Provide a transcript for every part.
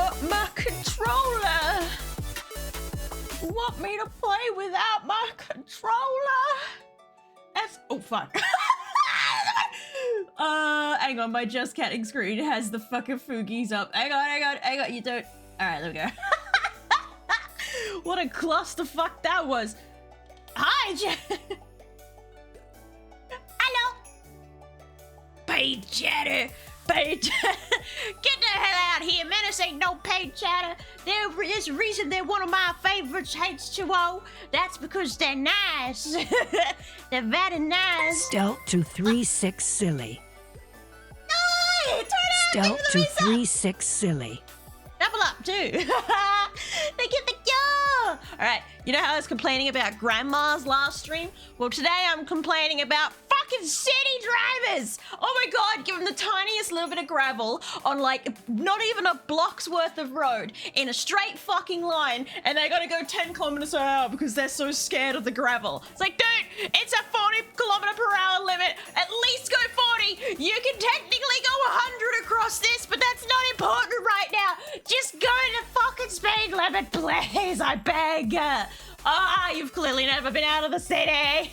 but my controller. Want me to play without my controller? That's oh fuck. Hang on, my just chatting screen has the fucking Fugies up. Hang on, you don't. Alright, there we go. What a clusterfuck that was. Hi, hello. Paid chatter. Paid chatter. Get the hell out here, Menace ain't no paid chatter. There's a reason they're one of my favorites, H2O. That's because they're nice. They're very nice. Stealth to 3-6 silly. No, turn out. Stealth to 3-6 silly. Double up too. They get the cure. All right, you know how I was complaining about grandmas last stream? Well, today I'm complaining about fucking city drivers. Oh my god, give them the tiniest little bit of gravel on like not even a block's worth of road in a straight fucking line, and they gotta go 10 kilometers per hour because they're so scared of the gravel. It's like, dude, it's a 40km/h limit. At least go 40. You can technically go 100 across this, but that's not important right now. Just go to the fucking speed limit, please. I beg. You've clearly never been out of the city.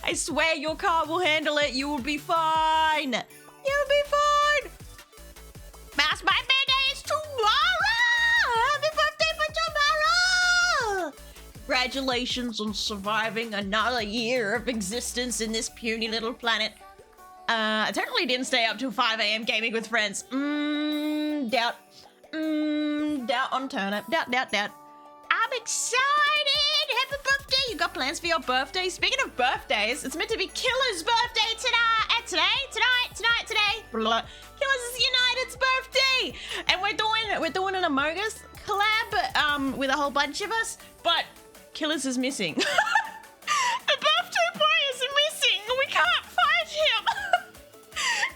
I swear your car will handle it. You will be fine. You'll be fine. Mouse, my birthday is tomorrow. Happy birthday for tomorrow. Congratulations on surviving another year of existence in this puny little planet. I totally didn't stay up till 5 a.m. gaming with friends. Doubt. Doubt on turnip. Doubt. I'm excited! Happy birthday! You got plans for your birthday? Speaking of birthdays, it's meant to be Killer's birthday tonight. Blah. Killer's United's birthday, and we're doing an Among Us collab with a whole bunch of us. But Killer's is missing. The birthday boy is missing. We can't find him.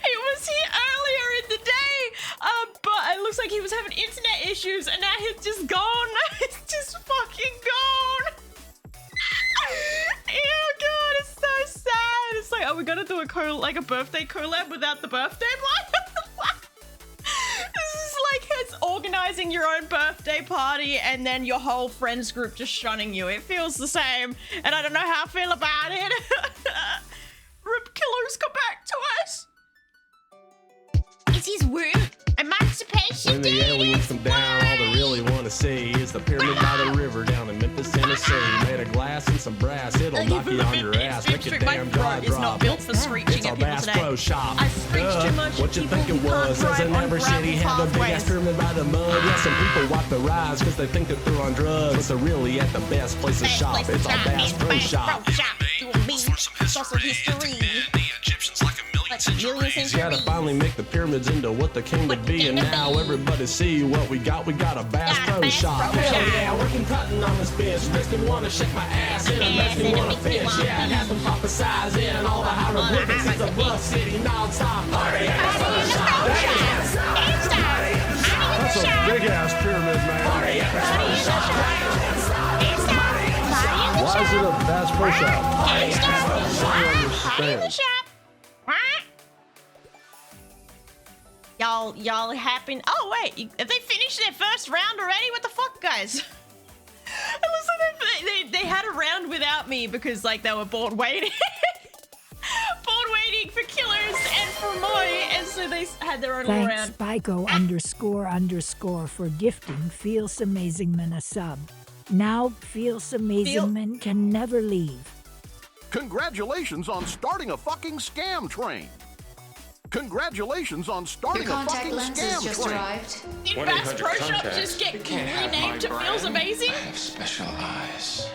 He was here earlier in the day, but it looks like he was having internet issues, and now he's just gone. He's just fucking gone. Oh god, it's so sad. It's like, are we gonna do a birthday collab without the birthday boy? This is like it's organizing your own birthday party and then your whole friends group just shunning you. It feels the same, and I don't know how I feel about it. Rip Killers, come back to us. It's his word. Emancipation When the Day aliens is come down, all they word. really want to see is the pyramid by the river down in Memphis, Tennessee. Made of glass and some brass, it'll knock you on your ass. Make your My damn jaw throat is not drop. built for screeching It's at our people Bass today. Pro Shop. I screech too much What you at people think it who can't was? drive Doesn't on every city gravel have a big ass pathways. pyramid by the mud? Yeah, some people walk the rides because they think that they're on drugs. But they're really at the best place to shop. It's our Bass Pro Shop. Social history. Gotta finally make the pyramids into what they came to be, and now everybody see what we got. We got a Bass Pro Shop. Hell yeah, working cutting on this bitch. Makes me wanna shake my ass in it, makes me wanna fish. Yeah, it has them pop a size in all the hieroglyphics. It's a bluff city non-stop party. That's a big ass pyramid, man. Why is it a Bass Pro Shop? I don't understand. Y'all happen. Oh wait, have they finished their first round already? What the fuck, guys? It looks like they had a round without me because like they were bored waiting. Bored waiting for Killers and for Moy, and so they had their own little Thanks, round. Spygo__ for gifting Feels Amazingman a sub. Now Feels Amazingman can never leave. Congratulations on starting a fucking scam train. Congratulations on starting Your a contact fucking lenses scam just train. arrived. Did Bass Pro Shop just get renamed to Feels Amazing? I have special eyes.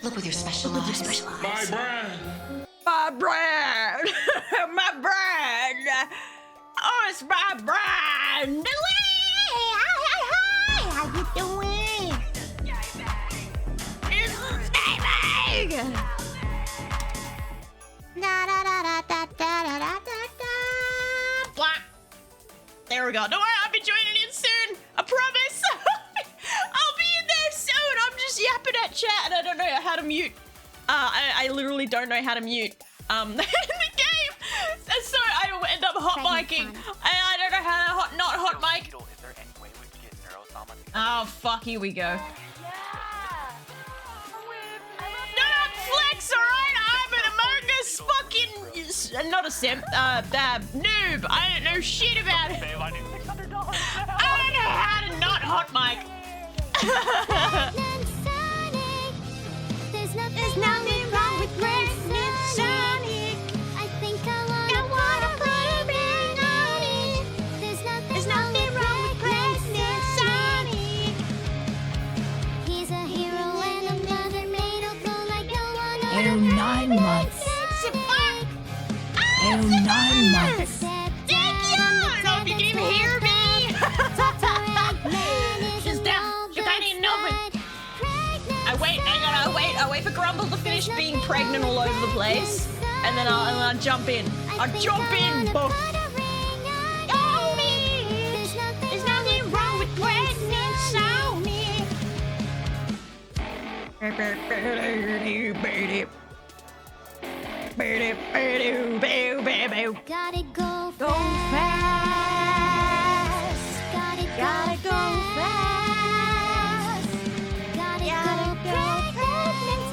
Look with your special eyes. My brand. My brand! My brand! Oh, it's my brand! Hi! How you doing? It's gaming! Blah. There we go. Don't worry, I'll be joining in soon. I promise. I'll be in there soon. I'm just yapping at chat and I don't know how to mute. I literally don't know how to mute in the game. So I end up hot micing. And I don't know how to not hot Oh, fuck, here we go. Flex, alright? I'm an Among Us fucking... Not a simp, noob. I don't know shit about it. I don't know how to not hot mic. There's nothing wrong with pregnant Sonic. I think I wanna put a ring on it. There's nothing wrong with pregnant Sonic. He's a hero and a mother made of gold like no one else. 9 months. Oh, 9 months. Thank you! I don't know if you can even hear me. She's deaf. She can't even know it. I wait for Grumble to finish being pregnant all over the place, and then I'll jump in. I'll jump in. Boom. There's nothing wrong with pregnant Sonic. Gotta go fast. Gotta go fast. Gotta go pregnant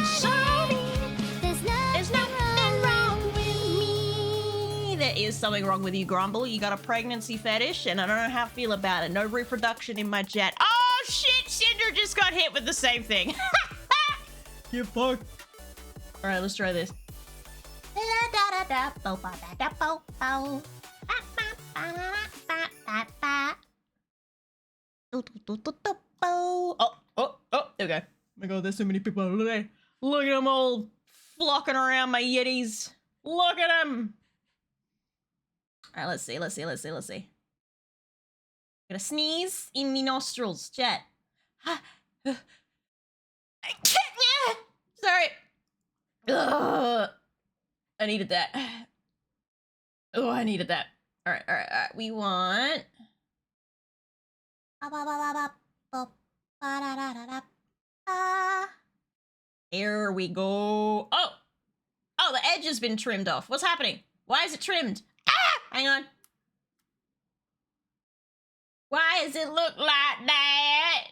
Sonic. There's nothing wrong with me. There is something wrong with you, Grumble. You got a pregnancy fetish, and I don't know how I feel about it. No reproduction in my jet. Oh shit! Cinder just got hit with the same thing. You fuck. All right, let's try this. Oh, there we go. Oh my god, there's so many people today. Look at them all flocking around my Yetis. Look at them. All right, let's see. Gonna sneeze in me nostrils, chat. Sorry. Ugh. I needed that. Oh, I needed that. All right. We want. There we go. Oh, the edge has been trimmed off. What's happening? Why is it trimmed? Ah! Hang on. Why does it look like that?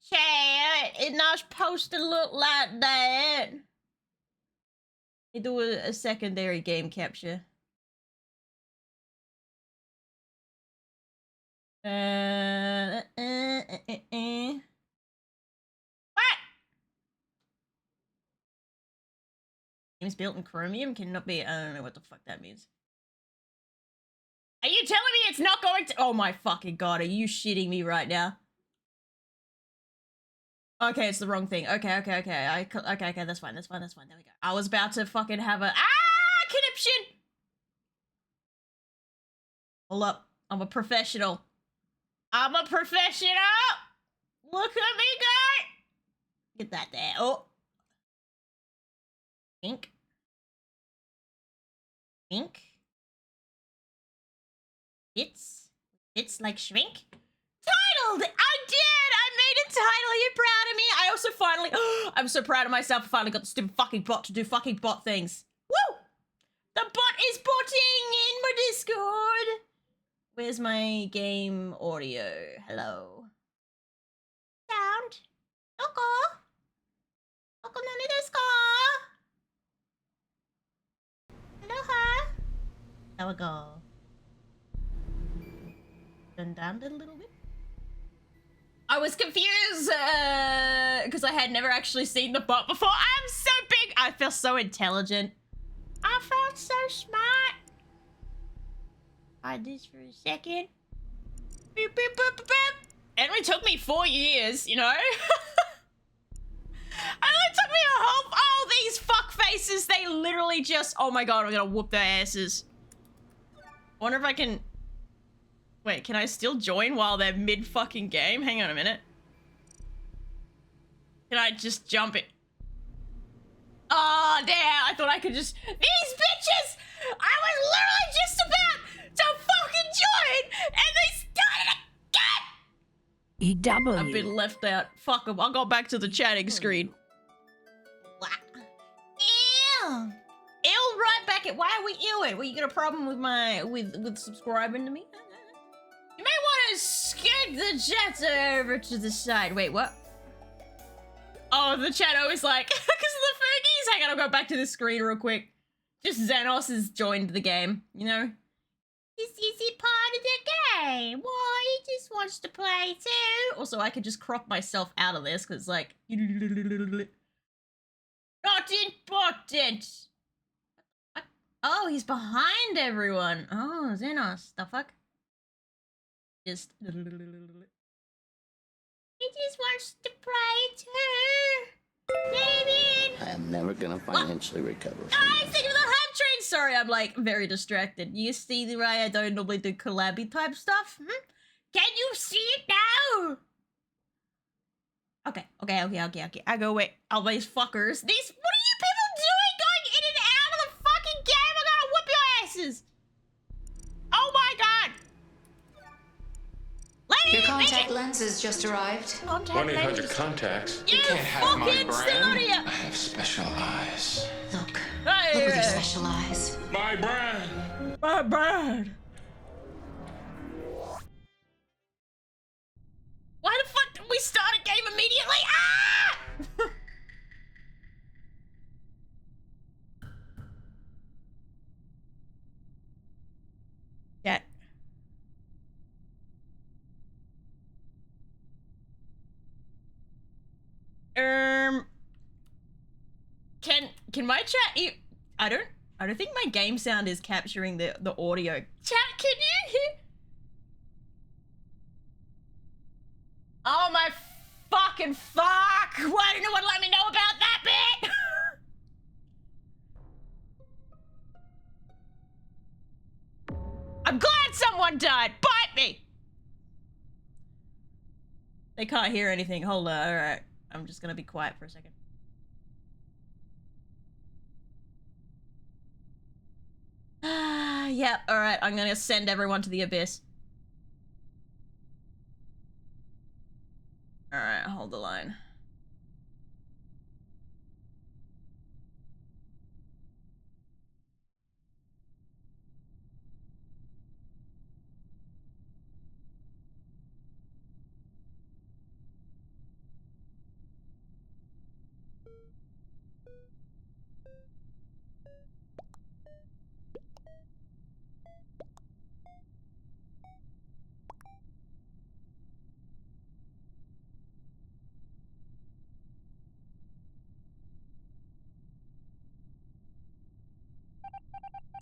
Chat, it's not supposed to look like that. You do a secondary game capture. What? Games built in Chromium cannot be. I don't know what the fuck that means. Are you telling me it's not going to? Oh my fucking god! Are you shitting me right now? Okay, it's the wrong thing. Okay. Okay, that's fine. There we go. I was about to fucking have a conniption. Hold up. I'm a professional. Look at me go. Get that there. Oh. Pink. It's like shrink. Titled! I did! I made a title. Are you proud of me? I also finally... I'm so proud of myself. I finally got the stupid fucking bot to do fucking bot things. Woo! The bot is botting in my Discord. Where's my game audio? Hello. Sound. Doko. Doko nani desu ka? Aloha. There we go. Turn down a little bit. I was confused because I had never actually seen the bot before. I'm so big. I feel so intelligent. I felt so smart. Hide this for a second. Boop, boop, boop, boop, boop. It only took me 4 years, you know? It only took me a whole... Oh, these fuck faces. They literally just... Oh my god, I'm gonna whoop their asses. I wonder if I can... Wait, can I still join while they're mid-fucking game? Hang on a minute. Can I just jump it? Oh, damn. I thought I could just... These bitches! I was literally just about to fucking join, and they started again! EW. I've been left out. Fuck them. I'll go back to the chatting screen. Ew. Ew, right back at... Why are we ewing? Well, you got a problem with my... with subscribing to me? You may want to Get the chat over to the side. Wait, what? Oh, the chat always like, because of the Fergies. Hang on, I'll go back to the screen real quick. Just Xenos has joined the game, you know? Is he part of the game? Why, he just wants to play too. Also, I could just crop myself out of this, because like... Not important! Oh, he's behind everyone. Oh, Xenos, the fuck? Just... He just wants to play too. Damien! I am never gonna financially recover from I this. think of the hype train. Sorry, I'm like very distracted. You see the way I don't normally do collabby type stuff? Hmm? Can you see it now? Okay. I go, wait, all these fuckers. What are you people doing going in and out of the fucking game? I gotta whoop your asses. Oh my god. Your contact lens has just arrived. 1-800 contacts. You can't have my fucking brand. Sidonia. I have special eyes. Look. Hey, Look with your special eyes. My brand. my bad. Why the fuck did we start a game immediately? Ah! Yeah. Can my chat? I don't think my game sound is capturing the audio. Chat, can you hear? Oh my fucking fuck! Why didn't no one let me know about that bit? I'm glad someone died. Bite me. They can't hear anything. Hold on. All right. I'm just gonna be quiet for a second. Yep. All right. I'm gonna send everyone to the abyss. All right. Hold the line.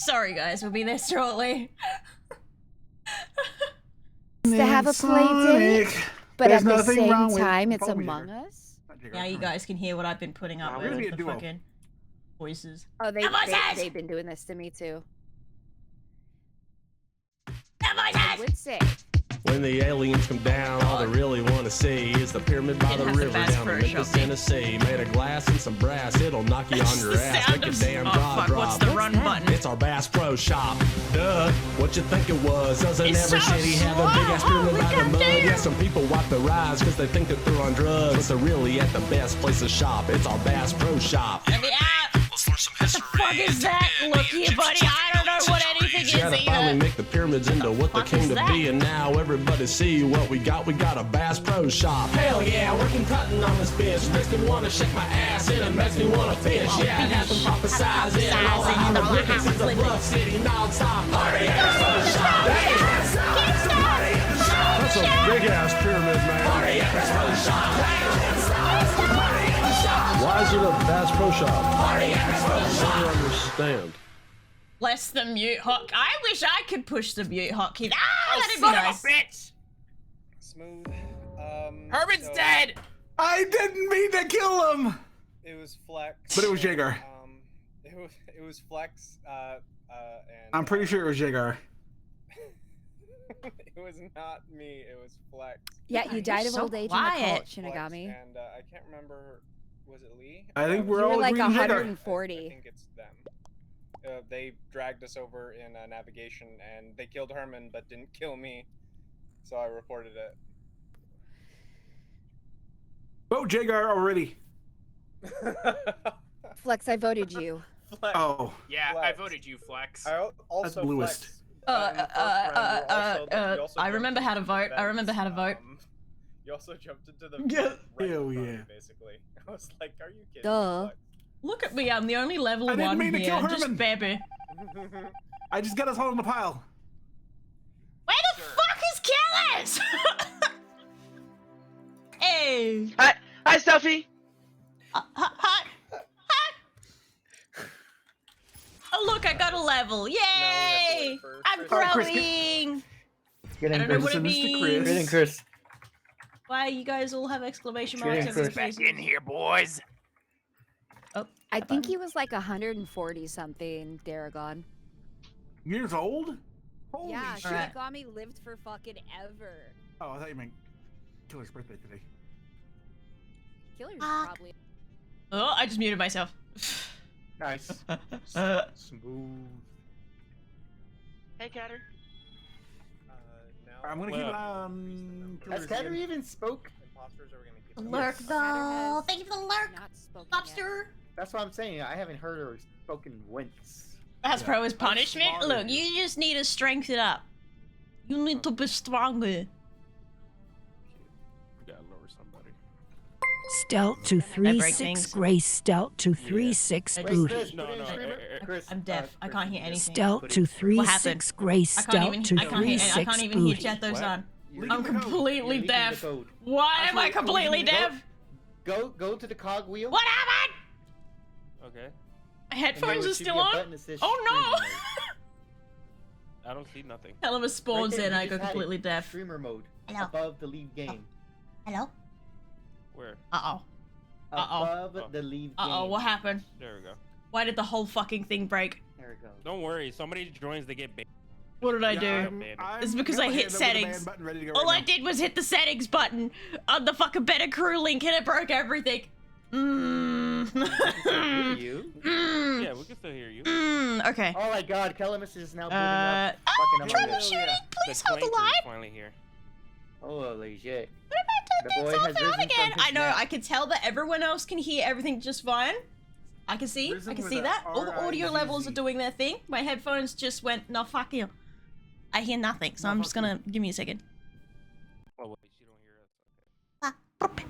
Sorry, guys. We'll be there shortly. To have a play date, but There's at the nothing same wrong with time, it's Bobby Among here. Us. Yeah, you guys can hear what I've been putting up we're gonna with be a the duo. fucking voices. Oh, The voices! they've been doing this to me too. The I voices! would say. When the aliens come down, all they really want to see is the pyramid by the It has the river Bass down Pro in Memphis, Shop. Tennessee. Made of glass and some brass, it'll knock you on your The ass. sound Make a of- damn oh, jaw fuck, drop. what's the run button? It's our Bass Pro Shop. Duh, what you think it was? Doesn't It's every so city have a slow. big ass pyramid Look by the out mud? there. Yeah, some people wipe their eyes because they think that they're on drugs. But they're really at the best place to shop. It's our Bass Pro Shop. Let me out! What the fuck is that? Look here, buddy. I don't know what anything is You gotta finally either. make the pyramids into what they fuck came is to that? be, and now everybody see what we got. We got a Bass Pro Shop. Hell yeah, working cutting on this bitch. Makes me wanna shake my ass and it makes me wanna fish. Yeah, it has them prophesizing. All the hieroglyphics is a bluff city non-stop party. That's a big ass pyramid, man. Why is it a Bass Pro Shop? I don't understand. Less the mute hook. I wish I could push the mute hotkey. Ah, that'd be nice. bitch! Smooth. Herman's so dead! I didn't mean to kill him. It was Flex. But it was Jaeger. It was Flex. And I'm pretty sure it was Jaeger. it was not me. It was Flex. Yeah, you died of so old age quiet. in the cult, Flex, Shinigami. And I can't remember. Was it Lee? I think we're You were all like agreeing Jaeger. 140. I think it's them. They dragged us over in navigation, and they killed Herman, but didn't kill me. So I reported it. Vote Jaeger already. Flex, I voted you. Flex. Oh. Yeah, I Flex. voted you, Flex. I also bluest. Flex. You also also I remember how to vote. I remember how to vote. You also jumped into the Yeah. right in Hell front of me, yeah. basically. I was like, are you kidding? Duh. me? Look at me, I'm the only level I didn't 1 mean to here. kill Just Herman. baby. What? I just got us all in the pile. Where the fuck is Killers? Hey. Hi, Sophie. Hi. Oh look, I got a level. Yay! I'm growing. I don't know what it means. Good and Chris. Why you guys all have exclamation Good marks and on your Chris. faces? here, boys. Oh, I think he was like 140 something, Daragon. Years old? Holy Yeah, shit. Shirigami lived for fucking ever. Oh, I thought you meant Killer's birthday today. Killer's probably. Oh, I just muted myself. Nice. Smooth. Hey, Catter. I'm gonna keep Has Catter even spoke? Imposters, or are we gonna keep Lurk though. Thank you for the lurk. Not spoken Lobster. That's what I'm saying. I haven't heard her spoken once. That's pro as punishment. smarter Look, you. you just need to strengthen up. You need to be stronger. We gotta lower somebody. Stealth to break 3-6 things. Grace. Stealth to 3-6 Wait, Booty. Chris, No, put it in no, streamer. Chris, I'm deaf. I can't hear anything. Stealth to What happened? 3-6 Grace. I can't Stealth even. to I can't hear. I can't 3-6 even hear Booty. Jetho's What? on. You're I'm leaking the code. completely You're leaking deaf. the code. Why am I Actually, completely go- deaf? Go to the cog wheel. What happened? Okay. My headphones are still on. Oh no! I don't see nothing. Hell of a spawns in. I go completely deaf. Streamer mode. Hello. Above the leave game. Hello. Where? Uh oh. Uh-oh. Above the leave game. Uh oh. What happened? There we go. Why did the whole fucking thing break? There it goes. Don't worry. Somebody joins, they get banned. What did I Yeah, do? I'm It's because I got my hit hand over the ban settings. button ready to go All right I now. did was hit the settings button on the fucking Better Crew link and it broke everything. Hear you? Yeah, we can still hear you. Okay. Oh my God, Calamus is now building up. Fucking troubleshooting, amazing. please the hold the clank line. is finally here. Holy shit. What if I The turn boy things has off and on risen again? from his I know, nap. I can tell that everyone else can hear everything just fine. I can see, Risen I can with see a that. All the audio R-I-Z-Z. levels are doing their thing. My headphones just went, no, fuck you. I hear nothing, so No, I'm fuck just gonna, give me a second. Oh wait, she don't hear us. Okay.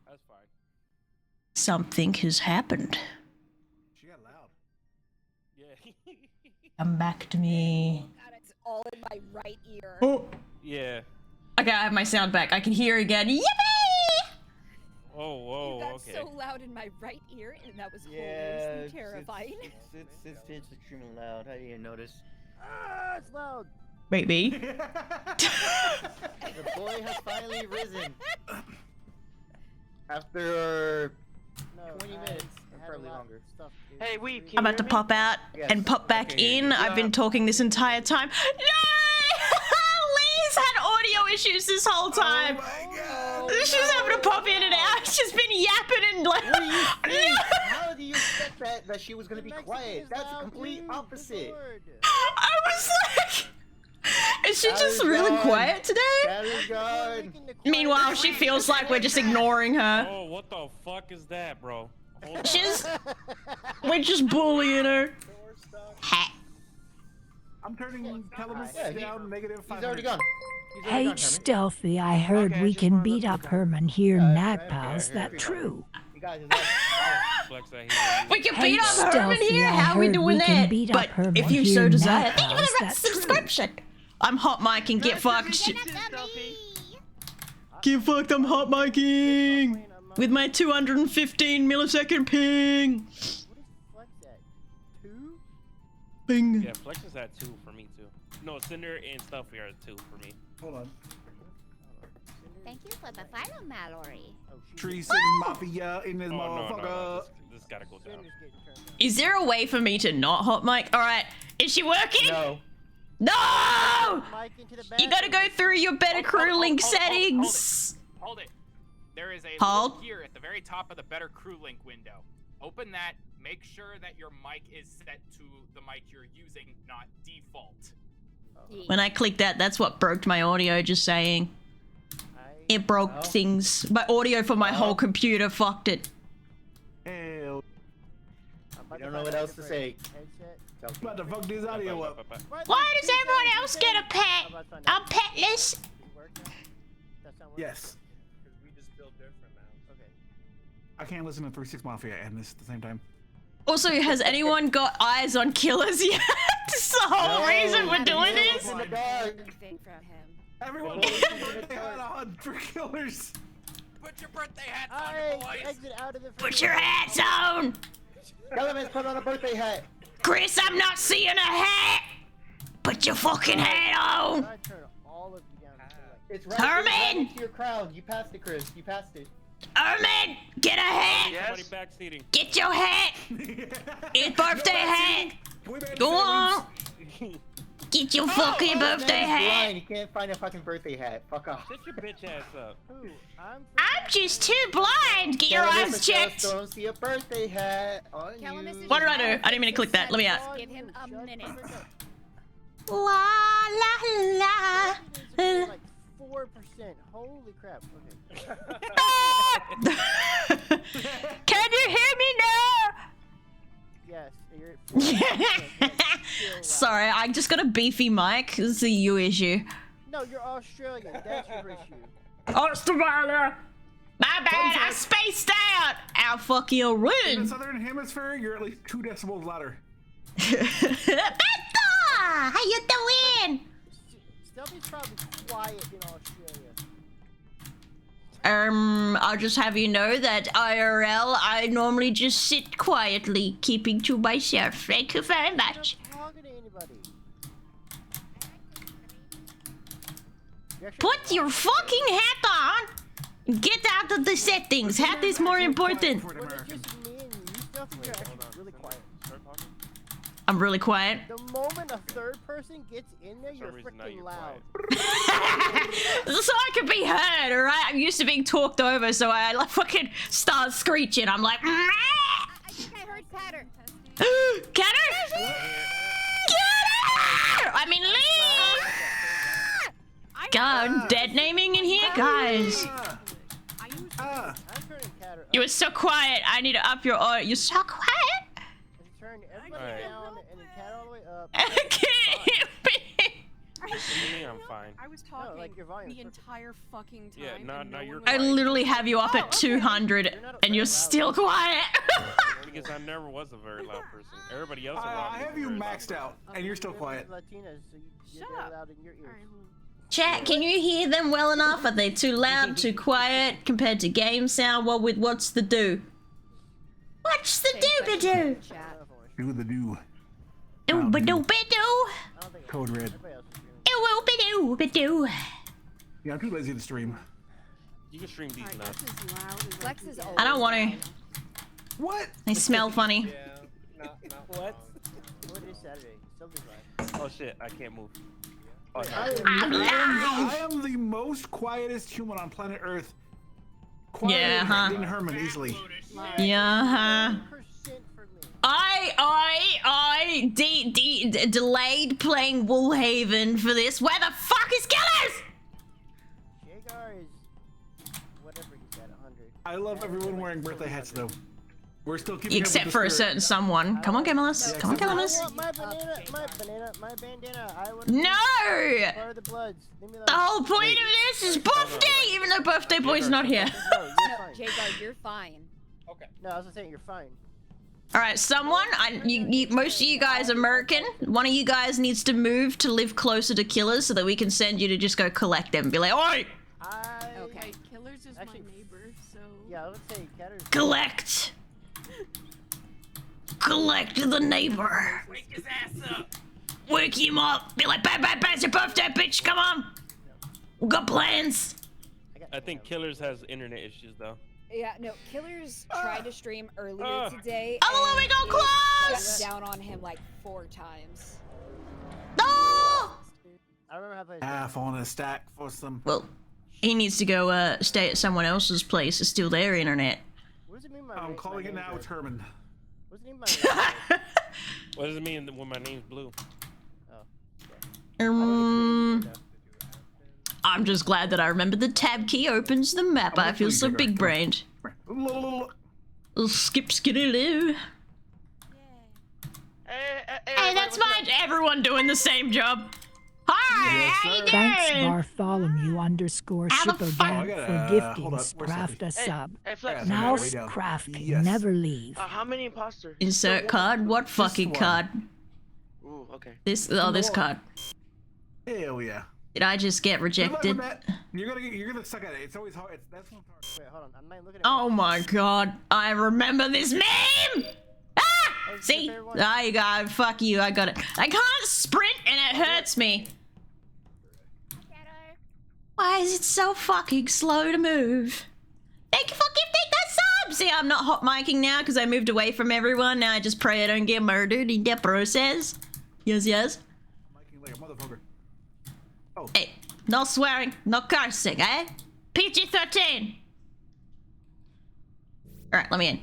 That's fine. Something has happened. She got loud. Yeah. Come back to me. God, it's all in my right ear. Oh. Yeah. Okay, I have my sound back. I can hear again. Yippee! Oh, whoa. You got Okay. so loud in my right ear, and that was Yeah, hilariously terrifying. It's extremely loud. I didn't notice. Ah, it's loud. Maybe. The boy has finally risen. After 20 minutes, or probably longer. Hey, we. I'm about to pop out Yes, and pop back okay. in. I've been talking this entire time. No! Lee's had audio issues this whole time. Oh She's having to pop in and out. She's been yapping and like. What do you think? How do you expect that she was gonna be quiet? That's the complete opposite. I was like. Is she That just is really gone. quiet today? That is gone. Meanwhile, she feels like we're just ignoring her. Oh, what the fuck is that, bro? Hold on. She's. We're just bullying her. I'm turning Calamus Yeah, down negative 500. He's already gone. He's already Hey, gone, Herman. Stealthy, I heard Okay, we just can wanted to beat let up you know. Herman here, Yeah, Nat okay, Pal. Is okay, that okay. true? You guys is like, Flex that here. We can Hey, beat up Herman Stealthy, here. I How are we heard doing we can that? beat up But Herman if you here so in desire, Nat thank you for Pal. the Is that true? subscription. I'm hot mic and get fucked. Selfie. Get fucked. I'm hot micing with my 215 millisecond ping. Ping. Yeah, Flex is at 2 for me too. No, Cinder and stuff we are at 2 for me. Hold on. Thank you for the follow, Mallory. Treason Mafia in this Oh no, no, motherfucker. no, this gotta go down. Is there a way for me to not hot mic? All right. Is she working? no. No! You gotta go through your Better Crew link settings. Hold it. There is a Hold. little gear at the very top of the Better Crew Link window. Open that. Make sure that your mic is set to the mic you're using, not default. When I clicked that, that's what broke my audio. Just saying. It broke things. My audio for my whole computer fucked it. Hell. I don't know what else to say. About to fuck this audio up. Why does everyone else get a pet? I'm petless. Yes. We just feel different now. Okay. I can't listen to 3-6 Mafia and this at the same time. Also, has anyone got eyes on killers yet? That's the whole reason we're doing this. In the dark. Everything from him. Everyone put your birthday hat on for killers. Put your birthday hats on, Alright, boys. exit out of the Put your hats on. Elements, put on a birthday hat. Chris, I'm not seeing a hat. Put your fucking hat on. I turn all of you down to like It's right, Herman! it's right next to your crown. You passed it, Chris. You passed it. Herman, get a hat. Somebody backseating. Get your hat. It's birthday hat. Go on. Get your fucking birthday He's hat. blind. He can't find a fucking birthday hat. Fuck off. Shut your bitch ass up. who? I'm just too blind. Get your Calamus eyes just checked. Don't see a birthday hat on Calamus you. is What did I do? I didn't mean to click that. Let me out. Give him a minute. La la la. Like 4%. Holy crap. Okay. Can you hear me now? Yes, you're at 4%. Sorry, I just got a beefy mic. This is a you issue. No, you're Australian. That's your issue. Australia. My bad, I spaced out. I'll fuck your In the room. southern hemisphere, you're at least 2 decibels louder. Beta! How you doing? Stealthy's probably quiet in Australia. I'll just have you know that IRL, I normally just sit quietly, keeping to myself. Thank you very You're much. not talking to anybody. Put your fucking hat on. Get out of the settings. Hat is more important. For an When it's American. just me and you, Stealthy, you're actually really quiet. I'm really quiet. The moment a third person gets in there, you're reason now freaking you're loud. So I can be heard, alright? I'm used to being talked over, so I like fucking start screeching. I'm like, I think I heard pattern. get her! Get her! I mean, leave! God, dead naming in here, guys. Ah, I'm turning Catter up. You were so quiet. I need to up your audio. You're so quiet. And turn everybody Alright. down and then Cat all the way up. I can't hear me. What do you mean I'm fine? I was talking like your volume's the perfect. entire fucking time. Yeah, no, and no, no you're one I was like, literally have you up at 200 and you're still quiet. Because I never was a very loud person. Everybody else around I me have was you very loud. maxed out, and you're still quiet. Latinas, so you're Shut very up. loud in your ears. Alright, hold on. Chat, can you hear them well enough? Are they too loud, too quiet compared to game sound? What's the do? What's the do-ba-do? Chat. Do the do. Ooba-doo-ba-doo. Code red. Everybody else is doing Ooba-doo-ba-doo. Yeah, I'm too lazy to stream. You can stream these Alright, nuts. that's as loud as Flex can is get. old. I don't want to. What? They smell funny. Yeah, not What? What is Saturday? Something's live. Oh shit, I can't move. Oh, Wait, no. I'm I live. am the most quietest human on planet Earth. Quieter Yeah, huh? than Herman easily. Yeah, huh? 1% for me. I delayed playing Woolhaven for this. Where the fuck is Killers? Jagar is whatever he's at 100. I love everyone wearing birthday hats though. We're still keeping up Except with for the a spirit. certain someone. Come on, Camelus. Come on, I Camelus. want my bandana. I want No! part of the Bloods. Leave me alone. The whole point of this is birthday, even though birthday boy's not here. No, you're fine. Jagar, you're fine. Okay. No, I was just saying you're fine. All right, someone. Most of you guys are American. One of you guys needs to move to live closer to Killers so that we can send you to just go collect them. Be like, oi, Okay. Killers is Actually, my neighbor, so. Yeah, I would say Catter's. collect. Collect the neighbor. Wake his ass up. Wake him up. Be like, bang, bang, bang, it's your birthday, bitch. Come on. We got plans. I think Killers has internet issues though. Yeah, no, Killers tried to stream earlier today. Oh, we go and close! shut down on him like 4 times. No! I remember how to play. Half on a stack for some. Well, he needs to go stay at someone else's place to steal their internet. What does it mean by I'm calling it now. It's Herman. What's it mean by What does it mean when my name's Blue? I'm just glad that I remember the tab key opens the map. I feel so big brained. Skip skiddy loo. Hey, Hey, That's fine. Everyone doing the same job. Hi, how you Thanks, doing? Bartholomew _ship How the fuck- again I for gotta, hold giftings. up, where's Craft a Sophie? sub. Hey, Flex. Yeah, Now way down. craft can Yes. never leave. How many imposters? Insert card. What fucking one. card? Ooh, okay. This. Oh, this card. Hell yeah. Did I just get Good luck rejected? with that. You're gonna suck at it. It's always hard. That's one hard. Wait, hold on. I'm not looking at Oh my god, I remember this meme! Ah! See? There you go, fuck you, I got it. I can't sprint and it hurts me. Why is it so fucking slow to move? Thank you for gifting that sub! See, I'm not hot micing now because I moved away from everyone. Now I just pray I don't get murdered in that process. Yes, yes. Miking like a motherfucker. Oh. Hey, no swearing, no cursing, eh? PG-13. Alright, let me in.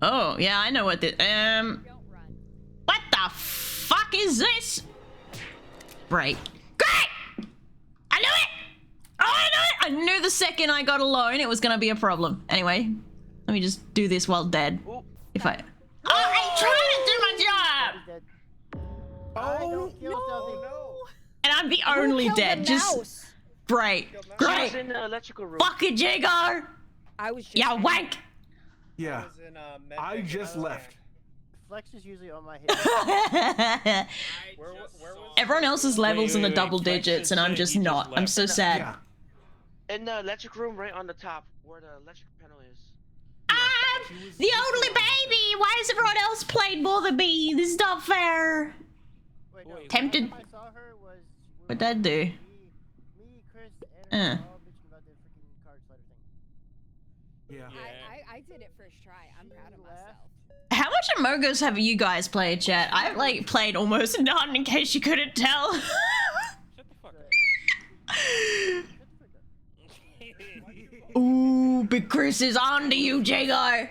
Oh, yeah, I know what this, what the fuck is this? Right. Great! I knew it! Oh, I knew it! I knew the second I got alone it was gonna be a problem. Anyway, let me just do this while dead. If I... Oh, I'm trying to do my job! Oh, no. And I'm the only dead, just... Great. She was Great. in the electrical room. Fucking Jagar! I was just Yeah, wank! Yeah. I just left. Flex is usually on my head. Everyone else's levels in the double digits, and I'm just not. I'm so sad. Yeah. In the electric room, right on the top, where the electric panel is. I'm the only baby! Why has everyone else played more than me? This is not fair. Wait, no, Tempted. I saw her was What'd that do? me, Chris, and her all bitching about the freaking card slider thing. Yeah. I did it first try. I'm proud of myself. How much Among Us have you guys played, chat? I've like played almost none in case you couldn't tell. Shut the fuck up. Ooh, Big Chris is on to you, Jagar.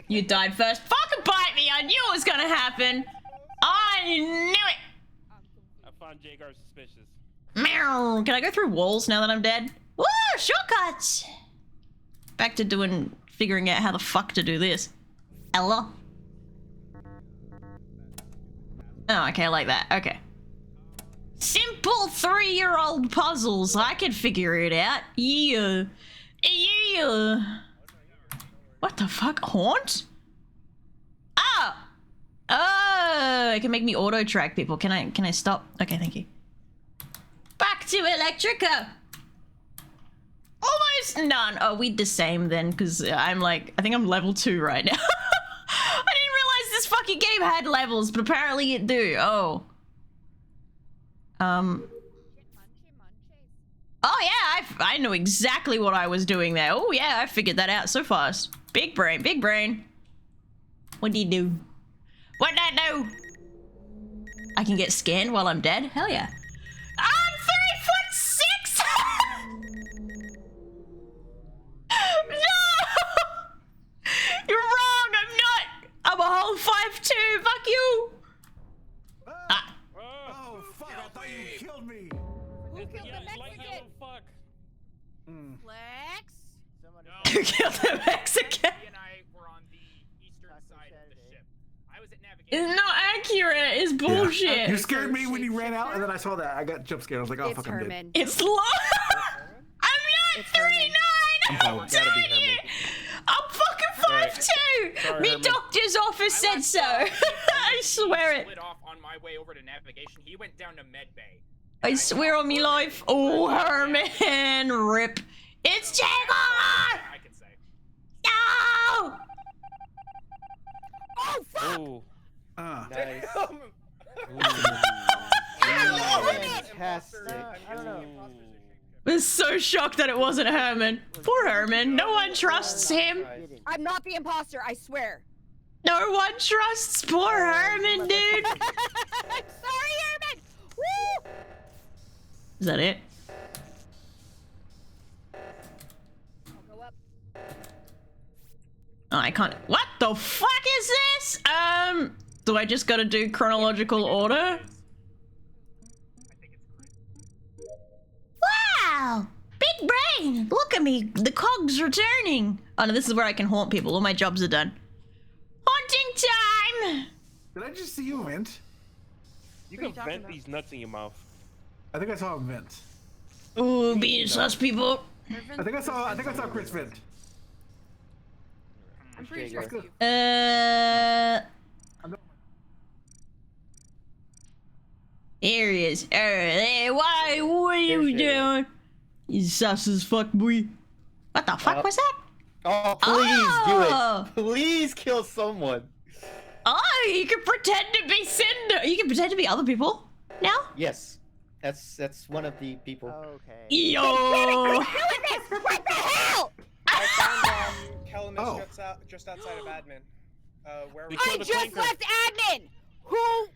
You died first. Fucking bite me. I knew it was gonna happen. I knew it. I found Jagar suspicious. Meow. Can I go through walls now that I'm dead? Woo, shortcuts. Back to figuring out how the fuck to do this. Ella. Oh, okay, I like that. Okay. Simple 3-year-old puzzles. I can figure it out. Yeah. Yeah. What the fuck? Haunt? Oh. Oh, it can make me auto track people. Can I stop? Okay, thank you. Back to Electrica. Almost none. Oh, we the same then, because I'm like, I think I'm level 2 right now. I didn't realize this fucking game had levels, but apparently it do. Oh. Oh yeah, I know exactly what I was doing there. Oh yeah, I figured that out so fast. Big brain, big brain. What do you do? What'd I do? I can get scanned while I'm dead? Hell yeah. I'm 3'6". No! You're wrong, I'm not. I'm a whole 5'2". Fuck you. Oh, fuck, I thought you killed me. Who killed the Mexican? Fuck. Flex. Who killed the Mexican? He and I were on the eastern side of the ship. I was at navigation. It's not accurate. It's bullshit. You scared me when you ran out, and then I saw that. I got jump scared. I was like, oh, It's fuck, I'm dead. Herman. It's low. I'm not It's 39. I'm Gotta be telling you. Herman. I'm fucking 5'2". Sorry, Me Herman. doctor's office said so. I swear it. Split off on my way over to navigation. He went down to med bay. I swear on me life. Oh, Herman. Rip. It's Jagar. I could say. No. Oh fuck! Ooh. Nice. Fantastic. I don't know. I was so shocked that it wasn't Herman. Poor Herman. No one trusts him. I'm not the imposter. I swear. No one trusts poor Herman, dude. I'm sorry, Herman. Woo! Is that it? I'll go up. Oh, I can't. What the fuck is this? Do I just gotta do chronological order? Wow! Big brain! Look at me! The cogs are turning! Oh no, this is where I can haunt people. All my jobs are done. Haunting time! Did I just see you vent? You What are can you talking vent about? these nuts in your mouth. I think I saw him vent. Ooh, being sus people. I think I saw Chris vent. I'm pretty sure it's you. Here he is. Hey, why? What are you doing? You sus as fuck, boy. What the fuck was that? Oh, please do Oh. it. Please kill someone. Oh, you can pretend to be Cinder. You can pretend to be other people now. Yes. That's one of the people. Okay. Yo. What the hell? I found Calamus Oh. just outside of admin. Where They was killed I the just tanker. left admin. Who?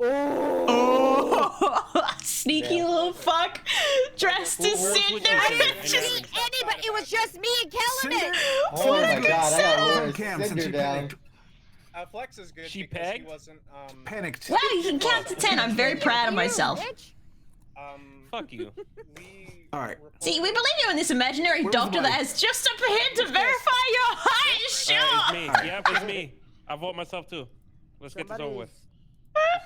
Oh, sneaky Yeah. little fuck dressed as Who- Cinder. who- I who- didn't who- see anybody. It was just me and Cinder. Kellerman. Oh my god, I got on Laura cam since Cinder she down. panicked. Flex is good She because he pegged? wasn't Panicked. Wow, you can count to 10. I'm very proud of myself. Fuck you. we All right. See, we believe you in this imaginary Where's doctor that Mike? has just up ahead to verify your height. It's Sure. me. Yep, it's me. I vote myself too. Let's get this over with.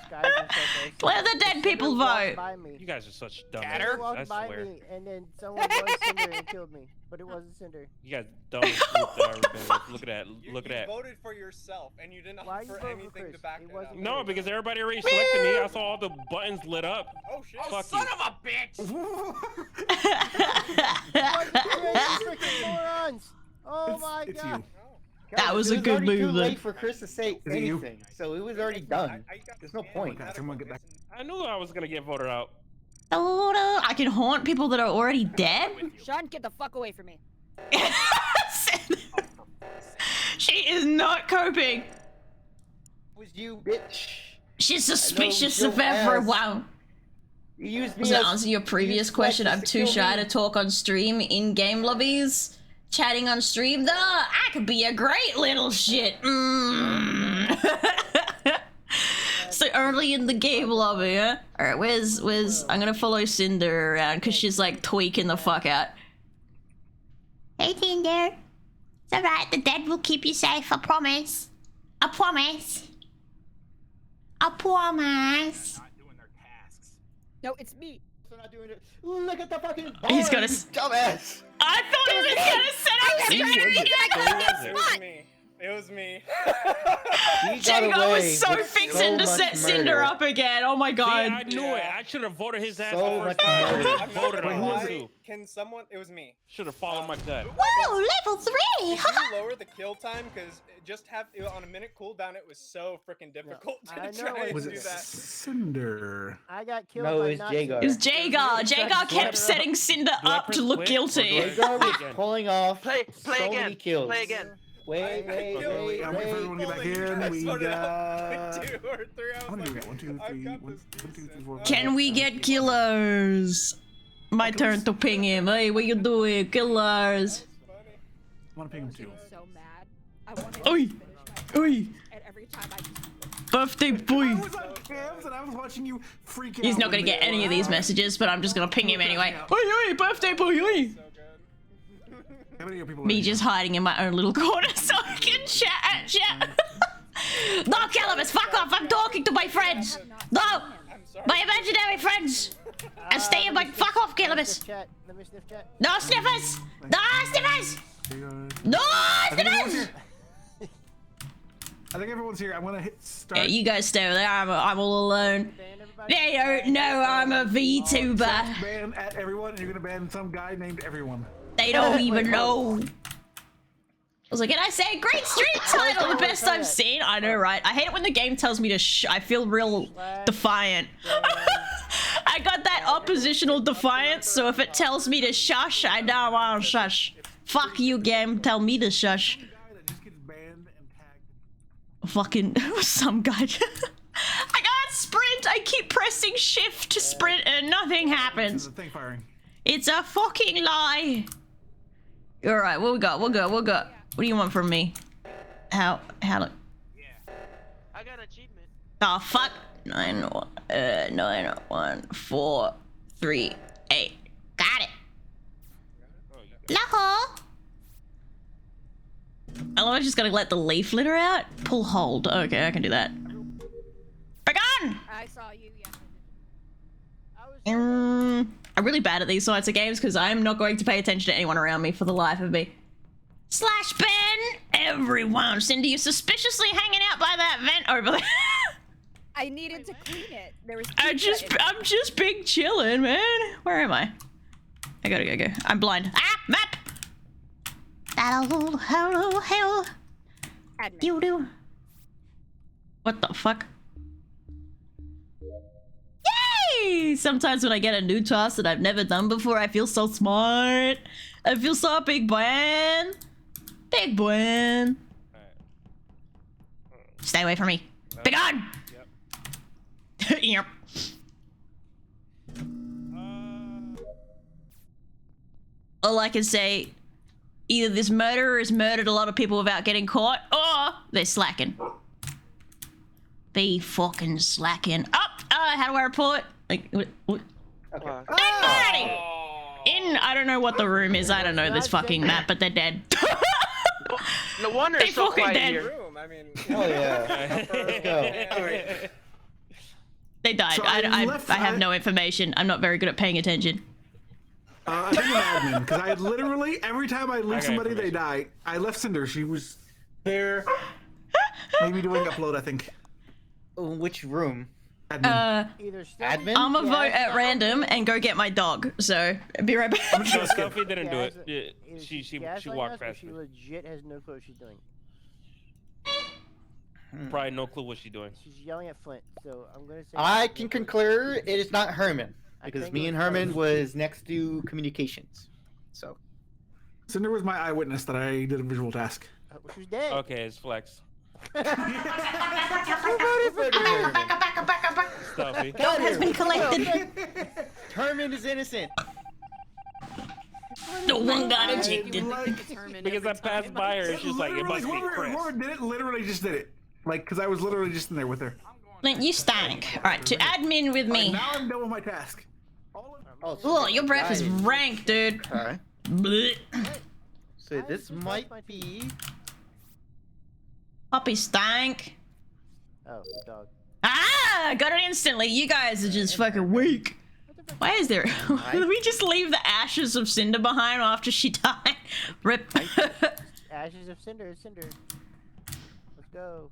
Disguising themselves as Let the dead people Cinder walked vote. by me. You guys are such dumb. Cinder I walked by swear. me, and then someone was Cinder and killed me, but it wasn't Cinder. You guys dumb as shit that I ever been with. Look at that. Look at you that. voted for yourself and you didn't Why you offer vote for anything to Chris? back It that wasn't up. No, because everybody already selected me. I saw all the buttons lit up. Oh shit. Oh, Fuck son you. of a bitch! Freaking morons! Oh my It's god! you. That was a It good already too move, late though. for Chris to say Is it you? anything, so it was already done. There's no point. God, someone get back. I knew I was gonna get voted out. I can haunt people that are already dead? Sean, get the fuck away from me. She is not coping. It was you, bitch. She's I know, suspicious your of everyone. You used me Was to as- answer your previous used question, Flex I'm to too kill shy me. to talk on stream in game lobbies. Chatting on stream, though, I could be a great little shit. So early in the game lobby, huh? Alright, where's I'm gonna follow Cinder around because she's like tweaking the fuck out. Hey, Cinder. It's alright, the dead will keep you safe, I promise. I promise. I promise. Not doing their tasks. No, it's me. They're not doing it. Look at the fucking He's barn, gonna you s- dumbass. I thought he was gonna set up Cinder It again! was me. It was me. He got Jacob away was so with fixing to much set Cinder murder. up again. Oh my See, god. I knew it. I should have voted his ass So the much first time. murder. I voted Wait, on who him was it? too. Can someone? It was me. Should have followed my gut. Whoa, level 3! Can you lower the kill time? Because just have it on a minute cooldown. It was so freaking difficult I to know try it and Was do it that. Cinder? I got killed No, by it's not Jagar. It was Cinder. Jagar. Jagar kept setting Cinder Do I up press to look quit, or do I- guilty. Jagar was Again. pulling off Play so again. many kills. Play again. Wait. I'm waiting for everyone to get back in. We got. 2 or 3 How many do we got? 1, 2, 3, 1, 2, 3, 4. Can we get killers? My turn to ping him. Hey, what you doing? Killers. I want to ping him too. So mad. I wanted to Oi. finish my Oi. and every time I Birthday I boy. was on cams and I was watching you freak out. He's not gonna when get they any of were these out. messages, but I'm just gonna ping him anyway. Oi, oi, birthday boy, oi. How many people Me are just hiding in my own little corner so I can chat. No, Calamus, fuck off. I'm talking to my friends. No, my imaginary friends. And stay in my... Fuck off, Calamus. Sniff chat. Let me sniff chat. No sniffers. No sniffers. No sniffers. I think everyone's here. I'm gonna hit start. Yeah, you guys stay over there. I'm all alone. They don't know I'm a VTuber. Ban at everyone, and you're gonna ban some guy named Everyone. They don't even know. I was like, can I say great stream title, the best I've seen? I know, right? I hate it when the game tells me to I feel real defiant. I got that oppositional defiance, so if it tells me to shush, I know I'll shush. Fuck you, game. Tell me to shush. Fucking some guy. I can't sprint. I keep pressing shift to sprint and nothing happens. Thing firing. It's a fucking lie. All right, what we got? What do you want from me? How I got achievement. Oh fuck. 91438. Got it. Laho! I just gotta let the leaf litter out. Pull hold. Okay, I can do that. Begone! gone! I saw you, yeah. I'm really bad at these sorts of games because I'm not going to pay attention to anyone around me for the life of me. Slash Ben! Everyone! Cindy, you suspiciously hanging out by that vent over there. I needed to clean it. There was I'm just big chillin', man. Where am I? I gotta go. I'm blind. Ah! Map! Hello, hell. You do. What the fuck? Yay! Sometimes when I get a new task that I've never done before, I feel so smart. I feel so big brain. Big brain. Stay away from me. Be gone! Yep. All I can say, either this murderer has murdered a lot of people without getting caught, or they're slacking. Be fucking slacking. Oh, how do I report? Like, what? I don't know what the room is. I don't know this fucking map, but they're dead. No wonder They it's so fucking quiet dead. here. I mean, hell yeah. Let's go. They died. So I have no information. I'm not very good at paying attention. I think I'm admin, because I literally, every time I leave somebody, they die. I left Cinder. She was there. Maybe doing upload, I think. Which room? Admin. Admin? I'm gonna vote at random and go get my dog. So, be right back. No, Sophie didn't do it. Yeah, she walked fast. She legit has no clue what she's doing. Probably no clue what she's doing. She's yelling at Flint, so I'm gonna say. I can concur it is not Herman. Because me and Herman was next to communications. So. Cinder was my eyewitness that I did a visual task. She was dead. Okay, it's Flex. Stuffy. Dog has been collected. Herman is innocent. No one got ejected. Because I passed by her, she's like, it must be Chris. Whoever did it literally just did it. Like, because I was literally just in there with her. Flint, you stank. Alright, to admin with me. Now I'm done with my task. Oh, your breath is rank, dude. Alright. Blech. So this might be... Poppy stank. Oh, dog. Ah! Got it instantly. You guys are just fucking weak. Why is there... Did we just leave the ashes of Cinder behind after she died? Rip. Ashes of Cinder, Cinder. Let's go.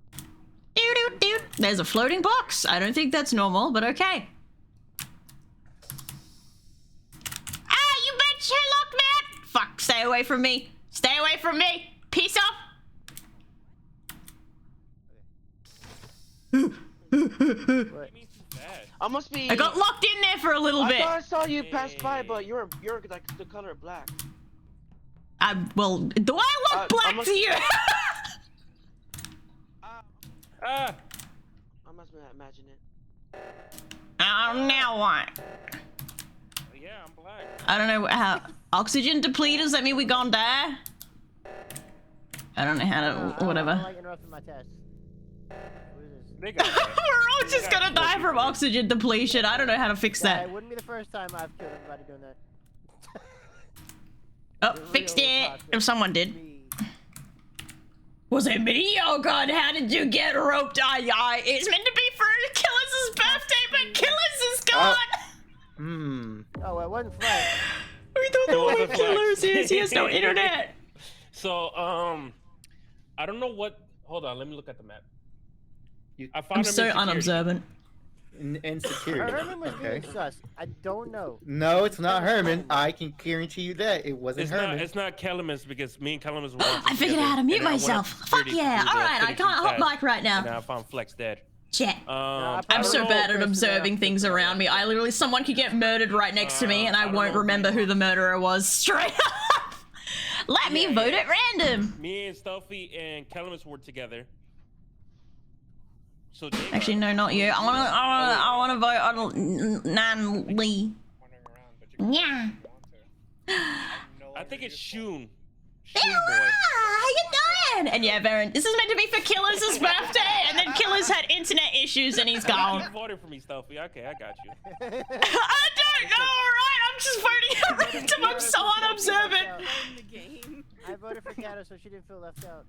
Dude. There's a floating box. I don't think that's normal, but okay. Ah, you bitch! Look, man! Fuck, stay away from me. Stay away from me. Peace off. I must be. I got locked in there for a little bit. I thought I saw you pass by, but you're like the color black. Well, do I look black to you? I must imagine it. Oh, now what? Yeah, I'm black. I don't know how. Oxygen depleters? That mean we gonna die? I don't know how to. Whatever. I like interrupting my test. We're all just gonna die from oxygen depletion. I don't know how to fix Yeah, that. it wouldn't be the first time I've killed everybody doing that. Oh, fixed it. If someone did. Was it me? Oh god, how did you get roped? It's meant to be for Killis' birthday, but Killis is gone! Oh, it wasn't Flex. We don't know It where wasn't Killis Flex. is. He has no internet. So, I don't know what. Hold on, let me look at the map. I found I'm him so in security. unobservant. In security. Herman was being sus. I don't know. No, it's not Herman. I can guarantee you that it wasn't Herman. It's not Calamus because me and Calamus were. I figured out how to mute myself. Fuck yeah. Alright, I can't hot mic right now. And I found Flex dead. Chat. I I'm don't so know. bad at observing things around me. I literally, someone could get murdered right next to me and I won't remember who the murderer was. Straight up. Let me vote at random. Me and Stuffy and Calamus were together. So Actually, no, not you. I wanna vote on Nan Lee. Yeah. I think it's Shun. How you doing? And yeah, Varen, this is meant to be for Killer's birthday, and then Killer's had internet issues and he's gone. You voted for me, Stuffy. Okay, I got you. I don't know, alright? I'm just voting at random. I'm so unobservant. I voted for Kato so she didn't feel left out.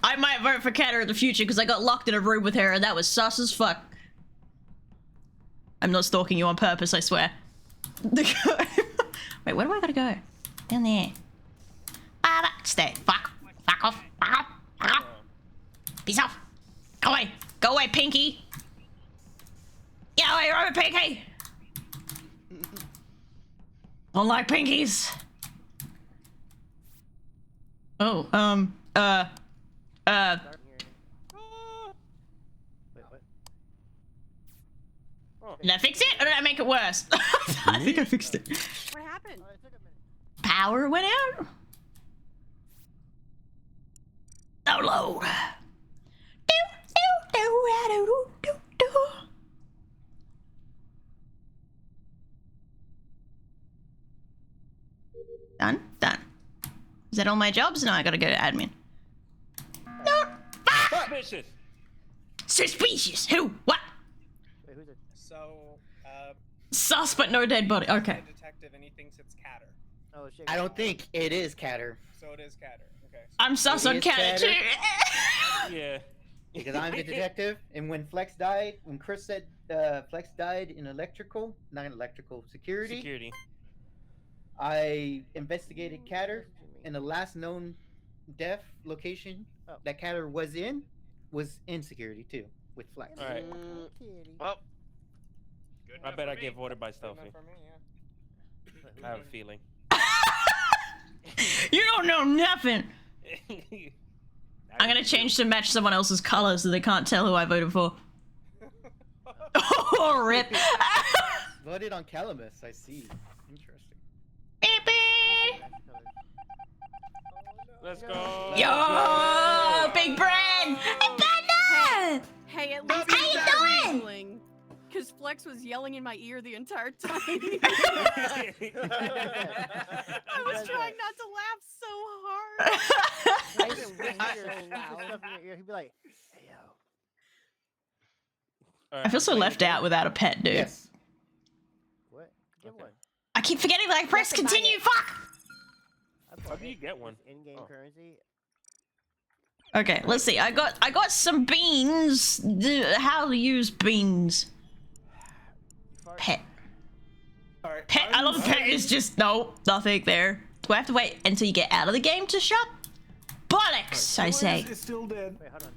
I might vote for Katter in the future because I got locked in a room with her and that was sus as fuck. I'm not stalking you on purpose, I swear. Wait, where do I gotta go? Down there. Stay. Fuck off. Fuck off. Fuck off. Peace off. Go away. Go away, Pinky. Get away, Robert Pinky. Don't like pinkies. Oh, Wait, what? Did I fix it or did I make it worse? I think I fixed it. What happened? Power went out? Download. Done? Done. Is that all my jobs? No, I gotta go to admin. No! Suspicious. Suspicious? Who? What? Wait, who's it? So, Sus but no dead body. Okay. detective and he thinks it's Catter. Oh shit. I don't think it is Catter. So it is Catter. Okay. I'm sus It on is cat too. Yeah. Because I'm the detective, and when Flex died, when Chris said Flex died in electrical, not in electrical, security, I investigated Catter, and the last known death location that Catter was in security too, with Flex. All right. Well, I bet I get voted by Stealthy. I have a feeling. You don't know nothing. I'm gonna change to match someone else's color so they can't tell who I voted for. Oh, rip. Voted on Calamus, I see. Interesting. Let's go. Yo, Big Brain! Hey, at least How you doing? Because Flex was yelling in my ear the entire time. I was trying not to laugh so hard. He'd be like, hey, yo. I feel so left out without a pet, dude. Yes. What? Get one. I keep forgetting that I pressed continue. Fuck! How do you get one? In-game currency. Okay, let's see. I got some beans. How to use beans? Pet. Alright. Pet. I love pet. Is just no, nothing there. Do I have to wait until you get out of the game to shop? Bollocks! I say. It's still dead. Wait, hold on.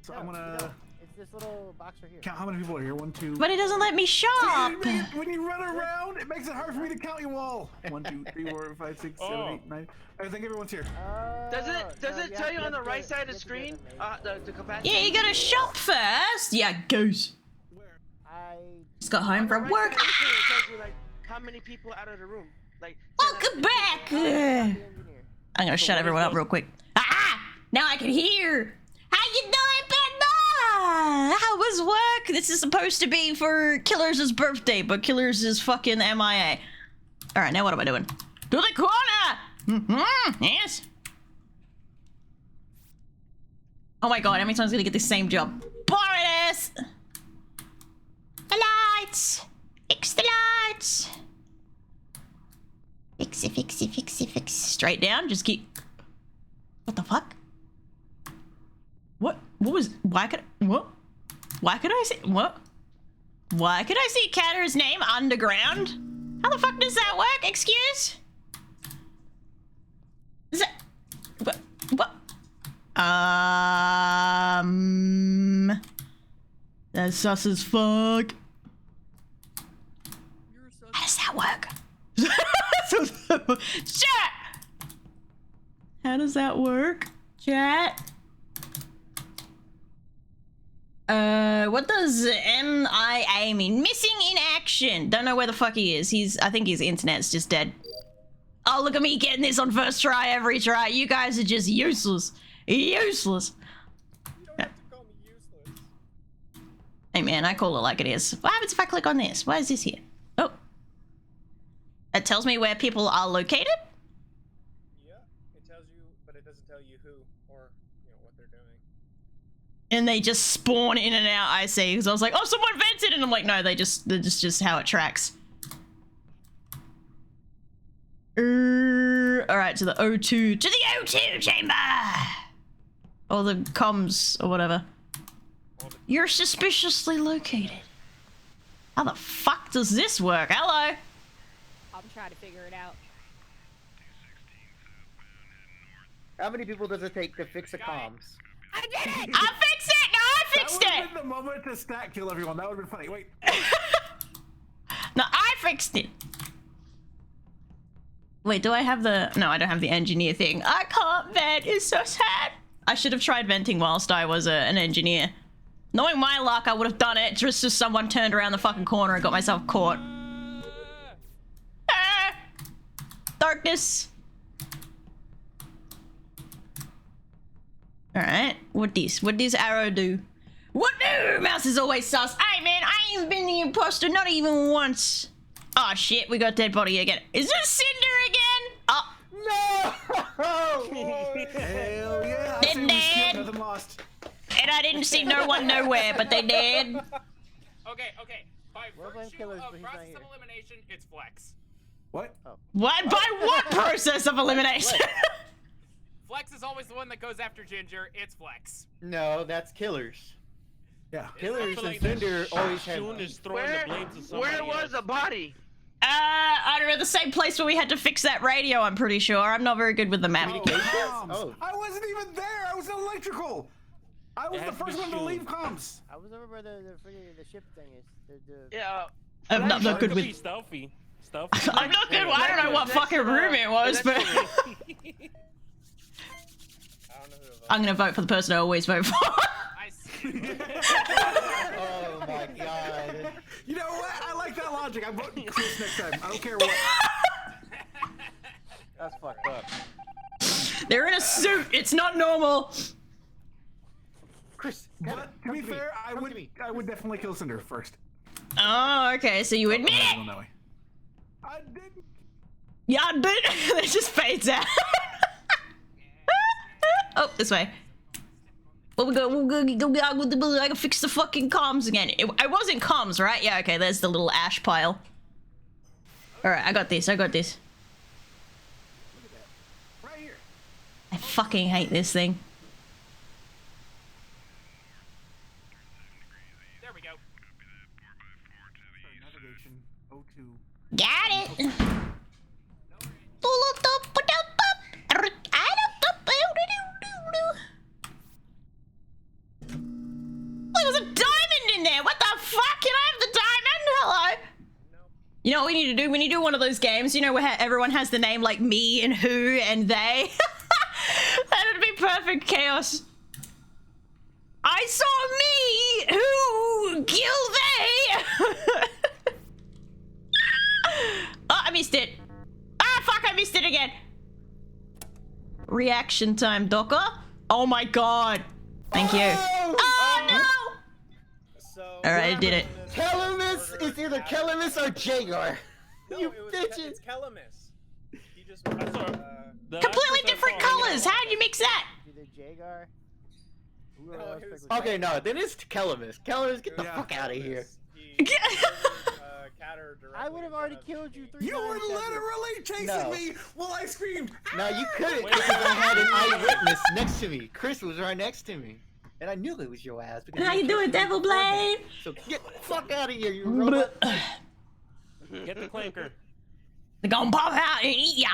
So No, I'm gonna it's this little box right here. count how many people are here. 1, 2. But it doesn't let me shop. When you run around, it makes it hard for me to count you all. 1, 2, 3, 4, 5, 6, 7, 8, 9. I think everyone's here. does it tell you on the right side of the screen? The capacity? Yeah, you gotta shop first. Yeah, goose. I Just got home from work. It tells you like how many people out of the room. Like. Welcome back. I'm gonna shut everyone up real quick. Ah! Now I can hear. How you doing, Panda? How was work? This is supposed to be for Killers' birthday, but Killers is fucking MIA. All right, now what am I doing? To the corner. Yes. Oh my god, how many times am I gonna get the same job? Boris! The lights! Fix the lights! Fix it, fix it, fix it, fix it. Straight down, just keep... What the fuck? What? What was... Why could... What? Why could I see... What? Why could I see Catter's name underground? How the fuck does that work? Excuse? Is that... What? What? That's sus as fuck. How does that work? Chat! How does that work? Chat? What does MIA mean? Missing in action. Don't know where the fuck he is. I think his internet's just dead. Oh, look at me getting this on first try every try. You guys are just useless. Useless. Hey man, I call it like it is. What happens if I click on this? Why is this here? Oh. It tells me where people are located? Yeah, it tells you, but it doesn't tell you who or what they're doing. And they just spawn in and out, I see. Because I was like, oh, someone vented! And I'm like, no, they're just how it tracks. Alright, to the O2. To the O2 chamber! Or the comms, or whatever. You're suspiciously located. How the fuck does this work? Hello? I'm trying to figure it out. How many people does it take to fix a comms? I did it! I fixed it! No, I fixed That would it! have been the moment to stat kill everyone. That would have been funny. Wait. No, I fixed it. Wait, do I have the... No, I don't have the engineer thing. I can't vent. It's so sad. I should have tried venting whilst I was an engineer. Knowing my luck, I would have done it just as someone turned around the fucking corner and got myself caught. Ah! Darkness. Alright, what this arrow do? What do? Mouse is always sus. Hey man, I ain't been the imposter, not even once. Oh shit, we got dead body again. Is this Cinder again? Oh. No! Hell yeah. They're dead. Nothing lost. And I didn't see no one nowhere, but they did. Okay. By virtue Killers, of but he's not process here. of elimination, it's Flex. What? What? By what process of elimination? Flex is always the one that goes after Ginger. It's Flex. No, that's Killers. Yeah. Killers feel and like Cinder always have. Shun is throwing the blame to somebody Where was else. the body? I don't know, the same place where we had to fix that radio, I'm pretty sure. I'm not very good with the map. Comms. I wasn't even there. I was in electrical. I was It the had to first be one to Shun. leave comms. I was over where the ship thing is. Yeah. I'm not That good could with... be stealthy. Stealthy. I'm not good. I don't know what fucking room it was, but... I'm gonna vote for the person I always vote for. Oh my god. You know what? I like that logic. I'm voting Chris next time. I don't care what. That's fucked up. They're in a suit. It's not normal. Chris, But to be fair, I would definitely kill Cinder first. Oh, okay. So you admit it? No way. I didn't. Yeah, I did. It just fades out. Oh, this way. Well, I can fix the fucking comms again. It wasn't comms, right? Yeah, okay, there's the little ash pile. Alright, I got this. Right here. I fucking hate this thing. There we go. Navigation 02. Got it! There was a diamond in there! What the fuck? Can I have the diamond? Hello? You know what we need to do? We need to do one of those games, you know, where everyone has the name like me and who and they. That would be perfect chaos. I saw me! Who killed they? Oh, I missed it. Ah, fuck, I missed it again. Reaction time, Docker. Oh my god. Thank you. Oh no! Alright, I did it. Kellemis is either Kellemis or Jagar. No, You it was, bitches. It's Kellemis. He just. Completely different colors. How'd you mix that? Either Jagar. Okay, no, then it's Kellemis. Kellemis, get the fuck out of here. I would have already killed you 3 times. You were literally chasing No. me while I screamed. No, you couldn't because I had an eyewitness next to me. Chris was right next to me. And I knew it was your ass. Because How you doing, Devil Blade? So get the fuck out of here, you robot. Get the clanker. They're gonna pop out and eat ya.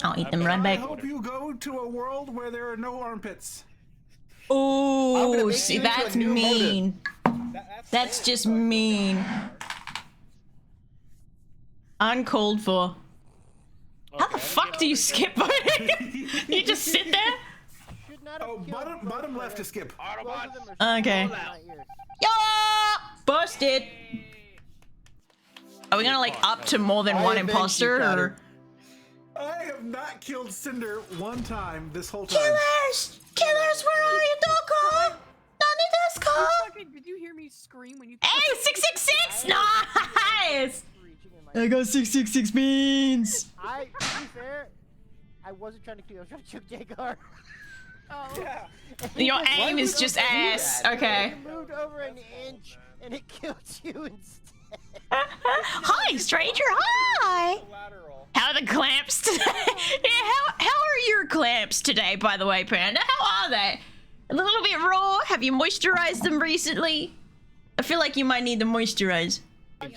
I'll eat them right I back. hope you go to a world where there are no armpits. Oh, see, that's mean. That's just mean. Uncalled for. How the fuck do you skip voting? You just sit there? Oh, bottom left to skip. Okay. Yo! Busted! Are we gonna like up to more than one imposter or? I have not killed Cinder one time this whole time. Killers! Killers, where are you, Doko? Nani desu ka? Did you hear me scream when you? Hey, 666! Nice! I got 666 beans! To be fair, I wasn't trying to kill you, I was trying to choke Jagar. Oh. Yeah. Your aim is just ass. Okay. You moved over an inch and it killed you instead. Hi, stranger. Hi. How are the clamps today? Yeah, how are your clamps today, by the way, Panda? How are they? A little bit raw? Have you moisturized them recently? feel like you might need to moisturize.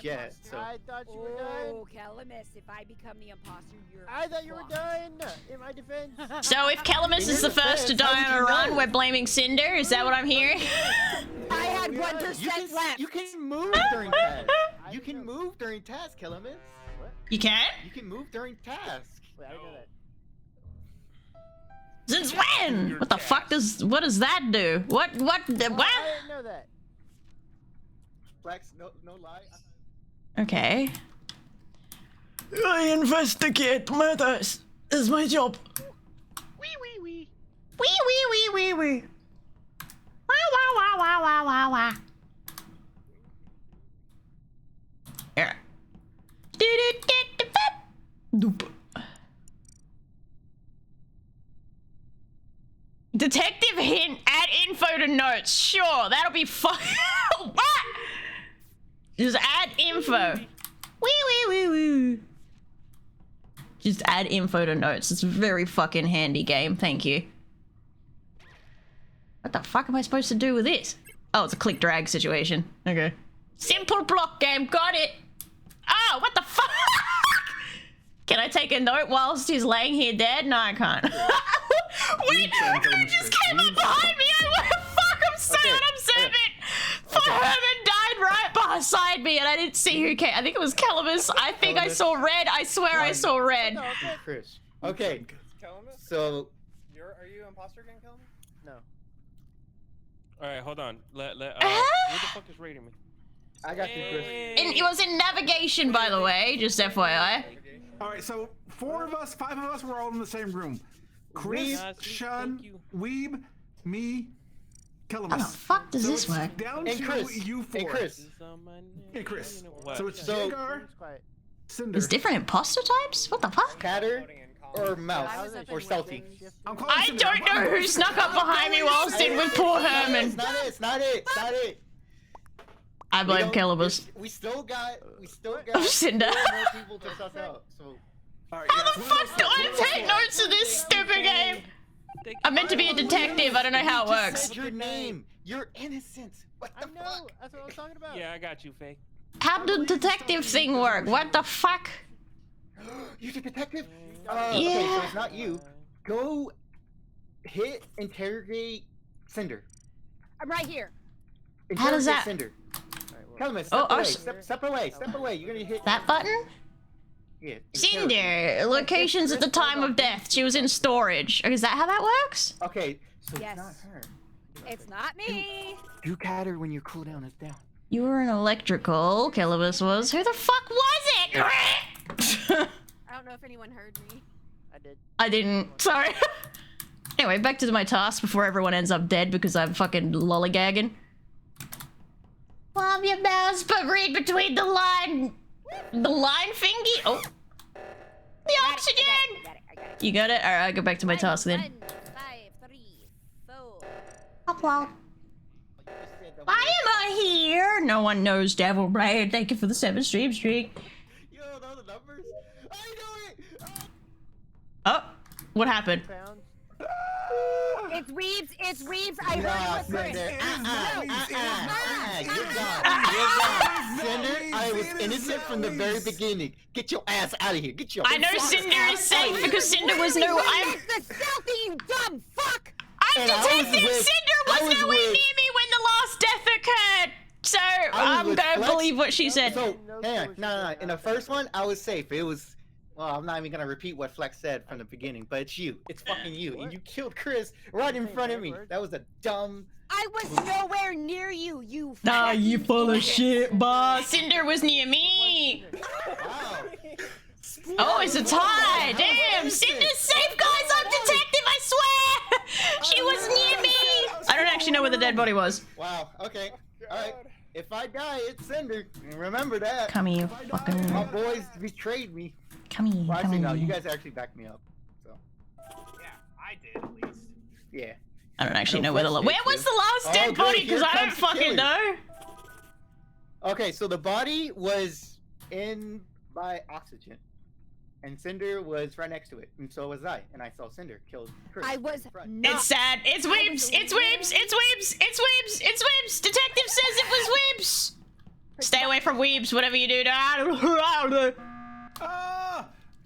Yeah, so. I thought you were done. Oh, Calamus, if I become the imposter, you're I thought you were done. In my defense. So if Calamus is the first to die on a run, we're blaming Cinder? Is that what I'm hearing? I had 1% left. You can move during tasks. You can move during tasks, Calamus. You can? You can move during tasks. Wait, I didn't know that. Since when? What the fuck what does that do? What? I didn't know that. Flex, no lie. Okay. I investigate murders. Is my job. Wee wee wee. Wee wee wee wee wee. Wah wah wah wah wah wah wah. Here. Doop. Detective hint, add info to notes. Sure, that'll be fun. What? Just add info. Wee wee wee wee. Just add info to notes. It's a very fucking handy game. Thank you. What the fuck am I supposed to do with this? Oh, it's a click drag situation. Okay. Simple block game. Got it. Oh, what the fuck? Can I take a note whilst he's laying here dead? No, I can't. Wait, Herman just came up behind me. What the fuck? I'm so unobservant. Herman died right beside me, and I didn't see who came. I think it was Calamus. I think I saw red. I swear I saw red. Chris. Okay. Calamus? So. Are you imposter again, Calamus? No. All right, hold on. Who the fuck is rating me? I got you, Chris. It was in navigation, by the way. Just FYI. All right, so 5 of us were all in the same room. Chris, Sean, Weeb, me, Calamus. How the fuck does this it's work? Down And to Chris. you four. And Chris. Hey, Chris. What? So it's So- Jagar, Cinder. There's different imposter types? What the fuck? Catter or Mouse or Stealthy. I don't know who snuck up behind me whilst in with poor Herman. It's not it. It's not it. It's not it. I blame Calamus. We still got Cinder. 4 more people to suss out. So. All right, How the fuck do I take notes of this stupid game? I'm meant to be a detective. I don't know how it You just works. said your name. You're innocent. What the fuck? That's what I was talking about. Yeah, I got you, Faye. How did the detective thing work? What the fuck? You're the detective? Yeah. Okay, so it's not you. Go hit interrogate Cinder. I'm right here. How does that- Cinder. Calamus, Oh, step away. oh, Step away. Step away. You're gonna hit That button? Yeah. Cinder. Locations at the time of death. She was in storage. Is that how that works? Okay, so Yes. it's not her. It's not me. Do Catter when your cooldown is down. You were in electrical. Calamus was. Who the fuck was it? I don't know if anyone heard me. I did. I didn't. Sorry. Anyway, back to my task before everyone ends up dead because I'm fucking lollygagging. Love your mouse, but read between the line thingy. Oh, the oxygen. I got it. You got it. All right, I'll go back to my task then. 1, 5, 3, 4. Why am I here? No one knows Devil Blade. Thank you for the 7 stream streak. You don't know the numbers? I know it! Oh, what happened? It's Weebs. It's Weebs. I heard it was Chris. You're gone. Cinder, I was innocent from the very beginning. Get your ass out of here. Get your I know Cinder is safe because Cinder was no. I'm the stealthy, you dumb fuck. I'm And I was detective. with- Cinder I was was nowhere with- near me when the last death occurred. So I'm with gonna Flex. believe what she said. So, hang on. No. In the first one, I was safe. It was. Well, I'm not even gonna repeat what Flex said from the beginning, but it's you. It's fucking you. And you killed Chris right in front of me. That was a dumb. I was nowhere near you. You. Nah, fucking you full of idiot. shit, boss. Cinder was near me. Wow. Oh, it's a tie. Damn, Cinder's safe, guys. I'm detective. I swear. She was near me. I don't actually know where the dead body was. Wow. Okay. All right. If I die, it's Cinder. Remember that. Come here, fucking. My boys betrayed me. Come here. Well, actually, come no. here. You guys actually backed me up. So. Yeah, I did at least. Yeah. I don't actually No, know where the. Flex Where did was too. the last Oh, dead good. body? Here Because I don't comes the fucking killer. know. Okay, so the body was in by oxygen. and Cinder was right next to it, and so was I, and I saw Cinder kill Chris. I was It's sad. It's Weebs. It's Weebs. It's Weebs. It's Weebs. It's Weebs. Detective says it was Weebs. Stay away from Weebs. Whatever you do.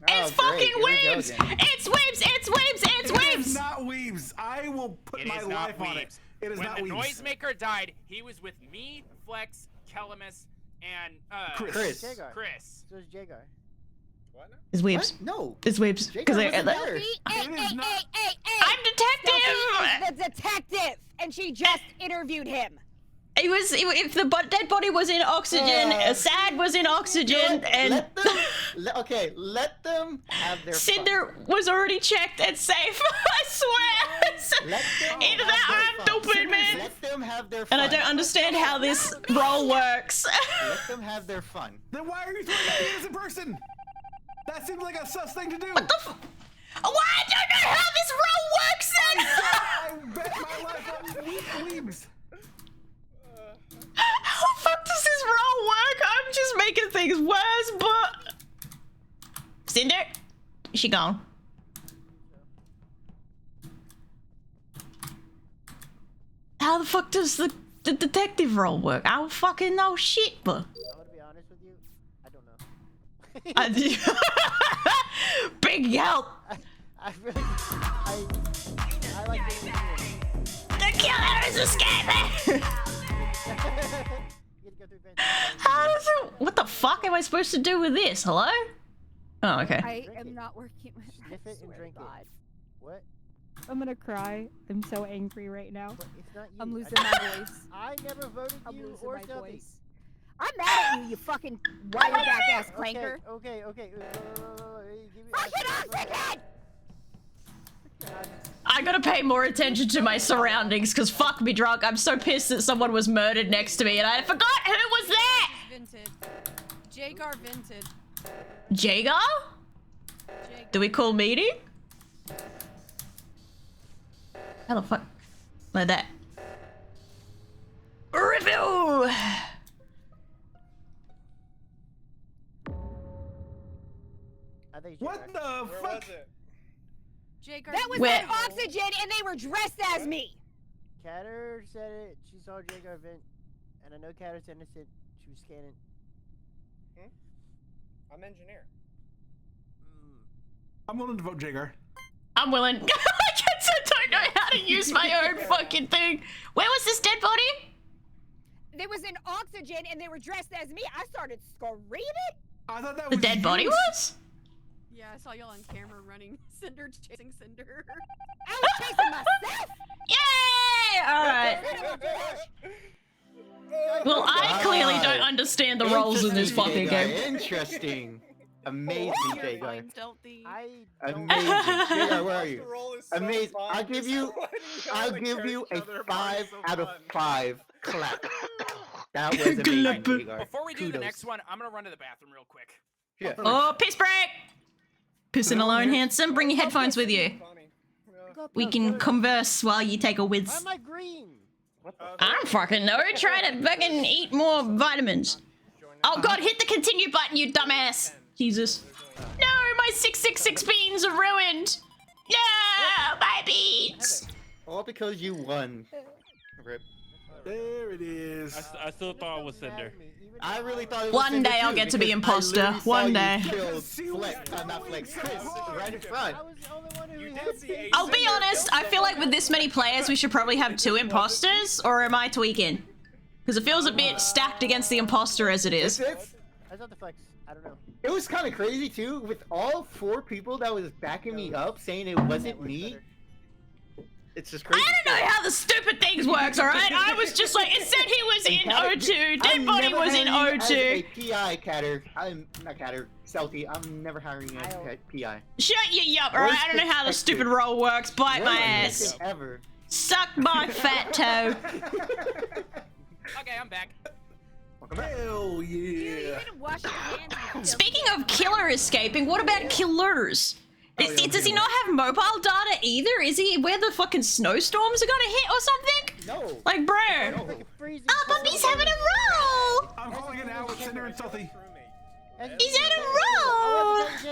It's fucking Weebs. It's Weebs. It's Weebs. It's It Weebs. is not Weebs. I will put my life on it. It is when not the Weebs. Noisemaker died, he was with me, Flex, Kelamis, and Chris. Chris. So is Jagar. What? It's Weebs. No. It's Weebs. Because Hey, I'm detective. She's the detective, and she just interviewed him. It was if the dead body was in oxygen, Sad was in oxygen, and let them have their Cinder was already checked and safe. I swear. Either that or I'm stupid, man. Let them have their fun. And I don't understand how this role works. Let them have their fun. Then why are you throwing at the innocent person? That seems like a sus thing to do. What the f- Why I don't know how this role works then! I bet my life on Weebs. How the fuck does this role work? I'm just making things worse, but... Cinder? She gone. How the fuck does the detective role work? I don't fucking know shit, but... I'm gonna be honest with you. I don't know. Big help! I really, I like being here. The killer is escaping! How does it... What the fuck am I supposed to do with this? Hello? Oh, okay. I am not working with Sniff it and drink it. What? I'm gonna cry. I'm so angry right now. It's not you. I'm losing I- my voice. I never voted I'm you losing or my Stealthy. voice. I'm mad at you, you fucking wireback ass clanker. Okay. Fucking oxygen! I gotta pay more attention to my surroundings, because fuck me drunk. I'm so pissed that someone was murdered next to me and I forgot who was there! Vintage. Jagar vintage. Jagar? Do we call meeting? How the fuck? Like that. Review! What the fuck? Jagar. That was Where- on oxygen, and they were dressed as me. Catter said it. She saw Jagar vent, and I know Catter's innocent. She was scanning. I'm engineer. I'm willing to vote Jagar. I'm willing. I guess I don't know how to use my own fucking thing. Where was this dead body? They was in oxygen, and they were dressed as me. I started screaming. I thought that The was dead body was? Yeah, I saw y'all on camera running. Cinder chasing Cinder. I was chasing myself. Yay! Alright. Well, I clearly don't understand the roles in this fucking game. Interesting. Amazing, Jagar. Stealthy. Amazing. Jagar, where are you? Amazing. I'll give you a 5 out of 5 clap. That was amazing, Jagar. Before we do the Kudos. next one, I'm gonna run to the bathroom real quick. Yeah. Oh, piss break! Pissing alone, handsome. Bring your headphones with you. We can converse while you take a Why whiz. am I green? I don't fucking know. Try to fucking eat more vitamins. Oh god, hit the continue button, you dumbass. Jesus. No, my 666 beans are ruined. No, my beans. All because you won. Rip. There it is. I still thought it was Cinder. I really thought it was One Cinder day I'll too, get to be because I imposter. literally saw One you day. kill Flex, not Flex, Chris, right in front. I'll be honest, I feel like with this many players, we should probably have 2 imposters, or am I tweaking? Because it feels a bit stacked against the imposter as it is. I thought the flex. I don't know. It was kind of crazy too, with all 4 people that was backing me up saying it wasn't me. It's just crazy. I don't know how the stupid things works, alright? I was just like, it said he was in O2, dead body was in O2. PI, Catter. I'm not Catter, Stealthy. I'm never hiring you as a PI. Shut your yup, alright? I don't know how the stupid role works. Bite my ass. Ever. Suck my fat toe. Okay, I'm back. Hell yeah. Speaking of killer escaping, what about killers? Does he not have mobile data either? Is he where the fucking snowstorms are gonna hit or something? No. Like, bro. Oh, Bobby's having a roll. I'm calling it now with Cinder and Stealthy. He's had a roll.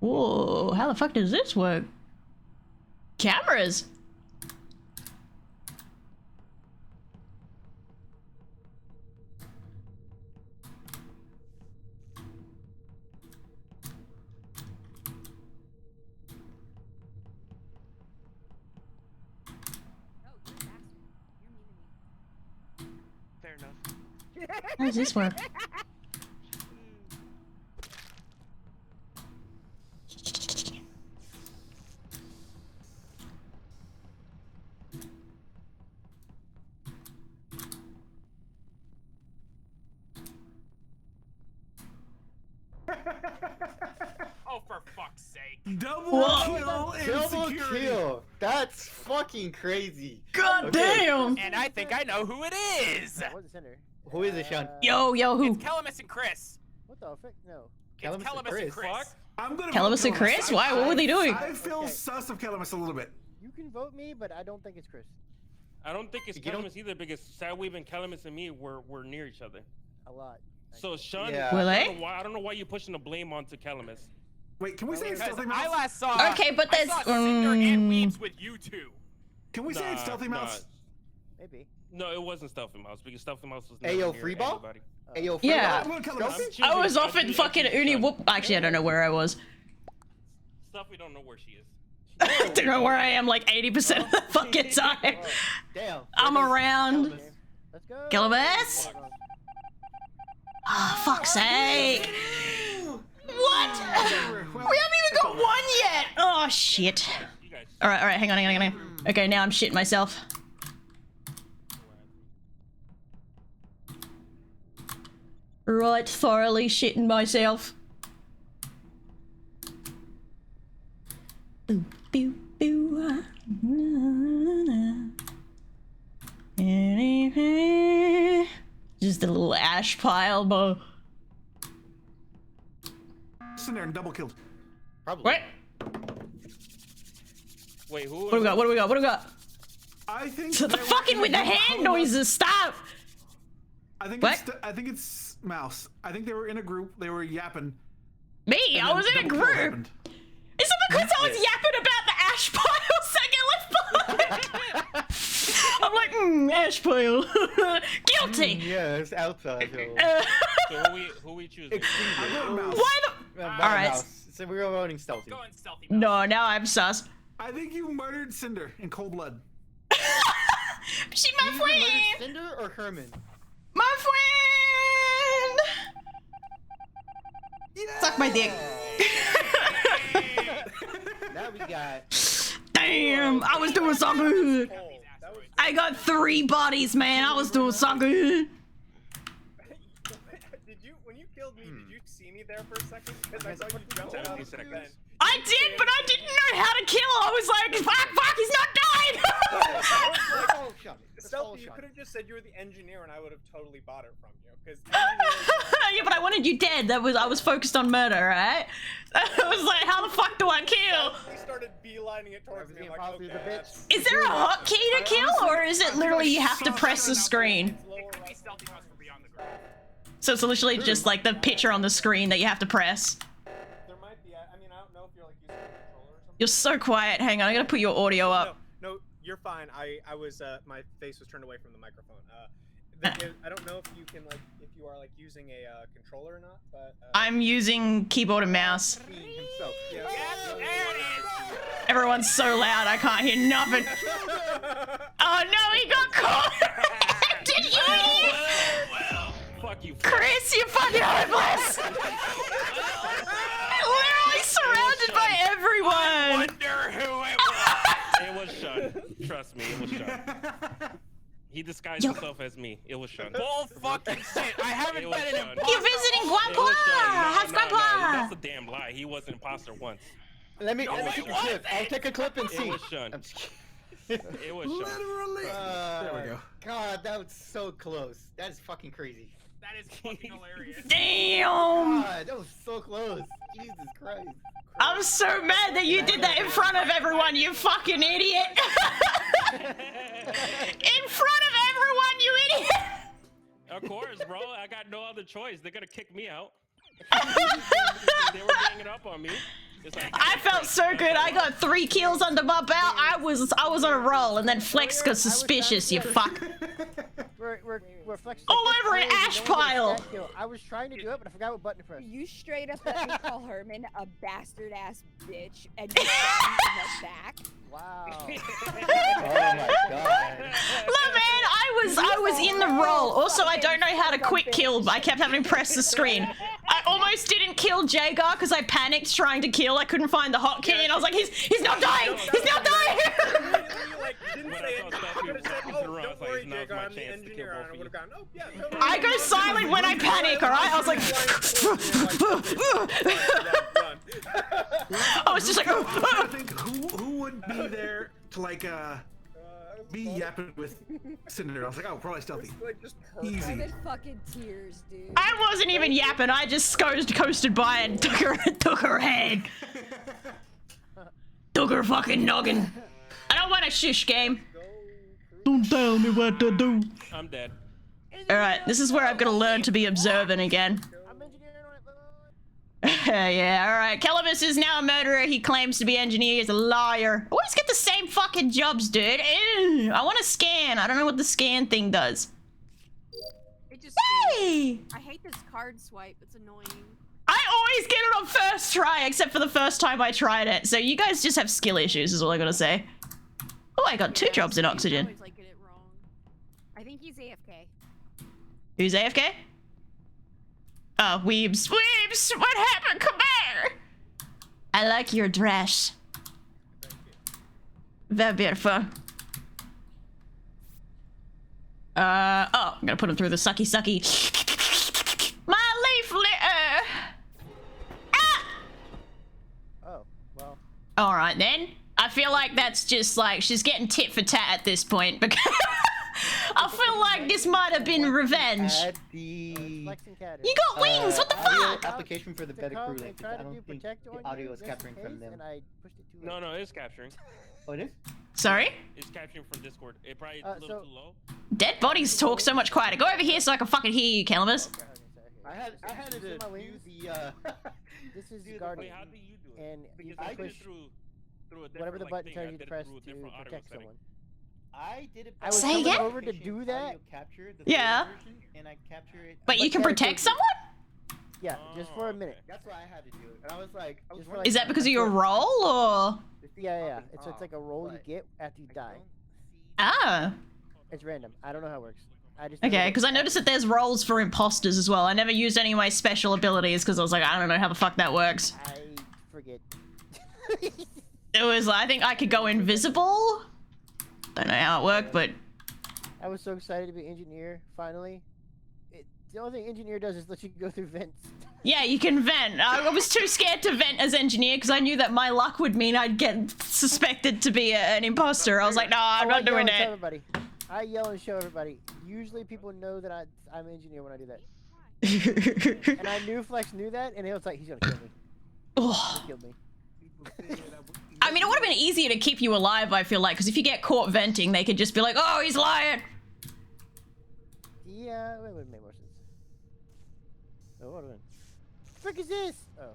Whoa, how the fuck does this work? Cameras. Fair enough. How does this work? Oh, for fuck's sake. Double kill and Double security. kill. That's fucking crazy. God damn! And I think I know who it is. What's the center? Who is it, Sean? Yo, who? It's Calamus and Chris. What the fuck? No. It's Calamus and Chris. I'm gonna Calamus vote and Chris? Why? What were they doing? I feel sus of Calamus a little bit. You can vote me, but I don't think it's Chris. I don't think it's Calamus either because Soundwave and Calamus and me were near each other. A lot. So Sean, Yeah. Were I they? don't know why, I don't know why you're pushing the blame onto Calamus. Wait, can we say it's Because Stealthy I Mouse? last saw. Okay, but I there's saw Cinder and Weebs with you two. Can we say it's Stealthy Mouse? Maybe. No, it wasn't Stealthy Mouse because Stealthy Mouse was Ayo, never near Freeball? anybody. Ayo, Yeah. Stealthy? I was off in fucking Uni Whoop. Actually, I don't know where I was. Stuff we don't know where she is. I don't know where I am like 80% of the fucking time. Damn. I'm around. Let's go. Calamus? Ah, fuck's sake. What? We haven't even got one yet. Oh, shit. Alright, hang on. Okay, now I'm shitting myself. Right, thoroughly shitting myself. Ooh, boo, boo, just a little ash pile, bro. In there and double killed. Probably. What? Wait, who? What do we got? What do we got? What do we got? I think The fucking with the hand noises, stop! I think What? I think it's Mouse. I think they were in a group. They were yapping. Me? and I then was in a double kill group. happened. Is it because I was yapping about the ash pile second left behind? I'm like, ash pile. Guilty. Yes, outside. So who we choosing? I'm going Mouse. Why the? Alright. So we were voting Stealthy. Going stealthy. No, now I'm sus. I think you murdered Cinder in cold blood. She my friend. Cinder or Herman? My friend. Suck my dick. Now we got. Damn, I was doing so good. I got 3 bodies, man. I was doing so good. Did you, when you killed me, did you see me there for a second? Because I saw you jump out 70 of the seconds. vent. I did, but I didn't know how to kill. I was like, fuck, he's not died. Oh, Sean. Stealthy, you could have just said you were the engineer and I would have totally bought it from you. Because Yeah, but I wanted you dead. I was focused on murder, right? I was like, how the fuck do I kill? he started beelining it towards me. I'm like, okay, that's... Is there a hotkey to kill, or is it literally you have to press the screen? It could be stealthy mouse from beyond the ground. So it's literally just like the picture on the screen that you have to press. There might be. I mean, I don't know if you're like using a controller or something. You're so quiet. Hang on, I gotta put your audio up. No, you're fine. I was my face was turned away from the microphone. I don't know if you can like if you are like using a controller or not, but I'm using keyboard and mouse. he himself. Yeah. There it is. Everyone's so loud, I can't hear nothing. Oh no, he got caught! Did you hear? Fuck you. Chris, you're fucking hopeless! Literally surrounded by everyone! Wonder who it was. It was Sean. Trust me, it was Sean. He disguised himself as me. It was Sean. Bull fucking shit. I haven't It was been an Sean. imposter. You're visiting It was Sean. Grandpa! How's Grandpa? That's a damn lie. He was an imposter once. Let me take a clip. I'll take a clip and see. It was Sean. I'm just kidding. It was Sean. Literally. There we go. God, that was so close. That is fucking crazy. That is fucking hilarious. Damn! God, that was so close. Jesus Christ. I'm so mad that you did that in front of everyone, you fucking idiot! In front of everyone, you idiot! Of course, bro. I got no other choice. They're gonna kick me out. They were ganging up on me. I felt so good. I got 3 kills under my belt. I was on a roll, and then Flex got suspicious. You fuck. We're flexing. All over an ash pile. I was trying to do it, but I forgot what button to press. You straight up let me call Herman a bastard ass bitch and you shot me in the back. Wow. Oh my god. Look, man, I was in the roll. Also, I don't know how to quick kill. I kept having to press the screen. I almost didn't kill Jagar because I panicked trying to kill. I couldn't find the hotkey, and I was like, he's not dying. He's not dying. I go silent when I panic. All right, I was like, I was just like, I think who would be there to like be yapping with Cinder? I was like, oh, probably stealthy. Easy. I'm in fucking tears, dude. I wasn't even yapping. I just coasted by and took her head. Took her fucking noggin. I don't want a shush game. Don't tell me what to do. I'm dead. Alright, this is where I'm gonna learn to be observant again. Yeah, alright. Kelebus is now a murderer. He claims to be engineer. He's a liar. I always get the same fucking jobs, dude. Ew. I want to scan. I don't know what the scan thing does. It just Hey! I hate this card swipe. It's annoying. I always get it on first try, except for the first time I tried it. So you guys just have skill issues, is all I gotta say. Oh, I got 2 jobs in oxygen. I always like get it wrong. I think he's AFK. Who's AFK? Oh, Weebs. Weebs! What happened? Come here! I like your dress. Very beautiful. Oh, I'm gonna put him through the sucky sucky. My leaf litter! Ah! Oh, well. Alright then. I feel like that's just like, she's getting tit for tat at this point because I feel like this might have been revenge. You got wings, what the fuck? Application for the better crew link. I don't think the audio is capturing from them. No, it's capturing. Oh, it is? Sorry? It's capturing from Discord. It probably a little too low. Dead bodies talk so much quieter. Go over here so I can fucking hear you, Calamus. I had to do the This is Guardian. How do you do it? And you I can push through a whatever the different, button thing. tells I you to did it press through a to different audio protect setting. someone. I did it. I was Say coming again? over to do that. Capture the Yeah. version, and I capture it. But you can protect someone? Yeah, just for a minute. That's why I had to do it. And I was like, Is that because of your role or? Yeah. It's like a roll you get after you die. Ah. It's random. I don't know how it works. I just Okay, because I noticed that there's roles for imposters as well. I never used any of my special abilities because I was like, I don't know how the fuck that works. I forget. It was like, I think I could go invisible. Don't know how it worked, but I was so excited to be engineer finally. The only thing engineer does is let you go through vents. yeah, you can vent. I was too scared to vent as engineer because I knew that my luck would mean I'd get suspected to be an imposter. I was like, no, I'm not doing it. it. I yell and show everybody. Usually people know that I'm an engineer when I do that. And I knew Flex knew that, and it was like, he's gonna kill me. Oh. He killed me. I mean, it would have been easier to keep you alive, I feel like, because if you get caught venting, they could just be like, oh, he's lying. Yeah, it would make more sense. Oh, what the frick is this? Oh.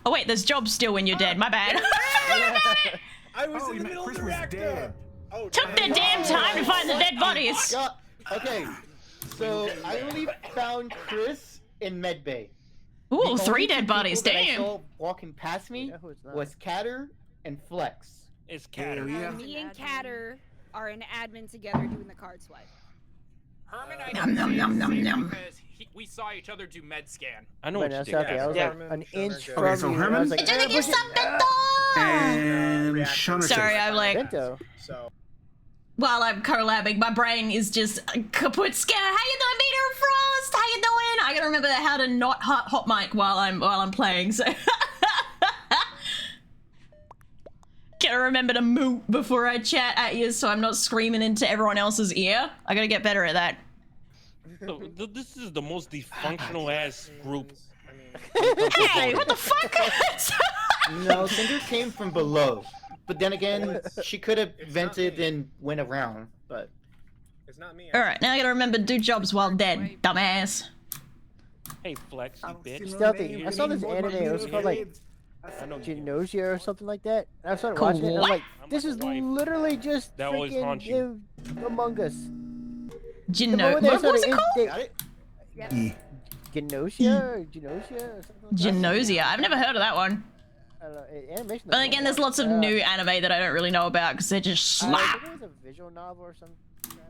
Oh, wait, there's jobs still when you're dead. My bad. I was in the middle of the reactor. Oh, took their damn time to find the dead bodies. Okay, so I only found Chris in medbay. Ooh, 3 dead bodies, That I damn. saw walking past me was Catter and Flex. It's Catter. Me and Catter are in admin together doing the card swipe. Herman, I Nom, nom, nom, nom, nom. because we saw each other do med scan. I know But what no, you it's okay. I was like an inch from Okay, so you. Herman? I was like, Did you get something And Shona. Sorry, I'm like, Bento. So. while I'm collabing, my brain is just kaput scared. How you doing, Peter Frost? How you doing? I gotta remember how to not hot mic while I'm playing. So gotta remember to moot before I chat at you, so I'm not screaming into everyone else's ear. I gotta get better at that. So, this is the most dysfunctional ass group. Hey, what the fuck? No, Cinder came from below. But then again, she could have vented and went around, but... It's not me. Alright, now I gotta remember to do jobs while dead, dumbass. Hey, Flex, you bitch. Stealthy. I saw this anime. It was called like Genosha or something like that. And I started Cool. watching it, and I'm like, this is literally just That always haunts you. freaking Among Us. What was it called? Genosha or Genosha or something like that. Genosia. I've never heard of that one. I don't know. Animation. But again, there's lots of new anime that I don't really know about because they're just I slap. think it was a visual novel or something before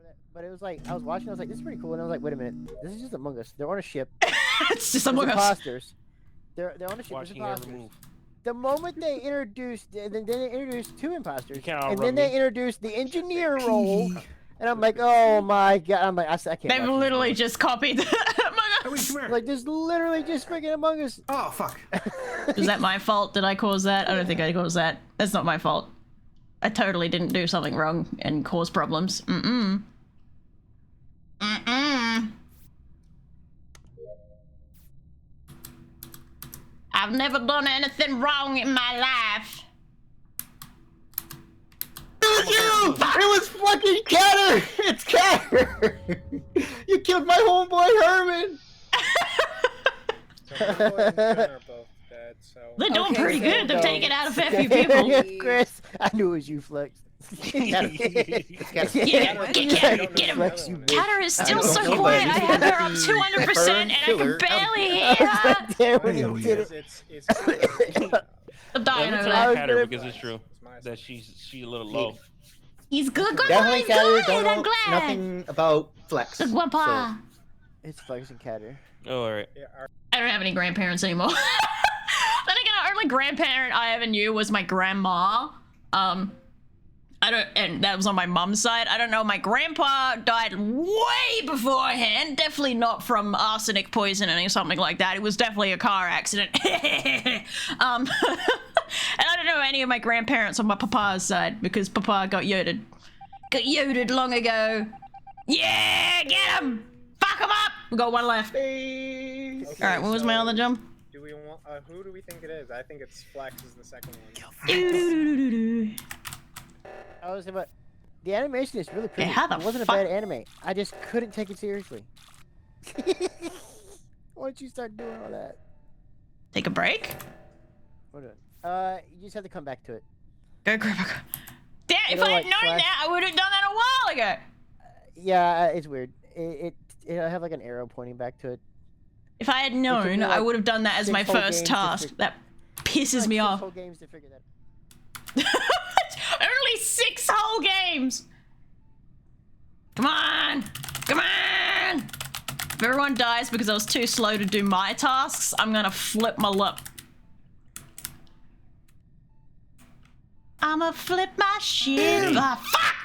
that. But it was like, I was watching, I was like, this is pretty cool. And I was like, wait a minute, this is just Among Us. They're on a ship. It's just There's Among Us. imposters. They're on a ship. There's Watching every imposters. move. The moment they introduced, then they introduced 2 imposters, can't and outrun then they me. introduced the engineer role, and I'm like, oh my god, I'm like, I can't. They've watch literally just copied Among Us. Like, there's literally just freaking Among Us. Oh fuck. Is that my fault? Did I cause that? I don't think I caused that. That's not my fault. I totally didn't do something wrong and cause problems. Mm-mm. Mm-mm. I've never done anything wrong in my life. You! It was fucking Catter! It's Catter! You killed my homeboy Herman! They're doing pretty good. They've taken out a fair few Get people. Chris, I knew it was you, Flex. Get him. Catter is still so quiet. I have her up 200% and I can barely hear her. Damn, when you did it. I'm dying Let over me tell there. Catter because it's true that she's a little low. He's good, good, Definitely he's Catter, good. don't I'm know glad. nothing about Flex. Good grandpa. It's Flex and Catter. Oh, all right. I don't have any grandparents anymore. Then again, the only grandparent I ever knew was my grandma. And that was on my mom's side. I don't know. My grandpa died way beforehand. Definitely not from arsenic poisoning or something like that. It was definitely a car accident. And I don't know any of my grandparents on my papa's side because papa got yoded. Got yoded long ago. Yeah, get him! Fuck him up! We got one left. Okay, All right, what was my other jump? Do we want? Who do we think it is? I think it's Flex is the second one. I was about the animation is really pretty. Hey, how the it wasn't fuck- a bad anime. I just couldn't take it seriously. Why don't you start doing all that? Take a break? Hold on. You just have to come back to it. Go grab a... Damn, if know, I had like, known Flash- that, I would have done that a while ago. Yeah, it's weird. It'll have like an arrow pointing back to it. If I had took known, me, I like, would have done that as 6 my whole first games to task. That pisses Like me 6 off. whole games to figure that. Only 6 whole games. Come on. Come on. If everyone dies because I was too slow to do my tasks, I'm gonna flip my lip. I'ma flip my shit. Ah, fuck!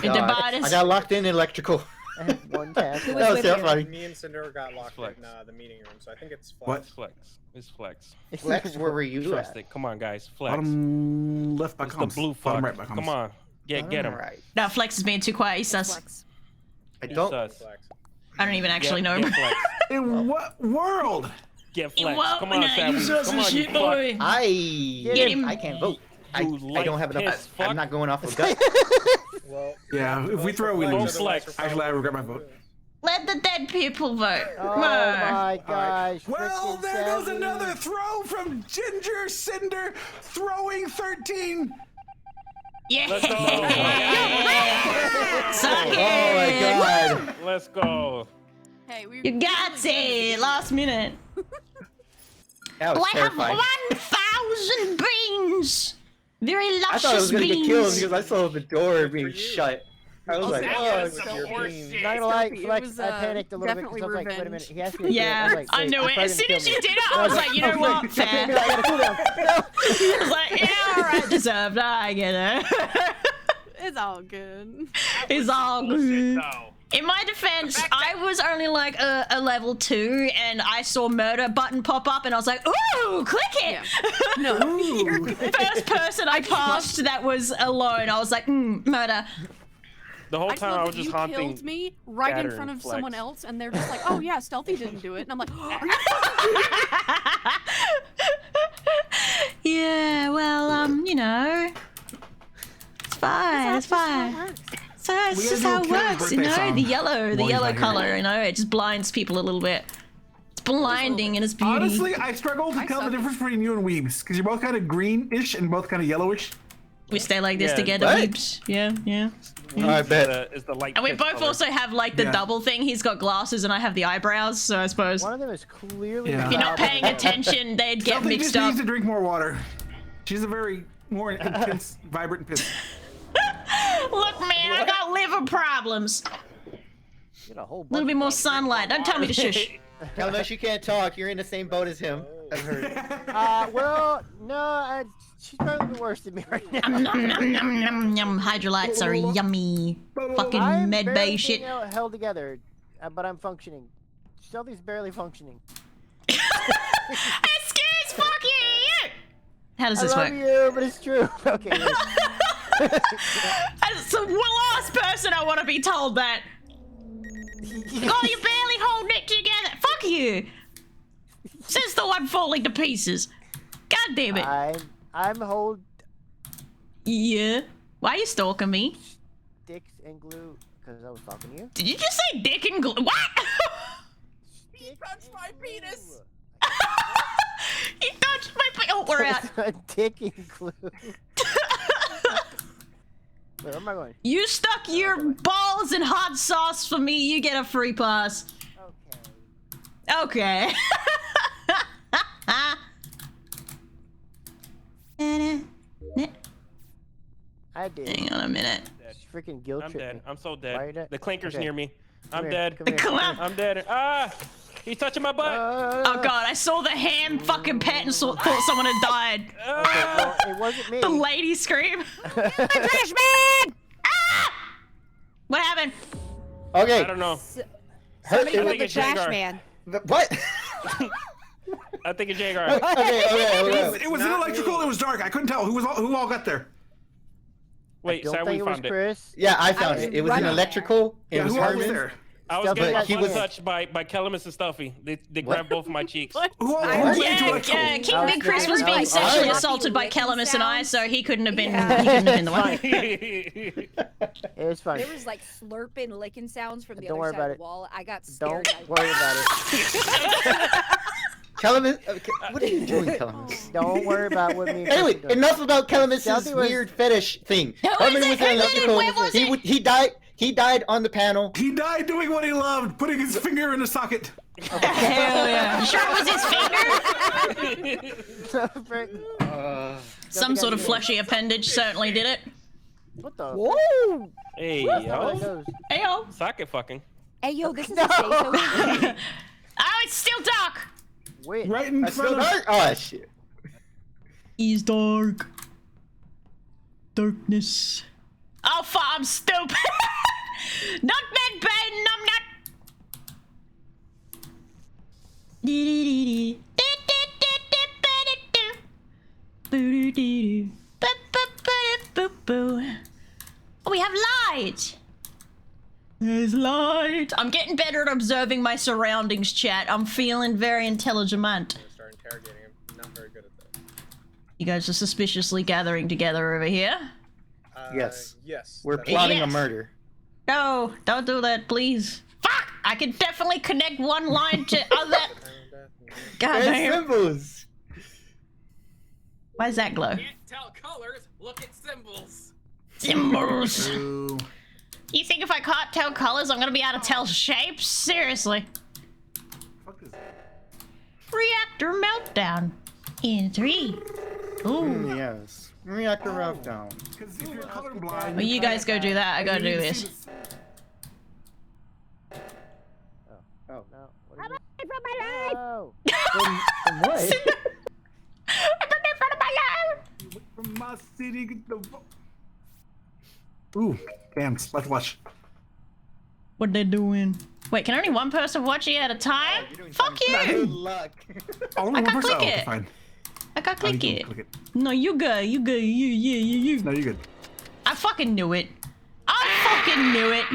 It divided. I got locked in electrical. I had one task. That was terrifying. Me and Cinder got locked in the meeting room, so I think it's Flex. What? Flex. It's Flex. Flex, where were you Trust at? it. Come on, guys. Flex. Bottom left by It's the comms. blue Bottom fuck. right by comms. Come on. Get him. Alright. No, Flex is being too quiet. He's sus. I don't. Sus. I don't even actually know him. Get Flex. In what world? Get He Flex. won't Come on, when I Savage. use us Come as on, shit you fuck. boy. Get him. I can't vote. I You don't have light enough. piss I'm fuck. not going off of gut. Well, Yeah, if we throw, we Vote lose. Flex. Actually, I regret my vote. Let the dead people vote. Oh Come on. my gosh. Well, frickin' there goes Savvy. another throw from Ginger Cinder, throwing 13. Yeah. Let's go. Suck it. Oh my god. Let's go. Hey, we You got it. Last minute. That was Oh, I have terrifying. 1,000 beans. Very luscious I thought I was gonna beans. get killed because I saw the door being shut. I was like, that oh, was some horse shit. Not gonna lie, It Flex, was, I panicked a little bit because definitely I was like, wait a minute, revenge. he asked me to do it. Yeah, I was like, I wait, knew he's it. probably As soon gonna as kill you me. did it, I was like, you know what? Fair. I gotta cool down. I was like, yeah, all right, deserved. I get it. It's all good. It's all Bullshit, good. though. In my defense, I was only like a level 2, and I saw murder button pop up, and I was like, ooh, click it. No, you're good. First person I passed that was alone, I was like, murder. The whole I just time I love was that just you haunting. killed me right in Catter front and of someone Flex. else, and they're just like, "Oh yeah, Stealthy didn't do it," and I'm like, "Are you?" Yeah, well, you know, it's fine, it's fine. It's So it's We just gotta how do it a Karen's works, you birthday know. song. The yellow While he's not here. color, you know, it just blinds people a little bit. It's blinding in its beauty. Honestly, I struggle to tell the difference between you and Weebs because you're both kind of greenish and both kind of yellowish. We stay like this Yeah, together, what? weeps. Yeah. I bet. It's the light. And we pitch both color. also have like the Yeah. double thing. He's got glasses and I have the eyebrows, so I suppose One of them is clearly. Yeah. if you're not paying attention, they'd get Stealthy mixed just up. needs to drink more water. She's a very more intense, vibrant piss. Look, man, I got liver problems. Get a whole A little bit more sunlight. Don't tell me to shush. Tell us you can't talk. You're in the same boat as him. I've heard. Well, no, she's probably worse than me right now. Nom, nom, nom, nom, nom. Hydrolytes are yummy. Fucking I'm med barely bay shit. being held together, but I'm functioning. Stealthy's barely functioning. Excuse, fuck you! How does this I love work? you, but it's true. Okay. As the last person I want to be told that. Oh, you're barely holding it together. Fuck you. Says the one falling to pieces. God damn it. I'm hold Yeah. Why are you stalking me? sticks and glue because I was talking to you. Did you just say dick and glue? What? He touched my penis. You touched my Oh, we're out. Dick and glue. Wait, where am I going? You stuck your balls in hot sauce for me. You get a free pass. Okay. I did. Hang on a minute. Freaking guilt I'm trip dead. me. I'm so Why dead. you dead? The clinker's Okay. near me. I'm here, dead. come here, come here. I'm dead. Ah! He's touching my butt. Oh god, I saw the ham fucking pet and thought someone had died. Okay, well, it wasn't me. The lady scream. My trash man! Ah! What happened? Okay. I don't know. Somebody I killed think the it's trash Jagar. man. What? I think it's Jagar. It was electrical. It was dark. I couldn't tell who all got there. Wait, Don't so think we it was found it. Chris. Yeah, I found it. It was an running electrical. It Yeah, was who all was Herman. there? I was Stealthy getting my got butt you. touched by Calamus and Stuffy. They grabbed both of my cheeks. Who all Yeah, went into electrical? King Big Chris was being I sexually was- assaulted by Calamus and I, so he couldn't have been. Yeah. He couldn't have been the one. It was fun. There was like slurping, licking sounds from the Don't other worry side about of it. the wall. I got scared. Don't worry about it. Calamus. What are you doing, Calamus? Don't worry about what me. and Anyway, Chris are doing. enough about Calamus's Stealthy was- weird fetish thing. Who is Herman it? was Who an did it? electrical. Where was it? He died. He died on the panel. He died doing what he loved, putting his finger in a socket. Hell yeah! You sure it was his finger? Some sort of fleshy appendage certainly did it. What the? Whoa! Hey, How it yo. goes. Hey yo! Socket fucking. Hey yo, this is a safe zone. Oh, it's still dark. Wait. Right in I front still of. dark. Oh shit. He's dark. Darkness. Oh, fuck, I'm stupid. Nutmeg bane, nut. Oh, we have light. There's light. I'm getting better at observing my surroundings, chat. I'm feeling very intelligent. Start interrogating him. I'm not very good at that. You guys are suspiciously gathering together over here. Yes. Yes. We're that's- plotting a Yes. murder. No, don't do that, please. Fuck! I can definitely connect one line to other. God There's damn. symbols. Why does that glow? Can't tell colors. Look at symbols. Symbols. Ooh. You think if I can't tell colors, I'm gonna be able to tell shapes? Seriously. Fuck is that? Reactor meltdown. In 3. Ooh. Yes. Reactor meltdown. Because if you're colorblind. Well, you guys go do that. I gotta do this. Oh. No. What is it? From my life. No. From what? I'm in front of my life. From my city. Get the. Ooh, damn. Let's watch. What they doing? Wait, can only one person watch it at a time? Fuck Good you! luck. Only I one can't person. click Oh, it. fine. I gotta click you it. can click it. No, you good. You. No, you're good. I fucking knew it. I fucking knew it.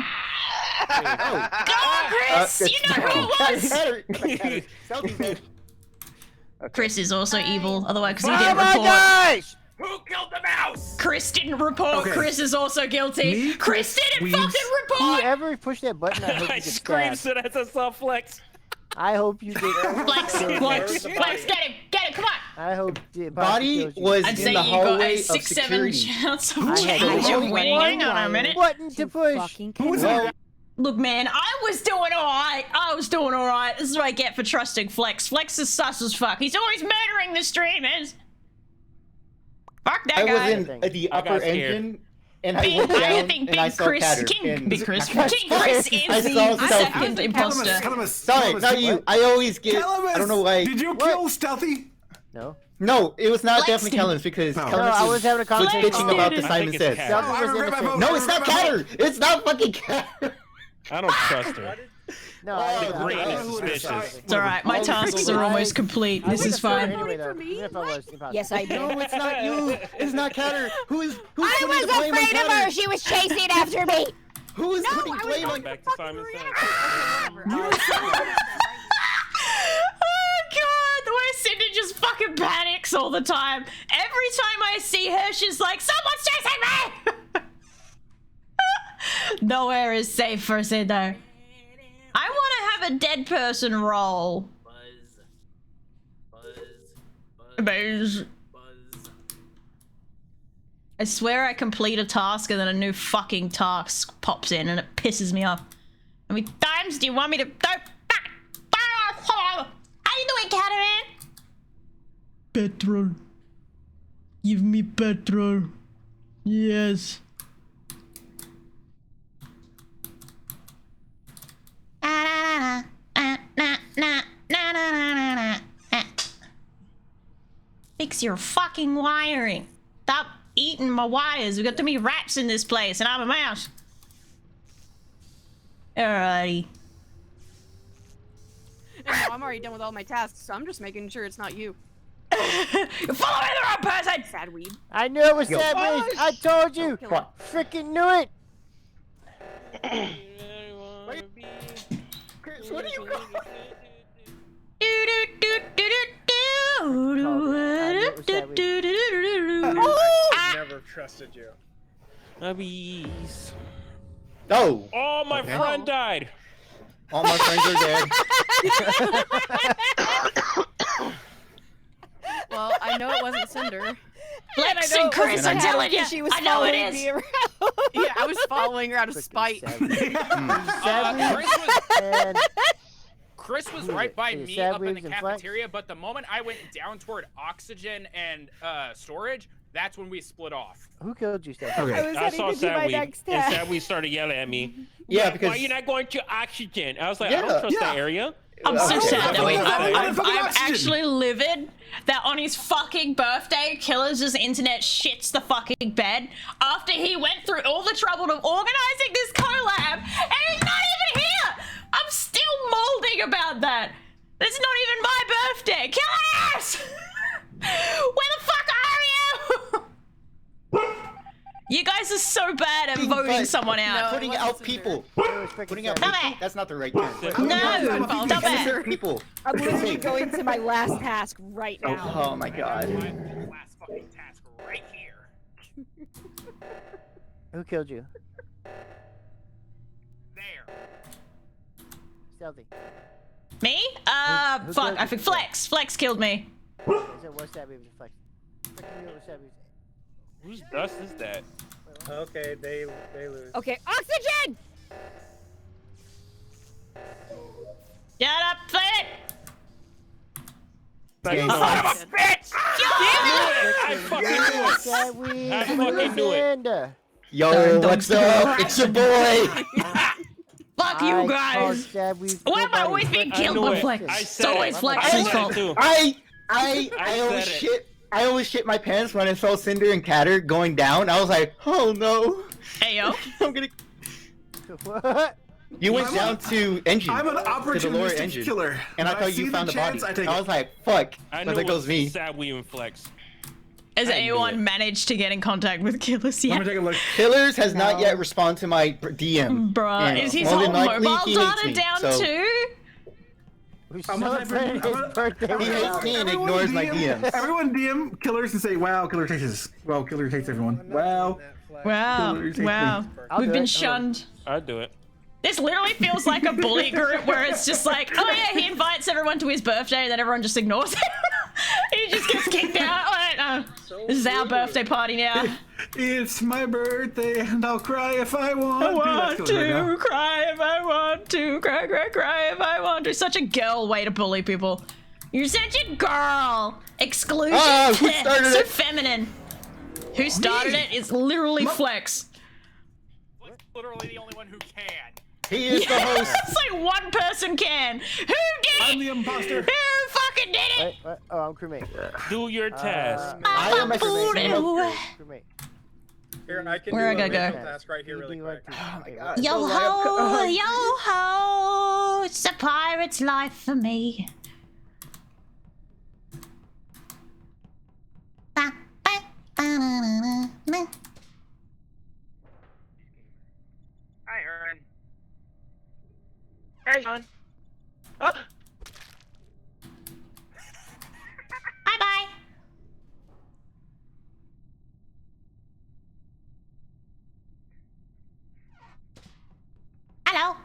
Go on, Chris! You know who it was! Chris is also evil, otherwise because he didn't report. Gosh! Who killed the mouse? Chris didn't report. Okay. Chris is also guilty. Me, Chris didn't Weebs. fucking report. Whoever pushed that button, I hope I you get screamed stabbed. so that's a soft flex. I hope you did. Flex, Flex, get him, come on. I hope Body was I'd in say the you got hallway a of 6-7 security. chance of I had change of one winning. Hang on a minute. button to push. Well, Look, man, I was doing alright. This is what I get for trusting Flex. Flex is sus as fuck. He's always murdering the streamers. Fuck that I guy. was in the I got upper scared. engine, and I went I down, think and I Big saw Chris, Catter. King and Chris I is saw the Stealthy. second imposter. Sorry, not you. I always get. I don't know why. Did you kill Stealthy? No. No, it was not Flex definitely did. Callens because No. Callens No, I was having a conversation. bitching about the Flex Simon did. I think Says. it's Stealthy I was regret my innocent. vote. No, it's not Catter. It's not fucking Catter. I don't trust her. No, I The brain is Oh, suspicious. It's alright, my tasks are almost complete. This is fine. Anyway, though, even if I was impossible. Yes, I did. No, it's not you. It's not Catter. Who's I putting was the blame on afraid of Catter? her. She was chasing after me. Who is putting blame on? Back to Simon Says. Oh god, the way Cinder just fucking panics all the time. Every time I see her, she's like, someone's chasing me! Nowhere is safe for Cinder. I want to have a dead person roll. Buzz. I swear I complete a task and then a new fucking task pops in and it pisses me off. How many times do you want me to... How you doing, Catherine? Petrol. Give me petrol. Yes. Fix your fucking wiring. Stop eating my wires. We got too many rats in this place and I'm a mouse. Alrighty. And now I'm already done with all my tasks, so I'm just making sure it's not you. You're following the wrong person! Sad weeb. I knew it was Yo. Sad Ways. I told you. Kill him. Freaking knew it. Chris, what are you going? Never trusted you. Nubbies. Oh, Oh, my Okay. friend died. all my friends are dead. Well, I know it wasn't Cinder. Flex and Chris, I'm telling you. She was I know it following is. me around. Yeah, I was following her out of spite. Hmm. And Chris was right by Is it me Sad up in the Weebs and Flex? cafeteria, but the moment I went down toward oxygen and storage, that's when we split off. who killed you, Steph? I Okay. was I heading saw to do my Sad Weeb, next and task. Sad Weeb started yelling at me. Yeah, Why because you not going to oxygen? I was like, I Yeah. don't trust that Yeah. area. I'm so Okay. sad that I'm fucking I'm oxygen. actually livid that on his fucking birthday, Killers' internet shits the fucking bed after he went through all the trouble of organizing this collab and he's not even here! I'm still molding about that! It's not even my birthday! Killers! Where the fuck are you? You guys are so bad at voting But someone out. putting out people. Putting out Stop people. it. That's not the right term. No, stop Innocent it. people. I'm literally going to my last task right now. Oh my god. Last fucking task right here. Who killed you? There. Stealthy. Me? Who Fuck, killed I you? think Flex. Flex killed me. Is it what's Sad Ways and Flex? Freaking knew it was Sad Ways. Whose dust is that? Okay, they lose. Okay, oxygen! Shut up, Flint! Game Son of a bitch! I fucking knew it. Sad Ways. I fucking knew it. Amanda. Yo, what's up? It's your boy. Fuck you I guys! called Sad Ways Why am I nobody. always being I killed knew by it. Flex? I It's said always it. Flex's I said fault. it too. I I always said it. shit. I always shit my pants when I saw Cinder and Catter going down. I was like, oh no. Hey yo. I'm gonna. What? You went down to engine. I'm an to the lower opportunistic engine. killer. And I If thought see you found the body. chance, I take I it. was like, fuck. I But knew there it goes me. Sad Weeb and Flex. Has I knew anyone it. managed to get in contact with Killers Let yet? me take a look. Killers has not yet responded to my DM. Bruh, And is his more whole than likely, mobile he hates data me, down so- too? I'm gonna type in- I'm gonna- He hates me and everyone ignores my DM DMs. Everyone DM killers and say, "Wow, killer hates Well, killer hates everyone. Wow. Wow. Killers hate Wow. me." We've been shunned. I'd do it. This literally feels like a bully group where it's just like, oh yeah, he invites everyone to his birthday and then everyone just ignores him. He just gets kicked out. Like, this is our birthday party now. It's my birthday and I'll cry if I want. I want That's killer right to now. cry if I want to. Cry, cry, cry if I want to. Such a girl way to bully people. You're such a girl. Exclusion. Who started so it? feminine. Who started it? It's literally Flex. Flex is literally the only one who can. He is the host. It's like one person can. Who did it? I'm the imposter. Who fucking did it? Wait, oh, I'm crewmate. Do your task. I am a Voodoo. Crewmate. Here, I can Where I do a gotta go? ritual task right here really quick. Oh my god. Yo ho, yo ho, it's a pirate's life for me. Hi, Aaron. Hey, John. Oh. Bye bye. Hello.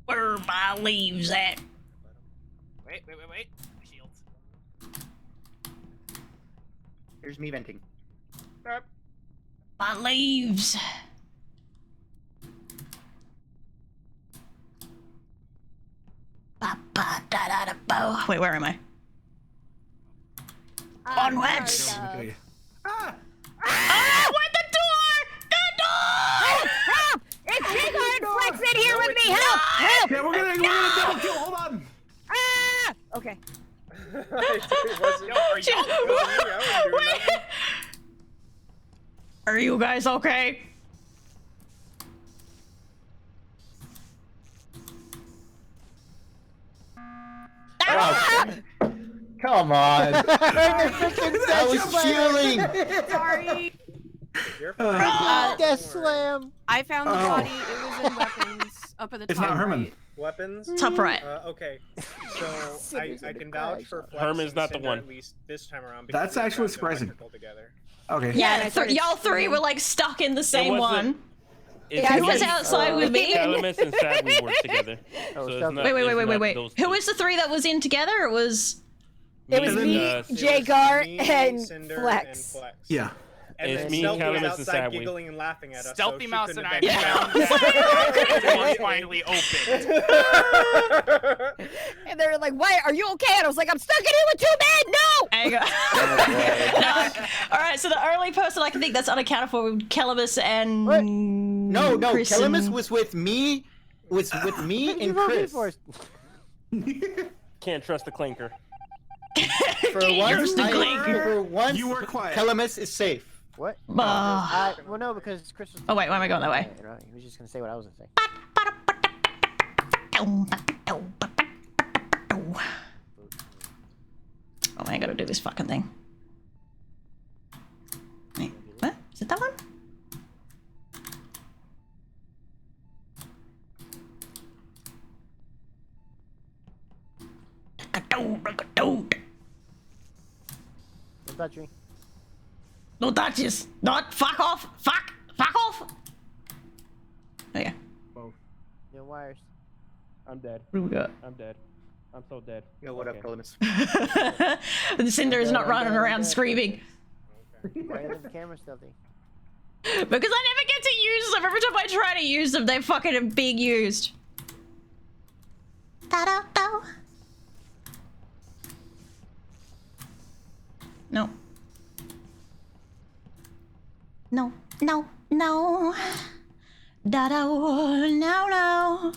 Where are my leaves at? Wait. Shields. Here's me venting. My leaves. Ba-ba-da-da-da-bo. Wait, where am I? Onwards. Ah! Ah! What the door? The door! Help! It's Jigger and Flex in here with me! Help! Help! Yeah, we're gonna double kill. Hold on. Ah! Okay. Are you guys okay? Come on. I was cheering. Sorry. Death slam. I found the Oh. body. It was in weapons up at the It's top. not Herman. right. Weapons? Top right. Okay, so I can vouch for Flex Herman's and not the Cinder one. At least this time around. because That's they actually got the surprising. electrical Together. Okay. Yeah, y'all three were like stuck in the same wasn't- one. It's Who was me, outside with me? Calamus and Sad we work together. So it's not, Wait, it's not wait. those Who two. was the three that was in together? It was. It was and, me, uh, Jagar, Me, and Cinder, Flex. and Flex. Yeah. And It's then me, Stealthy was Calamus, and outside Sadway. giggling and laughing at us. Stealthy so Mouse she and I couldn't have found been the door finally opened. And they were like, "Why? Are you okay?" And I was like, "I'm stuck in here with two men. No!" There you go. No. All right, so the only person I can think that's unaccounted for was Calamus and No, Chris Calamus and- was with me. Was with me and Chris. Can't trust the clinker. For once, the clinker. for once, You were quiet. Calamus is safe. What? Ah. Well, no, because Chris was. Oh wait, why am I going that way? Right, he was just gonna say what I was gonna say. Oh, I gotta do this fucking thing. Wait, what? Is it that one? Don't touch me. No touches. Not fuck off. Fuck off. Oh yeah. No wires. I'm dead. What do we got? I'm dead. I'm so dead. Yo, what up, Calamus? The Cinder is not running around screaming. Why are the camera stealthy? Because I never get to use them. Every time I try to use them, they're fucking being used. Da-da-da. No. No. Da-da, no.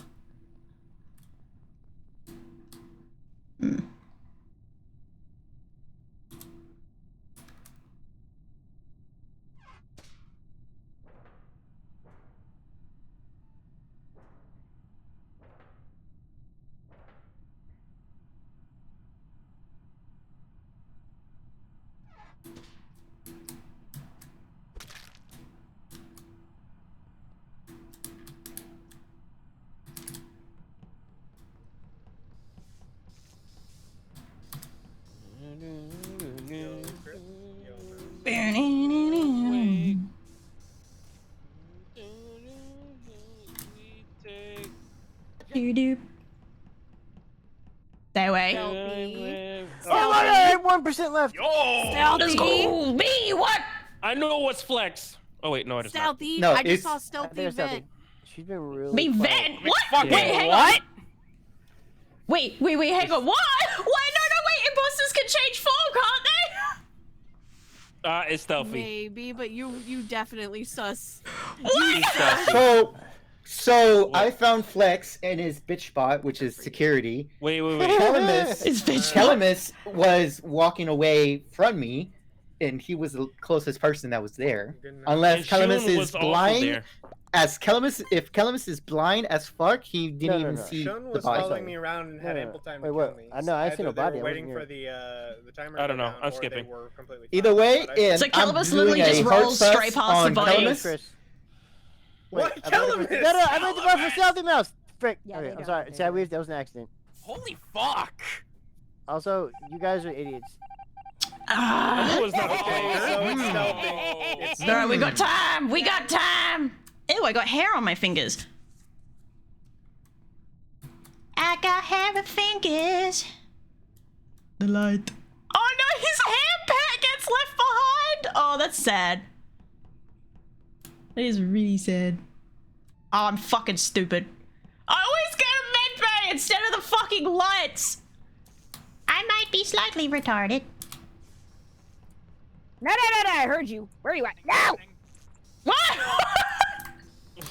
Doo-doo. Stay away. Oh my god, 1% left. Let's go. Me, what? I know what's Flex. Oh wait, no, it is not. Stealthy. No, I just it's- saw stealthy vent. She's been really. Me quiet. vent? What? fucking Wait, hang what? on. Wait, hang on. What? Wait, no, wait. Imposters can change form, can't they? It's stealthy. Maybe, but you definitely sus. What? So I found Flex in his bitch spot, which is security. Wait. Calamus was walking away from me, and he was the closest person that was there. Unless And Calamus Shun is was also blind. there. If Calamus is blind as fuck, he didn't even see Shun the was body. following me around and had ample time to Wait, what? kill me. I know, I Either seen a they body, were I waiting wasn't for the timer. I to don't go know, down, I'm or skipping. They were completely Either way, fine, but I- and So Calamus I'm doing literally just a hard rolls straight sus past the on body. Calamus. Chris. What? I voted for- No, I meant to vote for Stealthy Mouse. Frick. Yeah, Okay, they I'm don't. sorry. They See, I don't. weaved. That was an accident. Holy fuck! Also, you guys are idiots. I knew it was not Okay, so it's stealthy. It's All right, we got time. We got time. Ew, I got hair on my fingers. I got hair and fingers. The light. Oh no, his hair pet gets left behind. Oh, that's sad. That is really sad. Oh, I'm fucking stupid. I always get a med bay instead of the fucking lights. I might be slightly retarded. No, I heard you. Where are you at? No! What?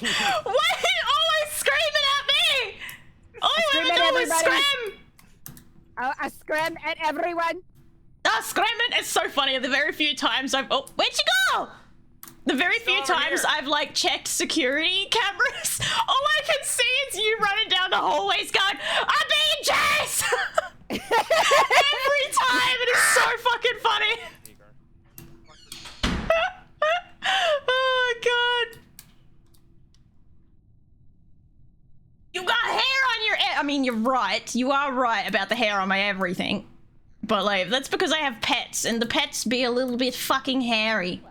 Why are you always screaming at me? All you Scream ever at do is everybody. scream. I scream at everyone. Screaming is so funny. The very few times I've... Oh, where'd you go? The very few times I've, like, checked security cameras, all I can see is you running down the hallways going, I'm being chased! Every time! It is so fucking funny. Oh, God. You got hair on your... I mean, you're right. You are right about the hair on my everything. But, like, that's because I have pets, and the pets be a little bit fucking hairy.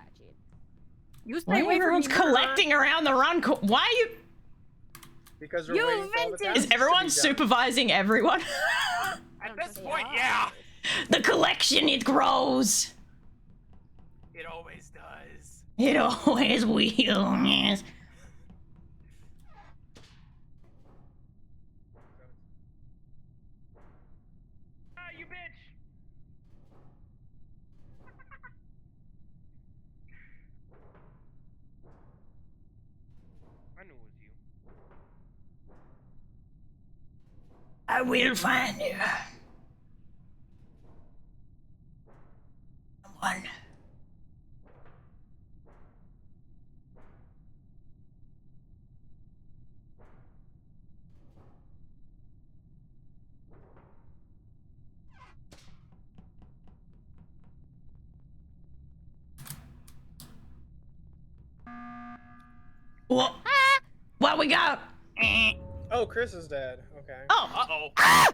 You Why stay away from everyone's me. collecting around the run? Why are you... Because we're You waiting for all the invented- tasks Is everyone to be done. supervising everyone? At this point, yeah. The collection, it grows. It always does. It always will, yes. Ah, you bitch! I knew it was you. I will find you. Someone. What? What we got? Oh, Chris is dead. Okay. Oh. Uh-oh.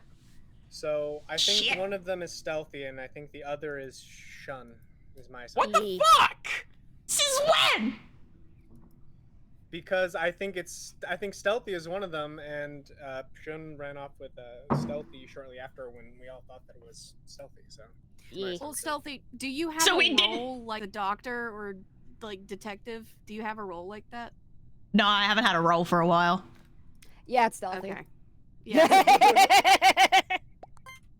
So I think Shit. one of them is stealthy, and I think the other is Shun. Is my What assumption. the fuck? Since when? Because I think stealthy is one of them, and Shun ran off with stealthy shortly after when we all thought that it was stealthy. So. Well, stealthy. Do you have So a we didn't- role like a doctor or like detective? Do you have a role like that? No, I haven't had a roll for a while. Yeah, it's stealthy. Okay. Yeah.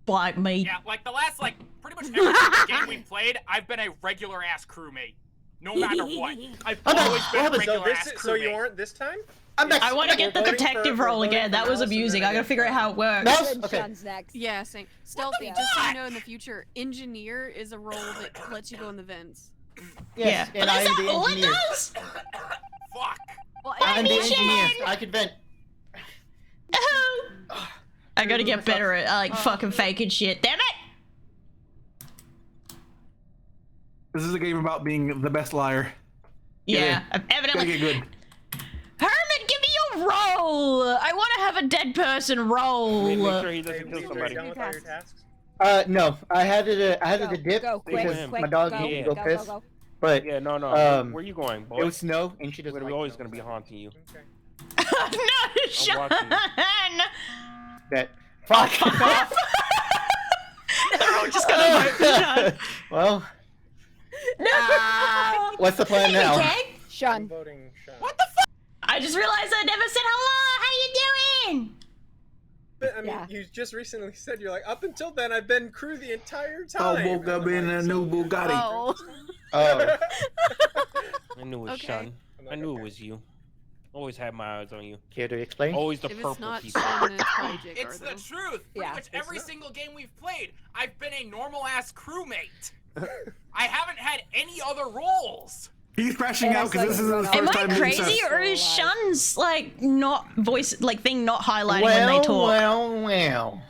Like me. Yeah, like the last, like, pretty much every game we played, I've been a regular ass crewmate. No matter what. I've always been a regular ass crewmate. So you aren't this time? I want to get the detective roll again. That was amusing. I gotta figure out how it works. Shun's next. Yeah, same. Stealthy, just so you know in the future, engineer is a role that lets you go in the vents. Yes, Yeah. and But I is am that the all it engineer. does? Fuck. Well, I'm the Mission! engineer. I can vent. I gotta get better at like fucking faking shit. Damn it! This is a game about being the best liar. Yeah, Gotta evidently. get good. Herman, give me your roll. I want to have a dead person roll. Make sure he doesn't kill Are somebody. you done with all your tasks? No, I had to dip Go, quick, because quick, my dog go, needed to go go, piss. go. But Yeah, no. Where you going, boy? it was snow, and she doesn't We're like always snow, gonna be so. haunting you. Okay. No, Sean. watching Bet. Fuck. Everyone just gonna vote for Sean. Well, No. what's the plan now? Okay. Sean. Voting Sean. What the fuck? I just realized I never said hello. How you doing? But, I mean, Yeah. you just recently said you're like, up until then, I've been crew the entire I time. woke up in a new Bugatti. Oh. Oh. I knew it was Okay. Sean. I knew it was you. Always had my eyes on you. Care to explain? Always the If purple it's not people. Sean, then it's probably Jake It's the Arthur. truth. Pretty Yeah, much it's every not. single game we've played, I've been a normal ass crewmate. I haven't had any other roles. He's crashing And I out because this saw is you his run first Am I time being crazy sus. or is Shun's like not voice like thing not highlighting when they talk? Well.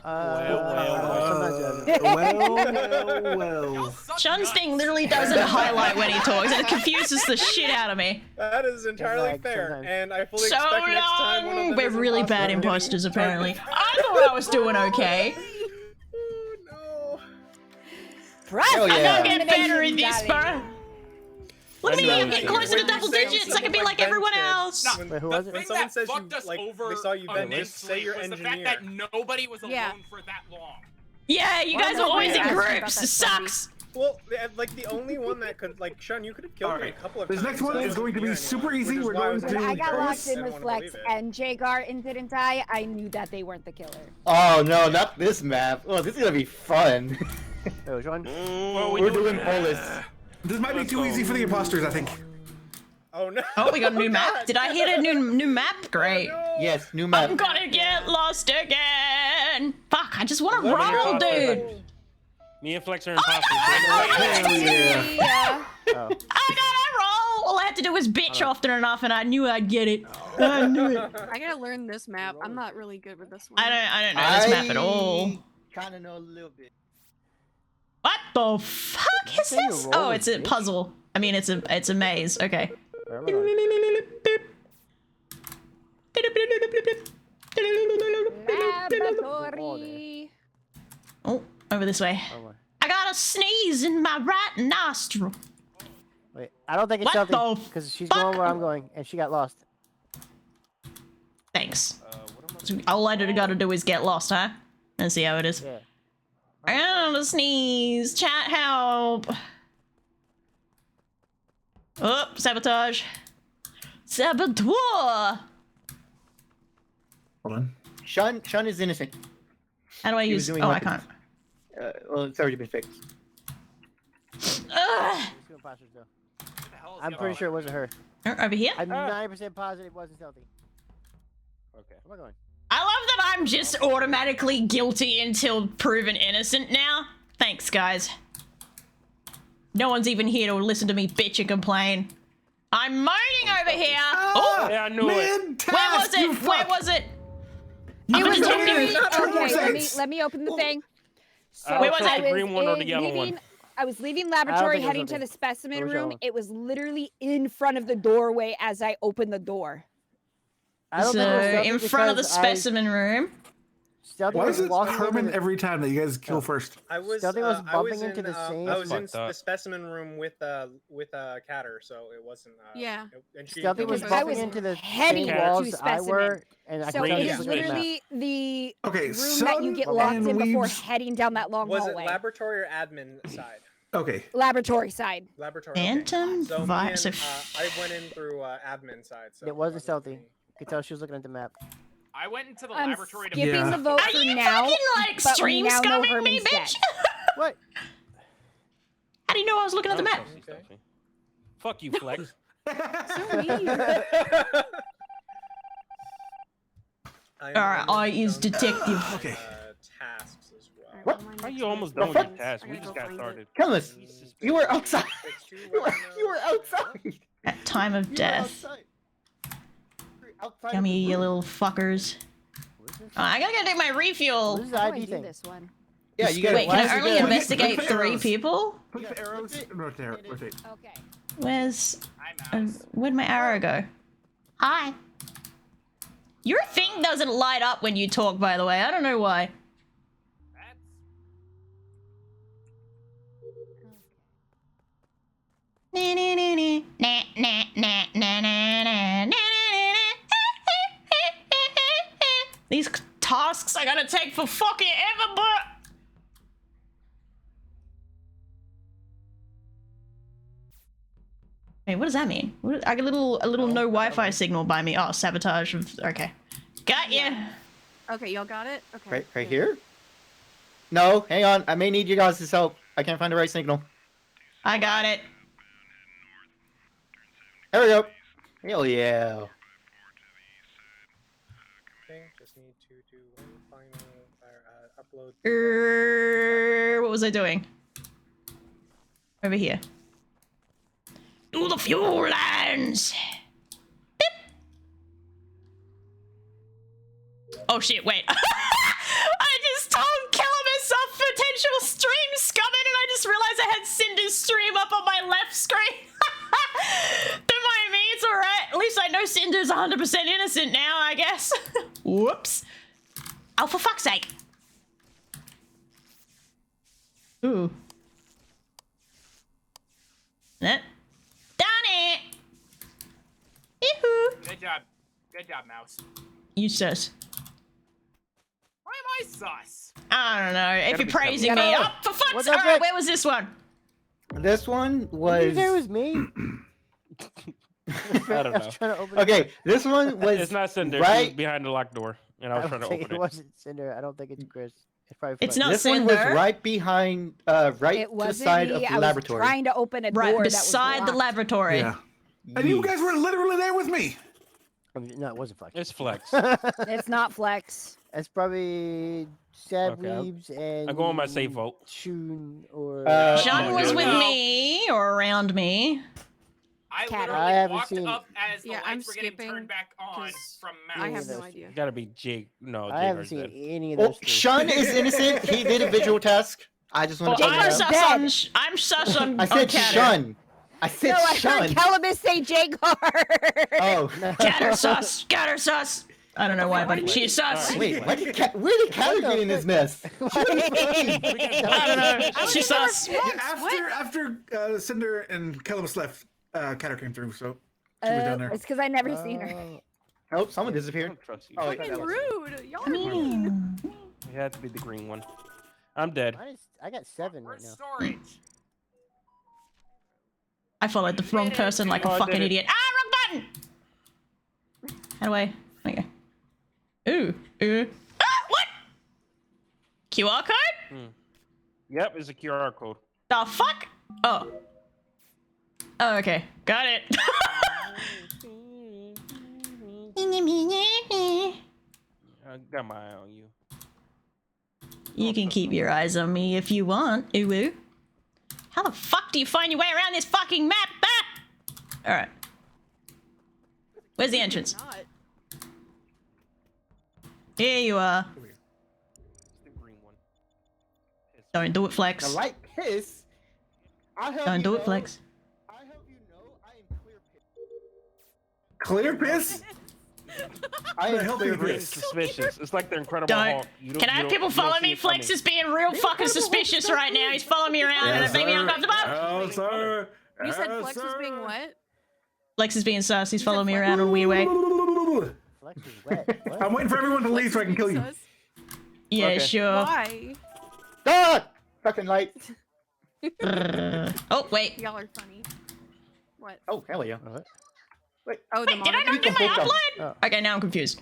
Well. Shun's thing literally doesn't highlight when he talks. It confuses the shit out of me. That is entirely like fair, sometimes. and I fully So expect next time one of long. them We're is really imposter bad getting- imposters apparently. I thought I was doing okay. Oh, Hell I'm yeah. not getting better at this, bro. Look at me, I'm getting When closer to you double say digits. I something can be like Ben everyone did, else. No, Wait, who the was it? thing When someone that says fucked you, us like, over they saw you Ben, just say immensely you're was the fact engineer. that nobody was alone Yeah. for that long. Yeah, you guys are no, always wait, in I asked you about groups. that It zombie. sucks. Well, like the only one that could, like, Sean, you could have killed me a couple of This times. next one is going to be super easy. We're going When I to got locked in I with don't wanna Flex believe it. and Jagar and didn't die, I knew that they weren't the killer. Oh no, not this map. Oh, this is gonna be fun. Oh, Sean. We're doing Polis. This might be too easy for the imposters, I think. Oh no. Oh, we got a new map. God. Did I hit a new map? Great. Yes, new map. I'm gonna get lost again. Fuck, I just want to Let me roll, go. dude. Me and Flex are Oh my imposters. God, Yeah. Oh. I gotta roll. All I had to do was bitch often enough, and I knew I'd get it. I knew it. I gotta learn this map. I'm not really good with this one. I don't know this map at all. Kind of know a little bit. What the fuck is say you this? roll Oh, a it's a bitch? puzzle. I mean, it's a maze. Okay. Where am I going? Laboratory. Oh, over this way. Oh, my. I got a sneeze in my right nostril. Wait, I don't think it's What the something because she's going where I'm going, and she got lost. Thanks. All I gotta do is get lost, huh? And see how it is. Yeah. I got a sneeze. Chat help. Oh, sabotage. Saboteur. Hold on. Sean is innocent. How do I He was use? doing Oh, I weapons. can't. Well, it's already been fixed. Ugh. Let's go imposters, though. I'm pretty sure it wasn't her. Over here? I'm 90% positive it wasn't Stealthy. Okay. Where am I going? I love that I'm just automatically guilty until proven innocent now. Thanks, guys. No one's even here to listen to me bitch and complain. I'm moaning over here. Oh, Yeah, I knew it. where was it? Where was it? I'm It a was detective. literally okay. sense. Let me open the thing. So Where was I it? The green one or the in yellow one? leaving- I was leaving laboratory, think it was heading to open. the specimen Where was the room. yellow one? It was literally in front of the doorway as I opened the door. I don't So, think it was Stealthy in front of the because I- specimen room. Stealthy Why was is it walking Herman into the- every time that you guys kill first? I was, Stealthy was I bumping was into the same I was in spot. the specimen room with Catter, so it wasn't. Yeah. And she, Stealthy was I bumping was into the heading same to walls I specimen. were, and I So could it's just look at the map. literally the Okay, room that you get Sun locked and in before Weaves- heading down that long Was hallway. it laboratory or admin side? Okay. Laboratory side. Laboratory. Phantom Okay. So me virus. and, I went in through admin side. So It wasn't Stealthy. You could tell she was looking at the map. I went into the I'm laboratory to skipping Yeah. the vote Are for you now. fucking like but we stream now know scumming me, Herman's bitch? dead. What? How do you know I was looking at the map? Stealthy. Fuck you, Flex. Alright, I is detective. Okay. Tasks as well. What? How you almost The done with your fuck? task? We just got started. Kellis, you were outside. You were outside. At time of You were death. outside. You were outside Come of the here, you room. little fuckers. I gotta go take my refuel. What is the How do I ID do thing? this one? Yeah, you got Wait, can I only investigate 3 people? Click the arrows. Rotate. Rotate. Okay. Where's... I'm out. where'd my arrow go? Hi. Your thing doesn't light up when you talk, by the way. I don't know why. That's These tasks I gotta take for fucking ever, but. Wait, what does that mean? I got a little no Wi-Fi signal by me. Oh, sabotage of. Okay, got ya. Okay, y'all got it. Okay. Right here? No, hang on. I may need you guys' help. I can't find the right signal. I got it. There we go. Hell yeah. Okay, just need to do one final upload. What was I doing? Over here. Do the fuel lines. Beep. Oh shit! Wait. I just told Calamus of potential stream scumming, and I just realized I had Cinder's stream up on my left screen. Don't mind me, it's alright. At least I know Cinder's 100% innocent now, I guess. Whoops. Oh, for fuck's sake. Ooh. That. Done it! Yoo-hoo. Good job. Good job, Mouse. You sus. Why am I sus? I don't know. If Gotta you're be praising careful. me. Yeah. Oh, for fuck's What's sake. up, Alright, Rick? where was this one? This one Did you was. say it was me? I don't know. Trying to open it. Okay, this one was. It's not Cinder. Right. She was behind the locked door, and I I was don't trying to think open it it. wasn't Cinder. I don't think it's Chris. It's probably. It's Flex. not This one was Cinder. right behind, right It to the wasn't side me. of the I was laboratory. trying to open a door Right that beside was the locked. laboratory. Yeah. And you guys were literally there with me. No, it wasn't Flex. It's Flex. It's not Flex. It's probably Sad Okay, I'll- Weebs and. I go on my safe vote. Shun or. Sean was with no. me or around me. I Cat. literally I haven't walked seen- up as the Yeah, lights I'm were getting skipping turned back on 'cause from I Mouse. have no idea. It's gotta be Jake. No, I haven't Jaker's seen dead. any of Oh, those. three. Shun is innocent. He did a visual task. I just want Well, to I'm point that out. sus on. I'm sus on. I said on Catter. Shun. I said No, I heard Shun. Calamus say Jagar. Oh. Catter sus. Catter sus. I don't know why, but she's sus. Wait, where did Catter get in this mess? I don't know. She's sus. After Cinder and Calamus left, Catter came through, so she was down there. It's because I never seen her. Oh, someone disappeared. Trust you. Oh, Fucking rude. Y'all are mean. mean. It had to be the green one. I'm dead. I got 7 right Where's now. storage? I followed the wrong person like Oh, a I fucking did it. idiot. Ah, wrong button! How do I? Okay. Ooh. Ah, what? QR code? Yep, it's a QR code. The fuck? Oh. Oh, okay. Got it. I got my eye on you. You can keep your eyes on me if you want. Ooh, ooh. How the fuck do you find your way around this fucking map? Ah! Alright. Where's the entrance? Not. Here you are. It's the green one. Don't do it, Flex. The light piss. I'll help Don't you do it, know. Flex. I hope you know I am clear piss. Clear piss? I The am hell clear do you piss. Suspicious. It's like the Incredible Don't. Hulk. You Can I have you people you follow see me? it Flex coming. is being real fucking suspicious right now. He's following me around and it made me uncomfortable. Oh, sir. You said Flex was being what? Flex is being sus. He's following me around in a weird way. Flex is wet. What? I'm waiting for everyone to leave so I can kill you. Sus? Yeah, Okay. sure. Why? God! Fucking light. Oh, wait. Y'all are funny. What? Oh, hell yeah. Wait. Oh, the Wait, did I monitor? not get my You can hook upload? Okay, now I'm confused.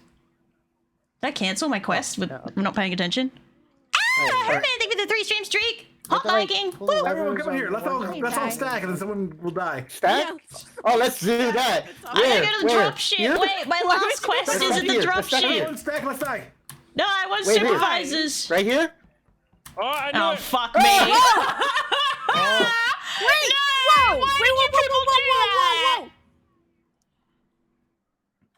Did I cancel my quest with not paying attention? Ah, Herman, thank you for the 3-stream streak. Hot hiking. Pull the Woo. Everyone levers come here. on Let's all one- stack and then someone will die. Stack? Oh, let's do that. I gotta go to the Where? drop ship. Here? Wait, my last quest Let's is stack at the here. drop Let's stack ship. here. Everyone stack, let's stack. No, I want Wait, here. supervisors. Right here? Oh, I knew Oh, it. fuck me. Wait! No! Whoa! Why Wait, would you whoa, people whoa, do that? whoa, whoa,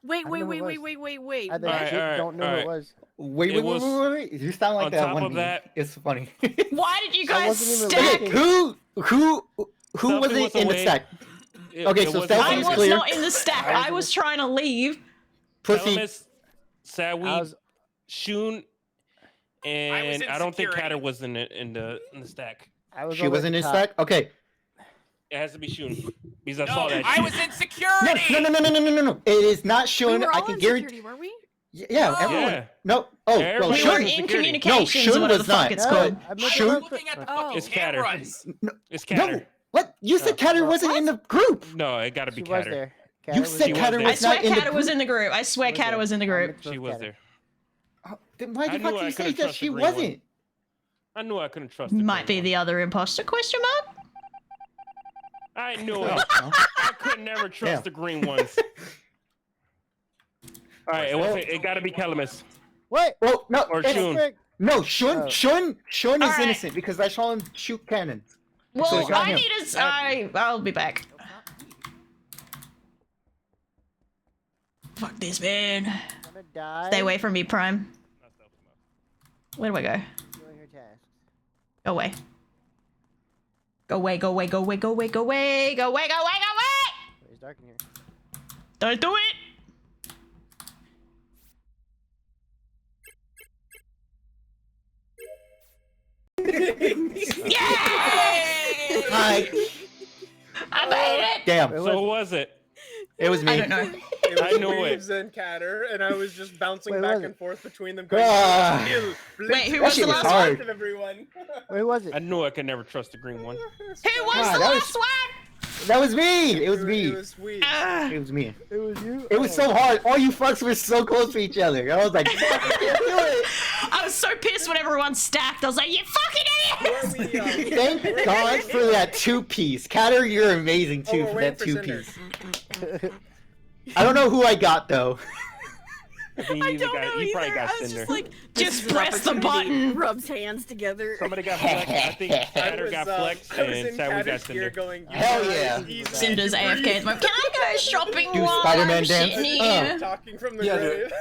Wait, I wait, know wait, it wait, was. wait, wait, wait. I think Alright, Jake alright, don't know who alright. it was. Wait, It wait, was- wait. You sound like on that top one. of that- It's funny. Why did you I guys wasn't even stack? looking. Who Stealthy wasn't was in the away. stack? It- Okay, it so was Stealthy I is was clear. not in the stack. I was trying to leave. Pussy. Telemis, Sadweed, I was- Shun, and in I don't think security. Catter was in the stack. I was She over wasn't at in the stack? Okay. It has to be Shun because I No, saw that. I shit. was in security. No. It is not We showing. were I all can in guarantee. security, weren't we? Yeah, everyone. Yeah. No, Oh, Everybody well, We Shun, were in no, communications, Shun whatever was the fuck not. it's No, called. I meant Shun- to Looking at the Oh. fucking It's Catter. cameras. It's Catter. No, what? You said Catter wasn't in the group. No, it gotta She be was Catter. there. You Catter was said there. Catter there. I was swear not in the Catter was group. in the group. I swear Was Catter there. was in the I group. mixed up She was Catter. there. Then why I the knew fuck I you say couldn't that trust she the green one. wasn't? I knew I couldn't trust the Might be green the other imposter? Question mark. one. I knew No, it. no. I could never trust Damn. the green ones. All right, it gotta be Calamus. What? Well, no, Or it's- Shun. Frick. no, Shun Oh. is Alright. innocent because I saw him shoot cannons. Well, So it's not I him. need to. I'll be back. Fuck this, man. Gonna die. Stay away from me, Prime. Where do I go? Doing her tasks. Go away. Go away, go away, go away, go away, go away, go away, go away, go away! It's dark in here. Don't do it! Yay! Hi. I made it! Damn. It So who was- was it? It was me. I don't know. It I was knew it. Reeves and Catter, and I was just bouncing Wait, back was and it? forth between them. Ah. Wait, who That was shit the was last hard. one? Of everyone. Where was it? I knew I could never trust the green one. Who was God, the that was- last one? That was me. It was me. It was sweet. It was me. It was you. It was so hard. All you fucks were so close to each other. I was like, fuck, I can't do it. I was so pissed when everyone stacked. I was like, you fucking idiots! Thank God for that two-piece. Catter, you're amazing too we're for waiting that for two-piece. I don't know who I got though. I think I you, don't know you probably either. got I was Cinder. just like, Just press the button. Rubs hands together. Somebody got Flex. I think Catter got Flex, and Sadie got Cinder. Hell yeah. Cinder's AFK at the moment. Can I go shopping Do while Spider-Man I'm dance? sitting here? Talking from the Yeah, grave.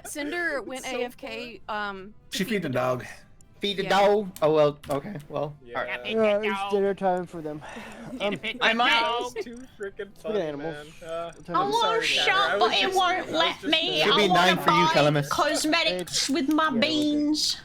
Cinder went AFK. She feed the dog. Feed the Yeah. dog. Oh well. Okay. Well. Yeah. Alright. It's dinner time for them. I might. It's too freaking Look funny, at animals. man. I I'm want sorry, to Catter. shop, I but was it just- won't I was let just- me. Should be I want 9 to for you, buy Calamus. cosmetics with my yeah, beans.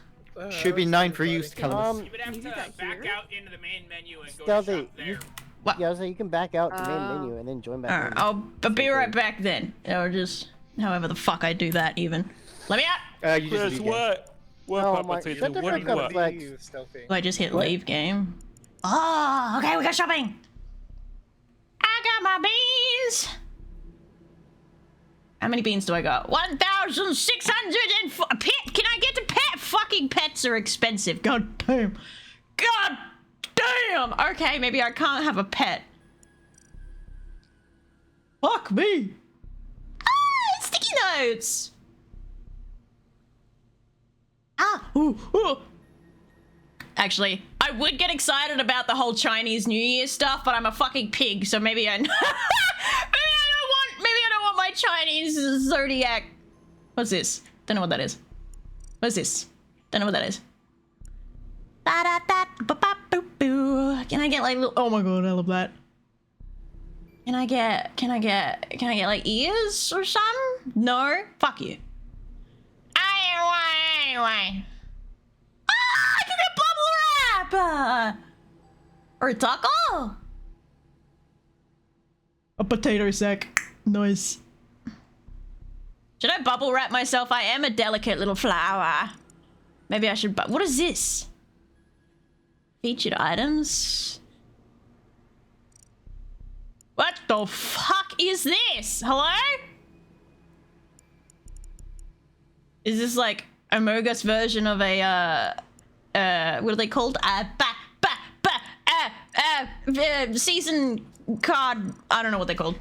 Should be 9 for you, Calamus. You would have Can you to do that back here? out into the main menu and go to Stealthy, shop there. you, What? yeah, I was like, you can back out the main Oh. menu and then join back Alright, in. I'll be right back then. Or just however the fuck I do that even. Let me out! You just Chris, leave what? What, Oh Papa my- Tater? shut the What do fuck you up, want? Flex. Stealthy. Do I just hit What? leave game? Oh, okay, we got shopping. I got my beans. How many beans do I got? 1,604. Pet? Can I get the pet? Fucking pets are expensive. God damn. God damn. Okay, maybe I can't have a pet. Fuck me. Ah, sticky notes. Ah, ooh. Actually, I would get excited about the whole Chinese New Year stuff, but I'm a fucking pig, so maybe I maybe I don't want my Chinese zodiac. What's this? Don't know what that is. What's this? Don't know what that is. Can I get like little, oh my god, I love that. Can I get like ears or something? No? Fuck you. Anyway. I can get bubble wrap! Or a taco? A potato sack. Nice. Should I bubble wrap myself? I am a delicate little flower. Maybe I should what is this? Featured items? What the fuck is this? Hello? Is this like Amogus version of a what are they called? Season card. I don't know what they're called.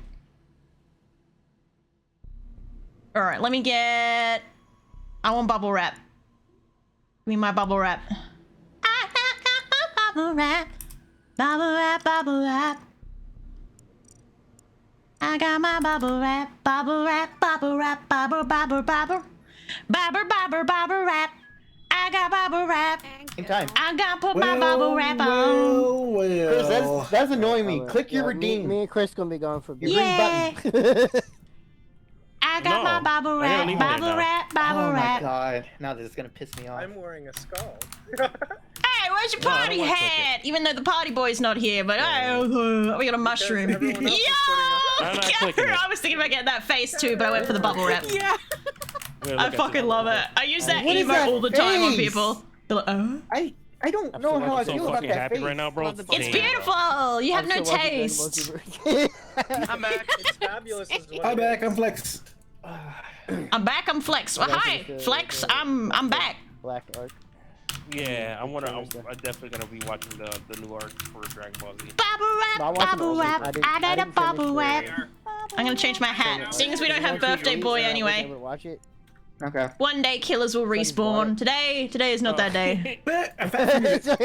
All right, let me get. I want bubble wrap. Give me my bubble wrap. Bubble wrap, bubble wrap, bubble wrap. I got my bubble wrap, bubble wrap, bubble wrap, bubble, bubble, bubble. Bobber, bobber, bobber wrap. I got bubble wrap. In time. I got put my bubble wrap on. Chris, that's annoying me. Click your redeem. Me and Chris gonna be gone for a bit. Yeah. button. I got my bubble I gotta wrap, leave it there bubble now. wrap, bubble Oh my wrap. god. Now this is gonna piss me off. I'm wearing a skull. Hey, where's your No, I don't party wanna click hat? Even though the party boy's not here, but we got a mushroom. everyone else is Yo! I'm not clicking it. I was thinking about getting that face too, but I went for the bubble wrap. Yeah. I fucking love it. I use that What is emote that all the time on face? people. They're like, oh. I don't know how I feel about that face. right now, bro. It's beautiful. You have no taste. I'm back. It's fabulous. Is what I'm it back. is. I'm Flex. I'm back. I'm Flex. Well, hi, Flex. I'm back. Black Ark. Yeah, I'm definitely gonna be watching the new arc for Dragon Ball Z. Bubble wrap. I did a bubble wrap. I'm gonna change my hat. Seeing as we don't have birthday boy anyway. Watch it. Okay. One day killers will respawn. Today is not that day. I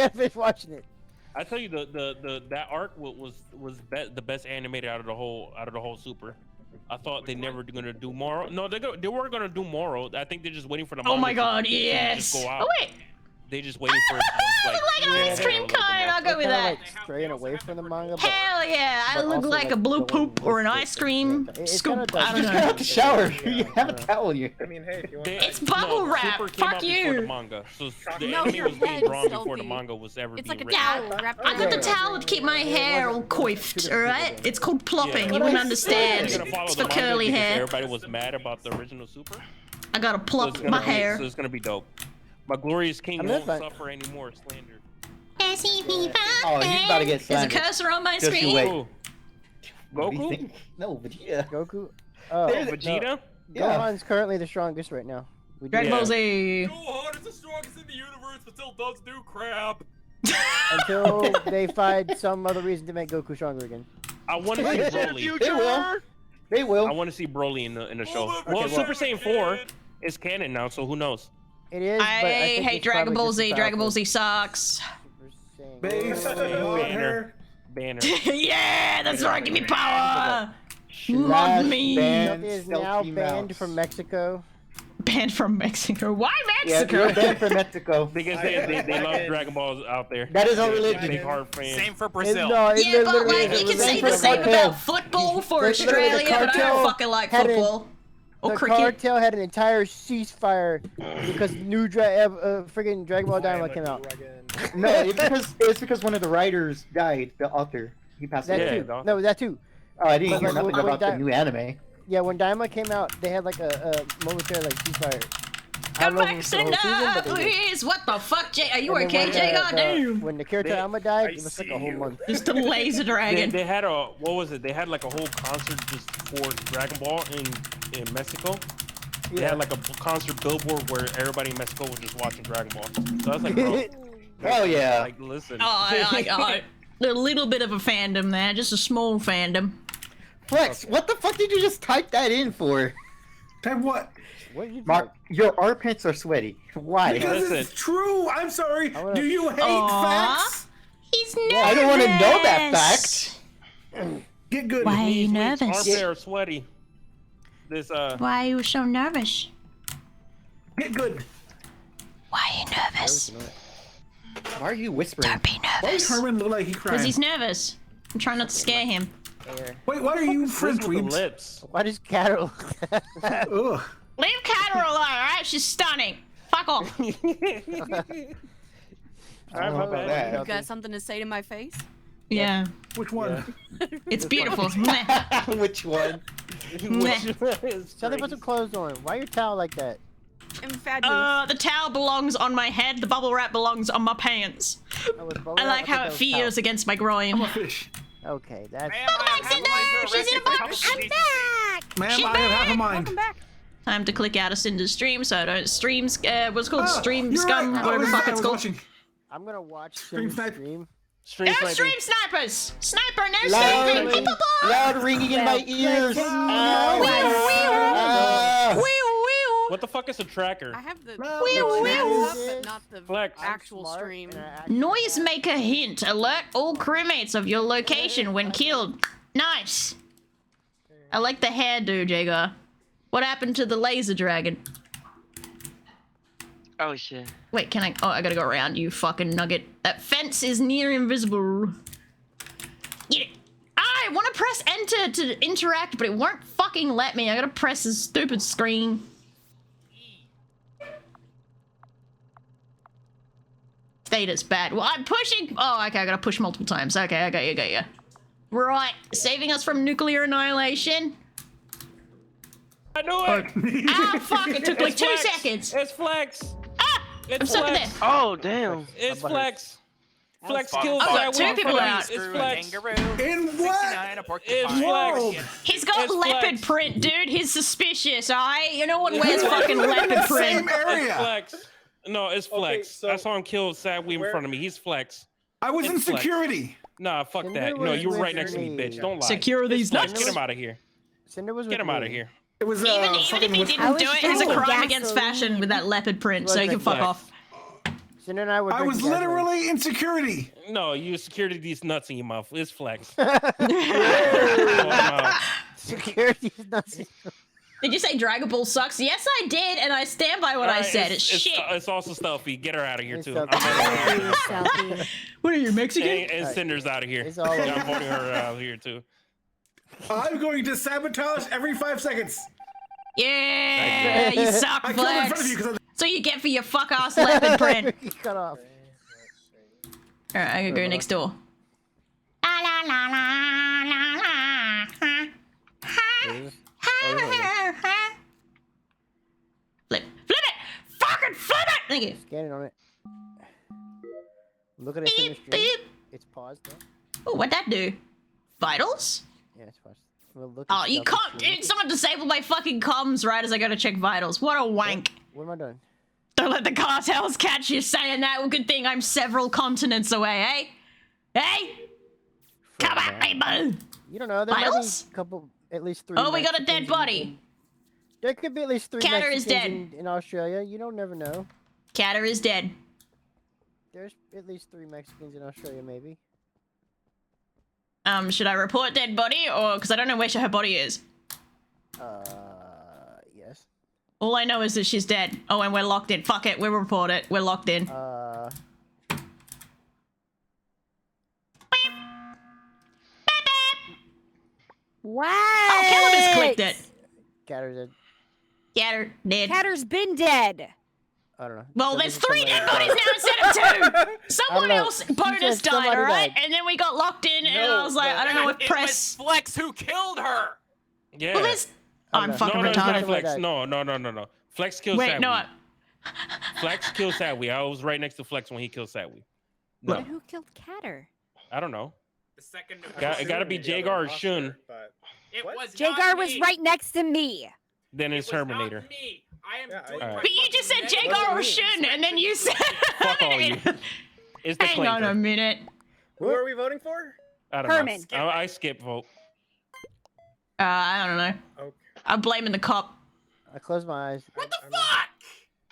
finished watching it. I tell you, that arc was the best animated out of the whole Super. I thought they never gonna do Moro. No, they were gonna do Moro. I think they're just waiting for the. Oh my manga god, to yes. just go out. Oh wait. They just waiting for it to just, I look like an ice cream cone. I'll go with that. Like straying away from the manga. But, Hell yeah! I but look also, like a blue poop or an ice cream scoop. I don't You just got out know. the shower. You have a towel here. I mean, hey, if you want. It's bubble wrap. Super came Fuck out before the you. manga, so the No, anime your was being head, drawn before the Selfie. manga was ever It's being like a written. towel wrapped I got the around. towel to keep my hair all coiffed, alright? It's called plopping, Yeah. you wouldn't understand. They're gonna follow It's the for manga curly because hair. Everybody was mad about the original Super. I gotta So plop it's gonna my be- hair. So it's gonna be dope. My glorious king I mean, won't that's fine. suffer any more slander. Oh, he's about to get There's a slandered. cursor on my Just you screen. wait. Who? What do you Goku? think? No, Vegeta. Goku. Oh, There's- Vegeta? Yeah. Gohan's currently the strongest right now. We do Dragon that. Ball Z. Gohan is the strongest in the universe, but still does do crap. Until they find some other reason to make Goku stronger again. I want to see Broly. They will. They will. I want to see Broly in the show. look, Well, okay, Super well- Saiyan 4 is canon now, so who knows? It is. But I I think hate it's Dragon probably Ball just Z. a Dragon Ball powerful Z sucks. Super Saiyan. Base. Banner. Banner. Yeah, that's right. Give me power. Love Slash me. ban Is now Stealthy banned Mouse. from Mexico. Banned from Mexico. Why Yeah, Mexico? you're banned from Mexico. Because they love Dragon Balls out there. That is our They're religion. Big heart fans. Same for It, Brazil. no, it Yeah, but literally like is you a can say religion. the same cartel. about football for There's literally the Australia, but I don't cartel fucking like had an- football. Or The cricket. cartel had an entire ceasefire because new friggin' Dragon Ball Dynamite came out. No, it's because one of the writers died. The author, he passed That away. Yeah, too. dog. No, that too. Oh, I didn't But hear like, nothing when about the Di- new anime. Yeah, when Dynamite came out, they had like a momentary like ceasefire. I Come don't know if back, it was for the whole season, Cinder, but they did. please. What the fuck, Jay? Are you And then okay, Jay? Goddamn. when the Kirito Amma died, it was like a whole month. Just a laser dragon. They had a what was it? They had like a whole concert just for Dragon Ball in Mexico. They had like a concert billboard where everybody in Mexico was just watching Dragon Ball. So I was like, bro, Oh yeah. like listen. A little bit of a fandom there, just a small fandom. Flex, what the fuck did you just type that in for? Type what? What did you Mark, your armpits are sweaty. Why? Because Listen. it's true. I'm sorry. wanna- Do you hate Aw. facts? He's nervous. I don't want to know that fact. Get good. Why are you His nervous? armpits are sweaty. This Why are you so nervous? Get good. Why are you nervous? Why are you whispering? Don't be Why does nervous. Herman look like he Because crying? he's nervous. I'm trying not to scare him. Wait, why are you French with the weebs? lips. Why does Carol? Ugh. Leave Carol alone, alright? She's stunning. Fuck off. Alright, my bad. You got something to say to my face? Yeah. Which one? It's beautiful. Mwah. Which one? Mwah. Something put some clothes on. Why your towel like that? I'm fabulous. The towel belongs on my head. The bubble wrap belongs on my pants. I like how it feels against my groin. I'm a fish. Okay, that's. She's in a box. I'm back. Ma'am, She's I have half a back. mind. Welcome back. Time to click out of Cinder's stream so I don't stream. What's it called? Ah, Stream you're scum. right. Whatever the fuck I it's was called. watching. I'm gonna watch Stream Cinder's snipe. stream. Stream No sniping. stream snipers. Sniper, no Loud, sniping. loud ringing in my ears. What the fuck is a tracker? I have the Wheel, wheel. up, but not the Flex. actual stream. Noisemaker hint. Alert all crewmates of your location when killed. Nice. I like the hairdo, Jagar. What happened to the laser dragon? Oh shit. Wait, can I? Oh, I gotta go around you, fucking nugget. That fence is near invisible. Get it. I want to press enter to interact, but it won't fucking let me. I gotta press this stupid screen. Status bad. Well, I'm pushing. Oh, okay, I gotta push multiple times. Okay, I got you. Right, saving us from nuclear annihilation. I knew it. Oh fuck! It took like It's 2 Flex. seconds. It's Flex. Ah! It's I'm stuck in Flex. there. Oh damn. It's Flex. Flex Fuck. kills Oh, that two one. people are out. It's Flex. In what? It's Flex. He's got It's leopard Flex. print, dude. He's suspicious, alright? You know what wears fucking leopard print? Same area. It's Flex. No, it's Flex. so I saw him kill Sadweave in front of me. He's Flex. I was in It's Flex. security. Nah, fuck Cinder that. No, was you were with right next to me, me. bitch. Don't lie. Secure these It's Flex. nuts. Get him out of here. Cinder was Get with him out me. of here. It was Even if fucking he with- didn't do it, it's a drinking crime against fashion with that leopard print, so you can fuck Flex. off. Cinder and I were I was drinking gasoline. literally in security. No, you security these nuts in your mouth. It's Flex. Security is not. Did you say Dragon Ball sucks? Yes, I did, and I stand by what I Alright, said. It's shit. It's also stealthy. Get her out of here It's too. stealthy. I'm What are you, Mexican? and Cinder's out of here. It's all Yeah, I'm over. voting her out here too. I'm going to sabotage every 5 seconds. Yeah, you suck, I killed in front of Flex. you because So you get for your fuck ass leopard print. He cut off. Alright, I'm gonna go next door. La la la la la la. Ha. There's- Flip it! Fucking flip it! Thank you. Scanning on it. Look at it in the stream. Beep. It's paused though. Oh, what'd that do? Vitals? Yeah, it's paused. Well, look Oh, at you stuff can't. in stream. Dude, someone disabled my fucking comms right as I go to check vitals. What a wank. What am I doing? Don't let the cartels catch you saying that. Well, good thing I'm several continents away, eh? Hey? Come on, people! You don't know. There might be Vitals? a couple, at least 3. Oh, we got a dead Mexicans body. There could be at least 3 Catter is Mexicans in Australia. You don't never know. Catter is dead. There's at least 3 Mexicans in Australia, maybe. Should I report dead body or because I don't know where her body is? Yes. All I know is that she's dead. Oh, and we're locked in. Fuck it, we'll report it. We're locked in. What? Oh, Calamus clicked it. Catter's dead. Catter dead. Catter's been dead. I don't know. Well, there's 3 dead bodies now instead of 2. Someone know. else She bonus said died, somebody alright? died. And then we got locked in, and I was like, I don't know if It press. was Flex who killed her. Yeah. Well, there's. I'm no. fucking no, it's not retarded. Flex. No. Flex killed Wait, Sadweave. no. Flex killed Sadweave. I was right next to Flex when he killed Sadweave. No, But who killed Catter? I don't know. The second. It gotta be Jagar or Shun. It was Jagar not was me. right next to me. Then it's It was not Terminator. me. I am Yeah, doing Alright. my But you just said fucking Jagar or medical Shun, and then you said. Fuck all you. It's the Hang on a Clanker. minute. Who are we voting for? I don't Herman. know. I skip vote. I don't know. Okay. I'm blaming the cop. I closed my eyes. What the fuck?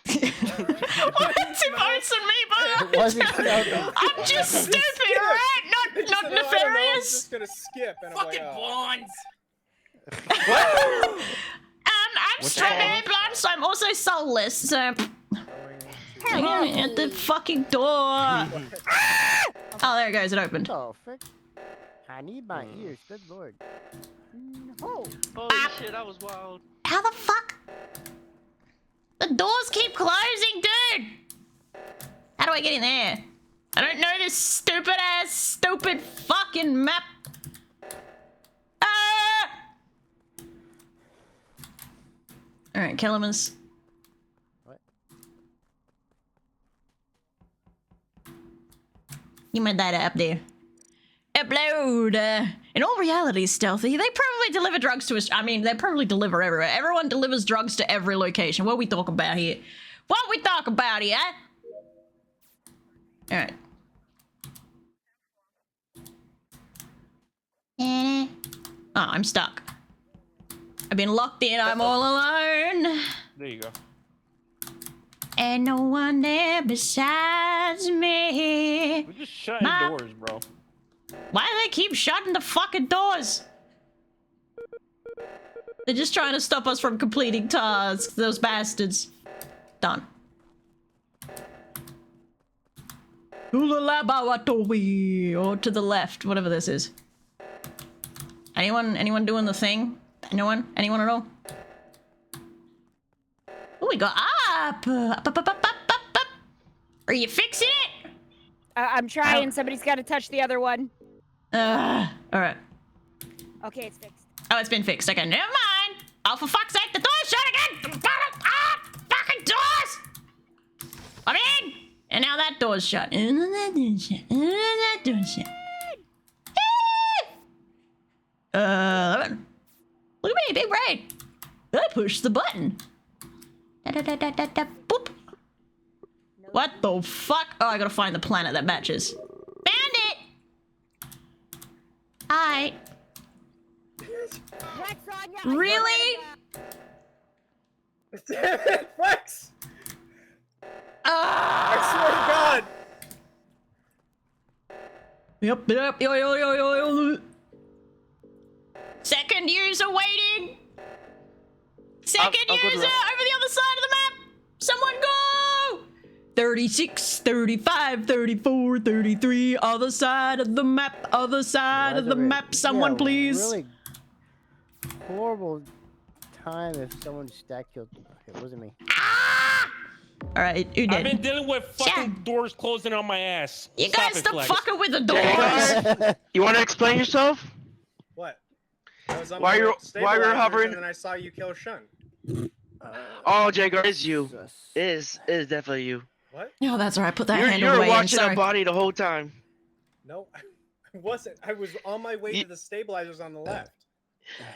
2 votes on me, It but wasn't Sheldon. I'm just stupid, right? Not So, I don't know, I'm nefarious. just gonna skip and I'm Fucking like, oh. blondes. I'm straight man blonde, so I'm also soulless. So yeah, at the fucking door. Oh, there it goes. It opened. Oh, frick. I need my ears. Good lord. Oh. Holy shit, that was wild. How the fuck? The doors keep closing, dude. How do I get in there? I don't know this stupid fucking map. Ah! All right, Kellerman's. What? You made that up there. Upload. In all reality, Stealthy, they probably deliver drugs to us. I mean, they probably deliver everywhere. Everyone delivers drugs to every location. What we talk about here? What we talk about here? All right. Oh, I'm stuck. I've been locked in. I'm all alone. There you go. And no one there besides me. We're just shutting doors, bro. Why do they keep shutting the fucking doors? They're just trying to stop us from completing tasks, those bastards. Done. To the laboratory, or to the left, whatever this is. Anyone doing the thing? Anyone at all? Oh, we got up. Up. Are you fixing it? I'm trying. Somebody's got to touch the other one. All right. Okay, it's fixed. Oh, it's been fixed. Okay, never mind. Oh, for fuck's sake, the door door's shut. And then that door's shut. And then that door's shut. Look at me, big brain. I pushed the button. Boop. What the fuck? Oh, I gotta find the planet that matches. Found it! Alright. Really? Damn it, Flex! Ah! I swear to God! Yep. Yo. Second user waiting. Second I'll go to user that. over the other side of the map. Someone go. 36, 35, 34, 33. Other side of the map. Other side of the map. Someone, please. Really horrible time if someone stack killed. It wasn't me. All right, who did? I've been dealing with fucking doors closing on my ass. You guys stop Flex. fucking with the doors. You want to explain yourself? What? I was on Why my you're- way to why you're stabilizers, hovering- And then I saw you kill Shun. Oh, Jagar, it's you. It is definitely you. What? No, that's all right. Put that You're, hand you were away. I'm watching sorry. a body the whole time. No, I wasn't. I was on my way to the stabilizers on the left.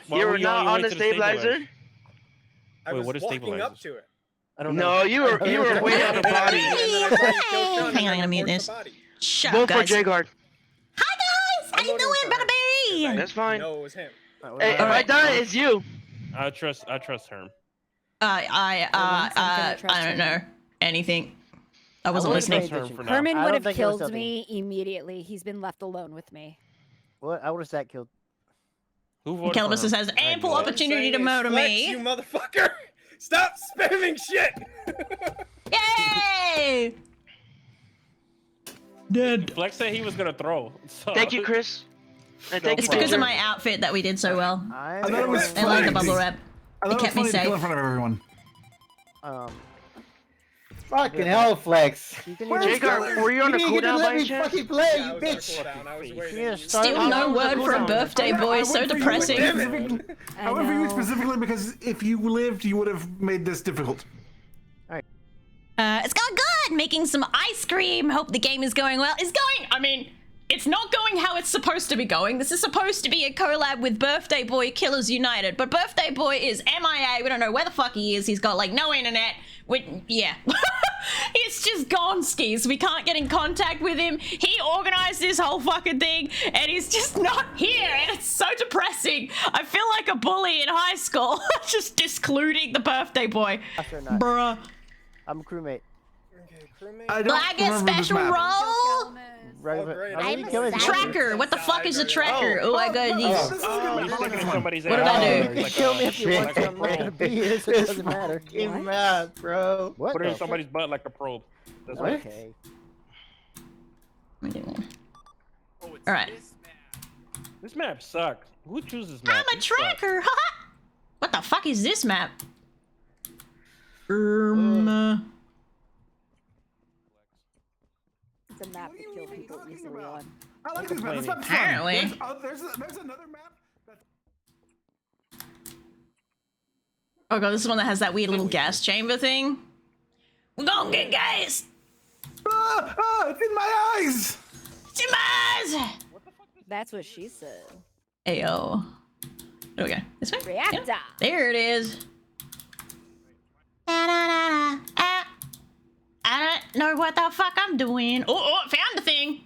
You were not on the stabilizer? I Wait, was what is walking up stabilizers? to it. I don't know. No, you were way on the body. And then I saw you kill Shun, and Hang on, I'm then gonna mute report this. the body. Shut Vote up, for guys. Jagard. Hi guys, how you doing, brother Barry? That's fine. No, it was him. Hey, if I die, it's you. I trust Herm. I don't know anything. I wasn't listening. Herman I would don't have think it was killed something. me immediately. He's been left alone with me. What? I would have stack killed. Who voted Calibus for him? has ample All I'm opportunity to saying is, murder Flex, me. You motherfucker! Stop spamming shit! Yay! Dead. Flex said he was gonna throw. So. Thank you, Chris. And thank It's you, because Jagar. of my outfit that we did so well. I thought it was I like the funny. bubble wrap. I It thought kept it me was funny to kill in safe. front of everyone. Fucking hell, Flex. Jagar, were you on a You didn't even cooldown let by me chance? fucking play, Yeah, I you was on a bitch. cooldown. I was waiting. You start Still no word for a birthday boy. So depressing. I I went for you know. specifically because if you lived, you would have made this difficult. It's going good. Making some ice cream. Hope the game is going well. It's going. I mean, it's not going how it's supposed to be going. This is supposed to be a collab with Birthday Boy Killers United, but Birthday Boy is MIA. We don't know where the fuck he is. He's got like no internet. Yeah. He's just gone skis. We can't get in contact with him. He organized this whole fucking thing and he's just not here. And it's so depressing. I feel like a bully in high school. Just discluding the Birthday Boy. After not. Bruh. I'm a crewmate. I don't Will I get remember this special map. roll? Regular. I I'm mean, kill it. Tracker. What the fuck is a tracker? Oh, I got This these. is a good Oh, map. he's I like sticking this in one. somebody's What did ass. I do? You can kill me if you want like to. a I'm not gonna probe. be here, so it doesn't matter. Fucking mad, bro. What? Put it in the somebody's butt like a probe. That's fuck? right. Okay. All right. This map sucks. Who chooses this map? I'm a tracker. Haha. What the fuck is this map? It's It's a map that kills people easily on. I like this map. This map's fun. Apparently. There's another map. Oh god, this is one that has that weird little gas chamber thing. We're gonna get gas. It's in my eyes. It's in my eyes. That's what she said. Ayo. There we go. This way. Reactor. Yeah. There it is. I don't know what the fuck I'm doing. Oh, I found the thing.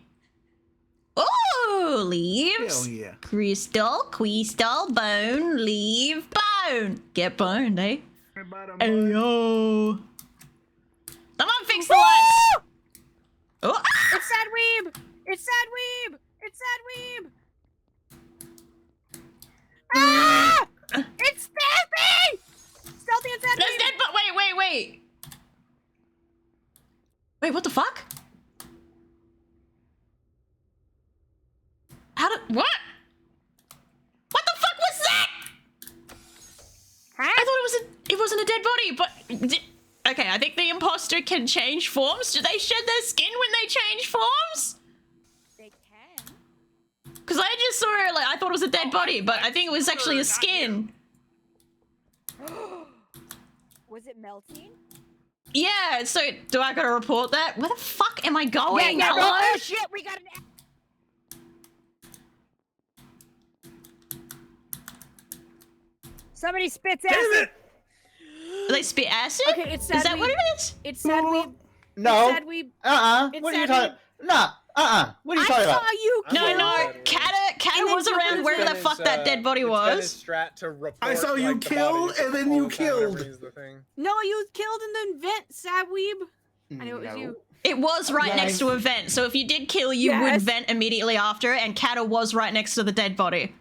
Oh, leaves. Hell yeah. Crystal, bone, leave, bone. Get boned, eh? Ayo. Someone fix the lights. Oh, ah! It's Sad Weeb! It's Sad Weeb! It's Sad Weeb! Ah! It's Stealthy! Stealthy and Sad That's Weeb! dead, but wait. Wait, what the fuck? What? What the fuck was that? Huh? I thought it wasn't a dead body, but okay, I think the imposter can change forms. Do they shed their skin when they change forms? They can. Because I just saw it, like, I thought it was a dead body, but I think it was actually a skin. Was it melting? Yeah, so do I gotta report that? Where the fuck am I going? Yeah, Hello? oh shit, we got an. Somebody spits acid. They spit acid? Okay, it's sad. Is that what it is? It's sad we. No. It's sad we. It's What are you sad talking? Nah. What are you talking about? I saw you kill. No, Kata was around wherever the fuck that dead body was. I saw you kill, and then you killed. No, you killed in the vent, Sadweeb. I know it was you. It was right next to a vent, so if you did kill, you would vent immediately after, and Kata was right next to the dead body.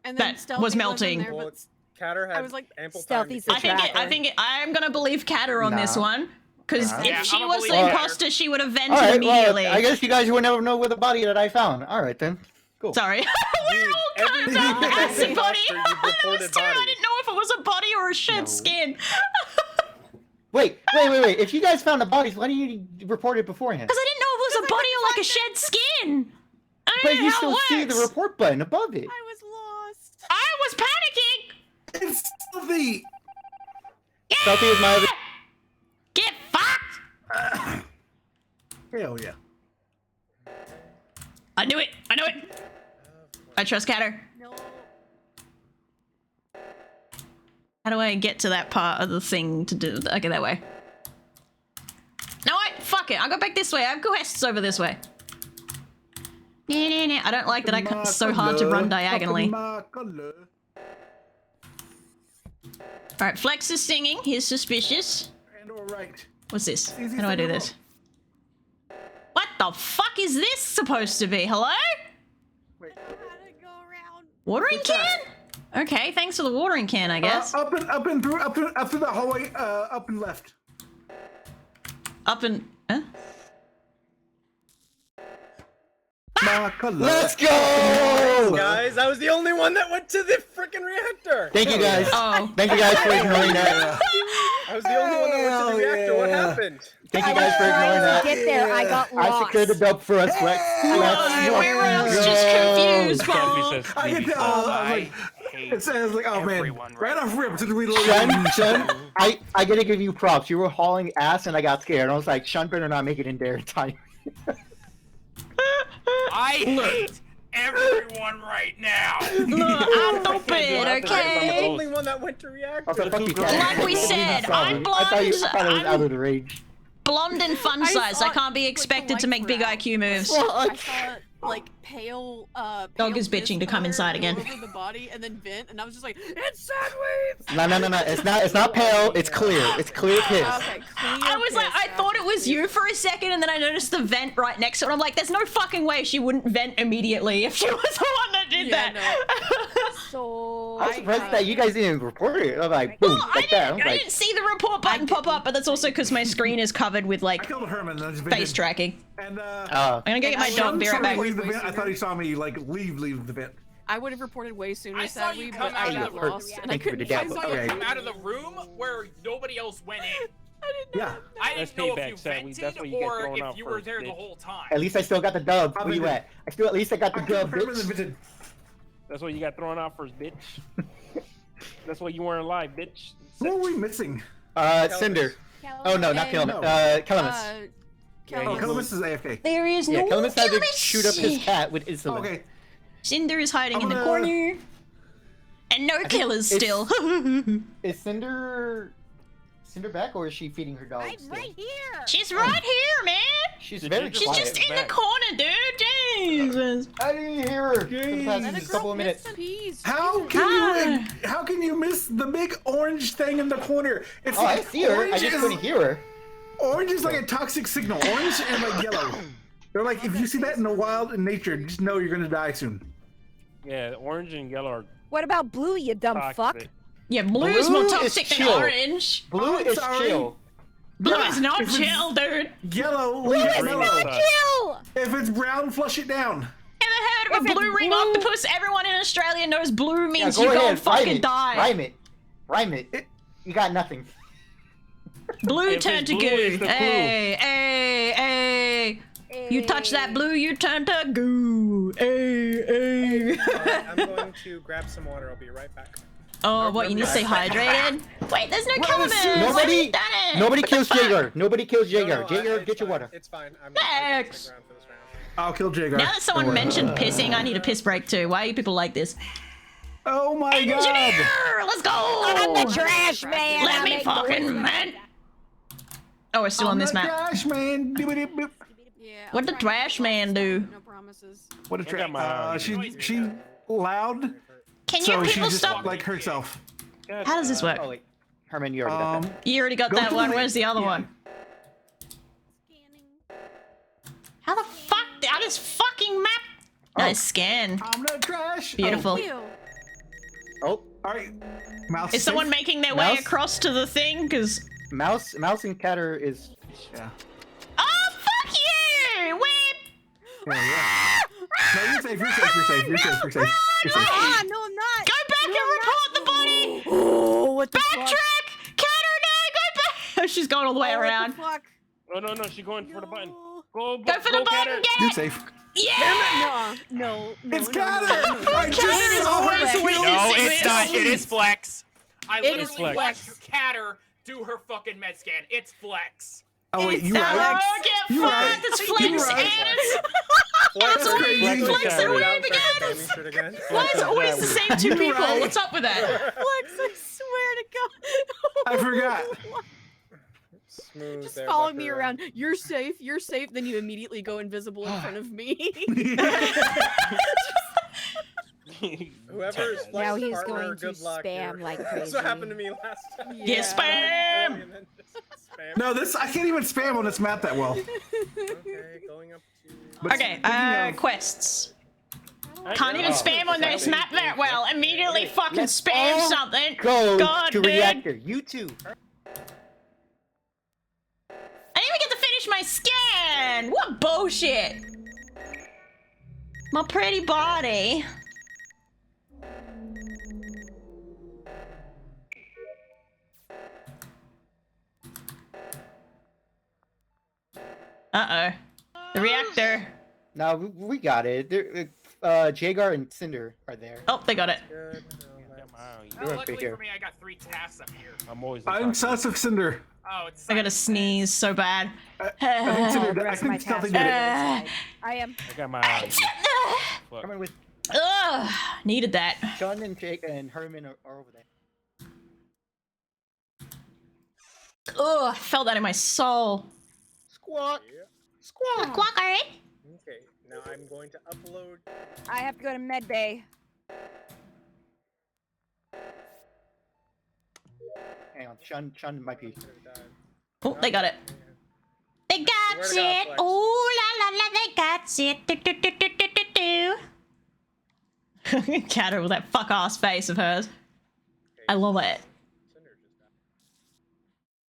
And then That Stealthy was in melting. there, but Catter had I was like, ample Stealthy's time the to I think I'm gonna believe Kata on this Nah. one. Because Yeah, if she I'ma was the believe Kata. imposter, she would have vented All right, immediately. well, I guess you guys will never know where the body that I found. All right then. Cool. Sorry. We're all kind of acid body. I didn't know if it was a body or a shed skin. Wait. If you guys found the bodies, why didn't you report it beforehand? Because I didn't know if it was a body or like a shed skin. I don't But know you how still it see the works. report button above it. I was lost. I was panicking. It's Stealthy. Stealthy is my other. Get fucked. Hell yeah. I knew it. I trust Kata. No. How do I get to that part of the thing to do? Okay, that way. No, fuck it. I'll go back this way. I have quests over this way. I don't like that it's so hard to run diagonally. Alright, Flex is singing. He's suspicious. And alright. What's this? How do I do this? What the fuck is this supposed to be? Hello? Watering can? Okay, thanks for the watering can, I guess. Up and through the hallway. Up and left. Up and huh? Let's go! Guys, I was the only one that went to the freaking reactor. Thank you guys. Oh. Thank you guys for ignoring that. I was the only one that went to the reactor. What happened? Thank you guys for ignoring that. Get there, I got I lost. secured the dub for us, Flex. Everyone's just confused, Stealthy says I get I it says like, oh man, right off rip since we Shun, I gotta give you props. You were hauling ass and I got scared. I was like, Shun better not make it in there in time. I hate everyone right now. Look, I'm stupid, I'm the okay? only one that went to reactor. Also, fuck you, Cat. Like we said, I'm I thought it was blonde. out of the rage. Blonde and fun size. I can't be expected to make big IQ moves. I saw like pale. Dog is bitching to come inside again. Over the body and then vent, and I was just like, it's Sadweeb. No. It's not pale. It's clear. It's clear piss. Okay, clear I was like, I thought it was you for a second, and then I noticed the vent right next to it. I'm like, there's no fucking way she wouldn't vent immediately if she was the one that did that. So I'm surprised that you guys didn't report it. I'm like, boom, like that. I didn't see the report button pop up, but that's also because my screen is covered with like face tracking. And I'm gonna go get my dog. Be right back. I thought he saw me like leave the vent. I would have reported way sooner, I saw you Sadweeb, come but out I got of the lost and I couldn't I find saw you come out of the room where nobody else went in. Yeah. I That's didn't know if payback, you Sadweeb. vented That's why you get or thrown if out you were first, there the bitch. whole time. At least I still got the dub. Where you at? At least I got the dub, bitch. That's why you got thrown out first, bitch. That's why you weren't alive, bitch. Who are we missing? Cinder. Oh no, not Kellemus. Kellemus. Kellemus is AFK. There is Yeah, no Kellemus had to Kellemus. shoot up his cat with insulin. Okay. Cinder is hiding in the gonna- corner. And no killers it's- still. Is Cinder back or is she feeding her dog? I'm right here. She's right here, man. She's very She's quiet. just in the corner, dude. Jesus. I didn't hear her for the past couple of minutes. How can you miss the big orange thing in the corner? It's Oh, like I see her. I orange just is- couldn't hear her. Orange is like a toxic signal. Orange and like yellow. They're like, if you see that in the wild in nature, just know you're gonna die soon. Yeah, orange and yellow are What about blue, you dumb toxic. fuck? Yeah, blue is more Blue is toxic than chill. orange. Blue I'm is sorry. chill. Blue Yeah, is not if it's chill, dude. Yellow, Blue leave it is mellow. not chill. If it's brown, flush it down. Ever heard of a If it's blue ring blue- octopus? Everyone in Australia knows blue Yeah, means go you ahead. gonna fucking it. die. Rhyme it. You got nothing. Blue If turn it's to blue, it's goo. the clue. Hey. You touch that blue, you turn to goo. Hey. I'm going to grab some water. I'll be right back. Oh, what? You need to stay hydrated? Wait, there's no Kellemus. Nobody- Done Nobody kills What the fuck? Jaeger. Nobody kills Jaeger. Jaeger, it's get your fine. water. It's fine. I'm Thanks. stick around for this round. I'll kill Jaeger. Now that someone mentioned pissing, I need a piss break too. Why are you people like this? Oh my Engineer! god! Let's go! I'm the trash man. Let I me make the fucking worst man. Oh, we're still on this map. Trash man. Yeah. What did the trash man do? No promises. What a I got my- she loud. Can so you she people just stop? like herself. How does this work? Oh wait, Herman, you already got that. You already got Go that to one. the- Where's the other yeah. one? How the fuck? I just fucking map. Nice scan. I'm the trash. Beautiful. Oh, all right. Mouse. Is someone making their way Mouse? across to the thing? Cause Mouse and Catter is. Yeah. oh fuck you! Whip! Yeah. No, you're safe. You're safe. You're safe. You're safe. You're safe. You're safe. Ah, no, I'm not. Go back and report the body. Oh, what the fuck? Backtrack! Catter, no, go back! She's going all the way around. Fuck. Oh no, she's going for the button. Go for the button, Catter. get You're it! safe. Yeah! No. It's no, Catter. no. Right, Catter Jaeger is always always wins. No, it's not. It is Flex. I It literally is Flex. watched Catter do her fucking med scan. It's Flex. Oh wait, you Oh, right. get You fucked! right. It's You Flex right. and it's... Flex That's crazy. weird. Flex and Weeb again! Why is it always the same two You're people? right. What's up with that? Flex, I swear to God. I forgot. Smooth Just there, following me Buckaroo. around. You're safe. You're safe. Then you immediately go invisible in front of me. Whoever is Now Flex's he's partner, going to good luck. spam You're- like That's crazy. what happened to me last time. Yeah, spam! And then just spam. No, this I can't even spam on this map that well. Okay, going up to. But Okay, speaking of- quests. Can't even spam on this map that well. Immediately fucking Let's spam all something. Go God, to dude. reactor. You too. I didn't even get to finish my scan! What bullshit! My pretty body. Uh-oh. The reactor. No, we got it. There, Jaeger and Cinder are there. Oh, they got it. Good. You're up Luckily here. for me, I got 3 tasks up here. I'm always. I'm sus of Cinder. Oh, it's. I gotta sneeze so bad. I think Cinder. I Rest my think Stealthy task. did it. I am. I got my. Fuck. Coming with Ugh, needed that. Sean and Jake and Herman are over there. Ugh, I felt that in my soul. Squawk. Squawk, alright? Okay, now I'm going to upload. I have to go to medbay. Hang on, Sean might be. Oh, they got it. They got Swear to God, it. Flex. Ooh la la la, they got it. Do, do, do, do, do, do. Catter with that fuck ass face of hers. I love it.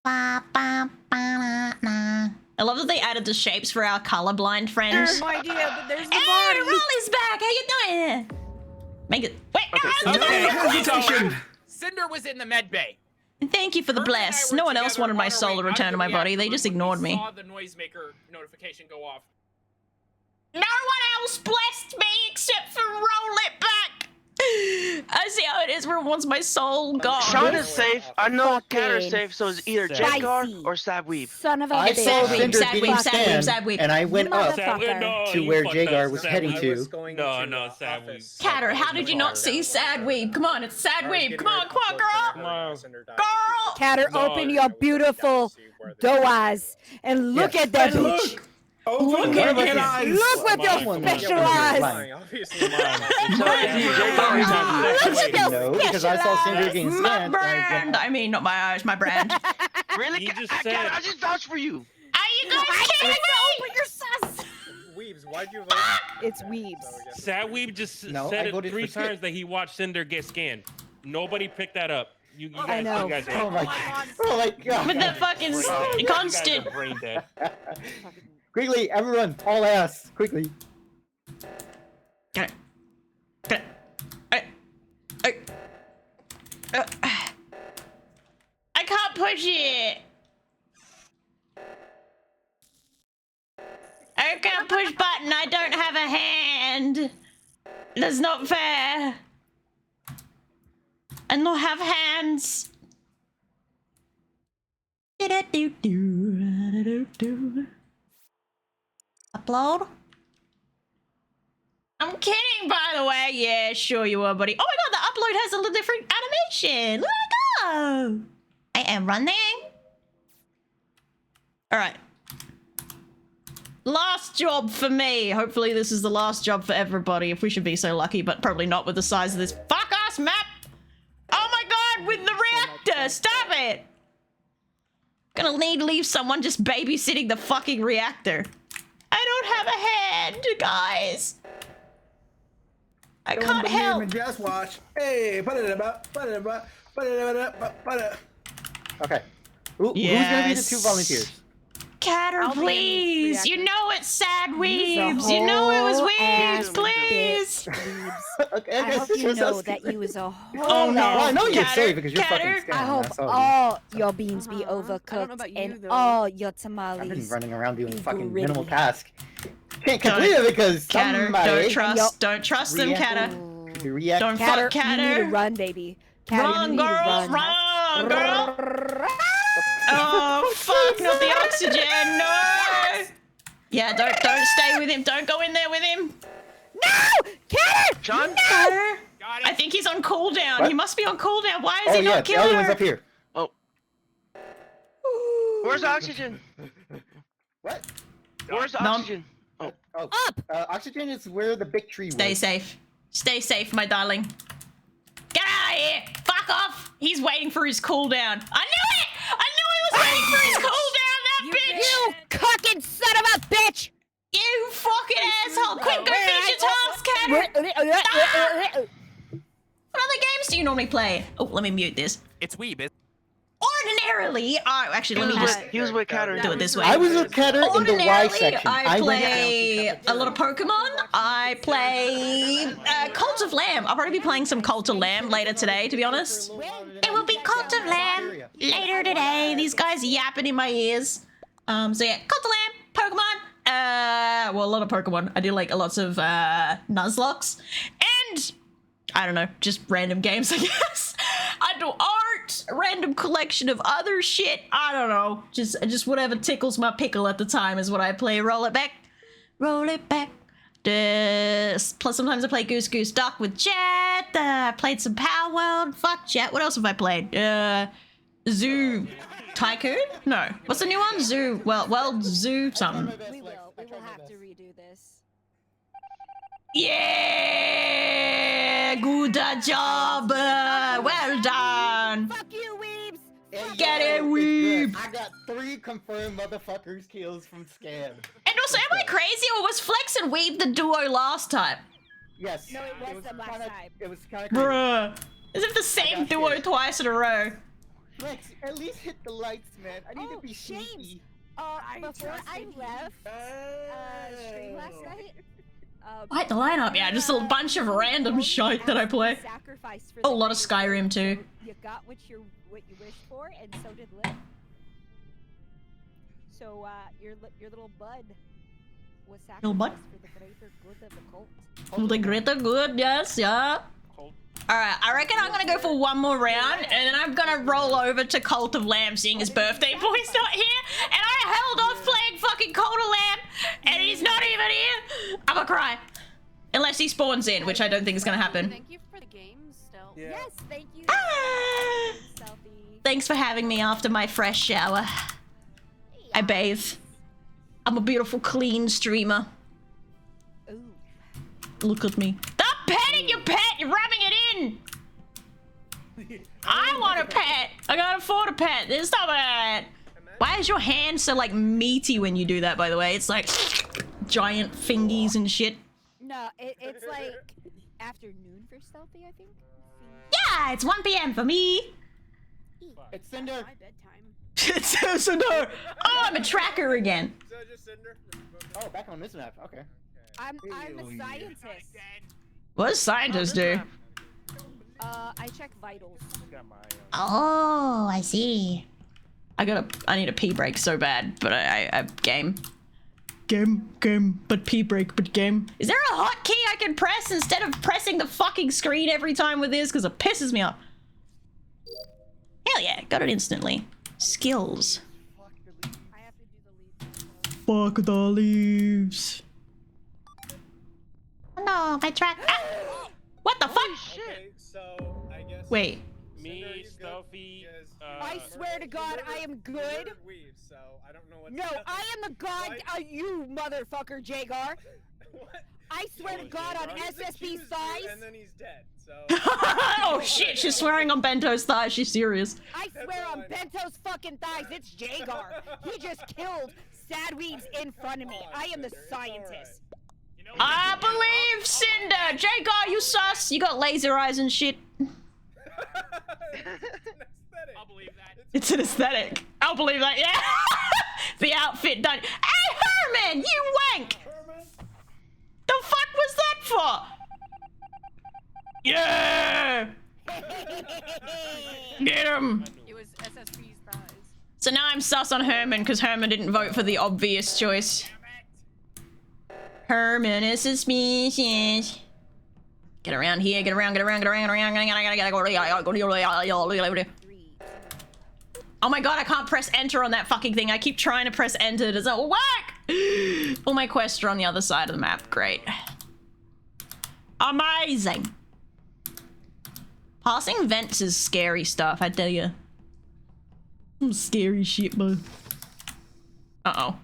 Ba, ba, ba, na, na. I love that they added the shapes for our colorblind friends. No idea, but there's the Hey, body. Raleigh's back. How you doing? Make it. Wait. Okay, hesitation. Cinder was in the med bay. And thank you for the Herman and I bless. were No one else together wanted my on our soul to way out return of to the my body. They reactor just when we ignored me. Saw the noisemaker notification go off. No one else blessed me except for roll it back. I see how it is where once my soul gone. Sean is safe. I know Catter is Fucking safe, so it's either spicy. Jaegar or Sabweeb. Son of a I bitch. saw Sad Cinder weeb, getting sad weeb, sad scanned, weeb. and I went up Motherfucker. to where Jaegar was heading I to. was going No, to, no, Sad Weeb. office. Catter, how did you not see sad weeb? Come on, it's sad I was weeb. getting Come on, ready come to on, upload girl. Cinder, Come on. Cinder died. Girl. Catter, No, open I your was going beautiful to see where the- doe eyes and look Yes. at that And bitch. look. Open Look your at fucking this. eyes. Look with your Come on. special Yeah, eyes. lying. Obviously, Look with your No, because I saw Cinder special getting My scanned. and I brand. went up. I mean, not my eyes, my brand. Really? You just I said- I just vouched for you. Are you guys kidding me? Open your sus. Weebs, why'd you vote? It's weebs. So, Sad Weeb just No, said I it voted 3 for Skip. times that he watched Cinder get scanned. Nobody picked that up. You guys, I know. You guys Oh my god. Oh my god. With the fucking You guys constant. are brain dead. Quickly, everyone, all ass, quickly. Get it. Get it. I can't push it. I can't push button. I don't have a hand. That's not fair. I don't have hands. Upload. I'm kidding, by the way. Yeah, sure you are, buddy. Oh my god, the upload has a little different animation. Let it go. I am running. All right. Last job for me. Hopefully this is the last job for everybody, if we should be so lucky, but probably not with the size of this fuck-ass map. Oh my god, with the reactor. Stop it. Gonna need to leave someone just babysitting the fucking reactor. I don't have a hand, guys. I can't help. Just watch. Hey, put it about. Okay. Who's gonna be the 2 volunteers? Catter, please. You know it's sad Weebs. You know it was Weebs, please. Okay, I hope you know that you was a whole. Oh no! Well, I know you're safe because you're Catter. fucking scared. I hope all your beans be overcooked and all your tamales. I've been running around doing fucking gritty. minimal tasks. Can't complete it because Catter, somebody. don't trust them, Catter. Don't Catter, fuck Catter. you need to run, baby. Catter, you Run, need to girl, run, girl. Oh fuck! Not the oxygen. No. Yeah, don't stay with him. Don't go in there with him. No, Catter. John. No. I think he's on cooldown. What? He must be on cooldown. Why is he yeah, not the killing other her? one's up here. Oh. Where's the oxygen? What? Where's the oxygen? Oh. Up. Oxygen is where the big tree was. Stay safe. Stay safe, my darling. Get out of here! Fuck off! He's waiting for his cooldown. I knew it! I knew he was waiting for his cooldown, that bitch! You cocking son of a bitch! You fucking asshole! Quick, go finish your task, Catter! What other games do you normally play? Oh, let me mute this. It's Weeb. Ordinarily, actually, let me just He was with Catter. do it this way. I was with Catter in the Y Ordinarily, section. I play a lot of Pokemon. I play Cult of Lamb. I'll probably be playing some Cult of Lamb later today, to be honest. It will be Cult of Lamb later today. These guys yapping in my ears. So yeah, Cult of Lamb, Pokemon. Well, a lot of Pokemon. I do like lots of Nuzlocke. And I don't know, just random games, I guess. I do art, a random collection of other shit. I don't know, just whatever tickles my pickle at the time is what I play. Roll it back, roll it back. Plus sometimes I play Goose Goose Duck with Jet. I played some Power World. Fuck Jet. What else have I played? Zoo Tycoon? No. What's the new one? Zoo. Well, Zoo something. We will have to redo this. Yeah! Good job! Well done! Fuck you, weebs! Get it, weeb! I got 3 confirmed motherfuckers kills from Scam. And also, am I crazy or was Flex and Weeb the duo last time? Yes. No, it was the last time. It was kind of Bruh. As if the same duo twice in a row. Flex, at least hit the lights, man. I need to be sneaky. Before I left stream last night, Light the lineup, yeah, just a bunch of random shite that I play. Oh, a lot of Skyrim too. You got what you wished for, and so did Liv. So your little bud was Little bud? sacrificed for the greater good of the cult. For the greater good, yes, yeah. Alright, I reckon I'm gonna go for one more round, and then I'm gonna roll over to Cult of Lamb, seeing his birthday boy's not here, and I held off playing fucking Cult of Lamb, and he's not even here! I'm gonna cry. Unless he spawns in, which I don't think is gonna happen. Thank you for the game, Stealth. Yeah. Yes, thank you. Thanks for having me after my fresh shower. I bathe. I'm a beautiful, clean streamer. Look at me. Stop petting your pet! You're rubbing it in! I want a pet! I can't afford a pet! Stop it! Why is your hand so, like, meaty when you do that, by the way? It's like giant fingies and shit. No, it's like afternoon for Stealthy, I think. Yeah, it's 1 p.m. for me. It's Cinder. It's Cinder. Oh, I'm a tracker again. Oh, back on this map. Okay. I'm a scientist. What does scientists do? I check vitals. Oh, I see. I need a pee break so bad, but I game, but pee break, but game. Is there a hotkey I can press instead of pressing the fucking screen every time with this? Because it pisses me off. Hell yeah, got it instantly. Skills. fuck the leaves? No, my track. Ah! What the fuck? Okay, so I guess. Wait. Me, Stuffy. I swear to God, I am good. Weave, so I don't know what. No, I am the god. You motherfucker, Jagar. I swear to God on SSB's thighs. And then he's dead. So. Oh shit, she's swearing on Bento's thighs. She's serious. I swear on Bento's fucking thighs, it's Jagar. He just killed Sadweaves in front of me. I am the scientist. I believe Cinder. Jagar, you sus. You got laser eyes and shit. I'll believe that. It's an aesthetic. I'll believe that, yeah. The outfit done. Hey, Herman, you wank! The fuck was that for? Yeah! Get him! It was SSB's thighs. So now I'm sus on Herman because Herman didn't vote for the obvious choice. Herman is suspicious. Get around here, get around. Oh my god, I can't press enter on that fucking thing. I keep trying to press enter. It doesn't work! All my quests are on the other side of the map. Great. Amazing. Passing vents is scary stuff, I tell you. Some scary shit, bro. Uh-oh.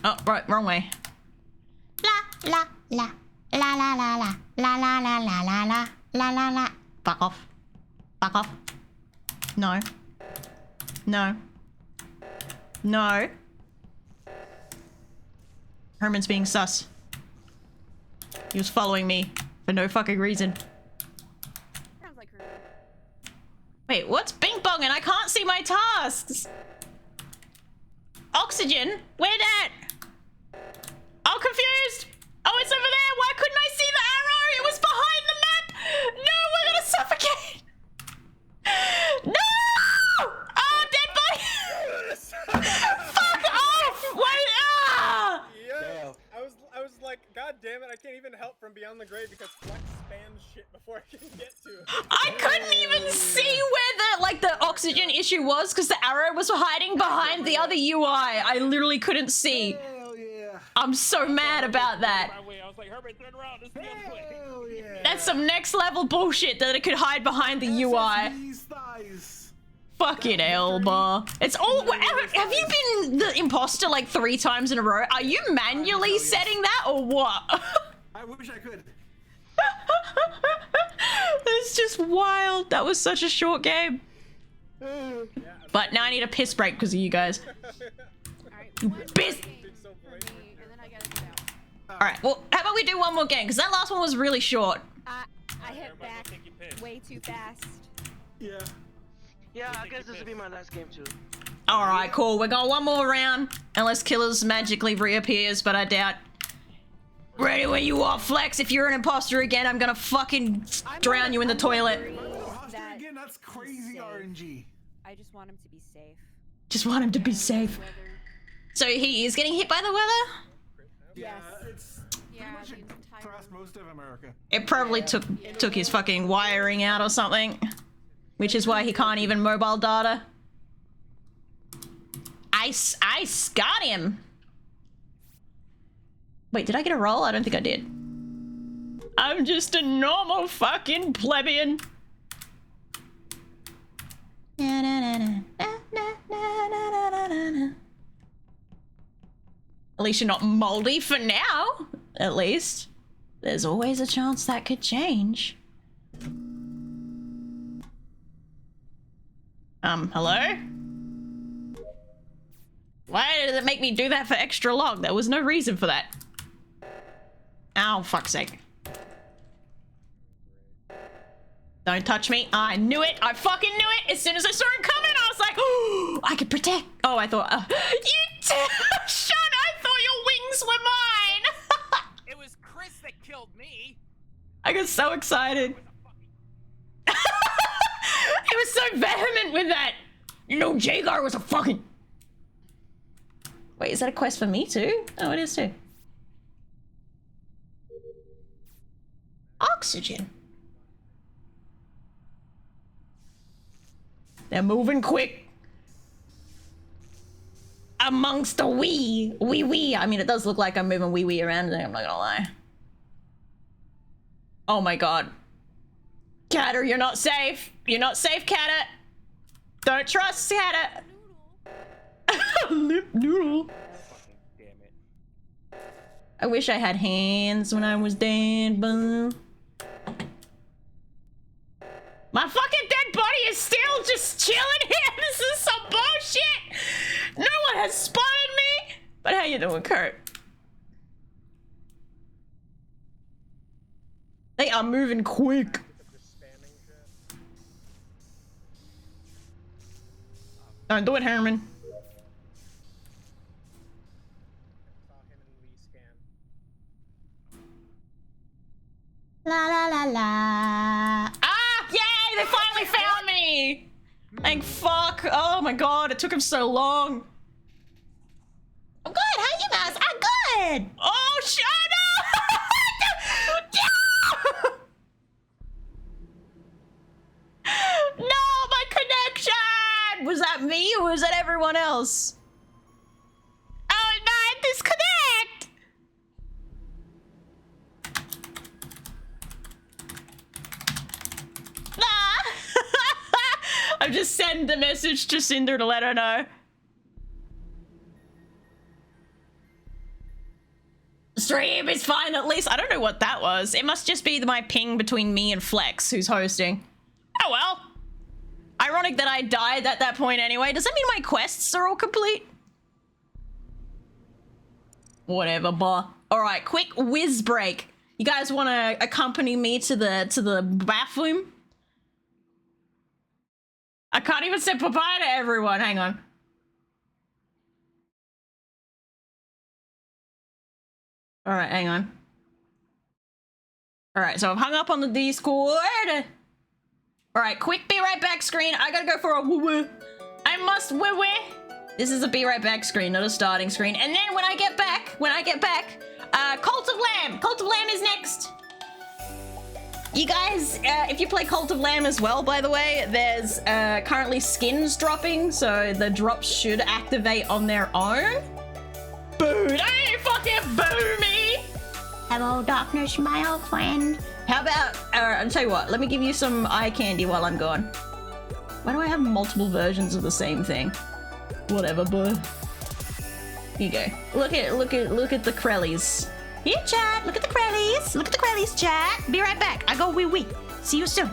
Oh, right, wrong way. La la la la la la la la la la la la la la la. Fuck off. Fuck off. No. No. No. Herman's being sus. He was following me for no fucking reason. Sounds like Herman. Wait, what's bing bonging? I can't see my tasks. Oxygen? Where that? I'm confused. Oh, it's over there. Why couldn't I see the arrow? It was behind the map. No, we're gonna suffocate. No! Oh, dead body. Fuck off! Wait, ah! Yeah. I was like, God damn it! I can't even help from beyond the grave because Flex spams shit before I can get to it. I couldn't even see where the oxygen issue was because the arrow was hiding behind the other UI. I literally couldn't see. Hell yeah. I'm so mad about that. I was like, Herbert, turn around. This is the other way. Hell yeah. That's some next level bullshit that it could hide behind the UI. Fucking hell, bar. It's all. Have you been the imposter like 3 times in a row? Are you manually setting that or what? I wish I could. That's just wild. That was such a short game. But now I need a piss break because of you guys. You piss. Alright, well, how about we do one more game? Because that last one was really short. I hit back way too fast. Yeah. Yeah, I guess this will be my last game too. Alright, cool. We're going one more round. Unless Killers magically reappears, but I doubt. Ready when you are, Flex. If you're an imposter again, I'm gonna fucking drown you in the toilet. Again, that's crazy RNG. I just want him to be safe. Just want him to be safe. So he is getting hit by the weather? Yeah, it's pretty much across most of America. It probably took his fucking wiring out or something. Which is why he can't even mobile data. I got him. Wait, did I get a roll? I don't think I did. I'm just a normal fucking plebeian. At least you're not moldy for now. At least. There's always a chance that could change. Hello? Why did it make me do that for extra long? There was no reason for that. Ow, fuck's sake. Don't touch me. I knew it. I fucking knew it. As soon as I saw him coming, I was like, oh, I could protect. Oh, I thought, you Sean, I thought your wings were mine. It was Chris that killed me. I got so excited. He was so vehement with that. You know, Jagar was a fucking... Wait, is that a quest for me too? Oh, it is too. Oxygen. They're moving quick. amongst the wee. I mean, it does look like I'm moving wee around, I'm not gonna lie. Oh my god. Catter, you're not safe. You're not safe, Catter. Don't trust Catter. Lip noodle. I wish I had hands when I was dead, but my fucking dead body is still just chilling here. This is some bullshit. No one has spotted me. But how you doing, Kurt? They are moving quick. Don't do it, Herman. La la la la. Ah! Yay! They finally found me! Thank fuck. Oh my god, it took him so long. I'm good. How you guys? I'm good. Oh, shut up! No, my connection! Was that me or was that everyone else? Oh, my disconnect! I've just sent a message to Cinder to let her know. Stream is fine at least. I don't know what that was. It must just be my ping between me and Flex, who's hosting. Oh well. Ironic that I died at that point anyway. Does that mean my quests are all complete? Whatever, bah. Alright, quick whiz break. You guys want to accompany me to the bathroom? I can't even say bye-bye to everyone. Hang on. All right, hang on. All right, so I've hung up on the Discord. All right, quick be right back screen. I gotta go for a woo-woo. I must woo-woo. This is a be right back screen, not a starting screen. And then when I get back, Cult of Lamb. Cult of Lamb is next. You guys, if you play Cult of Lamb as well, by the way, there's currently skins dropping, so the drops should activate on their own. Boo! Hey, fucking boo me! Hello, darkness, my old friend. How about, I'll tell you what, let me give you some eye candy while I'm gone. Why do I have multiple versions of the same thing? Whatever, boo. Here you go. Look at the Krellies. Here, chat. Look at the Krellies. Look at the Krellies, chat. Be right back. I go wee. See you soon.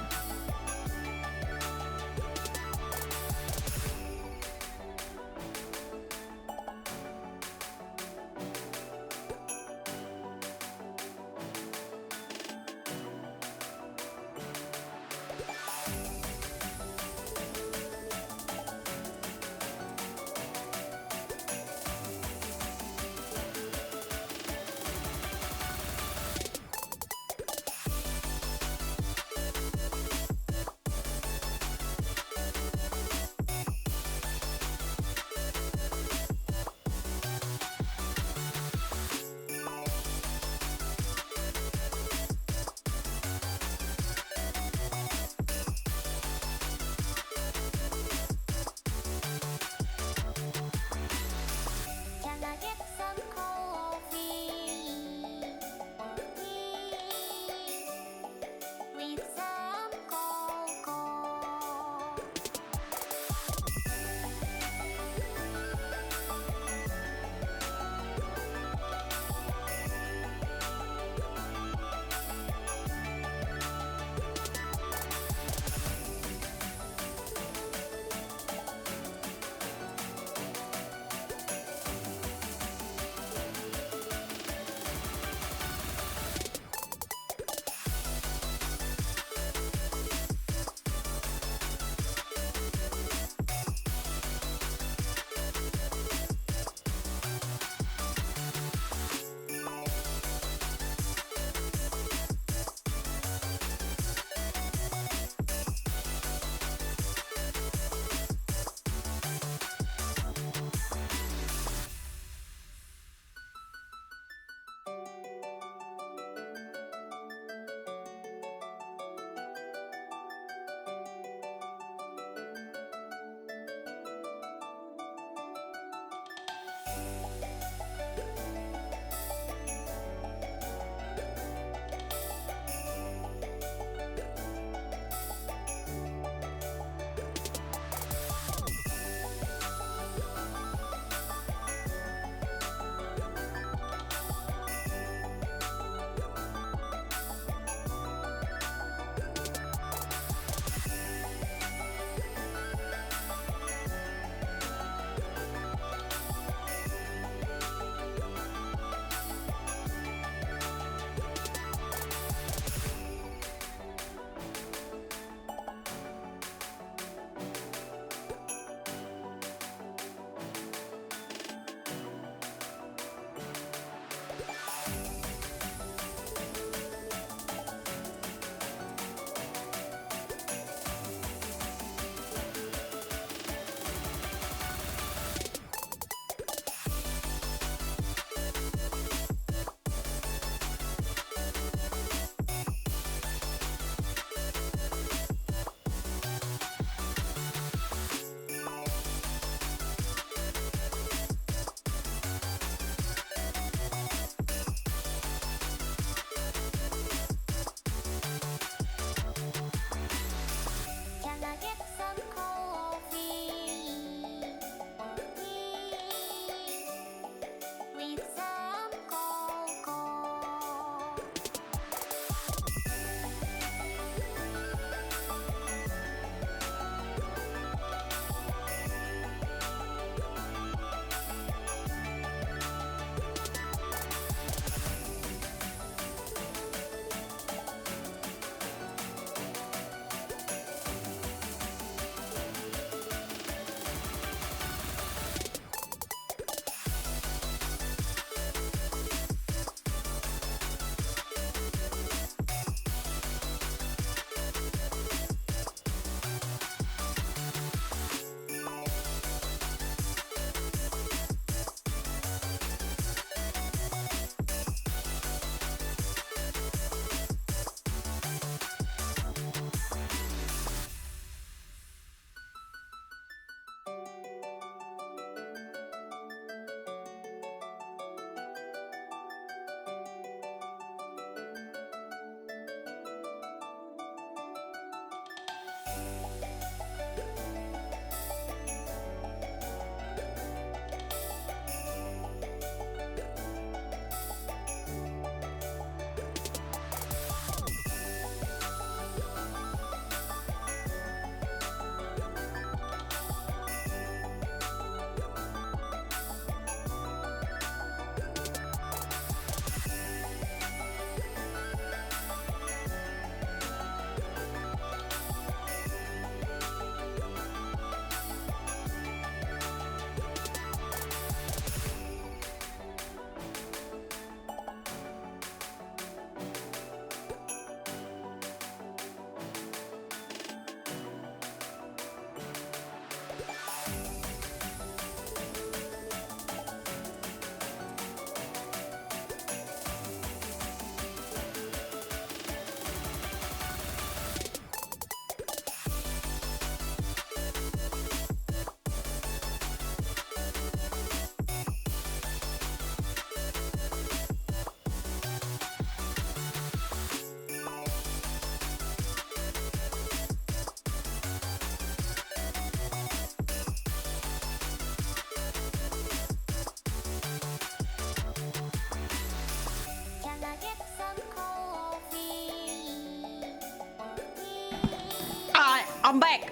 I'm back.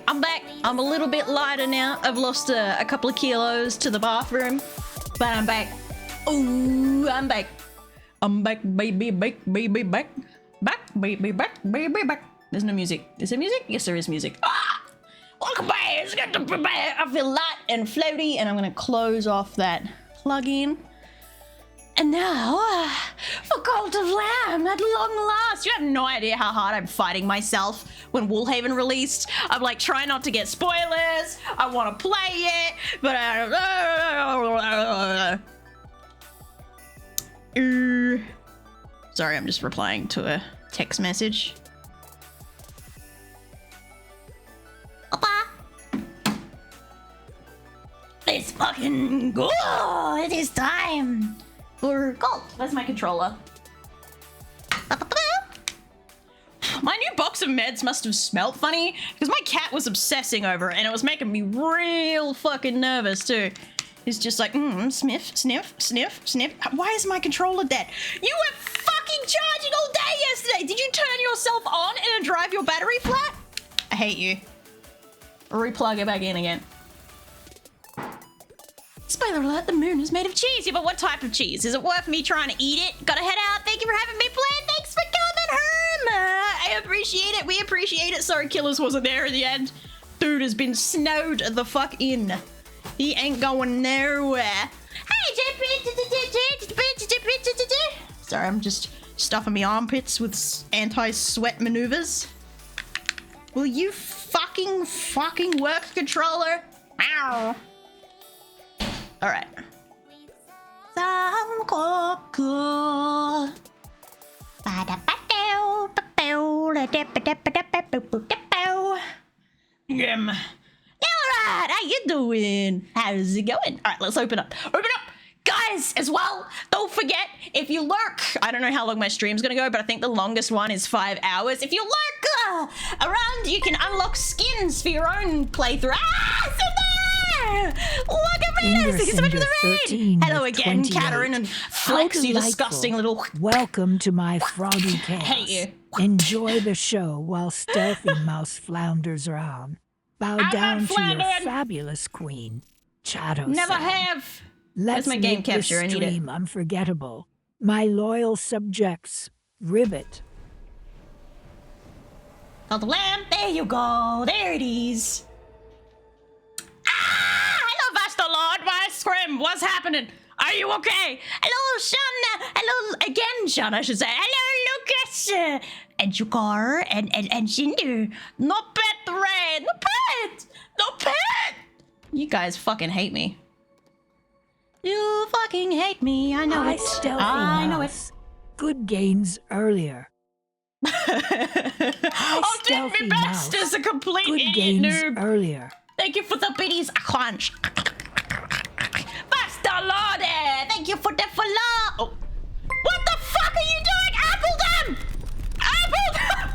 I'm a little bit lighter now. I've lost a couple of kilos to the bathroom, but I'm back. Ooh, I'm back. I'm back, baby, back. Back, baby, back. There's no music. Is there music? Yes, there is music. Ah! Welcome back. It's good to be back. I feel light and floaty, and I'm gonna close off that plugin. And now, for Cult of Lamb, at long last. You have no idea how hard I'm fighting myself when Woolhaven released. I'm like trying not to get spoilers. I want to play it, but sorry, I'm just replying to a text message. It's fucking good. It is time for Cult. Where's my controller? My new box of meds must have smelled funny because my cat was obsessing over it and it was making me real fucking nervous too. He's just like, sniff, sniff, sniff, sniff. Why is my controller dead? You were fucking charging all day yesterday. Did you turn yourself on and it drive your battery flat? I hate you. Replug it back in again. Spoiler alert, the moon is made of cheese. Yeah, but what type of cheese? Is it worth me trying to eat it? Gotta head out. Thank you for having me play. Thanks for coming, Herm. I appreciate it. We appreciate it. Sorry, Killers wasn't there in the end. Dude has been snowed the fuck in. He ain't going nowhere. Hey, sorry, I'm just stuffing my armpits with anti-sweat maneuvers. Will you fucking work, controller? Ow. All right. Alright, how you doing? How's it going? Alright, let's open up. Open up! Guys, as well, don't forget, if you lurk, I don't know how long my stream's gonna go, but I think the longest one is 5 hours. If you lurk around, you can unlock skins for your own playthrough. Ah, so there! Look at me! Thank you so much for the raid! Hello again, Katarine and Flex, you disgusting little... Welcome to my froggy chaos. Hate you. Enjoy the show while Stealthy Mouse flounders around. Bow down to your fabulous queen, Chato. Never have. Let's my game make capture. this I need it. stream unforgettable. My loyal subjects, Ribbit. Cult of Lamb. There you go. There it is. Ah! Hello, Vaster Lord. My scrim. What's happening? Are you okay? Hello, Sean. Hello again, Sean, I should say. Hello, Lucas. And Jukar and Cinder. Not bad, the raid. Not bad. Not bad. You guys fucking hate me. You fucking hate me. I know it. I know it. Good gains earlier. I did my best as a complete Good idiot gains noob. earlier. Thank you for the biddies. Crunch. Master Lord, thank you for the follow. Oh. What the fuck are you doing, Appledom? Appledom!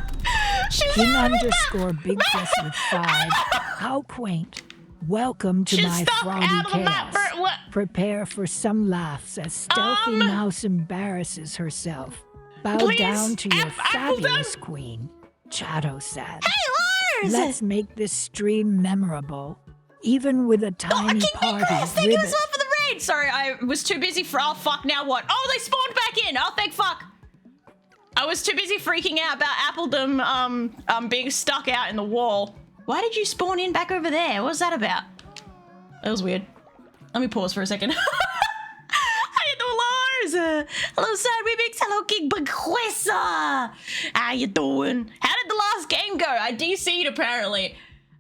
She's King out of underscore Big Chess with 5. How quaint. Welcome to She's my stuck froggy out of the map, chaos. Bert, what? Prepare for some laughs as Stealthy Mouse embarrasses herself. Bow Please, down to your Appledom. fabulous queen, Chato said. Hey, Lars! Let's make this stream memorable. Even with a tiny party, Thank you as Ribbit. well for the raid. Sorry, I was too busy for. Oh fuck! Now what? Oh, they spawned back in. Oh, thank fuck. I was too busy freaking out about Appledom being stuck out in the wall. Why did you spawn in back over there? What was that about? That was weird. Let me pause for a second. How you doing, Lars? Hello, Sad Remix. Hello, King Bequessa. How you doing? How did the last game go? I DC'd apparently.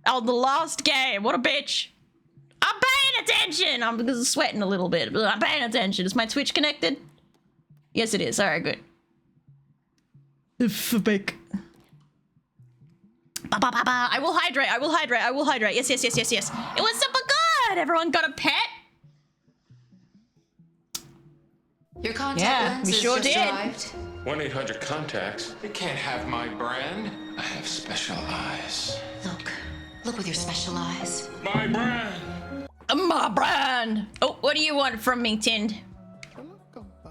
Oh, the last game. What a bitch. I'm paying attention. I'm just sweating a little bit, but I'm paying attention. Is my Twitch connected? Yes, it is. All right, good. I will hydrate. I will hydrate. I will hydrate. Yes, yes, yes, yes, yes. It was super good. Everyone got a pet. Your contact Yeah, lens we has sure just did. arrived. 1-800 contacts. They can't have my brand. I have special eyes. Look with your special eyes. My brand. My brand. Oh, what do you want from me, Tind?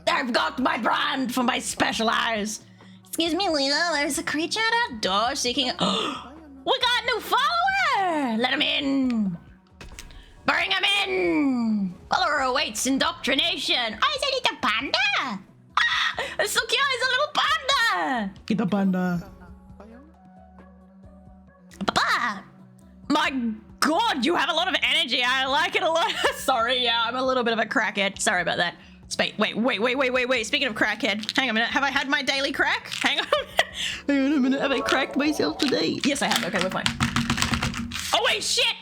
I've got my brand for my special eyes. Excuse me, Lena. There's a creature at our door seeking. We got new followers. Let him in. Bring him in. Follower awaits indoctrination. Oh, is it a panda? Ah, it's so cute. It's a little panda. Get the panda. Papa. My God, you have a lot of energy. I like it a lot. Sorry, yeah, I'm a little bit of a crackhead. Sorry about that. Wait. Speaking of crackhead, hang on a minute. Have I had my daily crack? Hang on. Hang on a minute. Have I cracked myself today? Yes, I have. Okay, we're fine. Oh, wait, shit!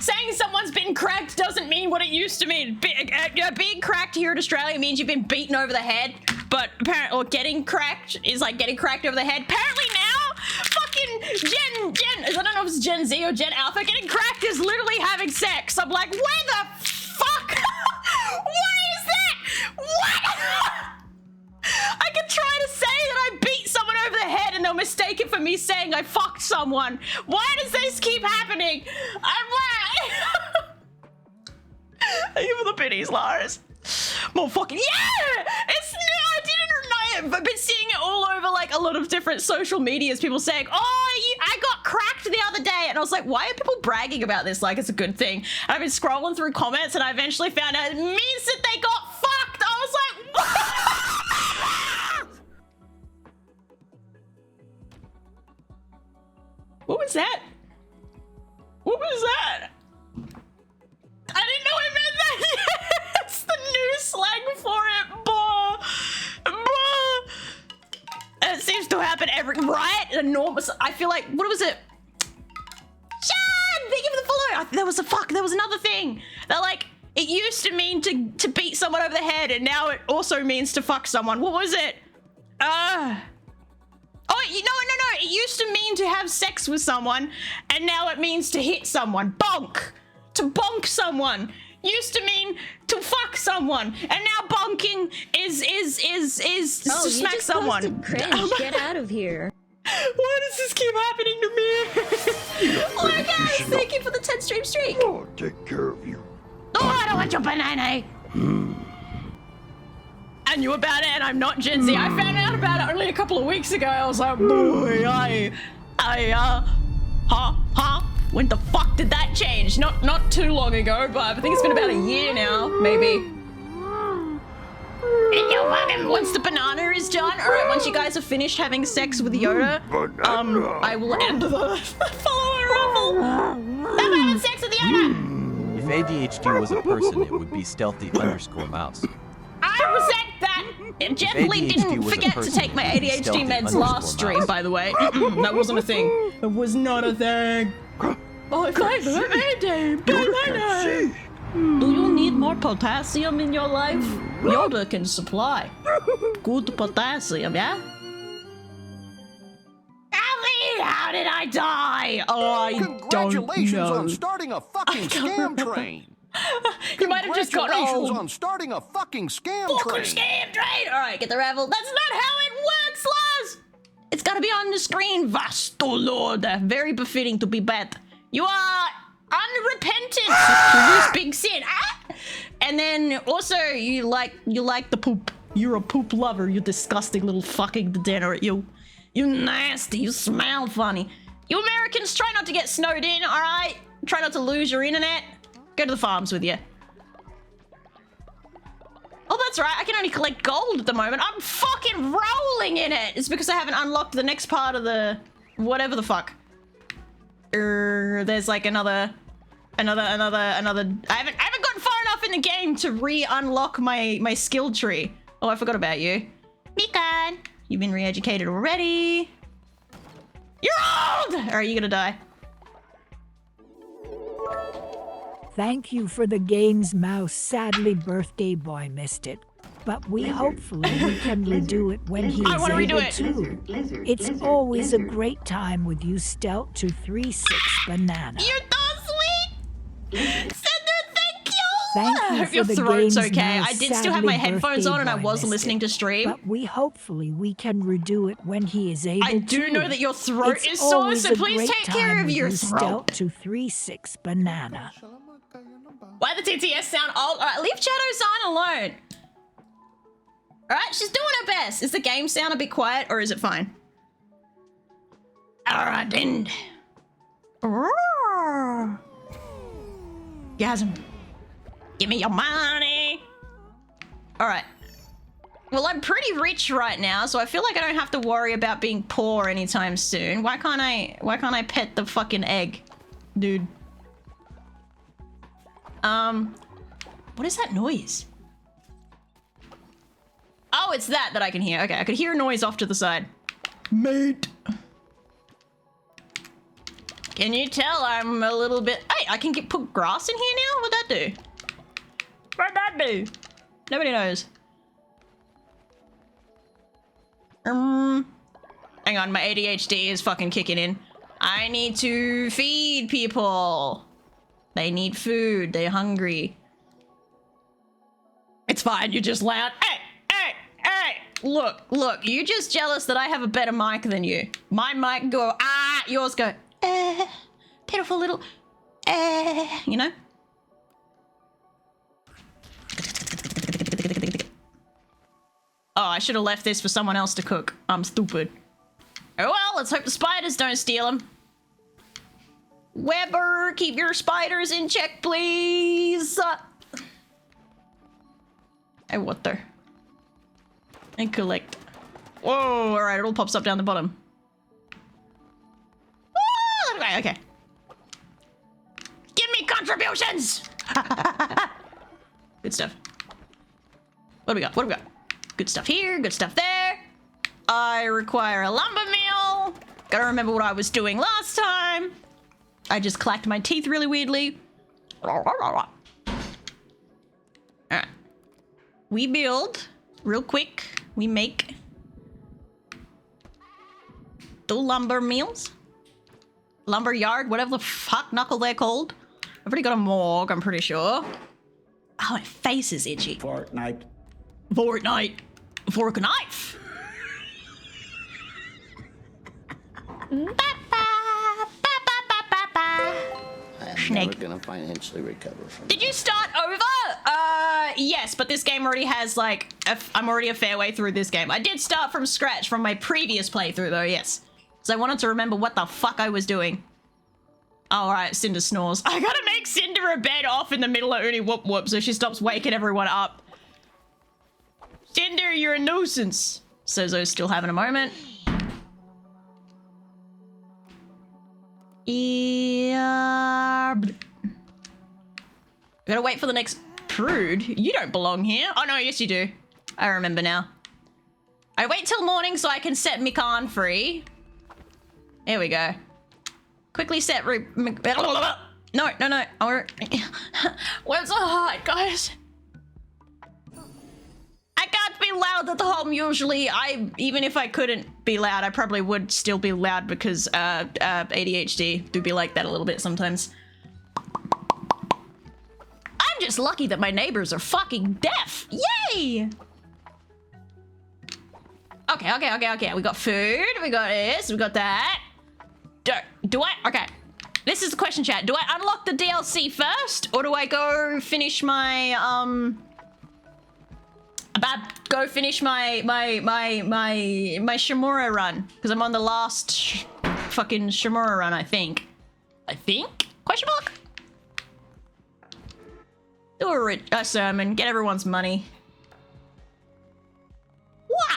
Saying someone's been cracked doesn't mean what it used to mean. Being cracked here in Australia means you've been beaten over the head, but apparently, or getting cracked is like getting cracked over the head. Apparently now, fucking Gen, I don't know if it's Gen Z or Gen Alpha, getting cracked is literally having sex. I'm like, where the fuck? What is that? What? I could try to say that I beat someone over the head and they'll mistake it for me saying I fucked someone. Why does this keep happening? I'm like... Thank you for the pennies, Lars. More fucking... Yeah! It's... I didn't know it, but I've been seeing it all over like a lot of different social medias. People saying, oh, I got cracked the other day. And I was like, why are people bragging about this like it's a good thing? And I've been scrolling through comments and I eventually found out it means that they got fucked. I was like, what? What was that? What was that? I didn't know I meant that. It's the new slang for it, boy. It seems to happen every right. Enormous. I feel like what was it? Sean, thank you for the follow. There was another thing. That like it used to mean to beat someone over the head, and now it also means to fuck someone. What was it? Oh, no. It used to mean to have sex with someone, and now it means to hit someone. Bonk. To bonk someone. Used to mean to fuck someone, and now bonking is to smack someone. Get out of here. Why does this keep happening to me? Oh my guys, thank you for the 10 streak. I'll take care of you. Oh, I don't want your banana. I knew about it, and I'm not Gen Z. I found out about it only a couple of weeks ago. I was like, boy, when the fuck did that change? Not too long ago, but I think it's been about a year now, maybe. Once the banana is done, all right. Once you guys have finished having sex with Yoda, I will end the follower raffle. I'm having sex with Yoda. If ADHD was a person, it would be stealthy_mouse. I resent that. It gently didn't forget to take my ADHD meds last stream, by the way. That wasn't a thing. It was not a thing. My favorite Mayday, banana. Do you need more potassium in your life? Yoda can supply good potassium, yeah? Ali, how did I die? Oh, I don't know. Congratulations on starting a fucking scam train. You might have just gotten old. Congratulations on starting a fucking scam train. Fucking scam train. All right, get the raffle. That's not how it works, Lars. It's got to be on the screen. Vasto Lord. Very befitting to be bad. You are unrepentant for this big sin. And then also you like the poop. You're a poop lover. You disgusting little fucking degenerate. You nasty. You smell funny. You Americans try not to get snowed in, all right? Try not to lose your internet. Go to the farms with you. Oh, that's right. I can only collect gold at the moment. I'm fucking rolling in it. It's because I haven't unlocked the next part of the whatever the fuck. There's like another. I haven't gotten far enough in the game to re-unlock my skill tree. Oh, I forgot about you. Mikan, you've been re-educated already. You're old. All right, you're gonna die. Thank you for the games, Mouse. Sadly, birthday boy missed it. But we hopefully we can redo it when he is able to. It's always a great time with you, Stealth236 Banana. You're so sweet! Sender, thank you! Thank you I hope for your the throat's games, okay. Mouse. I did still have my Sadly, headphones on and I birthday was boy listening to missed it. stream. But we hopefully we can redo it when he is able to. I do know that your throat is sore, so please take care of your throat. Stealth236 Banana. Why the TTS sound old? Alright, leave Shadow Sign alone. Alright, she's doing her best. Is the game sound a bit quiet or is it fine? Alright then. Gasm. Give me your money. All right. Well, I'm pretty rich right now, so I feel like I don't have to worry about being poor anytime soon. Why can't I pet the fucking egg? Dude. What is that noise? Oh, it's that I can hear. Okay, I could hear a noise off to the side. Mate. Can you tell I'm a little bit... Hey, I can put grass in here now? What'd that do? What'd that do? Nobody knows. Hang on, my ADHD is fucking kicking in. I need to feed people. They need food. They're hungry. It's fine. You're just loud. Hey! Look. You're just jealous that I have a better mic than you. My mic go, ah! Yours go, pitiful little, you know? Oh, I should have left this for someone else to cook. I'm stupid. Oh well, let's hope the spiders don't steal them. Weber, keep your spiders in check, please. Hey, water. And collect. Whoa, alright, it all pops up down the bottom. Oh, okay. Give me contributions! Good stuff. What do we got? Good stuff here, good stuff there. I require a lumber mill. Gotta remember what I was doing last time. I just clacked my teeth really weirdly. Alright. We build real quick. We make 2 lumber mills. Lumber yard, whatever the fuck knuckle they're called. I've already got a morgue, I'm pretty sure. Oh, my face is itchy. Fortnite. Fork a knife. I'm never gonna financially recover from Did you start over? Yes, but this game already has, like, I'm already a fair way through this game. I did start from scratch from my previous playthrough, though, yes. So I wanted to remember what the fuck I was doing. Oh, alright, Cinder snores. I gotta make Cinder a bed off in the middle of Uni Whoop Whoop so she stops waking everyone up. Cinder, you're a nuisance. Sozo's still having a moment. Yeah. Gotta wait for the next prude. You don't belong here. Oh no, yes you do. I remember now. I wait till morning so I can set Mikan free. There we go. Quickly set No. What's so hard, guys? I can't be loud at home usually. Even if I couldn't be loud, I probably would still be loud because ADHD do be like that a little bit sometimes. I'm just lucky that my neighbors are fucking deaf. Yay! Okay. We got food. We got this. We got that. Do I? Okay. This is the question, chat. Do I unlock the DLC first, or do I go finish my go finish my Shimura run? Because I'm on the last fucking Shimura run, I think. Question mark? Do a sermon. Get everyone's money. Wah!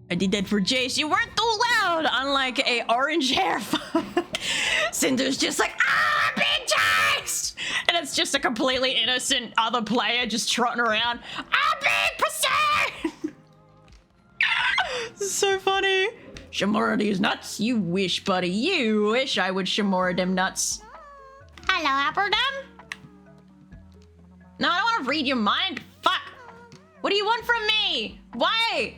I did that for Jace. You weren't too loud, unlike a orange hair. Cinder's just like, big Jace! And it's just a completely innocent other player just trotting around. Big Percent! This is so funny. Shimura these nuts. You wish, buddy. You wish I would Shimura them nuts. Hello, Appledom. No, I don't want to read your mind. Fuck. What do you want from me? Why?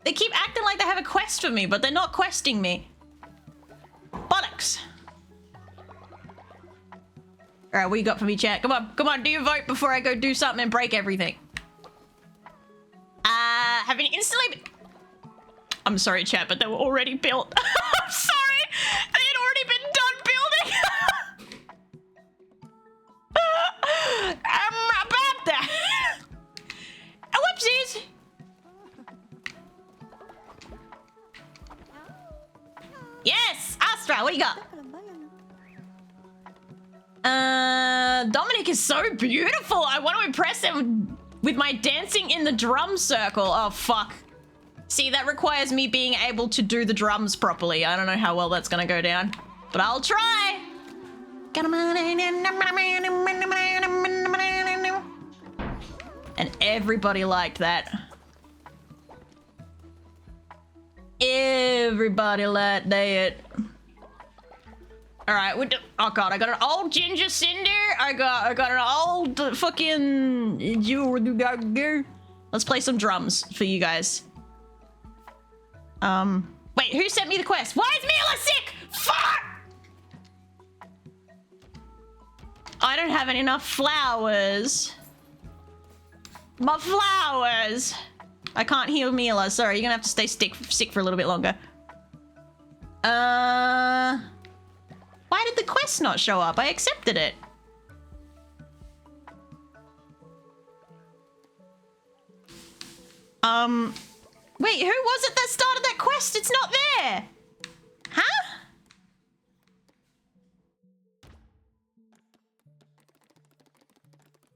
They keep acting like they have a quest for me, but they're not questing me. Bollocks. All right, what you got for me, chat? Come on, do your vote before I go do something and break everything. Have been instantly... I'm sorry, chat, but they were already built. I'm sorry! They had already been done building! About that! Whoopsies! Astra, what do you got? Dominic is so beautiful. I want to impress him with my dancing in the drum circle. Oh, fuck. See, that requires me being able to do the drums properly. I don't know how well that's gonna go down, but I'll try. And everybody liked that. Everybody liked that. All right, oh god, I got an old ginger cinder. I got an old fucking. Let's play some drums for you guys. Wait, who sent me the quest? Why is Mila sick? Fuck! I don't have enough flowers. My flowers. I can't heal Mila. Sorry, you're gonna have to stay sick for a little bit longer. Why did the quest not show up? I accepted it. Wait, who was it that started that quest? It's not there. Huh?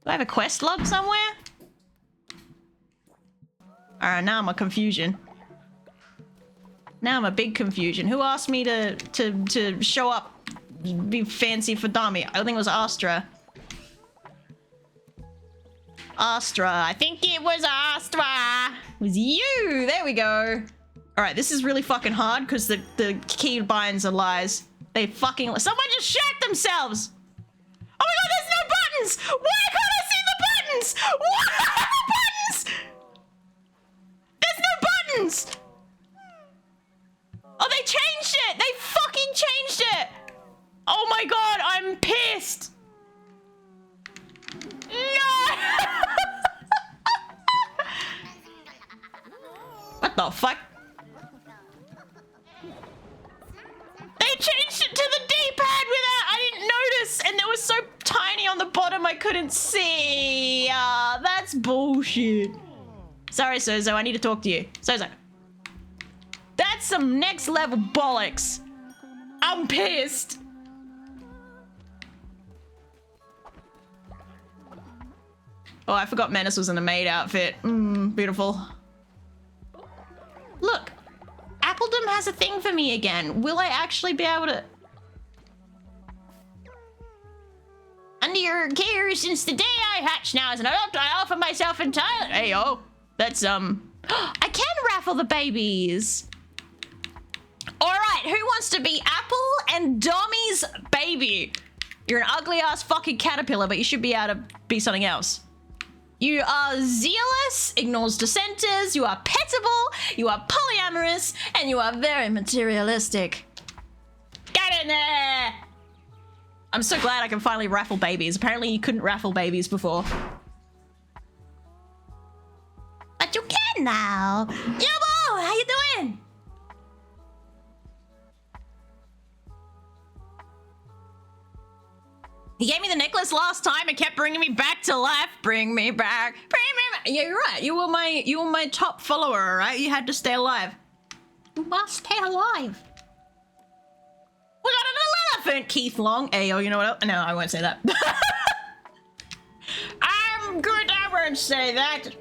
Do I have a quest log somewhere? Alright, now I'm a confusion. Now I'm a big confusion. Who asked me to show up, be fancy for Dami? I think it was Astra. Astra. I think it was Astra. It was you. There we go. All right, this is really fucking hard because the keybinds are lies. They fucking. Someone just shat themselves. Oh my god, there's no buttons. Why can't I see the buttons? What are the buttons? There's no buttons. Oh, they changed it. They fucking changed it. Oh my god, I'm pissed. No! What the fuck? They changed it to the D-pad without... I didn't notice, and it was so tiny on the bottom I couldn't see. That's bullshit. Sorry, Sozo, I need to talk to you. Sozo. That's some next level bollocks. I'm pissed. Oh, I forgot Menace was in the maid outfit. Beautiful. Look, Appledom has a thing for me again. Will I actually be able to... Under your care since the day I hatched, now as an adult, I offer myself entirely... Hey, oh, that's, I can raffle the babies. All right, who wants to be Apple and Dommy's baby? You're an ugly-ass fucking caterpillar, but you should be able to be something else. You are zealous, ignores dissenters, you are pettable, you are polyamorous, and you are very materialistic. Get in there! I'm so glad I can finally raffle babies. Apparently you couldn't raffle babies before. But you can now! Yobo, how you doing? He gave me the necklace last time and kept bringing me back to life. Bring me back. Bring me back. Yeah, you're right. You were my top follower, all right? You had to stay alive. You must stay alive. We got an elephant, Keith Long. Ayo, you know what else? No, I won't say that. I'm good. I won't say that.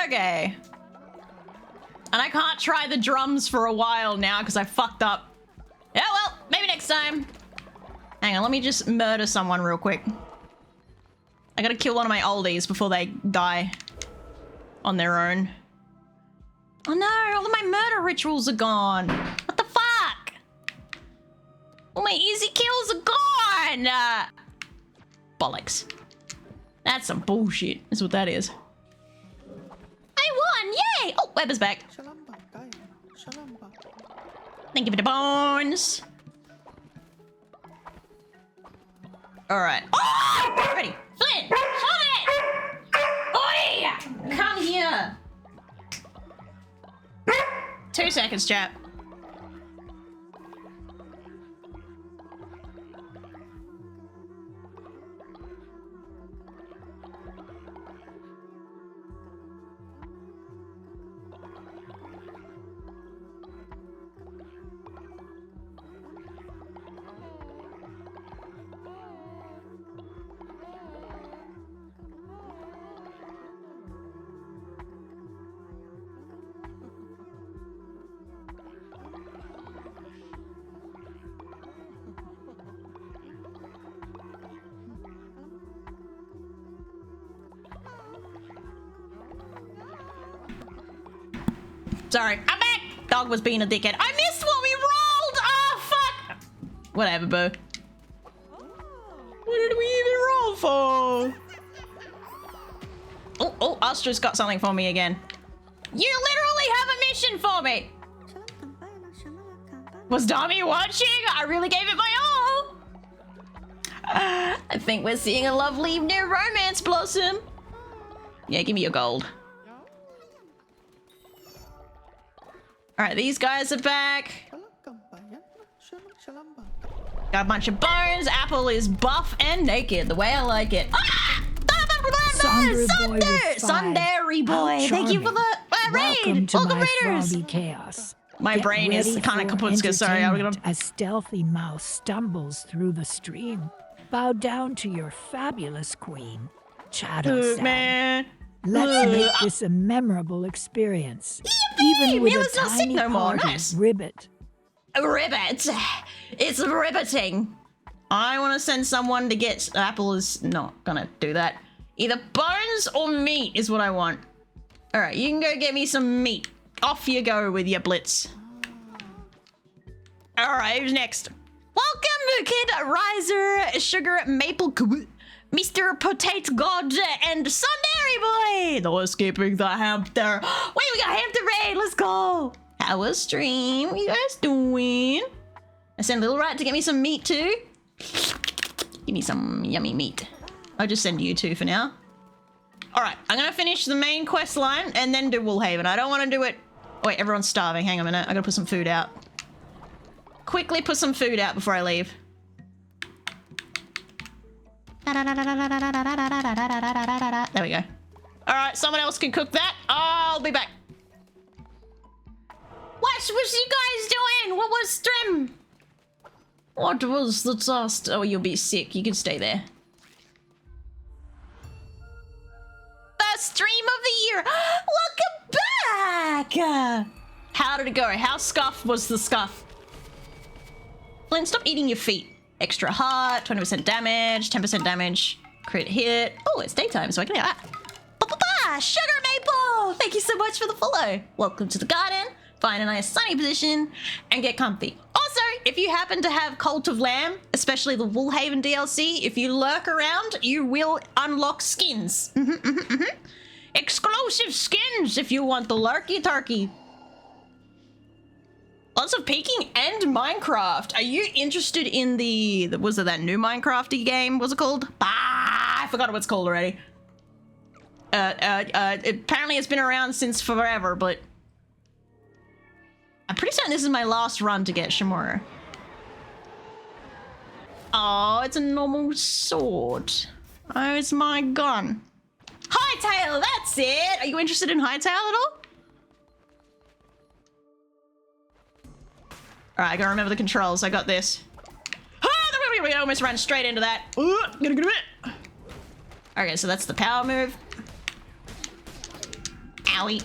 Okay. And I can't try the drums for a while now because I fucked up. Yeah, well, maybe next time. Hang on, let me just murder someone real quick. I gotta kill one of my oldies before they die on their own. Oh no, all of my murder rituals are gone. What the fuck? All my easy kills are gone. Bollocks. That's some bullshit, is what that is. I won! Yay! Oh, Webber's back. Thank you for the bones. Alright. Oh! Ready. Flint! Flint! Oi! Come here! 2 seconds, chat. Sorry, I'm back. Dog was being a dickhead. I missed what we rolled. Oh, fuck. Whatever, boo. What did we even roll for? Oh, Astra's got something for me again. You literally have a mission for me. Was Dami watching? I really gave it my all. I think we're seeing a lovely new romance blossom. Yeah, give me your gold. All right, these guys are back. Got a bunch of bones. Apple is buff and naked, the way I like it. Ah! Sundary boy. Thank you for the raid. Welcome, raiders. Chaos. My brain is kind of kaputska. Sorry, I'm gonna. A stealthy mouse stumbles through the stream. Bow down to your fabulous queen, Shadow-san. Man. Let's make this a memorable experience. Even with a tiny party ribbit. Ribbit. It's ribbiting. I want to send someone to get... Apple is not gonna do that. Either bones or meat is what I want. All right, you can go get me some meat. Off you go with your blitz. All right, who's next? Welcome, Kid Riser, Sugar Maple, Mr. Potato God, and Sundary Boy. No escaping the hamster. Wait, we got hamster raid. Let's go. How was stream? What you guys doing? I sent Little Rat to get me some meat too. Give me some yummy meat. I'll just send you two for now. All right, I'm gonna finish the main quest line and then do Woolhaven. I don't want to do it. Oh, wait, everyone's starving. Hang on a minute. I gotta put some food out. Quickly put some food out before I leave. There we go. All right, someone else can cook that. I'll be back. What was you guys doing? What was stream? What was the task? Oh, you'll be sick. You can stay there. First stream of the year. Welcome back. How did it go? How scuff was the scuff? Flynn, stop eating your feet. Extra heart, 20% damage, 10% damage, crit hit. Oh, it's daytime, so I can do that. Sugar Maple! Thank you so much for the follow. Welcome to the garden. Find a nice sunny position and get comfy. Also, if you happen to have Cult of Lamb, especially the Woolhaven DLC, if you lurk around, you will unlock skins. Exclusive skins if you want the lurky turkey. Lots of peeking and Minecraft. Are you interested in the was it that new Minecrafty game? What's it called? I forgot what it's called already. Apparently it's been around since forever, but I'm pretty certain this is my last run to get Shimura. Oh, it's a normal sword. Oh, it's my gun. Hightail, that's it. Are you interested in Hightail at all? All right, I gotta remember the controls. I got this. We almost ran straight into that. Okay, so that's the power move. Owie.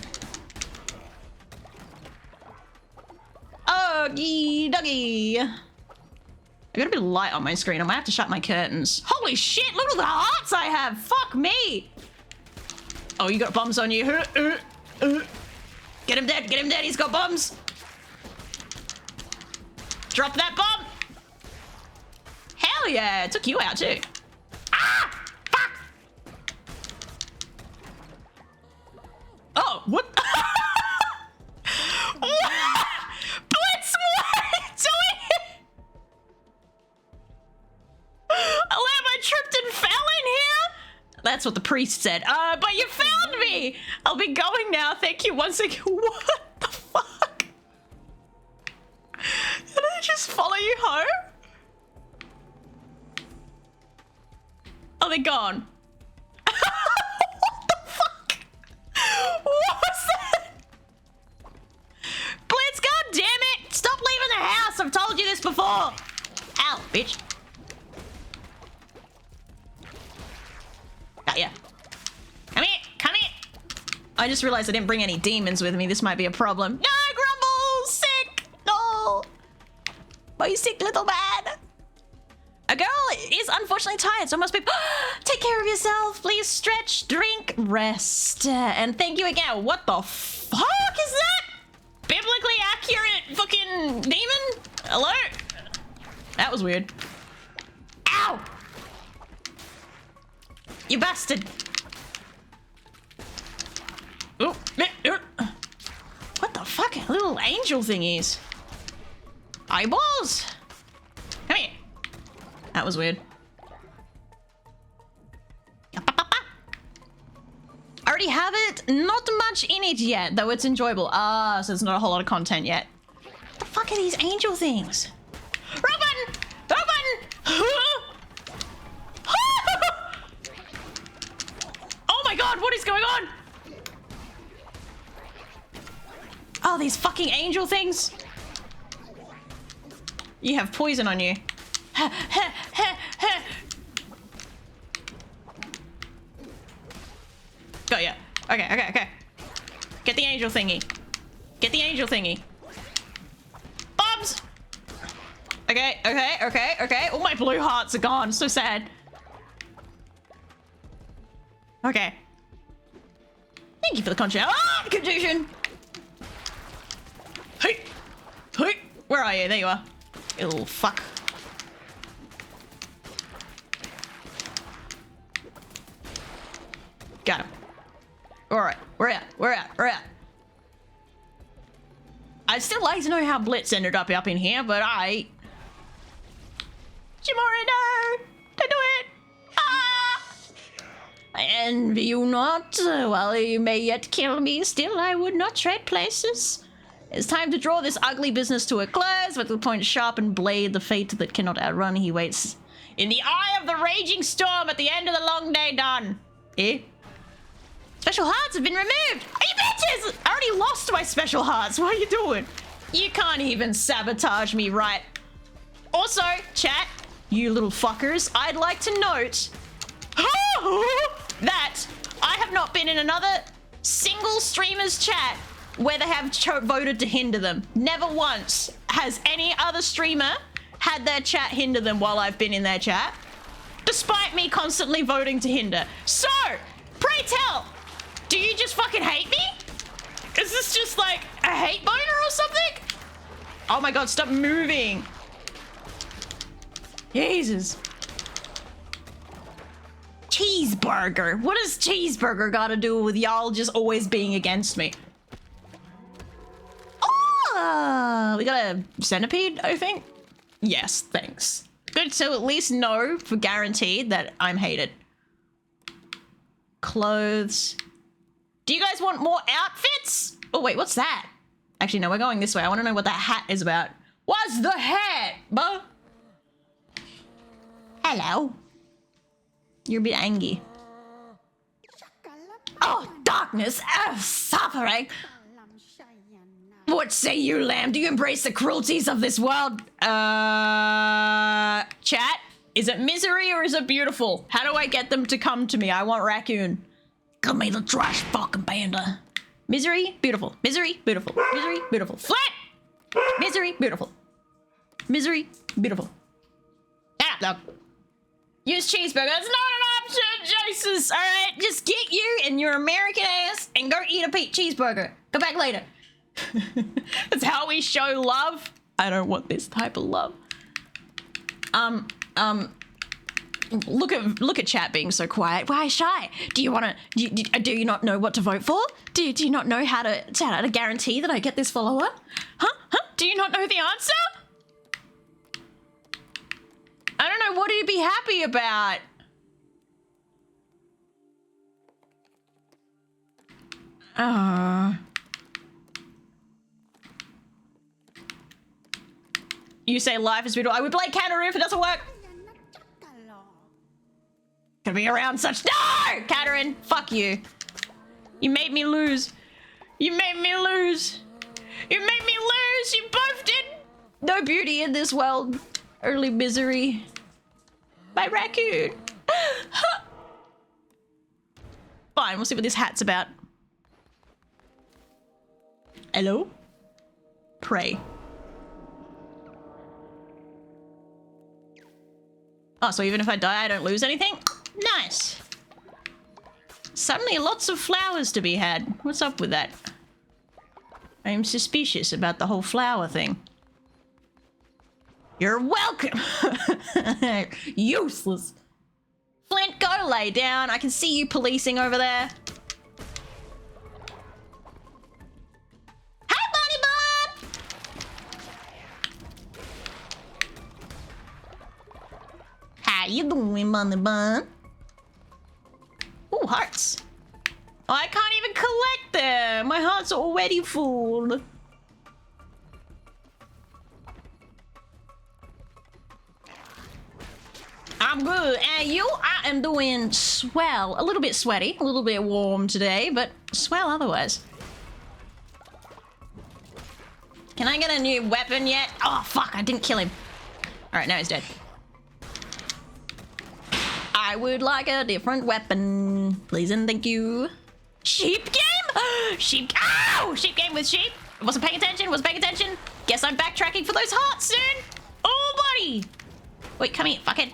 Okie dokie. I got a bit of light on my screen. I might have to shut my curtains. Holy shit, look at the hearts I have. Fuck me. Oh, you got bombs on you. Get him dead, get him dead. He's got bombs. Drop that bomb. Hell yeah, it took you out too. Ah, fuck. Oh, what? What? Blitz, what are you doing? Alam, I tripped and fell in here? That's what the priest said. But you found me. I'll be going now. Thank you once again. What the fuck? Did I just follow you home? Oh, they're gone. What the fuck? What was that? Blitz, god damn it! Stop leaving the house! I've told you this before! Ow, bitch. Got ya. Come here, come here! I just realized I didn't bring any demons with me. This might be a problem. No, Grumble! Sick! No! My sick little man! A girl is unfortunately tired, so must be... Take care of yourself. Please stretch, drink, rest. And thank you again. What the fuck is that? biblically accurate fucking demon? Hello? That was weird. Ow! You bastard. Oh, what the fuck? Little angel thingies. Eyeballs? Come here. That was weird. I already have it. Not much in it yet, though it's enjoyable. Ah, so there's not a whole lot of content yet. What the fuck are these angel things? Robin! Robin! Oh my god, what is going on? Oh, these fucking angel things. You have poison on you. Got ya. Okay. Get the angel thingy. Get the angel thingy. Bobs! Okay. All my blue hearts are gone. So sad. Okay. Thank you for the concha. Ah, confusion! Hey! Where are you? There you are. You little fuck. Got him. Alright, we're at. I'd still like to know how Blitz ended up in here, but Shimori, no! Don't do it! Ah! I envy you not. While you may yet kill me, still I would not trade places. It's time to draw this ugly business to a close. With the point sharpened blade, the fate that cannot outrun, he waits in the eye of the raging storm at the end of the long day done. Eh? Special hearts have been removed! Are you bitches? I already lost my special hearts. What are you doing? You can't even sabotage me, right? Also, chat, you little fuckers, I'd like to note that I have not been in another single streamer's chat where they have voted to hinder them. Never once has any other streamer had their chat hinder them while I've been in their chat, despite me constantly voting to hinder. So, pray tell, do you just fucking hate me? Is this just like a hate boner or something? Oh my god, stop moving. Jesus. Cheeseburger. What does cheeseburger got to do with y'all just always being against me? Oh, we got a centipede, I think. Yes, thanks. Good to at least know for guaranteed that I'm hated. Clothes. Do you guys want more outfits? Oh, wait, what's that? Actually, no, we're going this way. I want to know what that hat is about. What's the hat, buh? Hello. You're a bit angry. Oh, darkness. Oh, suffering. What say you, lamb? Do you embrace the cruelties of this world? Chat? Is it misery or is it beautiful? How do I get them to come to me? I want raccoon. Give me the trash fucking panda. Misery, beautiful. Misery, beautiful. Misery, beautiful. Flat! Misery, beautiful. Misery, beautiful. Ah, look. Use cheeseburger. That's not an option, Jesus. All right, just get you and your American ass and go eat a cheeseburger. Come back later. That's how we show love. I don't want this type of love. Look at chat being so quiet. Why shy? Do you want to? Do you not know what to vote for? Do you not know how to guarantee that I get this follower? Huh? Do you not know the answer? I don't know. What do you be happy about? You say life is beautiful. I would play Kangaroo if it doesn't work. Gonna be around such— No! Katarin, fuck you. You made me lose. You made me lose. You made me lose. You both did. No beauty in this world. Early misery. My raccoon. Fine, we'll see what this hat's about. Hello? Pray. Oh, so even if I die, I don't lose anything? Nice. Suddenly lots of flowers to be had. What's up with that? I'm suspicious about the whole flower thing. You're welcome. Useless. Flint, go lay down. I can see you policing over there. Hey, Bunny Bun! How you doing, Bunny Bun? Ooh, hearts. Oh, I can't even collect them. My hearts are already full. I'm good. And you? I am doing swell. A little bit sweaty, a little bit warm today, but swell otherwise. Can I get a new weapon yet? Oh, fuck, I didn't kill him. All right, now he's dead. I would like a different weapon, please and thank you. Sheep game? Sheep, ow! Sheep game with sheep. Wasn't paying attention, wasn't paying attention. Guess I'm backtracking for those hearts soon. Oh, buddy. Wait, come here, fuckhead.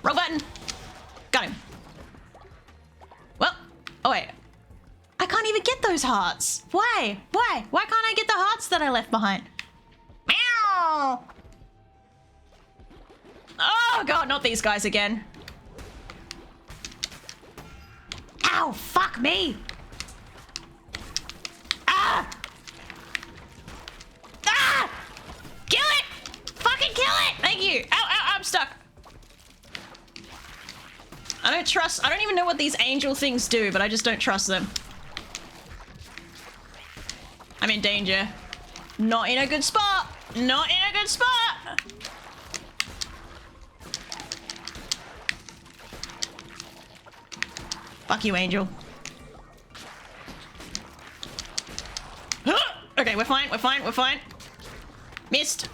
Wrong button. Got him. Well, oh wait. I can't even get those hearts. Why? Why? Why can't I get the hearts that I left behind? Meow. Oh god, not these guys again. Ow, fuck me. Ah! Ah! Kill it! Fucking kill it! Thank you. Ow, ow, I'm stuck. I don't even know what these angel things do, but I just don't trust them. I'm in danger. Not in a good spot. Not in a good spot. Fuck you, angel. Okay, we're fine, we're fine, we're fine. Missed.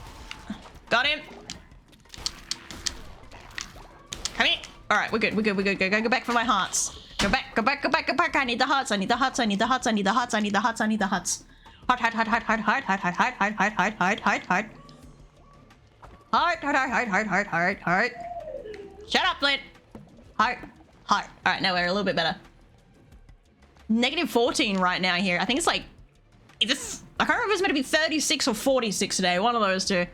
Got him. Come here. All right, we're good, we're good, we're good. Go back for my hearts. Go back, go back, go back, go back. I need the hearts, I need the hearts, I need the hearts, I need the hearts, I need the hearts, I need the hearts. Heart, heart, heart, heart, heart, heart, heart, heart, heart, heart, heart, heart, heart, heart, heart. Heart, heart, heart, heart, heart, heart, heart, heart. Shut up, Flint. Heart, heart. All right, now we're a little bit better. -14 right now here. I think it's like, I can't remember if it's meant to be 36 or 46 today. One of those two.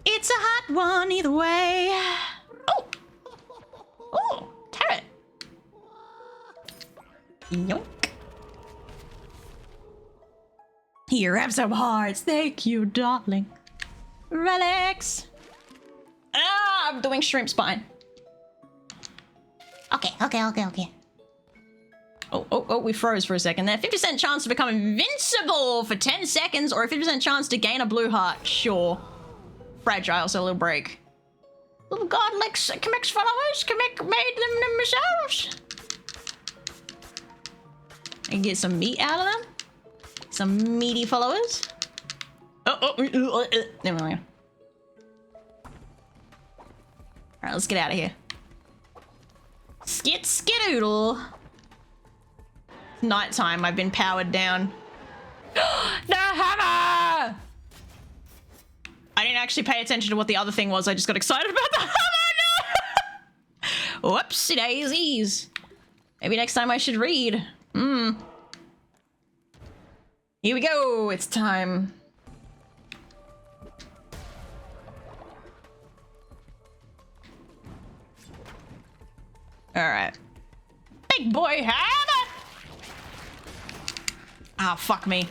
It's a hot one either way. Oh. Oh, carrot. Yoink. Here, have some hearts. Thank you, darling. Relax. Ah, I'm doing shrimp spine. Okay. Oh, we froze for a second there. 50% chance to become invincible for 10 seconds or a 50% chance to gain a blue heart. Sure. Fragile, so a little break. Little godlike Chemex followers made them themselves. I can get some meat out of them. Some meaty followers. Never mind. Alright, let's get out of here. Skidoodle. Nighttime, I've been powered down. The hammer! I didn't actually pay attention to what the other thing was. I just got excited about the hammer. No! Whoopsie daisies. Maybe next time I should read. Here we go. It's time. All right. Big boy hammer. Ah, fuck me.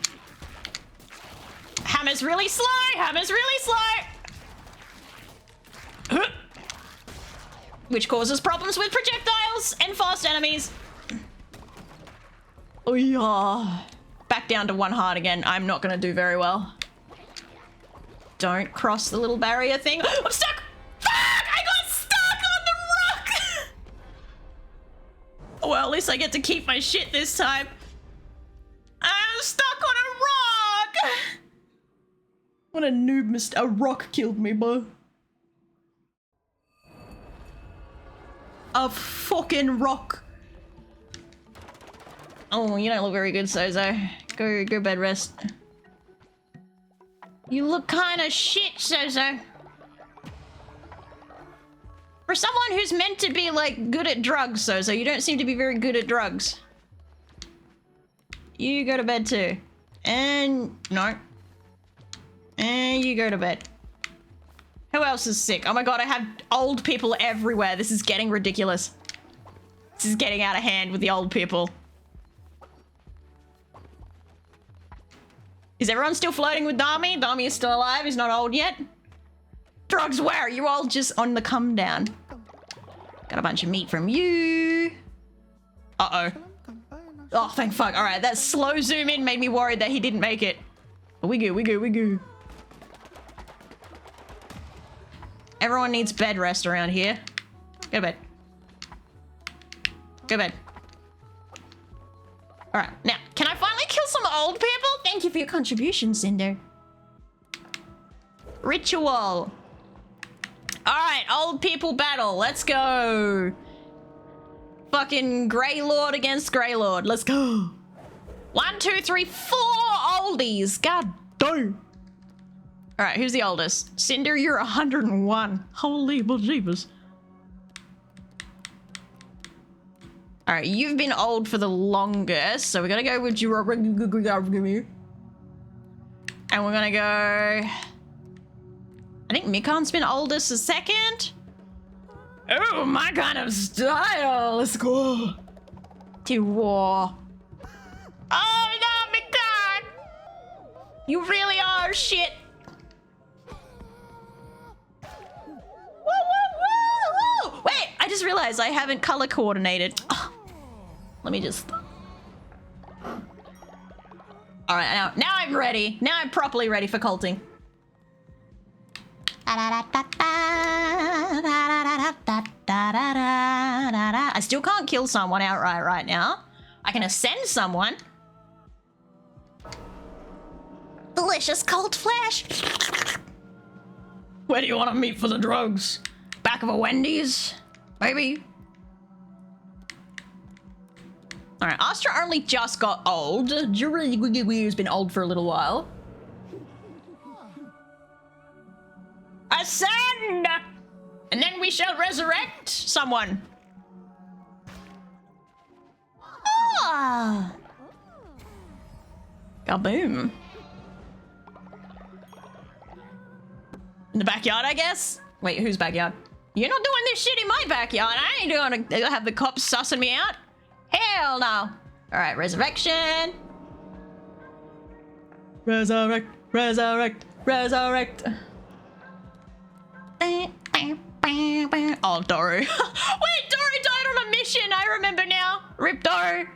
Hammer's really slow. Hammer's really slow. Which causes problems with projectiles and fast enemies. Oh yeah. Back down to 1 heart again. I'm not gonna do very well. Don't cross the little barrier thing. I'm stuck! Fuck! I got stuck on the rock! Well, at least I get to keep my shit this time. I'm stuck on a rock! What a noob mistake. A rock killed me, bro. A fucking rock. Oh, you don't look very good, Sozo. Go bed rest. You look kinda shit, Sozo. For someone who's meant to be, like, good at drugs, Sozo, you don't seem to be very good at drugs. You go to bed too. And no. And you go to bed. Who else is sick? Oh my god, I have old people everywhere. This is getting ridiculous. This is getting out of hand with the old people. Is everyone still flirting with Dami? Dami is still alive. He's not old yet. Drugs, where are you all just on the come down? Got a bunch of meat from you. Uh-oh. Oh, thank fuck. All right, that slow zoom in made me worried that he didn't make it. But we go. Everyone needs bed rest around here. Go to bed. Go to bed. All right, now, can I finally kill some old people? Thank you for your contribution, Cinder. Ritual. All right, old people battle. Let's go. Fucking Grey Lord against Grey Lord. Let's go. 1, 2, 3, 4 oldies. God damn. All right, who's the oldest? Cinder, you're 101. Holy bejeebus. All right, you've been old for the longest, so we're gonna go with you. And we're gonna go... I think Mikon's been oldest a second. Oh, my kind of style. Let's go. To war. Oh, no, Mikon! You really are shit. Woo! Wait, I just realized I haven't color coordinated. Oh, let me just... All right, now I'm ready. Now I'm properly ready for culting. I still can't kill someone outright right now. I can ascend someone. Delicious cold flesh. Where do you want to meet for the drugs? Back of a Wendy's? Maybe? Alright, Astra only just got old. Jury's been old for a little while. Ascend! And then we shall resurrect someone. Ah! Kaboom. In the backyard, I guess? Wait, whose backyard? You're not doing this shit in my backyard. I ain't doing it. Have the cops sussing me out. Hell no. Alright, resurrection. Resurrect, resurrect, resurrect. Oh, Doru. Wait, Doru died on a mission. I remember now. Rip Doru.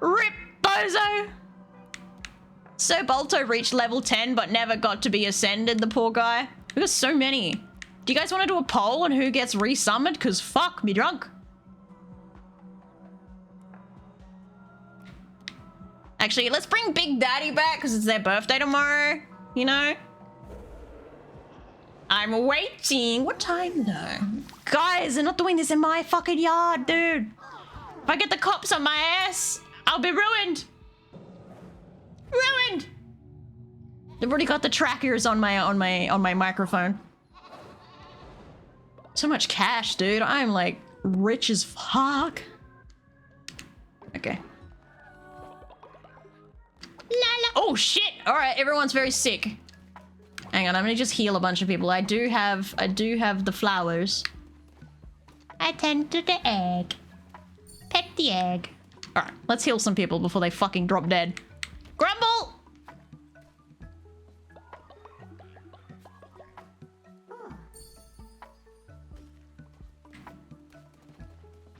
Rip Bozo. So Bolto reached level 10 but never got to be ascended, the poor guy. We got so many. Do you guys want to do a poll on who gets resummoned? Because fuck me drunk. Actually, let's bring Big Daddy back because it's their birthday tomorrow. You know? I'm waiting. What time though? Guys, they're not doing this in my fucking yard, dude. If I get the cops on my ass, I'll be ruined. Ruined. They've already got the trackers on my microphone. So much cash, dude. I'm like rich as fuck. Okay. Oh shit! All right, everyone's very sick. Hang on, I'm gonna just heal a bunch of people. I do have the flowers. I tend to the egg. Pet the egg. All right, let's heal some people before they fucking drop dead. Grumble!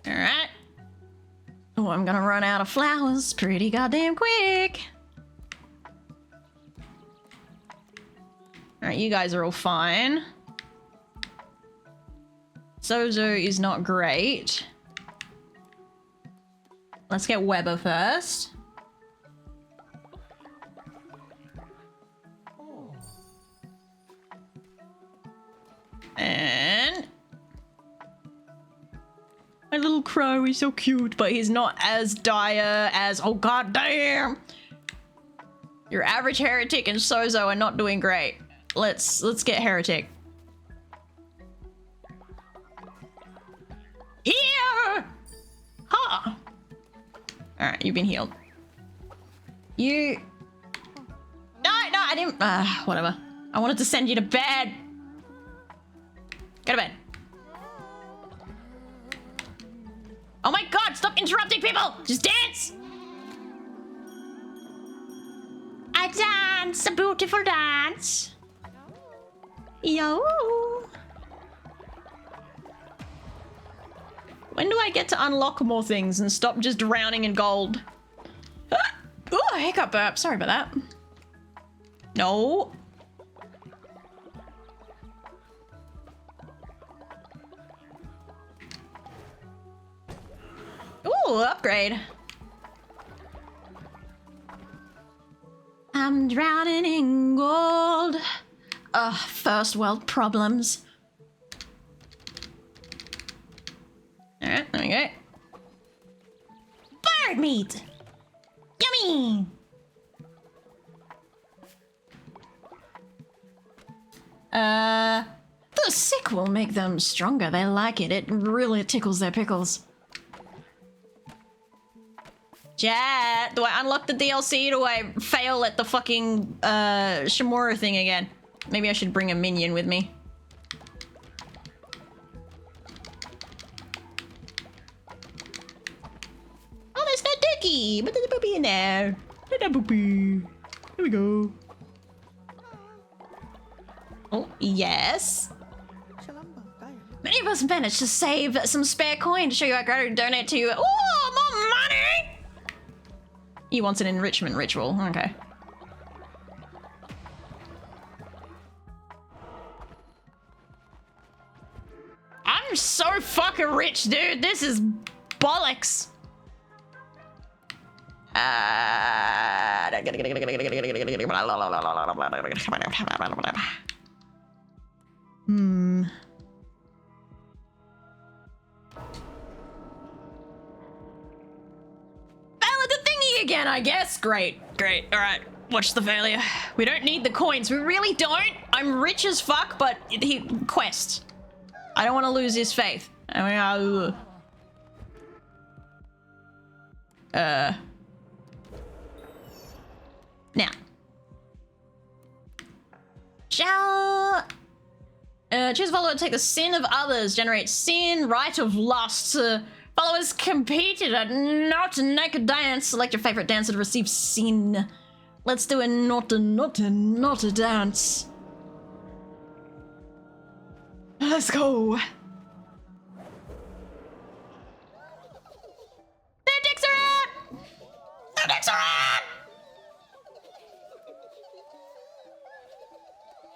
All right. Oh, I'm gonna run out of flowers pretty goddamn quick. All right, you guys are all fine. Zozo is not great. Let's get Weber first. And my little crow is so cute, but he's not as dire as, oh god damn. Your average heretic and Sozo are not doing great. Let's get heretic. Here! Huh. Alright, you've been healed. You I didn't. Whatever. I wanted to send you to bed. Go to bed. Oh my god, stop interrupting people! Just dance! I dance a beautiful dance. Yo. When do I get to unlock more things and stop just drowning in gold? Ooh, a hiccup burp. Sorry about that. No. Ooh, upgrade. I'm drowning in gold. Ugh, first world problems. Alright, there we go. Bird meat! Yummy! The sick will make them stronger. They like it. It really tickles their pickles. Chat, do I unlock the DLC? Do I fail at the fucking Shimura thing again? Maybe I should bring a minion with me. Oh, there's no Dookie, but there's a Boopy in there. There's a Boopy. Here we go. Oh, yes. Many of us managed to save some spare coin to show you our gratitude. Donate to you. Oh, more money! He wants an enrichment ritual. Okay. I'm so fucking rich, dude. This is bollocks. Again, I guess. Great. All right. Watch the failure. We don't need the coins. We really don't. I'm rich as fuck, but quest. I don't want to lose his faith. I mean, now. Shall choose a follower to take the sin of others. Generate sin, right of lust. Followers competed at Not a Naked Dance. Select your favorite dancer to receive sin. Let's do a not a dance. Let's go. Their dicks are out! Their dicks are out!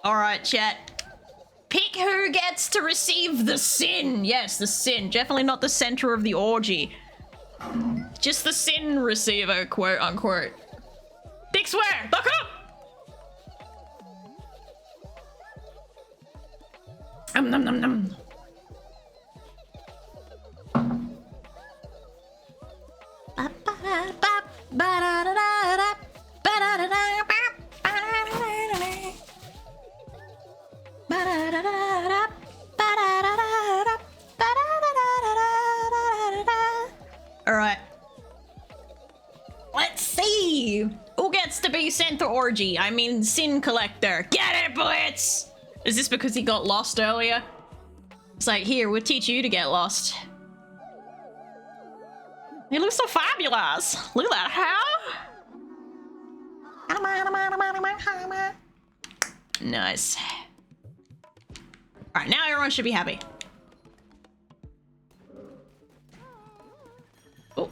Alright, chat. Pick who gets to receive the sin. Yes, the sin. Definitely not the center of the orgy. Just the sin receiver, quote unquote. Big swear! Look up! Nom nom nom. Alright. Let's see. Who gets to be sent to orgy? I mean, sin collector. Get it, Blitz! Is this because he got lost earlier? It's like, here, we'll teach you to get lost. He looks so fabulous. Look at that hair. Nice. Alright, now everyone should be happy.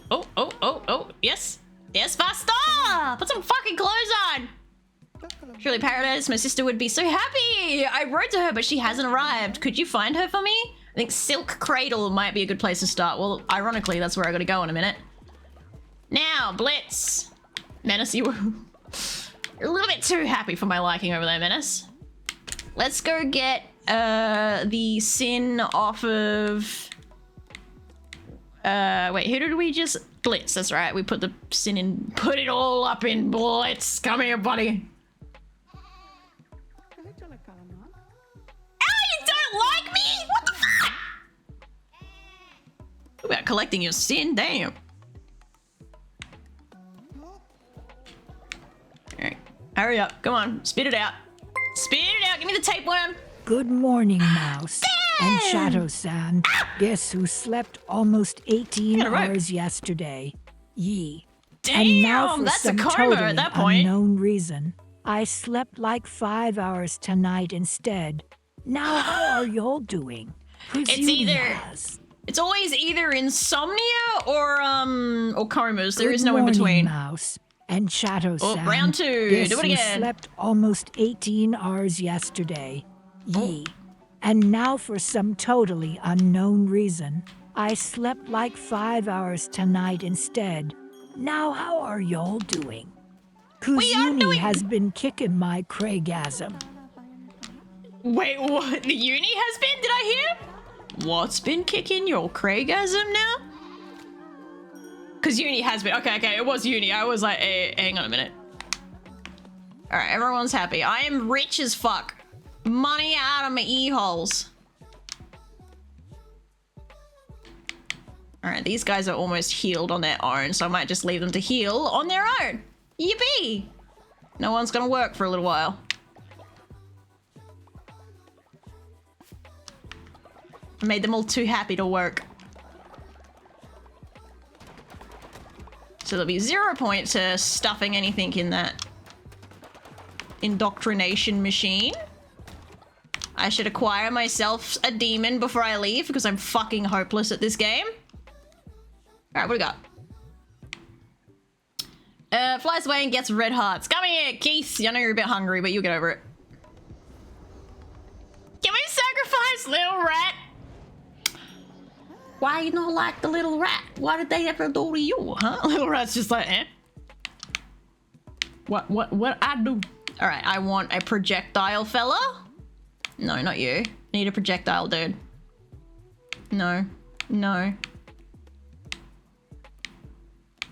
Oh, yes. Yes, faster! Put some fucking clothes on! Surely Paradise, my sister would be so happy! I wrote to her, but she hasn't arrived. Could you find her for me? I think Silk Cradle might be a good place to start. Well, ironically, that's where I gotta go in a minute. Now, Blitz. Menace, you're a little bit too happy for my liking over there, Menace. Let's go get the sin off of... wait, who did we just... Blitz, that's right. We put the sin in... Put it all up in Blitz. Come here, buddy. Oh, you don't like me? What the fuck? What about collecting your sin? Damn. Alright. Hurry up. Come on. Spit it out. Spit it out. Give me the tapeworm. Good morning, Mouse. And Shadow-san. Guess who slept almost 18 hours yesterday? Ye. And now Damn, for that's a some coma totally at that point. unknown reason, I slept like 5 hours tonight instead. Now how are y'all doing? It's Kazumi either has. it's always either insomnia or comas. There Good is no in morning, between. Mouse. And Shadow-san. Oh, round 2. Guess Do it who again. slept almost 18 hours yesterday? Ye. And now for some totally unknown reason, I slept like 5 hours tonight instead. Now how are y'all doing? Kuzumi has been kicking my Craigasm. Wait, what? The uni has been? Did I hear? What's been kicking your Craigasm now? Because uni has been. Okay, it was uni. I was like, hey, hang on a minute. All right, everyone's happy. I am rich as fuck. Money out of my e-holes. All right, these guys are almost healed on their own, so I might just leave them to heal on their own. Yippee! No one's gonna work for a little while. I made them all too happy to work. So there'll be 0 points to stuffing anything in that indoctrination machine. I should acquire myself a demon before I leave because I'm fucking hopeless at this game. Alright, what do we got? Flies away and gets red hearts. Come here, Keith. I know you're a bit hungry, but you'll get over it. Can we sacrifice little rat? Why you not like the little rat? What did they ever do to you, huh? Little rat's just like, eh? What I do? All right, I want a projectile fella. No, not you. Need a projectile, dude. No.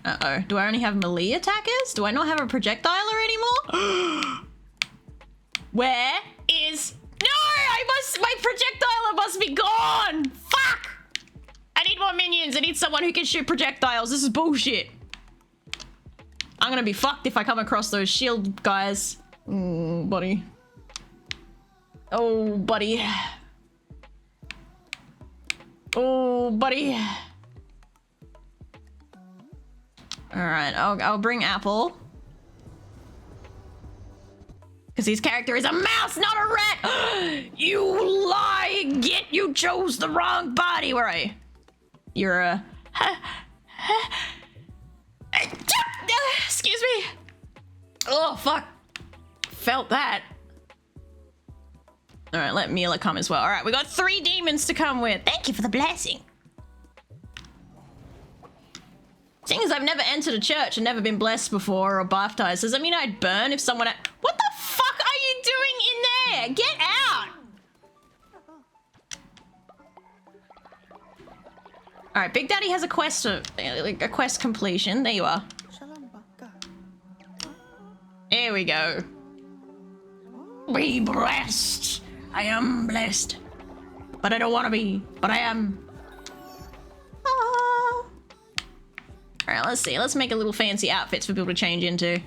Uh-oh. Do I only have melee attackers? Do I not have a projectiler anymore? Where is... No! My projectiler must be gone! Fuck! I need more minions. I need someone who can shoot projectiles. This is bullshit. I'm gonna be fucked if I come across those shield guys. Buddy. Oh, buddy. Oh, buddy. Alright, I'll bring Apple. Because his character is a mouse, not a rat! You lie! You chose the wrong body! Where are you? You're a... Excuse me! Oh, fuck. Felt that. Alright, let Mila come as well. Alright, we got 3 demons to come with. Thank you for the blessing. Seeing as I've never entered a church and never been blessed before or baptized, does that mean I'd burn if someone... What the fuck are you doing in there? Get out! Alright, Big Daddy has a quest, a quest completion. There you are. There we go. Be blessed. I am blessed. But I don't want to be. But I am. Oh. Alright, let's see. Let's make a little fancy outfits for people to change into.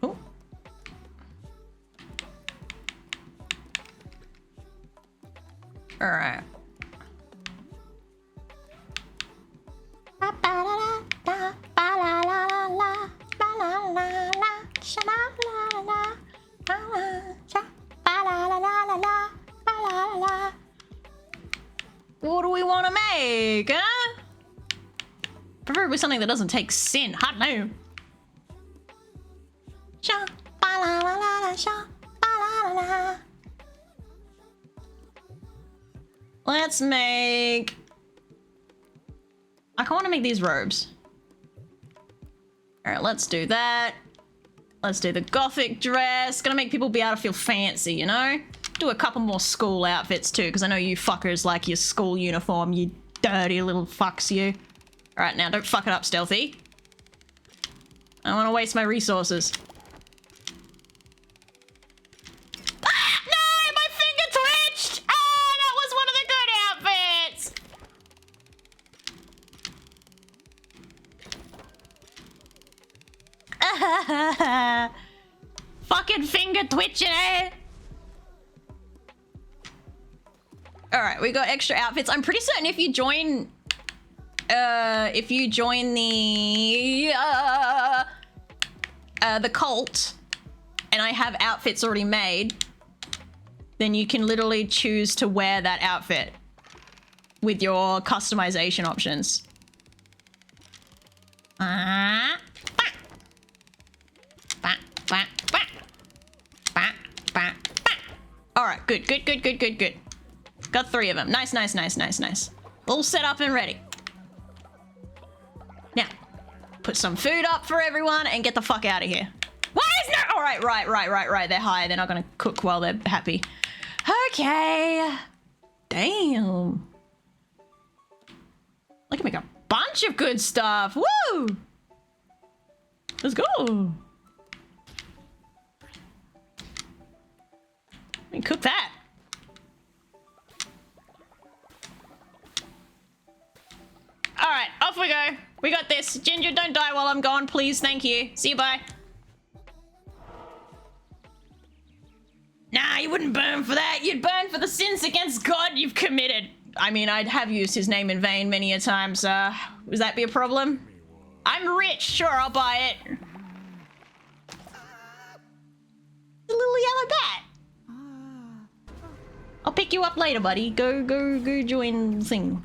Oh. Alright. What do we want to make, huh? Preferably something that doesn't take sin. Hot no. Let's make... I want to make these robes. Alright, let's do that. Let's do the gothic dress. Gonna make people be able to feel fancy, you know? Do a couple more school outfits too, because I know you fuckers like your school uniform, you dirty little fucks, you. Alright, now don't fuck it up, Stealthy. I don't want to waste my resources. Ah! No! My finger twitched! Ah! That was one of the good outfits! Fucking finger twitching, eh? Alright, we got extra outfits. I'm pretty certain if you join... the cult, and I have outfits already made, then you can literally choose to wear that outfit with your customization options. Alright, good. Got 3 of them. Nice. All set up and ready. Now, put some food up for everyone and get the fuck out of here. Why is no? All right. They're high. They're not gonna cook while they're happy. Okay. Damn. I can make a bunch of good stuff. Woo! Let's go. We can cook that. All right, off we go. We got this. Ginger, don't die while I'm gone, please. Thank you. See you, bye. Nah, you wouldn't burn for that. You'd burn for the sins against God you've committed. I mean, I'd have used his name in vain many a times. Would that be a problem? I'm rich. Sure, I'll buy it. The little yellow bat. I'll pick you up later, buddy. Go join the thing.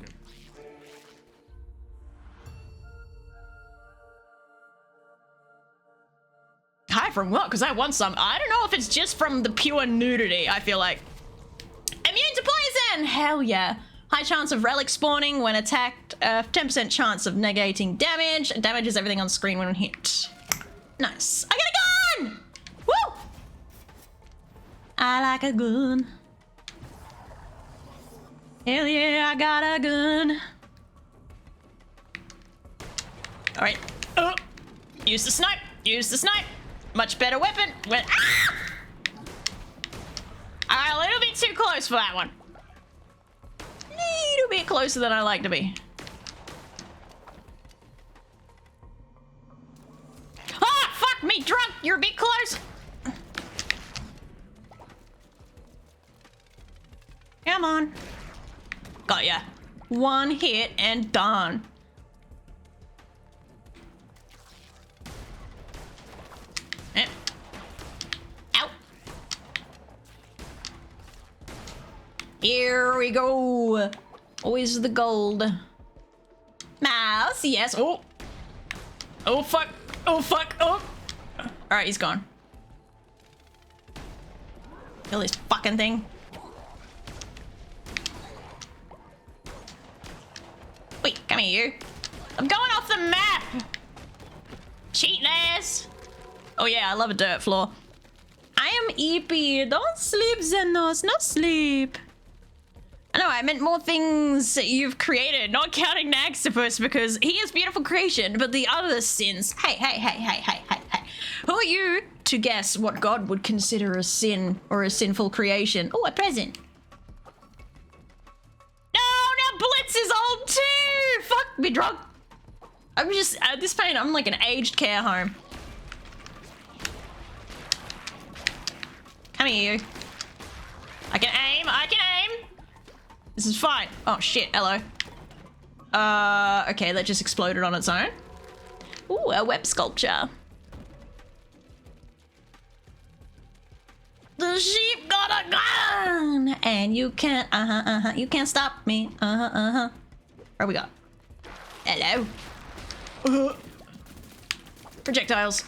Hi from what? Because I want some. I don't know if it's just from the pure nudity, I feel like. Immune to poison! Hell yeah. High chance of relic spawning when attacked. 10% chance of negating damage. Damages everything on screen when hit. Nice. I got a gun! Woo! I like a gun. Hell yeah, I got a gun. Alright. Use the snipe. Much better weapon. A little bit too close for that one. Little bit closer than I like to be. Ah, fuck me, drunk. You're a bit close. Come on. Got ya. One hit and done. Ow. Here we go. Always the gold. Mouse, yes. Oh. Oh, fuck. Oh, fuck. Oh. Alright, he's gone. Kill this fucking thing. Wait, come here, you. I'm going off the map. Cheating ass. Oh yeah, I love a dirt floor. I am EP. Don't sleep, Xenos. Not sleep. I know, I meant more things you've created, not counting Naxipus because he is beautiful creation, but the other sins. Hey. Who are you to guess what God would consider a sin or a sinful creation? Oh, a present. No, now Blitz is old too. Fuck me, drunk. I'm just, at this point, I'm like an aged care home. Come here, you. I can aim. This is fine. Oh shit, hello. Okay, that just exploded on its own. Ooh, a web sculpture. The sheep got a gun! And you can't, you can't stop me. Where we go? Hello. Projectiles.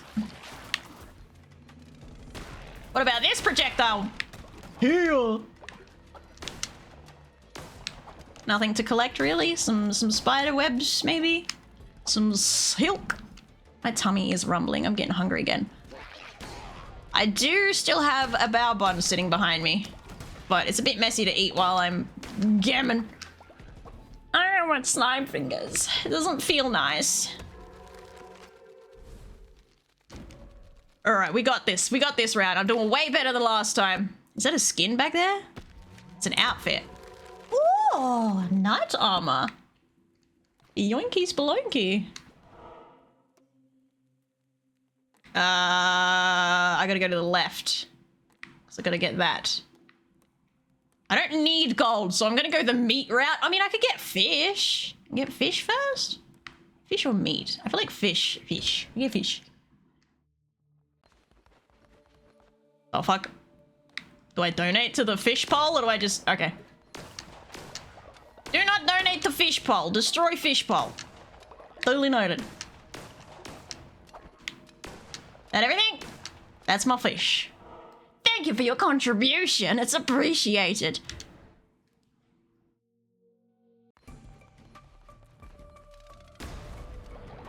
What about this projectile? Here. Nothing to collect really. Some spider webs maybe. Some silk. My tummy is rumbling. I'm getting hungry again. I do still have a bao bun sitting behind me, but it's a bit messy to eat while I'm gamming. I don't want slime fingers. It doesn't feel nice. All right, we got this. We got this round. I'm doing way better than last time. Is that a skin back there? It's an outfit. Ooh, knight armor. Yoinky spelunky. I gotta go to the left. So I gotta get that. I don't need gold, so I'm gonna go the meat route. I mean, I could get fish. Get fish first? Fish or meat? I feel like fish. Fish. Get fish. Oh, fuck. Do I donate to the fish pole or do I just... Okay. Do not donate to fish pole. Destroy fish pole. Totally noted. That everything? That's my fish. Thank you for your contribution. It's appreciated.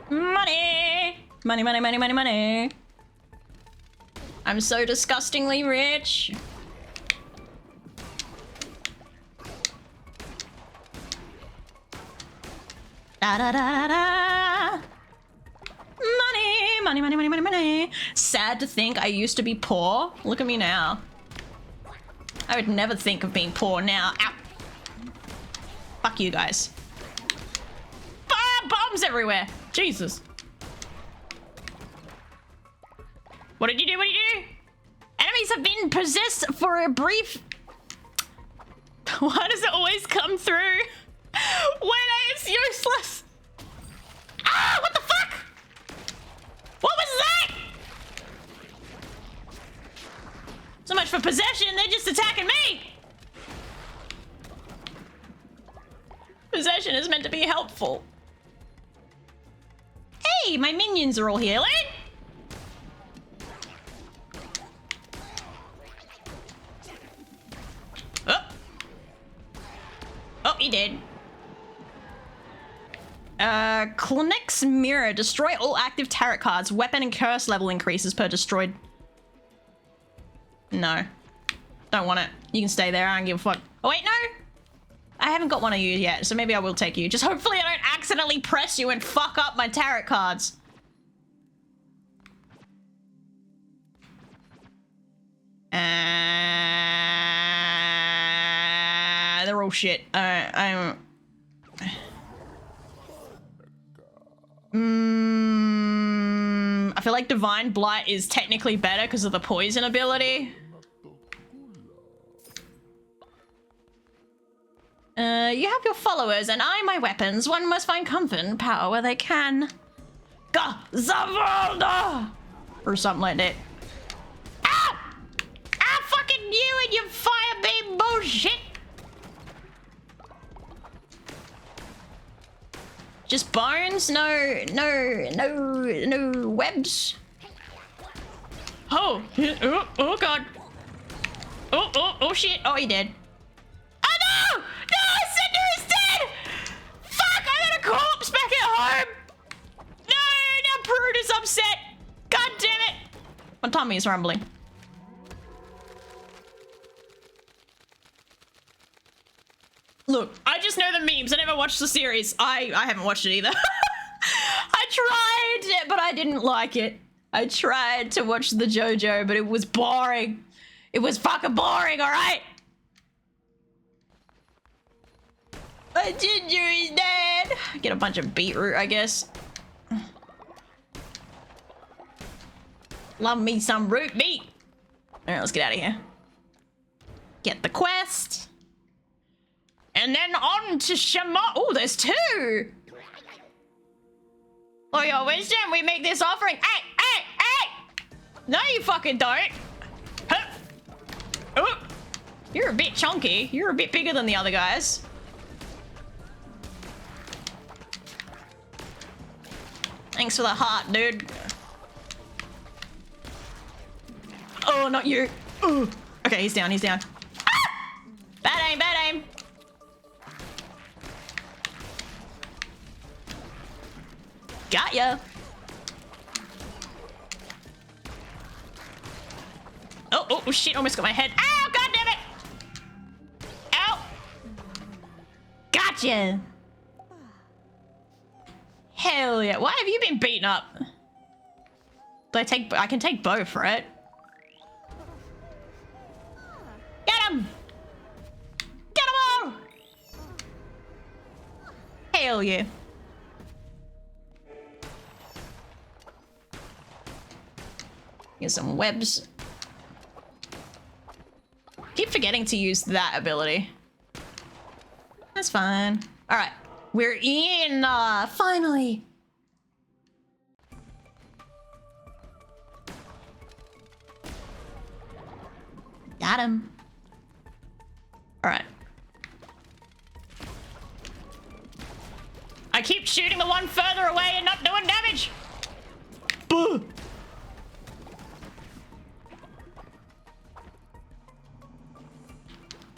Money! Money, money, money, money, money. I'm so disgustingly rich. Da da da da. Money, money, money, money, money, money. Sad to think I used to be poor. Look at me now. I would never think of being poor now. Ow. Fuck you guys. Bombs everywhere. Jesus. What did you do? What did you do? Enemies have been possessed for a brief... Why does it always come through when it's useless? Ah, what the fuck? What was that? So much for possession, they're just attacking me. Possession is meant to be helpful. Hey, my minions are all healing. Oh. Oh, he did. Clinics Mirror. Destroy all active tarot cards. Weapon and curse level increases per destroyed. No. Don't want it. You can stay there. I don't give a fuck. Oh, wait, no. I haven't got one of you yet, so maybe I will take you. Just hopefully I don't accidentally press you and fuck up my tarot cards. They're all shit. I feel like Divine Blight is technically better because of the poison ability. You have your followers and I my weapons. One must find comfort and power where they can. Zavalda! Or something like that. Ah! Ah, fucking you and your fire beam bullshit! Just bones? No webs? Oh, oh god. Oh shit. Oh, he did. Oh no! No, Cinder is dead! Fuck, I got a corpse back at home! No, now Prude is upset! God damn it! My tummy is rumbling. Look, I just know the memes. I never watched the series. I haven't watched it either. I tried, but I didn't like it. I tried to watch the JoJo, but it was boring. It was fucking boring, alright? My ginger is dead. Get a bunch of beetroot, I guess. Love me some root meat. Alright, let's get out of here. Get the quest. And then on to Shama. Oh, there's two. For your wisdom, we make this offering. Hey, hey, hey! No, you fucking don't. Huh. Oh, you're a bit chunky. You're a bit bigger than the other guys. Thanks for the heart, dude. Oh, not you. Ooh. Okay, he's down, he's down. Ah! Bad aim, bad aim. Got ya. Oh shit, almost got my head. Ow, god damn it. Ow. Gotcha. Hell yeah. Why have you been beaten up? I can take both, right? Get him! Get them all! Hell yeah. Get some webs. Keep forgetting to use that ability. That's fine. All right, we're in. Finally. Got him. All right. I keep shooting the one further away and not doing damage. Buh.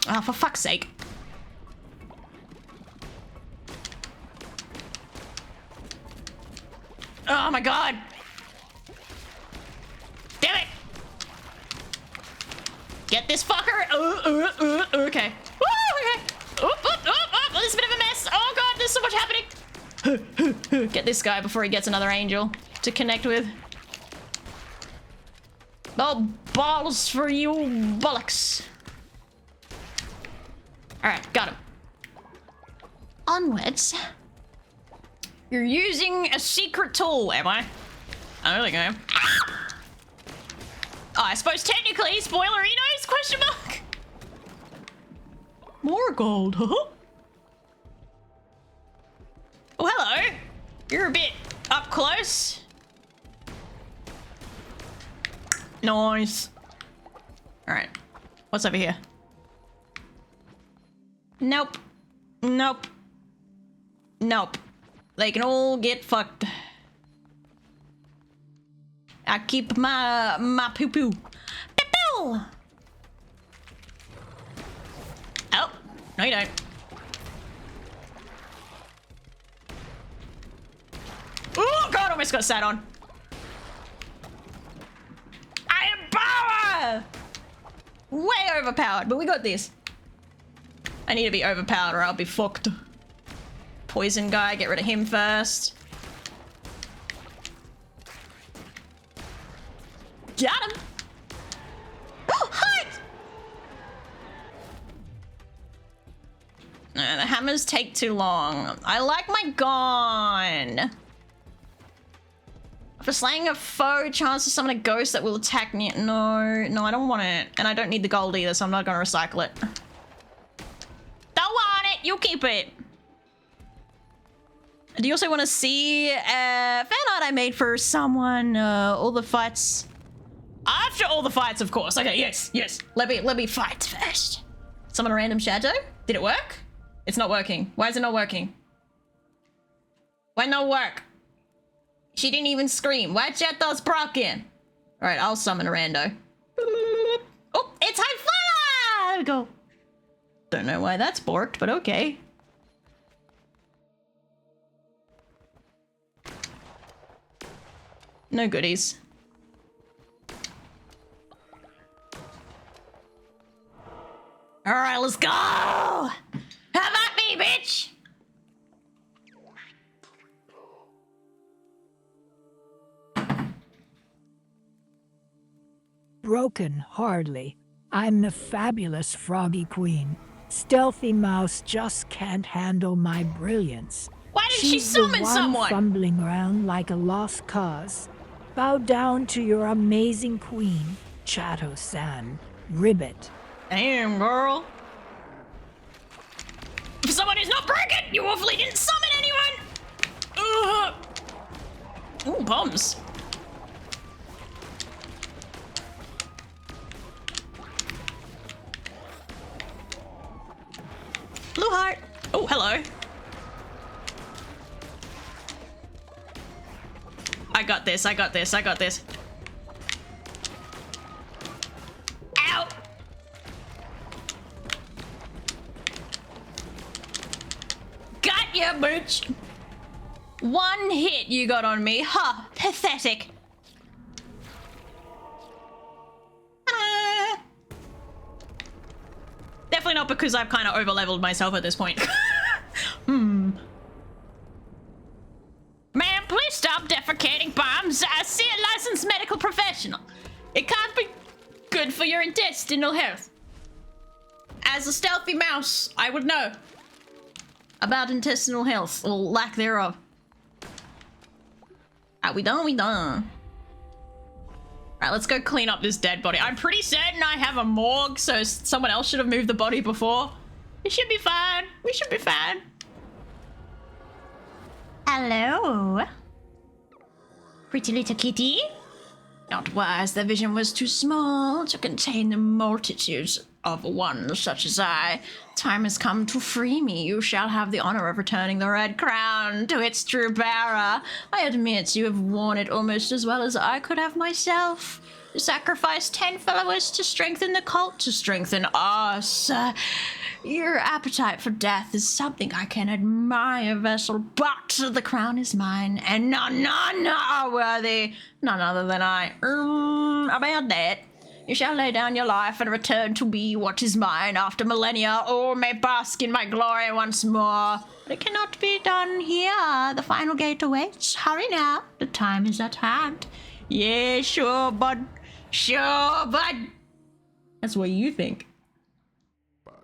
Oh, for fuck's sake. Oh my god. Damn it. Get this fucker. Okay. Woo, okay. This is a bit of a mess. Oh god, there's so much happening. Get this guy before he gets another angel to connect with. Oh, balls for you bollocks. Alright, got him. Onwards. You're using a secret tool, am I? I don't think I am. Oh, I suppose technically, spoilerinos, question mark? More gold, huh? Oh, hello. You're a bit up close. Nice. Alright. What's over here? Nope. Nope. Nope. They can all get fucked. I keep my poo-poo. Poo-poo! Oh. No, you don't. Oh, God, almost got sat on. I am power! Way overpowered, but we got this. I need to be overpowered or I'll be fucked. Poison guy, get rid of him first. Got him! Oh, hi! The hammers take too long. I like my gun. For slaying a foe, chance to summon a ghost that will attack me. No, I don't want it. And I don't need the gold either, so I'm not gonna recycle it. Don't want it, you keep it. Do you also want to see fan art I made for someone? All the fights. After all the fights, of course. Okay, yes. Let me fight first. Summon a random shadow. Did it work? It's not working. Why is it not working? Why no work? She didn't even scream. Why shadow's broken? All right, I'll summon a rando. Oh, it's high fire! There we go. Don't know why that's borked, but okay. No goodies. All right, let's go. How about me, bitch? Broken, hardly. I'm the fabulous Froggy Queen. Stealthy Mouse just can't handle my brilliance. Why did she summon someone? Fumbling around like a lost cause. Bow down to your amazing queen, Chato-san. Ribbit. Damn, girl. For someone who's not broken, you awfully didn't summon anyone! Ooh, bombs. Blue heart. Oh, hello. I got this. Ow! Got ya, bitch! One hit you got on me. Huh, pathetic. Definitely not because I've kind of over-leveled myself at this point. Man, please stop defecating bombs. I see a licensed medical professional. It can't be good for your intestinal health. As a stealthy mouse, I would know about intestinal health, or lack thereof. We done? Alright, let's go clean up this dead body. I'm pretty certain I have a morgue, so someone else should have moved the body before. It should be fine. We should be fine. Hello? Pretty little kitty? Not wise, their vision was too small to contain the multitudes of one such as I. Time has come to free me. You shall have the honor of returning the red crown to its true bearer. I admit you have worn it almost as well as I could have myself. You sacrificed 10 followers to strengthen the cult, to strengthen us. Your appetite for death is something I can admire, Vessel, but the crown is mine, and none are worthy. None other than I. About that. You shall lay down your life and return to be what is mine after millennia, or may bask in my glory once more. But it cannot be done here. The final gate awaits. Hurry now. The time is at hand. Yeah, sure, bud. Sure, bud. That's what you think.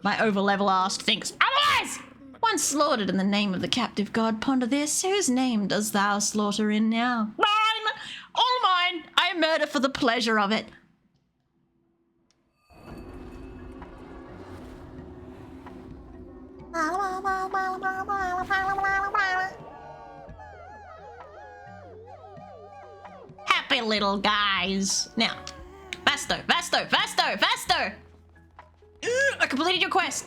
My overlevel ass thinks otherwise! Once slaughtered in the name of the captive god, ponder this. Whose name does thou slaughter in now? Mine! All mine! I murder for the pleasure of it. Happy little guys. Now, faster. I completed your quest.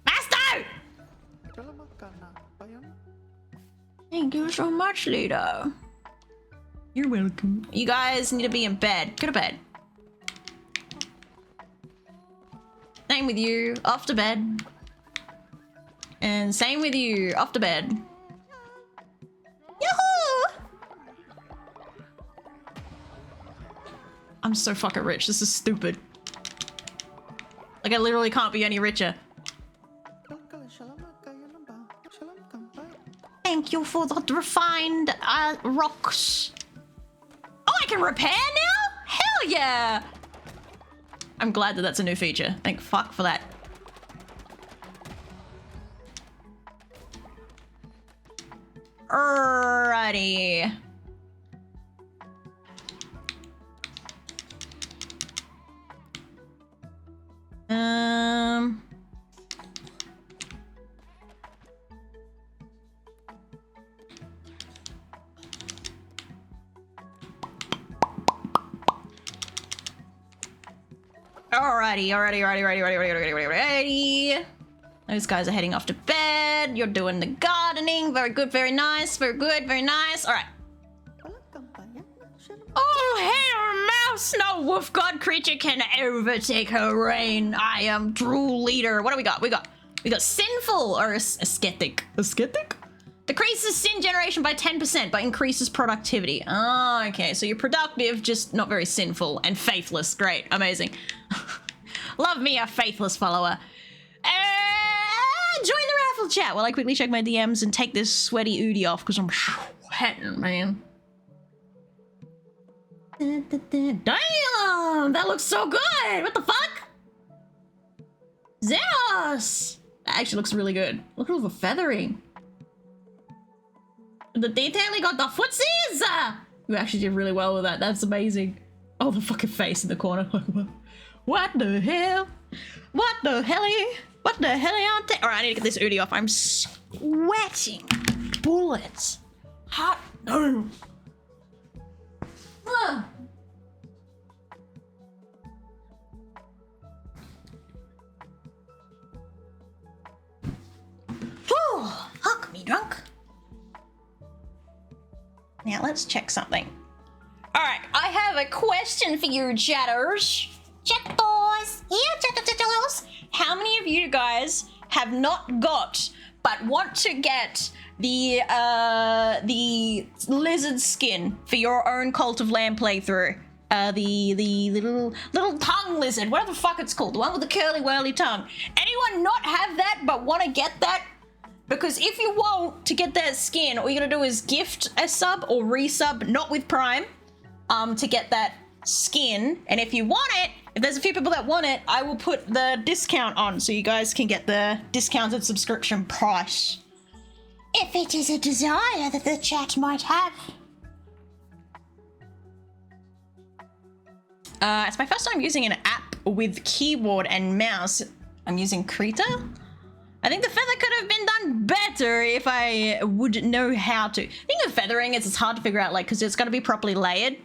Faster! Thank you so much, Lito. You're welcome. You guys need to be in bed. Go to bed. Same with you, off to bed. And same with you, off to bed. Yahoo! I'm so fucking rich, this is stupid. Like, I literally can't be any richer. Thank you for the refined rocks. Oh, I can repair now? Hell yeah! I'm glad that that's a new feature. Thank fuck for that. Alrighty. Alrighty. Those guys are heading off to bed. You're doing the gardening. Very good, very nice. Very good, very nice. Alright. Oh, hey, mouse! No wolf god creature can overtake her reign. I am true leader. What do we got? We got sinful or ascetic. Ascetic? Decreases sin generation by 10%, but increases productivity. Oh, okay. So you're productive, just not very sinful. And faithless. Great. Amazing. Love me a faithless follower. Join the raffle chat while I quickly check my DMs and take this sweaty Udi off because I'm sweating, man. Damn! That looks so good! What the fuck? Zeros! That actually looks really good. Look at all the feathering. The detailing got the footsies! You actually did really well with that. That's amazing. Oh, the fucking face in the corner. What the hell? What the helly? What the hell are you? Alright, I need to get this Udi off. I'm sweating bullets. Hot no. Huck me drunk. Now let's check something. Alright, I have a question for you, chatters. Chatters! Here, chatters! How many of you guys have not got, but want to get the lizard skin for your own Cult of Lamb playthrough? The little tongue lizard, whatever the fuck it's called, the one with the curly whirly tongue. Anyone not have that but want to get that? Because if you want to get that skin, all you're gonna do is gift a sub or resub, not with Prime, to get that skin. And if you want it, if there's a few people that want it, I will put the discount on so you guys can get the discounted subscription price. If it is a desire that the chat might have. It's my first time using an app with keyboard and mouse. I'm using Krita. I think the feather could have been done better if I would know how to. The thing of feathering is it's hard to figure out, like, because it's got to be properly layered.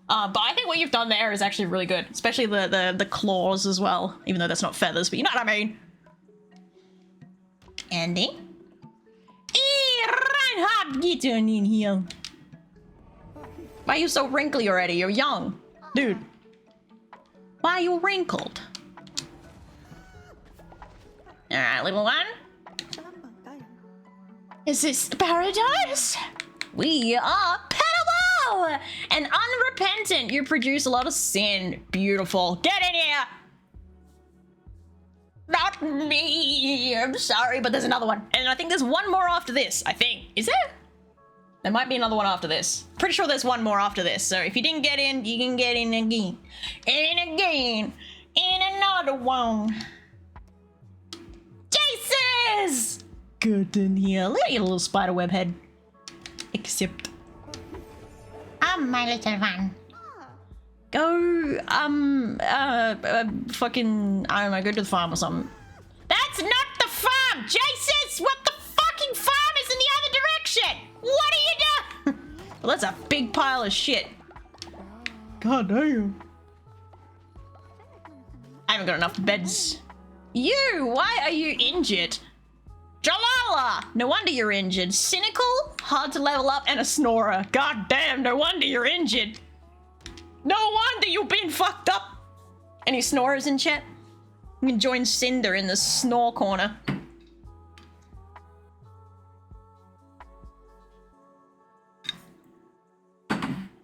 But I think what you've done there is actually really good, especially the claws as well, even though that's not feathers, but you know what I mean. Andy? Reinhard, get on in here. Why are you so wrinkly already? You're young. Dude. Why are you wrinkled? Alright, little one. Is this paradise? We are Petalwell! And unrepentant, you produce a lot of sin. Beautiful. Get in here! Not me! I'm sorry, but there's another one. And I think there's one more after this, I think. Is there? There might be another one after this. Pretty sure there's one more after this. So if you didn't get in, you can get in again. In again. In another one. Jesus! Good in here. Look at your little spider web head. Except. My little one. Go, fucking, I don't know, go to the farm or something. That's not the farm! Jesus! What the fucking farm is in the other direction? What are you doing? Well, that's a big pile of shit. God damn. I haven't got enough beds. You, why are you injured? Jalala! No wonder you're injured. Cynical, hard to level up, and a snorer. God damn, no wonder you're injured. No wonder you've been fucked up. Any snorers in chat? You can join Cinder in the snore corner.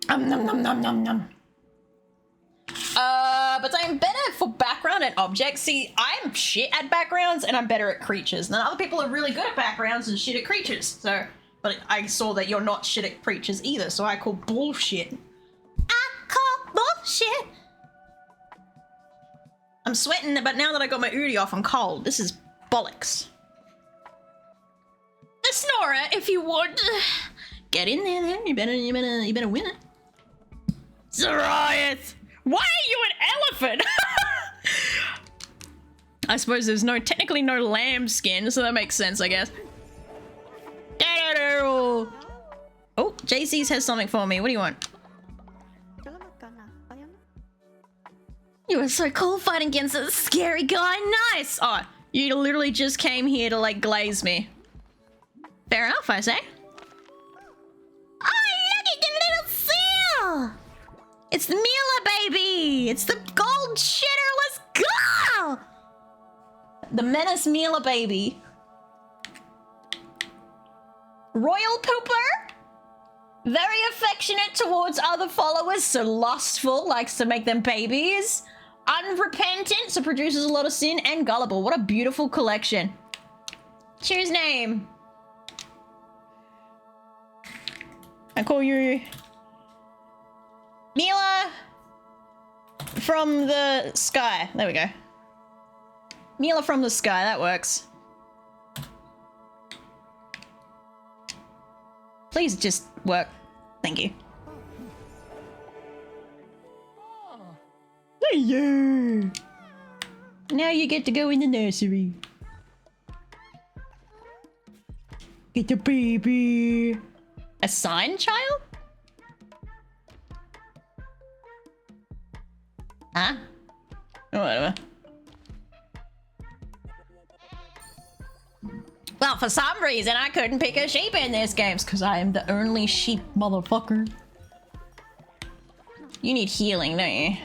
Nom nom nom nom nom. But I'm better for background and objects. See, I'm shit at backgrounds and I'm better at creatures. And then other people are really good at backgrounds and shit at creatures. So, but I saw that you're not shit at creatures either, so I call bullshit. Bullshit. I'm sweating, but now that I got my Udi off, I'm cold. This is bollocks. A snorer, if you would. Get in there, then. You better win it. Zarias! Why are you an elephant? I suppose there's technically no lamb skin, so that makes sense, I guess. Oh, JC's has something for me. What do you want? You were so cool fighting against that scary guy. Nice! Oh, you literally just came here to, like, glaze me. Fair enough, I say. Oh, look at the little seal! It's the Mila, baby! It's the gold shitter! Let's go! The Menace Mila, baby. Royal Pooper? Very affectionate towards other followers, so lustful, likes to make them babies. Unrepentant, so produces a lot of sin, and gullible. What a beautiful collection. Choose name. I call you Mila from the sky. There we go. Mila from the sky, that works. Please just work. Thank you. Hey, you. Now you get to go in the nursery. Get the baby. A sign child? Huh? Oh, whatever. Well, for some reason, I couldn't pick a sheep in this game, because I am the only sheep, motherfucker. You need healing, don't you?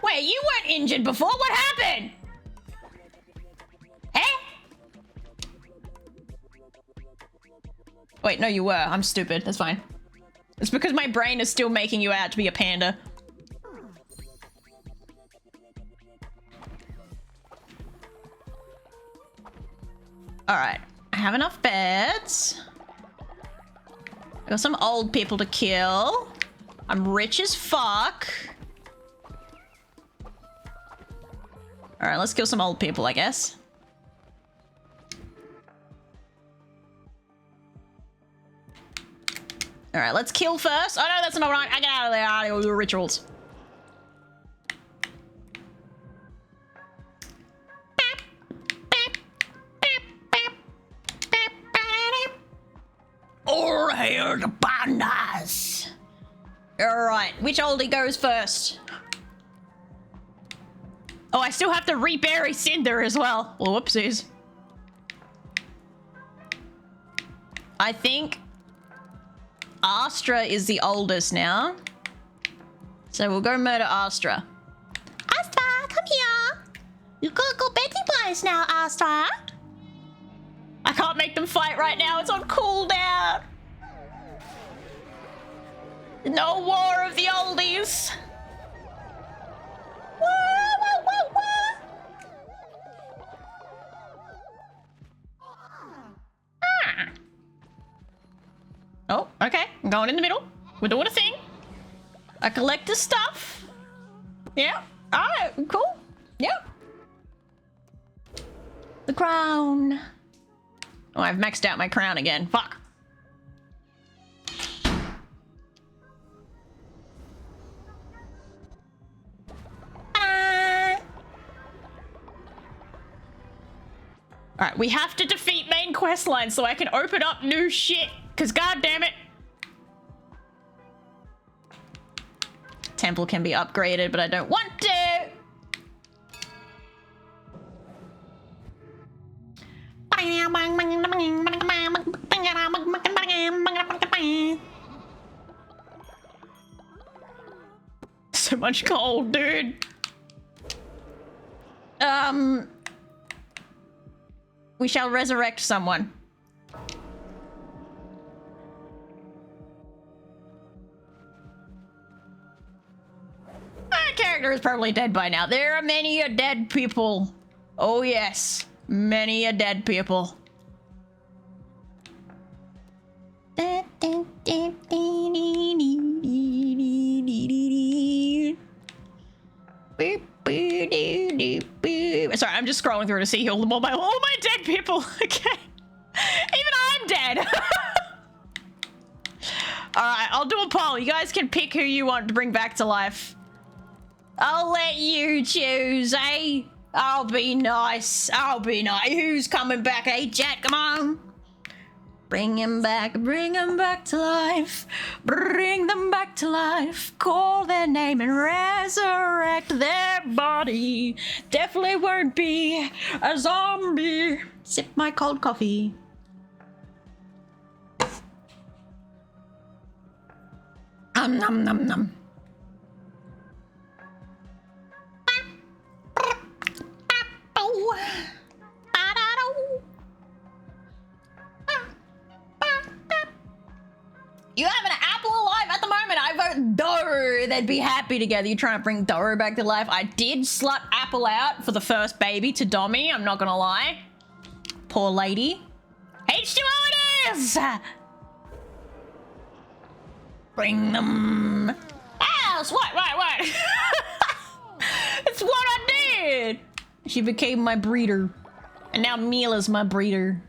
Wait, you weren't injured before? What happened? Eh? Wait, no, you were. I'm stupid. That's fine. It's because my brain is still making you out to be a panda. Alright. I have enough beds. I got some old people to kill. I'm rich as fuck. Alright, let's kill some old people, I guess. Alright, let's kill first. Oh no, that's not right. I get out of there. I do rituals. here to find us. Alright, which oldie goes first? Oh, I still have to rebury Cinder as well. Well, whoopsies. I think Astra is the oldest now. So we'll go murder Astra. Astra, come here. You gotta go Betty Boys now, Astra. I can't make them fight right now. It's on cooldown. No war of the oldies. Oh, okay. I'm going in the middle. We're doing a thing. I collect the stuff. Yeah. Alright, cool. Yeah. The crown. Oh, I've maxed out my crown again. Fuck. Alright, we have to defeat main quest line so I can open up new shit. Cause god damn it. Temple can be upgraded, but I don't want to. So much gold, dude. We shall resurrect someone. My character is probably dead by now. There are many a dead people. Oh yes, many a dead people. Sorry, I'm just scrolling through to see all my dead people. Okay, even I'm dead. All right, I'll do a poll. You guys can pick who you want to bring back to life. I'll let you choose, eh? I'll be nice. I'll be nice. Who's coming back, eh, chat? Come on. Bring him back to life. Bring them back to life. Call their name and resurrect their body. Definitely won't be a zombie. Sip my cold coffee. Nom nom nom. You have an apple alive at the moment. I vote Doe. They'd be happy together. You trying to bring Doe back to life? I did slut Apple out for the first baby to Dommy. I'm not gonna lie. Poor lady. H2O it is! Bring them. Ass! What? It's what I did! She became my breeder. And now Mila's my breeder.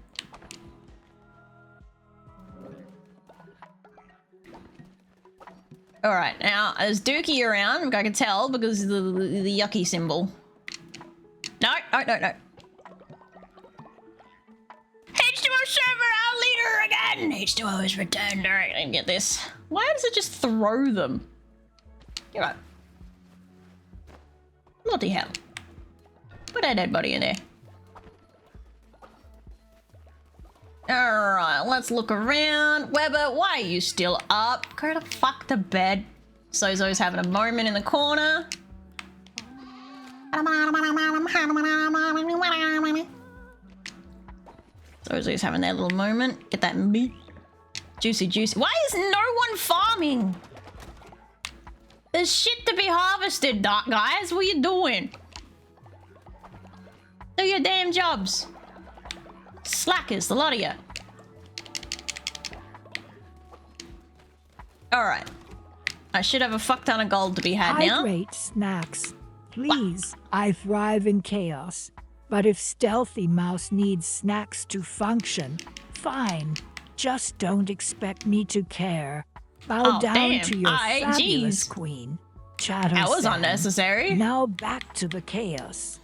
Alright, now there's Dookie around, I can tell because of the yucky symbol. No. H2O server, our leader again! H2O is returned. Alright, I can get this. Why does it just throw them? You're right. Bloody hell. Put that dead body in there. Alright, let's look around. Weber, why are you still up? Go to fuck to bed. Sozo's having a moment in the corner. Sozo's having their little moment. Get that meat. Juicy. Why is no one farming? There's shit to be harvested, guys. What are you doing? Do your damn jobs. Slackers, the lot of you. Alright. I should have a fuck ton of gold to be had now. Hydrate snacks. Please, I thrive in chaos. But if Stealthy Mouse needs snacks to function, fine. Just don't expect me to care. Bow down to your fabulous queen. Chatter. That was unnecessary. Now back to the chaos.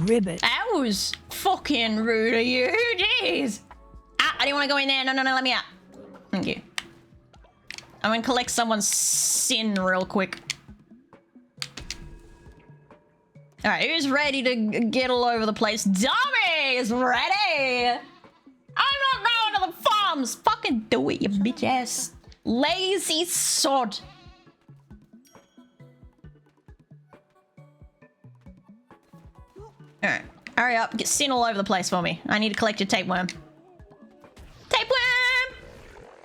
Ribbit. That was fucking rude of you. Jeez. I didn't want to go in there. No, let me out. Thank you. I'm gonna collect someone's sin real quick. Alright, who's ready to get all over the place? Dummy is ready! I'm not going to the farms! Fucking do it, you bitch ass. Lazy sod. Alright, hurry up, get sin all over the place for me. I need to collect your tapeworm. Tapeworm!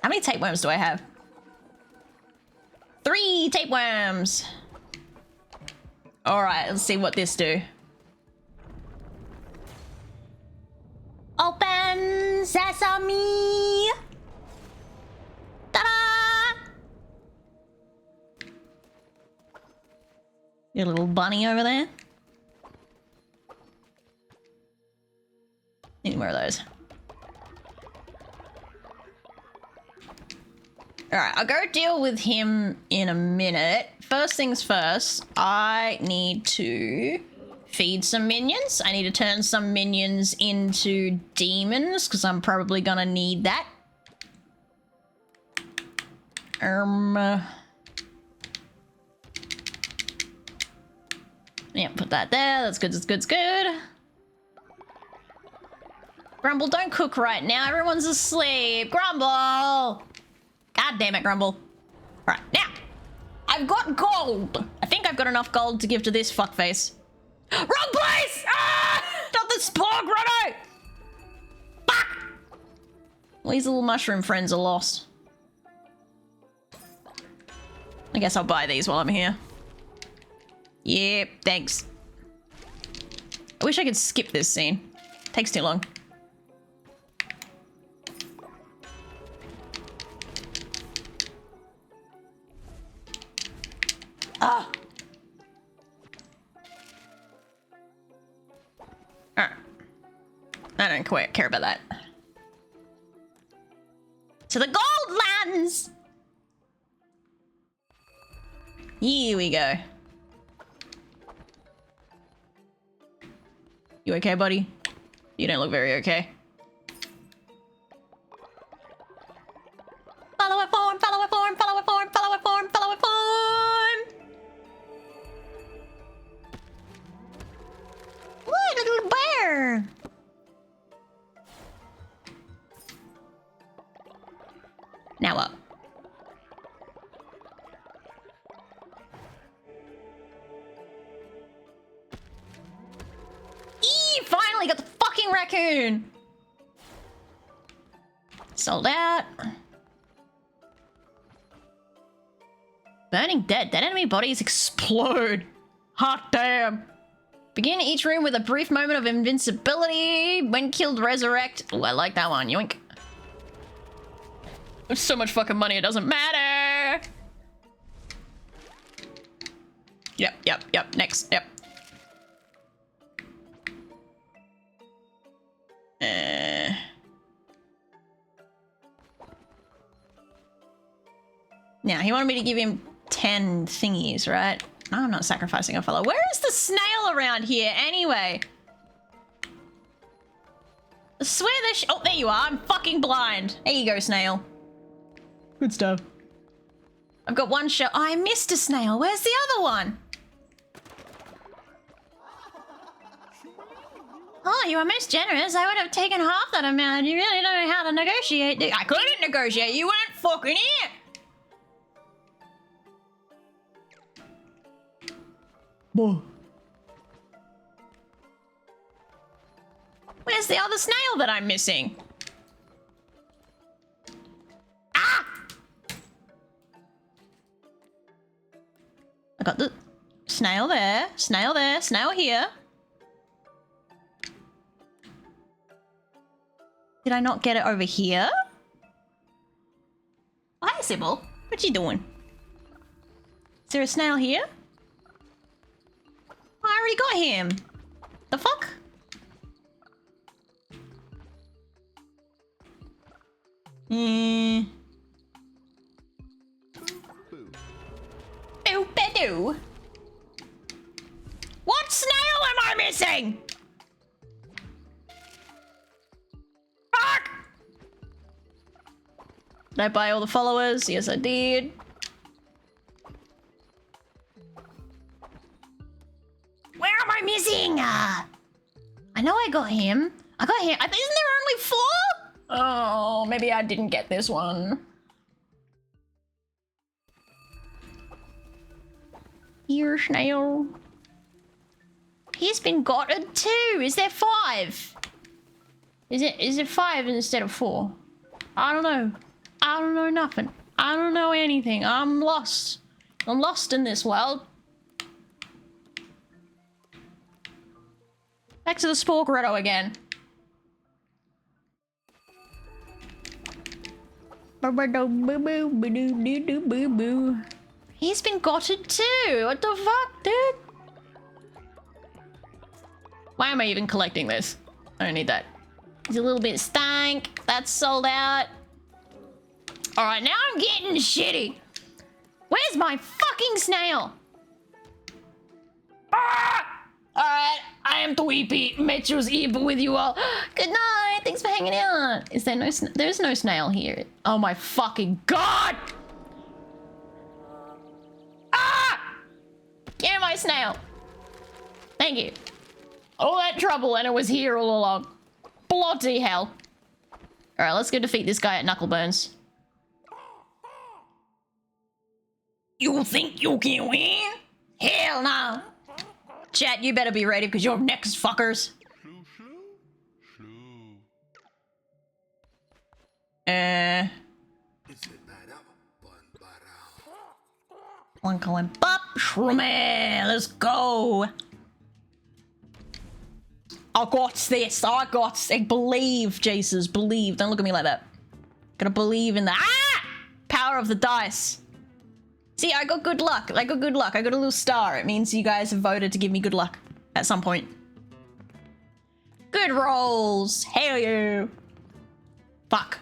How many tapeworms do I have? 3 tapeworms. Alright, let's see what this do. Open sesame! Ta-da! Your little bunny over there. Need more of those. Alright, I'll go deal with him in a minute. First things first, I need to feed some minions. I need to turn some minions into demons, because I'm probably gonna need that. Yeah, put that there. That's good, that's good, that's good. Grumble, don't cook right now. Everyone's asleep. Grumble! God damn it, Grumble. Alright, now. I've got gold. I think I've got enough gold to give to this fuckface. Wrong place! Ah! Not the Sporg, Rono! Fuck! Well, these little mushroom friends are lost. I guess I'll buy these while I'm here. Yep, thanks. I wish I could skip this scene. Takes too long. Ah! Alright. I don't quite care about that. To the gold lands! Here we go. You okay, buddy? You don't look very okay. Follow it form, follow it form, follow it form, follow it form, follow it form! What, a little bear! Now up. Finally got the fucking raccoon! Sold out. Burning dead. Dead enemy bodies explode. Hot damn. Begin each room with a brief moment of invincibility. When killed, resurrect. Oh, I like that one. Yoink. There's so much fucking money, it doesn't matter. Yep. Next. Yep. Now, he wanted me to give him 10 thingies, right? No, I'm not sacrificing a fellow. Where is the snail around here, anyway? I swear this oh, there you are. I'm fucking blind. There you go, snail. Good stuff. I've got one shot. Oh, I missed a snail. Where's the other one? Oh, you were most generous. I would have taken half that amount. You really don't know how to negotiate. I couldn't negotiate. You weren't fucking here. Whoa. Where's the other snail that I'm missing? Ah! I got the snail there, snail here. Did I not get it over here? Oh, hi, Sybil. What you doing? Is there a snail here? Oh, I already got him. The fuck? Boop-a-doo. What snail am I missing? Fuck! Did I buy all the followers? Yes, I did. Where am I missing? I know I got him. I got him. Isn't there only 4? Oh, maybe I didn't get this one. Here, snail. He's been gotten too. Is there 5? Is it 5 instead of 4? I don't know. I don't know nothing. I don't know anything. I'm lost. I'm lost in this world. Back to the Sporkretto again. He's been gotten too. What the fuck, dude? Why am I even collecting this? I don't need that. He's a little bit stank. That's sold out. Alright, now I'm getting shitty. Where's my fucking snail? Ah! Alright, I am Dweepy. Metro's evil with you all. Good night. Thanks for hanging out. Is there no there's no snail here. Oh my fucking god! Ah! Give me my snail. Thank you. All that trouble and it was here all along. Bloody hell. Alright, let's go defeat this guy at Knuckleburns. You think you can win? Hell no. Chat, you better be ready because you're next, fuckers. One and pop, shroomie, let's go. I got this. I got this. Believe, Jesus, believe. Don't look at me like that. Gotta believe in the power of the dice. See, I got good luck. I got good luck. I got a little star. It means you guys have voted to give me good luck at some point. Good rolls. Hell yeah. Fuck.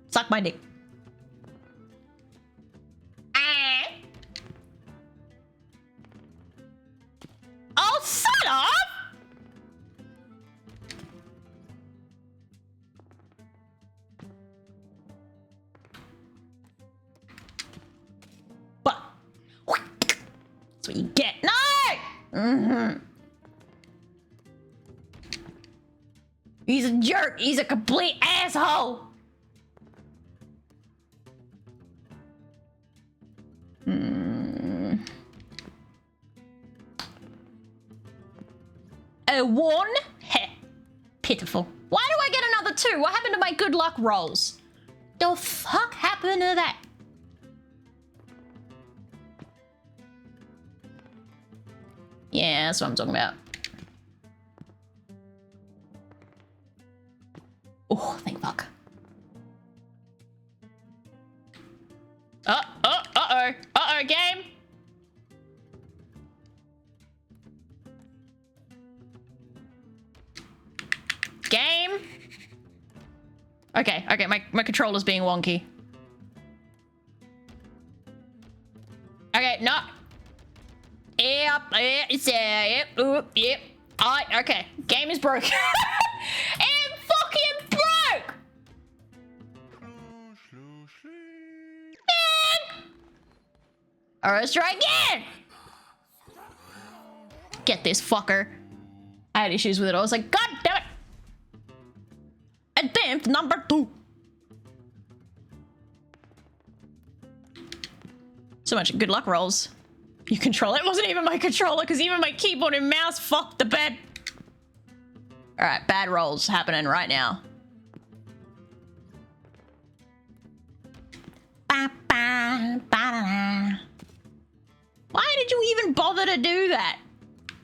Suck my dick. Oh, son of! That's what you get. No! He's a jerk. He's a complete asshole. A 1? Heh. Pitiful. Why do I get another 2? What happened to my good luck rolls? The fuck happened to that? Yeah, that's what I'm talking about. Oh, thank fuck. Uh-oh, game. Game. Okay, my controller's being wonky. Okay, no. Yep, yep. Okay, game is broken. It fucking broke! Man! Alright, let's try again! Get this fucker. I had issues with it. I was like, God damn it! Attempt number 2. So much good luck rolls. You control it. It wasn't even my controller because even my keyboard and mouse fucked the bed. All right, bad rolls happening right now. Why did you even bother to do that?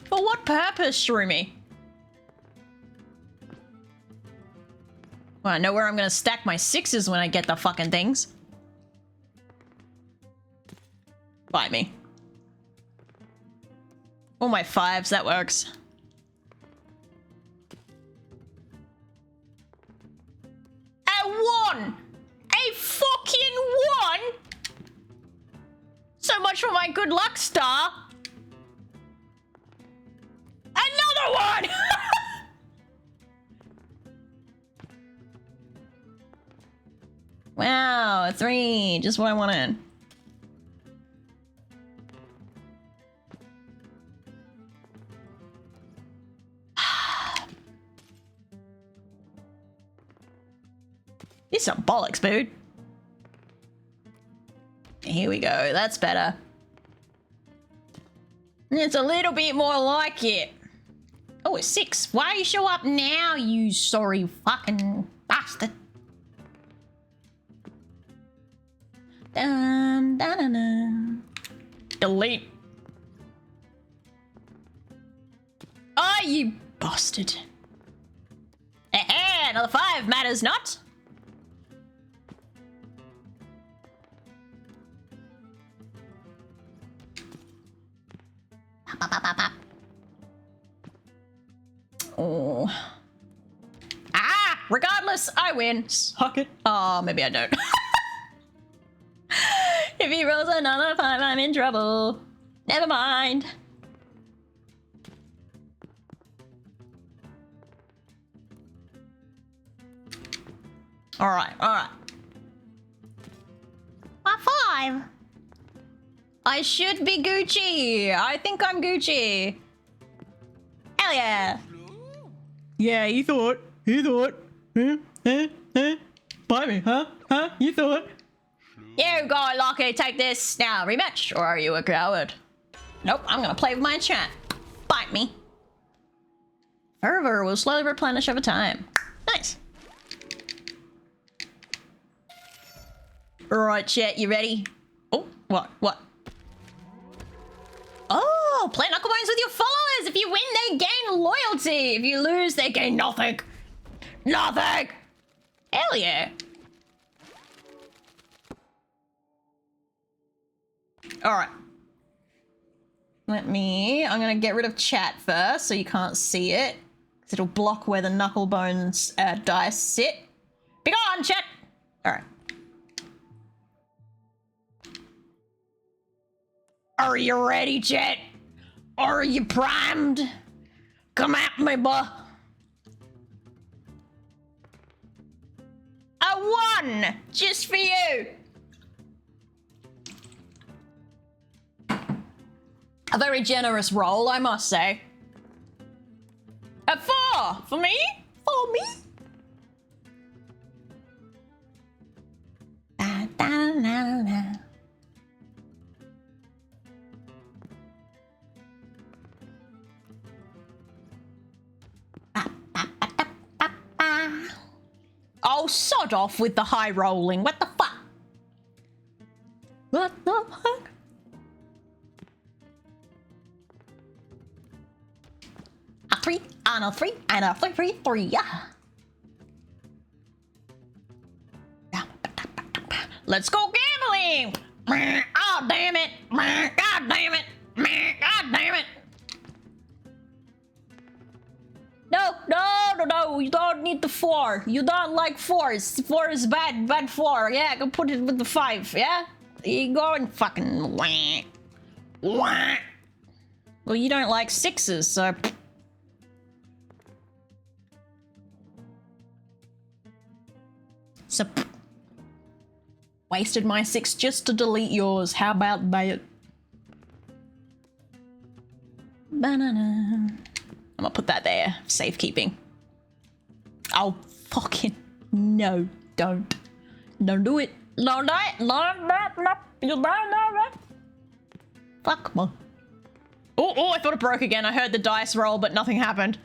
For what purpose, Shroomy? Well, I know where I'm gonna stack my 6s when I get the fucking things. Bite me. Oh, my 5s, that works. A 1! A fucking 1! So much for my good luck star. Another one! Wow, 3, just what I wanted. This is some bollocks, dude. Here we go, that's better. It's a little bit more like it. Oh, it's 6. Why you show up now, you sorry fucking bastard? Dun, dun, dun, dun. Delete. Oh, you bastard. Eh, another 5 matters not. Oh. Ah! Regardless, I win. Suck it. Oh, maybe I don't. If he rolls another 5, I'm in trouble. Never mind. Alright, alright. What 5? I should be Gucci. I think I'm Gucci. Hell yeah. Yeah, you thought. You thought. Buy me, huh? Huh? You thought. You got lucky. Take this. Now, rematch. Or are you a coward? Nope, I'm gonna play with my chat. Bite me. Fervor will slowly replenish over time. Nice. Alright, chat, you ready? Oh, what? What? Oh, play Knucklebones with your followers. If you win, they gain loyalty. If you lose, they gain nothing. Nothing. Hell yeah. All right. I'm gonna get rid of chat first so you can't see it. Because it'll block where the Knucklebones dice sit. Be gone, chat. All right. Are you ready, chat? Are you primed? Come at me, boy. A 1, just for you. A very generous roll, I must say. A 4, for me? For me? Da, da, da, da. Oh, sod off with the high rolling. What the fuck? What the fuck? A 3 and a 3 and a 3, 3, 3. Yeah. Let's go gambling. Oh, damn it. God damn it. God damn it. No, no, no, no, you don't need the 4. You don't like 4s. 4 is bad, bad 4. Yeah, go put it with the 5, yeah? You go and fucking wah. Wah. Well, you don't like 6s, so... So... Wasted my 6 just to delete yours. How about that? Banana. I'm gonna put that there, safekeeping. Oh, fucking no, don't. Don't do it. No, no, no, no, no. You don't know that. Fuck me. Oh, I thought it broke again. I heard the dice roll, but nothing happened.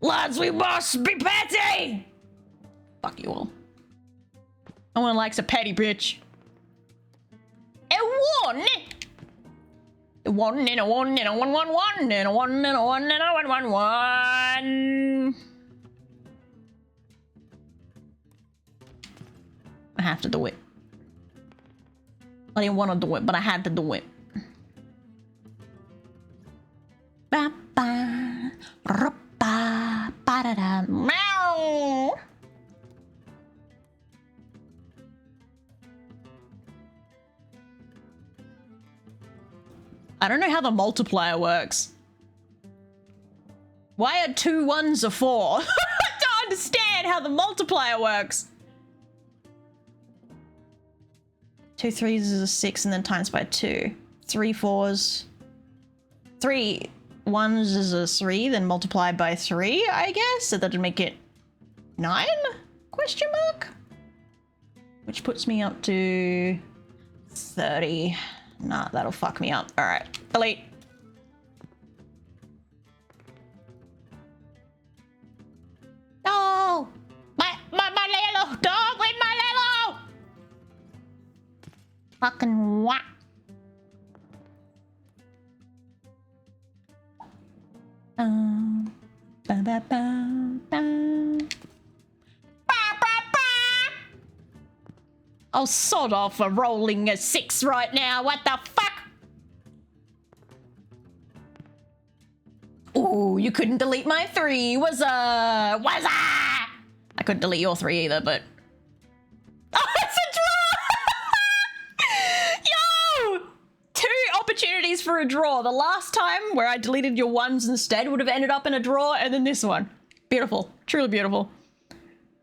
Lads, we must be petty! Fuck you all. No one likes a petty bitch. A 1! A 1 and a 1 and a 1 1 1 and a 1 and a 1 and a 1 1 1. I have to do it. I didn't want to do it, but I had to do it. Ba ba ba ba da da meow. I don't know how the multiplier works. Why are 2 1s a 4? I don't understand how the multiplier works. 2 3s is a 6 and then times by 2. 3 4s. 3 1s is a 3, then multiplied by 3, I guess? So that'd make it 9? Question mark? Which puts me up to 30. Nah, that'll fuck me up. Alright, delete. No! My Lilo! Don't leave my Lilo! Fucking what? Oh, sod off for rolling a 6 right now. What the fuck? Ooh, you couldn't delete my 3. What's up? I couldn't delete your 3 either, but... Oh, it's a draw! Yo! 2 opportunities for a draw. The last time where I deleted your 1s instead would have ended up in a draw, and then this one. Beautiful. Truly beautiful.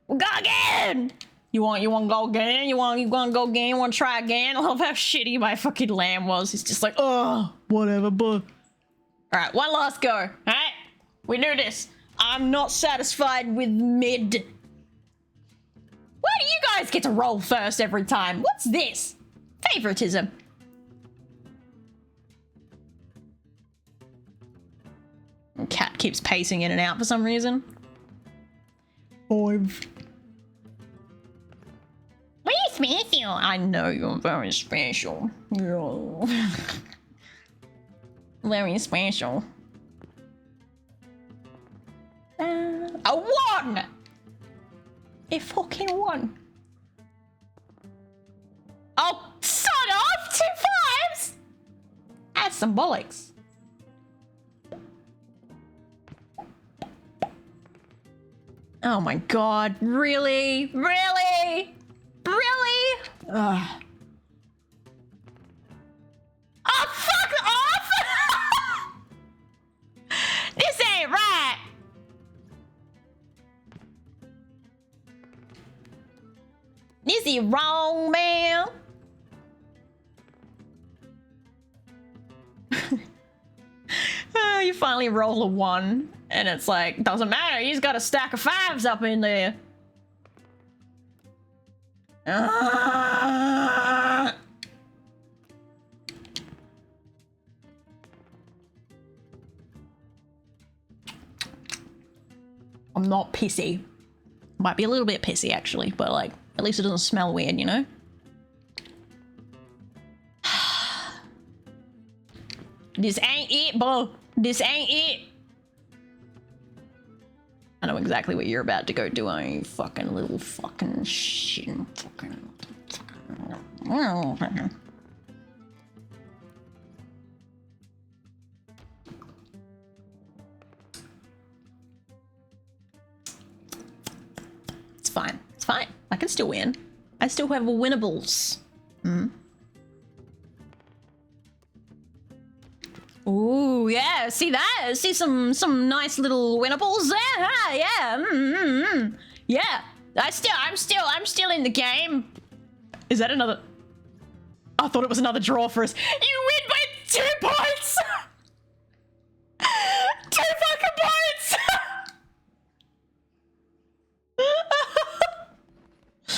We'll go again! You want to go again? You want to go again? You want to try again? I love how shitty my fucking lamb was. He's just like, oh, whatever, bud. All right, one last go. All right, we do this. I'm not satisfied with mid. Why do you guys get to roll first every time? What's this? Favoritism. Cat keeps pacing in and out for some reason. 5. What are you special? I know you're very special. Yeah. Very special. A 1! A fucking 1. Oh, son of 2 5s! That's some bollocks. Oh my god, really? Really? Really? Ugh. Oh, fuck off! This ain't right! This is wrong, man. You finally roll a 1, and it's like, doesn't matter, he's got a stack of 5s up in there. I'm not pissy. Might be a little bit pissy, actually, but like, at least it doesn't smell weird, you know? This ain't it, bro. This ain't it. I know exactly what you're about to go do, aren't you? Fucking little fucking shit. Fucking... It's fine. It's fine. I can still win. I still have winnables. Ooh, yeah. See that? See some nice little winnables there? Yeah. Yeah. I'm still in the game. Is that another? I thought it was another draw for us. You win by 2 points. 2 fucking points.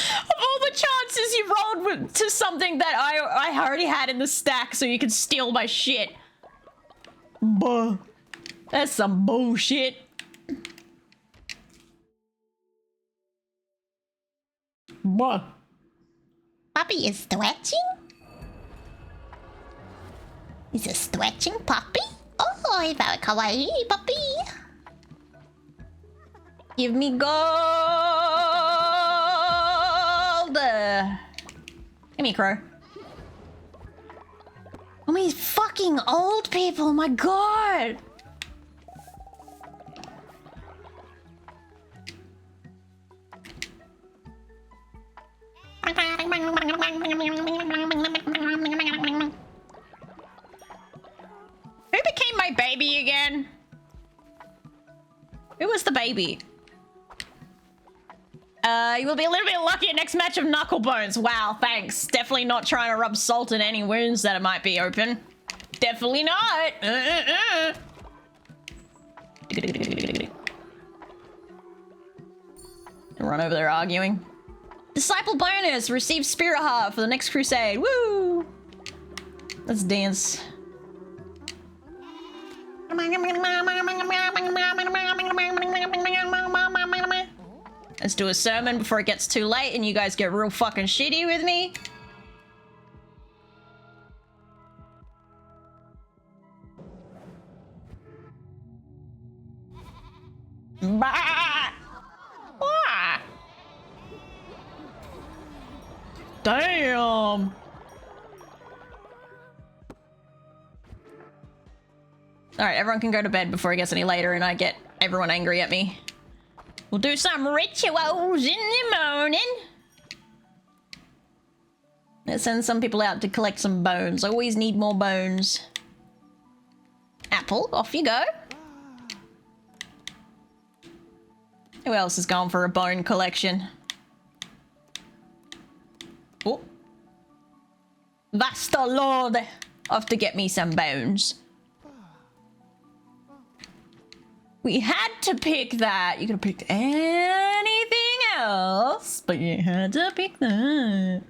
Of all the chances you rolled to something that I already had in the stack, so you could steal my shit. Buh. That's some bullshit. Buh. Puppy is stretching? Is a stretching puppy? Oh, very kawaii puppy. Give me gold. Give me a crow. Oh, these fucking old people, my god. Who became my baby again? Who was the baby? You will be a little bit lucky at next match of Knucklebones. Wow, thanks. Definitely not trying to rub salt in any wounds that it might be open. Definitely not. Run over there arguing. Disciple bonus! Receive Spirit Heart for the next crusade. Woo! Let's dance. Let's do a sermon before it gets too late and you guys get real fucking shitty with me. Bah! Ah! Damn! Alright, everyone can go to bed before it gets any later and I get everyone angry at me. We'll do some rituals in the morning. Let's send some people out to collect some bones. I always need more bones. Apple, off you go. Who else is going for a bone collection? Oh. Vasta Lord! Off to get me some bones. We had to pick that. You could have picked anything else, but you had to pick that.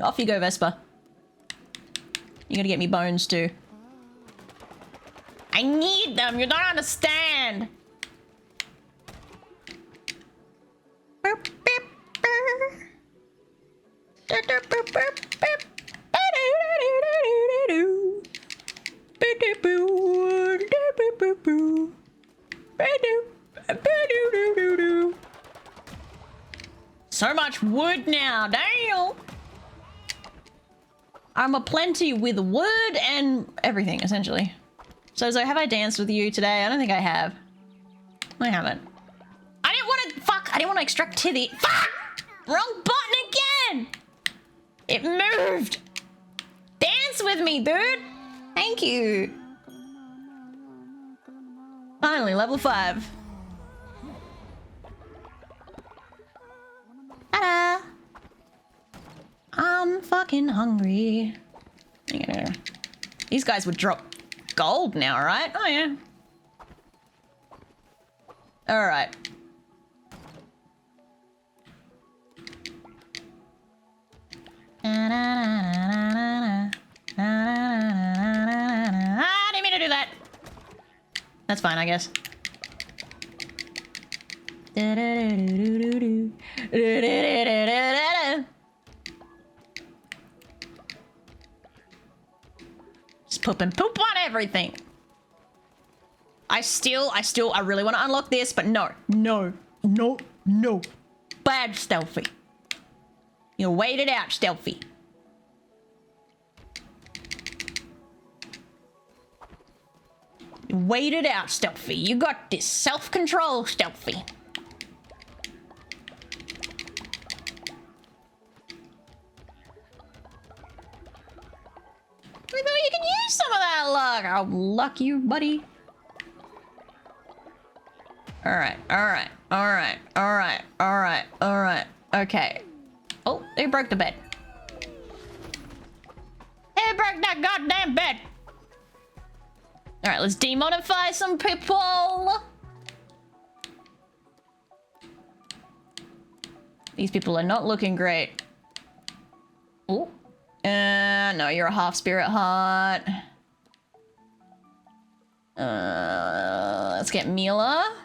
Off you go, Vespa. You gotta get me bones too. I need them. You don't understand. So much wood now, damn! I'm a plenty with wood and everything, essentially. So have I danced with you today? I don't think I have. I haven't. I didn't want to, fuck! I didn't want to extract tithy. Fuck! Wrong button again! It moved! Dance with me, dude! Thank you. Finally, level 5. Ta-da! I'm fucking hungry. Yeah. These guys would drop gold now, right? Oh, yeah. Alright. I didn't mean to do that. That's fine, I guess. Just poop and poop on everything. I really want to unlock this, but no. Bad Stealthy. You wait it out, Stealthy. Wait it out, Stealthy. You got this. Self-control, Stealthy. I thought you can use some of that luck. I'll luck you, buddy. Alright. Okay. Oh, who broke the bed? Who broke that goddamn bed? Alright, let's demodify some people. These people are not looking great. Oh. No, you're a half spirit heart. Let's get Mila.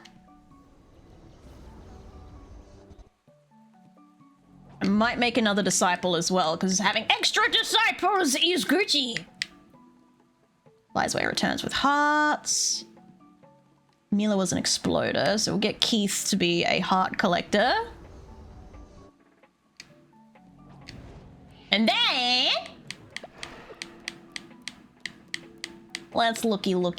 I might make another disciple as well, because having extra disciples is Gucci. Flies away returns with hearts. Mila was an exploder, so we'll get Keith to be a heart collector. And then... let's looky. Funny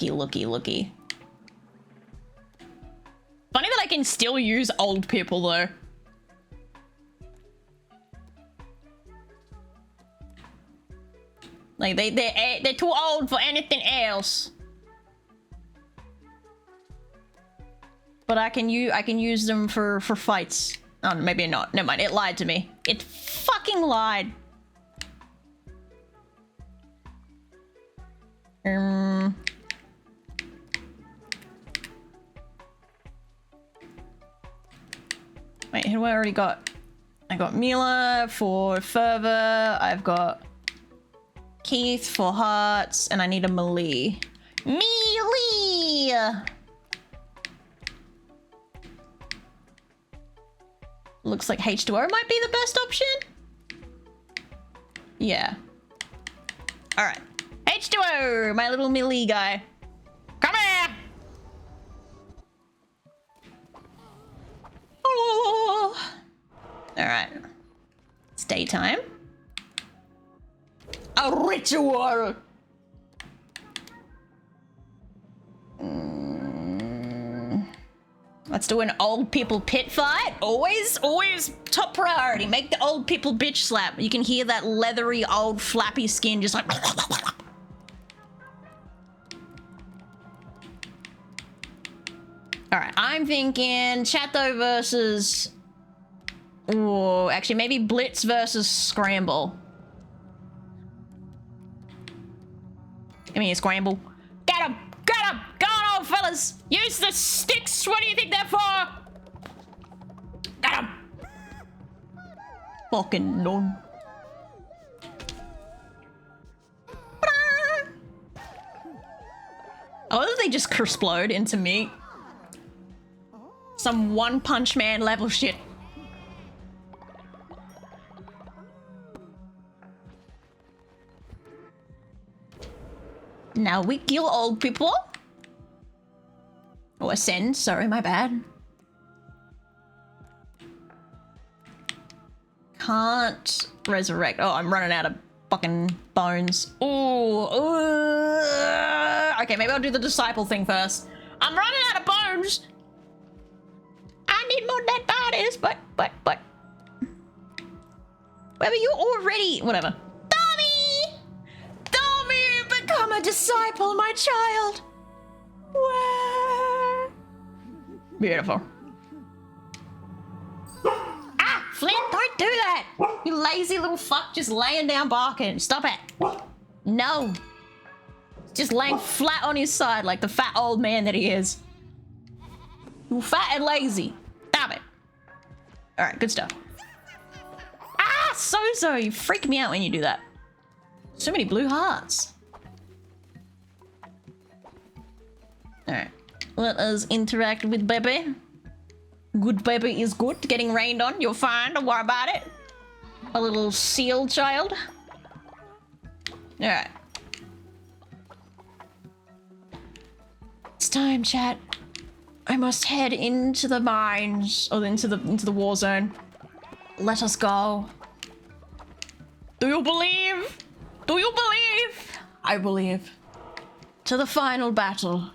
that I can still use old people, though. Like, they're too old for anything else. but I can use them for fights. Oh, maybe not. Never mind. It lied to me. It fucking lied. Wait, who do I already got? I got Mila for fervor. I've got Keith for hearts, and I need a melee. Melee! Looks like H2O might be the best option. Yeah. All right. H2O, my little melee guy. Come here! Oh. All right. It's daytime. A ritual. Let's do an old people pit fight. Always top priority. Make the old people bitch slap. You can hear that leathery old flappy skin just like. All right, I'm thinking Chateau versus. Oh, actually, maybe Blitz versus Scramble. Give me a Scramble. Get him! Get him! Go on, old fellas! Use the sticks! What do you think they're for? Get him! Fucking none. I love that they just explode into meat. Some One Punch Man level shit. Now we kill old people. Oh, ascend. Sorry, my bad. Can't resurrect. Oh, I'm running out of fucking bones. Ooh. Okay, maybe I'll do the disciple thing first. I'm running out of bones. I need more dead bodies, but. Whether you already. Whatever. Become a disciple, my child. Where? Beautiful. Ah, Flint, don't do that. You lazy little fuck just laying down barking. Stop it. No. Just laying flat on his side like the fat old man that he is. You fat and lazy. Stop it. All right, good stuff. Ah, so you freak me out when you do that. So many blue hearts. Alright, let us interact with Baby. Good Baby is good. Getting rained on, you're fine, don't worry about it. A little seal child. Alright. It's time, chat. I must head into the mines, or into the war zone. Let us go. Do you believe? Do you believe? I believe. To the final battle.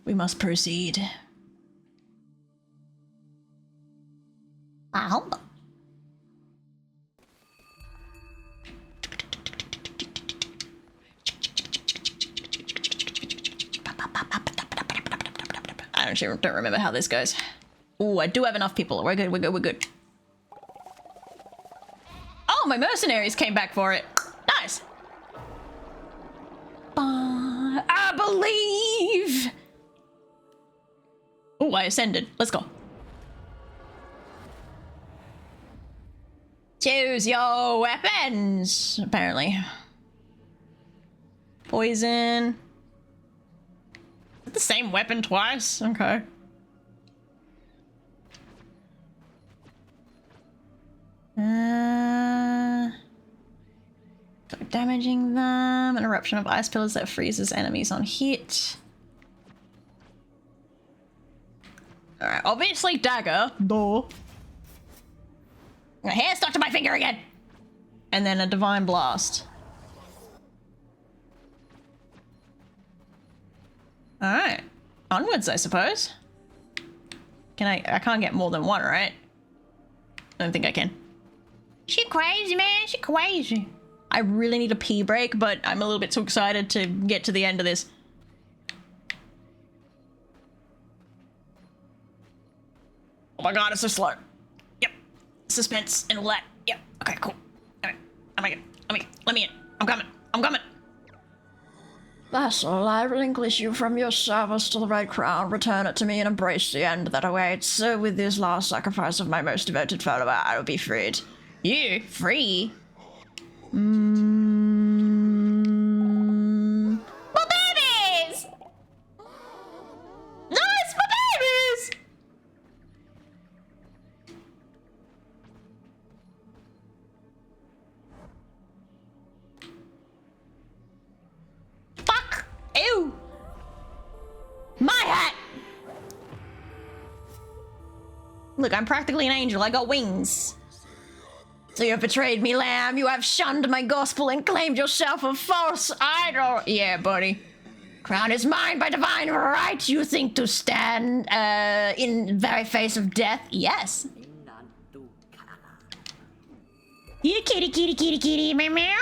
We must proceed. Ow. I don't remember how this goes. Ooh, I do have enough people. We're good. Oh, my mercenaries came back for it. Nice. I believe. Oh, I ascended. Let's go. Choose your weapons, apparently. Poison. The same weapon twice? Okay. Damaging them. An eruption of ice pillars that freezes enemies on hit. Alright, obviously dagger. Duh. My hair stuck to my finger again. And then a divine blast. Alright. Onwards, I suppose. Can I can't get more than one, right? I don't think I can. She crazy, man. She crazy. I really need a pee break, but I'm a little bit too excited to get to the end of this. Oh my god, it's so slow. Yep. Suspense and all that. Yep. Okay, cool. Alright. Let me in. I'm coming. Vassal, I relinquish you from your service to the Red Crown. Return it to me and embrace the end that awaits. So with this last sacrifice of my most devoted follower, I will be freed. You? Free? My babies! No, it's my babies! Fuck! Ew! My hat! Look, I'm practically an angel. I got wings. So you have betrayed me, lamb. You have shunned my gospel and claimed yourself a false idol. Yeah, buddy. Crown is mine by divine right. You think to stand in the very face of death? Yes. Yeah, kitty, meow, meow.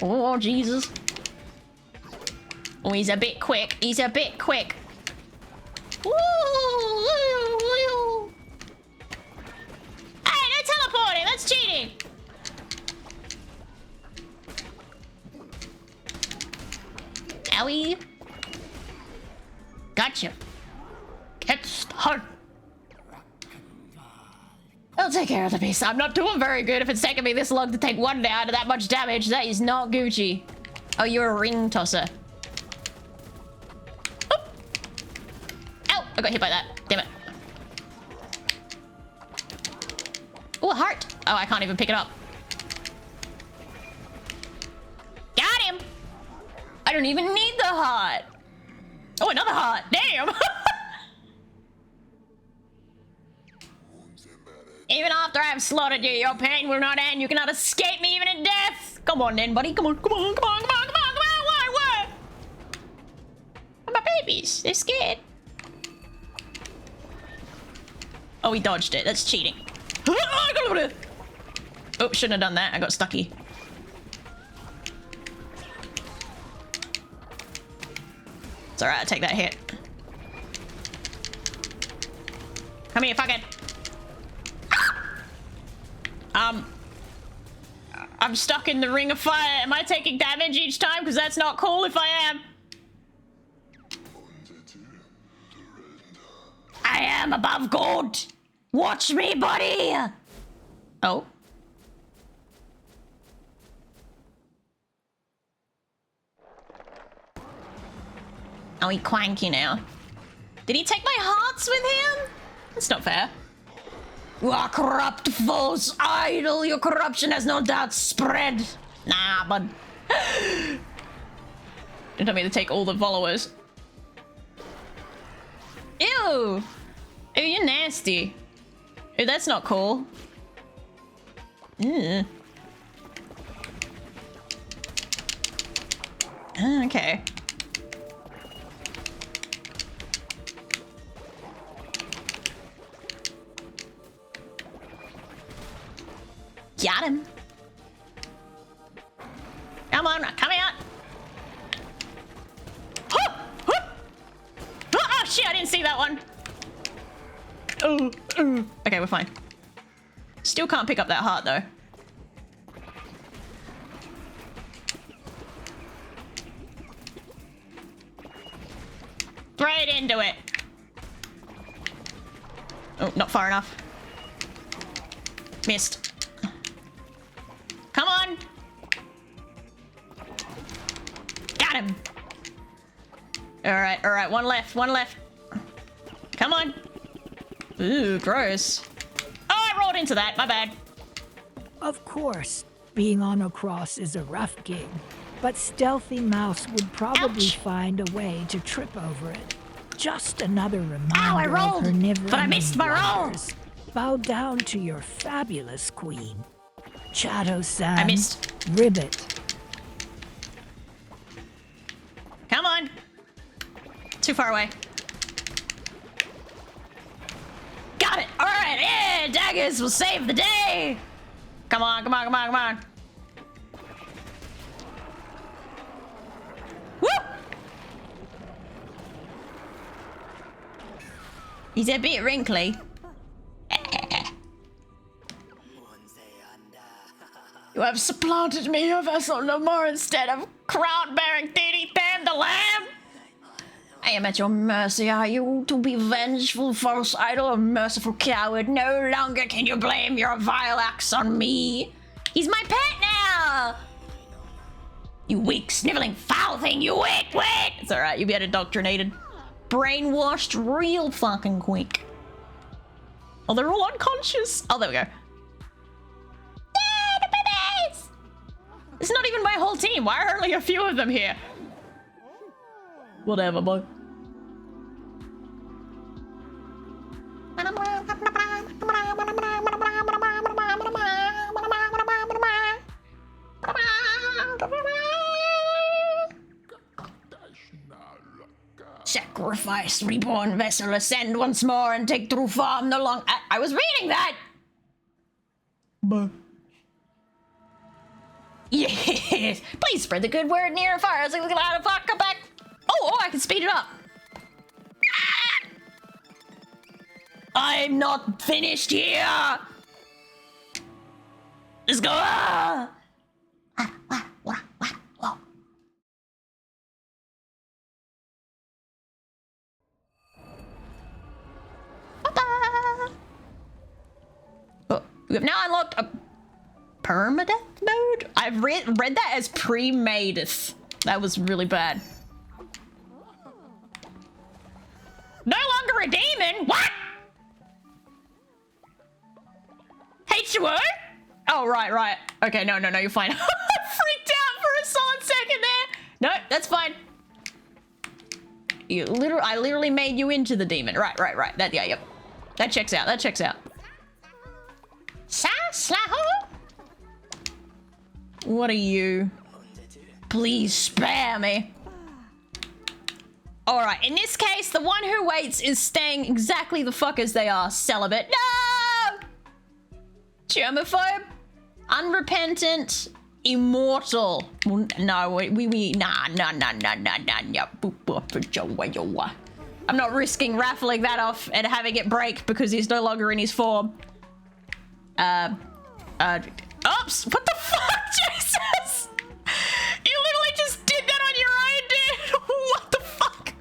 Oh, Jesus. Oh, he's a bit quick. Woo, woo, woo. Hey, no teleporting. That's cheating. Owie. Gotcha. Catch hard. I'll take care of the beast. I'm not doing very good if it's taking me this long to take one down to that much damage. That is not Gucci. Oh, you're a ring tosser. Oop. Ow! I got hit by that. Damn it. Oh, a heart. Oh, I can't even pick it up. Got him. I don't even need the heart. Oh, another heart. Damn. Even after I have slaughtered you, your pain will not end. You cannot escape me even in death. Come on then, buddy. Come on. Why? My babies. They're scared. Oh, he dodged it. That's cheating. Oh, shouldn't have done that. I got stucky. It's alright, I'll take that hit. Come here, fuck it. I'm stuck in the ring of fire. Am I taking damage each time? Because that's not cool if I am. I am above God. Watch me, buddy. Oh. Oh, he cwanky now. Did he take my hearts with him? That's not fair. You are corrupt, false idol. Your corruption has no doubt spread. Nah, bud. Don't tell me to take all the followers. Ew. Ew, you're nasty. Ew, that's not cool. Okay. Got him. Come on, come out. Oh shit, I didn't see that one. Okay, we're fine. Still can't pick up that heart though. Right into it. Oh, not far enough. Missed. Come on! Got him! Alright, one left. Come on! Ooh, gross. Oh, I rolled into that, my bad. Of course, being on a cross is a rough gig, but Stealthy Mouse would probably find a way to trip over it. Just another reminder of her never-ending but I missed my roll! wonders. Bow down to your fabulous queen. Chato-san. I missed. Ribbit. Come on. Too far away. Got it. All right. Yeah, daggers will save the day. Come on. Woo! He's a bit wrinkly. You have supplanted me, your vessel no more, instead of crown-bearing deity Tham the Lamb. I am at your mercy, are you? To be vengeful, false idol, or merciful coward? No longer can you blame your vile acts on me. He's my pet now! You weak, sniveling, foul thing, you wait! It's alright, you get indoctrinated. Brainwashed real fucking quick. Oh, they're all unconscious. Oh, there we go. Yay, the babies! It's not even my whole team. Why are only a few of them here? Whatever, boy. Sacrifice, reborn vessel, ascend once more and take true form no long. I was reading that! Buh. Yes! Please spread the good word near and far as I look out of fuck, come back! Oh, I can speed it up! I'm not finished here! Let's go! Oh, we have now unlocked a permadeath mode? I've read that as pre-madeth. That was really bad. No longer a demon? What? H2O? Oh, right. Okay, no, you're fine. I freaked out for a solid second there. No, that's fine. I literally made you into the demon. Right. Yep. That checks out. What are you? Please spare me. Alright, in this case, the one who waits is staying exactly the fuck as they are. Celibate. No! Germaphobe. Unrepentant. Immortal. No, nah. I'm not risking raffling that off and having it break because he's no longer in his form. Oops! What the fuck, Jesus? You literally just did that on your own, dude! What the fuck?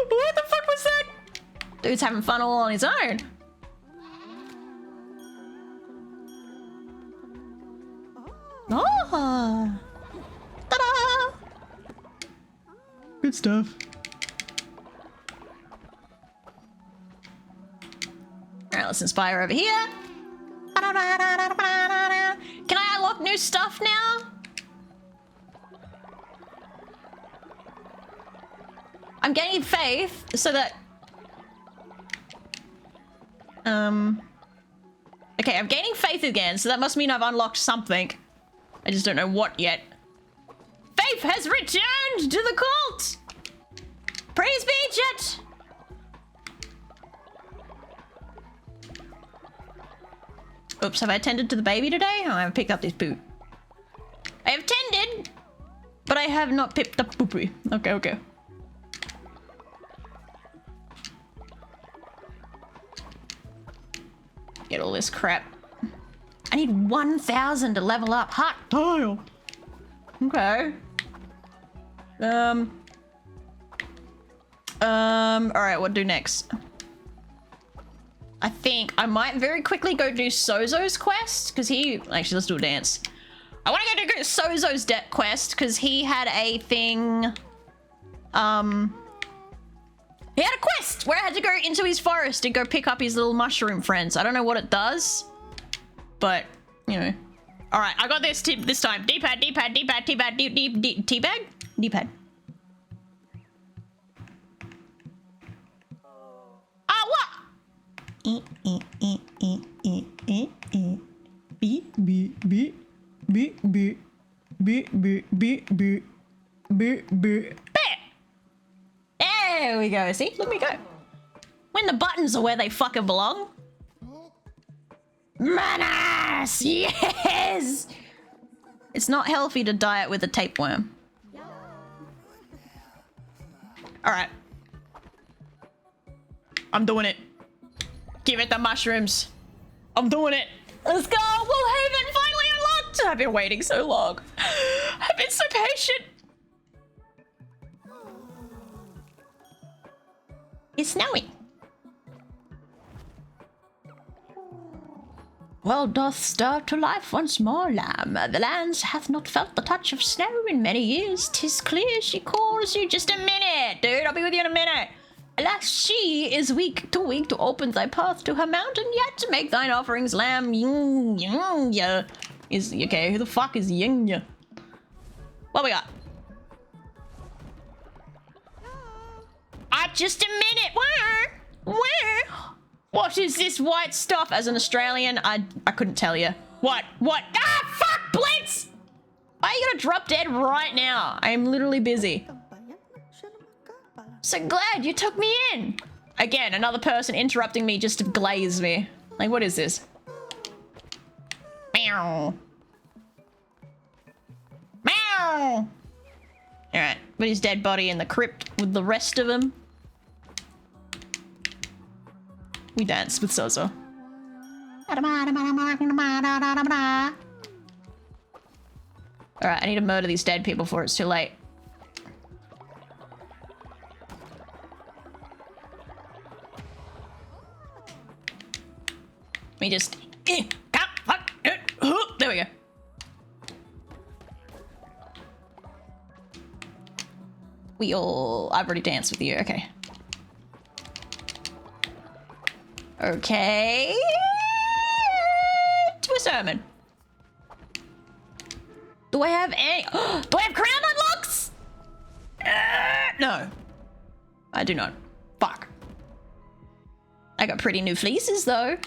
What the fuck was that? Dude's having fun all on his own. Oh! Ta-da! Good stuff. Alright, let's inspire over here. Can I unlock new stuff now? I'm gaining faith so that... Okay, I'm gaining faith again, so that must mean I've unlocked something. I just don't know what yet. Faith has returned to the cult! Praise be it! Oops, have I tended to the baby today? Oh, I haven't picked up this poo. I have tended, but I have not picked up poo-poo. Okay. Get all this crap. I need 1,000 to level up. Hot tile. Okay. Alright, what do next? I think I might very quickly go do Sozo's quest, because he... Actually, let's do a dance. I want to go do Sozo's quest, because he had a thing... He had a quest where I had to go into his forest and go pick up his little mushroom friends. I don't know what it does, but, you know. Alright, I got this this time. D-pad, D-pad, D-pad, T-pad, T-pad? D-pad. Ah, what? There we go. See? Let me go. When the buttons are where they fucking belong. Manas! Yes! It's not healthy to diet with a tapeworm. Alright. I'm doing it. Give it the mushrooms. I'm doing it. Let's go. Woolhaven finally unlocked. I've been waiting so long. I've been so patient. It's snowing. Well doth stir to life once more, lamb. The lands hath not felt the touch of snow in many years. 'Tis clear she calls you. Just a minute, dude. I'll be with you in a minute. Alas, she is weak to open thy path to her mountain, yet to make thine offerings, lamb. Yingya is okay. Who the fuck is Yingya? What we got? Just a minute. Where? What is this white stuff? As an Australian, I couldn't tell you. What? Ah, fuck, Blitz! Why are you gonna drop dead right now? I am literally busy. So glad you took me in. Again, another person interrupting me just to glaze me. Like, what is this? Meow. Meow. Alright, put his dead body in the crypt with the rest of them. We dance with Sozo. Alright, I need to murder these dead people before it's too late. Let me just... There we go. I've already danced with you, okay. Okay. To a sermon. Do I have any... Do I have crown unlocks? No. I do not. Fuck. I got pretty new fleeces, though.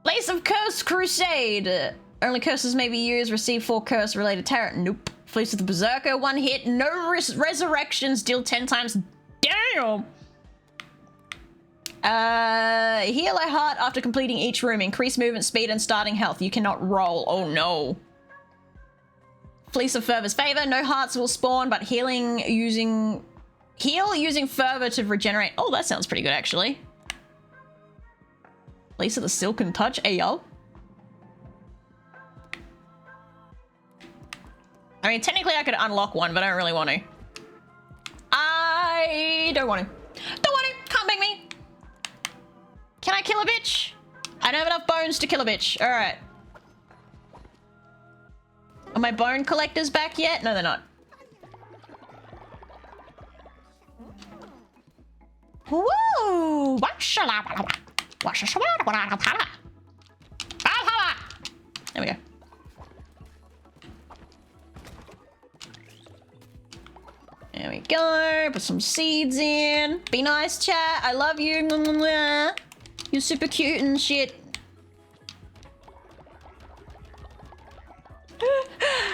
Fleece of Curse Crusade. Only curses may be used. Receive 4 curse-related tarot. Nope. Fleece of the Berserker. 1 hit. No resurrections. Deal 10 times. Damn. Heal a heart after completing each room. Increase movement speed and starting health. You cannot roll. Oh no. Fleece of Fervor's Favor. No hearts will spawn, but heal using Fervor to regenerate. Oh, that sounds pretty good actually. Fleece of the Silken Touch. Ayo. I mean, technically I could unlock one, but I don't really want to. I don't want to. Don't want to. Can't make me. Can I kill a bitch? I don't have enough bones to kill a bitch. All right. Are my bone collectors back yet? No, they're not. Woo! There we go. There we go. Put some seeds in. Be nice, chat. I love you. You're super cute and shit.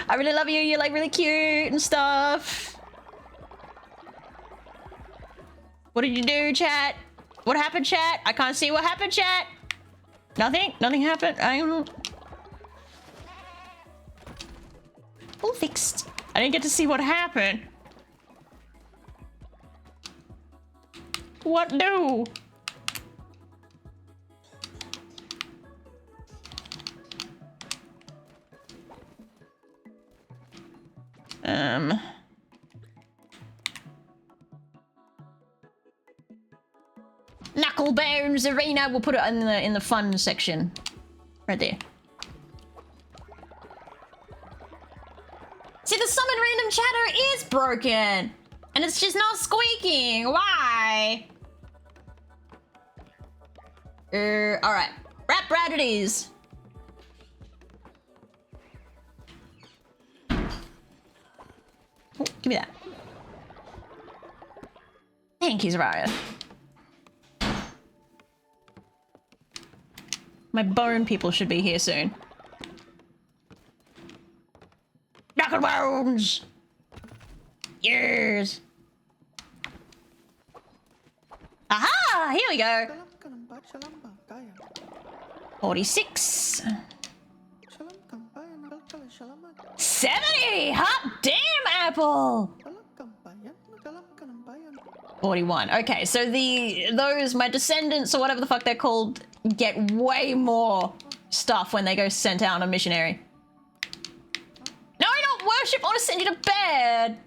I really love you. You're like really cute and stuff. What did you do, chat? What happened, chat? I can't see what happened, chat. Nothing? Nothing happened? I don't know. All fixed. I didn't get to see what happened. What do? Knucklebones Arena. We'll put it in the fun section, right there. See, the summon random chatter is broken, and it's just not squeaking. Why? All right. Rap Radities. Oh, give me that. Thank you, Zararia. My bone people should be here soon. Knucklebones! Yes! Aha! Here we go! 46. 70! Hot damn apple! 41. Okay, so my descendants or whatever the fuck they're called get way more stuff when they go sent out on a missionary. No, I don't worship. I want to send you to bed.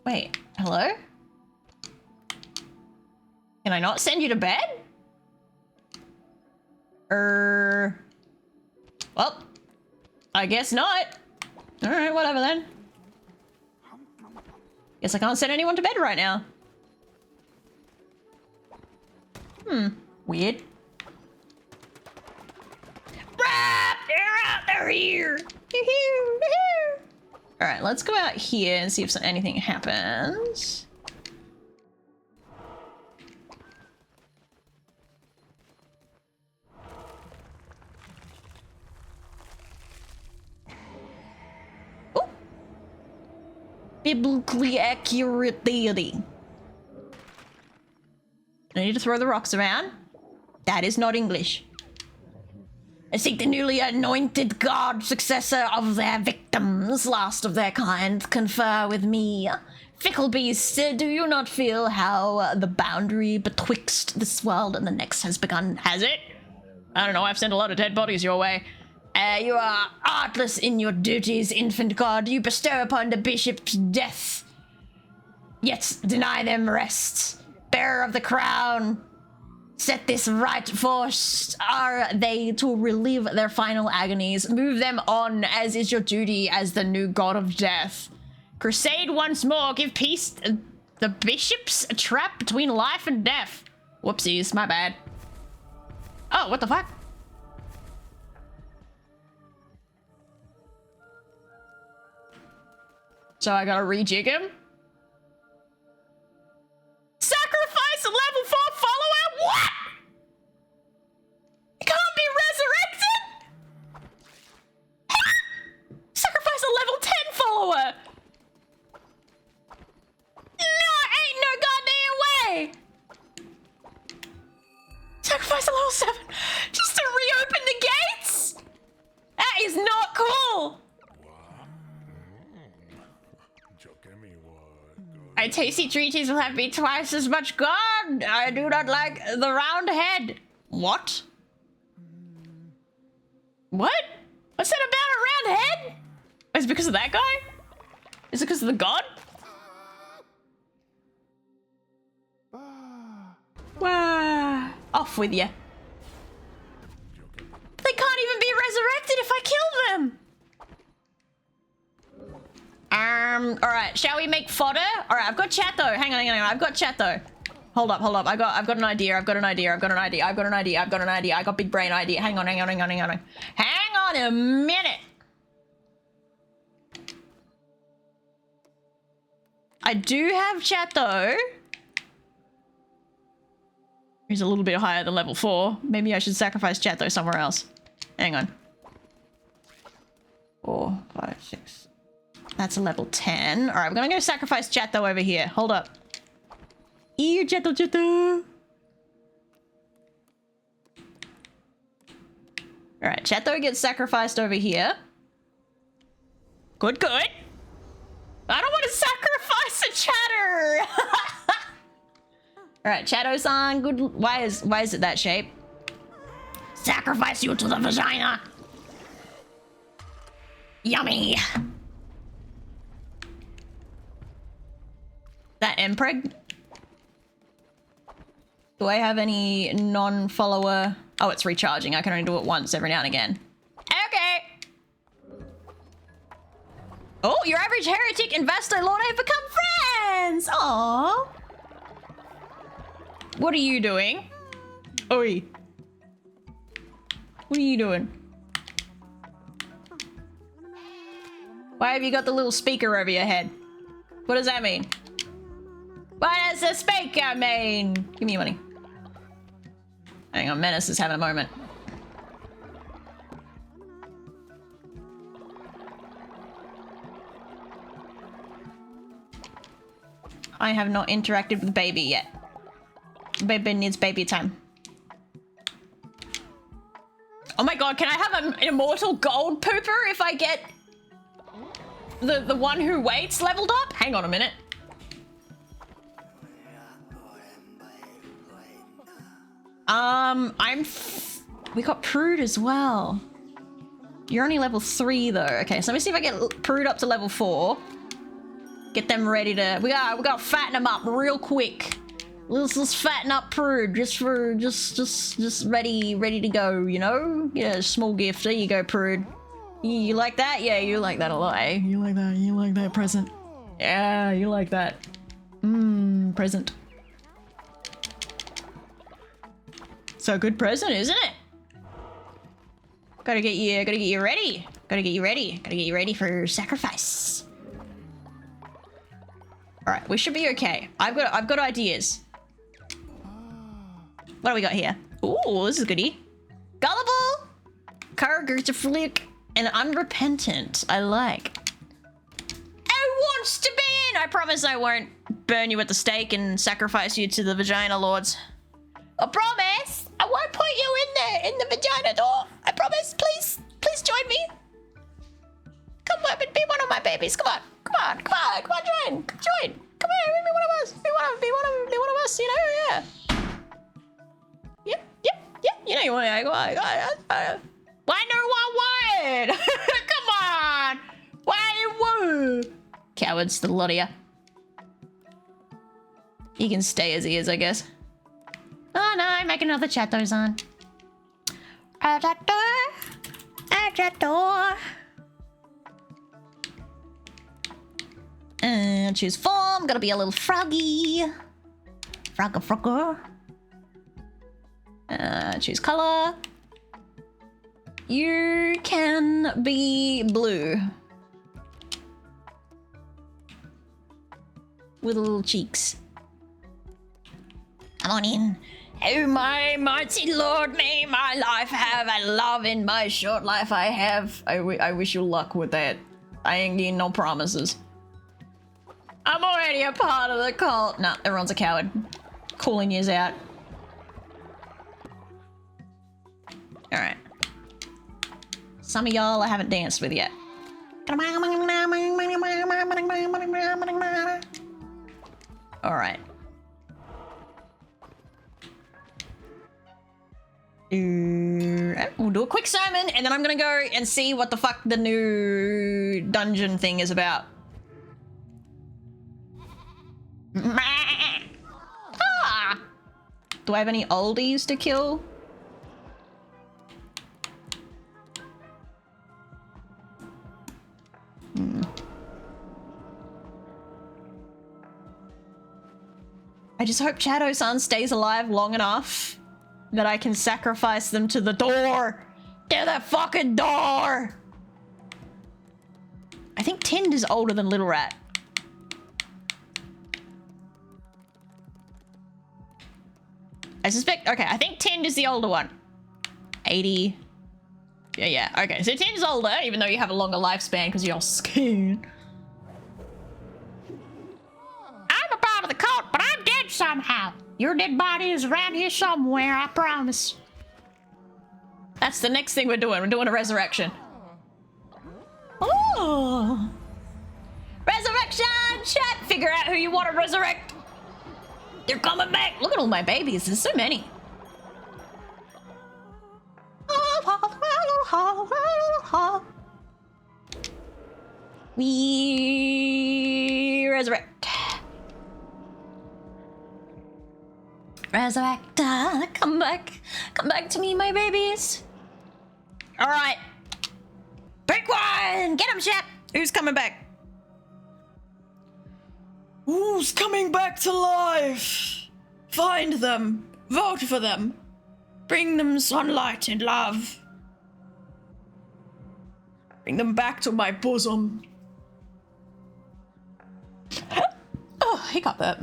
Wait, hello? Can I not send you to bed? Well, I guess not. All right, whatever then. Guess I can't send anyone to bed right now. Weird. They're here. All right, let's go out here and see if anything happens. Ooh. Biblically accurate deity. I need to throw the rocks around. That is not English. I seek the newly anointed god, successor of their victims, last of their kind, confer with me. Fickle beast, do you not feel how the boundary betwixt this world and the next has begun? Has it? I don't know, I've sent a lot of dead bodies your way. You are artless in your duties, infant god. You bestow upon the bishops death, yet deny them rest. Bearer of the crown, set this right, forced are they to relive their final agonies. Move them on, as is your duty as the new god of death. Crusade once more, give peace the bishops a trap between life and death. Whoopsies, my bad. Oh, what the fuck? So I gotta rejig him? Sacrifice a level 4 follower? What? It can't be resurrected? Sacrifice a level 10 follower? No, ain't no goddamn way. Sacrifice a level 7 just to reopen the gates? That is not cool. My tasty treaties will have me twice as much gone. I do not like the round head. What? What? What's that about a round head? Is it because of that guy? Is it because of the god? Wow. Off with you. They can't even be resurrected if I kill them. Alright, shall we make fodder? Alright, I've got chat though. Hang on. I've got chat though. Hold up. I've got an idea. I've got big brain idea. Hang on a minute. I do have chat though. He's a little bit higher than level 4. Maybe I should sacrifice chat though somewhere else. Hang on. 4, 5, 6. That's a level 10. All right, we're gonna go sacrifice Chatto over here. Hold up. Ew, Chatto. All right, Chatto gets sacrificed over here. Good. I don't want to sacrifice a chatter. All right, Chatto-san, good. Why is it that shape? Sacrifice you to the vagina. Yummy. That impreg? Do I have any non-follower? Oh, it's recharging. I can only do it once every now and again. Okay. Oh, your average heretic and Vasto Lord have become friends. Aww. What are you doing? Oi. What are you doing? Why have you got the little speaker over your head? What does that mean? What does the speaker mean? Give me your money. Hang on, Menace is having a moment. I have not interacted with baby yet. Baby needs baby time. Oh my god, can I have an immortal gold pooper if I get the one who waits leveled up? Hang on a minute. We got Prude as well. You're only level 3 though. Okay, so let me see if I get Prude up to level 4. Get them ready to. We got to fatten them up real quick. Let's fatten up Prude just ready to go. You know? Yeah, small gift. There you go, Prude. You like that? Yeah, you like that a lot. Eh? You like that? You like that present? Yeah, you like that. Present. So good present, isn't it? Gotta get you ready. Gotta get you ready for sacrifice. All right, we should be okay. I've got ideas. What do we got here? Ooh, this is goodie. Gullible, Kargertaflick, and Unrepentant. I like. Who wants to be in? I promise I won't burn you at the stake and sacrifice you to the vagina lords. I promise. I won't put you in there in the vagina door. I promise. Please join me. Come on, be one of my babies. Come on, join. Come here, be one of us. Be one of us. You know, yeah. Yep. You know you want to go. Why no one? Come on. Why you would? Cowards, the lot of ya. He can stay as he is, I guess. Oh no, I'm making another chat doors on. At that door. And choose form. Gotta be a little froggy. Frogger. Choose color. You can be blue. With little cheeks. Come on in. Oh my mighty lord, may my life have a love in my short life I have. I wish you luck with that. I ain't getting no promises. I'm already a part of the cult. Nah, everyone's a coward. Calling yous out. Alright. Some of y'all I haven't danced with yet. Alright. We'll do a quick sermon and then I'm gonna go and see what the fuck the new dungeon thing is about. Ah! Do I have any oldies to kill? I just hope Shadow-san stays alive long enough that I can sacrifice them to the door. To the fucking door! I think Tind is older than Little Rat. I suspect... Okay, I think Tind is the older one. 80. Yeah. Okay, so Tind's older, even though you have a longer lifespan because you're scared. I'm a part of the cult, but I'm dead somehow. Your dead body is around here somewhere, I promise. That's the next thing we're doing. We're doing a resurrection. Oh! Resurrection! Chat! Figure out who you want to resurrect. They're coming back. Look at all my babies. There's so many. We resurrect. Resurrect. Come back. Come back to me, my babies. All right. Pick one. Get him, chat. Who's coming back? Who's coming back to life? Find them. Vote for them. Bring them sunlight and love. Bring them back to my bosom. Oh, he got that.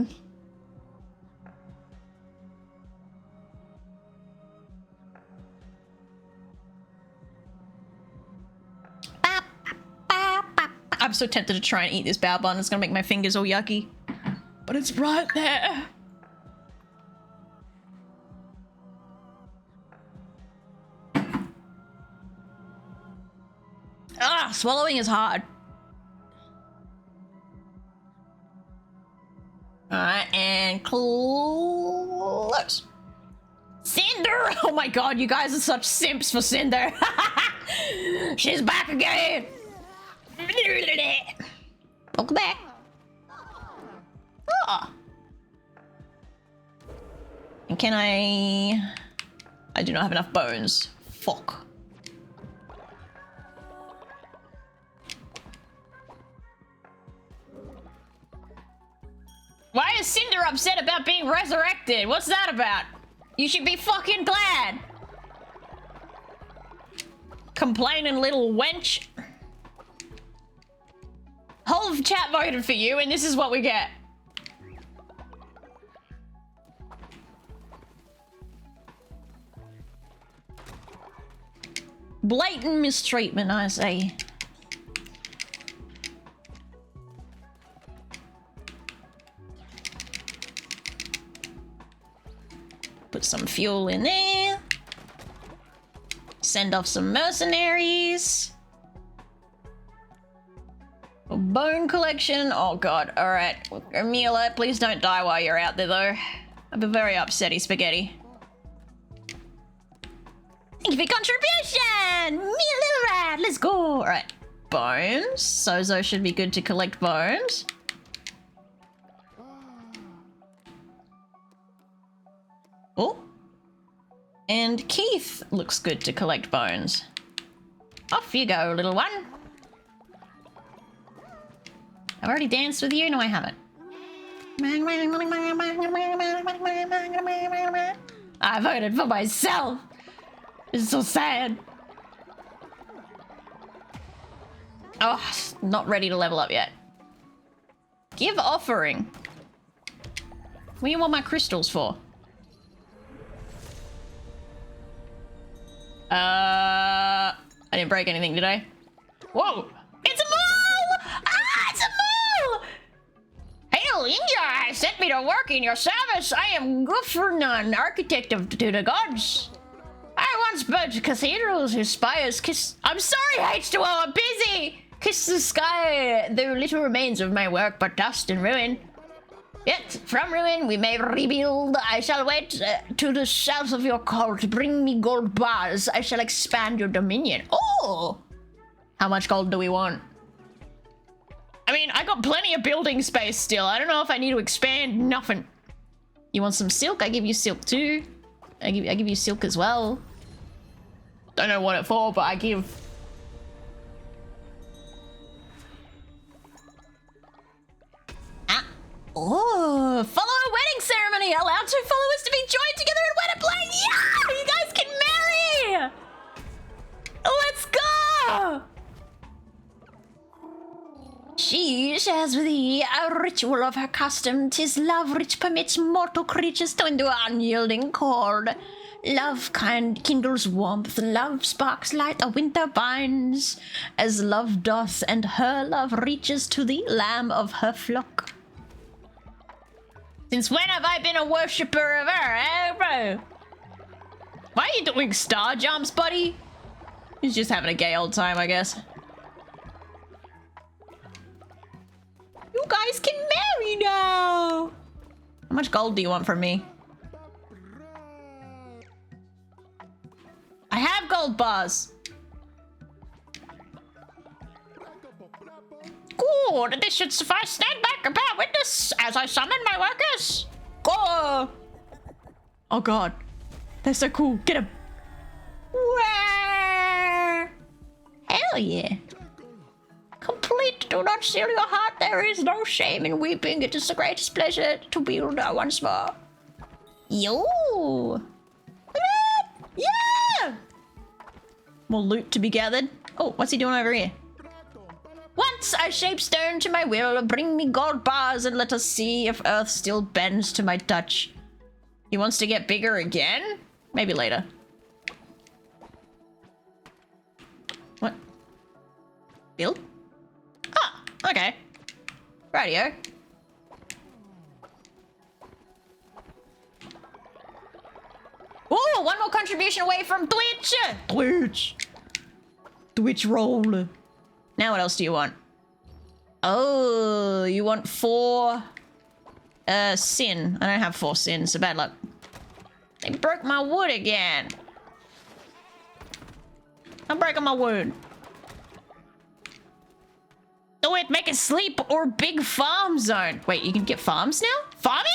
I'm so tempted to try and eat this bao bun. It's gonna make my fingers all yucky. But it's right there. Ah, swallowing is hard. Alright, and close. Sin! Cinder! Oh my god, you guys are such simps for Cinder. She's back again. Welcome back. Oh. And can I do not have enough bones. Fuck. Why is Cinder upset about being resurrected? What's that about? You should be fucking glad. Complaining little wench. Whole of chat voted for you, and this is what we get. Blatant mistreatment, I say. Put some fuel in there. Send off some mercenaries. A bone collection. Oh god. Alright. Amelia, please don't die while you're out there though. I'd be very upsetty spaghetti. Thank you for your contribution! Me a little rat, let's go! Alright. Bones. Sozo should be good to collect bones. Oh. And Keith looks good to collect bones. Off you go, little one. I've already danced with you? No, I haven't. I voted for myself. It's so sad. Oh, not ready to level up yet. Give offering. What do you want my crystals for? I didn't break anything, did I? Whoa! It's a mole! Ah, it's a mole! Hail India sent me to work in your service. I am Guffernan, architect of to the gods. I once built cathedrals whose spires kiss. I'm sorry, H2O, I'm busy! Kiss the sky, though little remains of my work but dust and ruin. Yet, from ruin we may rebuild. I shall wait to the south of your cult. Bring me gold bars. I shall expand your dominion. Oh! How much gold do we want? I mean, I got plenty of building space still. I don't know if I need to expand nothing. You want some silk? I give you silk too. I give you silk as well. Don't know what it for, but I give. Oh, follow a wedding ceremony. Allow 2 followers to be joined together in wed and play. Yeah, you guys can marry. Let's go. She shares with thee a ritual of her custom. 'Tis love which permits mortal creatures to endure unyielding cord. Love kindles warmth, love sparks light, a winter binds, as love doth, and her love reaches to the lamb of her flock. Since when have I been a worshipper of her, eh, bro? Why are you doing star jumps, buddy? He's just having a gay old time, I guess. You guys can marry now! How much gold do you want from me? I have gold bars. Good, this should suffice. Stand back and bear witness as I summon my workers. Go! Oh god. They're so cool. Get him. Hell yeah. Complete. Do not seal your heart. There is no shame in weeping. It is the greatest pleasure to build once more. Yo! Yeah! More loot to be gathered. Oh, what's he doing over here? Once I shape stone to my will, bring me gold bars and let us see if earth still bends to my touch. He wants to get bigger again? Maybe later. What? Build? Ah, okay. Radio. Oh, one more contribution away from Twitch! Twitch roll. Now what else do you want? Oh, you want 4 sin. I don't have 4 sin, so bad luck. They broke my wood again. I'm breaking my wood. Do it, make a sleep or big farm zone. Wait, you can get farms now? Farming?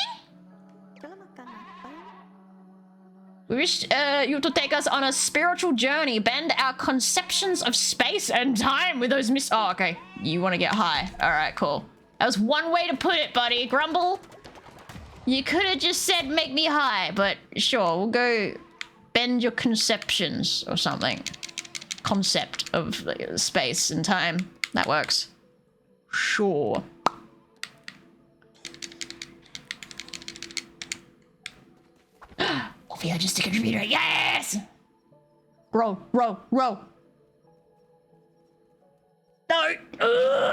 We wish you to take us on a spiritual journey, bend our conceptions of space and time with those Oh, okay. You want to get high. All right, cool. That was one way to put it, buddy. Grumble. You could have just said make me high, but sure, we'll go bend your conceptions or something. Concept of space and time. That works. Sure. Olivia, just a contributor. Yes! Row. No!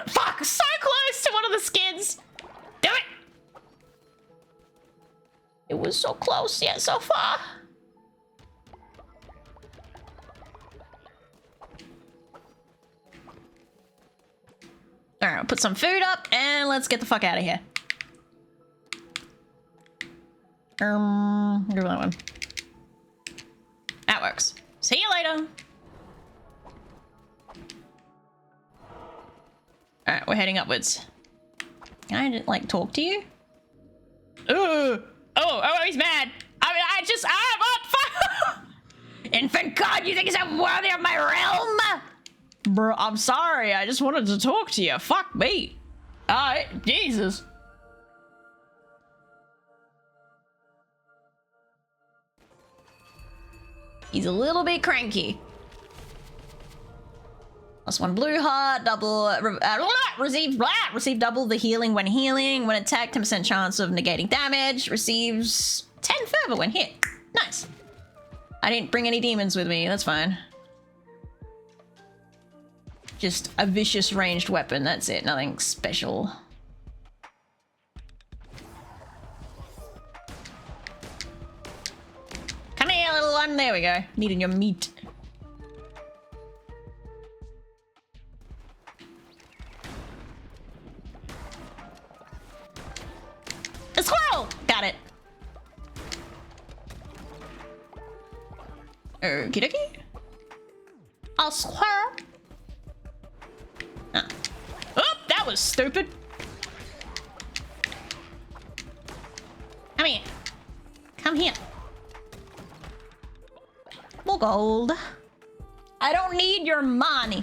Fuck! So close to one of the skids! Do it! It was so close yet so far. Alright, I'll put some food up and let's get the fuck out of here. Do that one. That works. See you later. Alright, we're heading upwards. Can I like talk to you? Oh, he's mad. Infant God, you think he's worthy of my realm? Bro, I'm sorry. I just wanted to talk to you. Fuck me. Jesus. He's a little bit cranky. Plus one blue heart, double receive double the healing when healing. When attacked, 10% chance of negating damage. Receives 10 fervor when hit. Nice. I didn't bring any demons with me. That's fine. Just a vicious ranged weapon. That's it. Nothing special. Come here, little one. There we go. Needing your meat. A squirrel! Got it. Okie dokie. A squirrel. Oh, that was stupid. Come here. Come here. More gold. I don't need your money.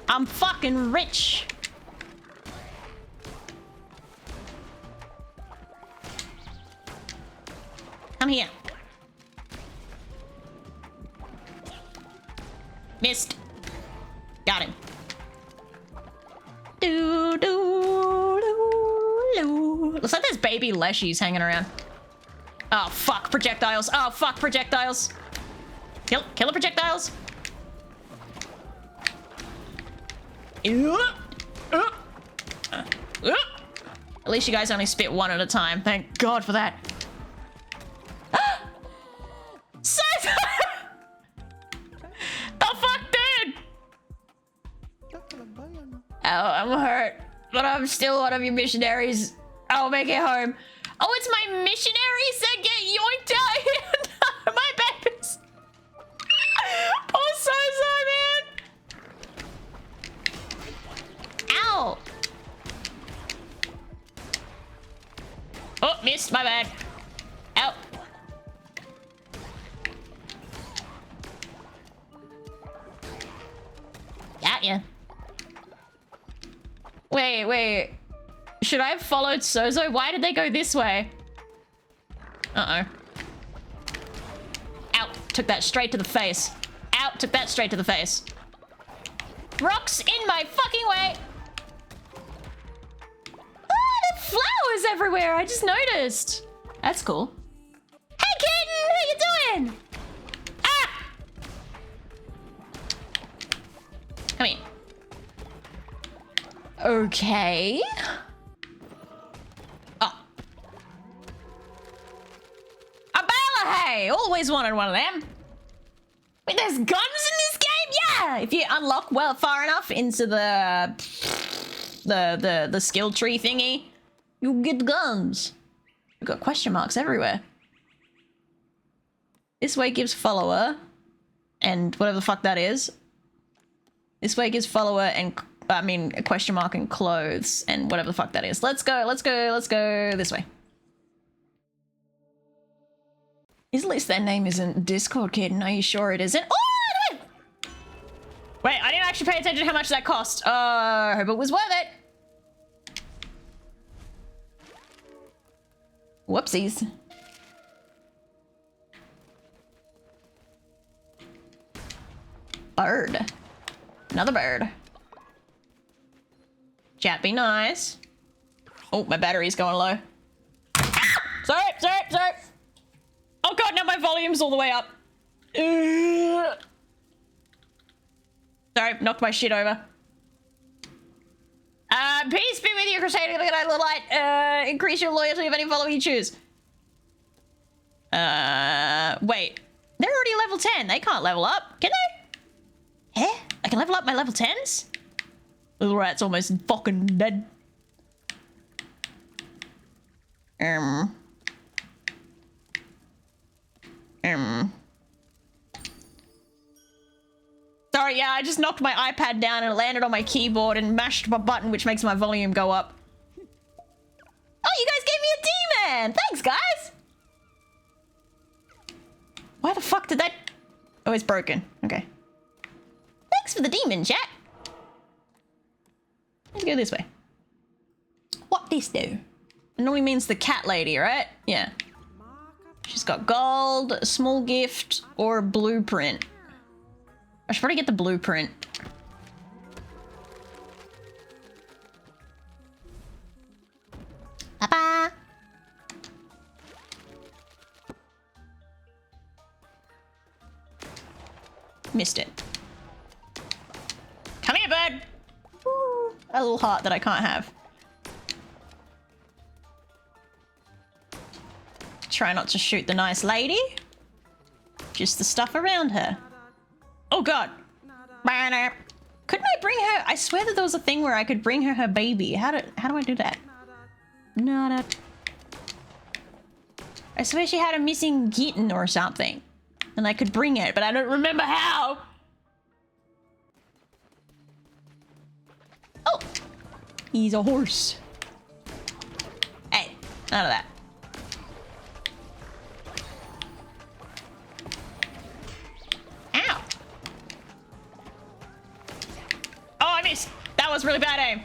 I'm fucking rich. Come here. Missed. Got him. Looks like there's baby leshies hanging around. Oh fuck, projectiles. Oh fuck, projectiles. Kill the projectiles. At least you guys only spit one at a time. Thank God for that. The fuck, dude? Oh, I'm hurt, but I'm still one of your missionaries. I'll make it home. Oh, it's my missionaries that get yoinked out here. No, my babies. Poor Sozo, man. Ow. Oh, missed. My bad. Ow. Got ya. Wait. Should I have followed Sozo? Why did they go this way? Uh-oh. Out. Took that straight to the face. Out. Took that straight to the face. Rocks in my fucking way. Oh, there are flowers everywhere. I just noticed. That's cool. Hey, kitten! How you doing? Ah! Come here. Okay. Oh. A Balahey! Always wanted one of them. Wait, there's guns in this game? Yeah! If you unlock well far enough into the skill tree thingy, you'll get guns. You've got question marks everywhere. This way gives follower and whatever the fuck that is. This way gives follower and, I mean, a question mark and clothes and whatever the fuck that is. Let's go, let's go, let's go this way. At least that name isn't Discord Kitten. Are you sure it isn't? Oh! Wait, I didn't actually pay attention to how much that cost. I hope it was worth it. Whoopsies. Bird. Another bird. Chat, be nice. Oh, my battery's going low. Sorry. Oh god, now my volume's all the way up. Sorry, knocked my shit over. Peace be with you, Crusader. Look at that little light. Increase your loyalty of any follower you choose. Wait. They're already level 10. They can't level up. Can they? Eh? I can level up my level 10s? Little rat's almost fucking dead. Sorry, yeah, I just knocked my iPad down and it landed on my keyboard and mashed my button, which makes my volume go up. Oh, you guys gave me a demon! Thanks, guys! Why the fuck did that... Oh, it's broken. Okay. Thanks for the demon, chat. Let's go this way. What this do? It normally means the cat lady, right? Yeah. She's got gold, a small gift, or a blueprint. I should probably get the blueprint. Papa! Missed it. Come here, bird! Ooh, a little heart that I can't have. Try not to shoot the nice lady. Just the stuff around her. Oh god. Couldn't I bring her? I swear that there was a thing where I could bring her baby. How do I do that? Nada. I swear she had a missing kitten or something. And I could bring it, but I don't remember how. Oh. He's a horse. Hey, none of that. Ow. Oh, I missed. That was really bad aim.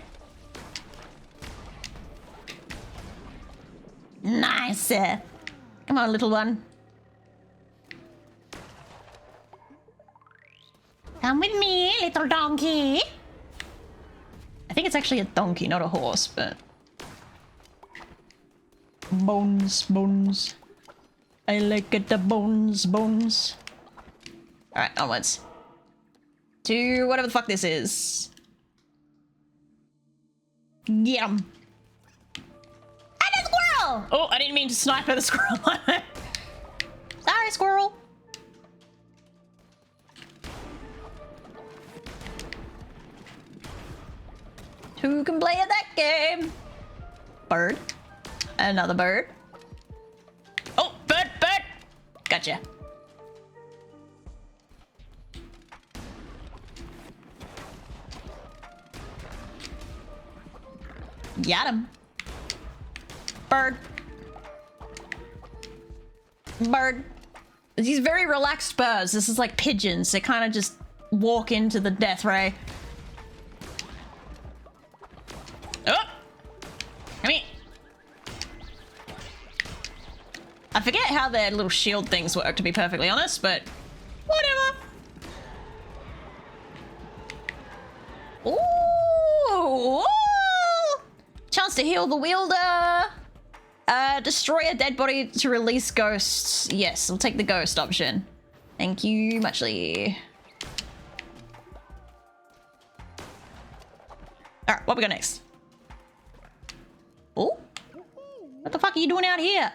Nice. Come on, little one. Come with me, little donkey. I think it's actually a donkey, not a horse, but... Bones. I like it, the bones. Alright, onwards. To whatever the fuck this is. Get 'em. And a squirrel! Oh, I didn't mean to snipe at the squirrel. Sorry, squirrel. Who can play at that game? Bird. Another bird. Oh, bird! Gotcha. Got him. Bird. These very relaxed birds. This is like pigeons. They kind of just walk into the death ray. Oh! Come here. I forget how their little shield things work, to be perfectly honest, but whatever. Ooh! Chance to heal the wielder. Destroy a dead body to release ghosts. Yes, I'll take the ghost option. Thank you muchly. Alright, what we got next? Oh? What the fuck are you doing out here?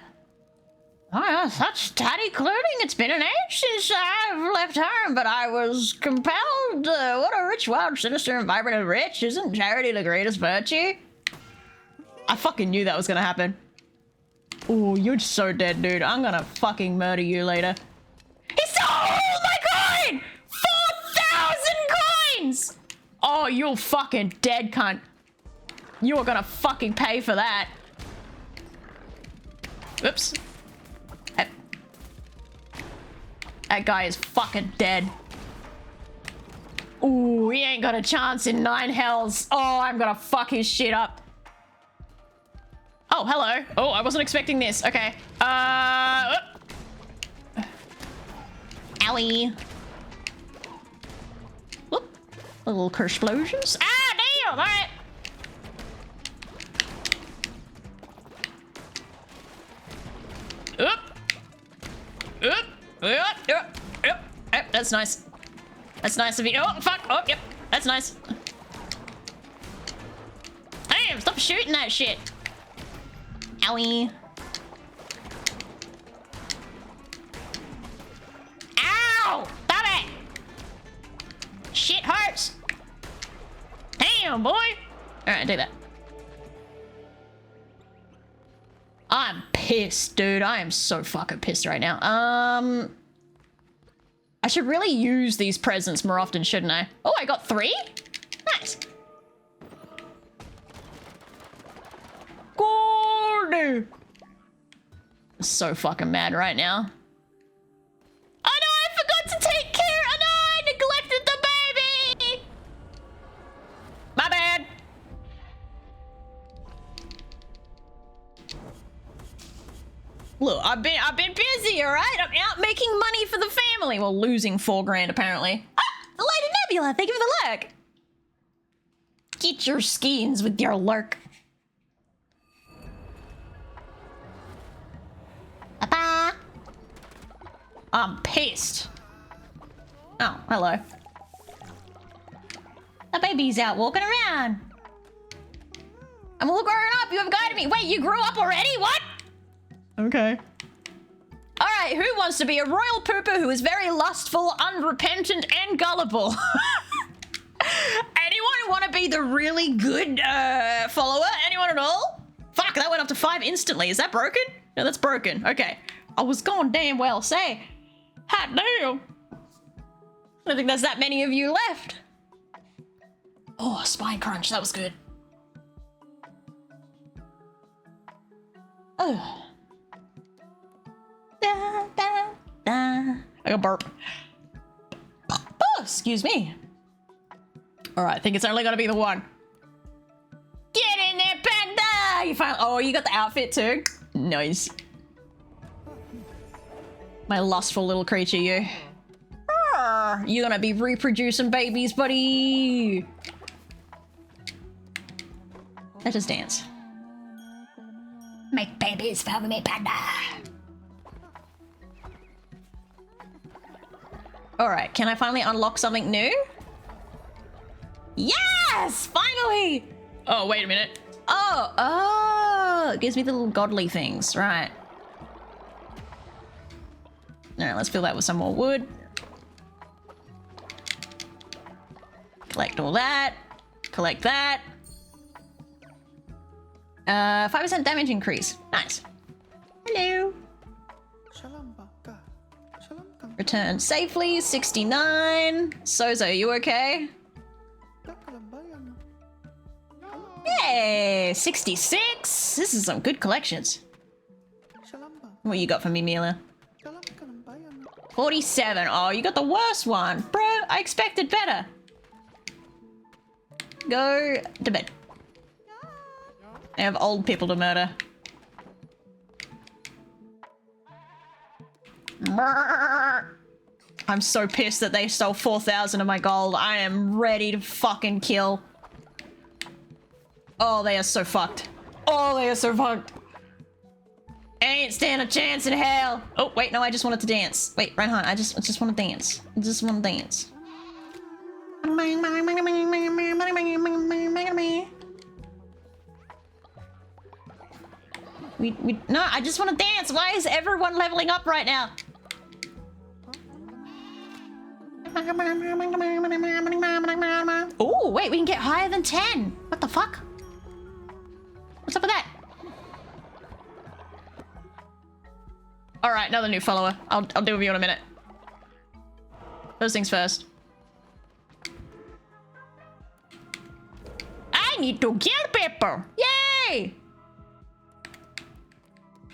Oh, such tidy clothing. It's been an age since I've left home, but I was compelled. What a rich, wild, sinister, and vibrant and rich. Isn't charity the greatest virtue? I fucking knew that was gonna happen. Oh, you're so dead, dude. I'm gonna fucking murder you later. skins. Oh, you're fucking dead, cunt. You are gonna fucking pay for that. Oops. That guy is fucking dead. Ooh, he ain't got a chance in 9 hells. Oh, I'm gonna fuck his shit up. Oh, hello. Oh, I wasn't expecting this. Okay. Owie. Whoop. Little curse explosions. Ah, damn! Alright. Yep, that's nice. That's nice of you. Oh, fuck. Oh, yep. That's nice. Damn, stop shooting that shit. Owie. Ow! Stop it! Shit hurts. Damn, boy. Alright, do that. I'm pissed, dude. I am so fucking pissed right now. I should really use these presents more often, shouldn't I? Oh, I got 3? Nice. Gordy. So fucking mad right now. Oh no, I forgot to take care. Oh no, I neglected the baby. My bad. Look, I've been busy, all right? I'm out making money for the family. Well, losing 4 grand apparently. Ah, the Lady Nebula, thank you for the lurk. Get your skins with your lurk. Papa. I'm pissed. Oh, hello. The baby's out walking around. I'm all grown up. You have guided me. Wait, you grew up already? What? Okay. Alright, who wants to be a royal pooper who is very lustful, unrepentant, and gullible? Anyone want to be the really good follower? Anyone at all? Fuck, that went up to 5 instantly. Is that broken? No, that's broken. Okay. I was going damn well. Say. Hot damn. I don't think there's that many of you left. Oh, spine crunch. That was good. Oh. Da, da, da. I got burp. Oh, excuse me. Alright, I think it's only gonna be the one. Get in there, panda! You finally— oh, you got the outfit too? Nice. My lustful little creature, you. You're gonna be reproducing babies, buddy. Let us dance. Make babies for me, panda. Alright, can I finally unlock something new? Yes! Finally! Oh, wait a minute. Oh, it gives me the little godly things, right. Alright, let's fill that with some more wood. Collect all that. Collect that. 5% damage increase. Nice. Hello. Return safely, 69. Sozo, you okay? Yay, 66. This is some good collections. What you got for me, Mila? 47. Oh, you got the worst one. Bro, I expected better. Go to bed. I have old people to murder. I'm so pissed that they stole 4,000 of my gold. I am ready to fucking kill. Oh, they are so fucked. Oh, they are so fucked. Ain't stand a chance in hell. Oh, wait, no, I just wanted to dance. Wait, Reinhardt, I just want to dance. I just want to dance. No, I just want to dance. Why is everyone leveling up right now? Oh, wait, we can get higher than 10. What the fuck? What's up with that? All right, another new follower. I'll deal with you in a minute. First things first. need to kill people. Yay!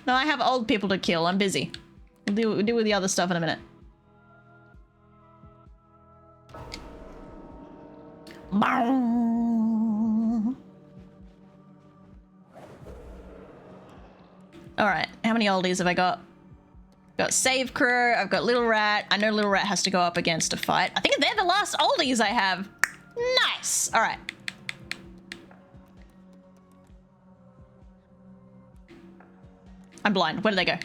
No, I have old people to kill. I'm busy. We'll deal with the other stuff in a minute. Alright, how many oldies have I got? Got Save Crew, I've got Little Rat. I know Little Rat has to go up against a fight. I think they're the last oldies I have. Nice! Alright. I'm blind. Where did they go?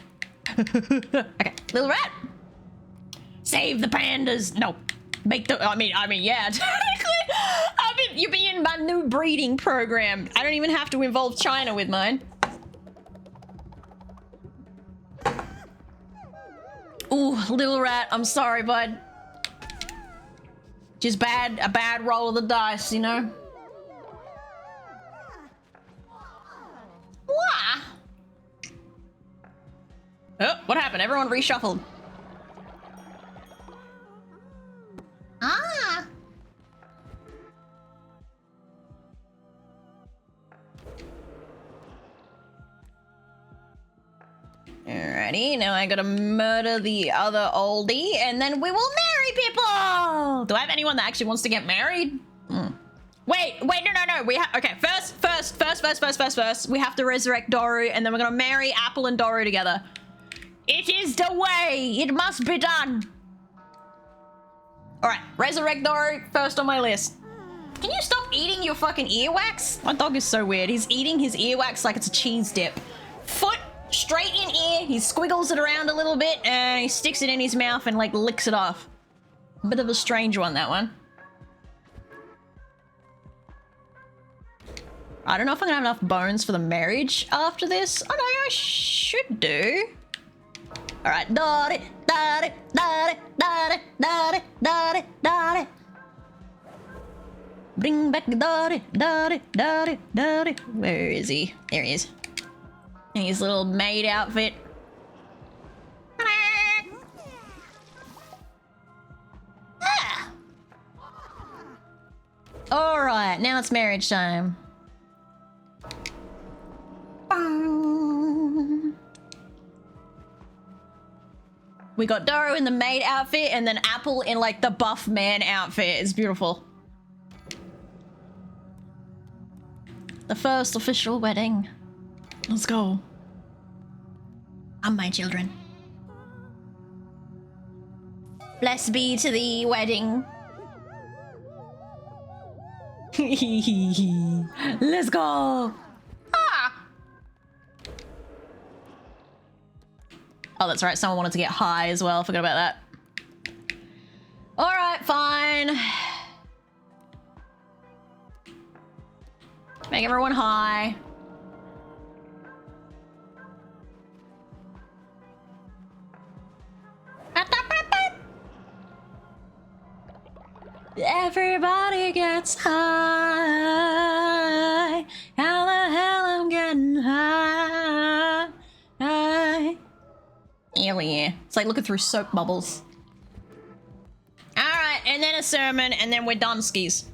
Okay, Little Rat. Save the pandas. No. Make the... I mean, yeah. Technically, you'll be in my new breeding program. I don't even have to involve China with mine. Ooh, Little Rat, I'm sorry, bud. Just a bad roll of the dice, you know? Wah! Oh, what happened? Everyone reshuffled. Ah! Alrighty, now I gotta murder the other oldie, and then we will marry people! Do I have anyone that actually wants to get married? Wait, no. Okay, first, we have to resurrect Doru, and then we're gonna marry Apple and Doru together. It is the way! It must be done! Alright, resurrect Doru, first on my list. Can you stop eating your fucking earwax? My dog is so weird. He's eating his earwax like it's a cheese dip. Foot straight in ear, he squiggles it around a little bit, and he sticks it in his mouth and like licks it off. Bit of a strange one, that one. I don't know if I'm gonna have enough bones for the marriage after this. Oh no, I should do. Alright, bring back the Where is he? There he is. In his little maid outfit. Alright, now it's marriage time. We got Doru in the maid outfit and then Apple in like the buff man outfit. It's beautiful. The first official wedding. Let's go. And my children. Blessed be to the wedding. Let's go. Ah. Oh, that's right. Someone wanted to get high as well. Forgot about that. All right, fine. Make everyone high. Everybody gets high. How the hell I'm getting high? Hell yeah. It's like looking through soap bubbles. Alright, and then a sermon, and then we're done skis.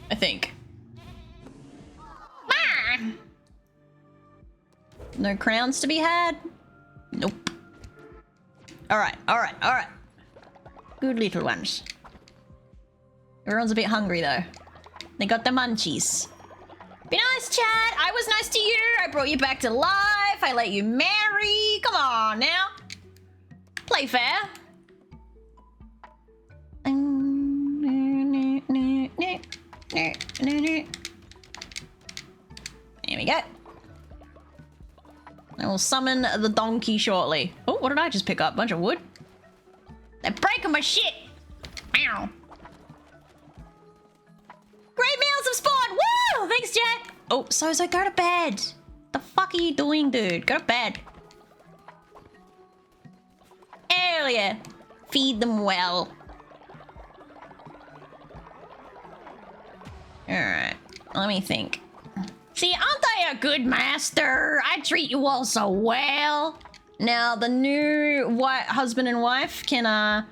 I think. No crowns to be had? Nope. Alright. Good little ones. Everyone's a bit hungry though. They got the munchies. Be nice, chat. I was nice to you. I brought you back to life. I let you marry. Come on now. Play fair. There we go. I will summon the donkey shortly. Oh, what did I just pick up? Bunch of wood? They're breaking my shit! Ow. Great meals have spawned! Woo! Thanks, Jack! Oh, Sozo, go to bed! The fuck are you doing, dude? Go to bed. Hell yeah. Feed them well. Alright, let me think. See, aren't I a good master? I treat you all so well. Now, the new husband and wife can,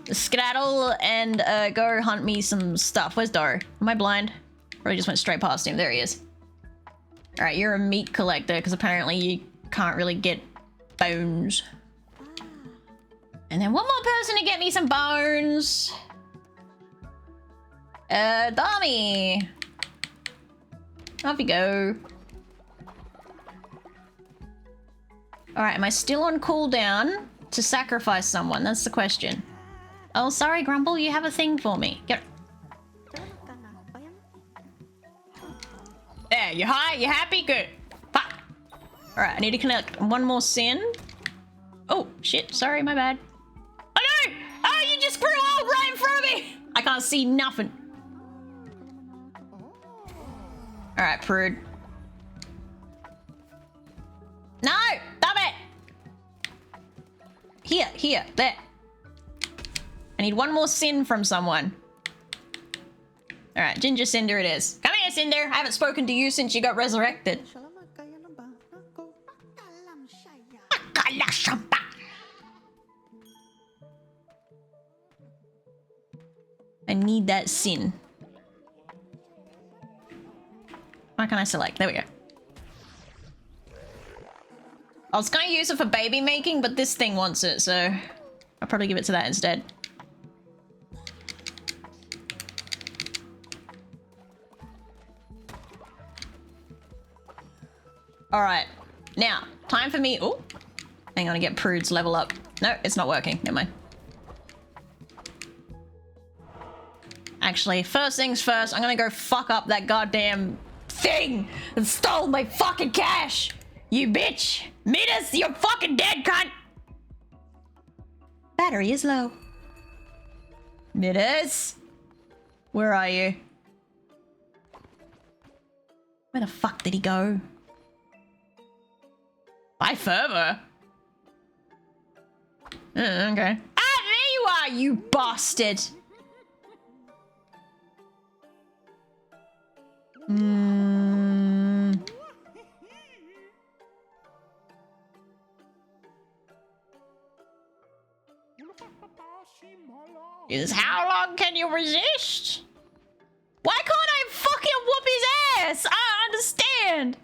skedaddle and, go hunt me some stuff. Where's Doru? Am I blind? Probably just went straight past him. There he is. Alright, you're a meat collector, because apparently you can't really get bones. And then one more person to get me some bones. Dami. Off you go. Alright, am I still on cooldown to sacrifice someone? That's the question. Oh, sorry, Grumble, you have a thing for me. Get. There, you high? You happy? Good. Fuck. Alright, I need to collect one more sin. Oh, shit. Sorry, my bad. Oh, no! Oh, you just grew old right in front of me! I can't see nothing. Alright, prude. No! Stop it! Here, there. I need one more sin from someone. Alright, Ginger Cinder it is. Come here, Cinder! I haven't spoken to you since you got resurrected. I need that sin. Why can't I select? There we go. I was gonna use it for baby making, but this thing wants it, so I'll probably give it to that instead. Alright, now, time for me. Oh, hang on to get Prude's level up. No, it's not working. Never mind. Actually, first things first, I'm gonna go fuck up that goddamn thing that stole my fucking cash. You bitch! Midas, you're fucking dead, cunt! Battery is low. Midas? Where are you? Where the fuck did he go? Bye further. Okay. Ah, there you are, you bastard! Is how long can you resist? Why can't I fucking whoop his ass? I don't understand.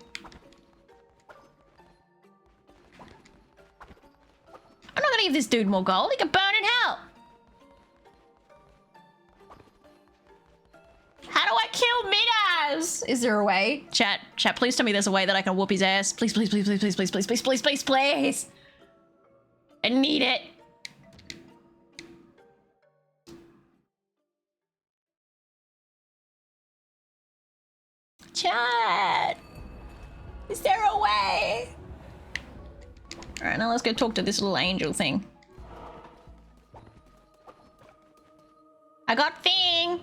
I'm not gonna give this dude more gold. He can burn in hell. How do I kill Midas? Is there a way? Chat, please tell me there's a way that I can whoop his ass. Please, please, please, please, please, please, please, please, please, please, please. I need it. Chat! Is there a way? Alright, now let's go talk to this little angel thing. I got thing!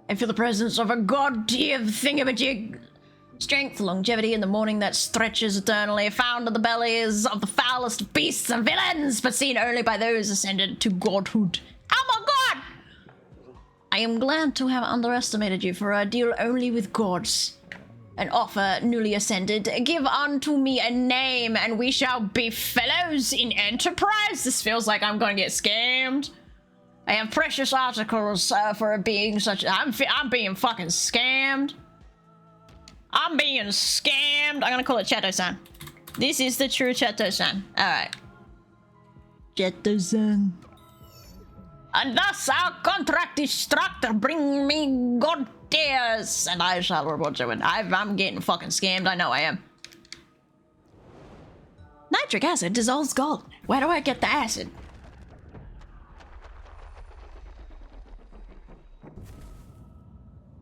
I feel the presence of a god-tier thingamajig. Strength, longevity in the morning that stretches eternally, found in the bellies of the foulest beasts and villains, but seen only by those ascended to godhood. Oh my god! I am glad to have underestimated you, for I deal only with gods. An offer, newly ascended, give unto me a name, and we shall be fellows in enterprise. This feels like I'm gonna get scammed. I have precious articles for being such. I'm being fucking scammed. I'm being scammed. I'm gonna call it Chato-san. This is the true Chato-san. Alright. Chato-san. And thus our contract is struck to bring me god tears, and I shall reward you. And I'm getting fucking scammed. I know I am. Nitric acid dissolves gold. Where do I get the acid?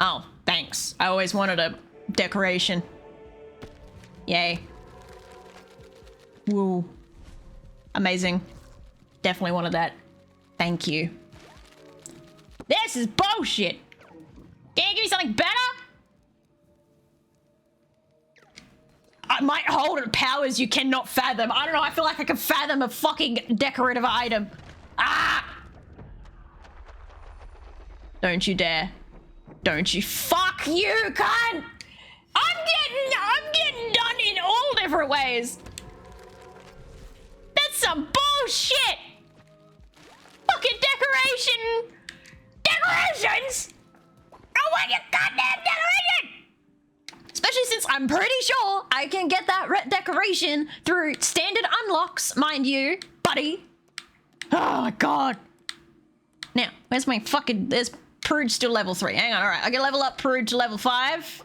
Oh, thanks. I always wanted a decoration. Yay. Woo. Amazing. Definitely wanted that. Thank you. This is bullshit! Can you give me something better? I might hold powers you cannot fathom. I don't know, I feel like I can fathom a fucking decorative item. Ah! Don't you dare. Don't you. Fuck you, cunt! I'm getting done in all different ways. That's some bullshit! Fucking decorations! I when you goddamn decoration! Especially since I'm pretty sure I can get that decoration through standard unlocks, mind you, buddy. Oh my god. Now, where's my fucking... There's Prude still level 3. Hang on, alright. I can level up Prude to level 5.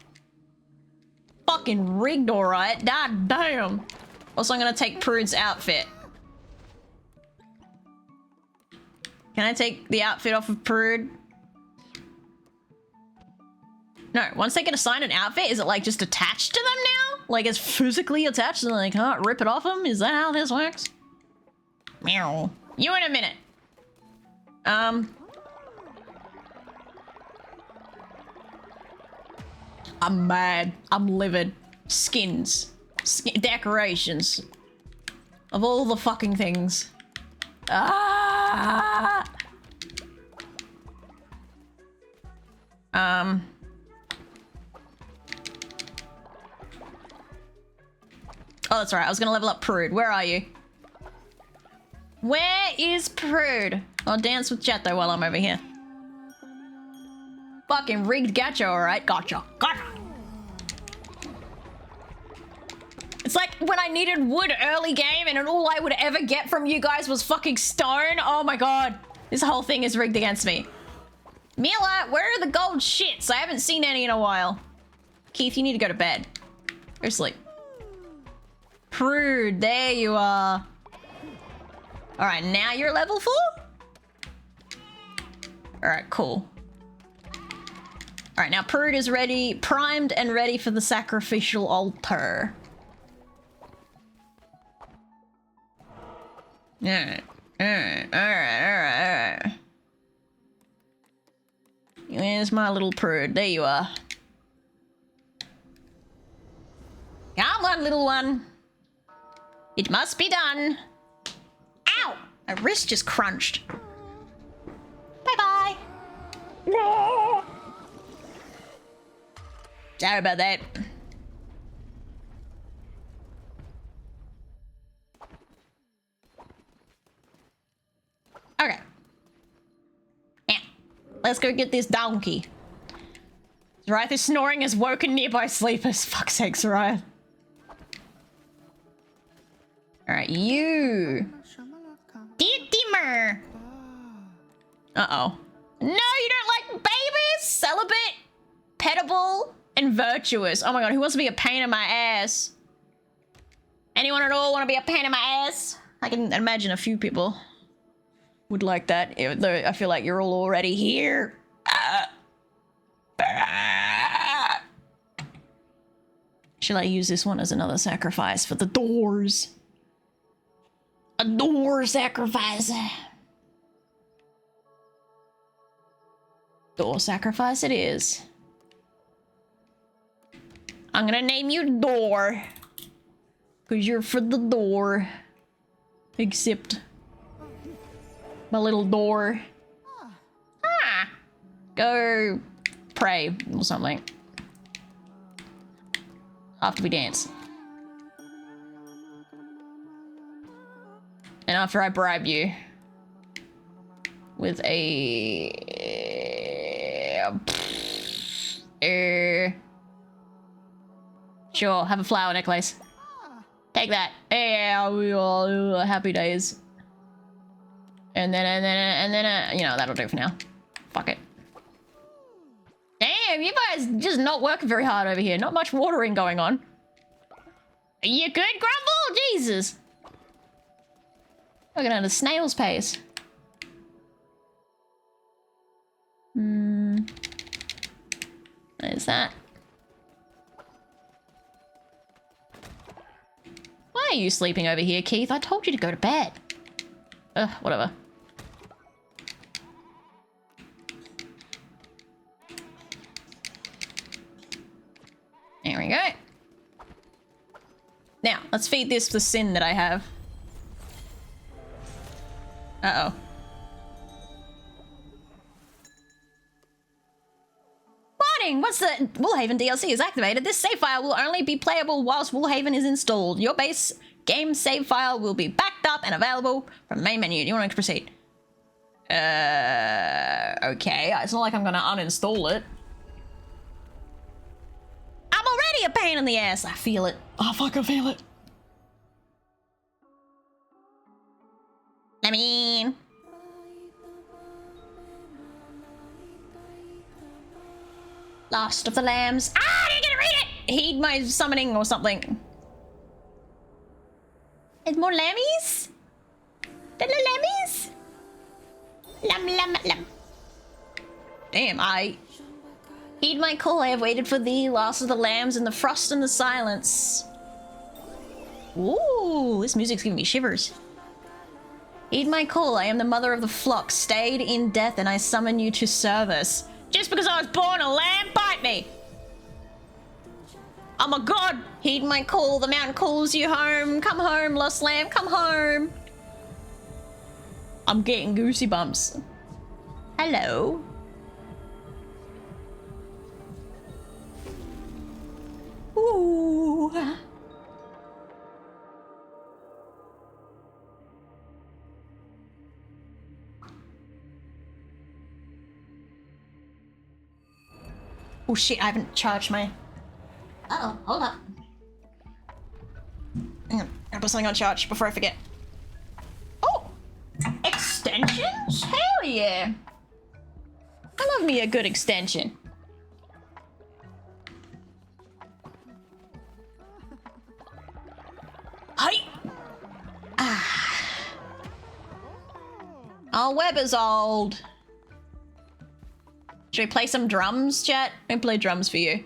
Fucking rigged, alright. God damn. Also, I'm gonna take Prude's outfit. Can I take the outfit off of Prude? No, once they get assigned an outfit, is it like just attached to them now? Like it's physically attached and they can't rip it off them? Is that how this works? Meow. You in a minute. I'm mad. I'm livid. Skins. Decorations. Of all the fucking things. Ah! Oh, that's right. I was gonna level up Prude. Where are you? Where is Prude? I'll dance with chat though while I'm over here. Fucking rigged gacha, alright? Gotcha. Gotcha. It's like when I needed wood early game and all I would ever get from you guys was fucking stone. Oh my god. This whole thing is rigged against me. Mila, where are the gold shits? I haven't seen any in a while. Keith, you need to go to bed. Go sleep. Prude, there you are. Alright, now you're level 4? Alright, cool. Alright, now Prude is ready, primed and ready for the sacrificial altar. Alright, alright. Where's my little Prude? There you are. Come on, little one. It must be done. Ow! My wrist just crunched. Bye-bye. No. Sorry about that. Okay. Now, let's go get this donkey. Zariah is snoring has woken nearby sleepers. Fuck's sake, Zariah. Alright, you. Dear Dimmer. Uh-oh. No, you don't like babies? Celibate, petable, and virtuous. Oh my god, who wants to be a pain in my ass? Anyone at all want to be a pain in my ass? I can imagine a few people would like that, though I feel like you're all already here. Shall I use this one as another sacrifice for the doors? A door sacrifice. Door sacrifice it is. I'm gonna name you Door. Cause you're for the door. Except my little door. Ah. Go pray or something. After we dance. And after I bribe you with sure, have a flower necklace. Take that. Yeah, happy days. And then, you know, that'll do for now. Fuck it. Damn, you guys just not working very hard over here. Not much watering going on. Are you good, Grumble? Jesus. Working at a snail's pace. What is that? Why are you sleeping over here, Keith? I told you to go to bed. Ugh, whatever. There we go. Now, let's feed this the sin that I have. Uh-oh. Warning! Once the Woolhaven DLC is activated, this save file will only be playable whilst Woolhaven is installed. Your base game save file will be backed up and available from the main menu. Do you want to proceed? Okay. It's not like I'm gonna uninstall it. a pain in the ass. I feel it. I fucking feel it. I mean... Last of the Lambs. Ah, I didn't get to read it! Heed my summoning or something. There's more lammies? The lammies? Lam. Damn, I... Heed my call, I have waited for thee, last of the lambs in the frost and the silence. Ooh, this music's giving me shivers. Heed my call, I am the mother of the flock, stayed in death, and I summon you to service. Just because I was born a lamb, bite me! Oh my god! Heed my call, the mountain calls you home. Come home, lost lamb, come home. I'm getting goosey bumps. Hello. Ooh. Oh shit, I haven't charged my... Uh-oh, hold up. Hang on, I'll put something on charge before I forget. Oh! Extensions? Hell yeah! I love me a good extension. Hi! Ah. Our web is old. Should we play some drums, chat? Let me play drums for you. Hey,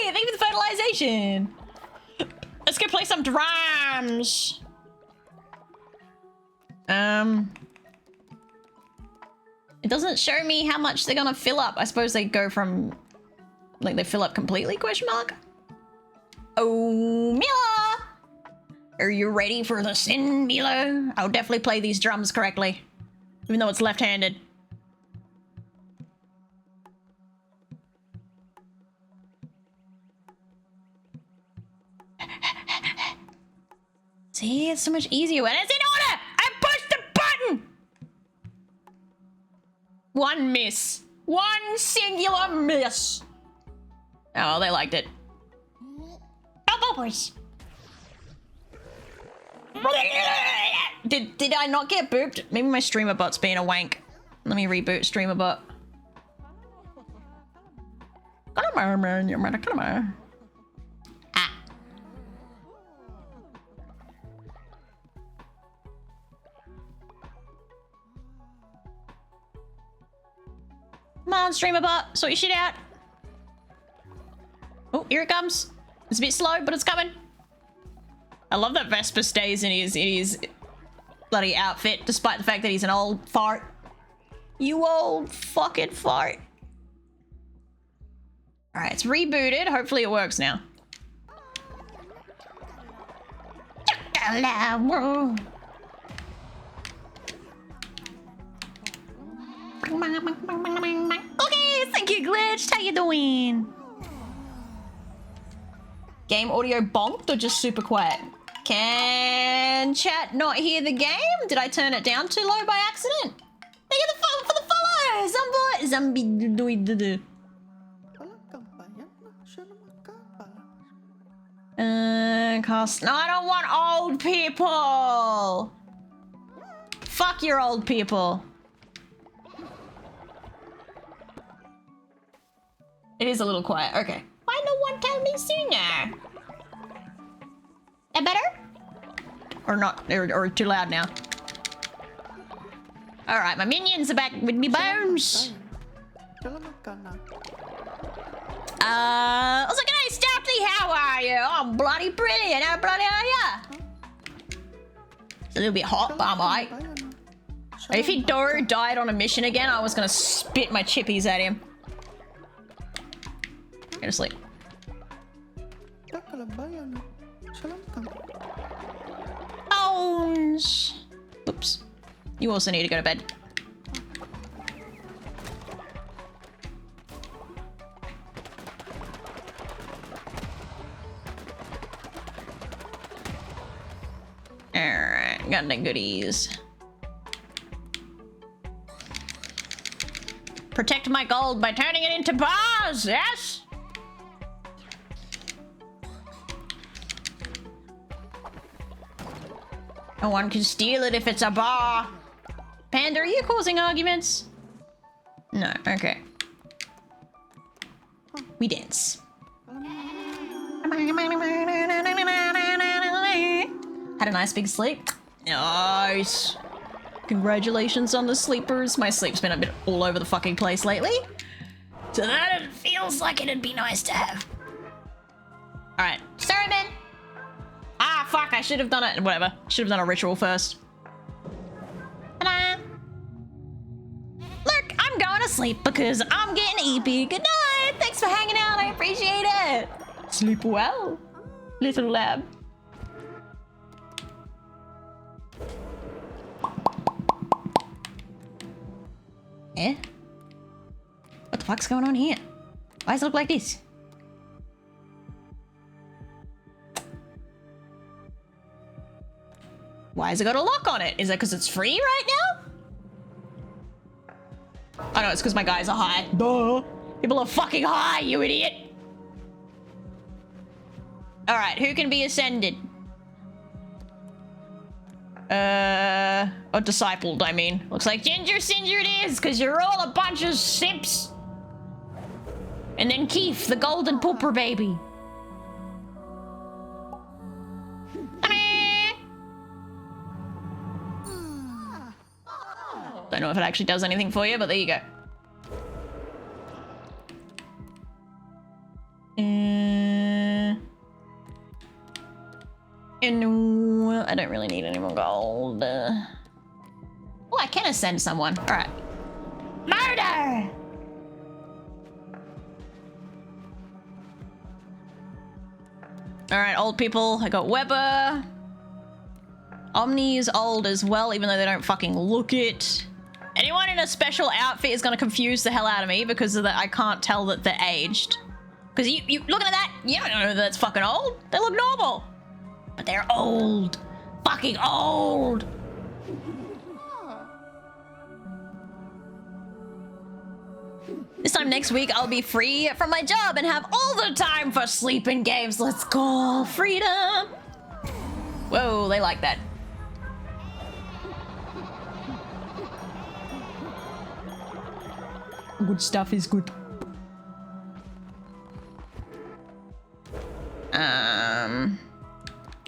thank you for the fertilization. Let's go play some drums. It doesn't show me how much they're gonna fill up. I suppose they go from, like, they fill up completely, question mark? Oh, Mila! Are you ready for the sin, Milo? I'll definitely play these drums correctly. Even though it's left-handed. See, it's so much easier when it's in order! I pushed the button! One miss. One singular miss. Oh, they liked it. Oh, boys. Did I not get booped? Maybe my streamer bot's being a wank. Let me reboot streamer bot. Come on. Ah. Come on, streamer bot, sort your shit out. Oh, here it comes. It's a bit slow, but it's coming. I love that Vesper stays in his bloody outfit, despite the fact that he's an old fart. You old fucking fart. Alright, it's rebooted. Hopefully it works now. Okay, thank you, Glitch. How you doing? Game audio bonked or just super quiet? Can chat not hear the game? Did I turn it down too low by accident? Thank you for the follow! Zombie. Cost. No, I don't want old people! Fuck your old people. It is a little quiet, okay. Why no one tell me sooner? That better? Or not, or too loud now? Alright, my minions are back with me bones. Also, g'day, Stealthy, how are you? Oh, bloody brilliant, how bloody are ya? It's a little bit hot, but I'm alright. If he died on a mission again, I was gonna spit my chippies at him. Go to sleep. Bones. Oops. You also need to go to bed. Alright, got the goodies. Protect my gold by turning it into bars, yes? No one can steal it if it's a bar. Panda, are you causing arguments? No, okay. We dance. Had a nice big sleep. Nice. Congratulations on the sleepers. My sleep's been a bit all over the fucking place lately. So that it feels like it'd be nice to have. Alright. Sorry, man. Ah, fuck, I should have done it. Whatever. Should have done a ritual first. Ta-da! Look, I'm going to sleep because I'm getting EP. Good night. Thanks for hanging out. I appreciate it. Sleep well, little lab. Eh? What the fuck's going on here? Why does it look like this? Why has it got a lock on it? Is it because it's free right now? Oh no, it's because my guys are high. Duh. People are fucking high, you idiot. Alright, who can be ascended? Or discipled, I mean. Looks like Ginger Singer it is, because you're all a bunch of simps. And then Keith, the golden pooper baby. Don't know if it actually does anything for you, but there you go. I don't really need any more gold. Oh, I can ascend someone. All right. Murder! All right, old people. I got Weber. Omni is old as well, even though they don't fucking look it. Anyone in a special outfit is gonna confuse the hell out of me because of that. I can't tell that they're aged. Because you looking at that, you don't know that's fucking old. They look normal. But they're old. Fucking old. This time next week, I'll be free from my job and have all the time for sleeping games. Let's go. Freedom. Whoa, they like that. Good stuff is good.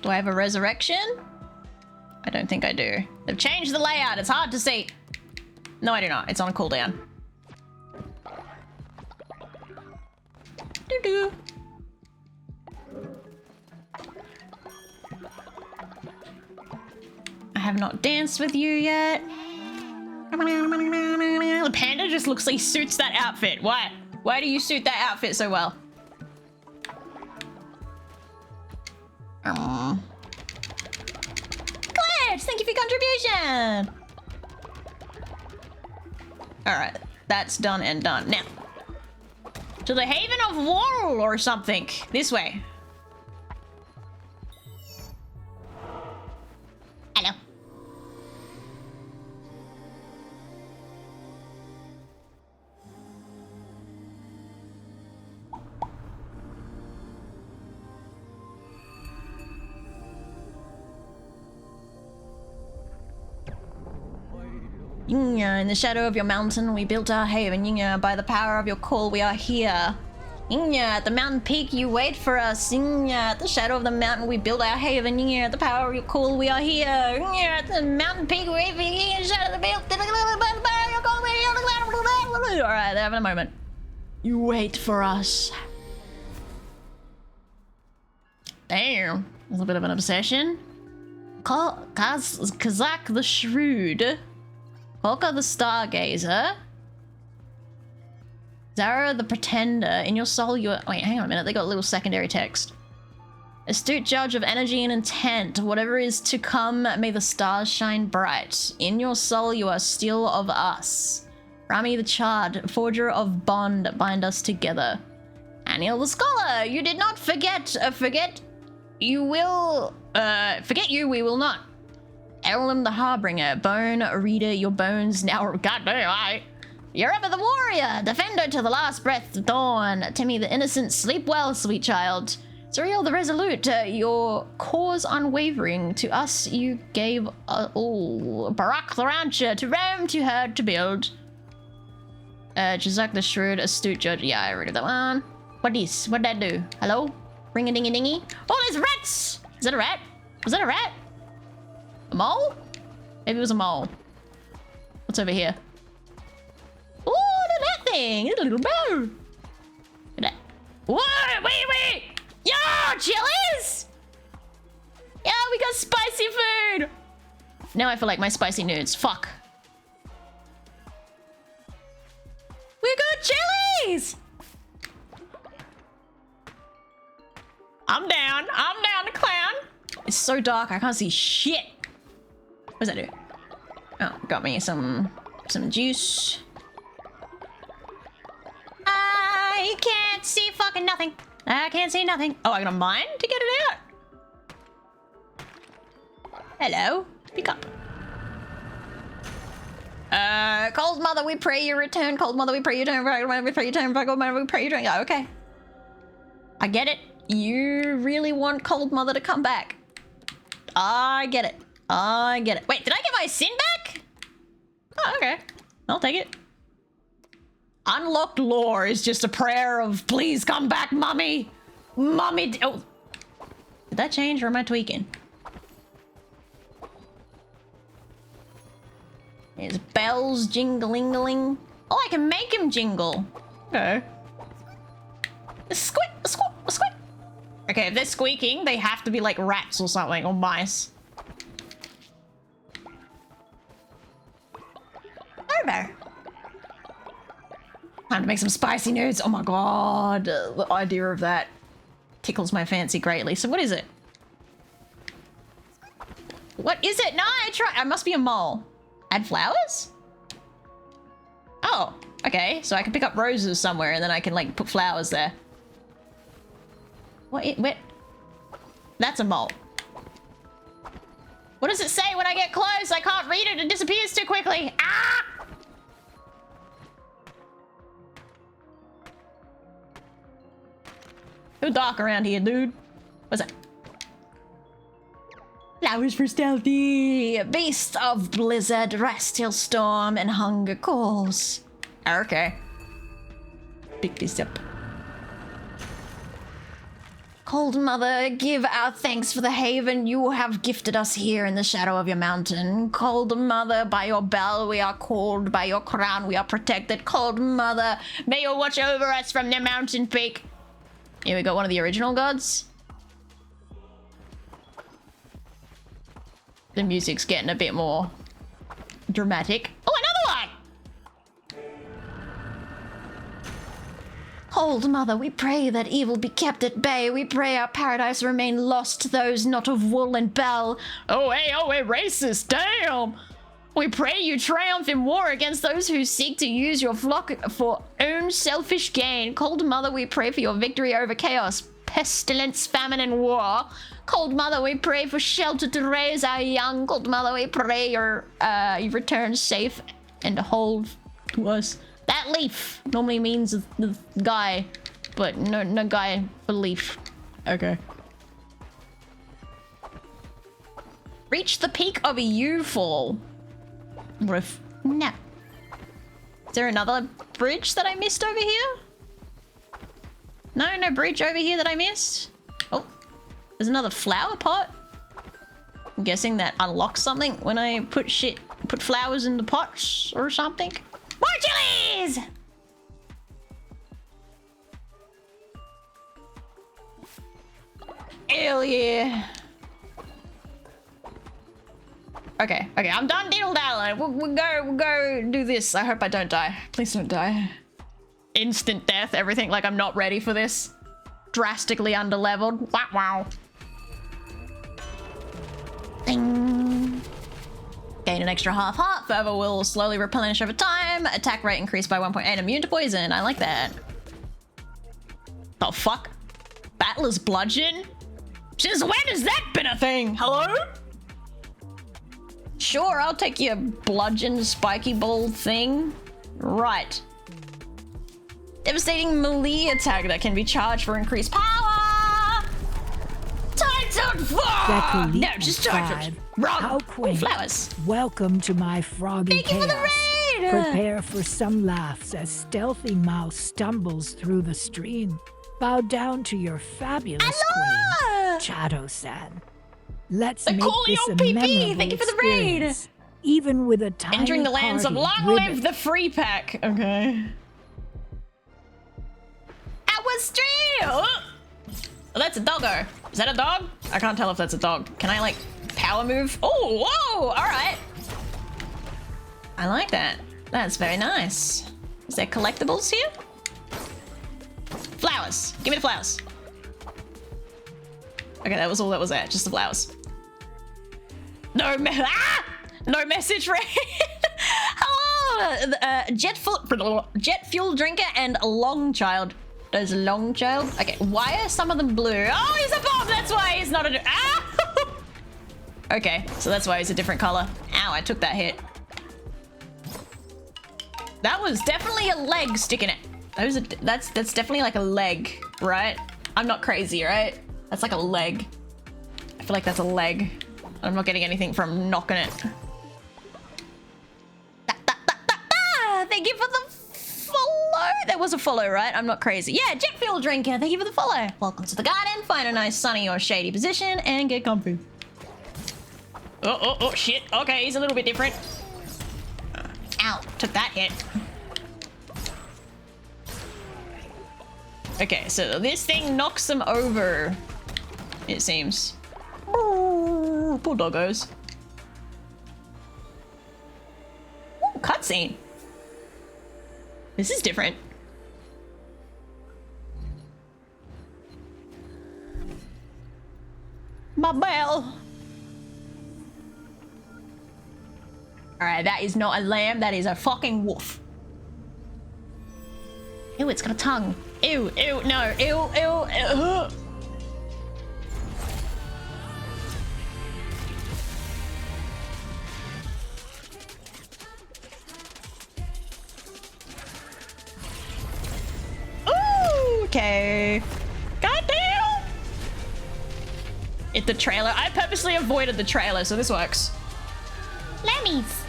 Do I have a resurrection? I don't think I do. They've changed the layout. It's hard to see. No, I do not. It's on cooldown. Doo-doo. I have not danced with you yet. The panda just looks like he suits that outfit. Why? Why do you suit that outfit so well? Glitch, thank you for your contribution. Alright, that's done and done. Now, to the Haven of Worrell or something. This way. Hello. Yinya, in the shadow of your mountain, we built our haven. Yinya, by the power of your call, we are here. Yinya, at the mountain peak, you wait for us. Yinya, at the shadow of the mountain, we built our haven. Yinya, at the power of your call, we are here. Yinya, at the mountain peak, we wait for you. Yinya, shadow of the built. Alright, they're having a moment. You wait for us. Damn, a little bit of an obsession. Kazak the Shrewd. Polka the Stargazer. Zara the Pretender. In your soul you are... Wait, hang on a minute. They got a little secondary text. Astute judge of energy and intent. Whatever is to come, may the stars shine bright. In your soul you are still of us. Rami the Charred. Forger of bond. Bind us together. Aniel the Scholar. You did not forget. Forget you, we will not. Elam the Harbinger, Bone Reader, your bones now... Goddamn, you're ever the warrior, defender to the last breath of dawn. Timmy the Innocent, sleep well, sweet child. Zuriel the Resolute, your cause unwavering. To us you gave all. Barak the Rancher, to Rome, to her, to build. Jazak the Shrewd, astute judge. Yeah, I read that one. What is? What'd that do? Hello? Ring-a-ding-a-dingy? Oh, there's rats! Is that a rat? Was that a rat? A mole? Maybe it was a mole. What's over here? Oh, look at that thing! It's a little bow! Look at that. Whoa! Wait! Yo, chilies! Yo, we got spicy food! Now I feel like my spicy nudes. Fuck. We got chilies! I'm down to clown. It's so dark, I can't see shit. What does that do? Oh, got me some juice. I can't see fucking nothing. I can't see nothing. Oh, I got a mine to get it out. Hello, pick up. Cold Mother, we pray you return. Cold Mother, we pray you return. We pray you return. Cold Mother, we pray you return. Oh, okay. I get it. You really want Cold Mother to come back. I get it. I get it. Wait, did I get my sin back? Oh, okay. I'll take it. Unlocked lore is just a prayer of please come back, mommy. Mommy. Oh. Did that change or am I tweaking? There's bells jingling. Oh, I can make him jingle. Okay. A squeak, a squeak, a squeak. Okay, if they're squeaking, they have to be like rats or something, or mice. Over. Time to make some spicy nudes. Oh my god, the idea of that tickles my fancy greatly. So what is it? What is it? No, I must be a mole. Add flowers? Oh, okay. So I can pick up roses somewhere and then I can like put flowers there. What? That's a mole. What does it say when I get close? I can't read it. It disappears too quickly. Ah! Too dark around here, dude. What's that? Flowers for Stealthy. Beast of Blizzard, Restial Storm, and Hunger Calls. Okay. Pick this up. Cold Mother, give our thanks for the haven you have gifted us here in the shadow of your mountain. Cold Mother, by your bell we are called, by your crown we are protected. Cold Mother, may you watch over us from the mountain peak. Here we got one of the original gods. The music's getting a bit more dramatic. Oh, another one! Cold Mother, we pray that evil be kept at bay. We pray our paradise remain lost to those not of wool and bell. Oh, hey, racist, damn! We pray you triumph in war against those who seek to use your flock for own selfish gain. Cold Mother, we pray for your victory over chaos, pestilence, famine, and war. Cold Mother, we pray for shelter to raise our young. Cold Mother, we pray you return safe and whole to us. That leaf normally means the guy, but no guy for leaf. Okay. Reach the peak of a U-fall. Roof. No. Is there another bridge that I missed over here? No bridge over here that I missed? Oh, there's another flower pot. I'm guessing that unlocks something when I put flowers in the pots or something. More chilies! Hell yeah. Okay, I'm done diddle-dalling. We'll go do this. I hope I don't die. Please don't die. Instant death, everything. Like I'm not ready for this. Drastically underleveled. Wow. Ding. Gain an extra half heart. Fervor will slowly replenish over time. Attack rate increased by 1.8. Immune to poison. I like that. The fuck? Battler's bludgeon? Since when has that been a thing? Hello? Sure, I'll take your bludgeon spiky ball thing. Right. Devastating melee attack that can be charged for increased power. fuck! No, just charge Five. it. Wrong. How quaint. Flowers. Welcome to my froggy Thank you for the chaos. raid. Prepare for some laughs as Stealthy Mouse stumbles through the stream. Bow down to your fabulous queen, Chato-san. Let's The make this a Coolio PP. memorable Thank you for the raid. experience, even with a tiny Entering the lands of party long ribbon. live the free pack. Okay. That was stream. Oh, that's a doggo. Is that a dog? I can't tell if that's a dog. Can I like power move? Oh, whoa! All right. I like that. That's very nice. Is there collectibles here? Flowers. Give me the flowers. Okay, that was all that was there. Just the flowers. No message, Ray. Hello, jet fuel drinker and a long child. There's a long child. Okay, why are some of them blue? Oh, he's a bomb. That's why he's not a. Ah! Okay, so that's why he's a different color. Ow! I took that hit. That was definitely a leg sticking it. That's definitely like a leg, right? I'm not crazy, right? That's like a leg. I feel like that's a leg. I'm not getting anything from knocking it. Thank you for the follow. There was a follow, right? I'm not crazy. Yeah, jet fuel drinker. Thank you for the follow. Welcome to the garden. Find a nice sunny or shady position and get comfy. Oh, shit. Okay, he's a little bit different. Ow, took that hit. Okay, so this thing knocks them over, it seems. Oh, poor doggos. Ooh, cutscene. This is different. My bell. Alright, that is not a lamb, that is a fucking wolf. Ew, it's got a tongue. Ew, no, ew. Ooh, okay. Goddamn! The trailer. I purposely avoided the trailer, so this works. Lammies.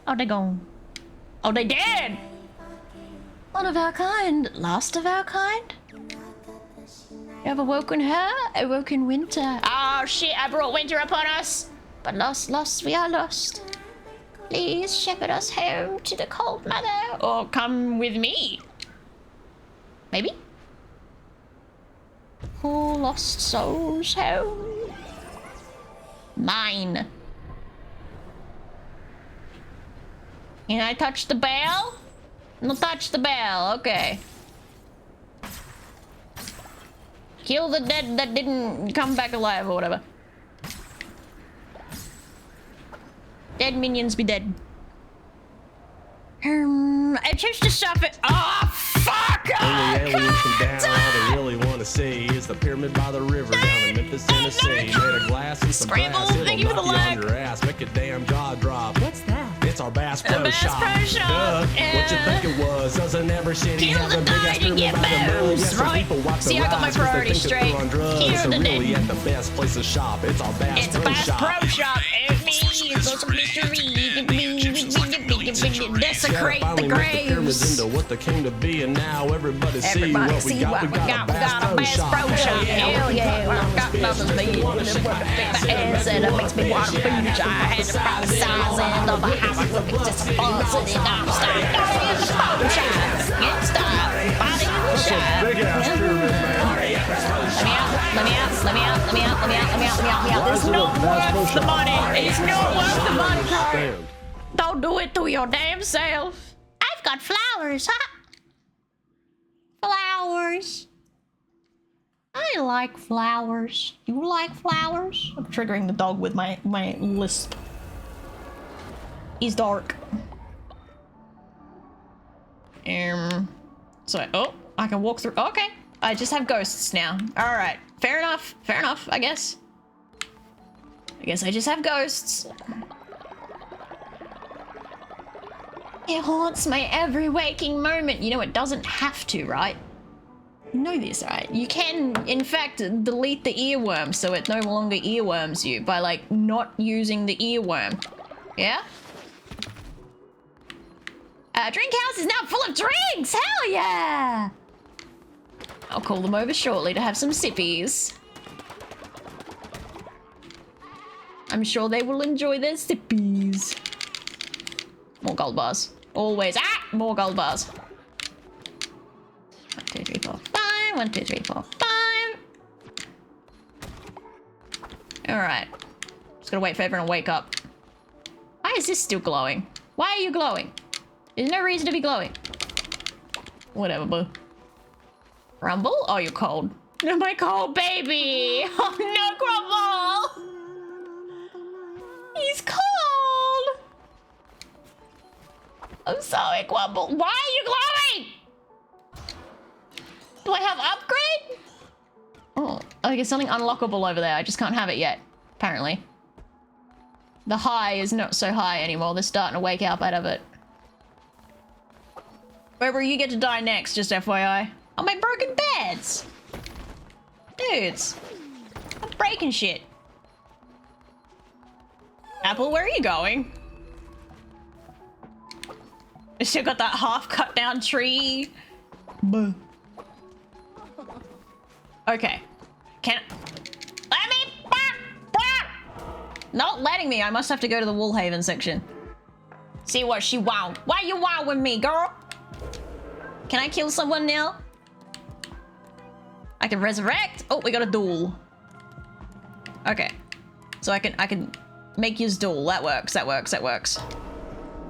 Oh, they gone. Oh, they dead. One of our kind. Last of our kind. You have awoken her? Awoken winter. Oh, shit. I brought winter upon us. But lost, we are lost. Please shepherd us home to the cold mother. Or come with me. Maybe? Oh, lost souls home. Mine. Can I touch the bell? No, touch the bell. Okay. Kill the dead that didn't come back alive or whatever. Dead minions be dead. I chose to stop it. Oh, fuck! Only aliens from down, all they really want to see is the pyramid by the river down in Memphis, Tennessee. Made of glass and some brass, it'll knock you on your ass, make your damn jaw drop. What's that? It's our Bass Pro Shop. Duh. What you think it was? Doesn't every city have a big ass pyramid by the moon? Yes, some people watch the rise because they think that they're on drugs. So really at the best place to shop, it's our Bass Pro Shop. Pro Shop. It means there's a mystery. Desecrate the graves. Into what they came to be, and now everybody see what we got. We got a Bass Pro Shop. Hell yeah, I got nothing to eat. My ass and it makes me want to binge. I had to prophesize and of a house with just a buzz and I'm starting to phone shop. Get started, body in the shop. Big ass pyramid, man. Let me out. It's not worth the money. It's not worth the money, bro. Don't do it to your damn self. I've got flowers, huh? Flowers. I like flowers. You like flowers? I'm triggering the dog with my lisp. He's dark. So, oh, I can walk through. Okay, I just have ghosts now. All right, fair enough. Fair enough, I guess. I guess I just have ghosts. It haunts my every waking moment. You know, it doesn't have to, right? You know this, right? You can, in fact, delete the earworm so it no longer earworms you by, like, not using the earworm. Yeah? Drink house is now full of drinks! Hell yeah! I'll call them over shortly to have some sippies. I'm sure they will enjoy their sippies. More gold bars. Always. Ah! More gold bars. 1, 2, 3, 4, 5. 1, 2, 3, 4, 5. Alright. Just gotta wait for everyone to wake up. Why is this still glowing? Why are you glowing? There's no reason to be glowing. Whatever, boo. Rumble? Oh, you're cold. No, my cold baby! Oh no, Grumble! He's cold! I'm sorry, Grumble. Why are you glowing? Do I have upgrade? Oh, there's something unlockable over there. I just can't have it yet, apparently. The high is not so high anymore. They're starting to wake up out of it. Wherever you get to die next, just FYI. Oh, my broken beds! Dudes. I'm breaking shit. Apple, where are you going? I still got that half cut down tree. Buh. Okay. Let me not letting me. I must have to go to the Woolhaven section. See what she wow. Why you wowing me, girl? Can I kill someone now? I can resurrect. Oh, we got a duel. Okay. So I can make his duel. That works. That works. That works.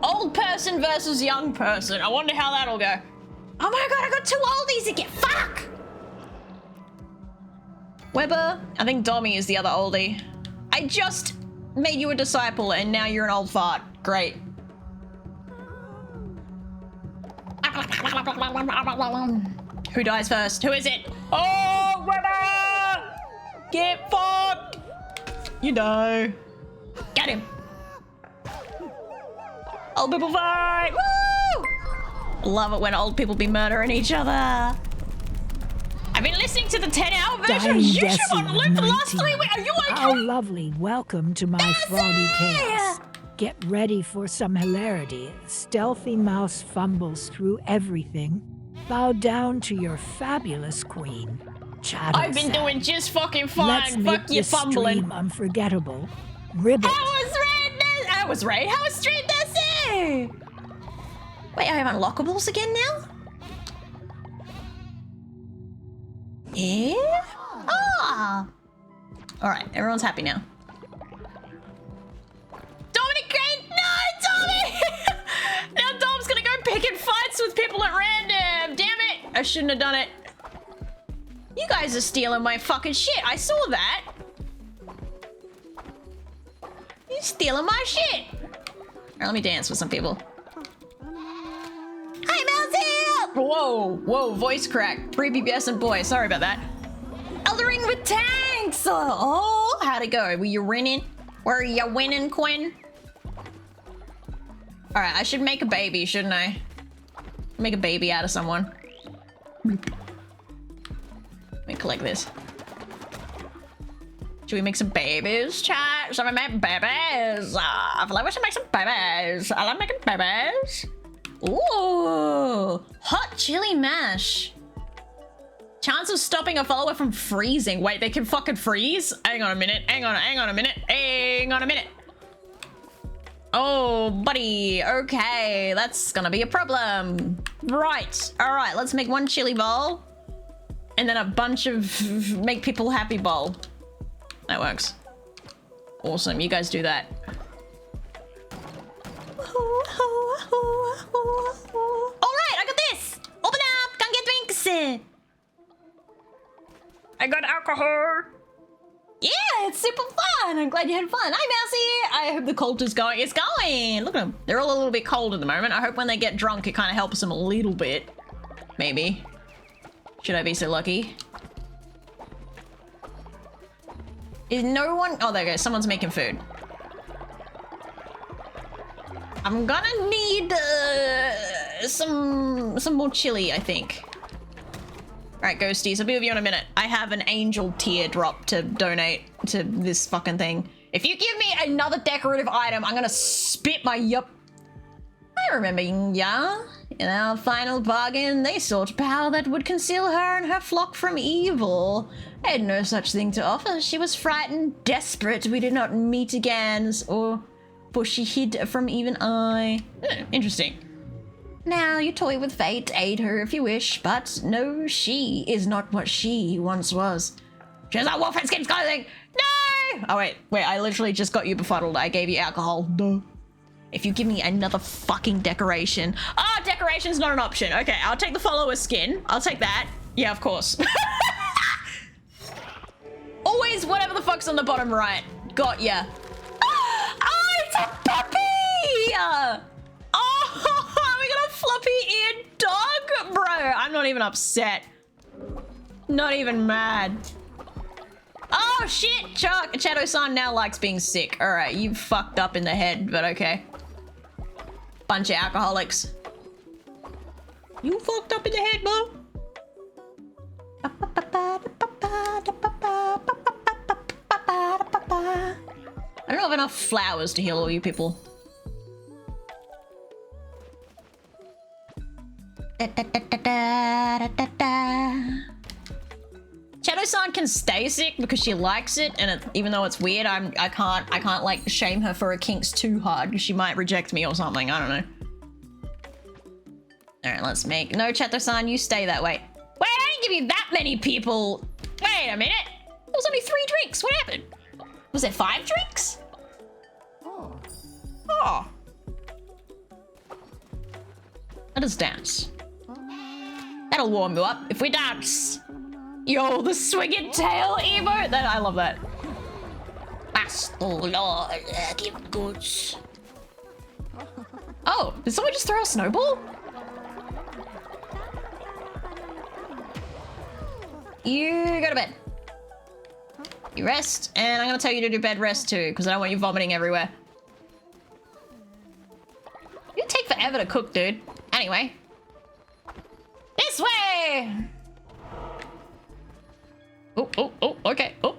Old person versus young person. I wonder how that'll go. Oh my god, I got 2 oldies again. Fuck! Weber, I think Dommy is the other oldie. I just made you a disciple and now you're an old fart. Great. Who dies first? Who is it? Oh, Weber! Get fucked! You know. Get him. Old people fight! Woo! Love it when old people be murdering each other. I've been listening to the 10-hour version of YouTube on loop for the last 3 weeks. Are you okay? How lovely. Welcome to my froggy chaos. Get ready for some hilarity. Stealthy Mouse fumbles through everything. Bow down to your fabulous queen. I've been doing just fucking fine. Let's make Fuck you this fumbling. stream unforgettable. Ribbit. How was Raid? How was Stream Desi? Wait, I have unlockables again now? Yeah? Ah! Alright, everyone's happy now. Dominic Crane! No, Tommy! Now Dom's gonna go picking fights with people at random! Damn it! I shouldn't have done it. You guys are stealing my fucking shit. I saw that. You're stealing my shit. Alright, let me dance with some people. Hi, Mousy! Whoa, whoa, voice crack. Prepubescent boy, sorry about that. Eldering with tanks! Oh, how'd it go? Were you winning? Were you winning, Quinn? Alright, I should make a baby, shouldn't I? Make a baby out of someone. Let me collect this. Should we make some babies, chat? Should we make babies? I feel like we should make some babies. I like making babies. Ooh, hot chili mash. Chance of stopping a follower from freezing. Wait, they can fucking freeze? Hang on a minute. Hang on a minute. Hang on a minute. Oh, buddy. Okay, that's gonna be a problem. Right. All right, let's make 1 chili bowl. And then a bunch of make people happy bowl. That works. Awesome, you guys do that. Alright, I got this! Open up! Come get drinks! I got alcohol! Yeah, it's super fun! I'm glad you had fun. Hi, Mousy! I hope the cult is going. It's going! Look at them. They're all a little bit cold at the moment. I hope when they get drunk, it kind of helps them a little bit. Maybe. Should I be so lucky? Is no one... Oh, there goes. Someone's making food. I'm gonna need some more chili, I think. Alright, ghosties, I'll be with you in a minute. I have an angel teardrop to donate to this fucking thing. If you give me another decorative item, I'm gonna spit my yup. I remember ya. In our final bargain, they sought power that would conceal her and her flock from evil. I had no such thing to offer. She was frightened, desperate. We did not meet again, for she hid from even I. Interesting. Now you toy with fate, aid her if you wish, but no, she is not what she once was. She has a wolf in skin's clothing. No! Oh wait, I literally just got you befuddled. I gave you alcohol. Duh. If you give me another fucking decoration. Ah, oh, decoration's not an option. Okay, I'll take the follower skin. I'll take that. Yeah, of course. Always whatever the fuck's on the bottom right. Got ya. Oh, it's a puppy! Oh, we got a floppy-eared dog? Bro, I'm not even upset. Not even mad. Oh, shit! Shadow-san now likes being sick. Alright, you fucked up in the head, but okay. Bunch of alcoholics. You fucked up in the head, bro. I don't have enough flowers to heal all you people. Shadow-san can stay sick because she likes it, and even though it's weird, I can't like shame her for her kinks too hard because she might reject me or something. I don't know. All right, let's make no Shadow-san. You stay that way. Wait, I didn't give you that many people. Wait a minute. It was only 3 drinks. What happened? Was there 5 drinks? Oh. Let us dance. That'll warm you up if we dance. Yo, the swinging tail emote. That I love that. Oh, did someone just throw a snowball? You go to bed. You rest, and I'm gonna tell you to do bed rest too, because I don't want you vomiting everywhere. You take forever to cook, dude. Anyway. This way! Oh, okay. Oh.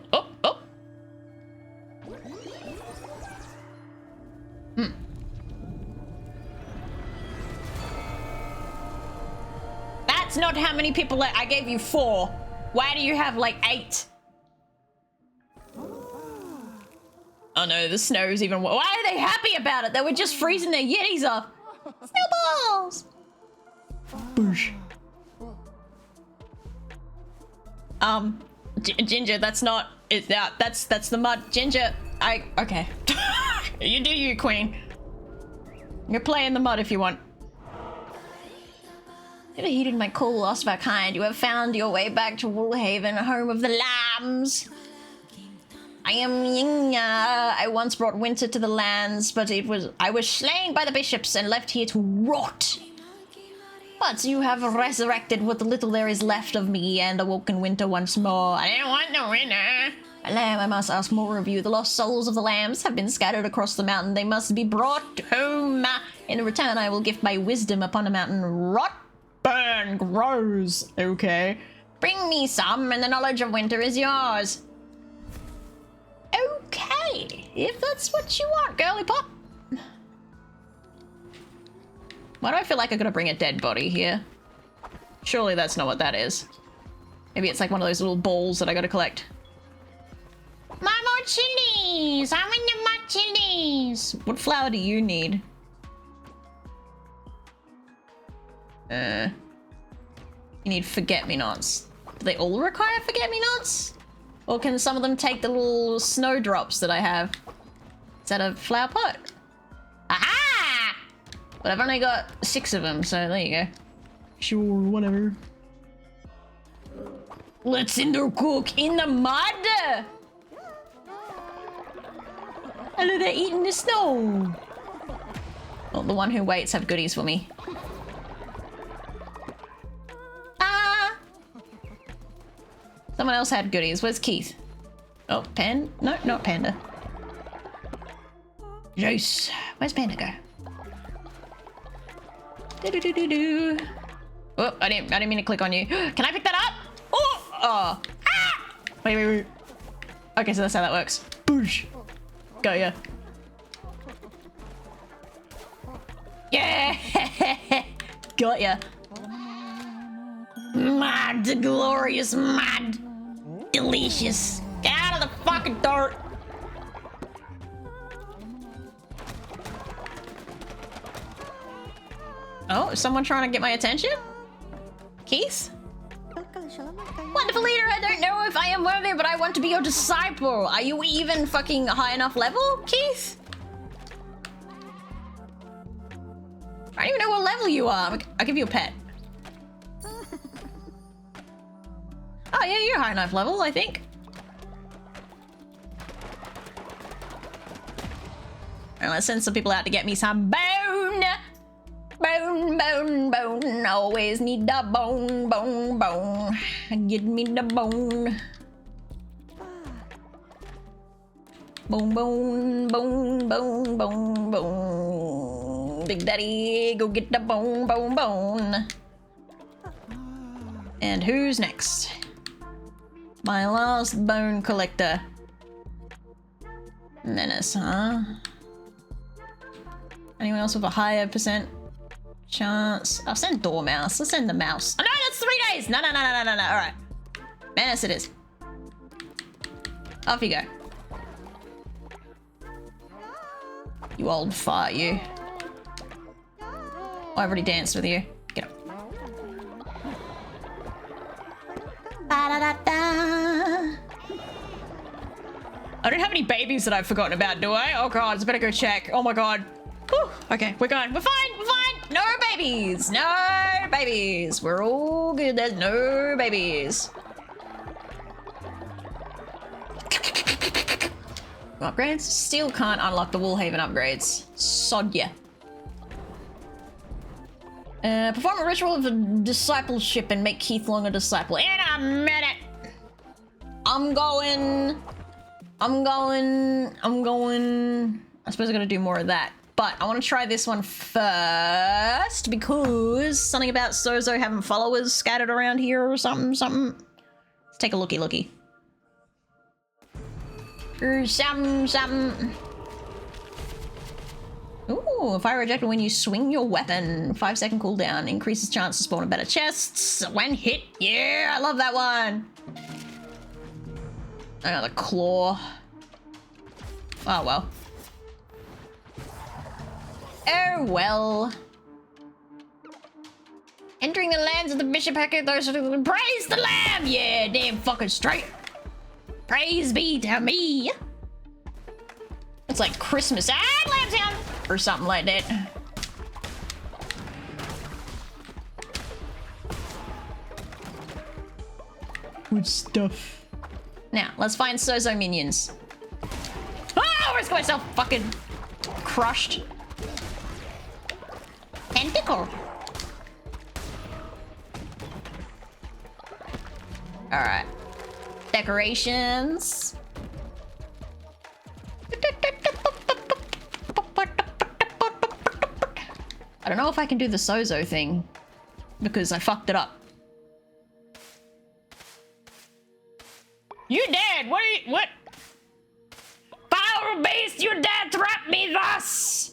That's not how many people I gave you 4. Why do you have like 8? Oh no, the snow's even. Why are they happy about it? They were just freezing their Yetis off. Snowballs! Boosh. Ginger, that's not it. That's the mud. Ginger, okay. You do you, queen. You're playing the mud if you want. Ever heeded my call, lost of our kind? You have found your way back to Woolhaven, home of the lambs. I am Yinya. I once brought winter to the lands, but I was slain by the bishops and left here to rot. But you have resurrected what little there is left of me and awoken winter once more. I didn't want no winter. Lamb, I must ask more of you. The lost souls of the lambs have been scattered across the mountain. They must be brought home. In return, I will gift my wisdom upon a mountain. Rot, burn, grows. Okay. Bring me some, and the knowledge of winter is yours. Okay, if that's what you want, girly pop. Why do I feel like I gotta bring a dead body here? Surely that's not what that is. Maybe it's like one of those little balls that I gotta collect. My more chilies! I want the more chilies! What flower do you need? You need forget-me-nots. Do they all require forget-me-nots? Or can some of them take the little snowdrops that I have? Is that a flower pot? Aha! But I've only got 6 of them, so there you go. Sure, whatever. Let's cook in the mud! I love that eating the snow. Well, the one who waits have goodies for me. Someone else had goodies. Where's Keith? Oh, No, not Panda. Jace. Where's Panda go? Oh, I didn't mean to click on you. Can I pick that up? Oh. Ah! Wait. Okay, so that's how that works. Boosh. Got ya. Yeah! Got ya. Mad, glorious, mad, delicious. Get out of the fucking dirt. Oh, is someone trying to get my attention? Keith? Wonderful leader, I don't know if I am worthy, but I want to be your disciple. Are you even fucking high enough level, Keith? I don't even know what level you are. I'll give you a pet. Oh yeah, you're high enough level, I think. Alright, let's send some people out to get me some bone. Bone. Always need the bone. Give me the bone. Bone. Big Daddy, go get the bone. And who's next? My last bone collector. Menace, huh? Anyone else with a higher percent chance? I'll send Dormouse. Let's send the mouse. Oh no, that's 3 days! No. Alright. Menace it is. Off you go. You old fart, you. Oh, I've already danced with you. Get up. Ba-da-da-da. I don't have any babies that I've forgotten about, do I? Oh god, I better go check. Oh my god. Whew. Okay, we're fine. No babies. We're all good. There's no babies. Upgrades? Still can't unlock the Woolhaven upgrades. Sod ya. Perform a ritual of discipleship and make Keith Long a disciple. In a minute! I'm going. I suppose I gotta do more of that. But I want to try this one first because something about Sozo having followers scattered around here or something. Let's take a looky. Something. Ooh, fire ejected when you swing your weapon. 5-second cooldown. Increases chance to spawn a better chests when hit. Yeah, I love that one. Another claw. Oh well. Oh well. Entering the lands of the Bishop Hacker, those praise the Lamb! Yeah, damn fucking straight. Praise be to me. It's like Christmas at Lambtown or something like that. Good stuff. Now, let's find Sozo minions. Oh, I risk myself fucking crushed. Tentacle. Alright. Decorations. I don't know if I can do the Sozo thing because I fucked it up. You dead! What? Foul beast, you dare trap me thus!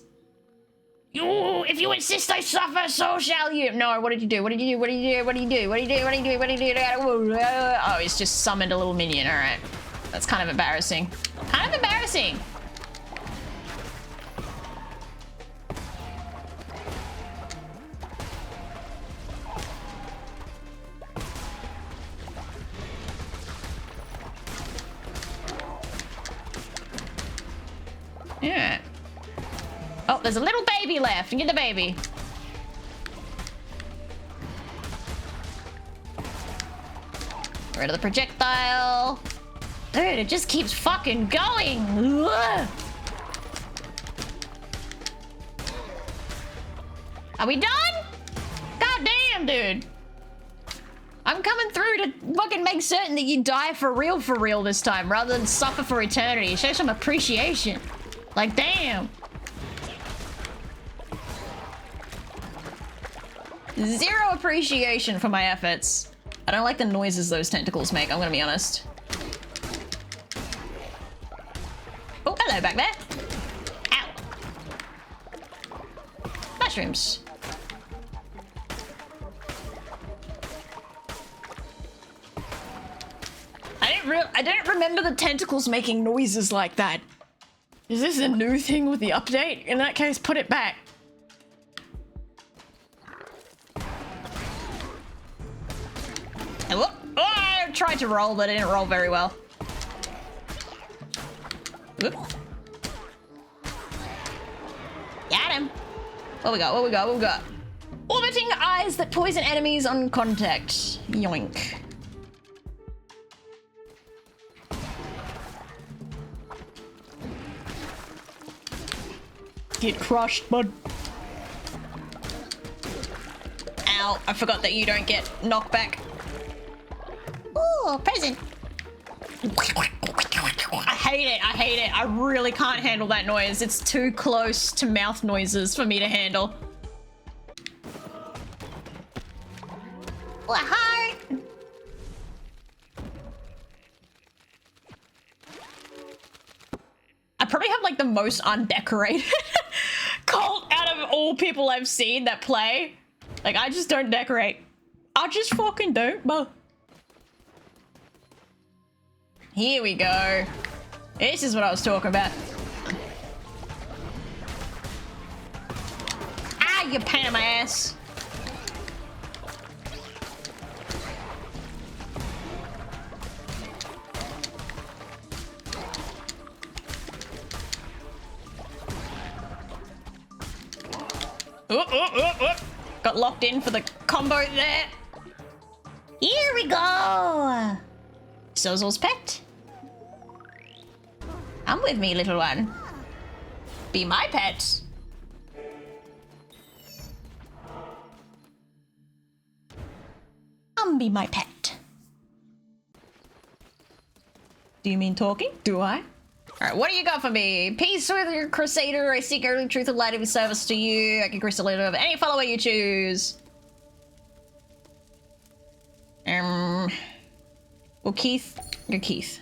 If you insist I suffer, so shall you. No, what did you do? Oh, he's just summoned a little minion, alright. That's kind of embarrassing. Yeah. Oh, there's a little baby left. Get the baby. Rid of the projectile. Dude, it just keeps fucking going. Ugh. Are we done? God damn, dude. I'm coming through to fucking make certain that you die for real this time, rather than suffer for eternity. Show some appreciation. Like, damn. Zero appreciation for my efforts. I don't like the noises those tentacles make, I'm gonna be honest. Oh, hello back there. Ow. Mushrooms. I don't remember the tentacles making noises like that. Is this a new thing with the update? In that case, put it back. Oh, I tried to roll, but it didn't roll very well. Whoop. Got him. What we got? What we got? What we got? Orbiting eyes that poison enemies on contact. Yoink. Get crushed, bud. Ow, I forgot that you don't get knockback. Ooh, present. I hate it, I hate it. I really can't handle that noise. It's too close to mouth noises for me to handle. Oh, hi. I probably have like the most undecorated cult out of all people I've seen that play. Like, I just don't decorate. I just fucking don't, bro. Here we go. This is what I was talking about. Ah, you pain in my ass. Got locked in for the combo there. Here we go. Zozel's pet. Come with me, little one. Be my pet. Be my pet. Do you mean talking? Do I? Alright, what do you got for me? Peace with your crusader. I seek early truth and light of service to you. I can crystal it of any follower you choose. Well, Keith, you're Keith.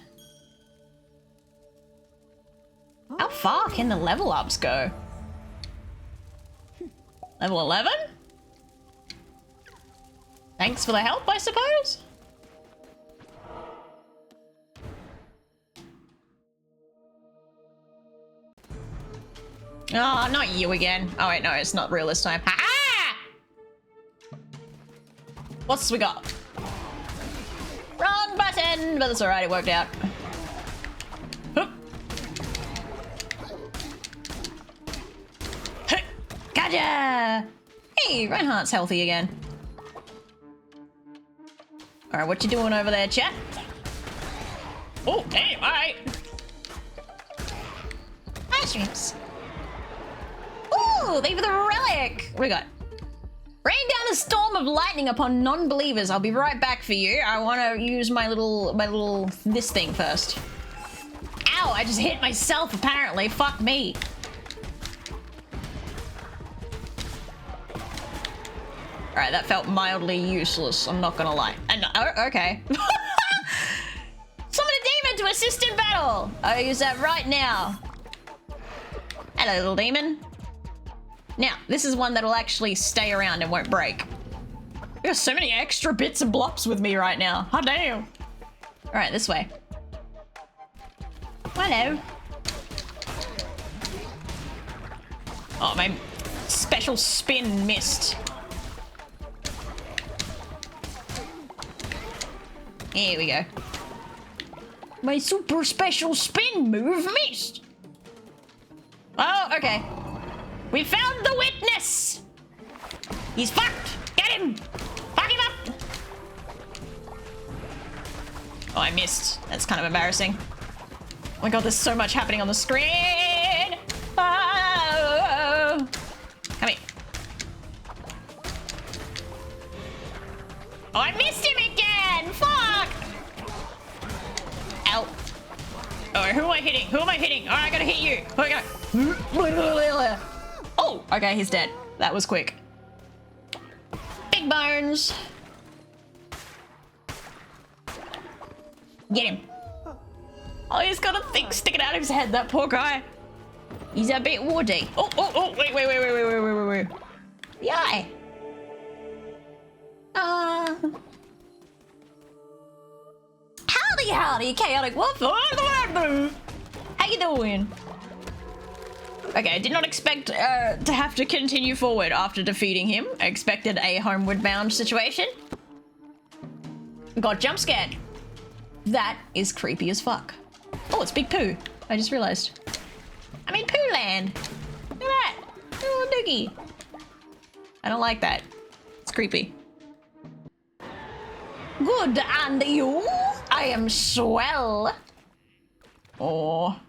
How far can the level ups go? Level 11? Thanks for the help, I suppose? Oh, not you again. Oh wait, no, it's not real this time. Ha-ha! What's we got? Wrong button! But that's alright, it worked out. Hup. Hup. Gotcha! Hey, Reinhardt's healthy again. Alright, what you doing over there, chat? Oh, damn, alright. Mushrooms. Ooh, they have the relic. What do we got? Rain down a storm of lightning upon non-believers. I'll be right back for you. I want to use my little this thing first. Ow, I just hit myself apparently. Fuck me. Alright, that felt mildly useless. I'm not gonna lie. And okay. Summon a demon to assist in battle. I'll use that right now. Hello, little demon. Now, this is one that'll actually stay around and won't break. There's so many extra bits and blops with me right now. Hot damn. Alright, this way. Hello. Oh, my special spin missed. Here we go. My super special spin move missed. Oh, okay. We found the witness! He's fucked! Get him! Fuck him up! Oh, I missed. That's kind of embarrassing. Oh my god, there's so much happening on the screen! Oh! Come here. Oh, I missed him again! Fuck! Ow. Oh, who am I hitting? Who am I hitting? Oh, I gotta hit you. Oh, I gotta... Oh, okay, he's dead. That was quick. Big bones. Get him. Oh, he's got a thing sticking out of his head, that poor guy. He's a bit woody. Oh, wait. The eye. Howdy, chaotic wolf. How you doing? Okay, I did not expect to have to continue forward after defeating him. I expected a homeward bound situation. Got jump scared. That is creepy as fuck. Oh, it's Big Pooh. I just realized. I'm in Pooh Land. Look at that. Little doogie. I don't like that. It's creepy. Good, and you? I am swell. Oh.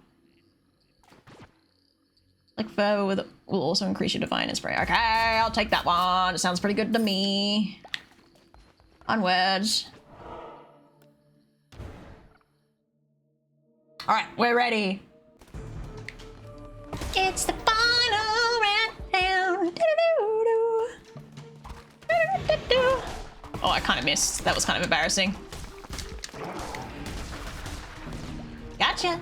Like fur will also increase your divine inspiration. Okay, I'll take that one. It sounds pretty good to me. Onwards. Alright, we're ready. It's the final round. Oh, I kind of missed. That was kind of embarrassing. Gotcha.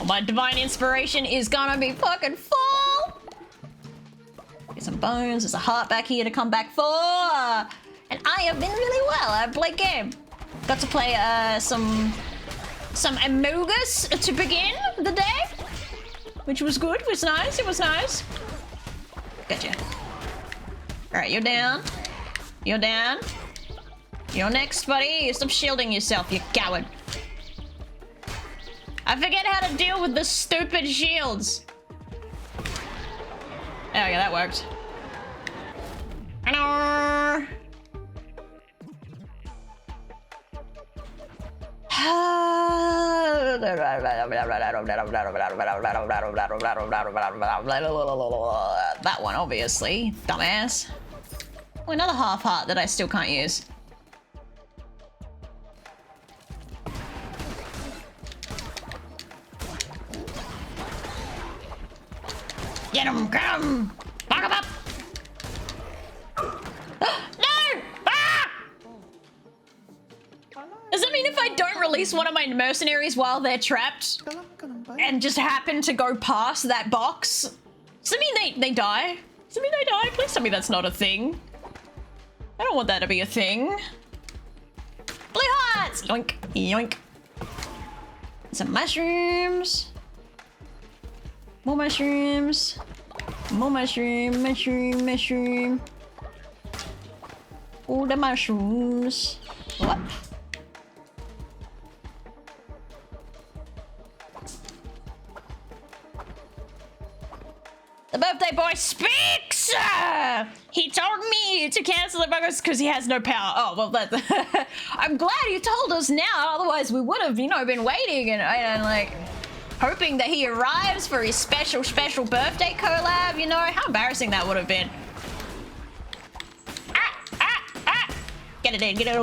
Oh, my divine inspiration is gonna be fucking full. Get some bones. There's a heart back here to come back for. And I have been really well. I played game. Got to play some Among Us to begin the day, which was good. It was nice. It was nice. Gotcha. All right, you're down. You're down. You're next, buddy. Stop shielding yourself, you coward. I forget how to deal with the stupid shields. Oh, yeah, that worked. That one, obviously. Dumbass. Oh, another half heart that I still can't use. Get him! Get him! Lock him up! No! Ah! Does that mean if I don't release one of my mercenaries while they're trapped and just happen to go past that box, does that mean they die? Does that mean they die? Please tell me that's not a thing. I don't want that to be a thing. Blue hearts! Yoink, yoink. Some mushrooms. More mushrooms. More mushroom, mushroom. All the mushrooms. What? The birthday boy speaks! He told me to cancel the burgers because he has no power. Oh, well, that's... I'm glad you told us now. Otherwise, we would have, been waiting and like... hoping that he arrives for his special birthday collab, How embarrassing that would have been. Get it in, get it.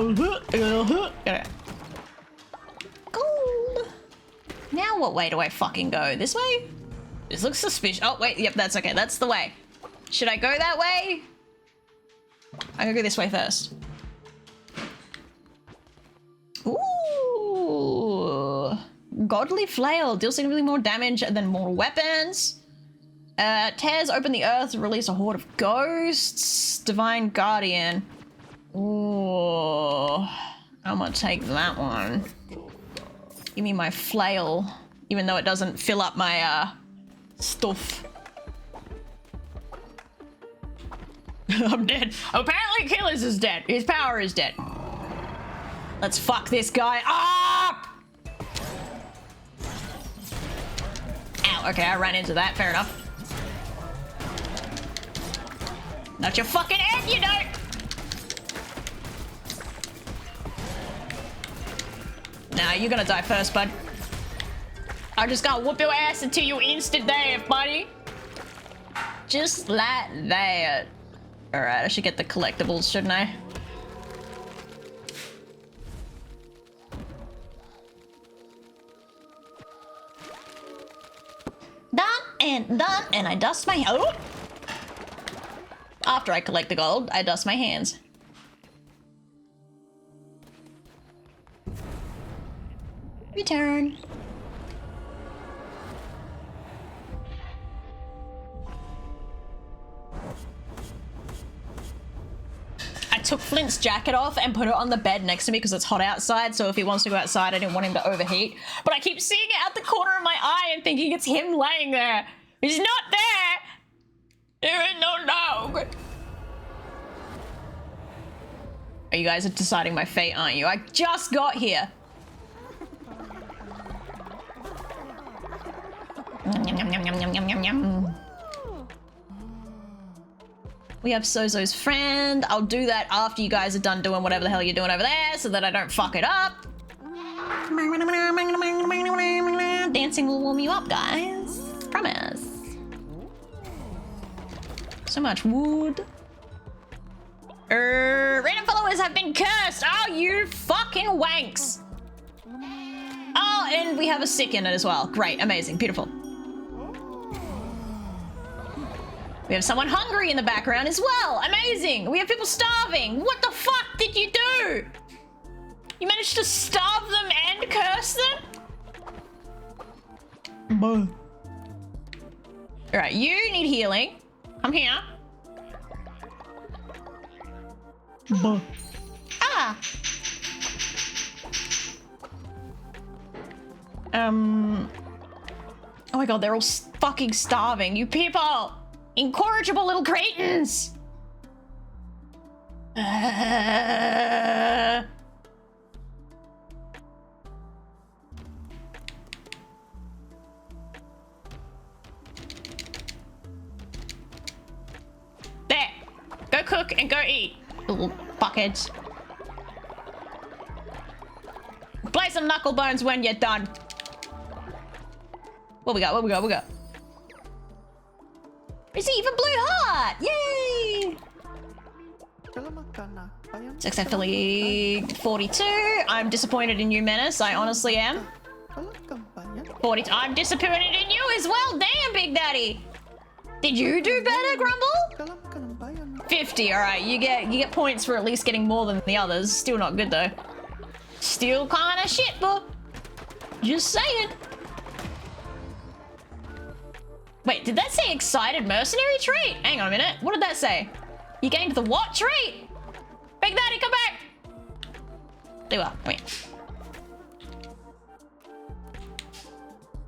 Gold. Now what way do I fucking go? This way? This looks suspicious. Oh, wait, yep, that's okay. That's the way. Should I go that way? I'm gonna go this way first. Ooh. Godly Flail deals significantly more damage than mortal weapons. Tears open the earth, release a horde of ghosts. Divine Guardian. Ooh, I'm gonna take that one. Give me my flail, even though it doesn't fill up my stuff. I'm dead. Apparently Killers is dead. His power is dead. Let's fuck this guy up! Ow, okay, I ran into that, fair enough. Not your fucking head, you don't! Nah, you're gonna die first, bud. I'm just gonna whoop your ass until you instant death, buddy. Just like that. Alright, I should get the collectibles, shouldn't I? Done, and I dust my... Oh! After I collect the gold, I dust my hands. Your turn. I took Flint's jacket off and put it on the bed next to me because it's hot outside, so if he wants to go outside, I didn't want him to overheat. But I keep seeing it out the corner of my eye and thinking it's him laying there. He's not there! There ain't no dog! Oh, you guys are deciding my fate, aren't you? I just got here. Yum, yum, yum, yum, yum, yum, yum, yum. We have Sozo's friend. I'll do that after you guys are done doing whatever the hell you're doing over there so that I don't fuck it up. Dancing will warm you up, guys. Promise. So much wood. Random followers have been cursed. Oh, you fucking wanks. Oh, and we have a sick in it as well. Great, amazing, beautiful. We have someone hungry in the background as well. Amazing. We have people starving. What the fuck did you do? You managed to starve them and curse them? Alright, you need healing. Come here. Ah. Oh my god, they're all fucking starving. You people! Incorrigible little cretins! There. Go cook and go eat, little fuckheads. Play some knuckle bones when you're done. What we got? What we got? What we got? Receive a blue heart! Yay! Successfully 42. I'm disappointed in you, Menace. I honestly am. 40. I'm disappointed in you as well. Damn, Big Daddy. Did you do better, Grumble? 50. All right, you get points for at least getting more than the others. Still not good though. Still kind of shit, but just saying. Wait, did that say excited mercenary trait? Hang on a minute. What did that say? You gained the what trait? Big Daddy, come back! There you are. Wait.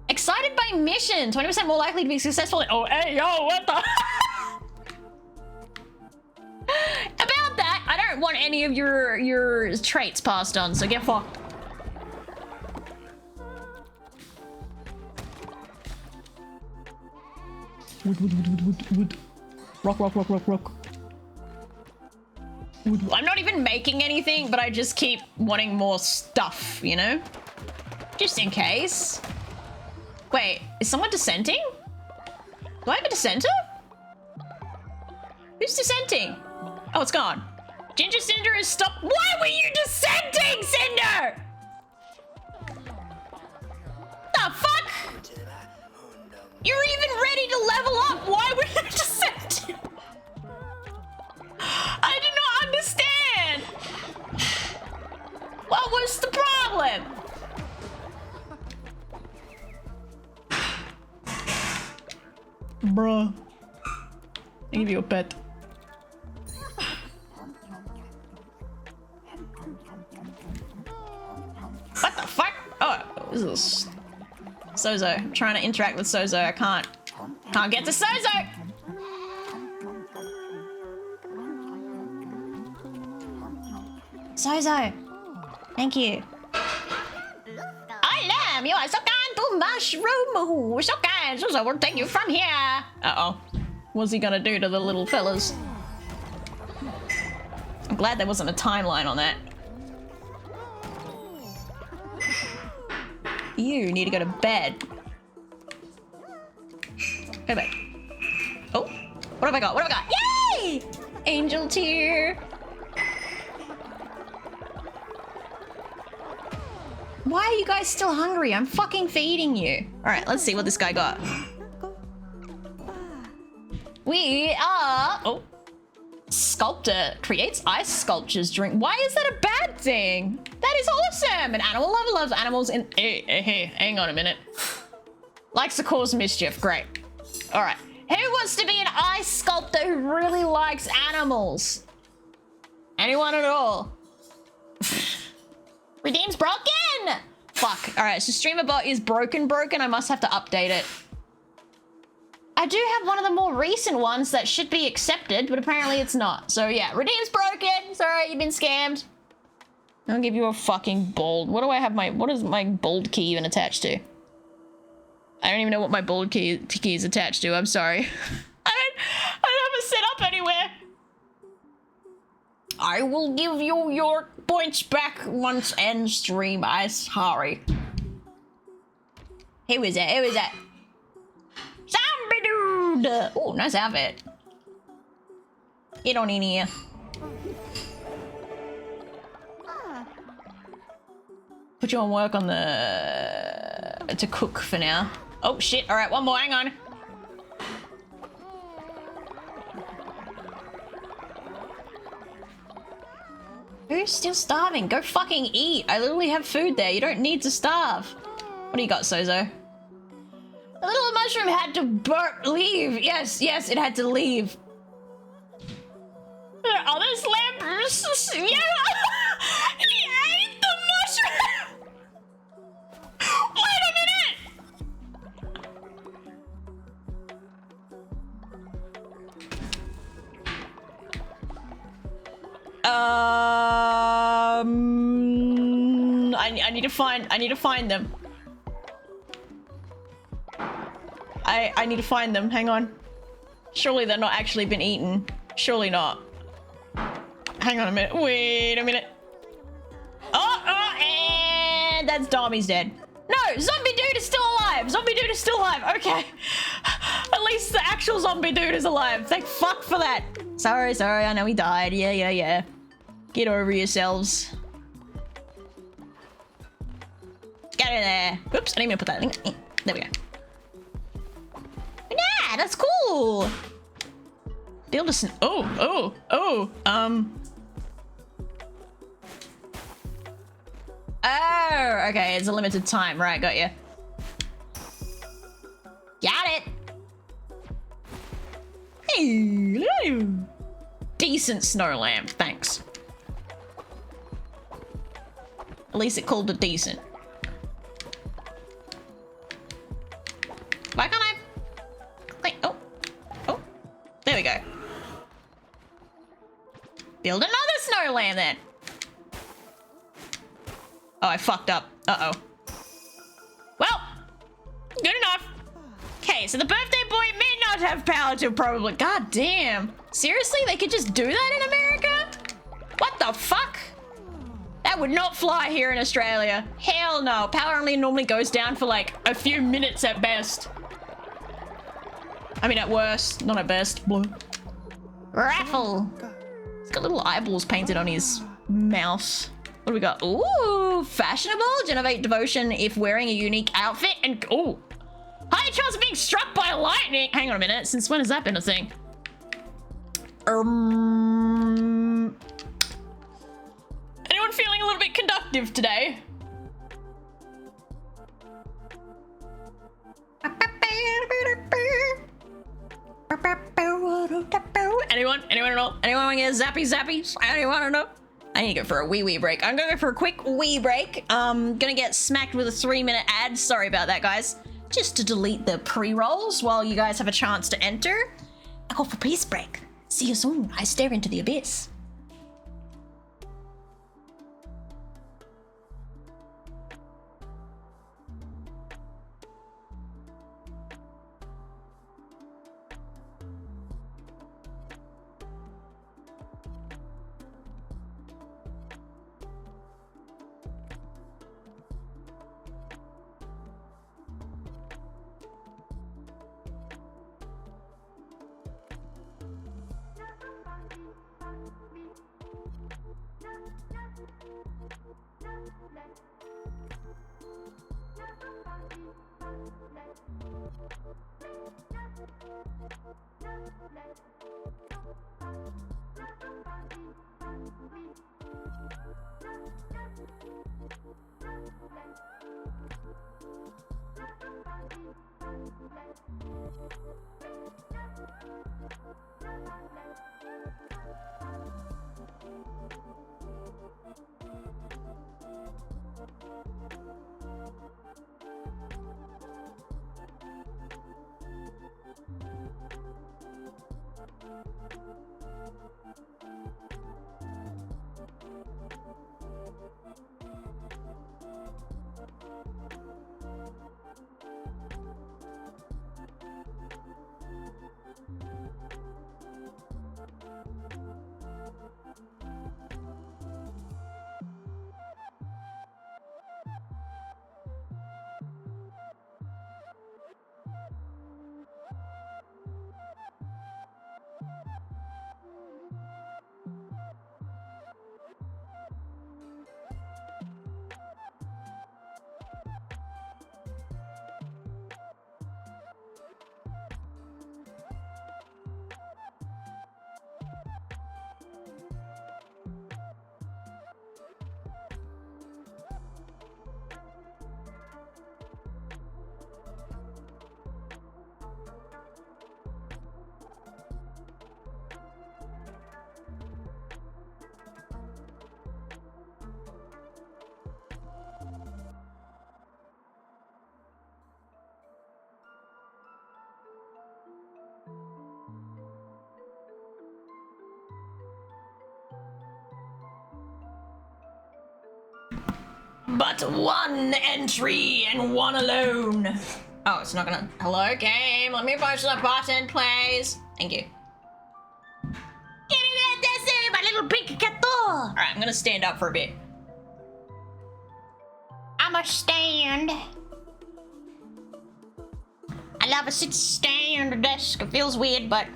Excited by mission. 20% more likely to be successful. Oh, hey, yo, what the? About that, I don't want any of your traits passed on, so get fucked. Wood. Rock. Wood. I'm not even making anything, but I just keep wanting more stuff, you know? Just in case. Wait, is someone dissenting? Do I have a dissenter? Who's dissenting? Oh, it's gone. Ginger Cinder has stopped. Why were you dissenting, Cinder? The fuck? You're even ready to level up. Why were you dissenting? I do not understand. What was the problem? Bruh. I'll give you a pet. What the fuck? Oh, this is Sozo. I'm trying to interact with Sozo. I can't get to Sozo! Sozo! Thank you. I am! You are so kind to mushroom! So kind! Sozo will take you from here! Uh-oh. What's he gonna do to the little fellas? I'm glad there wasn't a timeline on that. You need to go to bed. Go back. Oh, what have I got? What have I got? Yay! Angel tear. Why are you guys still hungry? I'm fucking feeding you. All right, let's see what this guy got. We are... Oh. Sculptor creates ice sculptures during. Why is that a bad thing? That is awesome. An animal lover loves animals and hey, hang on a minute. Likes to cause mischief. Great. All right. Who wants to be an ice sculptor who really likes animals? Anyone at all? Redeem's broken. Fuck. All right. So StreamerBot is broken. I must have to update it. I do have one of the more recent ones that should be accepted, but apparently it's not. So yeah, Redeem's broken. Sorry, you've been scammed. I'll give you a fucking bold. What do I have what is my bold key even attached to? I don't even know what my bold key is attached to. I'm sorry. I don't have it set up anywhere. I will give you your points back once end stream. I'm sorry. Who is it? Who is it? Zombie dude! Oh, nice outfit. Get on in here. Put you on work on the... to cook for now. Oh shit, alright, one more, hang on. Who's still starving? Go fucking eat. I literally have food there. You don't need to starve. What do you got, Sozo? The little mushroom had to leave. Yes, it had to leave. There are other slammers. Yeah. He ate the mushroom. Wait a minute. I need to find them. I need to find them. Hang on. Surely they're not actually been eaten. Surely not. Hang on a minute. Wait a minute. Oh, and that's Dami's dead. No, zombie dude is still alive. Zombie dude is still alive. Okay. At least the actual zombie dude is alive. Thank fuck for that. Sorry. I know he died. Yeah. Get over yourselves. Get in there. Oops, I didn't even put that link. There we go. Yeah, that's cool. Build a Oh, okay, it's a limited time. Right, got you. Got it. Hey, decent snow lamp, thanks. At least it called it decent. Why can't I? Wait, oh, there we go. Build another snow lamp then. Oh, I fucked up. Uh-oh. Well, good enough. Okay, so the birthday boy may not have power to probably... God damn. Seriously? They could just do that in America? What the fuck? That would not fly here in Australia. Hell no. Power only normally goes down for like a few minutes at best. I mean at worst, not at best. Blue. Raffle. He's got little eyeballs painted on his mouth. What do we got? Ooh, fashionable. Generate devotion if wearing a unique outfit and ooh. High chance of being struck by lightning. Hang on a minute. Since when has that been a thing? Anyone feeling a little bit conductive today? Anyone? Anyone at all? Anyone want to get zappies? Anyone to know? I need to go for a wee break. I'm gonna go for a quick wee break. Gonna get smacked with a 3-minute ad. Sorry about that, guys. Just to delete the pre-rolls while you guys have a chance to enter. I go for peace break. See you soon. I stare into the abyss. But one entry and one alone. Oh, it's not gonna. Hello, game. Let me push the button, please. Thank you. Give me that, Desi, my little big cat. Alright, I'm gonna stand up for a bit. I'ma stand. I love a sit stand on the desk. It feels weird, but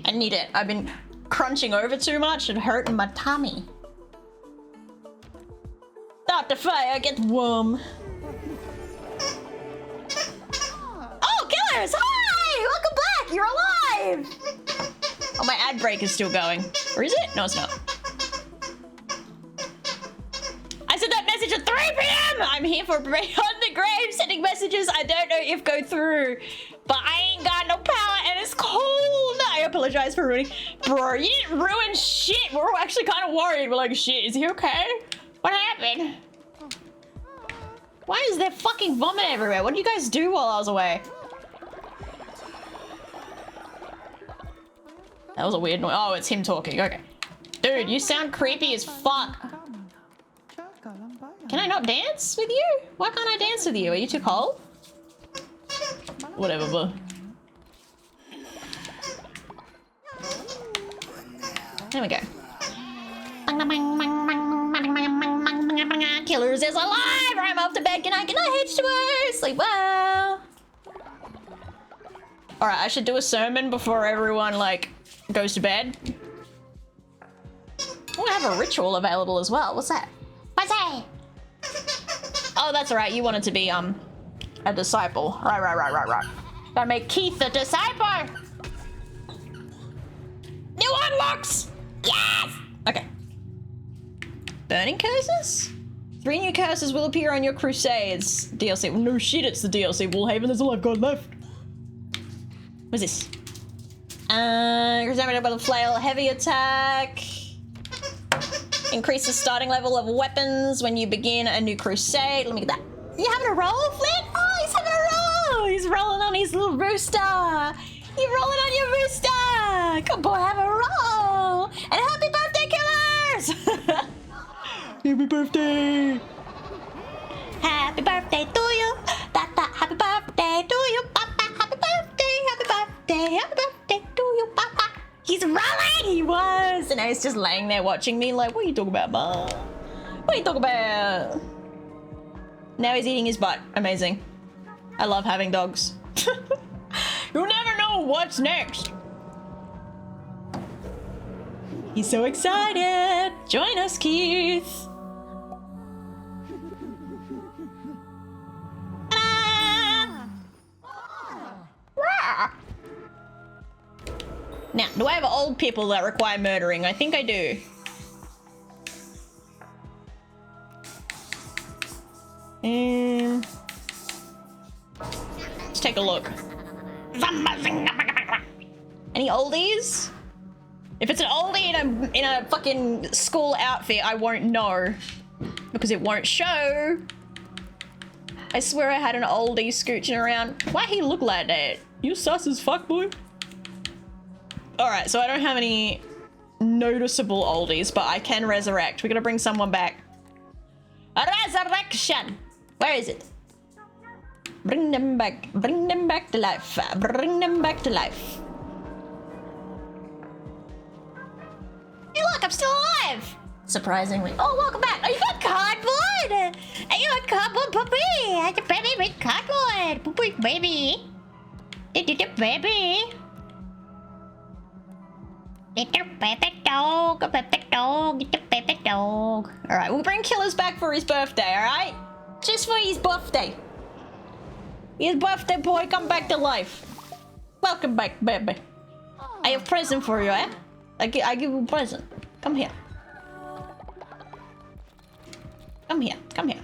I need it. I've been crunching over too much and hurting my tummy. Start the fire, get warm. Oh, killers! Hi! Welcome back! You're alive! Oh, my ad break is still going. Or is it? No, it's not. I sent that message at 3 p.m. I'm here for Beyond the Grave, sending messages I don't know if go through. But I ain't got no power and it's cold. I apologize for ruining. Bro, you didn't ruin shit. We're all actually kind of worried. We're like, shit, is he okay? What happened? Why is there fucking vomit everywhere? What did you guys do while I was away? That was a weird noise. Oh, it's him talking. Okay. Dude, you sound creepy as fuck. Can I not dance with you? Why can't I dance with you? Are you too cold? Whatever, bro. There we go. Killers is alive! I'm off to bed. Good night, H2O! Sleep well! Alright, I should do a sermon before everyone, like, goes to bed. Oh, I have a ritual available as well. What's that? What's that? Oh, that's alright. You wanted to be, a disciple. Right. Gotta make Keith a disciple! New unlocks! Yes! Okay. Burning curses? 3 new curses will appear on your crusades. DLC. Well, no shit, it's the DLC. Wallhaven, that's all I've got left. What's this? Examine by the flail, heavy attack. Increase the starting level of weapons when you begin a new crusade. Let me get that. You having a roll, Flint? Oh, he's having a roll! He's rolling on his little rooster. You're rolling on your rooster. Come boy, have a roll. And happy birthday, killers! Happy birthday! Happy birthday to you! Happy birthday to you, Papa! Happy birthday! Happy birthday! Happy birthday to you, Papa! He's rolling! He was! And now he's just laying there watching me like, what are you talking about, Mom? What are you talking about? Now he's eating his butt. Amazing. I love having dogs. You'll never know what's next. He's so excited. Join us, Keith. Now, do I have old people that require murdering? I think I do. Let's take a look. Any oldies? If it's an oldie in a fucking school outfit, I won't know because it won't show. I swear I had an oldie scooching around. Why he look like that? You sus as fuck, boy. All right, so I don't have any noticeable oldies, but I can resurrect. We gotta bring someone back. A resurrection. Where is it? Bring them back to life. Bring them back to life. Hey, look, I'm still alive. Surprisingly. Oh, welcome back. Are you got cardboard? Are you a cardboard puppy? I a baby with cardboard. Puppy baby. Little baby. Little baby dog. A baby dog. Little baby dog. Alright, we'll bring Killers back for his birthday, alright? Just for his birthday. His birthday boy, come back to life. Welcome back, baby. I have a present for you, eh? I give you a present. Come here. Come here, come here.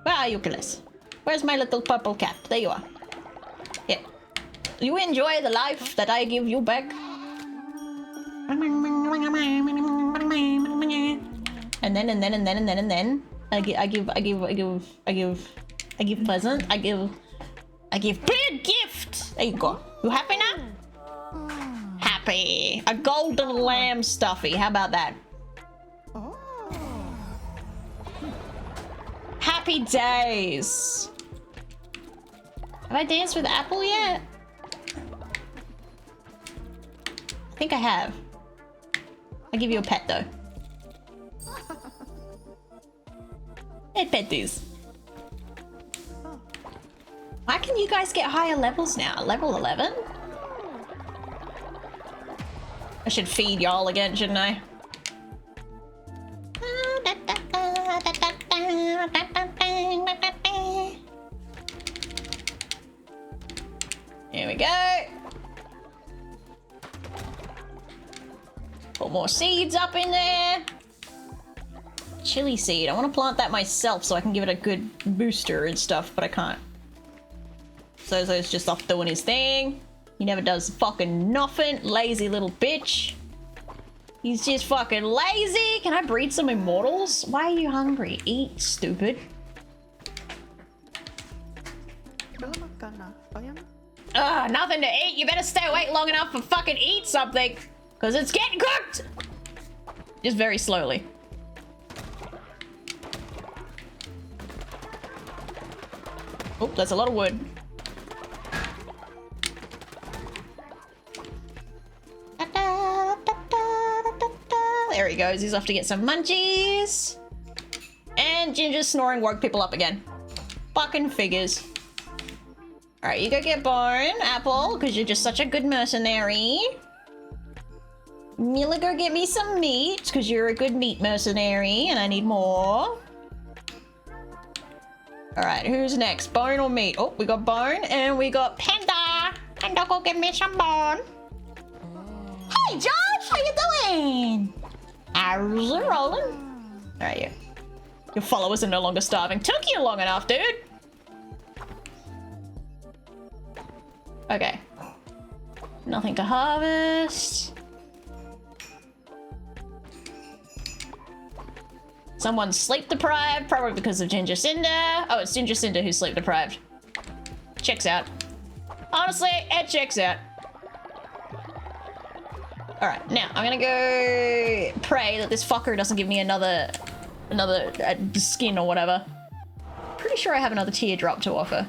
Where are you, Killers? Where's my little purple cat? There you are. Yeah. You enjoy the life that I give you back? And then I give present. I give big gift. There you go. You happy now? Happy. A golden lamb stuffy. How about that? Happy days. Have I danced with Apple yet? I think I have. I'll give you a pet though. Hey, pet these. Why can you guys get higher levels now? Level 11? I should feed y'all again, shouldn't I? Here we go. Put more seeds up in there. Chili seed. I want to plant that myself so I can give it a good booster and stuff, but I can't. Zozo's just off doing his thing. He never does fucking nothing. Lazy little bitch. He's just fucking lazy. Can I breed some immortals? Why are you hungry? Eat, stupid. Ugh, nothing to eat. You better stay awake long enough to fucking eat something. Because it's getting cooked. Just very slowly. Oh, that's a lot of wood. There he goes. He's off to get some munchies. And Ginger's snoring woke people up again. Fucking figures. Alright, you go get Bone, Apple, because you're just such a good mercenary. Mila, go get me some meat, because you're a good meat mercenary, and I need more. Alright, who's next? Bone or meat? Oh, we got Bone, and we got Panda. Panda, go get me some bone. Hey, Josh, how you doing? How's it rolling? Alright, your followers are no longer starving. Took you long enough, dude. Okay. Nothing to harvest. Someone's sleep deprived, probably because of Ginger Cinder. Oh, it's Ginger Cinder who's sleep deprived. Checks out. Honestly, it checks out. Alright, now I'm gonna go pray that this fucker doesn't give me another skin or whatever. Pretty sure I have another teardrop to offer.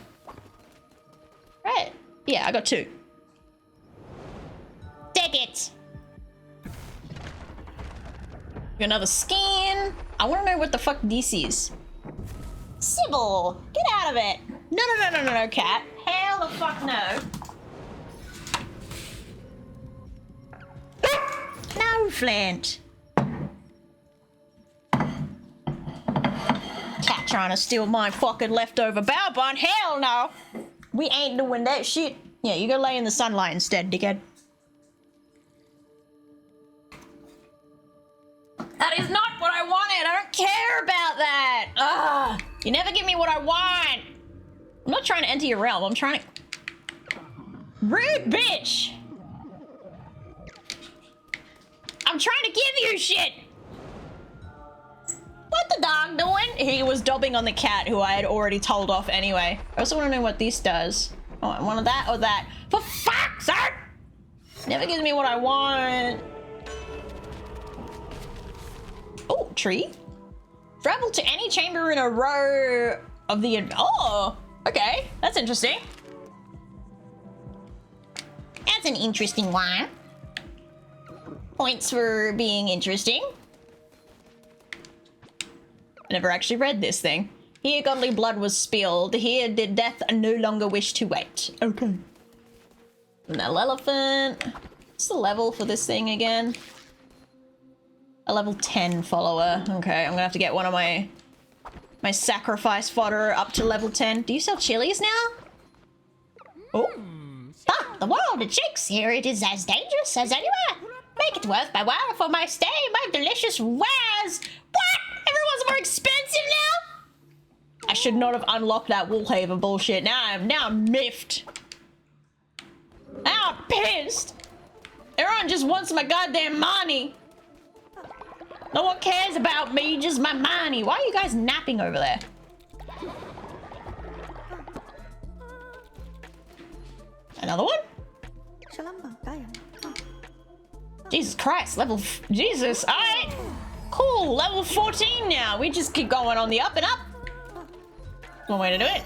Right. Yeah, I got 2. Take it! Got another skin. I want to know what the fuck this is. Sybil! Get out of it! No, cat. Hell the fuck no. No, Flint. Cat trying to steal my fucking leftover bow bun. Hell no! We ain't doing that shit. Yeah, you go lay in the sunlight instead, dickhead. That is not what I wanted. I don't care about that. Ugh. You never give me what I want. I'm not trying to enter your realm. I'm trying to... Rude bitch. I'm trying to give you shit. What the dog doing? He was dobbing on the cat who I had already told off anyway. I also want to know what this does. Oh, I want that or that. For fuck's sake! Never gives me what I want. Oh, tree. Travel to any chamber in a row of the... Oh, okay. That's interesting. That's an interesting one. Points for being interesting. I never actually read this thing. Here godly blood was spilled. Here did death no longer wish to wait. Okay. Little elephant. What's the level for this thing again? A level 10 follower. Okay, I'm gonna have to get one of my sacrifice fodder up to level 10. Do you sell chilies now? Oh. Ah, the world of chicks here. It is as dangerous as anywhere. Make it worth my while for my stay, my delicious wares. What? Everyone's more expensive now? I should not have unlocked that Woolhaven bullshit. Now I'm miffed. Now I'm pissed. Everyone just wants my goddamn money. No one cares about me, just my money. Why are you guys napping over there? Another one? Jesus Christ, Jesus, alright. Cool, level 14 now. We just keep going on the up and up. One way to do it.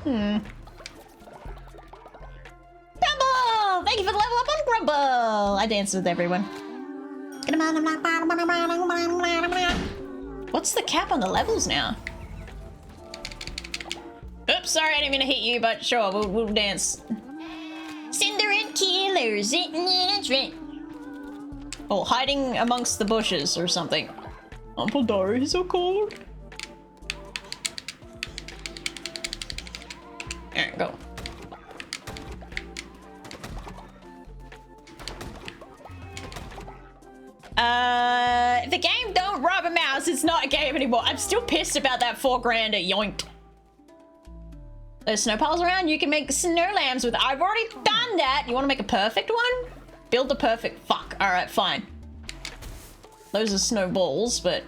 Grumble! Thank you for the level up on Grumble! I danced with everyone. What's the cap on the levels now? Oops, sorry, I didn't mean to hit you, but sure, we'll dance. Cinder and killers. Oh, hiding amongst the bushes or something. Umpledore, he's so cold. There, go. If the game don't rub a mouse, it's not a game anymore. I'm still pissed about that $4 grand at yoinked. There's snow piles around, you can make snow lambs with. I've already done that. You want to make a perfect one? Build the perfect. Fuck. All right, fine. Those are snowballs, but.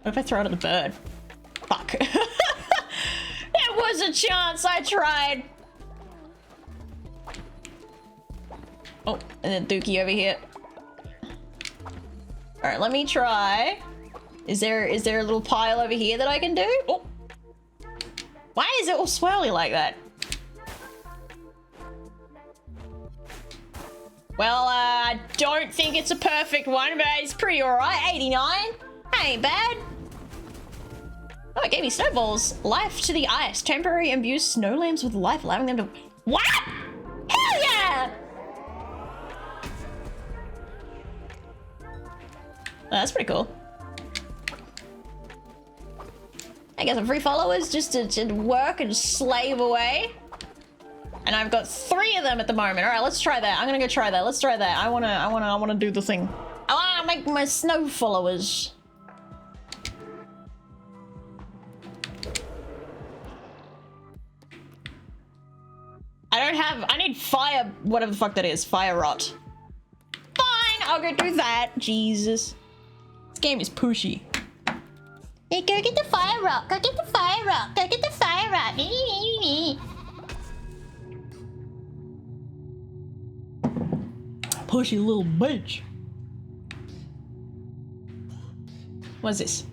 What if I throw it at the bird? Fuck. There was a chance. I tried. Oh, and then Dookie over here. All right, let me try. Is there a little pile over here that I can do? Oh. Why is it all swirly like that? Well, I don't think it's a perfect one, but it's pretty alright. 89. Ain't bad. Oh, it gave me snowballs. Life to the ice. Temporary imbue snow lambs with life, allowing them to... What? Hell yeah! Oh, that's pretty cool. I got some free followers just to work and slave away. And I've got 3 of them at the moment. All right, let's try that. I'm gonna go try that. Let's try that. I wanna do the thing. I wanna make my snow followers. I need fire, whatever the fuck that is. Fire rot. Fine, I'll go do that. Jesus. This game is pushy. Hey, go get the fire rock. Go get the fire rock. Go get the fire rock. Pushy little bitch. What's this?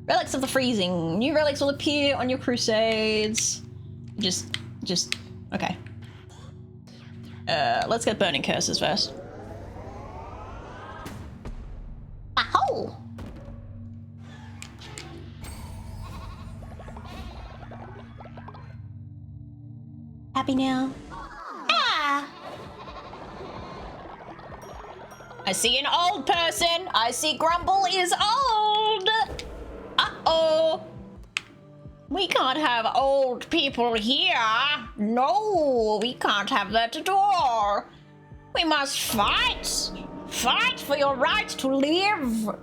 Relics of the freezing. New relics will appear on your crusades. Just, okay. Let's get burning curses first. Ahow! Happy now? Ah! I see an old person. I see Grumble is old. Uh-oh. We can't have old people here. No, we can't have that at all. We must fight. Fight for your right to live.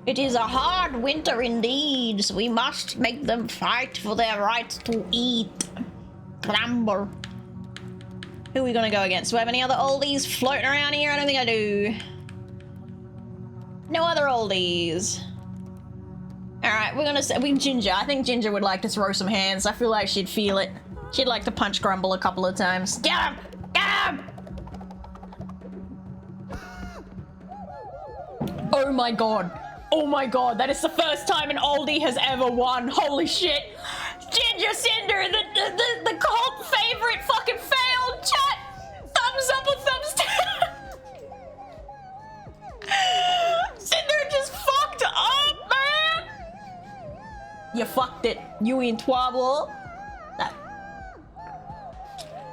It is a hard winter indeed, so we must make them fight for their right to eat. Grumble. Who are we gonna go against? Do I have any other oldies floating around here? I don't think I do. No other oldies. Alright, we're gonna say Ginger. I think Ginger would like to throw some hands. I feel like she'd feel it. She'd like to punch Grumble a couple of times. Get him! Get him! Oh my god. Oh my god, that is the first time an oldie has ever won. Holy shit. Ginger Cinder, the cult favorite fucking failed chat. Thumbs up or thumbs down. Cinder just fucked up, man. You fucked it. You in trouble.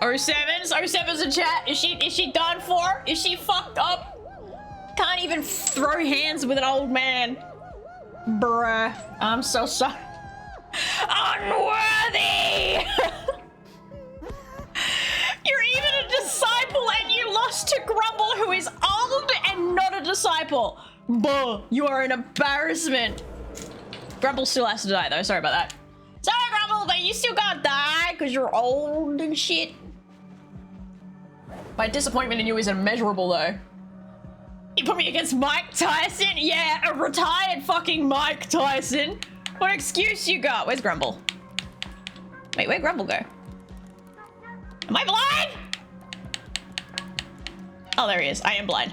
07's in chat. Is she done for? Is she fucked up? Can't even throw hands with an old man. Bruh. I'm so sorry. Unworthy! You're even a disciple and you lost to Grumble, who is old and not a disciple. Buh. You are an embarrassment. Grumble still has to die though. Sorry about that. Sorry, Grumble, but you still gotta die because you're old and shit. My disappointment in you is immeasurable though. You put me against Mike Tyson? Yeah, a retired fucking Mike Tyson. What excuse you got? Where's Grumble? Wait, where'd Grumble go? Am I blind? Oh, there he is. I am blind.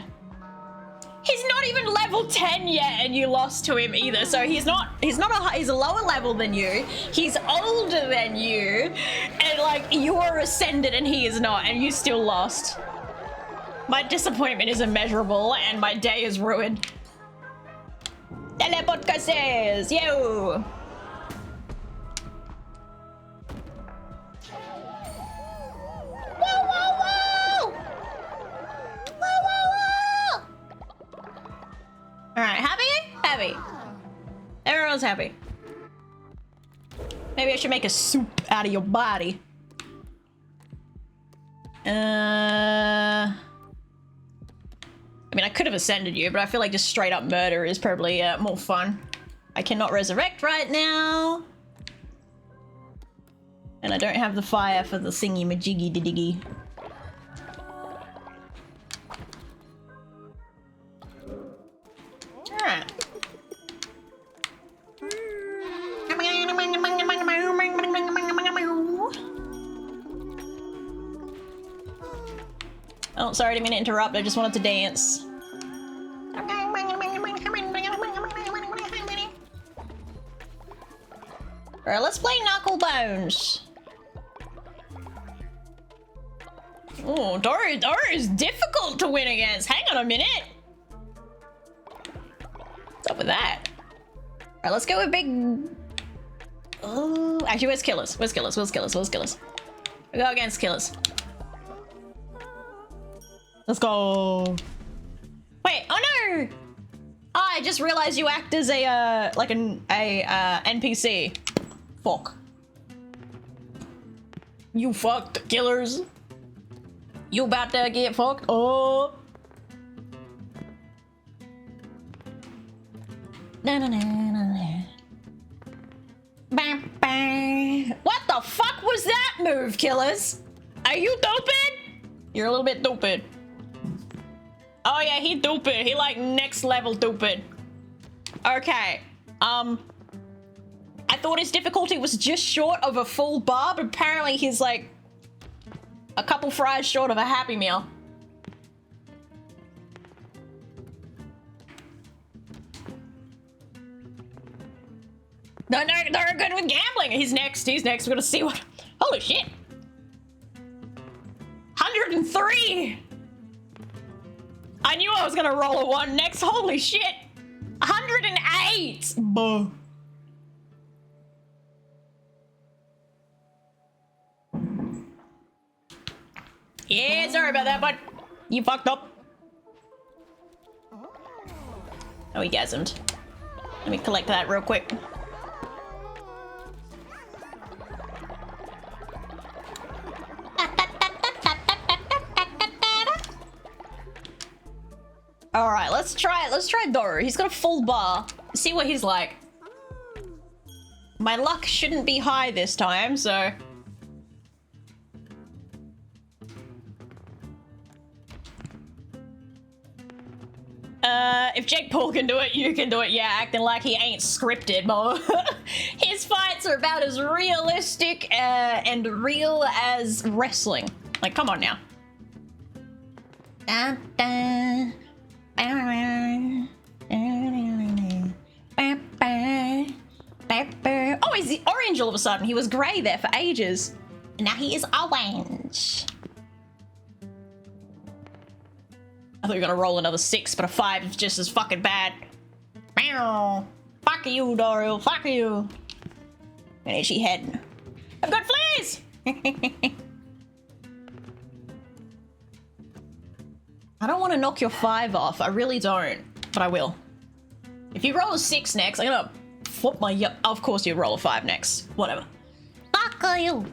He's not even level 10 yet and you lost to him either. So he's a lower level than you. He's older than you. And like, you're ascended and he is not and you still lost. My disappointment is immeasurable and my day is ruined. Telepodcast says, yo! Whoa, whoa, whoa! Whoa, whoa, whoa! Alright, happy? Happy. Everyone's happy. Maybe I should make a soup out of your body. I mean, I could have ascended you, but I feel like just straight up murder is probably more fun. I cannot resurrect right now. And I don't have the fire for the thingy majiggy diggy. Alright. Oh, sorry, I didn't mean to interrupt. I just wanted to dance. Alright, let's play Knuckle Bones. Oh, Dora is difficult to win against. Hang on a minute. What's up with that? Alright, let's go with big... Oh, actually, where's Killers? Where's Killers? Where's Killers? Where's Killers? We go against Killers. Let's go. Wait, oh no! Oh, I just realized you act as a, like an NPC. Fuck. You fucked, Killers. You about to get fucked up. Na na na na na. Bam bam. What the fuck was that move, Killers? Are you stupid? You're a little bit stupid. Oh yeah, he stupid. He like next level stupid. Okay. I thought his difficulty was just short of a full bar, but apparently he's like a couple fries short of a Happy Meal. No, they're good with gambling. He's next. He's next. We're gonna see what. Holy shit. 103. I knew I was gonna roll a 1 next. Holy shit. 108. Buh. Yeah, sorry about that, but you fucked up. Oh, he gasmed. Let me collect that real quick. Alright, let's try it. Let's try Doru. He's got a full bar. See what he's like. My luck shouldn't be high this time, so... If Jake Paul can do it, you can do it. Yeah, acting like he ain't scripted, bro. His fights are about as realistic and real as wrestling. Like, come on now. Oh, he's the orange all of a sudden. He was grey there for ages. And now he is orange. I thought you were gonna roll another 6, but a 5 is just as fucking bad. Meow. Fuck you, Doru. Fuck you. An itchy head. I've got fleas! I don't want to knock your 5 off. I really don't. But I will. If you roll a 6 next, I'm gonna flip my... Yep, of course you roll a 5 next. Whatever. Fuck you!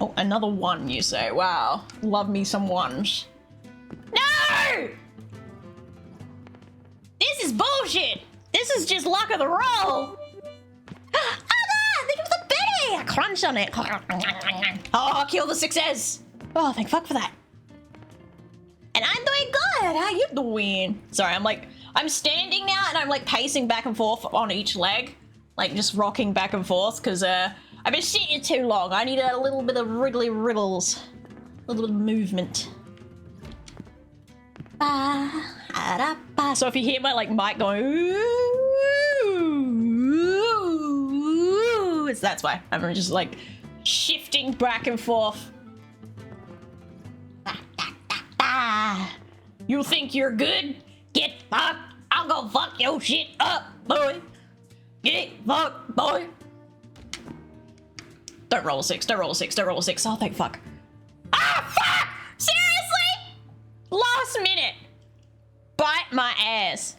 Oh, another 1, you say. Wow. Love me some 1s. No! This is bullshit! This is just luck of the roll! Oh, no! Think of the Betty! I crunch on it. Oh, kill the 6s! Oh, thank fuck for that. And I'm doing good! How you doing? Sorry, I'm standing now and I'm like pacing back and forth on each leg. Like just rocking back and forth because I've been sitting too long. I need a little bit of wriggly wriggles. A little bit of movement. So if you hear my like mic going ooh, that's why. I'm just like shifting back and forth. You think you're good? Get fucked. I'll go fuck your shit up, boy. Get fucked, boy. Don't roll a 6, don't roll a 6, don't roll a 6. Oh, thank fuck. Ah, fuck! Seriously? Last minute. Bite my ass.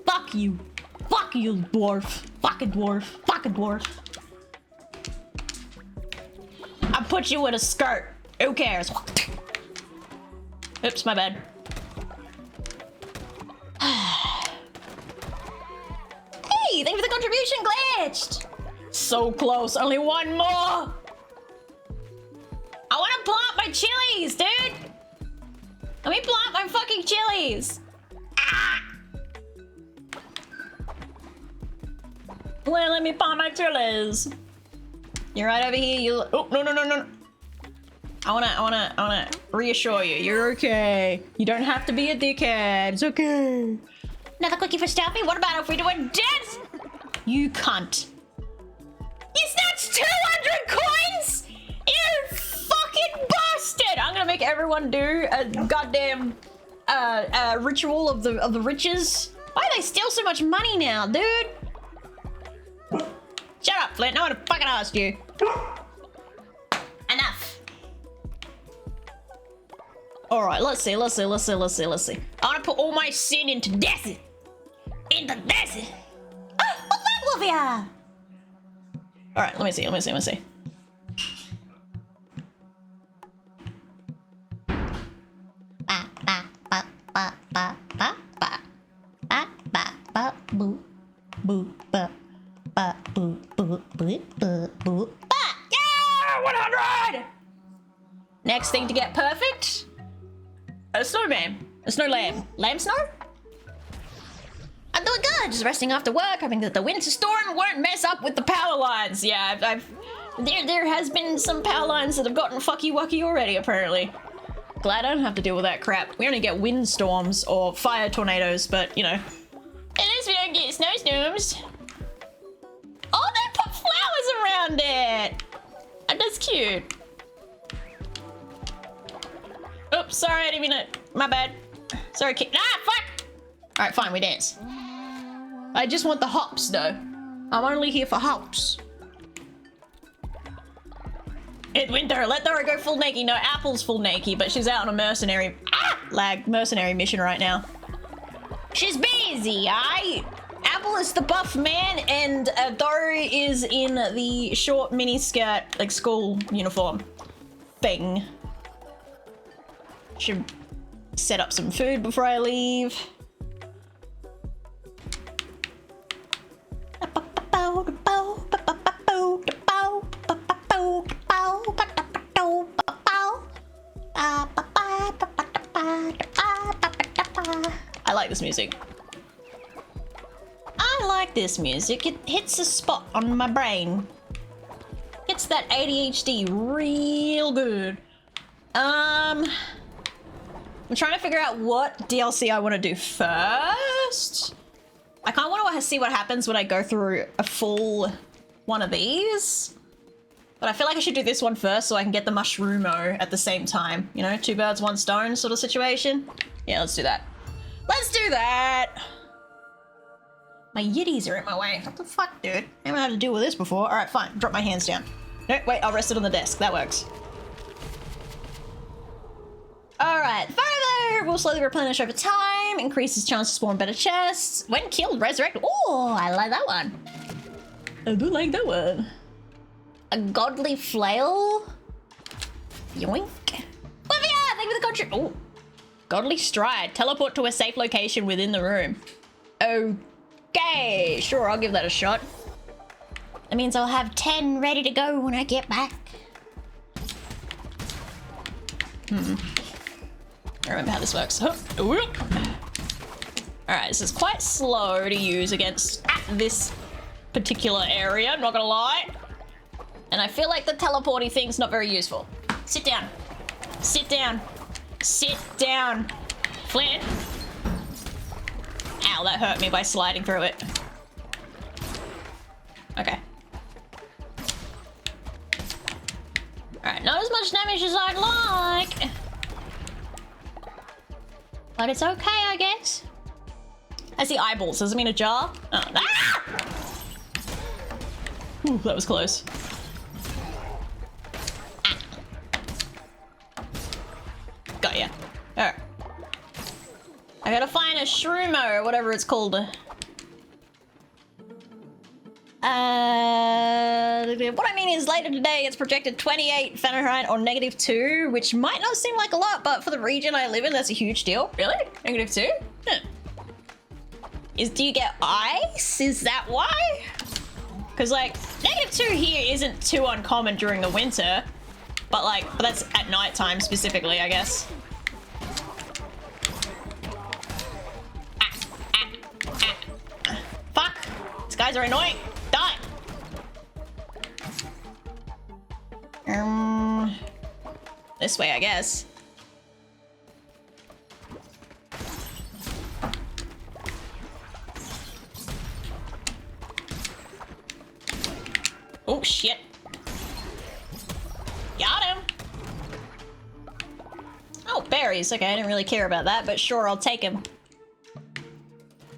Fuck you. Fuck you, dwarf. Fucking dwarf. Fucking dwarf. I put you in a skirt. Who cares? Oops, my bad. Hey, thank you for the contribution, Glitched! So close, only 1 more! I wanna plant my chilies, dude! Let me plant my fucking chilies! Ah! Well, let me plant my chilies. You're right over here, you... Oh, no. I wanna reassure you, you're okay. You don't have to be a dickhead, it's okay. Another quickie for Stealthy? What about if we do a dance? You cunt. You snatched 200 coins? You fucking bastard! I'm gonna make everyone do a goddamn ritual of the riches. Why do they steal so much money now, dude? Shut up, Flint. No one fucking asked you. Enough. Alright, let's see. I wanna put all my sin into Desi. Into Desi. Oh, what's that, Wolfia? Alright, let me see. Yeah! 100! Next thing to get perfect? A snowman. A snow lamb. Lamb snow? I'm doing good. Just resting after work, hoping that the winter storm won't mess up with the power lines. Yeah, there has been some power lines that have gotten fucky-wucky already, apparently. Glad I don't have to deal with that crap. We only get windstorms or fire tornadoes, but, you know. At least we don't get snowstorms. Oh, they put flowers around it. That's cute. Oops, sorry, I didn't mean to. My bad. Sorry, kid. Ah, fuck! Alright, fine, we dance. I just want the hops, though. I'm only here for hops. It's winter. Let Dora go full naked. No, Apple's full naked, but she's out on a mercenary mercenary mission right now. She's busy, Apple is the buff man, and Dora is in the short mini skirt, like school uniform thing. Should set up some food before I leave. I like this music. I like this music. It hits a spot on my brain. It's that ADHD real good. I'm trying to figure out what DLC I want to do first. I kind of want to see what happens when I go through a full one of these. But I feel like I should do this one first so I can get the Mushroom-o at the same time. You know, 2 birds, 1 stone sort of situation. Yeah, let's do that. Let's do that! My yitties are in my way. What the fuck, dude? I haven't had to deal with this before. Alright, fine. Drop my hands down. No, wait, I'll rest it on the desk. That works. Alright, further! Will slowly replenish over time. Increases chance to spawn better chests. When killed, resurrect. Oh, I like that one. I do like that one. A godly flail. Yoink. Olivia, thank you for the country. Oh, godly stride. Teleport to a safe location within the room. Okay, sure, I'll give that a shot. That means I'll have 10 ready to go when I get back. I remember how this works. Alright, this is quite slow to use against this particular area, I'm not gonna lie. And I feel like the teleporty thing's not very useful. Sit down. Sit down. Sit down. Flint. Ow, that hurt me by sliding through it. Okay. Alright, not as much damage as I'd like. But it's okay, I guess. I see eyeballs. Does it mean a jar? Oh. Ah! Ooh, that was close. Ah. Got ya. Alright. I gotta find a Shroomo or whatever it's called. What I mean is later today it's projected 28 Fahrenheit or -2, which might not seem like a lot, but for the region I live in, that's a huge deal. Really? -2? Huh. Do you get ice? Is that why? Because like, -2 here isn't too uncommon during the winter, but that's at nighttime specifically, I guess. Fuck! These guys are annoying! Die! This way, I guess. Oh, shit. Got him! Oh, berries. Okay, I didn't really care about that, but sure, I'll take him.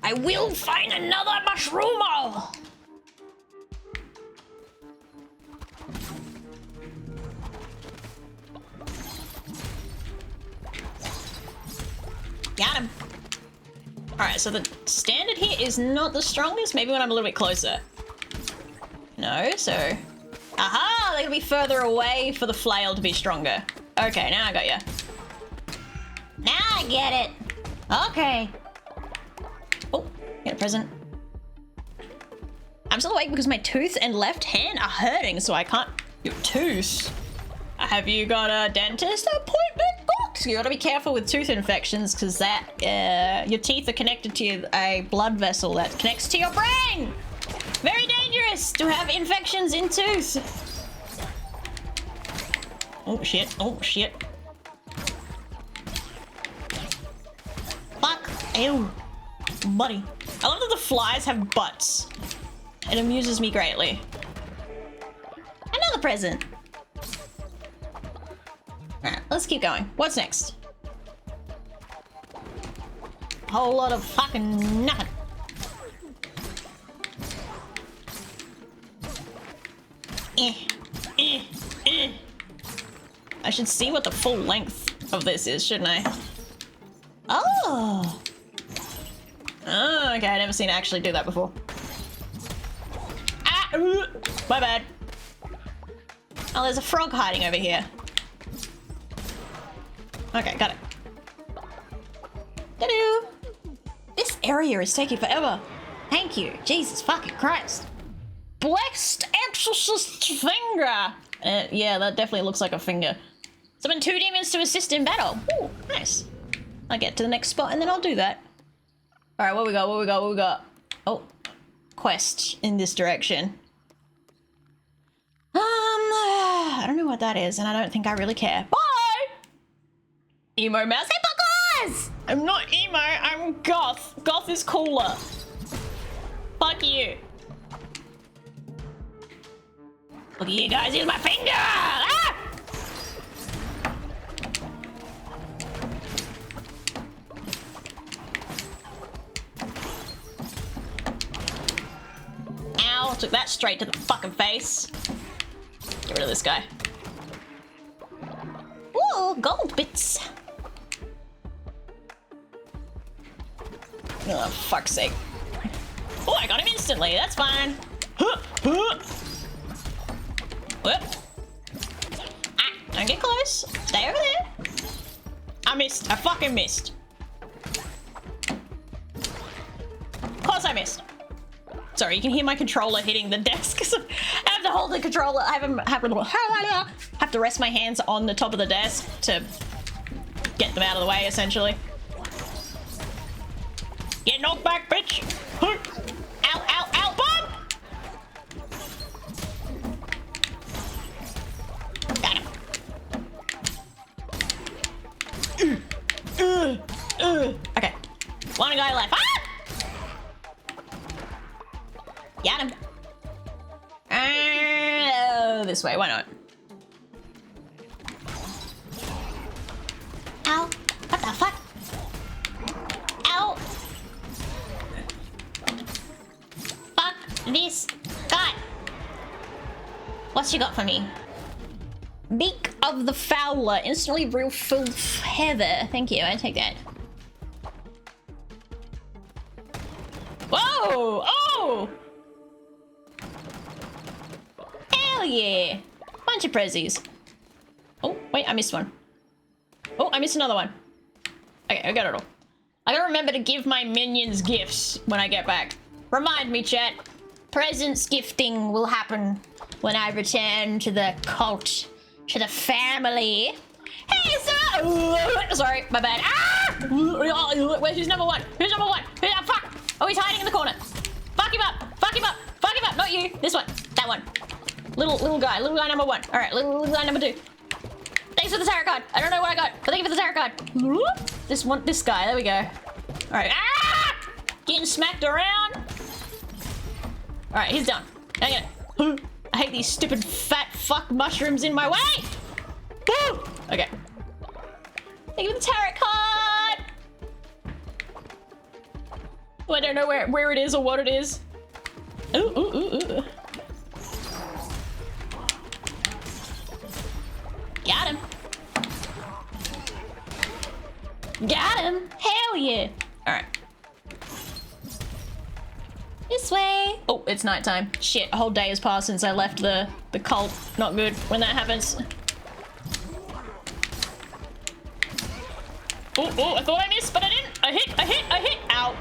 I will find another Mushroom-o! Got him. Alright, so the standard here is not the strongest. Maybe when I'm a little bit closer. No, so... Aha! They gotta be further away for the flail to be stronger. Okay, now I got ya. Now I get it! Okay. Oh, get a present. I'm still awake because my tooth and left hand are hurting, so I can't... Your tooth? Have you got a dentist appointment booked? You gotta be careful with tooth infections because that, your teeth are connected to a blood vessel that connects to your brain! Very dangerous to have infections in tooth! Oh shit, oh shit. Fuck, ew. Buddy. I love that the flies have butts. It amuses me greatly. Another present! Alright, let's keep going. What's next? A whole lot of fucking nothing. I should see what the full length of this is, shouldn't I? Oh! Oh, okay, I've never seen it actually do that before. Ah! Ooh, my bad. Oh, there's a frog hiding over here. Okay, got it. Ta-doo! This area is taking forever. Thank you. Jesus fucking Christ. Blessed Exorcist finger! Yeah, that definitely looks like a finger. Summon 2 demons to assist in battle. Ooh, nice. I'll get to the next spot and then I'll do that. Alright, what we got, what we got, what we got? Oh, quest in this direction. I don't know what that is and I don't think I really care. Bye! Emo mouse. Hey, Buckles! I'm not emo, I'm goth. Goth is cooler. Fuck you. Look at you guys, here's my finger! Ah! Ow, took that straight to the fucking face. Get rid of this guy. Ooh, gold bits. Oh, fuck's sake. Oh, I got him instantly, that's fine. Whoop. Ah, don't get close. Stay over there. I missed. I fucking missed. Of course I missed. Sorry, you can hear my controller hitting the desk. I have to hold the controller. I have to rest my hands on the top of the desk to get them out of the way, essentially. Get knocked back, bitch. Ow, ow, ow, bomb! Got him. Okay. One guy left. Ah! Got him. This way, why not? Ow. What the fuck? Ow. Fuck this guy. What's she got for me? Beak of the Fowler. Instantly real full feather. Thank you, I take that. Whoa! Oh! Hell yeah! Bunch of prezzies. Oh, wait, I missed one. Oh, I missed another one. Okay, I got it all. I gotta remember to give my minions gifts when I get back. Remind me, chat. Presents gifting will happen when I return to the cult, to the family. Hey, sir! Sorry, my bad. Ah! Wait, who's number one? Who's number one? Who's, oh, fuck! Oh, he's hiding in the corner. Fuck him up! Fuck him up! Fuck him up! Not you! This one. That one. Little guy number one. Alright, little guy number two. Thanks for the tarot card. I don't know what I got, but thank you for the tarot card. This guy, there we go. Alright. Ah! Getting smacked around. Alright, he's done. Hang on. I hate these stupid fat fuck mushrooms in my way! Woo! Okay. Thank you for the tarot card! Oh, I don't know where it is or what it is. Ooh, ooh, ooh, ooh. Got him. Got him. Hell yeah. All right. This way. Oh, it's nighttime. Shit, a whole day has passed since I left the cult. Not good when that happens. Oh, oh, I thought I missed, but I didn't. I hit. Ow.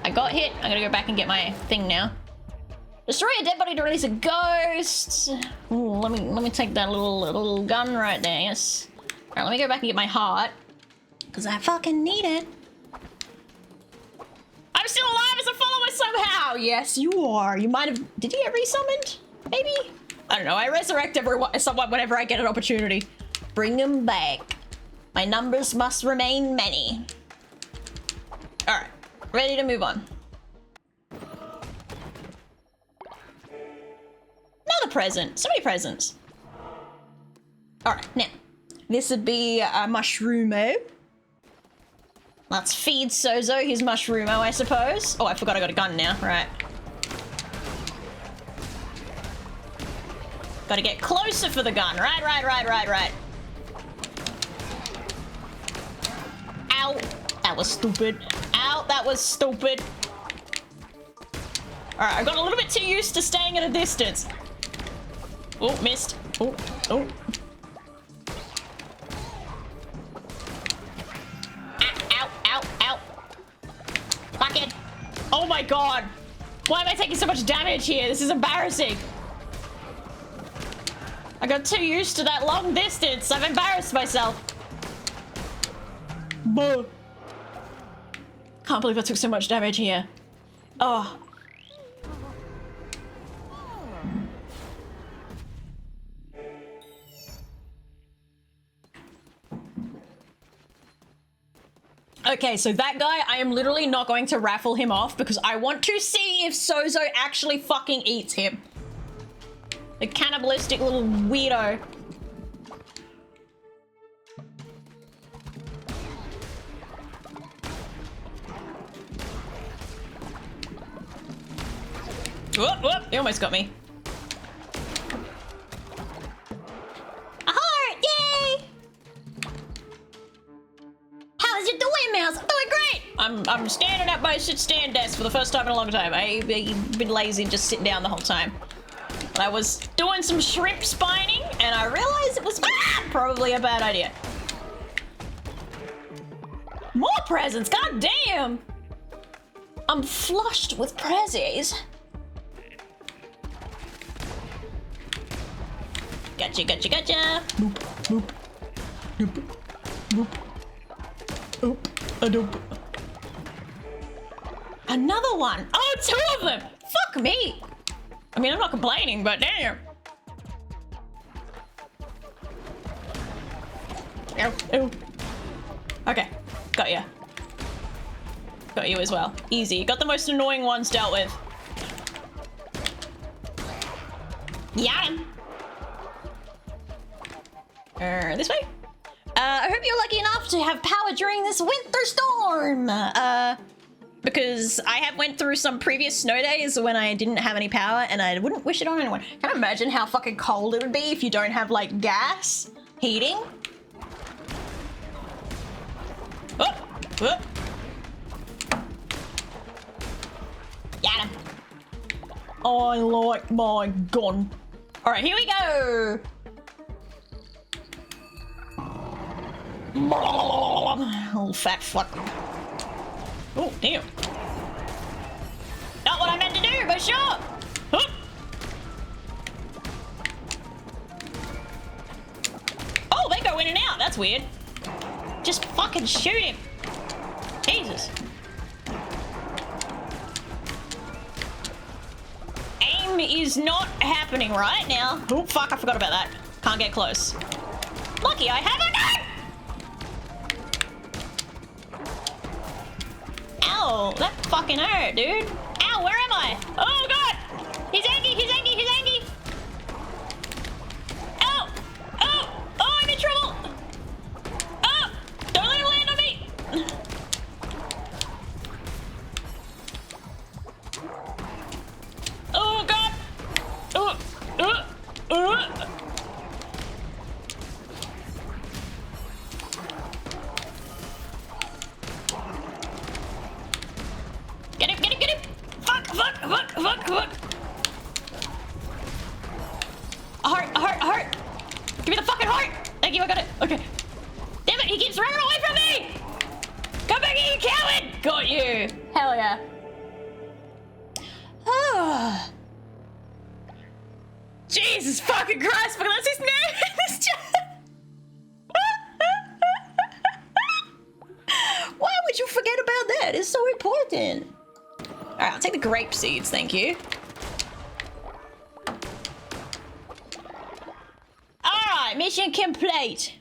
I got hit. I'm gonna go back and get my thing now. Destroy a dead body to release a ghost. Ooh, let me take that little gun right there. Yes. All right, let me go back and get my heart, cause I fucking need it. I'm still alive as a follower somehow. Yes, you are. You might have. Did you get resummoned? Maybe. I don't know. I resurrect someone whenever I get an opportunity. Bring them back. My numbers must remain many. All right, ready to move on. Another present. So many presents. Alright, now. This would be a Mushroomo. Let's feed Sozo his Mushroomo, I suppose. Oh, I forgot I got a gun now. Right. Gotta get closer for the gun. Right. Ow! That was stupid. Ow, that was stupid. Alright, I got a little bit too used to staying at a distance. Oh, missed. Oh, oh. Ow, ow, ow. Fucking. Oh my god. Why am I taking so much damage here? This is embarrassing. I got too used to that long distance. I've embarrassed myself. Buh. Can't believe I took so much damage here. Oh. Okay, so that guy, I am literally not going to raffle him off because I want to see if Sozo actually fucking eats him. The cannibalistic little weirdo. Whoop, whoop, he almost got me. A heart, yay! How's you doing, Mouse? I'm doing great! I'm standing at my sit-stand desk for the first time in a long time. I've been lazy and just sitting down the whole time. But I was doing some shrimp spining and I realized it was probably a bad idea. More presents, god damn! I'm flushed with prezzies. Gotcha, gotcha, gotcha. Boop, boop, boop, boop. Oop, a doop. Another one. Oh, 2 of them. Fuck me. I mean, I'm not complaining, but damn. Ow, ow. Okay, got ya. Got you as well. Easy. Got the most annoying ones dealt with. Yeah. This way? I hope you're lucky enough to have power during this winter storm. Because I have went through some previous snow days when I didn't have any power and I wouldn't wish it on anyone. Can you imagine how fucking cold it would be if you don't have like gas heating? Oh, oh. Got him. I like my gun. All right, here we go. Oh, fat fuck. Oh, damn. Not what I meant to do, but sure. Huh. Oh, they go in and out. That's weird. Just fucking shoot him. Jesus. Aim is not happening right now. Oh, fuck, I forgot about that. Can't get close. Lucky I have a gun! Ow, that fucking hurt, dude. Ow, where am I? Oh, God! He's angry, he's angry, he's angry! Ow! Oh! Oh, I'm in trouble! Oh! Don't let him land on me! Oh, God! Get him, get him, get him! Fuck, fuck, fuck, fuck, fuck! A heart, a heart, a heart! Give me the fucking heart! Thank you, I got it. Okay. Damn it, he keeps running away from me! Come back here, you coward! Got you. Hell yeah. Oh. Jesus fucking Christ, fucking that's his name in this chat! Why would you forget about that? It's so important. Alright, I'll take the grape seeds, thank you. Alright, mission complete.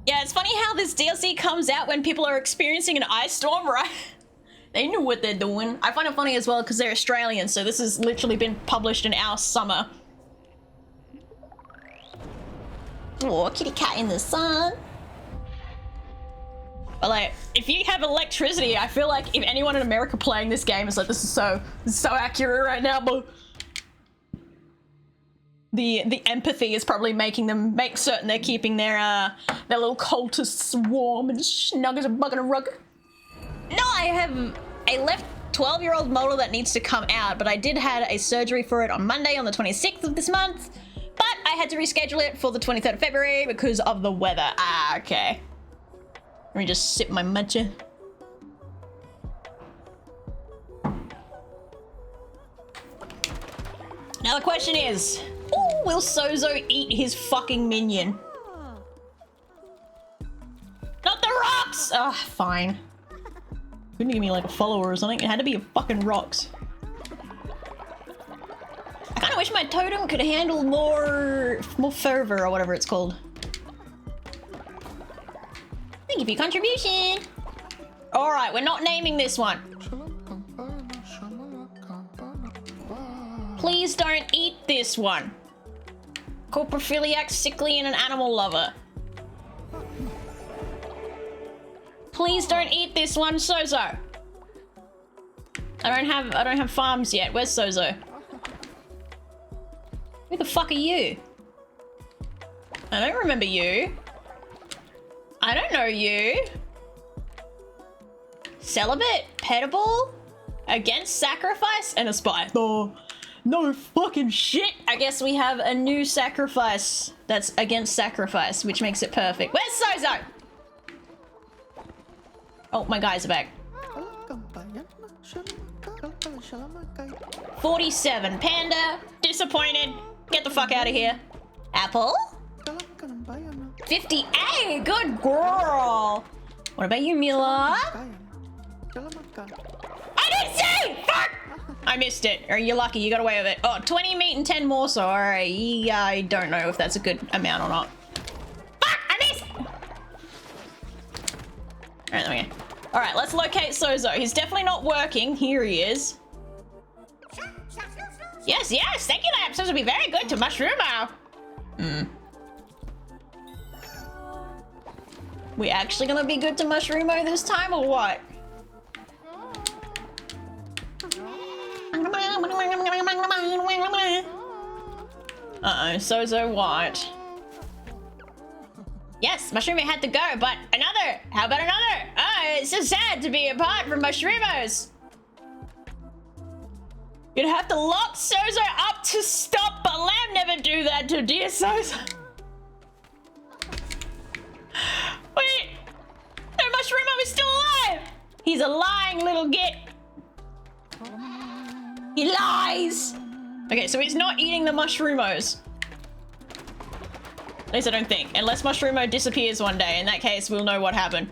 Yeah, it's funny how this DLC comes out when people are experiencing an ice storm, right? They knew what they're doing. I find it funny as well because they're Australian, so this has literally been published in our summer. Oh, kitty cat in the sun. But like, if you have electricity, I feel like if anyone in America playing this game is like, this is so accurate right now, but the empathy is probably making them make certain they're keeping their little cultists warm and snug as a bug in a rug. No, I have a left 12-year-old molar that needs to come out, but I did have a surgery for it on Monday on the 26th of this month, but I had to reschedule it for the 23rd of February because of the weather. Ah, okay. Let me just sip my matcha. Now the question is, ooh, will Sozo eat his fucking minion? Not the rocks! Ah, fine. Couldn't give me like a follower or something. It had to be a fucking rocks. I kind of wish my totem could handle more fervor or whatever it's called. Thank you for your contribution. All right, we're not naming this one. Please don't eat this one. Coprophiliac, sickly, and an animal lover. Please don't eat this one, Sozo. I don't have farms yet. Where's Sozo? Who the fuck are you? I don't remember you. I don't know you. Celibate, petable, against sacrifice, and a spy. Oh, no fucking shit. I guess we have a new sacrifice that's against sacrifice, which makes it perfect. Where's Sozo? Oh, my guys are back. 47. Panda, disappointed. Get the fuck out of here. Apple? 58. Good girl. What about you, Mila? I didn't see! Fuck! I missed it. Or you're lucky, you got away with it. Oh, 20 meat and 10 more, so alright. Yeah, I don't know if that's a good amount or not. Fuck! I missed! Alright, there we go. Alright, let's locate Sozo. He's definitely not working. Here he is. Yes, yes! Thank you, Lamp. Sozo will be very good to Mushroomo. We actually gonna be good to Mushroomo this time, or what? Uh-oh, Sozo what? Yes, Mushroomo had to go, but another! How about another? Oh, it's so sad to be apart from Mushroomos. You'd have to lock Sozo up to stop, but Lamb never do that to dear Sozo. Wait! No, Mushroomo is still alive! He's a lying little git. He lies! Okay, so he's not eating the Mushroomos. At least I don't think. Unless Mushroomo disappears one day. In that case, we'll know what happened.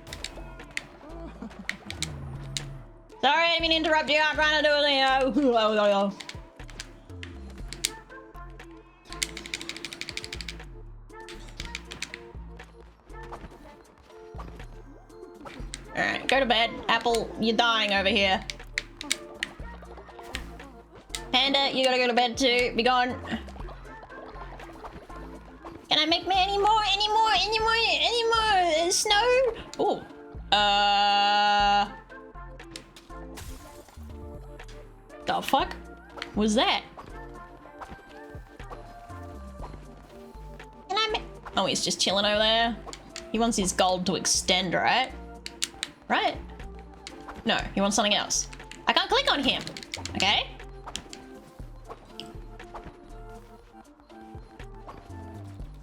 Sorry, I didn't mean to interrupt you. I'm trying to do it. Alright, go to bed. Apple, you're dying over here. Panda, you gotta go to bed too. Be gone. Can I make me any more snow? Ooh. The fuck was that? Can I make... Oh, he's just chilling over there. He wants his gold to extend, right? Right? No, he wants something else. I can't click on him. Okay?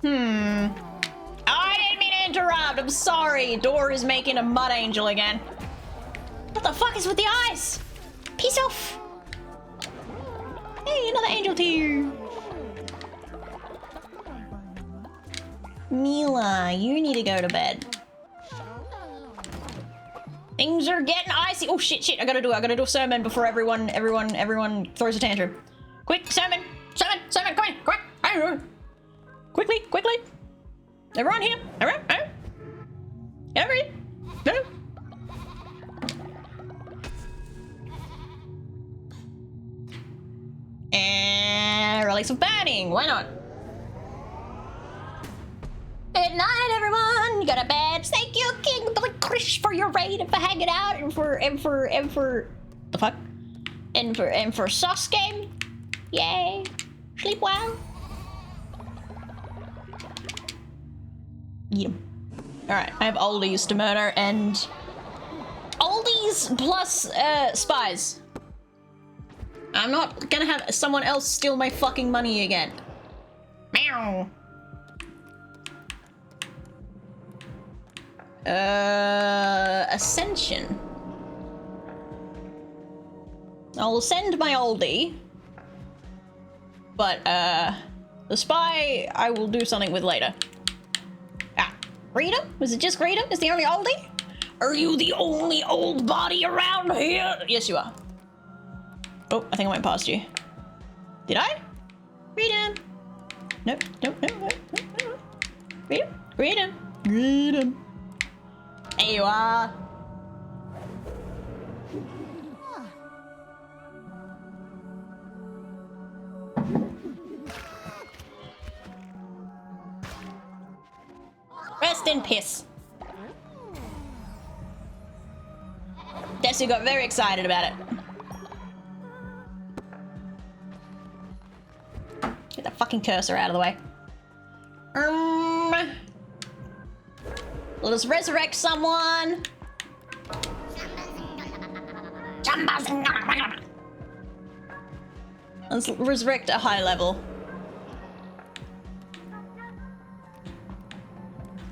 Oh, I didn't mean to interrupt. I'm sorry. Door is making a mud angel again. What the fuck is with the eyes? Peace off. Hey, another angel tear. Mila, you need to go to bed. Things are getting icy. Oh shit, I gotta do a sermon before everyone throws a tantrum. Quick, sermon, come on, quick. Quickly. Everyone here. Everyone. Get over here. No. And release of batting. Why not? Good night, everyone. You got a badge. Thank you, King Billy Krish, for your raid and for hanging out, and for the fuck, and for Sauce game. Yay. Sleep well. Eat 'em. Alright, I have oldies to murder and... oldies plus, spies. I'm not gonna have someone else steal my fucking money again. Meow. Ascension. I'll send my oldie. But, the spy, I will do something with later. Ah, Rita? Was it just Rita? Is the only oldie? Are you the only old body around here? Yes, you are. Oh, I think I went past you. Did I? Rita. Nope, nope, nope, nope, nope. Rita, Rita, Rita. There you are. Rest in peace. Desu got very excited about it. Get the fucking cursor out of the way. Let us resurrect someone. Let's resurrect a high level.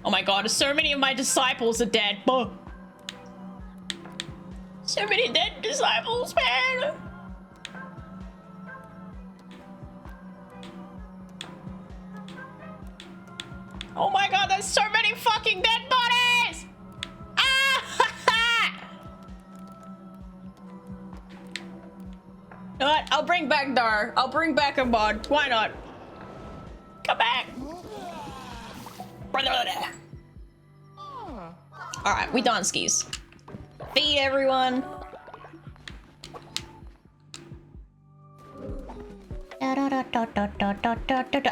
Oh my god, so many of my disciples are dead. So many dead disciples, man. Oh my god, there's so many fucking dead bodies! Ah! You know what? I'll bring back Dar. I'll bring back a mod. Why not? Come back. Alright, we Donskis. Feed everyone.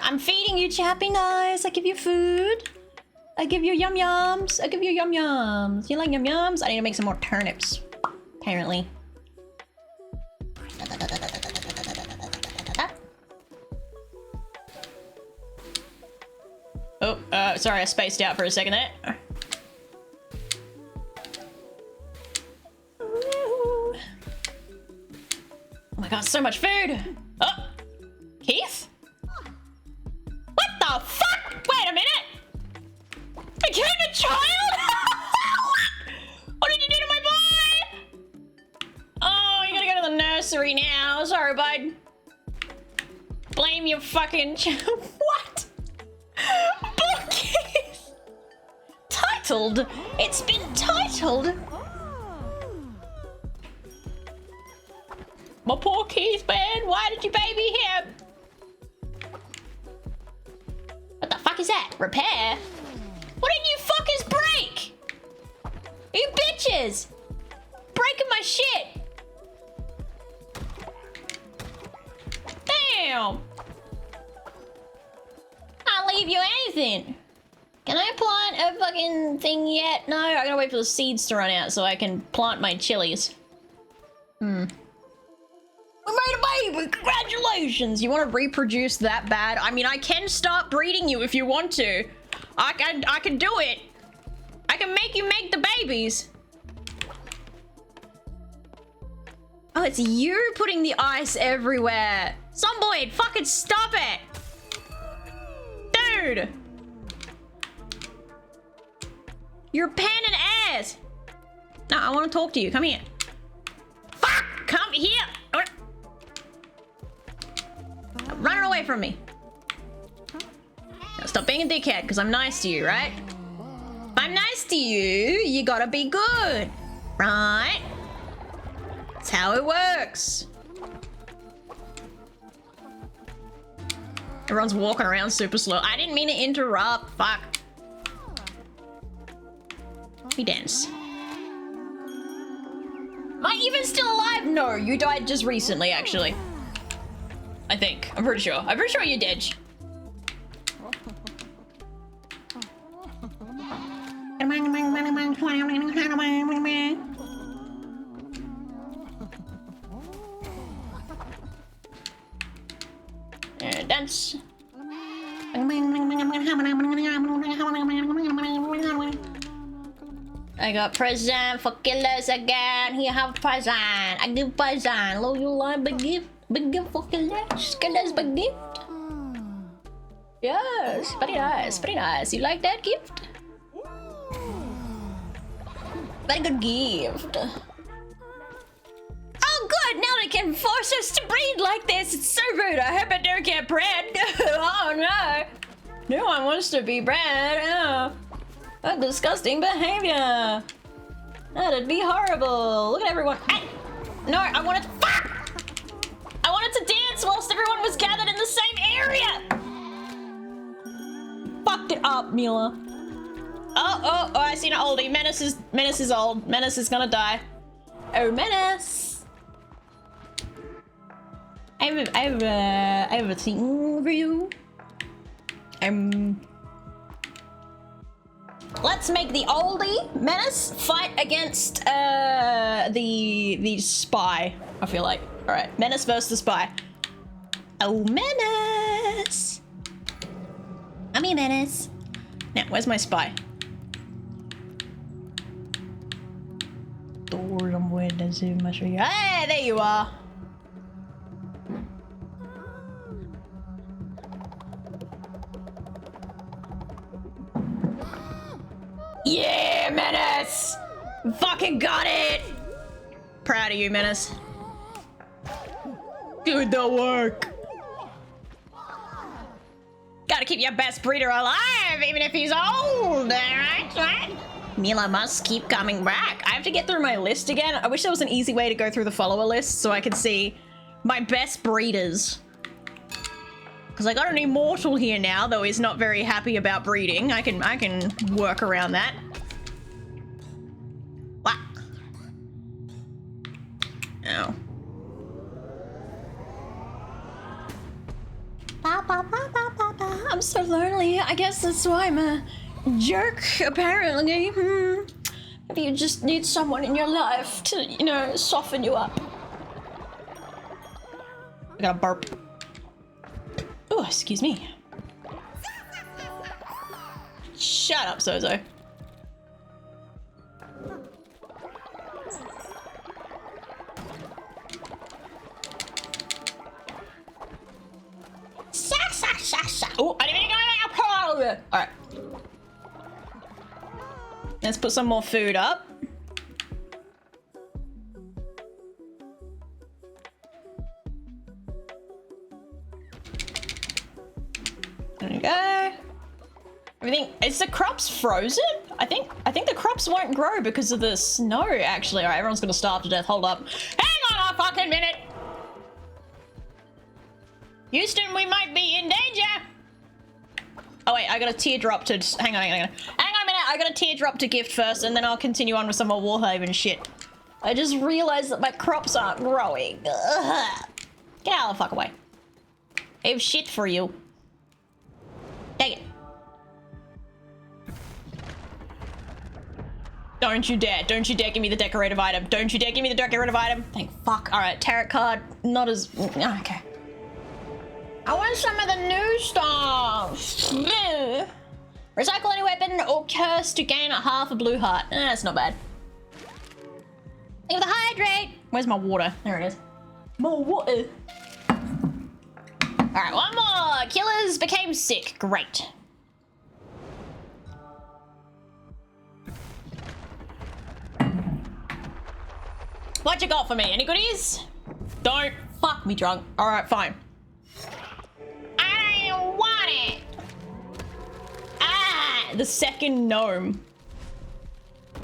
I'm feeding you, Chappy Nice. I give you food. I give you yum yums. I give you yum yums. You like yum yums? I need to make some more turnips. Apparently. Oh, sorry, I spaced out for a second there. Oh my god, so much food! Oh! Keith? What the fuck? Wait a minute! Became a child? What did you do to my boy? Oh, you gotta go to the nursery now. Sorry, bud. Blame your fucking child. What? Keith! Titled? It's been titled? My poor Keith, man. Why did you baby him? What the fuck is that? Repair? What did you fuckers break? You bitches! Breaking my shit! Damn! I'll leave you anything. Can I plant a fucking thing yet? No, I gotta wait for the seeds to run out so I can plant my chilies. We made a baby! Congratulations! You want to reproduce that bad? I mean, I can start breeding you if you want to. I can do it. I can make you make the babies. Oh, it's you putting the ice everywhere. Zomboid, fucking stop it! Dude! You're a pain in the ass! No, I want to talk to you. Come here. Fuck! Come here! Running away from me. Now stop being a dickhead, because I'm nice to you, right? If I'm nice to you, you gotta be good. Right? That's how it works. Everyone's walking around super slow. I didn't mean to interrupt. Fuck. We dance. Am I even still alive? No, you died just recently, actually. I think. I'm pretty sure. I'm pretty sure you're dead. Dance. I got present for killers again. Here have present. I give present. Low you like big gift. Big gift for killers. Killers big gift. Yes, pretty nice, pretty nice. You like that gift? Very good gift. Oh good, now they can force us to breed like this. It's so rude. I hope I don't get bred. Oh no. No one wants to be bred. Oh. What disgusting behavior. That'd be horrible. Look at everyone. Hey! No, I wanted to I wanted to dance whilst everyone was gathered in the same area. Fucked it up, Mila. Oh, I seen an oldie. Menace is old. Menace is gonna die. Oh, Menace. I have a thing for you. Let's make the oldie Menace fight against the spy. I feel like. All right, Menace versus the spy. Oh, Menace. I'm a Menace. Now, where's my spy? Hey, there you are. Yeah, Menace! Fucking got it! Proud of you, Menace. Good work. Gotta keep your best breeder alive, even if he's old, right? Mila must keep coming back. I have to get through my list again. I wish there was an easy way to go through the follower list so I could see my best breeders. Because I got an immortal here now, though he's not very happy about breeding. I can work around that. What? Oh. I'm so lonely. I guess that's why I'm a jerk, apparently. Maybe you just need someone in your life to, you know, soften you up. I got a burp. Oh, excuse me. Shut up, Zozo. Oh, I didn't even know. Alright. Let's put some more food up. There you go. Everything, is the crops frozen? I think the crops won't grow because of the snow, actually. Alright, everyone's gonna starve to death. Hold up. Hang on a fucking minute! Houston, we might be in danger! Oh wait, I got a teardrop to... Hang on a minute. I got a teardrop to gift first, and then I'll continue on with some more Warhaven shit. I just realized that my crops aren't growing. Ugh. Get out of the fuck away. I have shit for you. Take it. Don't you dare. Don't you dare give me the decorative item. Don't you dare give me the decorative item. Thank fuck. Alright, tarot card. Not as... Okay. I want some of the new stuff. Recycle any weapon or curse to gain half a blue heart. That's not bad. Think of the hydrate. Where's my water? There it is. More water. Alright, one more. Killers became sick. Great. What you got for me? Any goodies? Don't fuck me drunk. Alright, fine. I don't want it. Ah, the second gnome.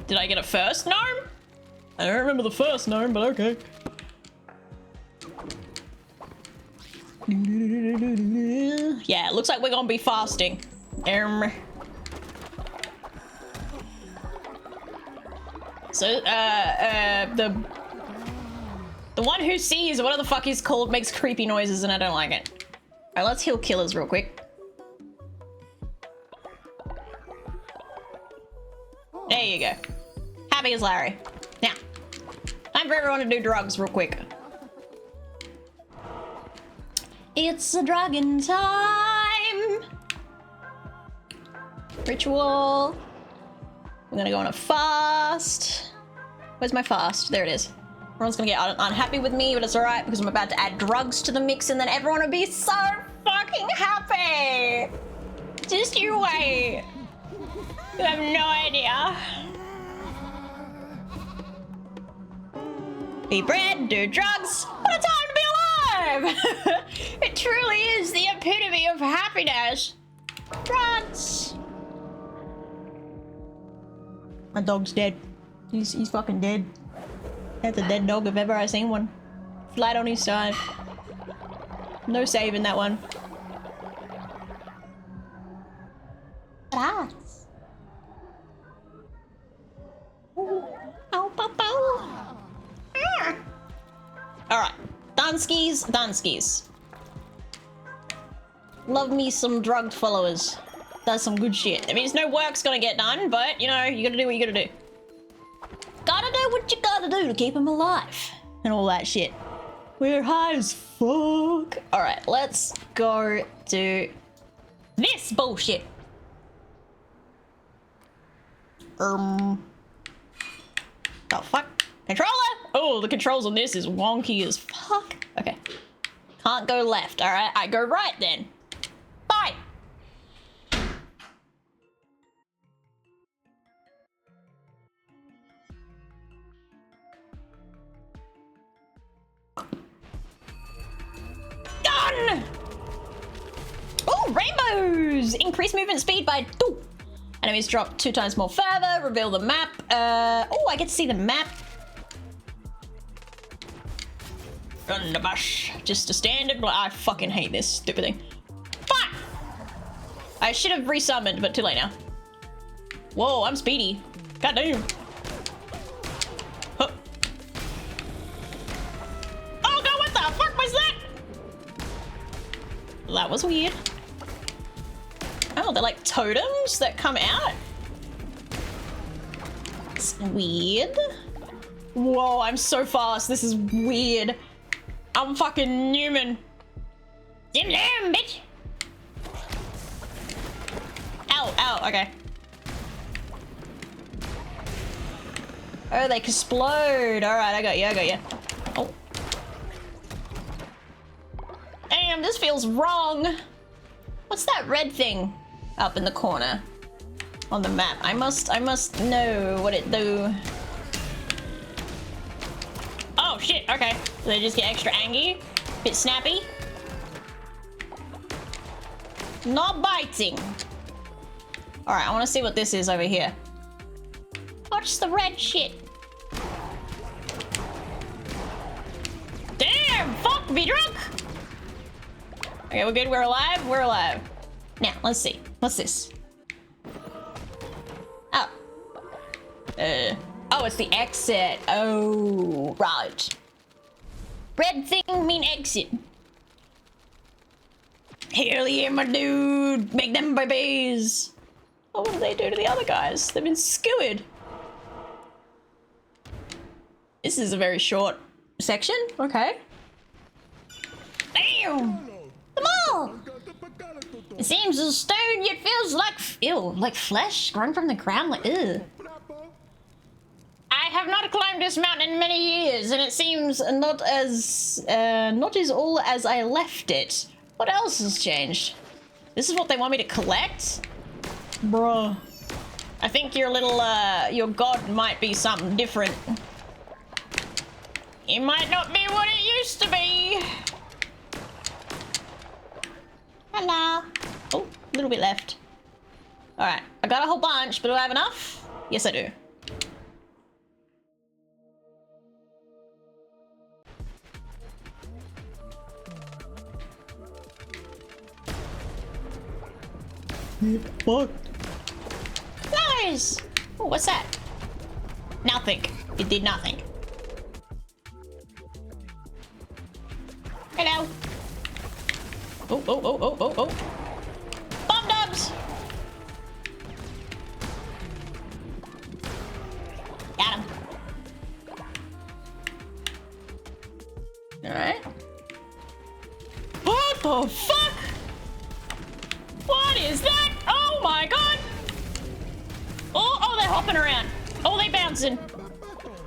Did I get a first gnome? I don't remember the first gnome, but okay. Yeah, it looks like we're gonna be fasting. So, the one who sees, whatever the fuck he's called, makes creepy noises and I don't like it. Alright, let's heal killers real quick. There you go. Happy as Larry. Now, time for everyone to do drugs real quick. It's a drugging time. Ritual. I'm gonna go on a fast. Where's my fast? There it is. Everyone's gonna get unhappy with me, but it's alright because I'm about to add drugs to the mix and then everyone will be so fucking happy. Just you wait. You have no idea. Eat bread, do drugs. What a time to be alive! It truly is the epitome of happiness. Drugs. My dog's dead. He's fucking dead. That's a dead dog if ever I seen one. Flat on his side. No saving that one. Rats. Oh, Popo. Alright. Danskis. Love me some drugged followers. That's some good shit. I mean, no work's gonna get done, but, you know, you gotta do what you gotta do. Gotta do what you gotta do to keep them alive. And all that shit. We're high as fuck. Alright, let's go do this bullshit. The fuck? Controller? Oh, the controls on this is wonky as fuck. Okay. Can't go left, alright? I go right then. Bye! Done! Oh, rainbows! Increase movement speed by 2. Enemies drop 2 times more further. Reveal the map. Oh, I get to see the map. Underbush. Just a standard. I fucking hate this stupid thing. Fuck! I should have resummoned, but too late now. Whoa, I'm speedy. Goddamn. Huh. Oh god, what the fuck was that? That was weird. Oh, they're like totems that come out? It's weird. Whoa, I'm so fast. This is weird. I'm fucking Newman. Damn, bitch. Ow, okay. Oh, they explode. Alright, I got you. Oh. Damn, this feels wrong. What's that red thing up in the corner on the map? I must know what it do. Oh shit, okay. So they just get extra angry, bit snappy. Not biting. Alright, I wanna see what this is over here. Watch the red shit. Damn, fuck, be drunk! Okay, we're good, we're alive. Now, let's see. What's this? Oh. Oh, it's the exit. Oh, right. Red thing mean exit. Hell yeah, my dude. Make them babies. Oh, what do they do to the other guys? They've been skewered. This is a very short section. Okay. Damn. Come on. It seems as stone, yet feels like flesh growing from the ground. Like, ew. I have not climbed this mountain in many years, and it seems not as all as I left it. What else has changed? This is what they want me to collect? Bruh. I think your little, your god might be something different. It might not be what it used to be. Hello. Oh, a little bit left. Alright, I got a whole bunch, but do I have enough? Yes, I do. Fuck. Nice! Oh, what's that? Nothing. It did nothing. Hello. Oh. Bomb dubs! Got him. Alright. What the fuck? What is that? Oh my god! flopping around? Oh, they bouncing.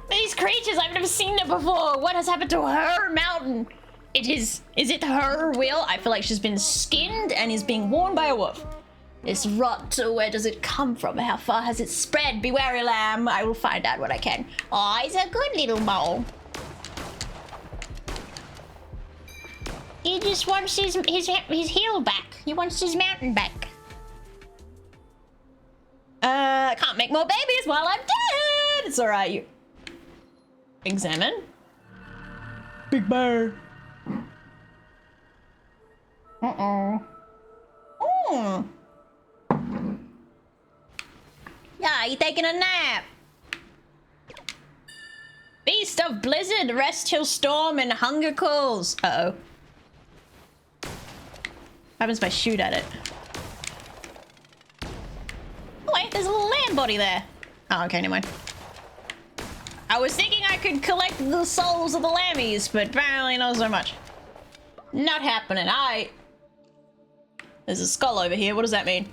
These creatures, I've never seen it before. What has happened to her mountain? Is it her will? I feel like she's been skinned and is being worn by a wolf. This rot, where does it come from? How far has it spread? Be wary, lamb. I will find out what I can. Oh, he's a good little mole. He just wants his heel back. He wants his mountain back. I can't make more babies while I'm dead. It's alright, you... Examine. Big bear. Uh-oh. Oh. Yeah, you taking a nap? Beast of Blizzard, Rest Hill Storm, and Hunger Calls. Uh-oh. What happens if I shoot at it? Oh wait, there's a little land body there. Oh, okay, never mind. I was thinking I could collect the souls of the lammies, but apparently not so much. Not happening. There's a skull over here. What does that mean?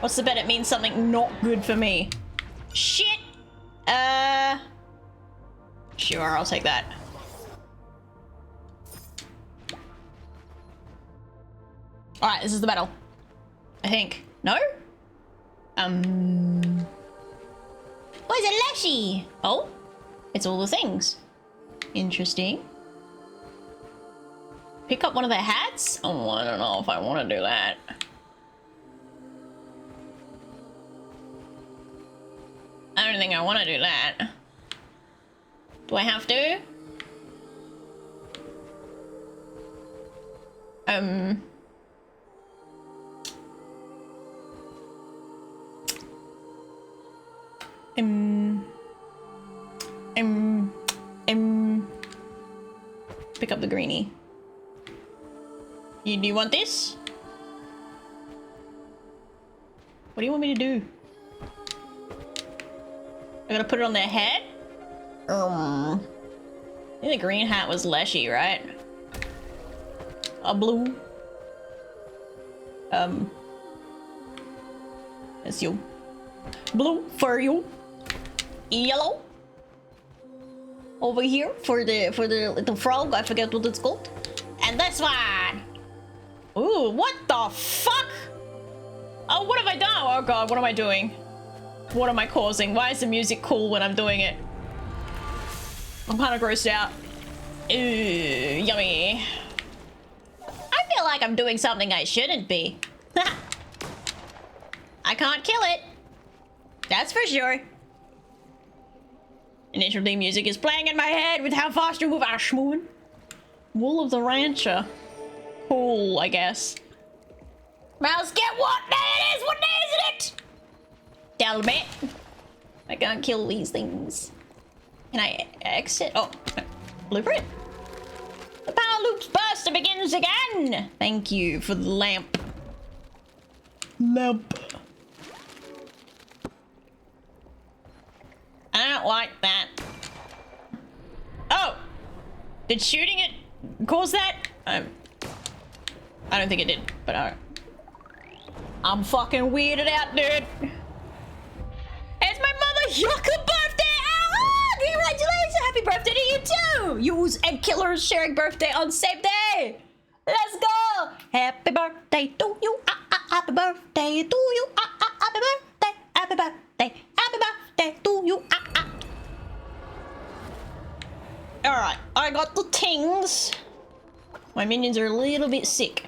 What's the bet? It means something not good for me. Shit! Sure, I'll take that. Alright, this is the battle. I think. No? What is it, Leshy? Oh? It's all the things. Interesting. Pick up one of their hats? Oh, I don't know if I want to do that. I don't think I want to do that. Do I have to? Pick up the greenie. Do you want this? What do you want me to do? I gotta put it on their head? I think the green hat was Leshy, right? A blue. That's you. Blue for you. Yellow. Over here for the little frog. I forget what it's called. And this one. Ooh, what the fuck? Oh, what have I done? Oh god, what am I doing? What am I causing? Why is the music cool when I'm doing it? I'm kind of grossed out. Ooh, yummy. I feel like I'm doing something I shouldn't be. I can't kill it. That's for sure. Initial theme music is playing in my head with how fast you move. Ashmoon. Wool of the Rancher. Cool, I guess. Mouse, get what day it is? What day is it? Tell me. I can't kill these things. Can I exit? Oh, blueprint. The power loop's burst begins again. Thank you for the lamp. Lamp. I don't like that. Oh! Did shooting it cause that? I don't think it did, but alright. I'm fucking weirded out, dude. It's my mother Yucca birthday! Oh, congratulations! Happy birthday to you too! Yous and Killers sharing birthday on the same day! Let's go! Happy birthday to you! Happy birthday to you! Happy birthday! Happy birthday! Happy birthday to you! Alright, I got the tings. My minions are a little bit sick.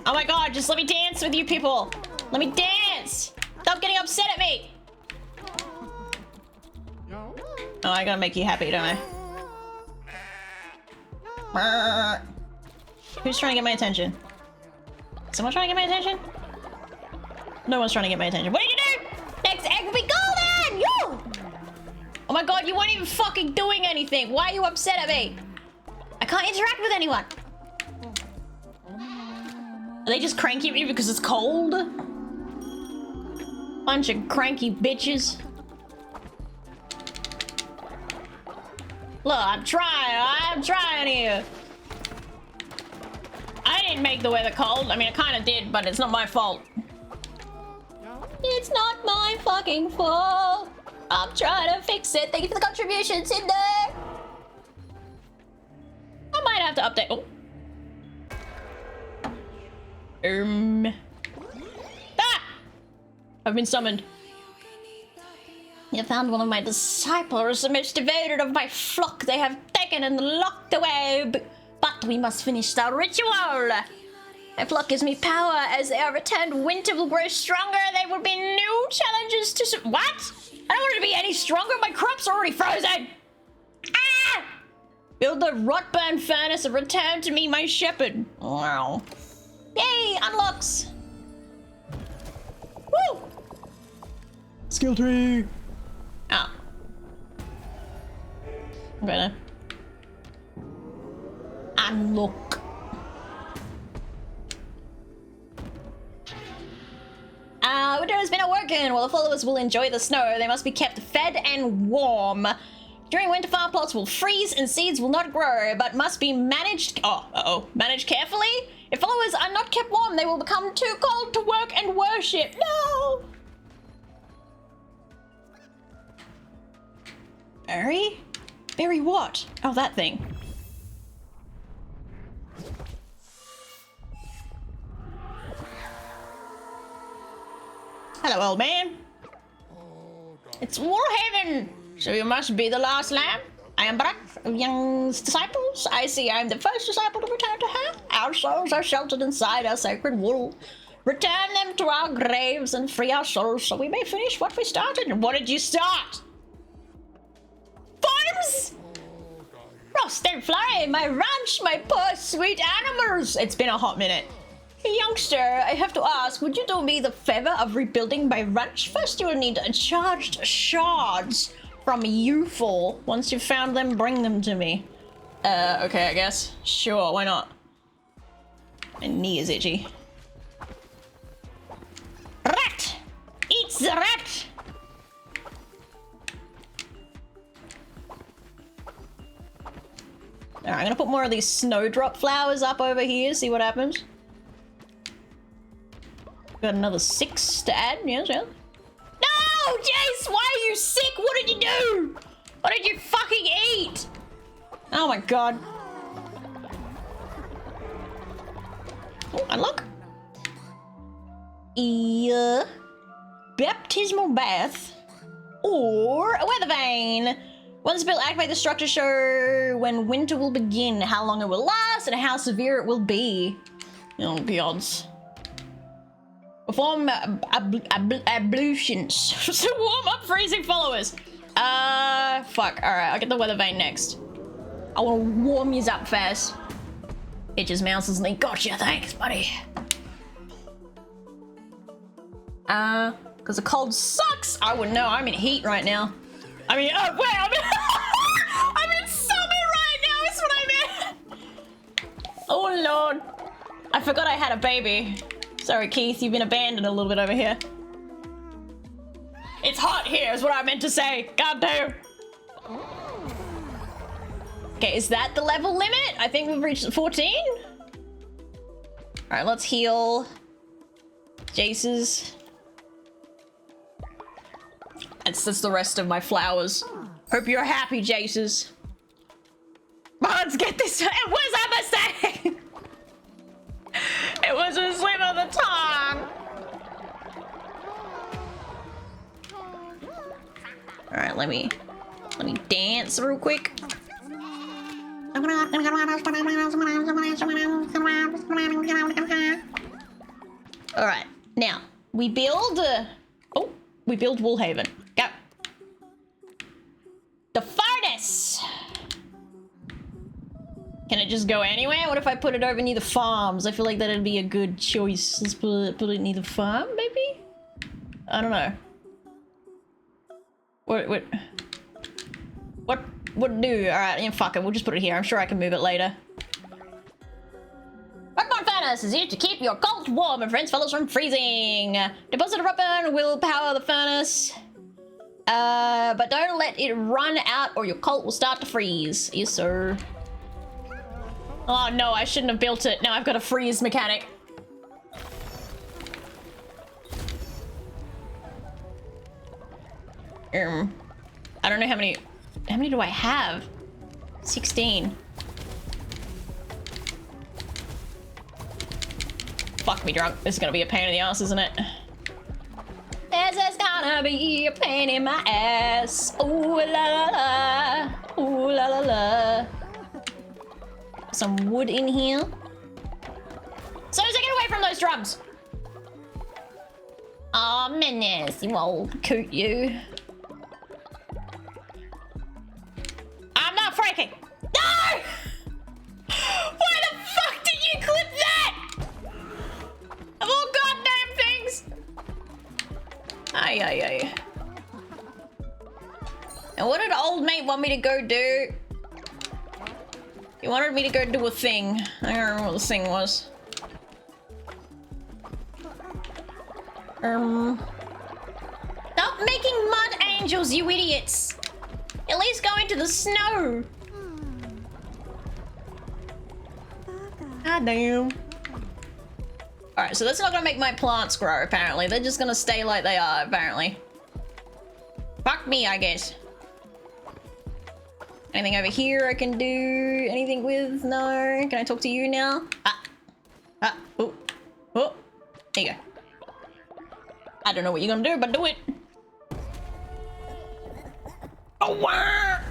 Oh my god, just let me dance with you people! Let me dance! Stop getting upset at me! Oh, I gotta make you happy, don't I? Who's trying to get my attention? Someone trying to get my attention? No one's trying to get my attention. What did you do? Next egg will be golden! You! Oh my god, you weren't even fucking doing anything! Why are you upset at me? I can't interact with anyone! Are they just cranky at me because it's cold? Bunch of cranky bitches. Look, I'm trying here. didn't make the weather cold. I mean, I kind of did, but it's not my fault. It's not my fucking fault. I'm trying to fix it. Thank you for the contribution, Cinder. I might have to update. Oh. Ah! I've been summoned. You found one of my disciples, the most devoted of my flock. They have taken and locked away. But we must finish the ritual. My flock gives me power. As they are returned, winter will grow stronger. There will be new challenges to... What? I don't want it to be any stronger. My crop's already frozen. Ah! Build the rot-burn furnace and return to me, my shepherd. Wow. Yay, unlocks. Woo! Skill tree. Ah. I'm gonna unlock. Winter has been at working. While the followers will enjoy the snow, they must be kept fed and warm. During winter, farm plots will freeze and seeds will not grow, but must be managed. Managed carefully. If followers are not kept warm, they will become too cold to work and worship. No. Berry? Berry what? Oh, that thing. Hello, old man. It's Warhaven, so you must be the last lamb. I am Brak of Young's disciples. I see I am the first disciple to return to her. Our souls are sheltered inside our sacred wool. Return them to our graves and free our souls so we may finish what we started. And what did you start? Farms? Frost and Flurry, my ranch, my poor sweet animals. It's been a hot minute. Youngster, I have to ask, would you do me the favor of rebuilding my ranch? First, you will need charged shards from Youthful. Once you've found them, bring them to me. Okay, I guess. Sure, why not? My knee is itchy. Rat! Eats the rat! Alright, I'm gonna put more of these snowdrop flowers up over here, see what happens. Got another 6 to add, yes, yes. No, Jace, why are you sick? What did you do? What did you fucking eat? Oh my god. Oh, unlock. Yeah. Baptismal bath. Or a weather vane. Once built, activate the structure show when winter will begin, how long it will last, and how severe it will be. Oh, gods. Perform ablutions to warm up freezing followers. Fuck. Alright, I'll get the weather vane next. I want to warm yous up fast. Itches, mouses, and gotcha. Thanks, buddy. Because the cold sucks. I wouldn't know. I'm in heat right now. I mean, wait, I'm in summer right now. Is what I meant. Oh lord, I forgot I had a baby. Sorry, Keith, you've been abandoned a little bit over here. It's hot here, is what I meant to say. God damn. Okay, is that the level limit? I think we've reached 14. All right, let's heal Jace's. That's the rest of my flowers. Hope you're happy, Jace's. Well, let's get this. It was a mistake. It was a slip of the tongue. All right, let me dance real quick. All right, now we build. We build Woolhaven. Go. The furnace. Can it just go anywhere? What if I put it over near the farms? I feel like that'd be a good choice. Let's put it near the farm, maybe? I don't know. What do? Alright, yeah, fuck it. We'll just put it here. I'm sure I can move it later. Rockborn furnace is used to keep your cult warm and friends fellows from freezing. Deposit a rockburn will power the furnace. But don't let it run out or your cult will start to freeze. Yes, sir. Oh no, I shouldn't have built it. Now I've got a freeze mechanic. I don't know how many do I have? 16. Fuck me drunk. This is gonna be a pain in the ass, isn't it? This is gonna be a pain in my ass. Ooh la la la. Ooh la la la. Some wood in here. So as I get away from those drums. Aw, menace, you old coot, you. I'm not freaking. No! Why the fuck did you clip that? Of all goddamn things. Ay, ay, ay. And what did old mate want me to go do? He wanted me to go do a thing. I don't remember what the thing was. Stop making mud angels, you idiots! At least go into the snow! God damn. Alright, so that's not gonna make my plants grow, apparently. They're just gonna stay like they are, apparently. Fuck me, I guess. Anything over here I can do anything with? No. Can I talk to you now? Oh. Oh. There you go. I don't know what you're gonna do, but do it. Oh, wow.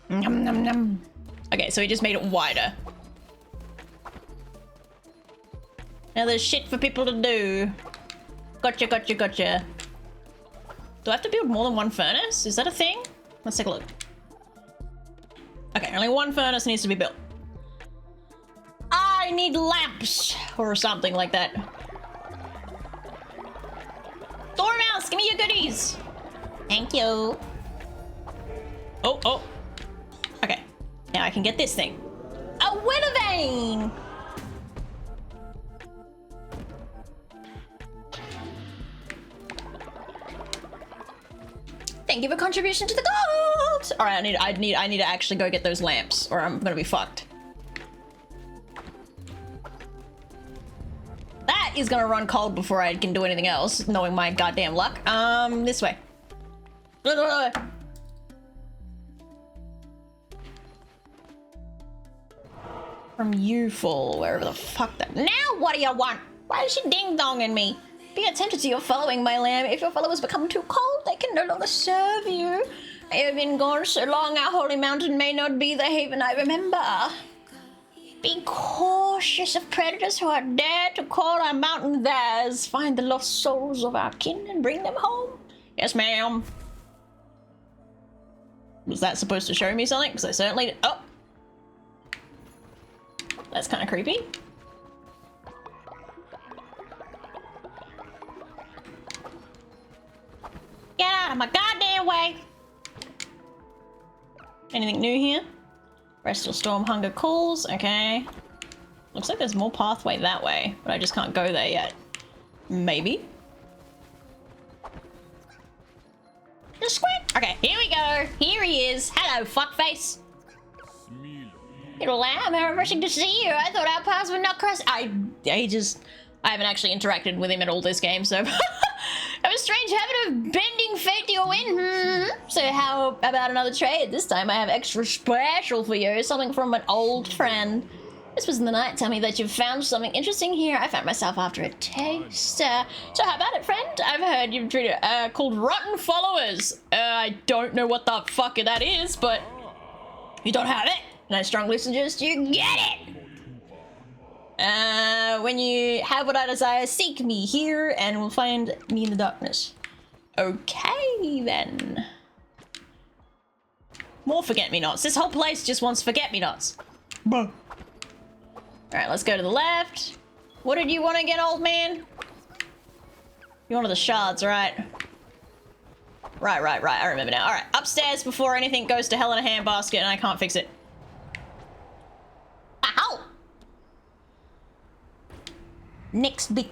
Nom, nom, nom. Okay, so he just made it wider. Now there's shit for people to do. Gotcha, gotcha, gotcha. Do I have to build more than one furnace? Is that a thing? Let's take a look. Okay, only one furnace needs to be built. I need lamps or something like that. Dormouse, give me your goodies. Thank you. Oh, oh. Okay, now I can get this thing. A wither vein! Thank you for contribution to the gold! Alright, I need to actually go get those lamps, or I'm gonna be fucked. That is gonna run cold before I can do anything else, knowing my goddamn luck. This way. From Youthful, wherever the fuck that. Now what do you want? Why is she ding-donging me? Be attentive to your following, my lamb. If your followers become too cold, they can no longer serve you. I have been gone so long, our holy mountain may not be the haven I remember. Be cautious of predators who are dare to call our mountain theirs. Find the lost souls of our kin and bring them home. Yes, ma'am. Was that supposed to show me something? Because I certainly... Oh! That's kind of creepy. Get out of my goddamn way! Anything new here? Restful Storm Hunger Calls, okay. Looks like there's more pathway that way, but I just can't go there yet. Maybe? Just squint! Okay, here we go! Here he is! Hello, fuckface! Little lamb, how refreshing to see you! I thought our paths would not cross- I haven't actually interacted with him at all this game, so... Have a strange habit of bending fate to your win, So how about another trade? This time I have extra special for you, something from an old friend. This was in the night. Tell me that you've found something interesting here. I found myself after a taste. So how about it, friend? I've heard you've treated called Rotten Followers. I don't know what the fuck that is, but you don't have it, and I strongly suggest you get it. When you have what I desire, seek me here and will find me in the darkness. Okay, then. More forget-me-nots. This whole place just wants forget-me-nots. Alright, let's go to the left. What did you want again, old man? You wanted the shards, right? Right. I remember now. Alright, upstairs before anything goes to hell in a handbasket and I can't fix it. Ow! Next big...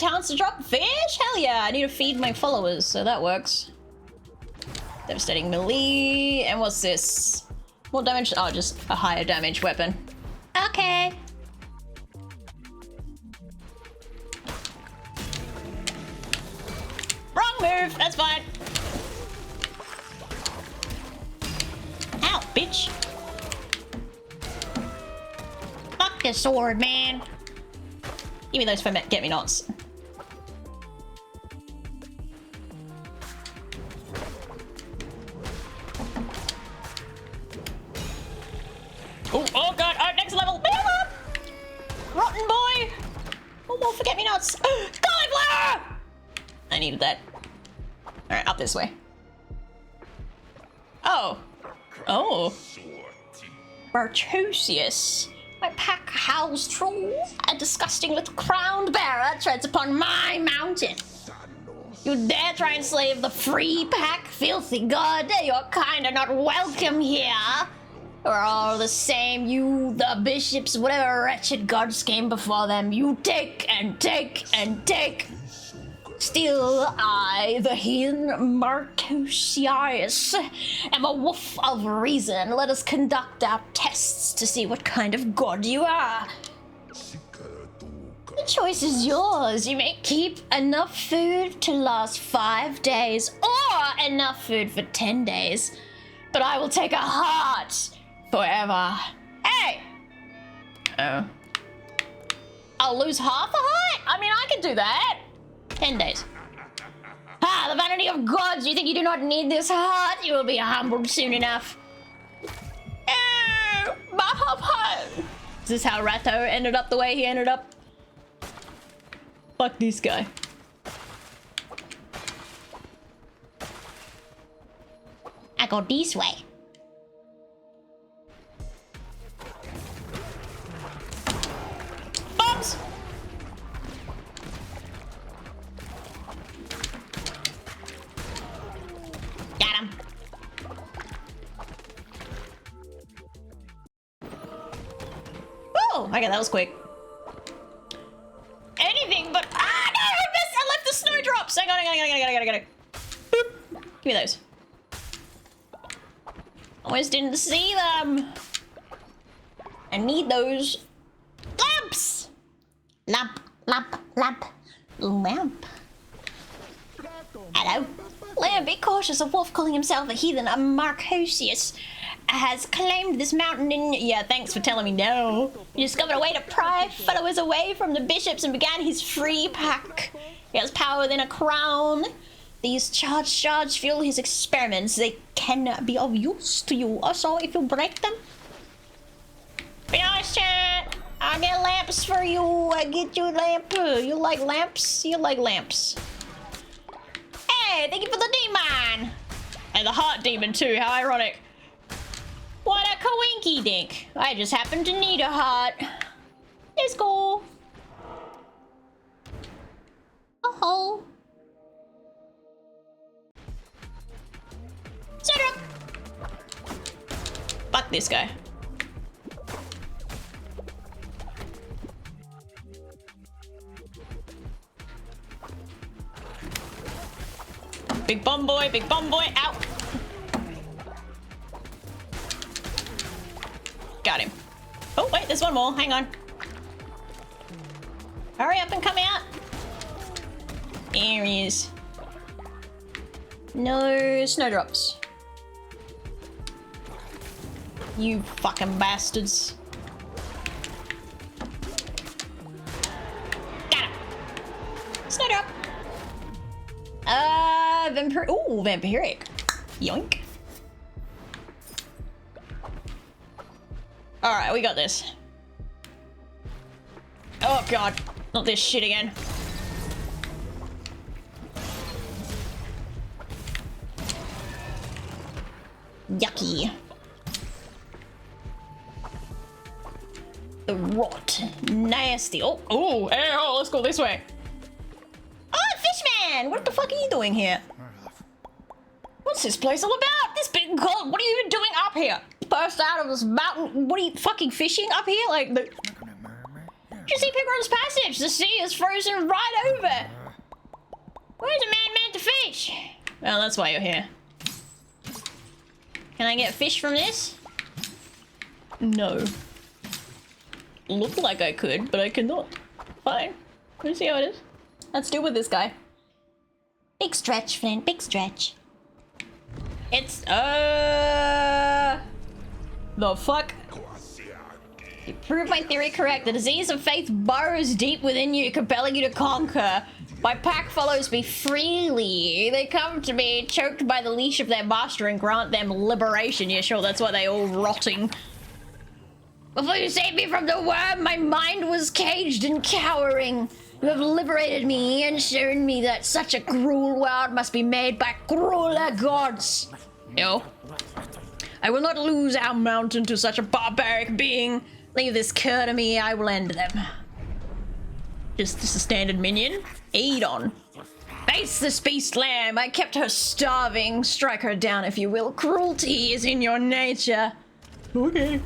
chance to drop fish? Hell yeah, I need to feed my followers, so that works. Devastating melee, and what's this? What damage? Oh, just a higher damage weapon. Okay. Wrong move, that's fine. Ow, bitch. Fuck the sword, man. Give me those for get me knots. Oh god, alright, next level. Rotten boy. Oh, more forget me nots. Cauliflower! I needed that. Alright, up this way. Oh. Oh. Bartusius. My pack howls true. A disgusting little crowned bearer treads upon my mountain. You dare try and slave the free pack, filthy god? Your kind are not welcome here. We're all the same, you, the bishops, whatever wretched gods came before them. You take and take and take. Still, I, the heathen Martusius, am a wolf of reason. Let us conduct our tests to see what kind of god you are. The choice is yours. You may keep enough food to last 5 days, or enough food for 10 days. But I will take a heart forever. Hey! Oh. I'll lose half a heart? I mean, I can do that. 10 days. Ah, the vanity of gods! You think you do not need this heart? You will be humbled soon enough. Oh, my half heart! Is this how Ratto ended up the way he ended up? Fuck this guy. I go this way. Bombs! Got him. Oh, okay, that was quick. Anything but no! I left the snowdrops. Hang on. Boop. Give me those. Almost didn't see them. I need those lamps. Lamp. Hello. Lamb, be cautious. A wolf calling himself a heathen, a Martusius, has claimed this mountain in... Yeah, thanks for telling me no. He discovered a way to pry followers away from the bishops and began his free pack. He has power within a crown. These charged shards fuel his experiments. They can be of use to you. Also, if you break them... Be nice, chat. I'll get lamps for you. I get you a lamp. You like lamps? You like lamps. Hey, thank you for the demon. And the heart demon too, how ironic. What a coinky dink. I just happen to need a heart. It's cool. Oh. Shut up. Fuck this guy. Big bomb boy, out. Got him. Oh, wait, there's one more. Hang on. Hurry up and come out. There he is. No snowdrops. You fucking bastards. Got him. Snowdrop. Vampiric. Yoink. Alright, we got this. Oh god, not this shit again. Yucky. The rot. Nasty. Oh, let's go this way. Oh, Fishman! What the fuck are you doing here? What's this place all about? This big cold. What are you even doing up here? Burst out of this mountain. What are you fucking fishing up here? Like the... Did you see Pigron's Passage? The sea is frozen right over. Where's a man meant to fish? Well, that's why you're here. Can I get fish from this? No. Looked like I could, but I cannot. Fine. Let's see how it is. Let's deal with this guy. Big stretch, Flynn. Big stretch. It's, the fuck? You proved my theory correct. The disease of faith burrows deep within you, compelling you to conquer. My pack follows me freely. They come to me, choked by the leash of their master, and grant them liberation. Yeah, sure, that's why they all rotting. Before you saved me from the worm, my mind was caged and cowering. You have liberated me and shown me that such a cruel world must be made by crueler gods. No. I will not lose our mountain to such a barbaric being. Leave this cur to me, I will end them. Just a standard minion. Eat on. Face this beast lamb. I kept her starving. Strike her down if you will. Cruelty is in your nature. Okay.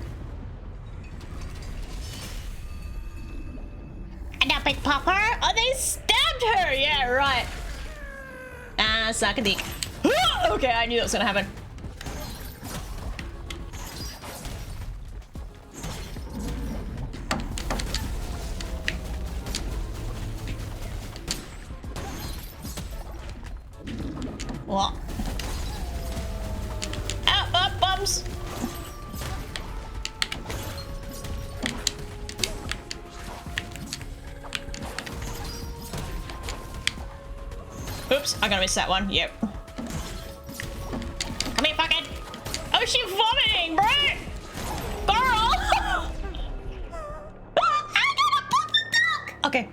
And up it, Popper. Oh, they stabbed her. Yeah, right. Ah, suck a dick. Okay, I knew that was gonna happen. What? Up, bums! Oops, I'm gonna miss that one. Yep. Come here, fuckhead! Oh, she's vomiting, bro! Girl! I got a puppy dog! Okay.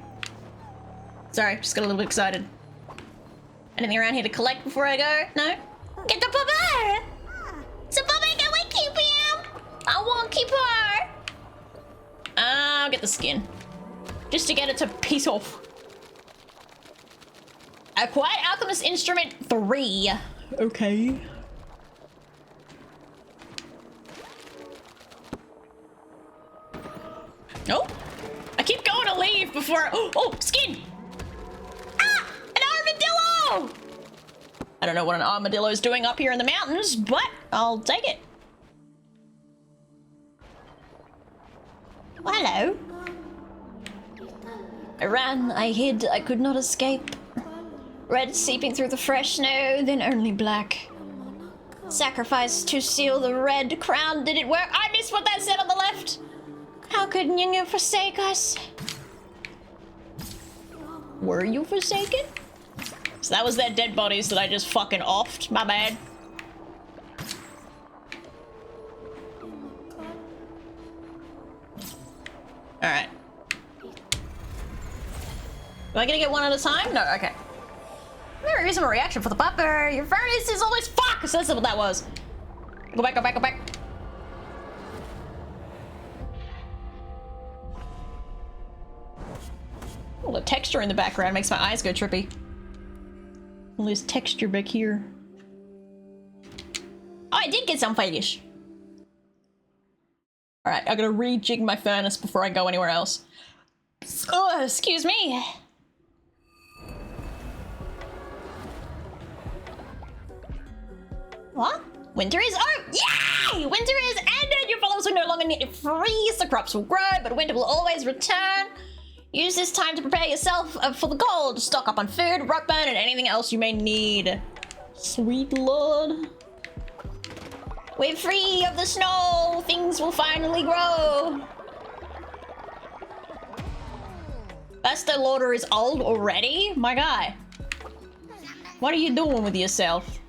Sorry, just got a little bit excited. Anything around here to collect before I go? No? Get the pupper! So puppy, can we keep him? I won't keep her! I'll get the skin. Just to get it to piece off. A Quiet Alchemist Instrument 3. Okay. Oh! I keep going to leave before. Oh, skin! Ah! An armadillo! I don't know what an armadillo is doing up here in the mountains, but I'll take it. Hello. I ran, I hid, I could not escape. Red seeping through the fresh snow, then only black. Sacrifice to seal the red crown. Did it work? I missed what that said on the left. How could Nyinga forsake us? Were you forsaken? So that was their dead bodies that I just fucking offed. My bad. Alright. Am I gonna get one at a time? No, okay. Very reasonable reaction for the pupper. Your furnace is always fuck! So that's what that was. Go back, go back, go back. Oh, the texture in the background makes my eyes go trippy. All this texture back here. Oh, I did get some fish. Alright, I gotta rejig my furnace before I go anywhere else. Oh, excuse me. What? Winter is over! Yay! Winter is ended! Your followers will no longer need to freeze, the crops will grow, but winter will always return. Use this time to prepare yourself for the cold. Stock up on food, rock burn, and anything else you may need. Sweet lord. We're free of the snow! Things will finally grow! Buster Lauder is old already? My guy. What are you doing with yourself?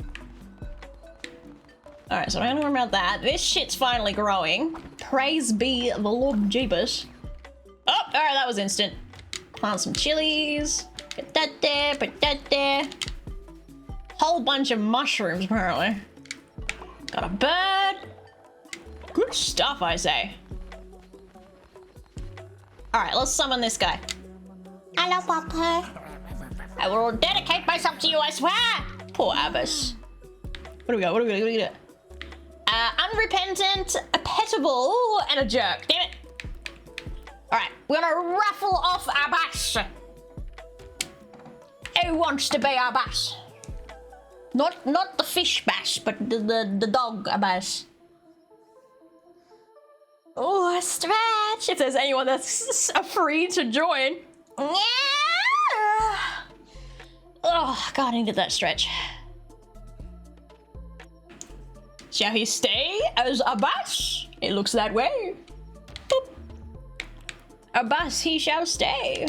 Alright, so I don't know about that. This shit's finally growing. Praise be the Lord Jeebus. Oh, alright, that was instant. Plant some chilies. Put that there, put that there. Whole bunch of mushrooms, apparently. Got a bird. Good stuff, I say. Alright, let's summon this guy. Hello, Papa. I will dedicate myself to you, I swear! Poor Abbas. What do we got? What do we got? What do we got? Unrepentant, a petable, and a jerk. Damn it. Alright, we're gonna raffle off our bass. Who wants to be our bass? Not the fish bass, but the dog bass. Oh, a stretch! If there's anyone that's free to join. Oh, God, I needed that stretch. Shall he stay as a bass? It looks that way. Boop. A bass, he shall stay.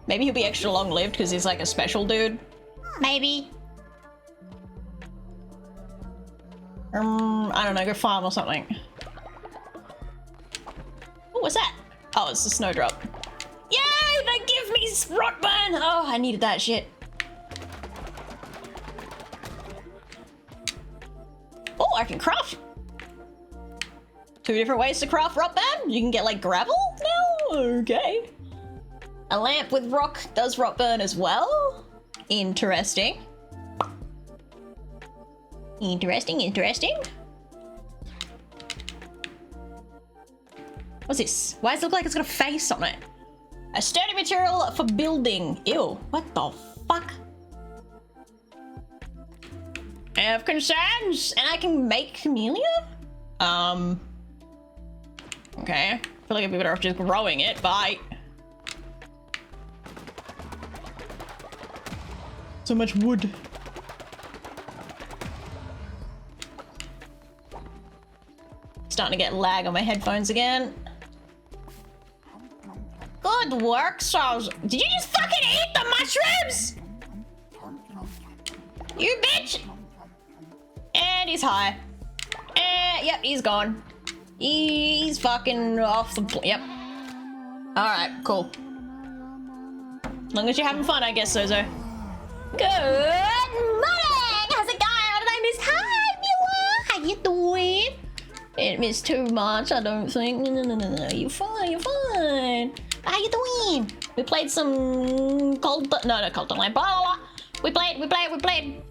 Maybe he'll be extra long-lived because he's like a special dude. Maybe. I don't know, go farm or something. Oh, what's that? Oh, it's a snowdrop. Yay! They give me Rotburn! Oh, I needed that shit. Oh, I can craft. 2 different ways to craft Rotburn. You can get like gravel now? Okay. A lamp with rock does Rotburn as well. Interesting. Interesting. What's this? Why does it look like it's got a face on it? A sturdy material for building. Ew, what the fuck? I have concerns, and I can make camellia? Okay. I feel like I'd be better off just growing it. Bye. So much wood. Starting to get lag on my headphones again. Good work, Charles. Did you just fucking eat the mushrooms? You bitch! And he's high. Yep, he's gone. He's fucking off the yep. Alright, cool. As long as you're having fun, I guess, Sozo. Good morning! How's it going? I miss hi, Mila! How you doing? Didn't miss too much, I don't think. No. You're fine. How you doing? We played some Cold... No, not Cold Line. Blah, blah, blah. We played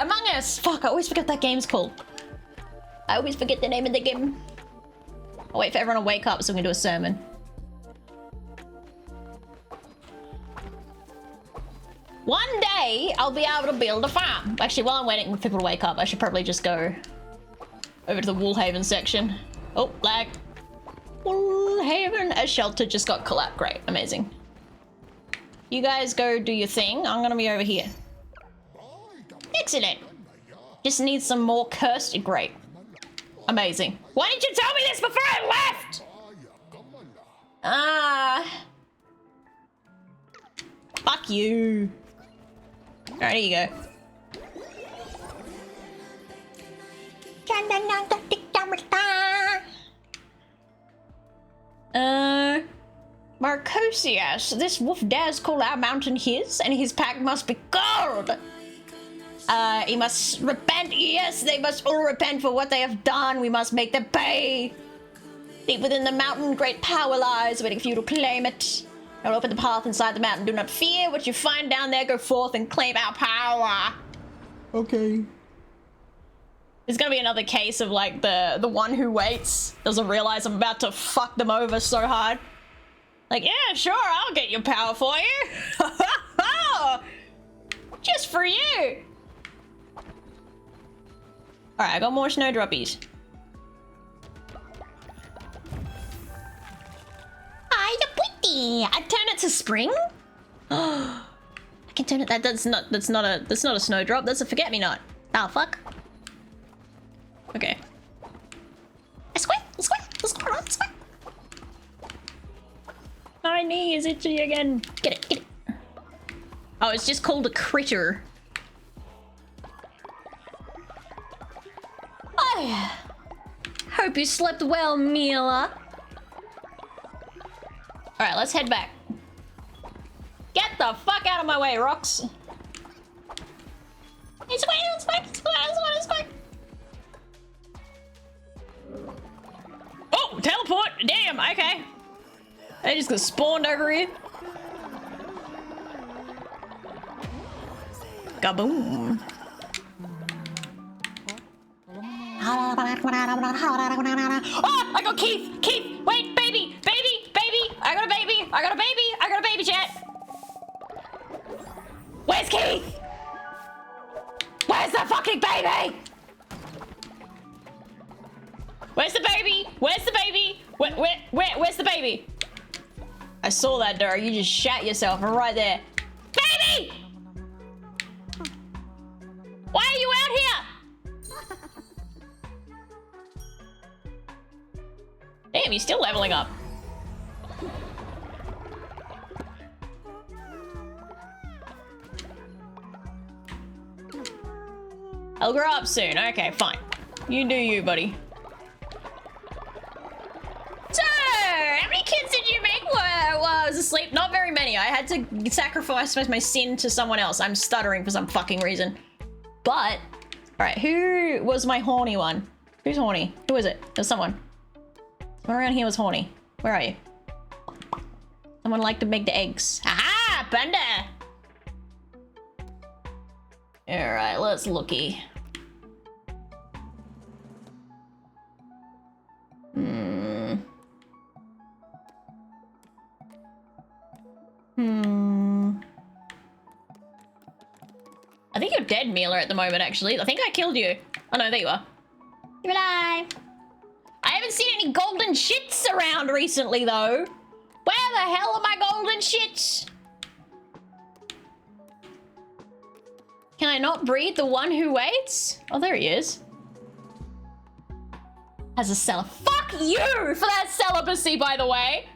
Among Us. Fuck, I always forget that game's called. I always forget the name of the game. I'll wait for everyone to wake up so we can do a sermon. One day, I'll be able to build a farm. Actually, while I'm waiting for people to wake up, I should probably just go over to the Woolhaven section. Oh, lag. Woolhaven. A shelter just got collapsed. Great, amazing. You guys go do your thing. I'm gonna be over here. Excellent. Just need some more cursed. Great. Amazing. Why didn't you tell me this before I left? Fuck you. Alright, here you go. Marcosius, this wolf dares call our mountain his, and his pack must be gold. He must repent. Yes, they must all repent for what they have done. We must make them pay. Deep within the mountain, great power lies, waiting for you to claim it. Don't open the path inside the mountain. Do not fear what you find down there. Go forth and claim our power. Okay. There's gonna be another case of like the one who waits doesn't realize I'm about to fuck them over so hard. Like, yeah, sure, I'll get your power for you. Just for you. Alright, I got more snowdroppies. I turn it to spring? I can turn it. That's not a snowdrop. That's a forget-me-not. Oh fuck. Okay. Let's go. My knee is itchy again. Get it. Oh, it's just called a critter. I hope you slept well, Mila. Alright, let's head back. Get the fuck out of my way, rocks. It's fine. Oh, teleport! Damn, okay. They just got spawned over here. Kaboom. Oh, I got Keith! Wait, baby! I got a baby! I got a baby, chat! Where's Keith? Where's the fucking baby? Where's the baby? Where's the baby? Where's the baby? I saw that, Dora. You just shat yourself right there. Baby! Why are you out here? Damn, he's still leveling up. I'll grow up soon. Okay, fine. You do you, buddy. So, how many kids did you make while I was asleep? Not very many. I had to sacrifice my sin to someone else. I'm stuttering for some fucking reason. But, alright, who was my horny one? Who's horny? Who is it? There's someone. Someone around here was horny. Where are you? Someone liked to make the eggs. Aha! Panda! Alright, let's looky. I think you're dead, Mila, at the moment, actually. I think I killed you. Oh no, there you are. You're alive. I haven't seen any golden shits around recently, though. Where the hell are my golden shits? Can I not breed the one who waits? Oh, there he is. As a seller. Fuck you for that celibacy, by the way.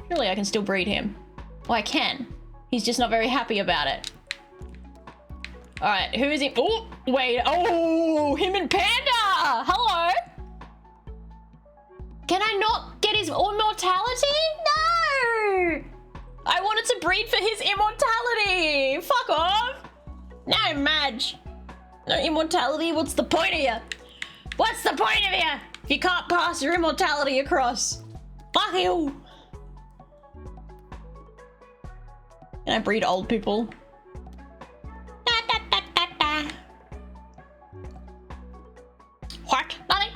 Surely I can still breed him. Oh, I can. He's just not very happy about it. Alright, who is he? Oh, wait. Oh, him and Panda! Hello? Can I not get his immortality? No! I wanted to breed for his immortality! Fuck off! No, Madge. No immortality, what's the point of you? What's the point of you? If you can't pass your immortality across. Fuck you! Can I breed old people? Da, da, da, da, da. What? Nothing?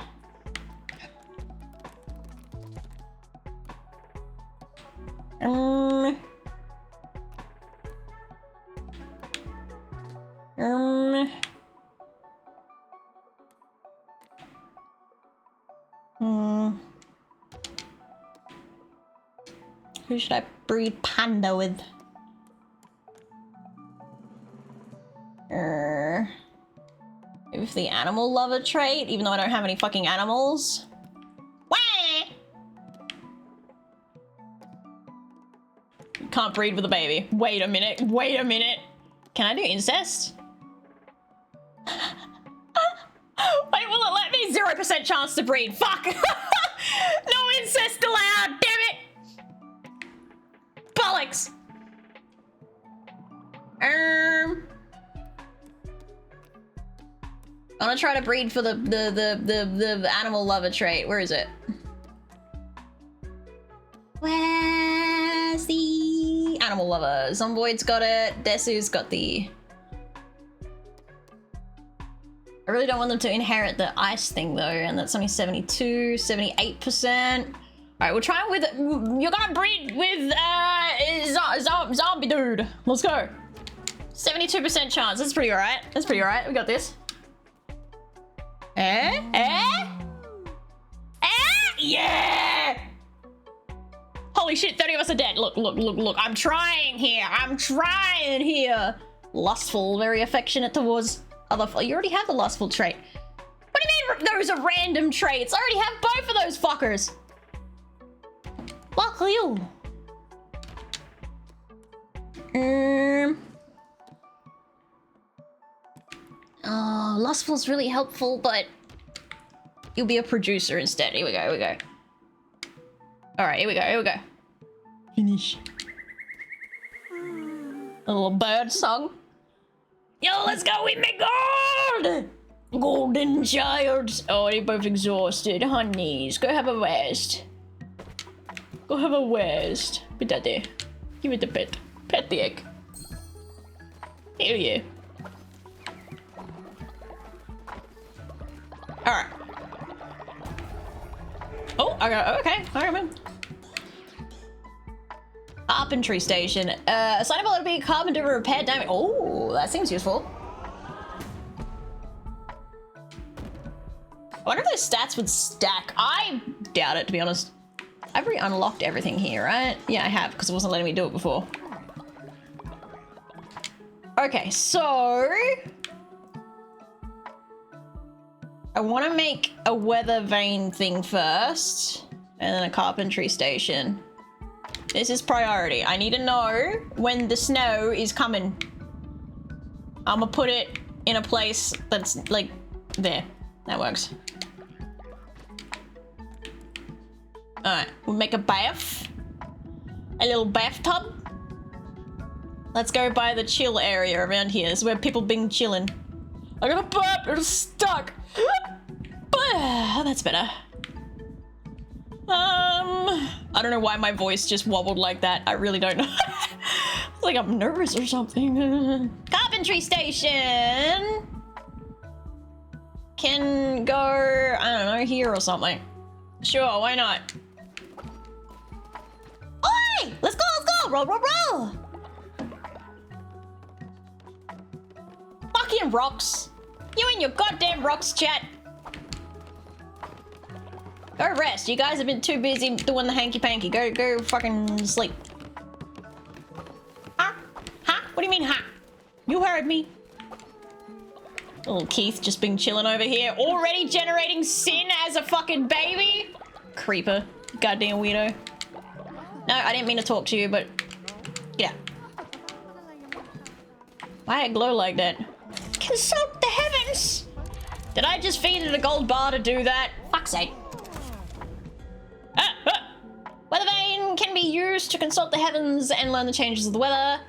Who should I breed Panda with? With the animal lover trait, even though I don't have any fucking animals. Wah! Can't breed with a baby. Wait a minute. Wait a minute. Can I do incest? Wait, will it let me? 0% chance to breed. Fuck! No incest allowed, damn it! Bollocks! I'm gonna try to breed for the animal lover trait. Where is it? Where's the animal lover? Zomboid's got it. Desu's got the... I really don't want them to inherit the ice thing though, and that's only 72, 78%. Alright, we'll try with... You're gonna breed with zombie dude. Let's go. 72% chance. That's pretty alright. That's pretty alright. We got this. Yeah! Holy shit, 30 of us are dead. Look, look, look, look. I'm trying here. I'm trying here. Lustful, very affectionate towards other... You already have the lustful trait. What do you mean those are random traits? I already have both of those fuckers. Fuck you. Oh, lustful's really helpful, but you'll be a producer instead. Here we go, here we go. Alright, here we go, here we go. Finish. A little bird song. Yo, let's go with me gold! Golden child. Oh, they're both exhausted. Honeys, go have a rest. Go have a rest. Put that there. Give it the pet. Pet the egg. Hell yeah. Alright. Oh! Okay, alright, man. Carpentry station. Assignable to be a carpenter to repair damage. Oh, that seems useful. I wonder if those stats would stack. I doubt it, to be honest. I've re-unlocked everything here, right? Yeah, I have, because it wasn't letting me do it before. Okay, so... I want to make a weather vane thing first, and then a carpentry station. This is priority. I need to know when the snow is coming. I'm gonna put it in a place that's like there. That works. Alright, we'll make a bath. A little bathtub. Let's go by the chill area around here. This is where people been chilling. I got a burp, it's stuck. That's better. I don't know why my voice just wobbled like that. I really don't know. It's like I'm nervous or something. Carpentry station can go, I don't know, here or something. Sure, why not? Oi! Let's go, let's go! Roll, roll, roll! Fucking rocks. You and your goddamn rocks, chat. Go rest. You guys have been too busy doing the hanky-panky. Go fucking sleep. Huh? Huh? What do you mean, huh? You heard me. Little Keith just been chilling over here. Already generating sin as a fucking baby? Creeper. Goddamn weirdo. No, I didn't mean to talk to you, but... yeah. Why it glow like that? Consult the heavens! Did I just feed it a gold bar to do that? Fuck's sake. Weather vane can be used to consult the heavens and learn the changes of the weather.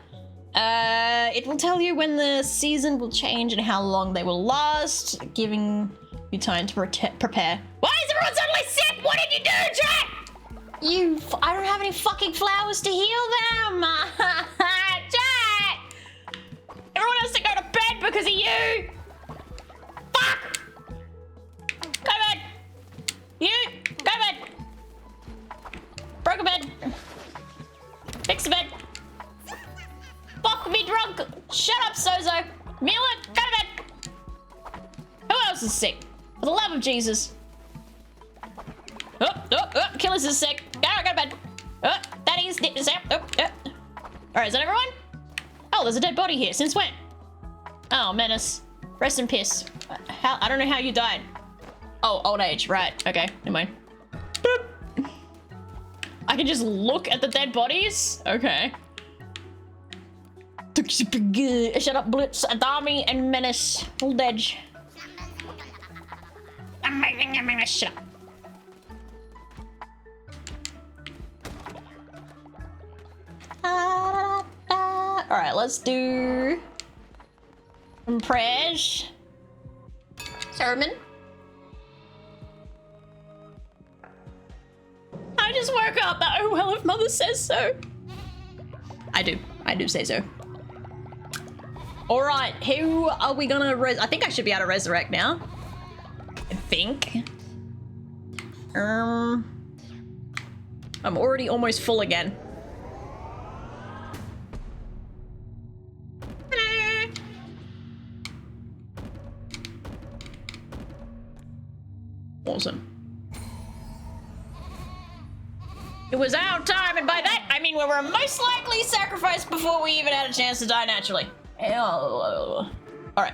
It will tell you when the season will change and how long they will last, giving you time to prepare. Why is everyone suddenly sick? What did you do, chat? I don't have any fucking flowers to heal them. Chat! Everyone has to go to bed because of you. Fuck! Go to bed. You, go to bed. Broke a bed. Fix the bed. Fuck me drunk. Shut up, Sozo. Mila, go to bed. Who else is sick? For the love of Jesus. Killers is sick. Go to bed. Daddy's Alright, is that everyone? Oh, there's a dead body here. Since when? Oh, menace. Rest in piss. I don't know how you died. Oh, old age. Right. Okay. Never mind. Boop. I can just look at the dead bodies? Okay. Shut up, Blitz, Adami, and Menace. All dead. Shut up. Alright, let's do some prayers. Sermon. I just woke up. Oh well, if Mother says so. I do say so. Alright, who are we gonna I think I should be able to resurrect now. I think. I'm already almost full again. Awesome. It was our time, and by that, I mean we were most likely sacrificed before we even had a chance to die naturally. Alright.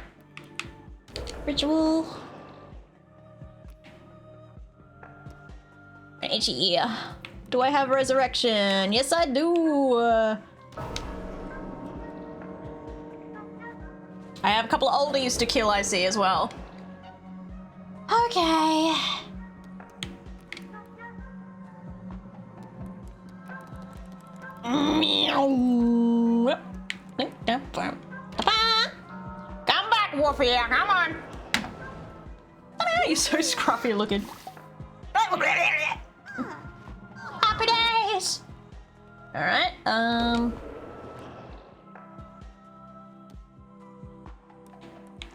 Ritual. An itchy ear. Do I have resurrection? Yes, I do. I have a couple of oldies to kill, I see, as well. Okay. Come back, Wolfie, come on. You're so scruffy looking. Happy days. All right.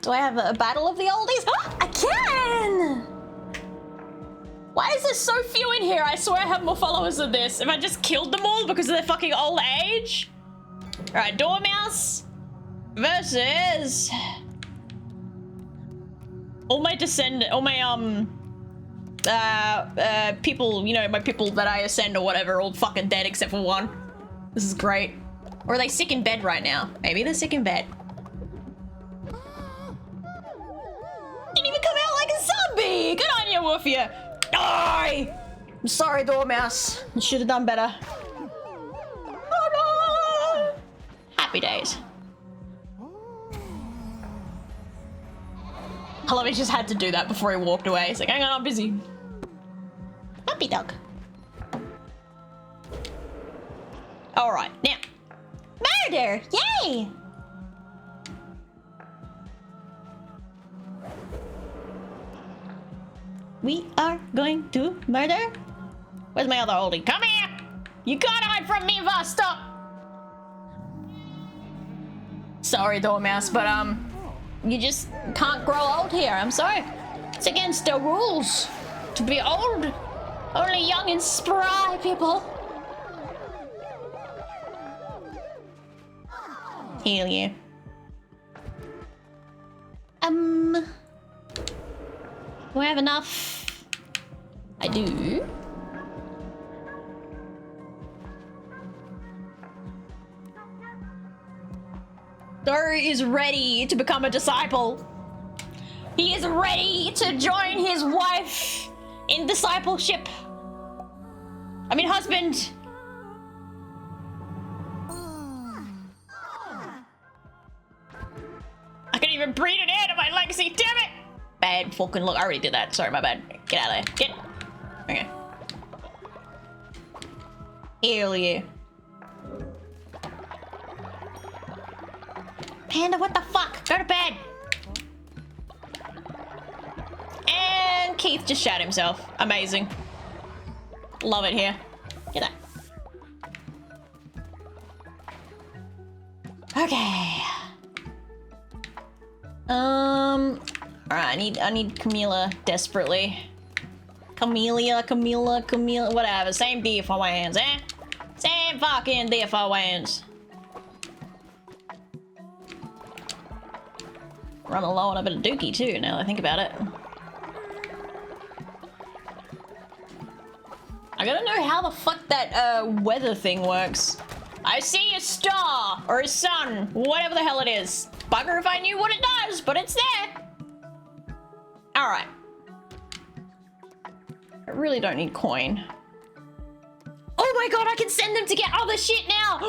Do I have a battle of the oldies? I can. Why is there so few in here? I swear I have more followers than this. Have I just killed them all because of their fucking old age? Alright, Dormouse versus all my people, you know, my people that I ascend or whatever, all fucking dead except for one. This is great. Or are they sick in bed right now? Maybe they're sick in bed. Didn't even come out like a zombie! Good on you, Woofia! Die! I'm sorry, Dormouse. You should have done better. Oh no! Happy days. I love he just had to do that before he walked away. He's like, hang on, I'm busy. Puppy dog. Alright, now. Murder! Yay! We are going to murder? Where's my other oldie? Come here! You can't hide from me, Vostok! Sorry, Dormouse, but you just can't grow old here. I'm sorry. It's against the rules to be old. Only young and spry people. Hell yeah. Do I have enough? I do. Thor is ready to become a disciple. He is ready to join his wife in discipleship. I mean, husband. I can't even breathe it in of my legacy, damn it! Bad fucking look. I already did that. Sorry, my bad. Get out of there. Get. Okay. Hell yeah. Panda, what the fuck? Go to bed. And Keith just shot himself. Amazing. Love it here. Get that. Okay. Alright, I need Camilla desperately. Camilla, whatever. Same deal for Wans, eh? Same fucking deal for Wans. Running low on a bit of dookie too, now that I think about it. I gotta know how the fuck that weather thing works. I see a star, or a sun, whatever the hell it is. Bugger if I knew what it does, but it's there. Alright. I really don't need coin. Oh my god, I can send them to get other shit now!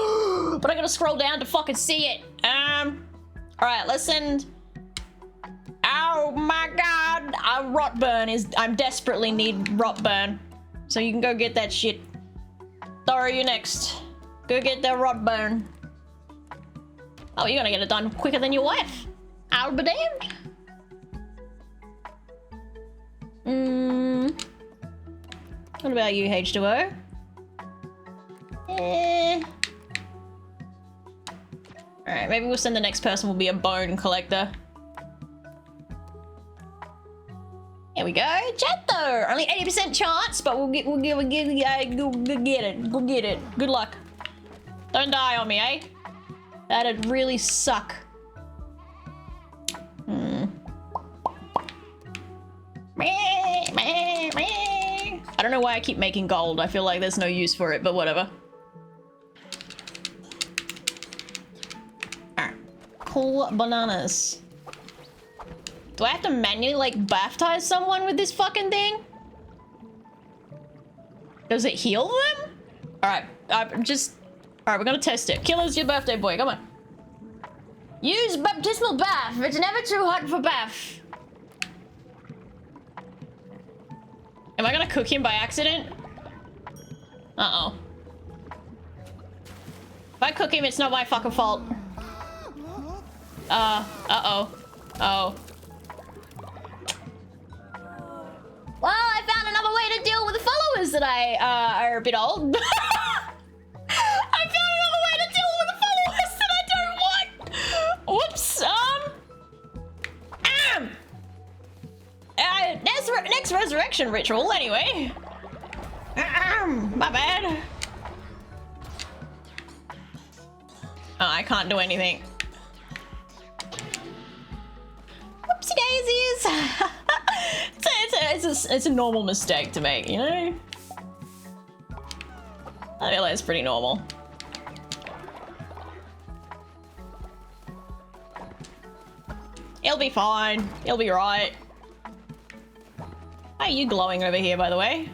But I gotta scroll down to fucking see it. Alright, let's send... Oh my god! I desperately need Rotburn. So you can go get that shit. Thor, you next. Go get that Rotburn. Oh, you're gonna get it done quicker than your wife. I'll be damned. What about you, H2O? Alright, maybe we'll send the next person will be a bone collector. Here we go. Chat though! Only 80% chance, but we'll get it. Go get it. Good luck. Don't die on me, eh? That'd really suck. I don't know why I keep making gold. I feel like there's no use for it, but whatever. Alright. Cool bananas. Do I have to manually, like, baptize someone with this fucking thing? Does it heal them? Alright, Alright, we're gonna test it. Killer's your birthday boy, come on. Use baptismal bath. It's never too hot for bath. Am I gonna cook him by accident? Uh-oh. If I cook him, it's not my fucking fault. Uh-oh. Oh. Well, I found another way to deal with the followers that are a bit old. I found another way to deal with the followers that I don't want. Whoops. Next resurrection protection ritual anyway. My bad. Oh, I can't do anything. Whoopsie daisies. it's a normal mistake to make, you know? I feel like it's pretty normal. It'll be fine. It'll be right. How are you glowing over here, by the way?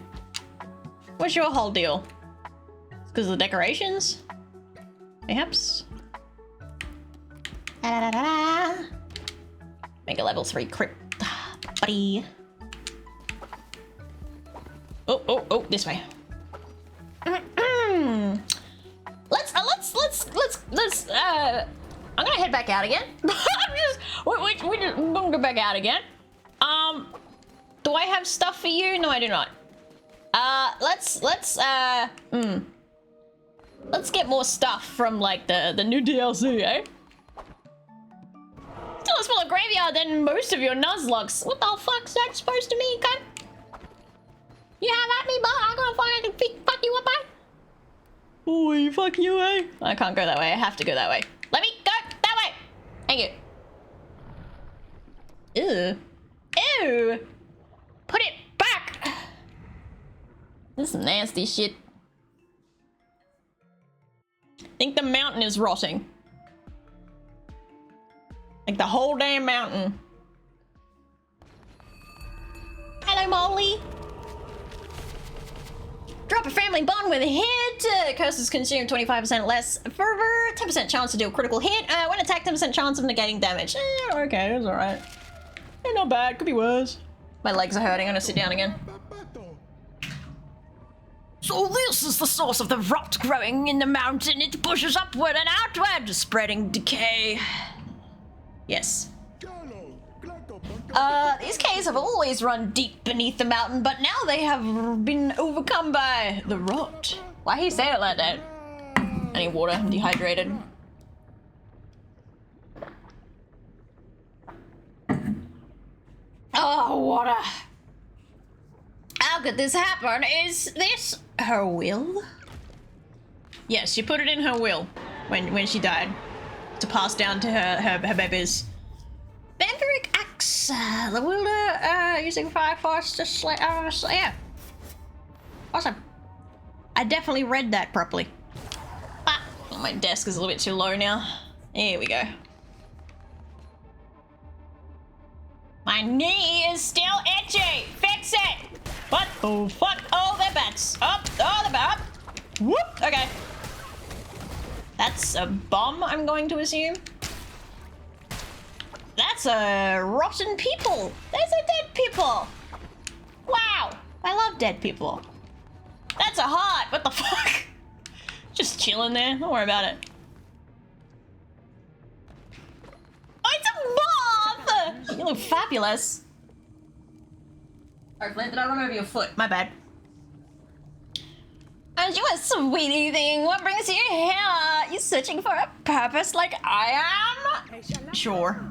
What's your whole deal? Because of the decorations? Perhaps? Make a level 3 crit, buddy. Oh, this way. Let's I'm gonna head back out again. we're gonna go back out again. Do I have stuff for you? No, I do not. Let's get more stuff from like the new DLC, eh? Still a smaller graveyard than most of your Nuzlockes. What the fuck's that supposed to mean, cunt? You have at me, but I'm gonna fucking fuck you up, eh? Oh, fuck you, eh? I can't go that way. I have to go that way. Let me go that way. Thank you. Ew. Ew. Put it back. This is nasty shit. I think the mountain is rotting. Like the whole damn mountain. Hello, Molly. Drop a family bond with a hit. Curses consume 25% less fervor. 10% chance to do a critical hit. When attacked, 10% chance of negating damage. Okay, that's alright. Not bad. Could be worse. My legs are hurting. I'm gonna sit down again. So this is the source of the rot growing in the mountain. It pushes upward and outward, spreading decay. Yes. These caves have always run deep beneath the mountain, but now they have been overcome by the rot. Why he say it like that? I need water. I'm dehydrated. Oh, water. How could this happen? Is this her will? Yes, she put it in her will when she died to pass down to her babies. Vampiric axe, the wielder using fire force to slay. Yeah, awesome. I definitely read that properly. Ah, my desk is a little bit too low now. Here we go. My knee is still itchy. Fix it. What the fuck? Oh, they're bats. Up. Oh, they're bats. Whoop. Okay. That's a bomb, I'm going to assume. That's a rotten people. There's a dead people. Wow. I love dead people. That's a heart. What the fuck? Just chilling there. Don't worry about it. Oh, it's a moth! You look fabulous. Alright, Flint, did I run over your foot? My bad. Aren't you a sweetie thing? What brings you here? You searching for a purpose like I am? Sure.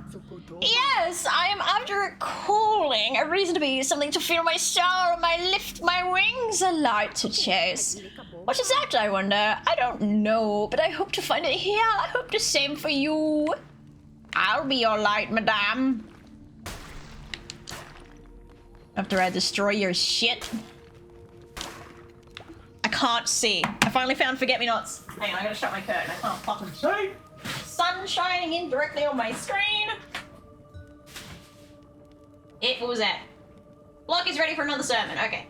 Yes, I am after a calling, a reason to be, something to feel my soul, lift my wings, a light to chase. What is that, I wonder? I don't know, but I hope to find it here. I hope the same for you. I'll be your light, madame. After I destroy your shit. I can't see. I finally found forget-me-nots. Hang on, I gotta shut my curtain. I can't fucking see. Sun shining in directly on my screen. What was that? Block is ready for another sermon. Okay.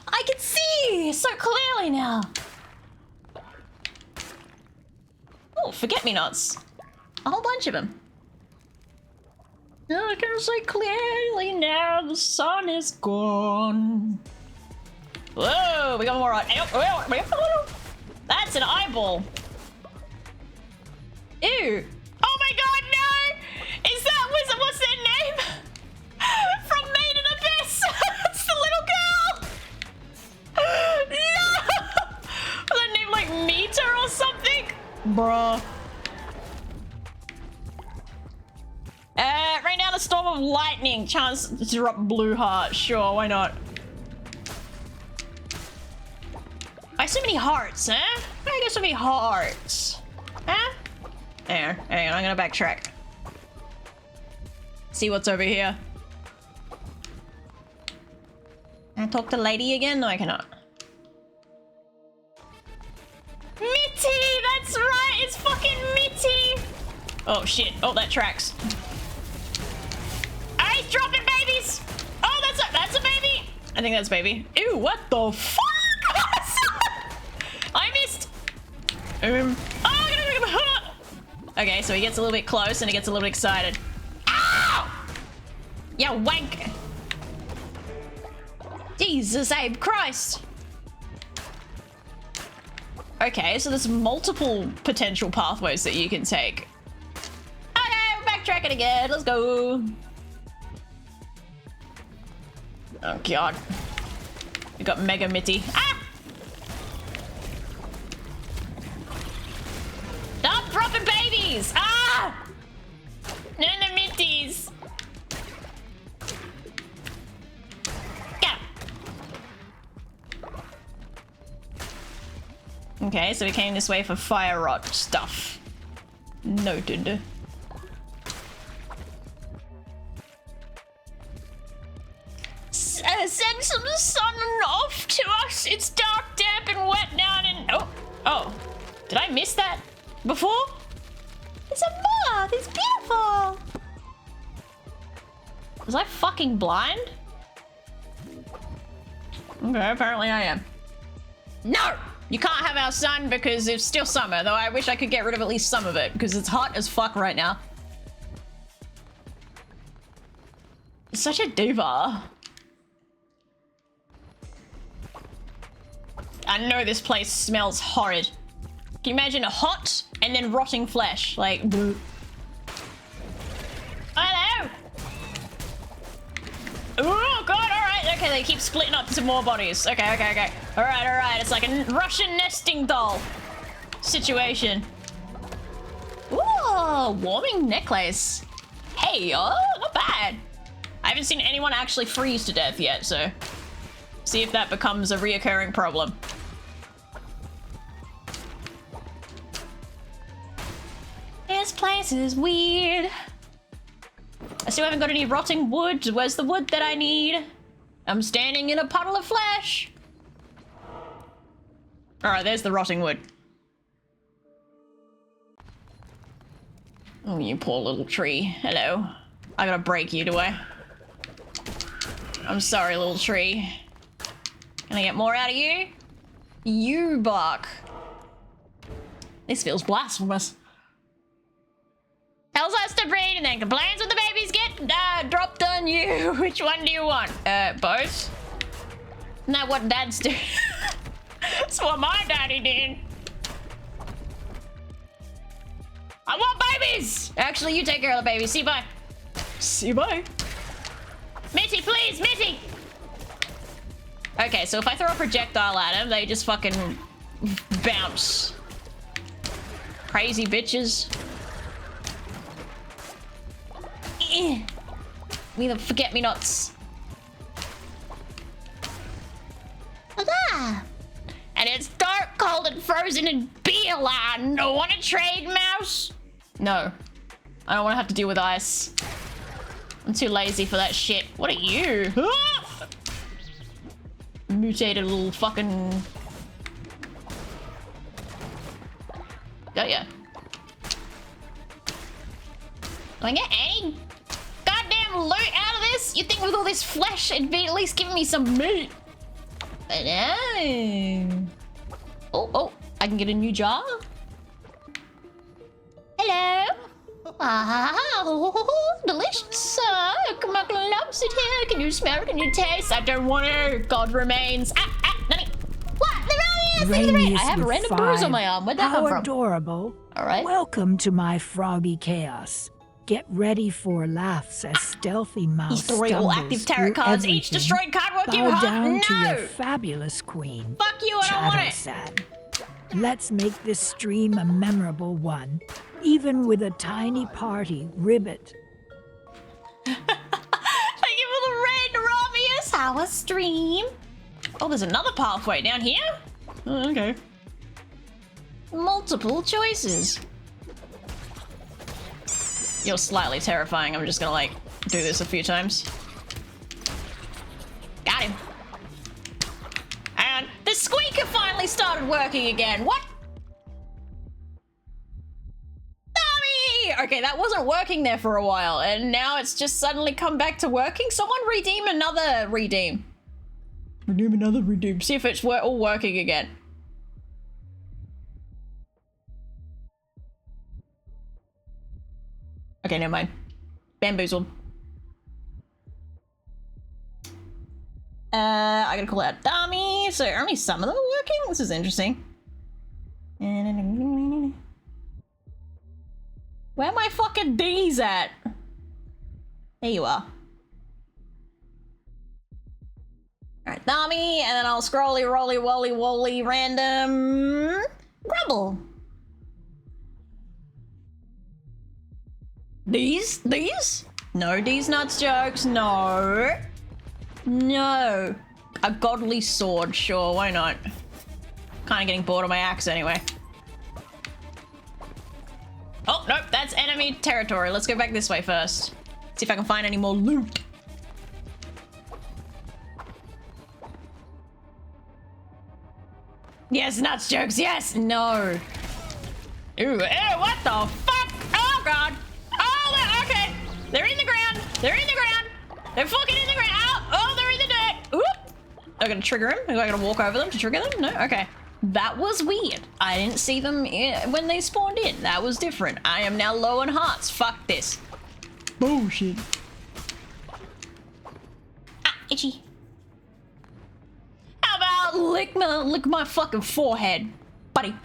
I can see so clearly now. Oh, forget-me-nots. A whole bunch of them. I can see clearly now the sun is gone. Whoa, we got more on. That's an eyeball. Ew. Oh my god, no! Is that, what's their name? From Made in Abyss! It's the little girl! No! Was that name like Mita or something? Bruh. Right now the storm of lightning. Chance to drop blue heart. Sure, why not? Why so many hearts, huh? Why I got so many hearts? Huh? There. Hang on, I'm gonna backtrack. See what's over here. Can I talk to lady again? No, I cannot. Mitty! That's right! It's fucking Mitty! Oh shit. Oh, that tracks. Oh, he's dropping babies! Oh, that's a baby! I think that's baby. Ew, what the fuck? I missed! Okay, so he gets a little bit close and he gets a little bit excited. Ow! Yeah, wank! Jesus, Abe Christ! Okay, so there's multiple potential pathways that you can take. Okay, we're backtracking again. Let's go. Oh god. We got Mega Mitty. Ah! Stop dropping babies! Ah! No, no, Mitties! Okay, so we came this way for fire rod stuff. Noted. Send some sun off to us. It's dark, damp, and wet down in... Oh. Did I miss that before? It's a moth. It's beautiful. Was I fucking blind? Okay, apparently I am. No! You can't have our sun because it's still summer, though I wish I could get rid of at least some of it because it's hot as fuck right now. Such a diva. I know this place smells horrid. Can you imagine hot and then rotting flesh? Like, bleh. Hello! Oh god, alright, okay, they keep splitting up into more bodies. Okay. Alright, it's like a Russian nesting doll situation. Ooh, warming necklace. Hey, oh, not bad. I haven't seen anyone actually freeze to death yet, so see if that becomes a reoccurring problem. This place is weird. I still haven't got any rotting wood. Where's the wood that I need? I'm standing in a puddle of flesh. Alright, there's the rotting wood. Oh, you poor little tree. Hello. I gotta break you, do I? I'm sorry, little tree. Can I get more out of you? You bark. This feels blasphemous. Tells us to breed and then complains when the babies get dropped on you. Which one do you want? Both? Isn't that what dads do? That's what my daddy did. I want babies! Actually, you take care of the babies. See, bye. See, bye. Mitty, please, Mitty! Okay, so if I throw a projectile at them, they just fucking bounce. Crazy bitches. Me the forget-me-nots. And it's dark, cold, and frozen in Beeline. No want to trade, mouse? No. I don't want to have to deal with ice. I'm too lazy for that shit. What are you? Ah! Mutated little fucking... Got ya. Do I get any goddamn loot out of this? You think with all this flesh it'd be at least giving me some meat? But no. Oh, I can get a new jar. Hello. Wow, delicious. Kamakla loves it here. Can you smell it? Can you taste? I don't want to. God remains. Nani. What? I have a random bruise on my arm. Where'd that come from? How adorable. All right. Welcome to my froggy chaos. Get ready for laughs as Stealthy Mouse These three all-active tarot cards, each destroyed card worth you half. Down to your fabulous queen. Fuck you, I don't want it. Sad. Let's make this stream a memorable one, even with a tiny party ribbit. Thank you for the raid, Robius. How was stream? Oh, there's another pathway down here? Oh, okay. Multiple choices. You're slightly terrifying. I'm just gonna, like, do this a few times. Got him. And the squeaker finally started working again. What? Okay, that wasn't working there for a while, and now it's just suddenly come back to working. Someone redeem another redeem. Redeem another redeem. See if it's all working again. Okay, never mind. Bamboozled. I gotta call out dummy. So only some of them are working? This is interesting. Where are my fucking D's at? There you are. Alright, dummy, and then I'll scrolly, rolly, wolly, wolly, random... Grumble. These? No, D's nuts jokes, no. No. A godly sword, sure, why not? Kinda getting bored of my axe anyway. Oh, nope, that's enemy territory. Let's go back this way first. See if I can find any more loot. Yes, nuts jokes, yes! No. Ooh, ew, what the fuck? Oh, God. Oh, okay. They're in the ground. They're in the ground. They're fucking in the ground. Oh, they're in the dirt. Oop. I'm gonna trigger him. Am I gonna walk over them to trigger them? No? Okay. That was weird. I didn't see them when they spawned in. That was different. I am now low on hearts. Fuck this. Bullshit. Ah, itchy. How about lick my fucking forehead, buddy?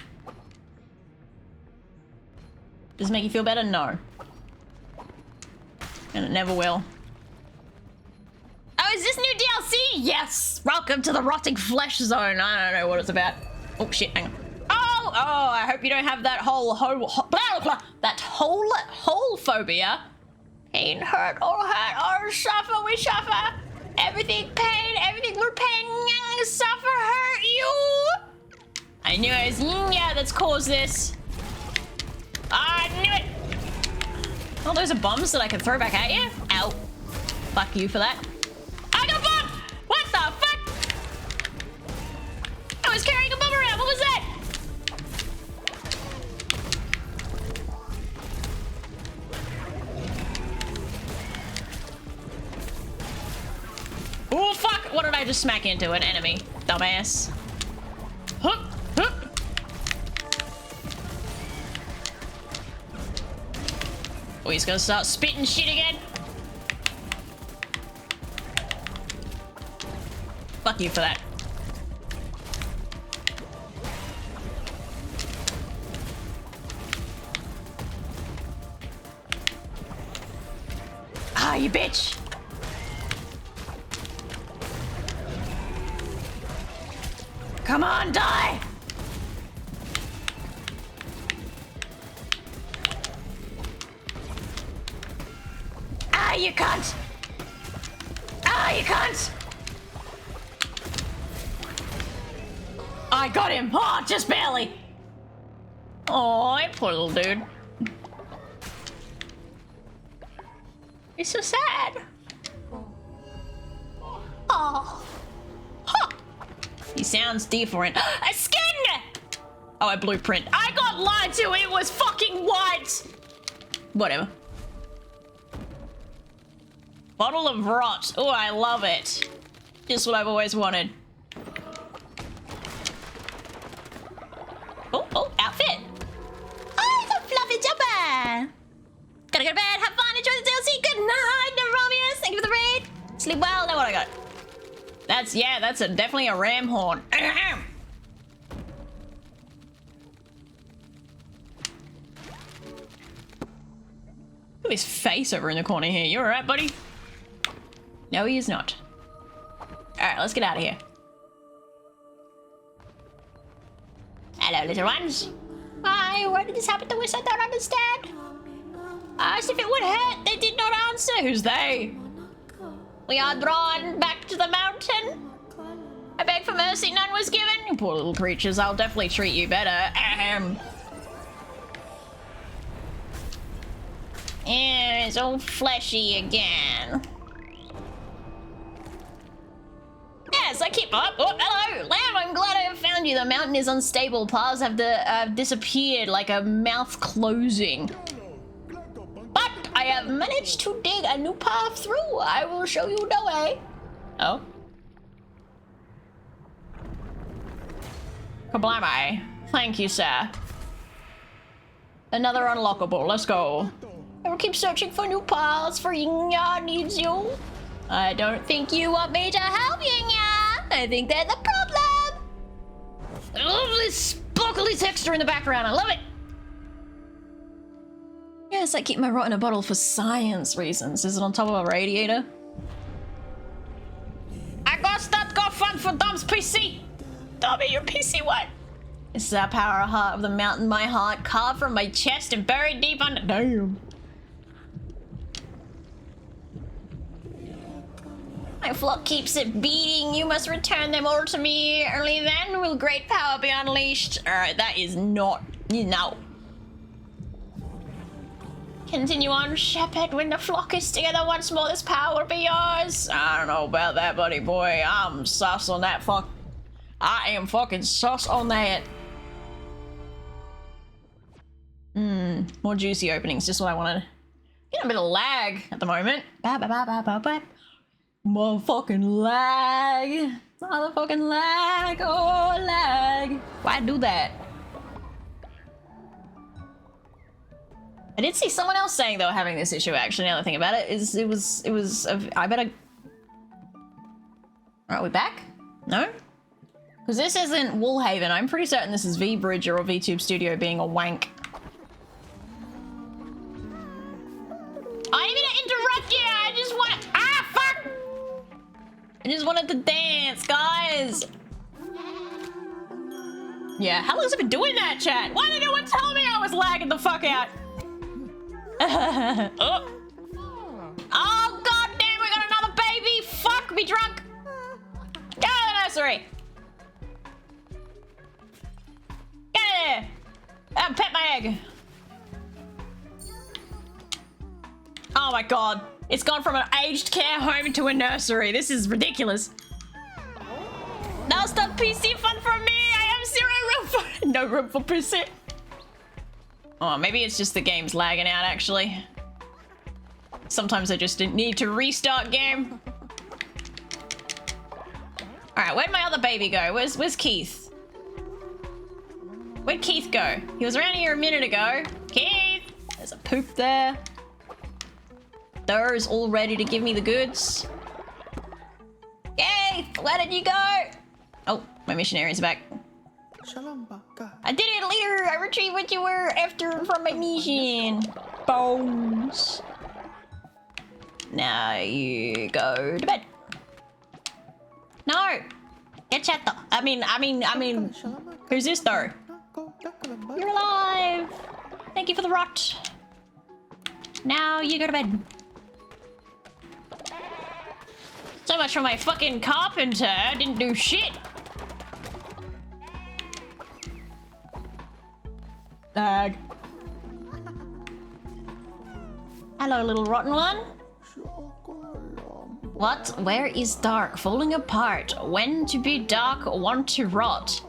Does it make you feel better? No. And it never will. Oh, is this new DLC? Yes! Welcome to the Rotting Flesh Zone. I don't know what it's about. Oh shit, hang on. Oh, I hope you don't have that whole phobia. Pain, hurt, or suffer, we suffer. Everything pain, everything will pain, suffer, hurt you. I knew it was yeah that's caused this. I knew it. Oh, those are bombs that I can throw back at you. Ow. Fuck you for that. I got bombed! What the fuck? I was carrying a bomb around. What was that? Oh, fuck! What did I just smack into? An enemy. Dumbass. Hup, hup. Oh, he's gonna start spitting shit again. Fuck you for that. Ah, you bitch! Come on, die! Ah, you cunt! Ah, you cunt! I got him! Oh, just barely! Oh, poor little dude. It's so sad. Oh. Huh. He sounds different. A skin! Oh, a blueprint. I got lied to! It was fucking white! Whatever. Bottle of rot. Oh, I love it. Just what I've always wanted. Oh, outfit. Oh, it's a fluffy jumper. Gotta go to bed. Have fun. Enjoy the DLC. Good night, Neromius. Thank you for the raid. Sleep well. Know what I got. That's definitely a ram horn. Look at his face over in the corner here. You alright, buddy? No, he is not. Alright, let's get out of here. Hello, little ones. Why did this happen to us? I don't understand. As if it would hurt. They did not monster? Who's they? We are drawn back to the mountain. I beg for mercy, none was given. You poor little creatures, I'll definitely treat you better. Ahem. Yeah, it's all fleshy again. Yes, I keep up. Oh, hello, Lamb. I'm glad I have found you. The mountain is unstable. Paths have disappeared like a mouth closing. But I have managed to dig a new path through. I will show you the way. Oh. Kablame. Thank you, sir. Another unlockable. Let's go. I will keep searching for new paths for Yinya needs you. I don't think you want me to help Yinya. I think they're the problem. I love this sparkly texture in the background. I love it. Yes, I keep my rot in a bottle for science reasons. Is it on top of a radiator? I got that got fun for Dom's PC. Dobby, your PC what? This is our power heart of the mountain, my heart carved from my chest and buried deep under. Damn. My flock keeps it beating. You must return them all to me. Only then will great power be unleashed. Alright, that is not. No. Continue on, shepherd. When the flock is together once more, this power will be yours. I don't know about that, buddy boy. I'm sus on that fuck. I am fucking sus on that. More juicy openings, just what I wanted. Getting a bit of lag at the moment. Motherfucking lag. Motherfucking lag. Oh, lag. Why do that? I did see someone else saying they were having this issue, actually, now that I think about it. I better... Are we back? No? Because this isn't Woolhaven. I'm pretty certain this is VBridger or VTube Studio being a wank. I didn't mean to interrupt you! I just want... Ah, fuck! I just wanted to dance, guys! Yeah, how long has it been doing that, chat? Why did no one tell me I was lagging the fuck out? Oh. Oh, god damn, we got another baby! Fuck, be drunk! Get out of the nursery! Get in there! Pet my egg! Oh my god. It's gone from an aged care home to a nursery. This is ridiculous. Now stop PC fun for me! I have zero room for... No room for PC. Oh, maybe it's just the game's lagging out, actually. Sometimes I just need to restart game. Alright, where'd my other baby go? Where's Keith? Where'd Keith go? He was around here a minute ago. Keith! There's a poop there. Thur's all ready to give me the goods. Keith! Where did you go? Oh, my missionary's back. I did it, leader! I retrieved what you were after from my mission. Bones. Now you go to bed. No! Get chat though. I mean, who's this though? You're alive! Thank you for the rot. Now you go to bed. So much for my fucking carpenter. Didn't do shit. Lag. Hello, little rotten one. What? Where is dark? Falling apart. When to be dark, want to rot.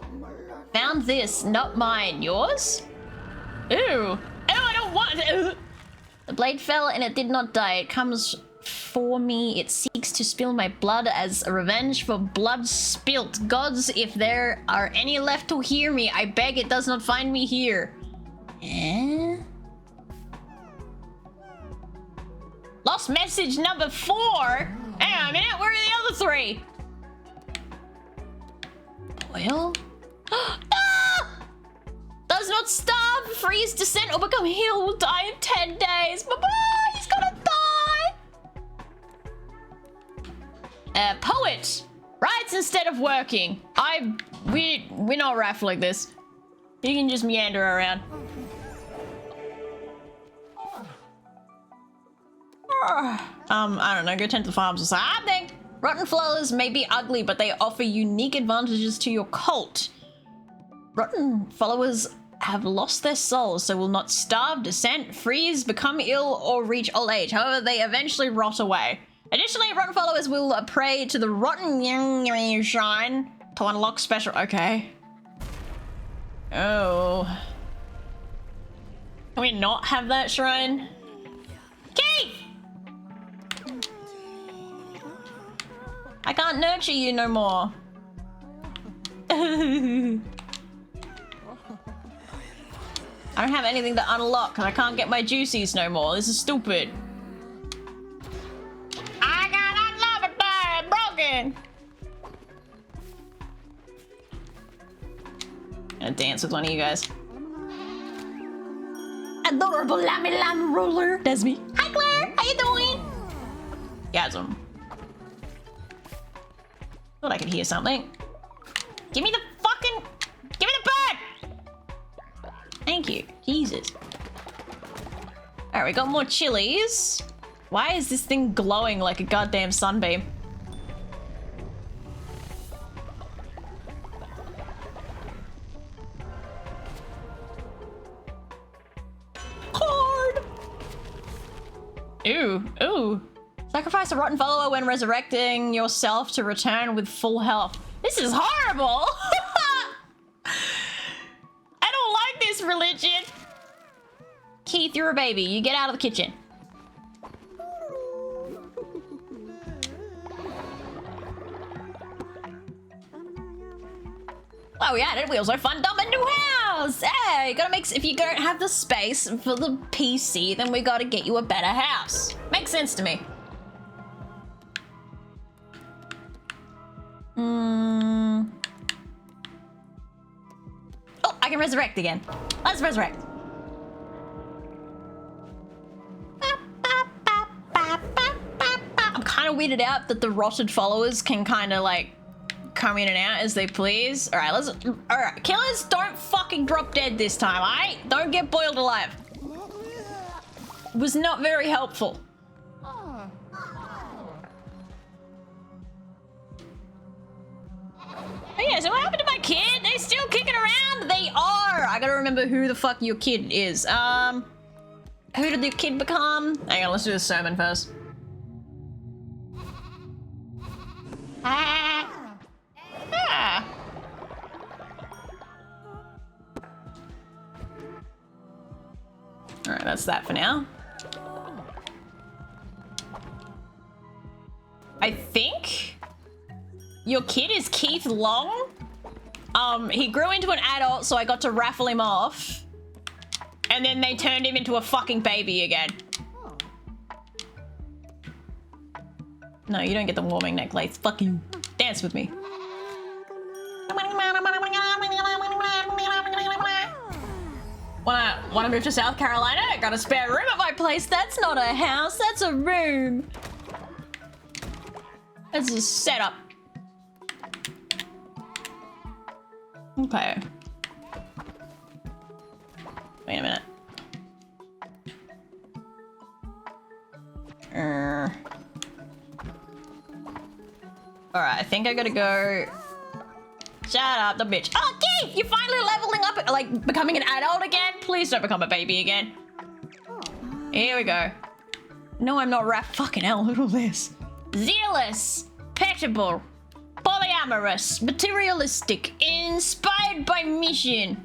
Found this, not mine. Yours? Ew. Ew, I don't want it. The blade fell and it did not die. It comes for me. It seeks to spill my blood as a revenge for blood spilt. Gods, if there are any left to hear me, I beg it does not find me here. Eh? Lost message number 4? Hang on a minute, where are the other 3? Boil? Ah! Does not starve, freeze, descent, or become healed, will die in 10 days. Bye-bye, he's gonna die! Poet! Writes instead of working. We're not Raph like this. You can just meander around. I don't know, go tend to the farms or something. Rotten flowers may be ugly, but they offer unique advantages to your cult. Rotten followers have lost their souls, so will not starve, descent, freeze, become ill, or reach old age. However, they eventually rot away. Additionally, rotten followers will pray to the rotten shrine to unlock special. Okay. Oh. Can we not have that shrine? Keith! I can't nurture you no more. I don't have anything to unlock because I can't get my juicies no more. This is stupid. I got unlocked, broken. Gonna dance with one of you guys. Adorable lammy lamb ruler. That's me. Hi Claire, how you doing? Gasm. Thought I could hear something. Give me the fucking... Give me the bird! Thank you. Jesus. Alright, we got more chilies. Why is this thing glowing like a goddamn sunbeam? Card! Ooh, ooh. Sacrifice a rotten follower when resurrecting yourself to return with full health. This is horrible! I don't like this religion. Keith, you're a baby. You get out of the kitchen. Oh, we added Wheels Are Fun Dump a new house. Hey, gotta make. If you don't have the space for the PC, then we gotta get you a better house. Makes sense to me. Oh, I can resurrect again. Let's resurrect. I'm kind of weirded out that the rotted followers can kind of like come in and out as they please. All right, let's. All right, killers, don't fucking drop dead this time. Alright, don't get boiled alive. It was not very helpful. Oh yeah, so what happened to my kid? They still kicking around? They are! I gotta remember who the fuck your kid is. Who did the kid become? Hang on, let's do the sermon first. Alright, that's that for now. I think your kid is Keith Long. He grew into an adult, so I got to raffle him off. And then they turned him into a fucking baby again. No, you don't get the warming necklace. Fuck you. Dance with me. Wanna move to South Carolina? Got a spare room at my place. That's not a house, that's a room. That's a setup. Okay. Wait a minute. Alright, I think I gotta go. Shut up, the bitch. Oh, Keith! You're finally leveling up, like, becoming an adult again? Please don't become a baby again. Here we go. No, I'm not fucking hell, look at all this. Zealous, peccable, polyamorous, materialistic, inspired by mission.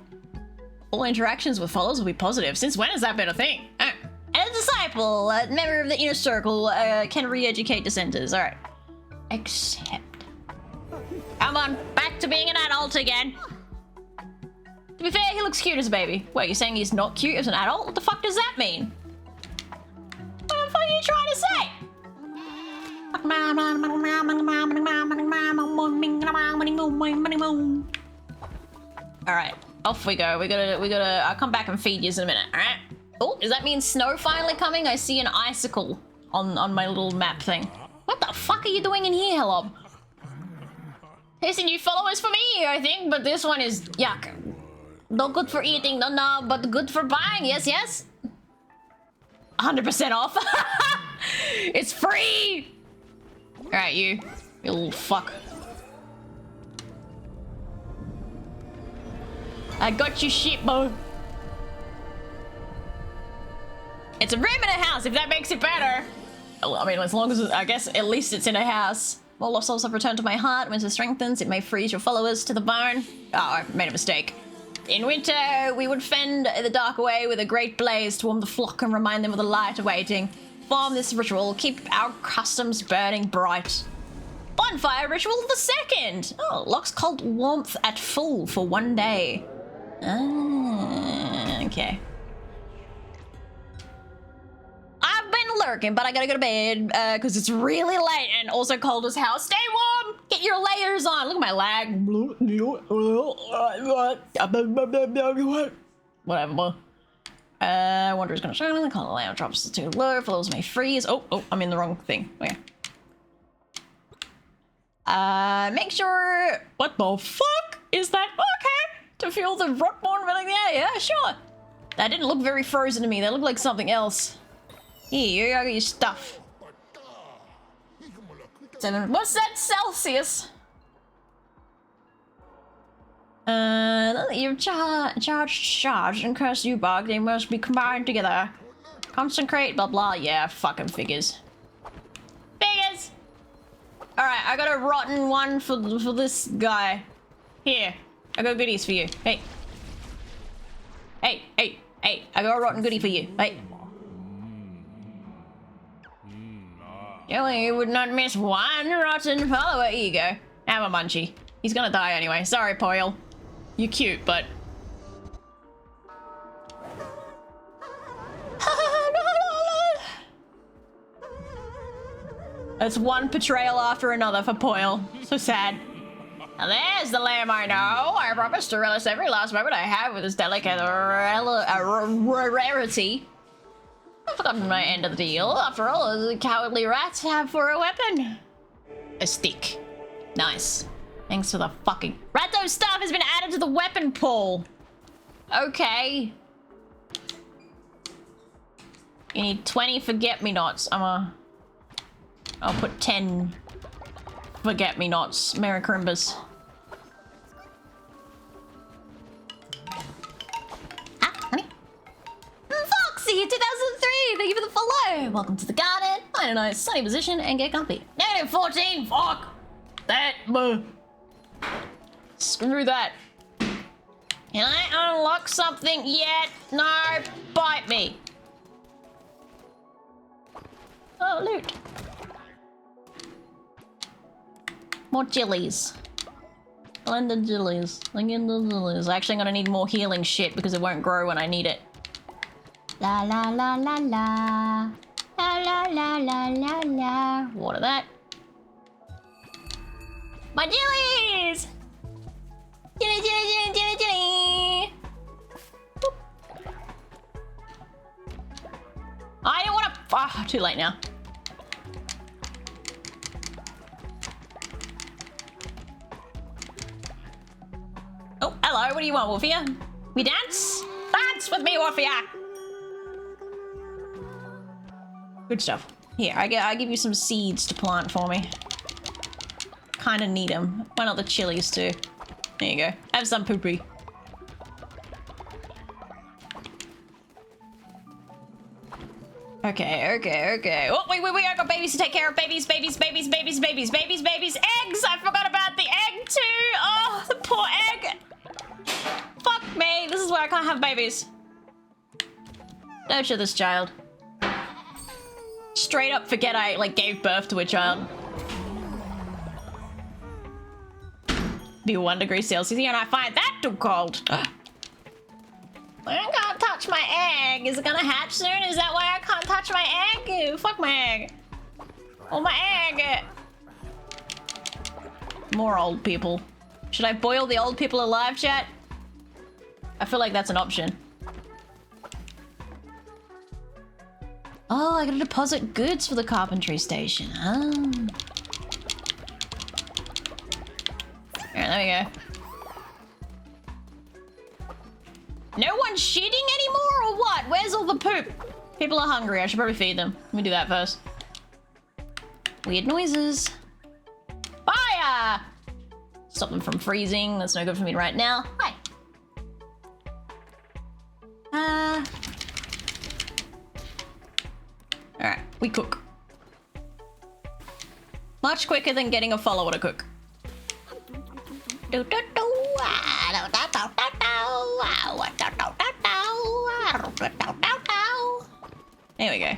All interactions with followers will be positive. Since when has that been a thing? And a disciple, a member of the inner circle, can re-educate dissenters. All right. Accept. Come on, back to being an adult again. To be fair, he looks cute as a baby. Wait, you're saying he's not cute as an adult? What the fuck does that mean? What the fuck are you trying to say? Alright, off we go. We gotta I'll come back and feed you in a minute, alright? Oh, does that mean snow finally coming? I see an icicle on my little map thing. What the fuck are you doing in here, Helob? There's some new followers for me, I think, but this one is yuck. Not good for eating, no, but good for buying, yes, yes. 100% off. It's free! Alright, you little fuck. I got your shit, bro. It's a room in a house, if that makes it better. I mean, as long as, I guess, at least it's in a house. While lost souls have returned to my heart, when it strengthens, it may freeze your followers to the bone. Oh, I made a mistake. In winter, we would fend the dark away with a great blaze to warm the flock and remind them of the light awaiting. Form this ritual, keep our customs burning bright. Bonfire ritual the second. Oh, locks cold warmth at full for 1 day. Ah, okay. I've been lurking, but I gotta go to bed because it's really late and also cold as hell. Stay warm! Get your layers on! Look at my lag. Whatever. Wonder is gonna shine. The color layout drops too low. Flows may freeze. Oh, I'm in the wrong thing. Okay. Make sure. What the fuck is that? Okay. To feel the rockborn feeling. Yeah, sure. That didn't look very frozen to me. That looked like something else. Here, you got your stuff. 7. What's that Celsius? You've charged and cursed you bug. They must be combined together. Concentrate, blah blah. Yeah, fucking figures. Figures. All right, I got a rotten one for this guy. Here, I got goodies for you. Hey. I got a rotten goodie for you. Hey. You would not miss one rotten follower. Here you go. Have a munchie. He's gonna die anyway. Sorry, Poyle. You're cute, but... It's one betrayal after another for Poyle. So sad. Now there's the lamb I know. I promise to relish every last moment I have with this delicate rarity. I've forgotten my end of the deal. After all, the cowardly rats have for a weapon. A stick. Nice. Thanks for the fucking... Ratto stuff has been added to the weapon pool. Okay. You need 20 forget-me-nots. I'll put 10 forget-me-nots. Merry-crimbas. Foxy, 2003, thank you for the follow. Welcome to the garden. Find a nice sunny position and get comfy. -14, fuck. That, screw that. Can I unlock something yet? No, bite me. Oh, loot. More jillies. Blended jillies. Actually, I'm gonna need more healing shit because it won't grow when I need it. La la la la la. La la la la la la. Water that. My jillies! Jilly. Boop. I don't wanna... Ah, too late now. Oh, hello, what do you want, Wolfia? We dance? Dance with me, Wolfia! Good stuff. Here, I give you some seeds to plant for me. Kinda need them. Why not the chilies too? There you go. Have some poopy. Okay. Oh, wait, I got babies to take care of. Babies. Eggs! I forgot about the egg too! Oh, the poor egg! Fuck me! This is why I can't have babies. Nurture this child. Straight up forget I, gave birth to a child. Be 1 degree Celsius and I find that too cold. I can't touch my egg. Is it gonna hatch soon? Is that why I can't touch my egg? Ew, fuck my egg. Oh, my egg. More old people. Should I boil the old people alive, chat? I feel like that's an option. Oh, I gotta deposit goods for the carpentry station. Oh. Alright, there we go. No one's shitting anymore or what? Where's all the poop? People are hungry. I should probably feed them. Let me do that first. Weird noises. Fire! Stop them from freezing. That's no good for me right now. Hi. Alright, we cook. Much quicker than getting a follower to cook. There we go.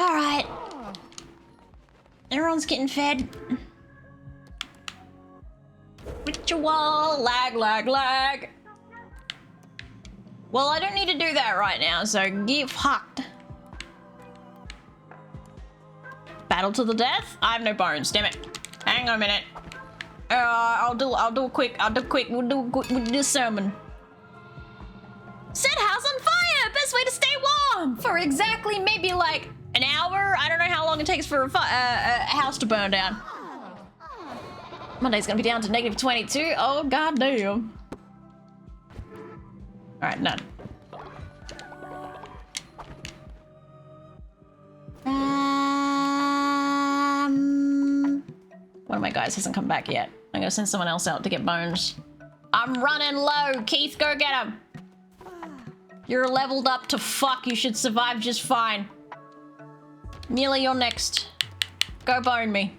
Alright. Everyone's getting fed. Ritual. Lag, lag, lag. Well, I don't need to do that right now, so get fucked. Battle to the death? I have no bones, damn it. Hang on a minute. I'll do quick. We'll do this sermon. Set house on fire! Best way to stay warm! For exactly maybe like an hour? I don't know how long it takes for a house to burn down. Monday's gonna be down to -22. Oh, goddamn. Alright, none. One of my guys hasn't come back yet. I'm gonna send someone else out to get bones. I'm running low. Keith, go get him. You're leveled up to fuck. You should survive just fine. Nearly, you're next. Go bone me.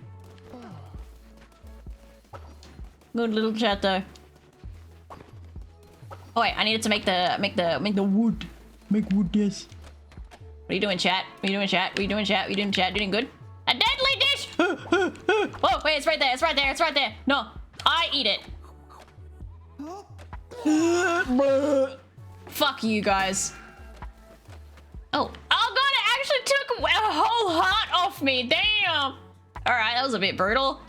Good little chat though. Oh wait, I needed to make the wood. Make wood, yes. What are you doing, chat? What are you doing, chat? What are you doing, chat? What are you doing, chat? You doing good? A deadly dish! Oh, wait, it's right there, it's right there, it's right there. No, I eat it. Fuck you guys. Oh god, it actually took a whole heart off me, damn! Alright, that was a bit brutal.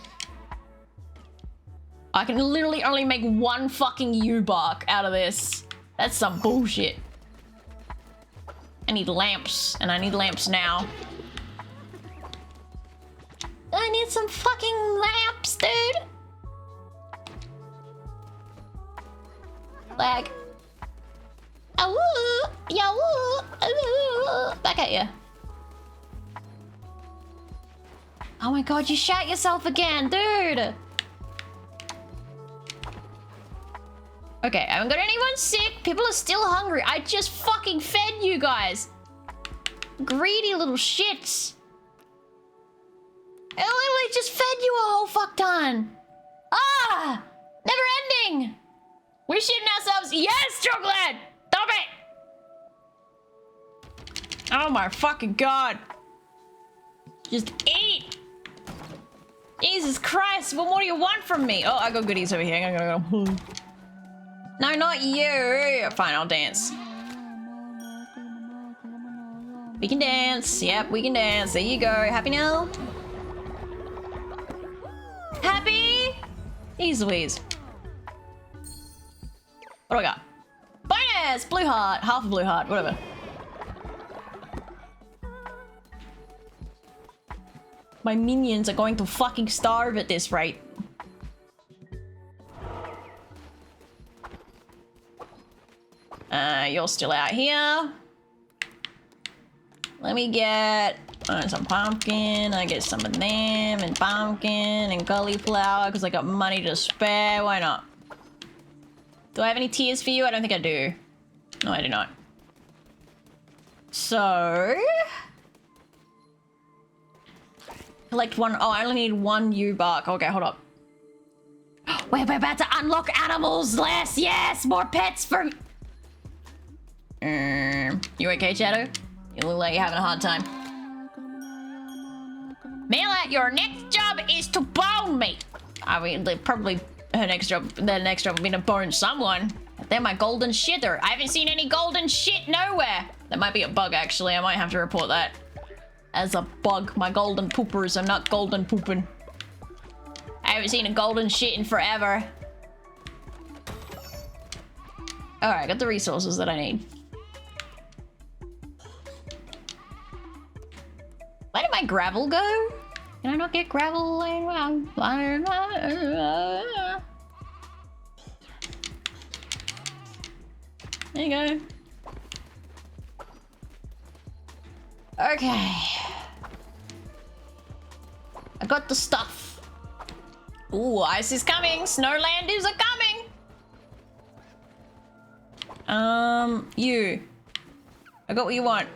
I can literally only make one fucking U-bark out of this. That's some bullshit. I need lamps, and I need lamps now. I need some fucking lamps, dude! Lag. Awoo! Yawoo! Awoo! Back at ya. Oh my god, you shat yourself again, dude! Okay, I haven't got anyone sick. People are still hungry. I just fucking fed you guys. Greedy little shits. I literally just fed you a whole fuck ton. Ah! Never ending. We're shitting ourselves. Yes, chocolate! Stop it! Oh my fucking god. Just eat. Jesus Christ, what more do you want from me? Oh, I got goodies over here. I gotta go. No, not you. Fine, I'll dance. We can dance. Yep, we can dance. There you go. Happy now? Happy? Ease Louise. What do I got? Bonus! Blue heart. Half a blue heart. Whatever. My minions are going to fucking starve at this rate. You're still out here. Let me get some pumpkin. I get some of them and pumpkin and cauliflower because I got money to spare. Why not? Do I have any tears for you? I don't think I do. No, I do not. So... collect one. Oh, I only need one U-bark. Okay, hold up. We're about to unlock animals less. Yes, more pets for... You okay, Shadow? You look like you're having a hard time. Mela, your next job is to bone me. I mean, probably their next job will be to bone someone. They're my golden shitter. I haven't seen any golden shit nowhere. That might be a bug, actually. I might have to report that as a bug. My golden poopers are not golden pooping. I haven't seen a golden shit in forever. Alright, I got the resources that I need. Where did my gravel go? Can I not get gravel? There you go. Okay. I got the stuff. Ooh, ice is coming. Snowlanders are coming. You. I got what you want.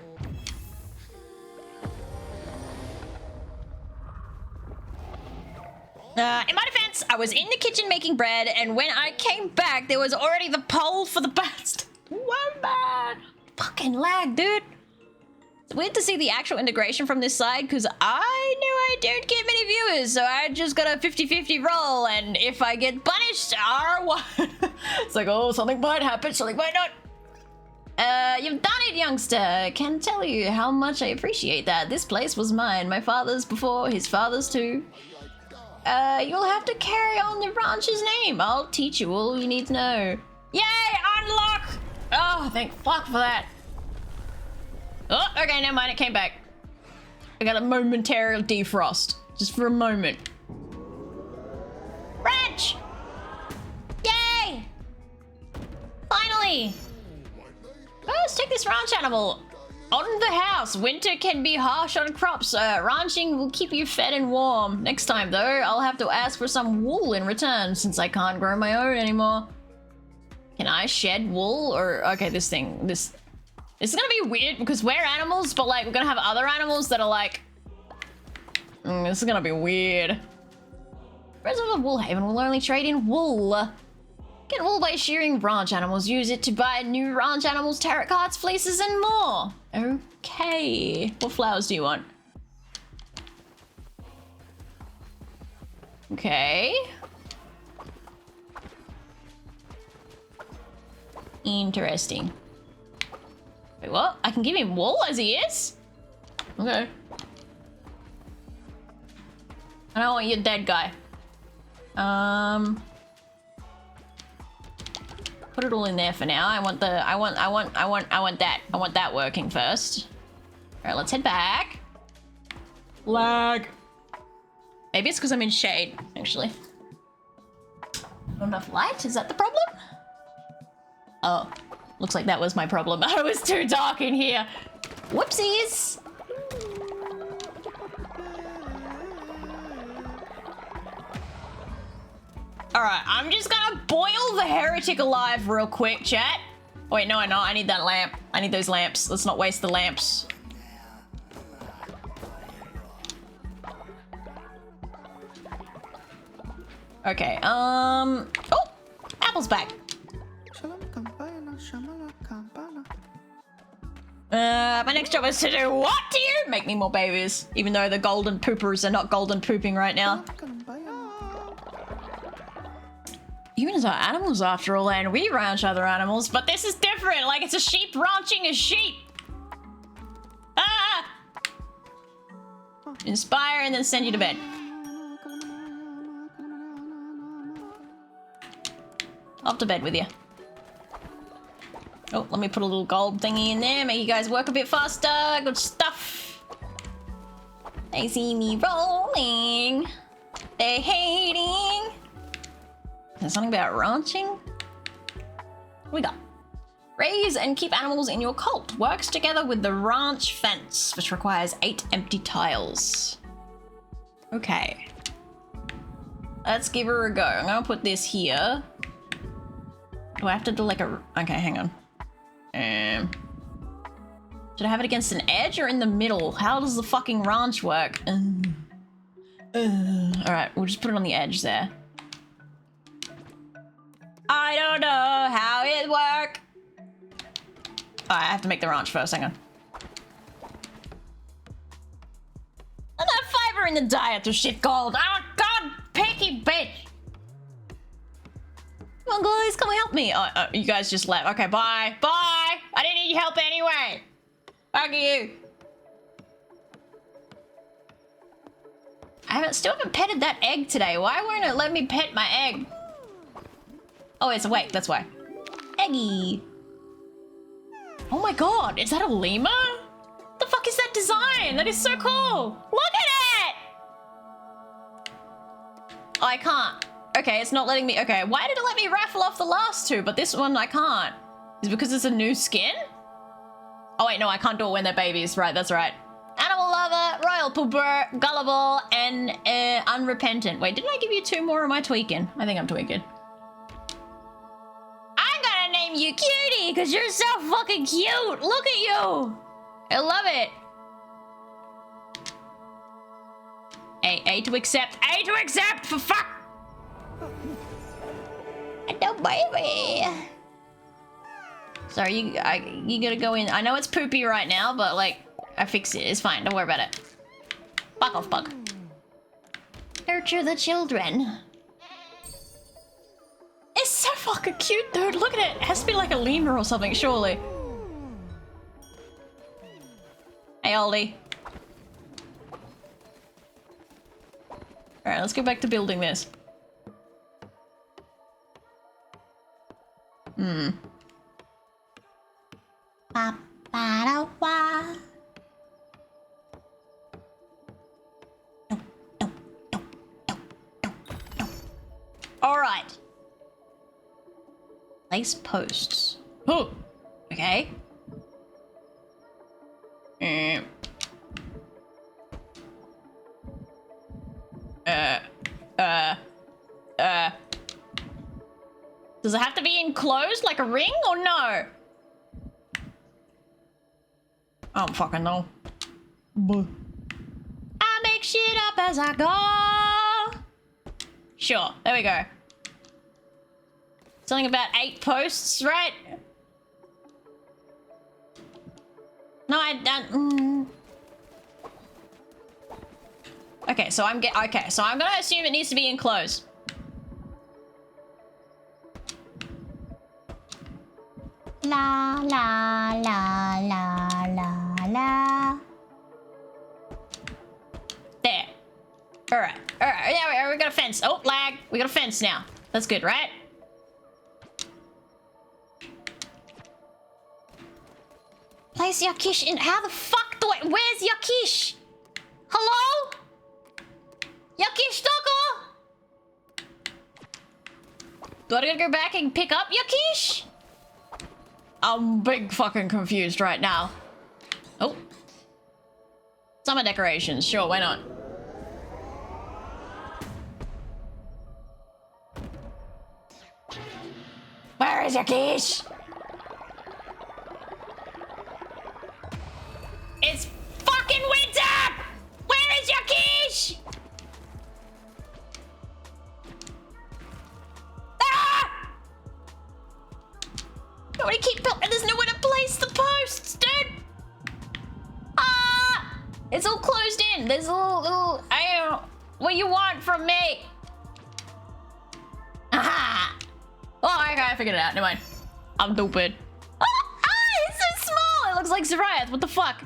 In my defense, I was in the kitchen making bread, and when I came back, there was already the pole for the best. One bad. Fucking lag, dude. It's weird to see the actual integration from this side, because I knew I don't get many viewers, so I just got a 50-50 roll, and if I get punished, R1. It's like, oh, something might happen, something might not. You've done it, youngster. Can tell you how much I appreciate that. This place was mine, my father's before, his father's too. You'll have to carry on the ranch's name. I'll teach you all you need to know. Yay, unlock! Oh, thank fuck for that. Oh, okay, never mind, it came back. I got a momentary defrost. Just for a moment. Ranch! Yay! Finally! Oh, let's take this ranch animal. On the house. Winter can be harsh on crops. Ranching will keep you fed and warm. Next time, though, I'll have to ask for some wool in return, since I can't grow my own anymore. Can I shed wool? Or, okay, this is gonna be weird, because we're animals, but, like, we're gonna have other animals that are, like... this is gonna be weird. Resident of Woolhaven will only trade in wool. Get wool by shearing ranch animals. Use it to buy new ranch animals, tarot cards, fleeces, and more. Okay. What flowers do you want? Okay. Interesting. Wait, what? I can give him wool as he is? Okay. I don't want you dead guy. Put it all in there for now. I want that. I want that working first. All right, let's head back. Lag. Maybe it's because I'm in shade, actually. Not enough light? Is that the problem? Oh, looks like that was my problem. I was too dark in here. Whoopsies. Alright, I'm just gonna boil the heretic alive real quick, chat. Oh, wait, no, I know. I need that lamp. I need those lamps. Let's not waste the lamps. Okay, oh! Apple's back. My next job is to do what to you? Make me more babies. Even though the golden poopers are not golden pooping right now. Humans are animals after all, and we ranch other animals, but this is different. Like, it's a sheep ranching a sheep. Ah! Inspire and then send you to bed. Off to bed with you. Oh, let me put a little gold thingy in there, make you guys work a bit faster. Good stuff. They see me rolling. They hating. There's something about ranching. What we got? Raise and keep animals in your cult. Works together with the ranch fence, which requires 8 empty tiles. Okay. Let's give her a go. I'm gonna put this here. Do I have to do like a... Okay, hang on. Should I have it against an edge or in the middle? How does the fucking ranch work? Alright, we'll just put it on the edge there. I don't know how it works. Oh, I have to make the ranch first, hang on. Enough fiber in the diet to shit gold. Oh god, picky bitch. Come on guys, come help me. Oh, you guys just left. Okay, bye. Bye. I didn't need your help anyway. Fuck you. Still haven't petted that egg today. Why won't it let me pet my egg? Oh, it's awake, that's why. Eggy. Oh my god, is that a lemur? What the fuck is that design? That is so cool. Look at it! Oh, I can't. Okay, it's not letting me. Okay, why did it let me raffle off the last two, but this one I can't? Is it because it's a new skin? Oh wait, no, I can't do it when they're babies. Right, that's right. Animal lover. Royal Pooper, Gullible, and Unrepentant. Wait, didn't I give you 2 more or am I tweaking? I think I'm tweaking. I'm gonna name you Cutie because you're so fucking cute. Look at you. I love it. A to accept. A to accept, for fuck. No, baby. Sorry, you gotta go in. I know it's poopy right now, but like, I fixed it. It's fine. Don't worry about it. Fuck off, bug. Nurture the children. It's so fucking cute, dude. Look at it. It has to be like a lemur or something, surely. Hey, Oldie. Alright, let's go back to building this. Alright. Place posts. Oh, okay. Does it have to be enclosed like a ring or no? I don't fucking know. I make shit up as I go. Sure, there we go. Something about 8 posts, right? No, I don't. Okay, so I'm gonna assume it needs to be enclosed. La la la la la la. There. Alright. Alright, yeah, we got a fence. Oh, lag. We got a fence now. That's good, right? Place Yakish in. How the fuck do I. Where's Yakish? Hello? Yakish Toko? Do I gotta go back and pick up Yakish? I'm big fucking confused right now. Oh. Summer decorations. Sure, why not? Where is Yakish? It's fucking winter! Where is Yakish? Ah! Nobody keep building. There's nowhere to place the posts, dude. Ah! It's all closed in. There's a little. I don't know what you want from me. Aha! Oh, okay, I figured it out. Never mind. I'm stupid. It's so small. It looks like Zariath. What the fuck?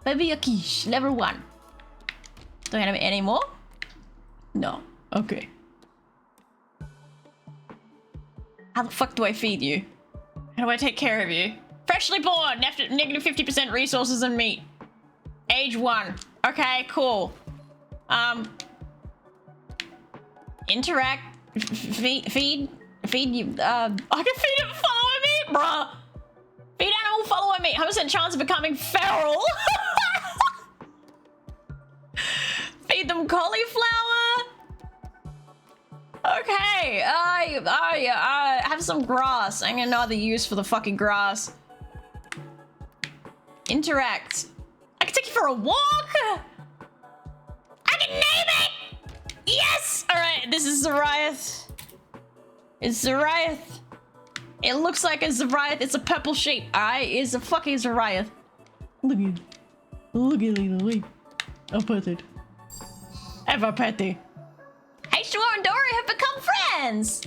Baby Yakish, level 1. Do I have any more? No. Okay. How the fuck do I feed you? How do I take care of you? Freshly born, negative 50% resources and meat. Age 1. Okay, cool. Interact. Feed you. I can feed it following me, bruh. Feed animal following me. 100% chance of becoming feral. Feed them cauliflower. Okay. I have some grass. I'm gonna know the use for the fucking grass. Interact. I can take you for a walk. I can name it. Yes. All right. This is Zariath. It's Zariath. It looks like a Zariath. It's a purple sheep. It's a fucking Zariath. Look at it. Look at it. I'll pet it. Ever petty. H2O and Dory have become friends.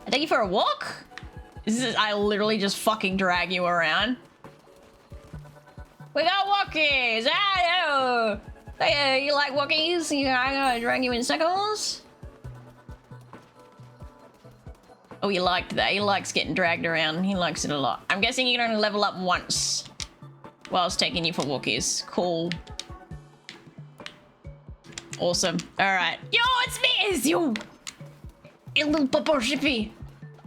I take you for a walk? I literally just fucking drag you around. We got walkies. Ah, hey, you like walkies? I'm gonna drag you in circles. Oh, he liked that. He likes getting dragged around. He likes it a lot. I'm guessing you can only level up once whilst taking you for walkies. Cool. Awesome. All right. Yo, it's me. It's you. You little purple shippy.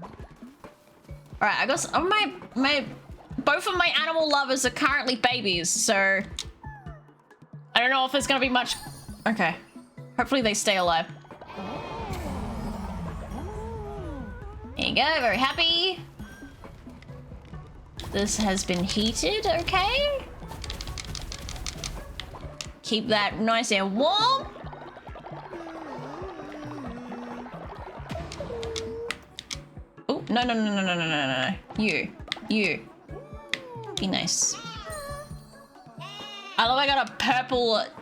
All right. I guess my both of my animal lovers are currently babies, so I don't know if there's gonna be much. Okay. Hopefully they stay alive. There you go, very happy. This has been heated, okay? Keep that nice and warm. Oh, no. You. Be nice. I love I got a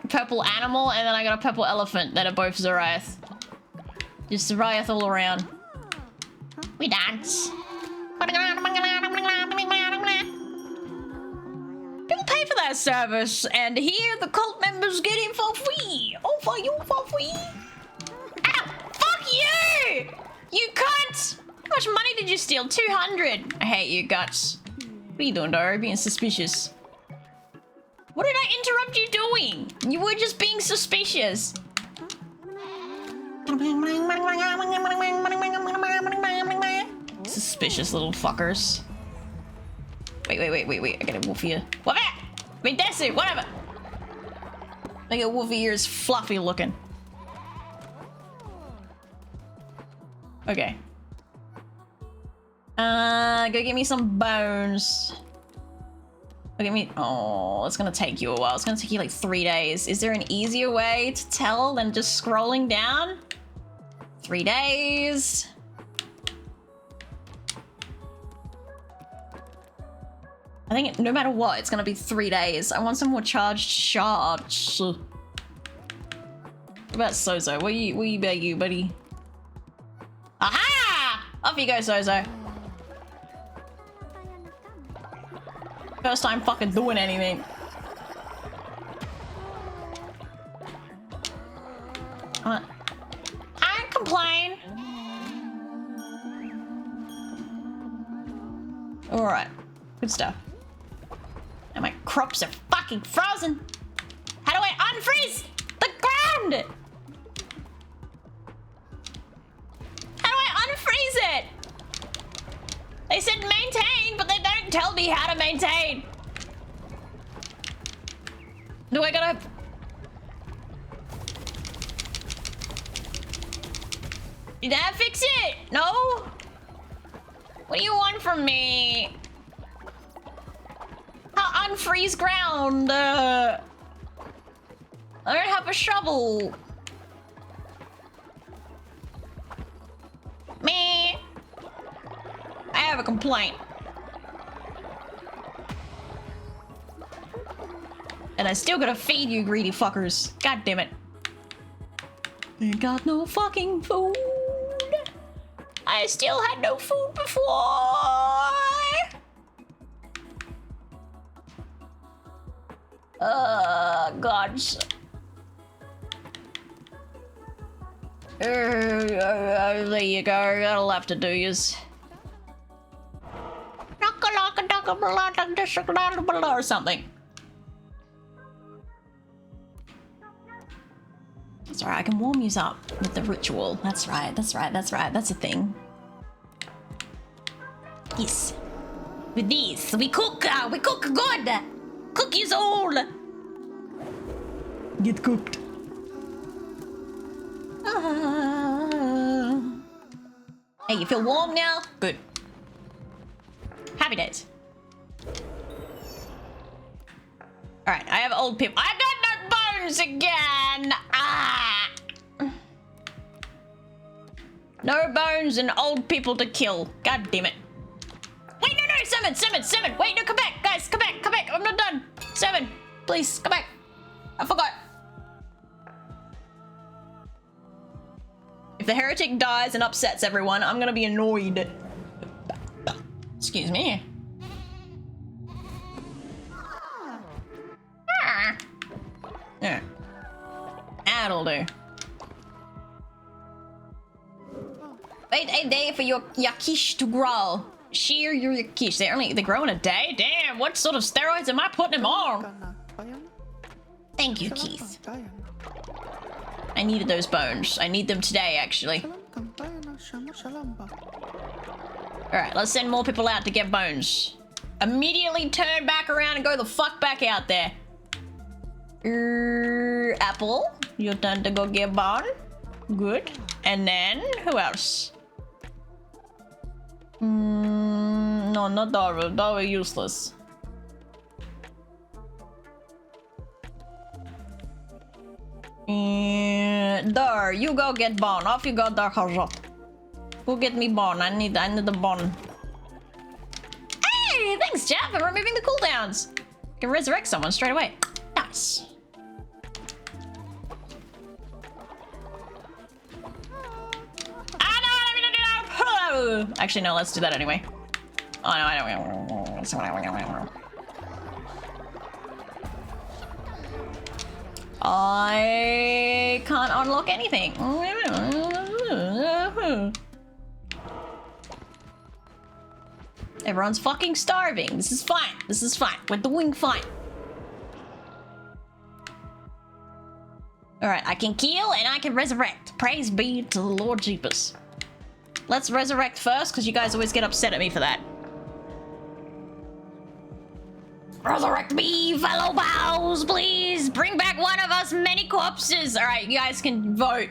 purple animal and then I got a purple elephant that are both Zariath. Just Zariath all around. We dance. People pay for that service, and here the cult members get it for free. All for you for free. Ow! Fuck you! You cunt! How much money did you steal? 200. I hate you, Guts. What are you doing, Doro? Being suspicious. What did I interrupt you doing? You were just being suspicious. Suspicious little fuckers. Wait. I got a wolf ear. What? Wait, that's it. Whatever. Like a wolf ear is fluffy looking. Okay. Go get me some bones. Go get me. Oh, it's gonna take you a while. It's gonna take you like 3 days. Is there an easier way to tell than just scrolling down? 3 days. I think no matter what, it's gonna be 3 days. I want some more charged shards. What about Sozo? What you about you, buddy? Aha! Off you go, Sozo. First time fucking doing anything. I don't complain. Alright. Good stuff. And my crops are fucking frozen. How do I unfreeze the ground? How do I unfreeze it? They said maintain, but they don't tell me how to maintain. Do I gotta... Did that fix it? No? What do you want from me? How unfreeze ground? I don't have a shovel. Me. I have a complaint. And I still gotta feed you greedy fuckers. God damn it. They got no fucking food. I still had no food before. God. There you go. That'll have to do yous. Or something. That's right, I can warm yous up with the ritual. That's right. That's a thing. Yes. With these, we cook good. Cook yous all. Get cooked. Hey, you feel warm now? Good. Happy days. Alright, I have old people. I got no bones again! Ah! No bones and old people to kill. God damn it. Wait, no, Seven! Wait, no, come back! Guys, come back! I'm not done! Seven, please, come back! I forgot. If the heretic dies and upsets everyone, I'm gonna be annoyed. Excuse me. Yeah. That'll do. Wait a day for your yakish to grow. Shear your yakish. They grow in a day? Damn, what sort of steroids am I putting them on? Thank you, Keith. I needed those bones. I need them today, actually. Alright, let's send more people out to get bones. Immediately turn back around and go the fuck back out there. Apple, your turn to go get Bon. Good. And then, who else? No, not Darwin. Darwin useless. Dar, you go get Bon. Off you go, Dark Hazard. Go get me Bon. I need the Bon. Hey, thanks, Jeff, for removing the cooldowns. Can resurrect someone straight away. Nice. Actually, no, let's do that anyway. Oh, no, I don't. I can't unlock anything. Everyone's fucking starving. This is fine. This is fine. With the wing, fine. Alright, I can kill and I can resurrect. Praise be to the Lord Jeepers. Let's resurrect first, because you guys always get upset at me for that. Resurrect me, fellow pals, please! Bring back one of us many corpses! Alright, you guys can vote.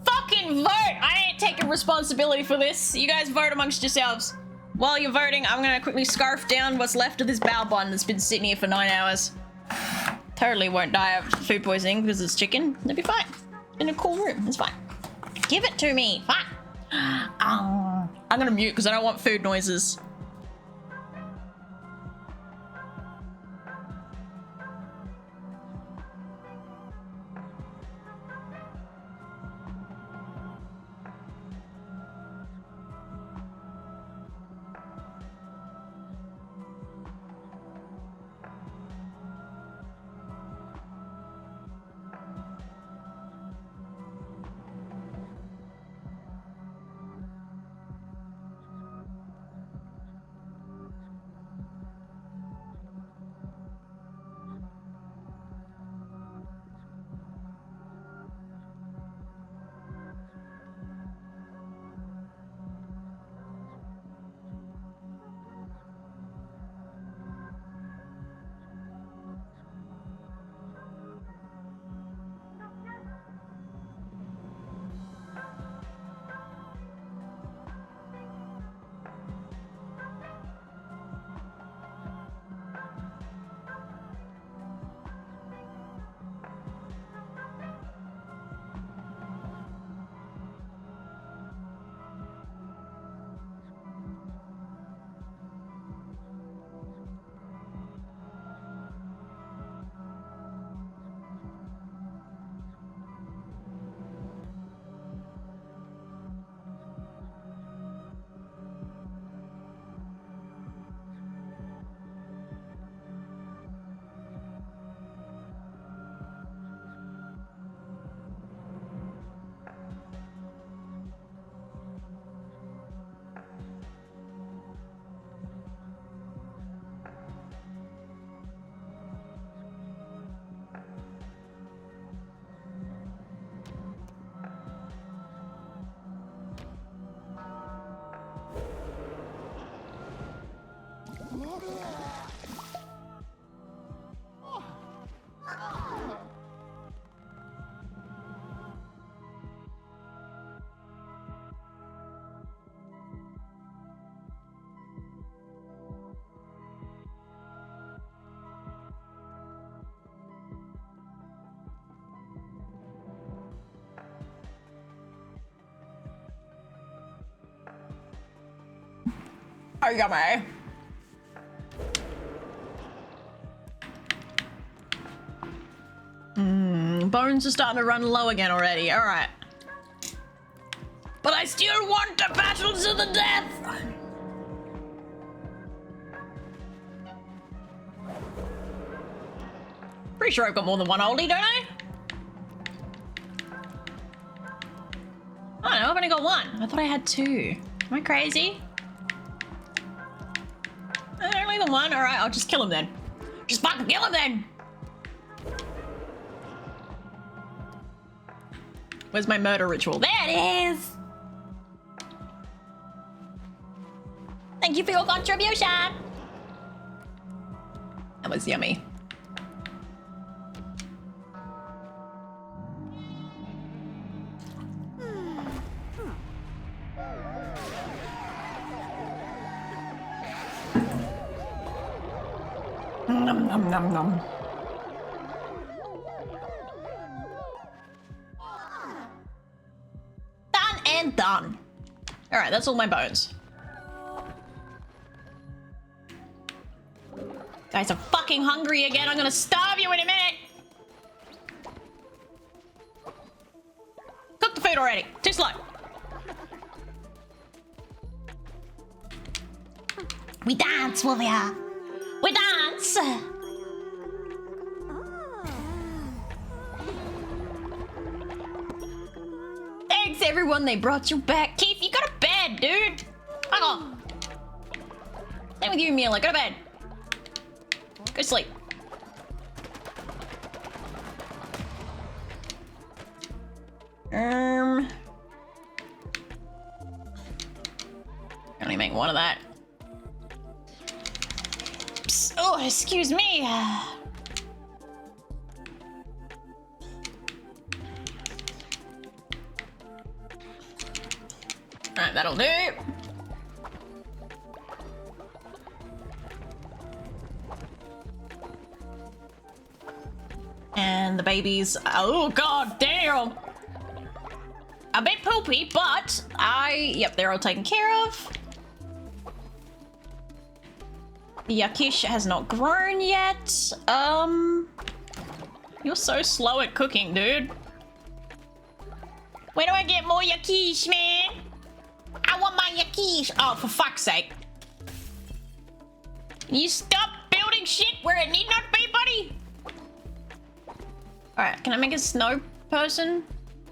Fucking vote! I ain't taking responsibility for this. You guys vote amongst yourselves. While you're voting, I'm gonna quickly scarf down what's left of this Balbon that's been sitting here for 9 hours. Totally won't die of food poisoning because it's chicken. It'll be fine. In a cool room, it's fine. Give it to me, fine. I'm gonna mute because I don't want food noises. Oh, yummy. Bones are starting to run low again already. All right. But I still want to battle to the death. Pretty sure I've got more than one oldie, don't I? I don't know, I've only got one. I thought I had two. Am I crazy? Only the one? Alright, I'll just kill him then. Just fucking kill him then! Where's my murder ritual? There it is! Thank you for your contribution! That was yummy. Nom nom nom nom. Done and done. Alright, that's all my bones. Guys are fucking hungry again. I'm gonna starve you in a minute. Cook the food already. Too slow. We dance, Wolvia. We dance. Thanks, everyone. They brought you back. Keith, you got a bed, dude. Hang on. Same with you, Mila. Go to bed. Go sleep. Only make one of that. Psst. Oh, excuse me. Alright, that'll do. And the babies, oh god damn! A bit poopy, but yep, they're all taken care of. The Yakish has not grown yet. You're so slow at cooking, dude. Where do I get more Yakish, man? I want my Yakish. Oh, for fuck's sake. You stop building shit where it need not be, buddy. Alright, can I make a snow person?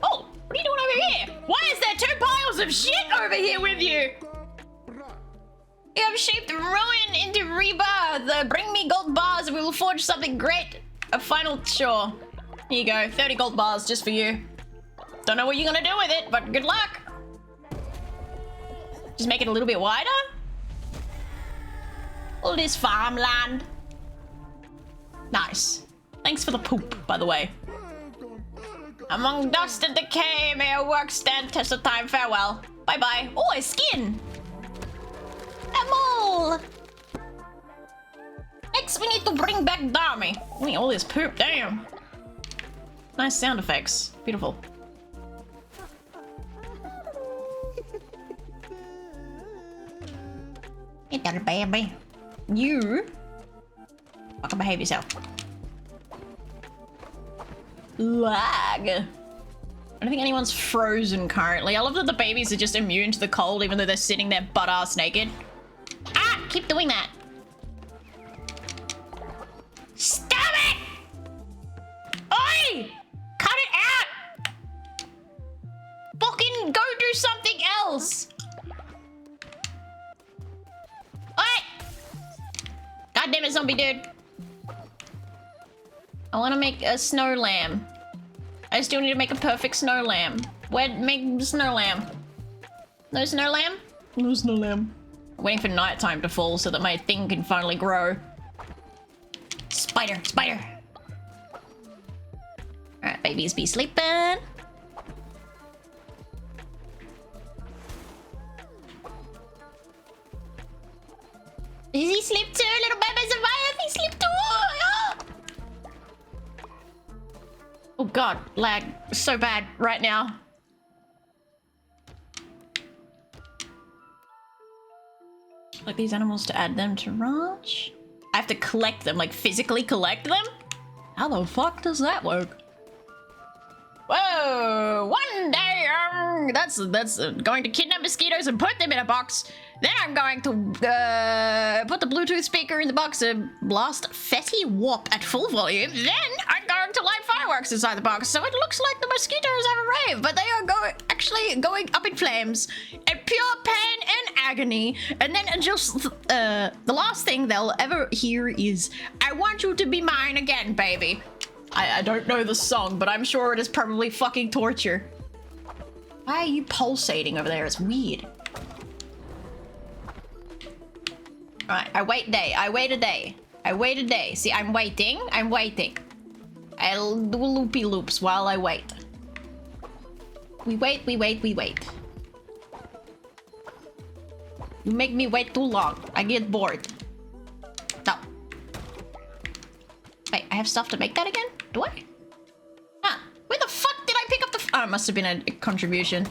Oh, what are you doing over here? Why is there 2 piles of shit over here with you? You have shaped ruin into rebirth. Bring me gold bars and we will forge something great. A final chore. Here you go, 30 gold bars just for you. Don't know what you're gonna do with it, but good luck. Just make it a little bit wider. All this farmland. Nice. Thanks for the poop, by the way. Among dust and decay, may your work stand test of time. Farewell. Bye-bye. Oh, a skin! A mole! Next, we need to bring back Dami. We need all this poop, damn. Nice sound effects. Beautiful. Hey, little baby. You fucking behave yourself. Lag. I don't think anyone's frozen currently. I love that the babies are just immune to the cold even though they're sitting there butt-ass naked. Ah! Keep doing that. Stop it! Oi! Cut it out! Fucking go do something else! Oi! God damn it, zombie dude. I want to make a snow lamb. I still need to make a perfect snow lamb. Where make snow lamb? No snow lamb? No snow lamb. I'm waiting for nighttime to fall so that my thing can finally grow. Spider, spider. Alright, babies be sleeping. Does he sleep too? Little babies of mine, he sleep too. Oh. Oh god, lag so bad right now. Like these animals to add them to ranch. I have to collect them, like physically collect them? How the fuck does that work? Whoa! One day, that's going to kidnap mosquitoes and put them in a box. Then I'm going to put the Bluetooth speaker in the box and blast Fetty Wap at full volume. Then I'm going to light fireworks inside the box, so it looks like the mosquitoes have a rave, but they are actually going up in flames in pure pain and agony. And then just the last thing they'll ever hear is, "I want you to be mine again, baby." I don't know the song, but I'm sure it is probably fucking torture. Why are you pulsating over there? It's weird. Alright, I wait day. I wait a day. I wait a day. See, I'm waiting. I'm waiting. I'll do loopy loops while I wait. We wait, we wait, we wait. You make me wait too long. I get bored. No. Wait, I have stuff to make that again? Do I? Huh. Where the fuck did I pick up the... Oh, it must have been a contribution.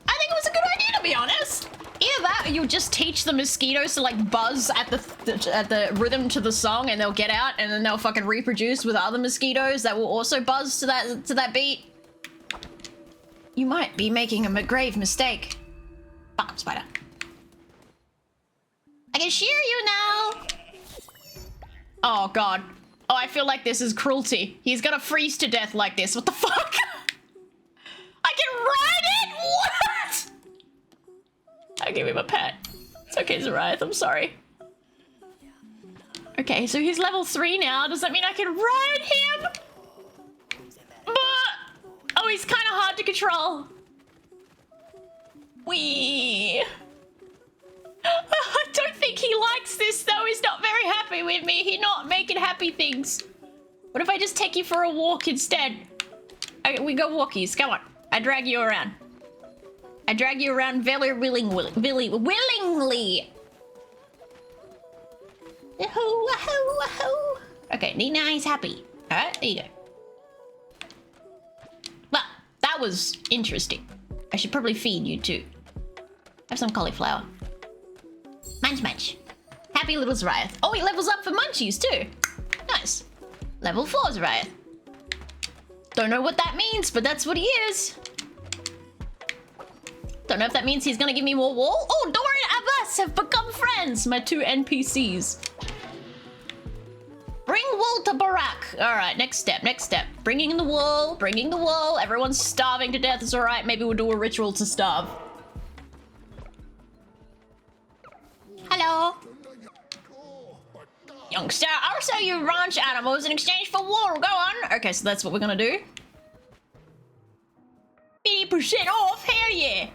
I think it was a good idea, to be honest. Either that, or you just teach the mosquitoes to like buzz at the rhythm to the song, and they'll get out, and then they'll fucking reproduce with other mosquitoes that will also buzz to that beat. You might be making a grave mistake. Fuck up, spider. I can shear you now. Oh god. Oh, I feel like this is cruelty. He's gonna freeze to death like this. What the fuck? I can ride it? What? I give him a pet. It's okay, Zariah, I'm sorry. Okay, so he's level 3 now. Does that mean I can ride him? Oh, he's kind of hard to control. Wee. I don't think he likes this, though. He's not very happy with me. He's not making happy things. What if I just take you for a walk instead? We go walkies. Come on. I drag you around. I drag you around very willingly. Wahoo, wahoo, wahoo. Okay, now he's happy. Alright, there you go. Well, that was interesting. I should probably feed you too. Have some cauliflower. Munch, munch. Happy little Zariah. Oh, he levels up for munchies too. Nice. Level 4 Zariah. Don't know what that means, but that's what he is. Don't know if that means he's gonna give me more wool. Oh, Dora and Abbas have become friends. My 2 NPCs. Bring wool to Barak. All right, next step, next step. Bringing the wool, bringing the wool. Everyone's starving to death. It's all right. Maybe we'll do a ritual to starve. Hello. Youngster, I'll sell you ranch animals in exchange for wool. Go on. Okay, so that's what we're gonna do. 80% off. Hell yeah.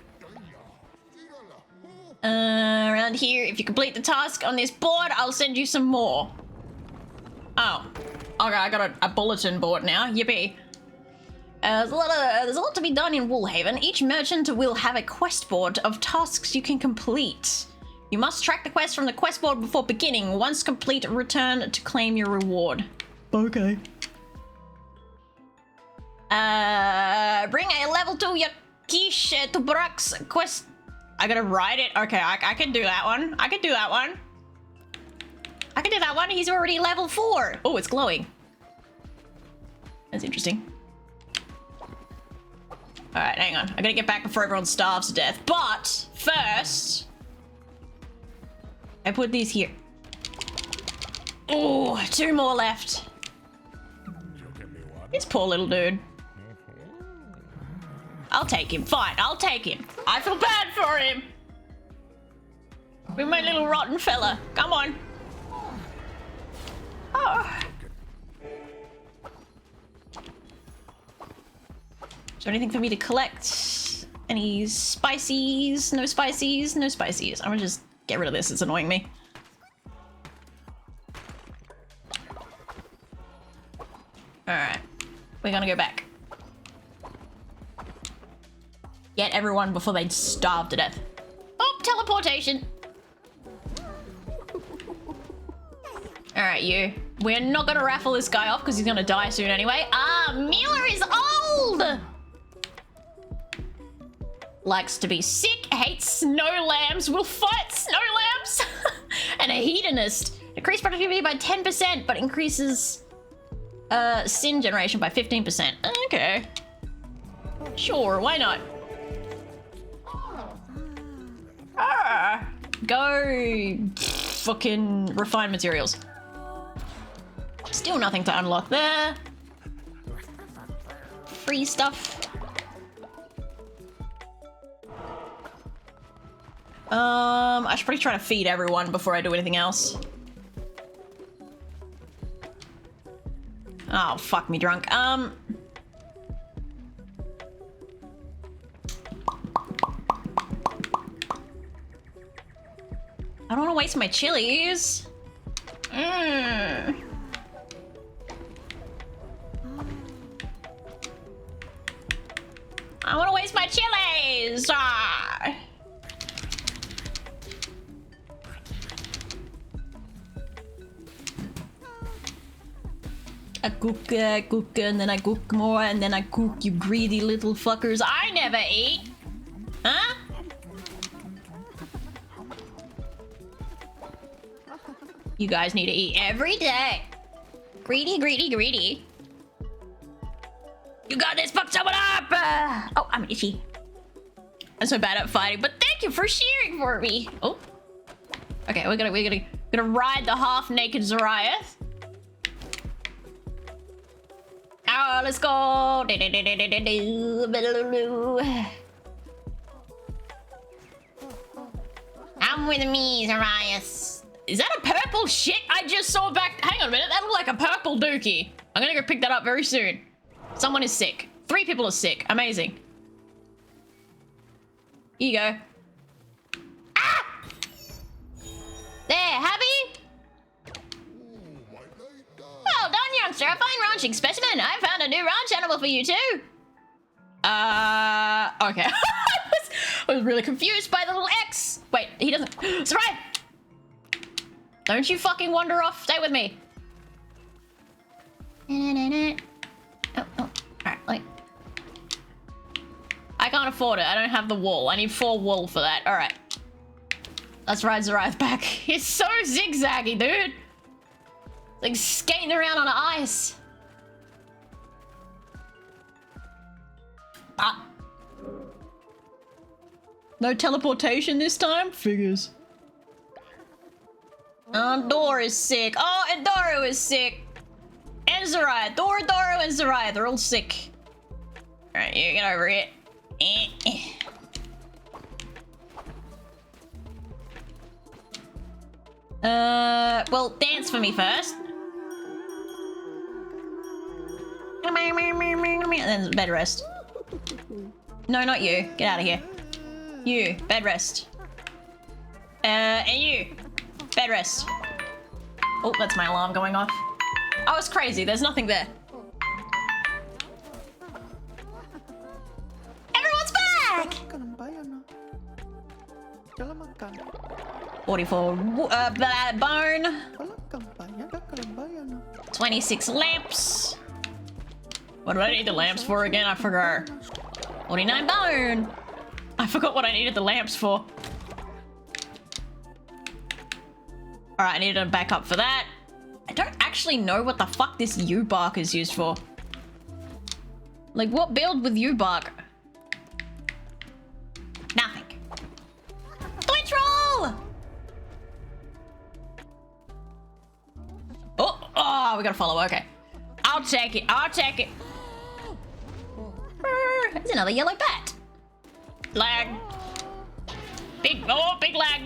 Around here, if you complete the task on this board, I'll send you some more. Oh, okay, I got a bulletin board now. Yippee. There's a lot to be done in Woolhaven. Each merchant will have a quest board of tasks you can complete. You must track the quest from the quest board before beginning. Once complete, return to claim your reward. Okay. Bring a level 2 Yakish to Barak's quest. I gotta ride it. Okay, I can do that one. I can do that one. I can do that one. He's already level 4. Oh, it's glowing. That's interesting. All right, hang on. I gotta get back before everyone starves to death. But first, I put these here. Oh, 2 more left. This poor little dude. I'll take him. Fine, I'll take him. I feel bad for him. With my little rotten fella. Come on. Oh. Is there anything for me to collect? Any spices? No spices? No spices. I'm gonna just get rid of this. It's annoying me. Alright. We're gonna go back. Get everyone before they starve to death. Oh, teleportation. Alright, you. We're not gonna raffle this guy off because he's gonna die soon anyway. Ah, Mila is old! Likes to be sick, hates snow lambs, will fight snow lambs! And a hedonist. Decrease productivity by 10%, but increases sin generation by 15%. Okay. Sure, why not? Ah, go fucking refine materials. Still nothing to unlock there. Free stuff. I should probably try to feed everyone before I do anything else. Oh, fuck me drunk. I don't want to waste my chilies. I want to waste my chilies. Ah. I cook, and then I cook more, and then I cook, you greedy little fuckers. I never eat! Huh? You guys need to eat every day. Greedy, greedy, greedy. You got this, fuck someone up! Oh, I'm itchy. I'm so bad at fighting, but thank you for cheering for me. Oh. Okay, we're gonna ride the half-naked Zariath. Oh, let's go. Come with me, Zariath. Is that a purple shit I just saw back? Hang on a minute, that looked like a purple dookie. I'm gonna go pick that up very soon. Someone is sick. 3 people are sick. Amazing. Here you go. Ah! There, happy? Well done, youngster. A fine ranching specimen. I found a new ranch animal for you too. Okay. I was really confused by the little X. Wait, he doesn't. Sarai! Don't you fucking wander off. Stay with me. Oh. Alright, like. I can't afford it. I don't have the wool. I need 4 wool for that. Alright. Let's ride Zariath back. He's so zigzaggy, dude. It's like skating around on ice. Ah. No teleportation this time? Figures. Dora is sick. Oh, and Doru is sick. And Zariath. Doru and Zariath. They're all sick. Alright, you get over it. Well, dance for me first. And then bed rest. No, not you. Get out of here. You, bed rest. And you, bed rest. Oh, that's my alarm going off. Oh, it's crazy. There's nothing there. Everyone's back! 44 bone. 26 lamps. What do I need the lamps for again? I forgot. 49 bone. I forgot what I needed the lamps for. Alright, I needed a backup for that. I don't actually know what the fuck this U-bark is used for. Like, what build with U-bark? Nothing. Twitch roll! Oh, we gotta follow, okay. I'll take it, I'll take it. There's another yellow bat. Lag. Big lag.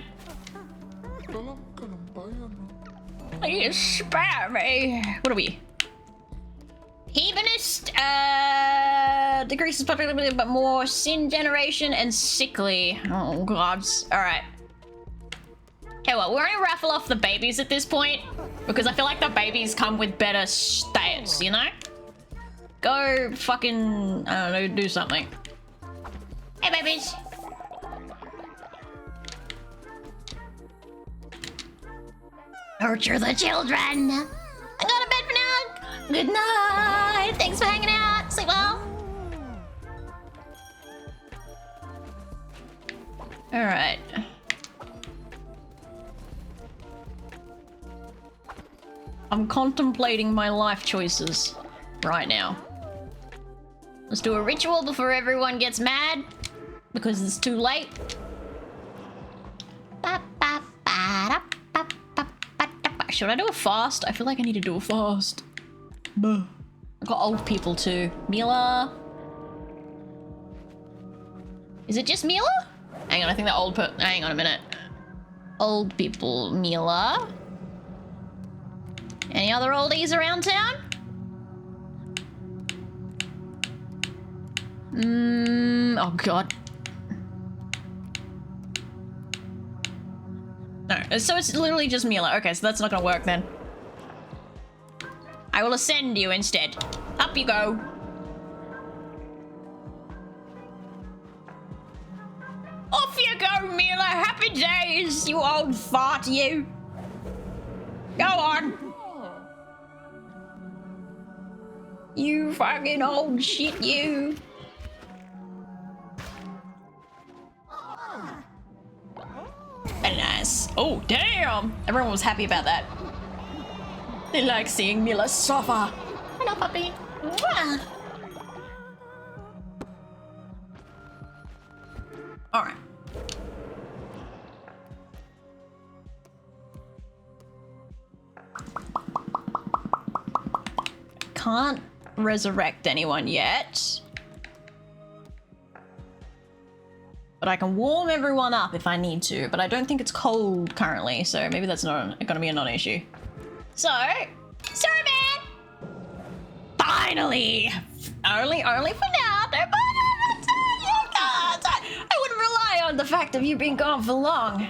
You spare me. What are we? Hedonist, decreases popularity but more sin generation and sickly. Oh gods. Alright. Okay, well, we're gonna raffle off the babies at this point because I feel like the babies come with better stats, you know? Go fucking, I don't know, do something. Hey babies. Nurture the children. I go to bed for now. Good night. Thanks for hanging out. Sleep well. All right. I'm contemplating my life choices right now. Let's do a ritual before everyone gets mad because it's too late. Should I do a fast? I feel like I need to do a fast. I've got old people too. Mila? Is it just Mila? Hang on, I think the old hang on a minute. Old people, Mila. Any other oldies around town? Oh god. No, so it's literally just Mila. Okay, so that's not gonna work then. I will ascend you instead. Up you go. Off you go, Mila. Happy days, you old fart, you. Go on. You fucking old shit, you. Very nice. Oh, damn! Everyone was happy about that. They like seeing Mila suffer. Hello, puppy. Mwah. Alright. Can't resurrect anyone yet. But I can warm everyone up if I need to, but I don't think it's cold currently, so maybe that's not gonna be a non-issue. So, sorry man! Finally! Only for now, don't I wouldn't rely on the fact of you being gone for long.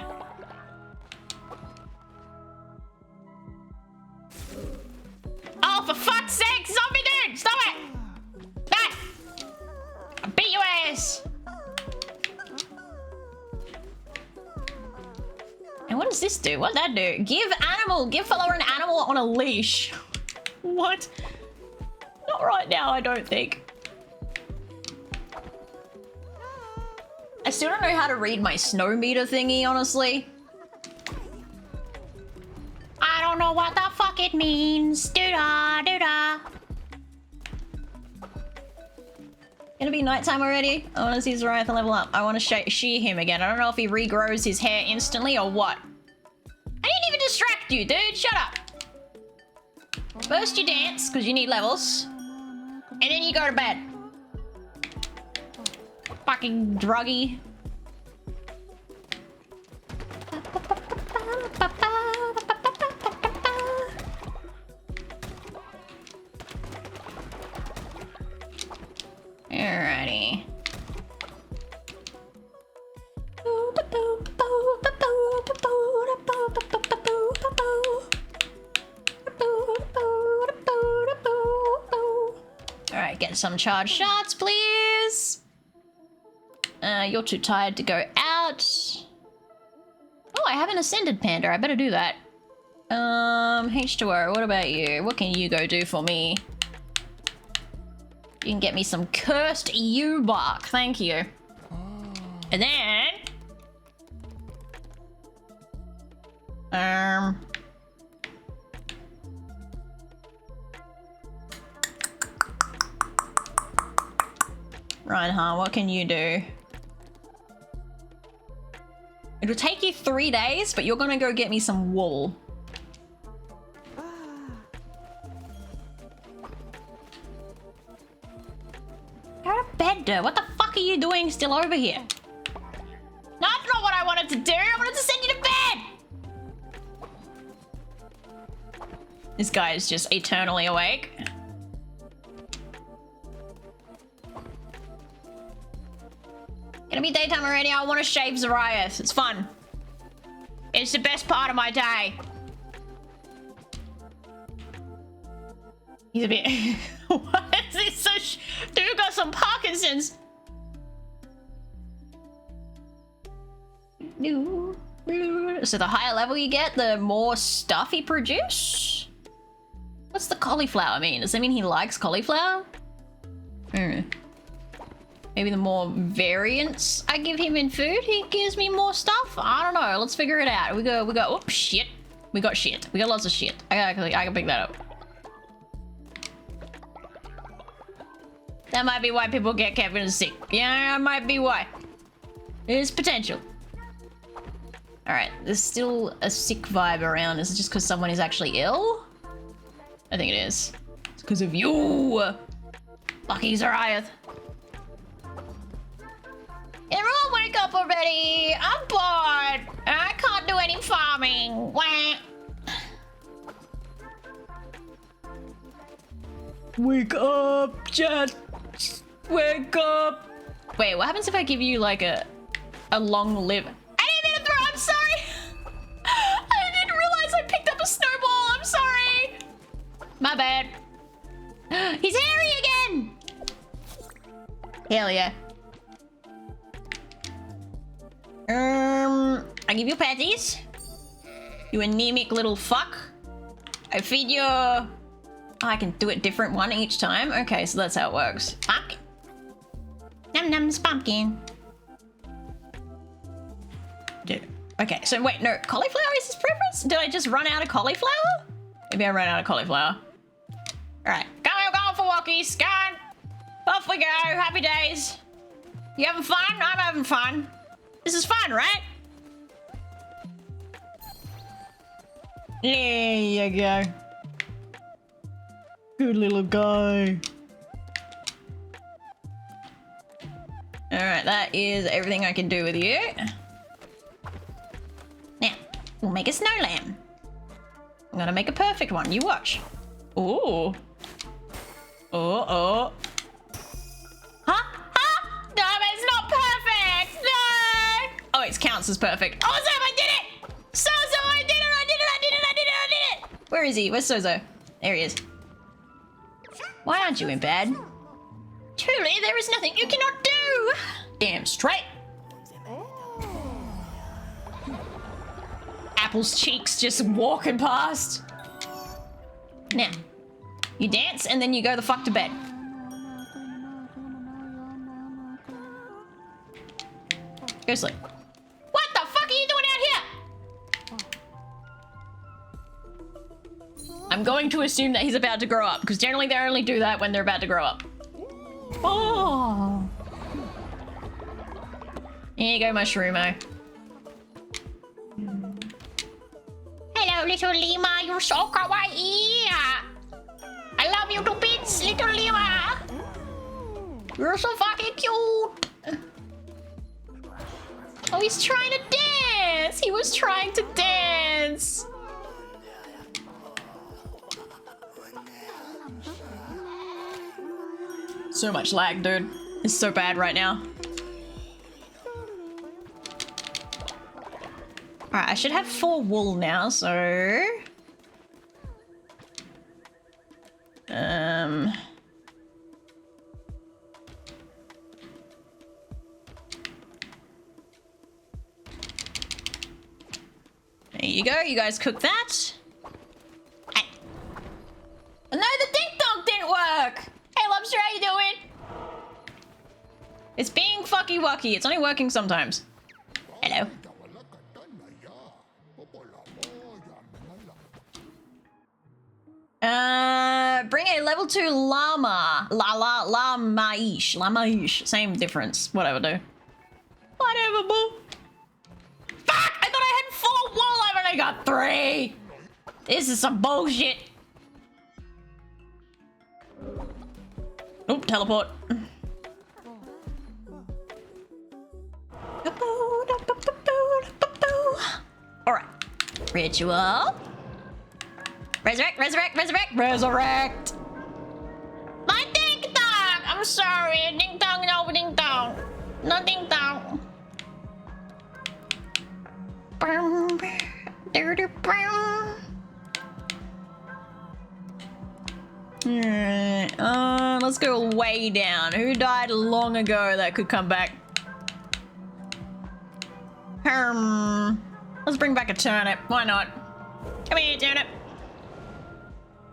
Oh, for fuck's sake, zombie dude! Stop it! Ah! I'll beat your ass! And what does this do? What does that do? Give follower an animal on a leash. What? Not right now, I don't think. I still don't know how to read my snow meter thingy, honestly. I don't know what the fuck it means. Doo-da, doo-da. Gonna be nighttime already? I want to see Zariath level up. I want to shear him again. I don't know if he regrows his hair instantly or what. I didn't even distract you, dude. Shut up. First you dance, because you need levels. And then you go to bed. Fucking druggy. Alrighty. Alright, get some charged shots, please. You're too tired to go out. Oh, I have an ascended panda. I better do that. H2O, what about you? What can you go do for me? You can get me some cursed yew bark. Thank you. And then... Reinhardt, what can you do? It'll take you 3 days, but you're gonna go get me some wool. Go to bed, dude. What the fuck are you doing still over here? No, that's not what I wanted to do. I wanted to send you to bed. This guy is just eternally awake. Gonna be daytime already. I want to shave Zariath. It's fun. It's the best part of my day. He's a bit... What is this? So dude got some Parkinson's. So the higher level you get, the more stuff he produce? What's the cauliflower mean? Does that mean he likes cauliflower? Maybe the more variance I give him in food, he gives me more stuff? I don't know. Let's figure it out. We go, oh, shit. We got shit. We got lots of shit. I can pick that up. That might be why people get Kevin sick. Yeah, that might be why. There's potential. Alright, there's still a sick vibe around. Is it just because someone is actually ill? I think it is. It's because of you! Lucky Zariath. Everyone wake up already! I'm bored! I can't do any farming! Wah. Wake up, chat! Wake up! Wait, what happens if I give you like a long live? I didn't mean to throw! I'm sorry! I didn't realize I picked up a snowball! I'm sorry! My bad. He's hairy again! Hell yeah. I give you patties. You anemic little fuck. I feed you I can do it different one each time. Okay, so that's how it works. Pumpkin. Num nums pumpkin. Dude. Okay, so wait, no, cauliflower is his preference? Did I just run out of cauliflower? Maybe I ran out of cauliflower. Alright, we're going for walkies, go on. Off we go, happy days. You having fun? I'm having fun. This is fun, right? There you go. Good little guy. Alright, that is everything I can do with you. Now, we'll make a snow lamb. I'm gonna make a perfect one. You watch. Ooh. Oh. Huh? No, it's not perfect! No! Oh, it counts as perfect. Oh, Zozo, I did it! Sozo, I did it! Where is he? Where's Sozo? There he is. Why aren't you in bed? Truly, there is nothing you cannot do! Damn straight! Apple's cheeks just walking past. Now, you dance and then you go the fuck to bed. Go sleep. What the fuck are you doing out here? I'm going to assume that he's about to grow up, because generally they only do that when they're about to grow up. Oh. Here you go, Mushroomo. Hello, little Lima. You're so kawaii. I love you to bits, little Lima. You're so fucking cute. Oh, he's trying to dance. He was trying to dance. So much lag, dude. It's so bad right now. Alright, I should have 4 wool now, so... There you go, you guys cook that. Hey. No, the ding dong didn't work! Hey, Lobster, how you doing? It's being fucky wucky. It's only working sometimes. Hello. Bring a level 2 llama. Llama-ish. Same difference. Whatever, do. Whatever, boo. Fuck! I thought I had 4 wool. I've only got 3. This is some bullshit. Oop, teleport. Alright. Ritual. Resurrect. My ding dong! I'm sorry. Ding dong, no ding dong. No ding dong. Let's go way down. Who died long ago that could come back? Let's bring back a turnip. Why not? Come here, turnip.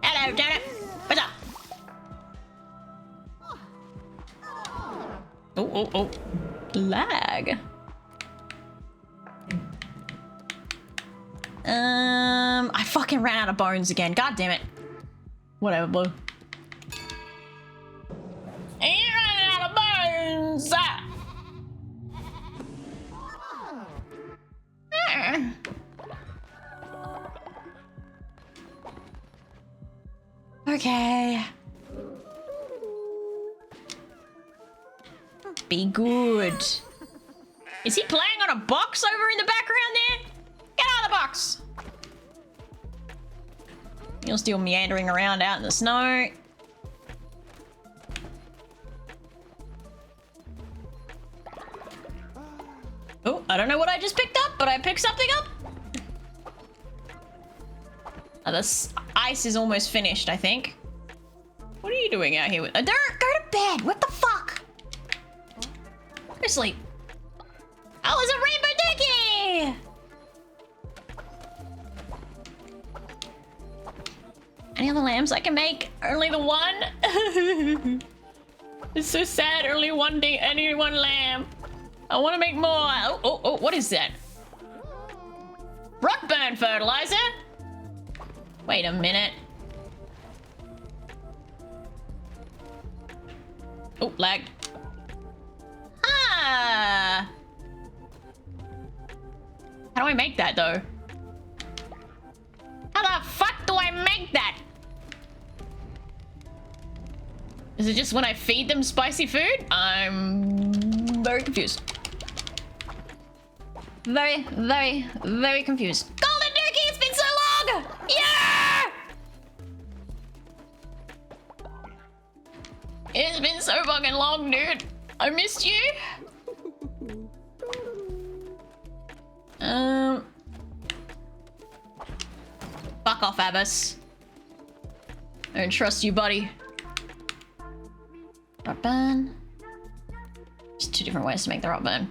Hello, turnip. What's up? Oh. Lag. I fucking ran out of bones again. God damn it. Whatever, Blue. Ain't running out of bones! Okay. Be good. Is he playing on a box over in the background there? Get out of the box! You're still meandering around out in the snow. Oh, I don't know what I just picked up, but I picked something up. Oh, this ice is almost finished, I think. What are you doing out here with? Go to bed. What the fuck? Go to sleep. Oh, it's a rainbow dookie! Any other lambs I can make? Only the one? It's so sad, only one day, only one lamb. I want to make more. Oh, what is that? Rot burn fertilizer? Wait a minute. Oh, lag. Ah! How do I make that though? How the fuck do I make that? Is it just when I feed them spicy food? I'm very confused. Very confused. Golden Dookie, it's been so long! Yeah! It's been so fucking long, dude. I missed you. Fuck off, Abbas. I don't trust you, buddy. Rot burn. There's 2 different ways to make the rot burn.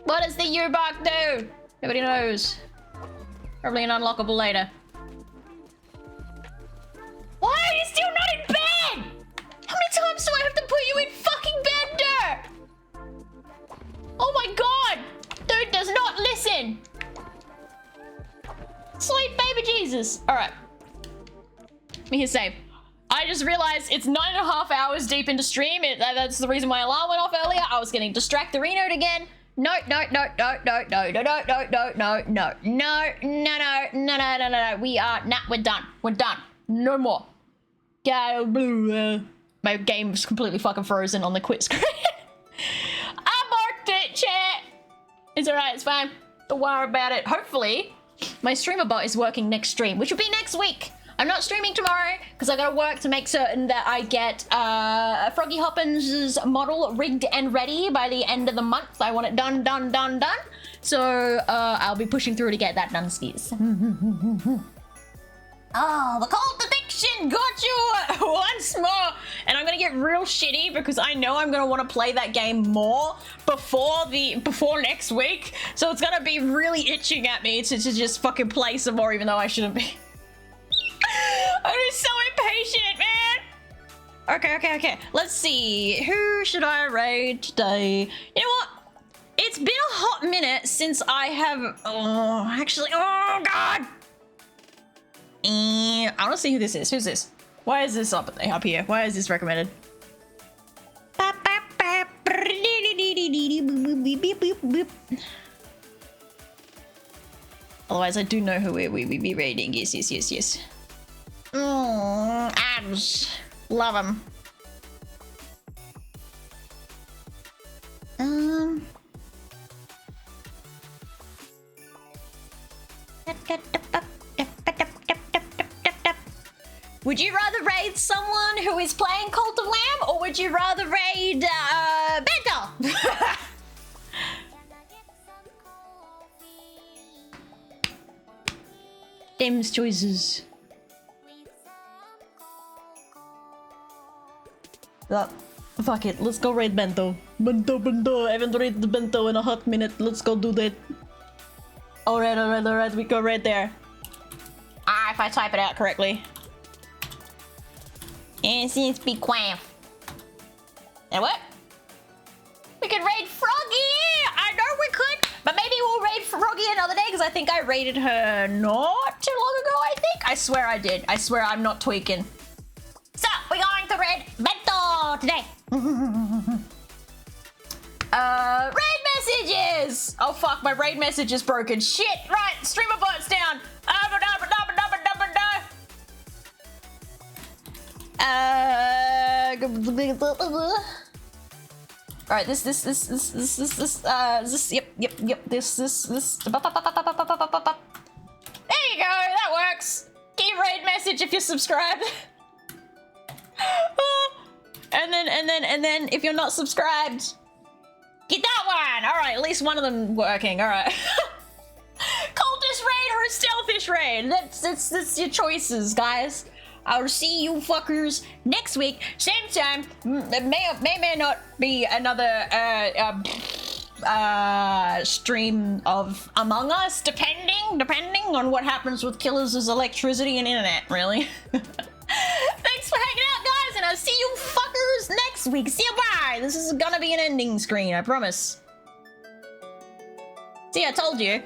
What does the U-Bark do? Nobody knows. Probably an unlockable later. Why are you still not in bed? How many times do I have to put you in fucking bed, Dirt? Oh my god! Dude does not listen! Sweet baby Jesus! Alright. Let me hit save. I just realized it's 9.5 hours deep into stream. That's the reason my alarm went off earlier. I was getting distractorinoed again. No. We're done. We're done. No more. My game's completely fucking frozen on the quit screen. I marked it, chat. It's alright, it's fine. Don't worry about it. Hopefully, my streamer bot is working next stream, which will be next week. I'm not streaming tomorrow because I gotta work to make certain that I get Froggy Hoppins' model rigged and ready by the end of the month. I want it done. So I'll be pushing through to get that done, skis. Oh, the Cult Addiction got you once more. And I'm gonna get real shitty because I know I'm gonna want to play that game more before next week. So it's gonna be really itching at me to just fucking play some more, even though I shouldn't be. I'm just so impatient, man. Okay. Let's see. Who should I raid today? You know what? It's been a hot minute since I have. Oh god. I want to see who this is. Who's this? Why is this up here? Why is this recommended? Otherwise, I do know who we be raiding. Yes. Abs. Love him. Would you rather raid someone who is playing Cult of Lamb, or would you rather raid Bento? Them's choices. Fuck it, let's go raid Bento. Bento. I haven't raided Bento in a hot minute. Let's go do that. Alright, we go right there. If I type it out correctly. And since be quiet. And what? We could raid Froggy! I know we could, but maybe we'll raid Froggy another day because I think I raided her not too long ago, I think. I swear I did. I swear I'm not tweaking. So, we're going to raid Bento today. Raid messages! Oh fuck, my raid message is broken. Shit, right, streamer bot's down. Alright, this, yep, this. There you go, that works. Key raid message if you're subscribed. And then if you're not subscribed, get that one. Alright, at least one of them working, alright. Cultist raid or stealthish raid. That's your choices, guys. I'll see you fuckers next week, same time. It may not be another stream of Among Us, depending on what happens with Killers' electricity and internet, really. Thanks for hanging out, guys, and I'll see you fuckers next week. See you, bye! This is gonna be an ending screen, I promise. See, I told you.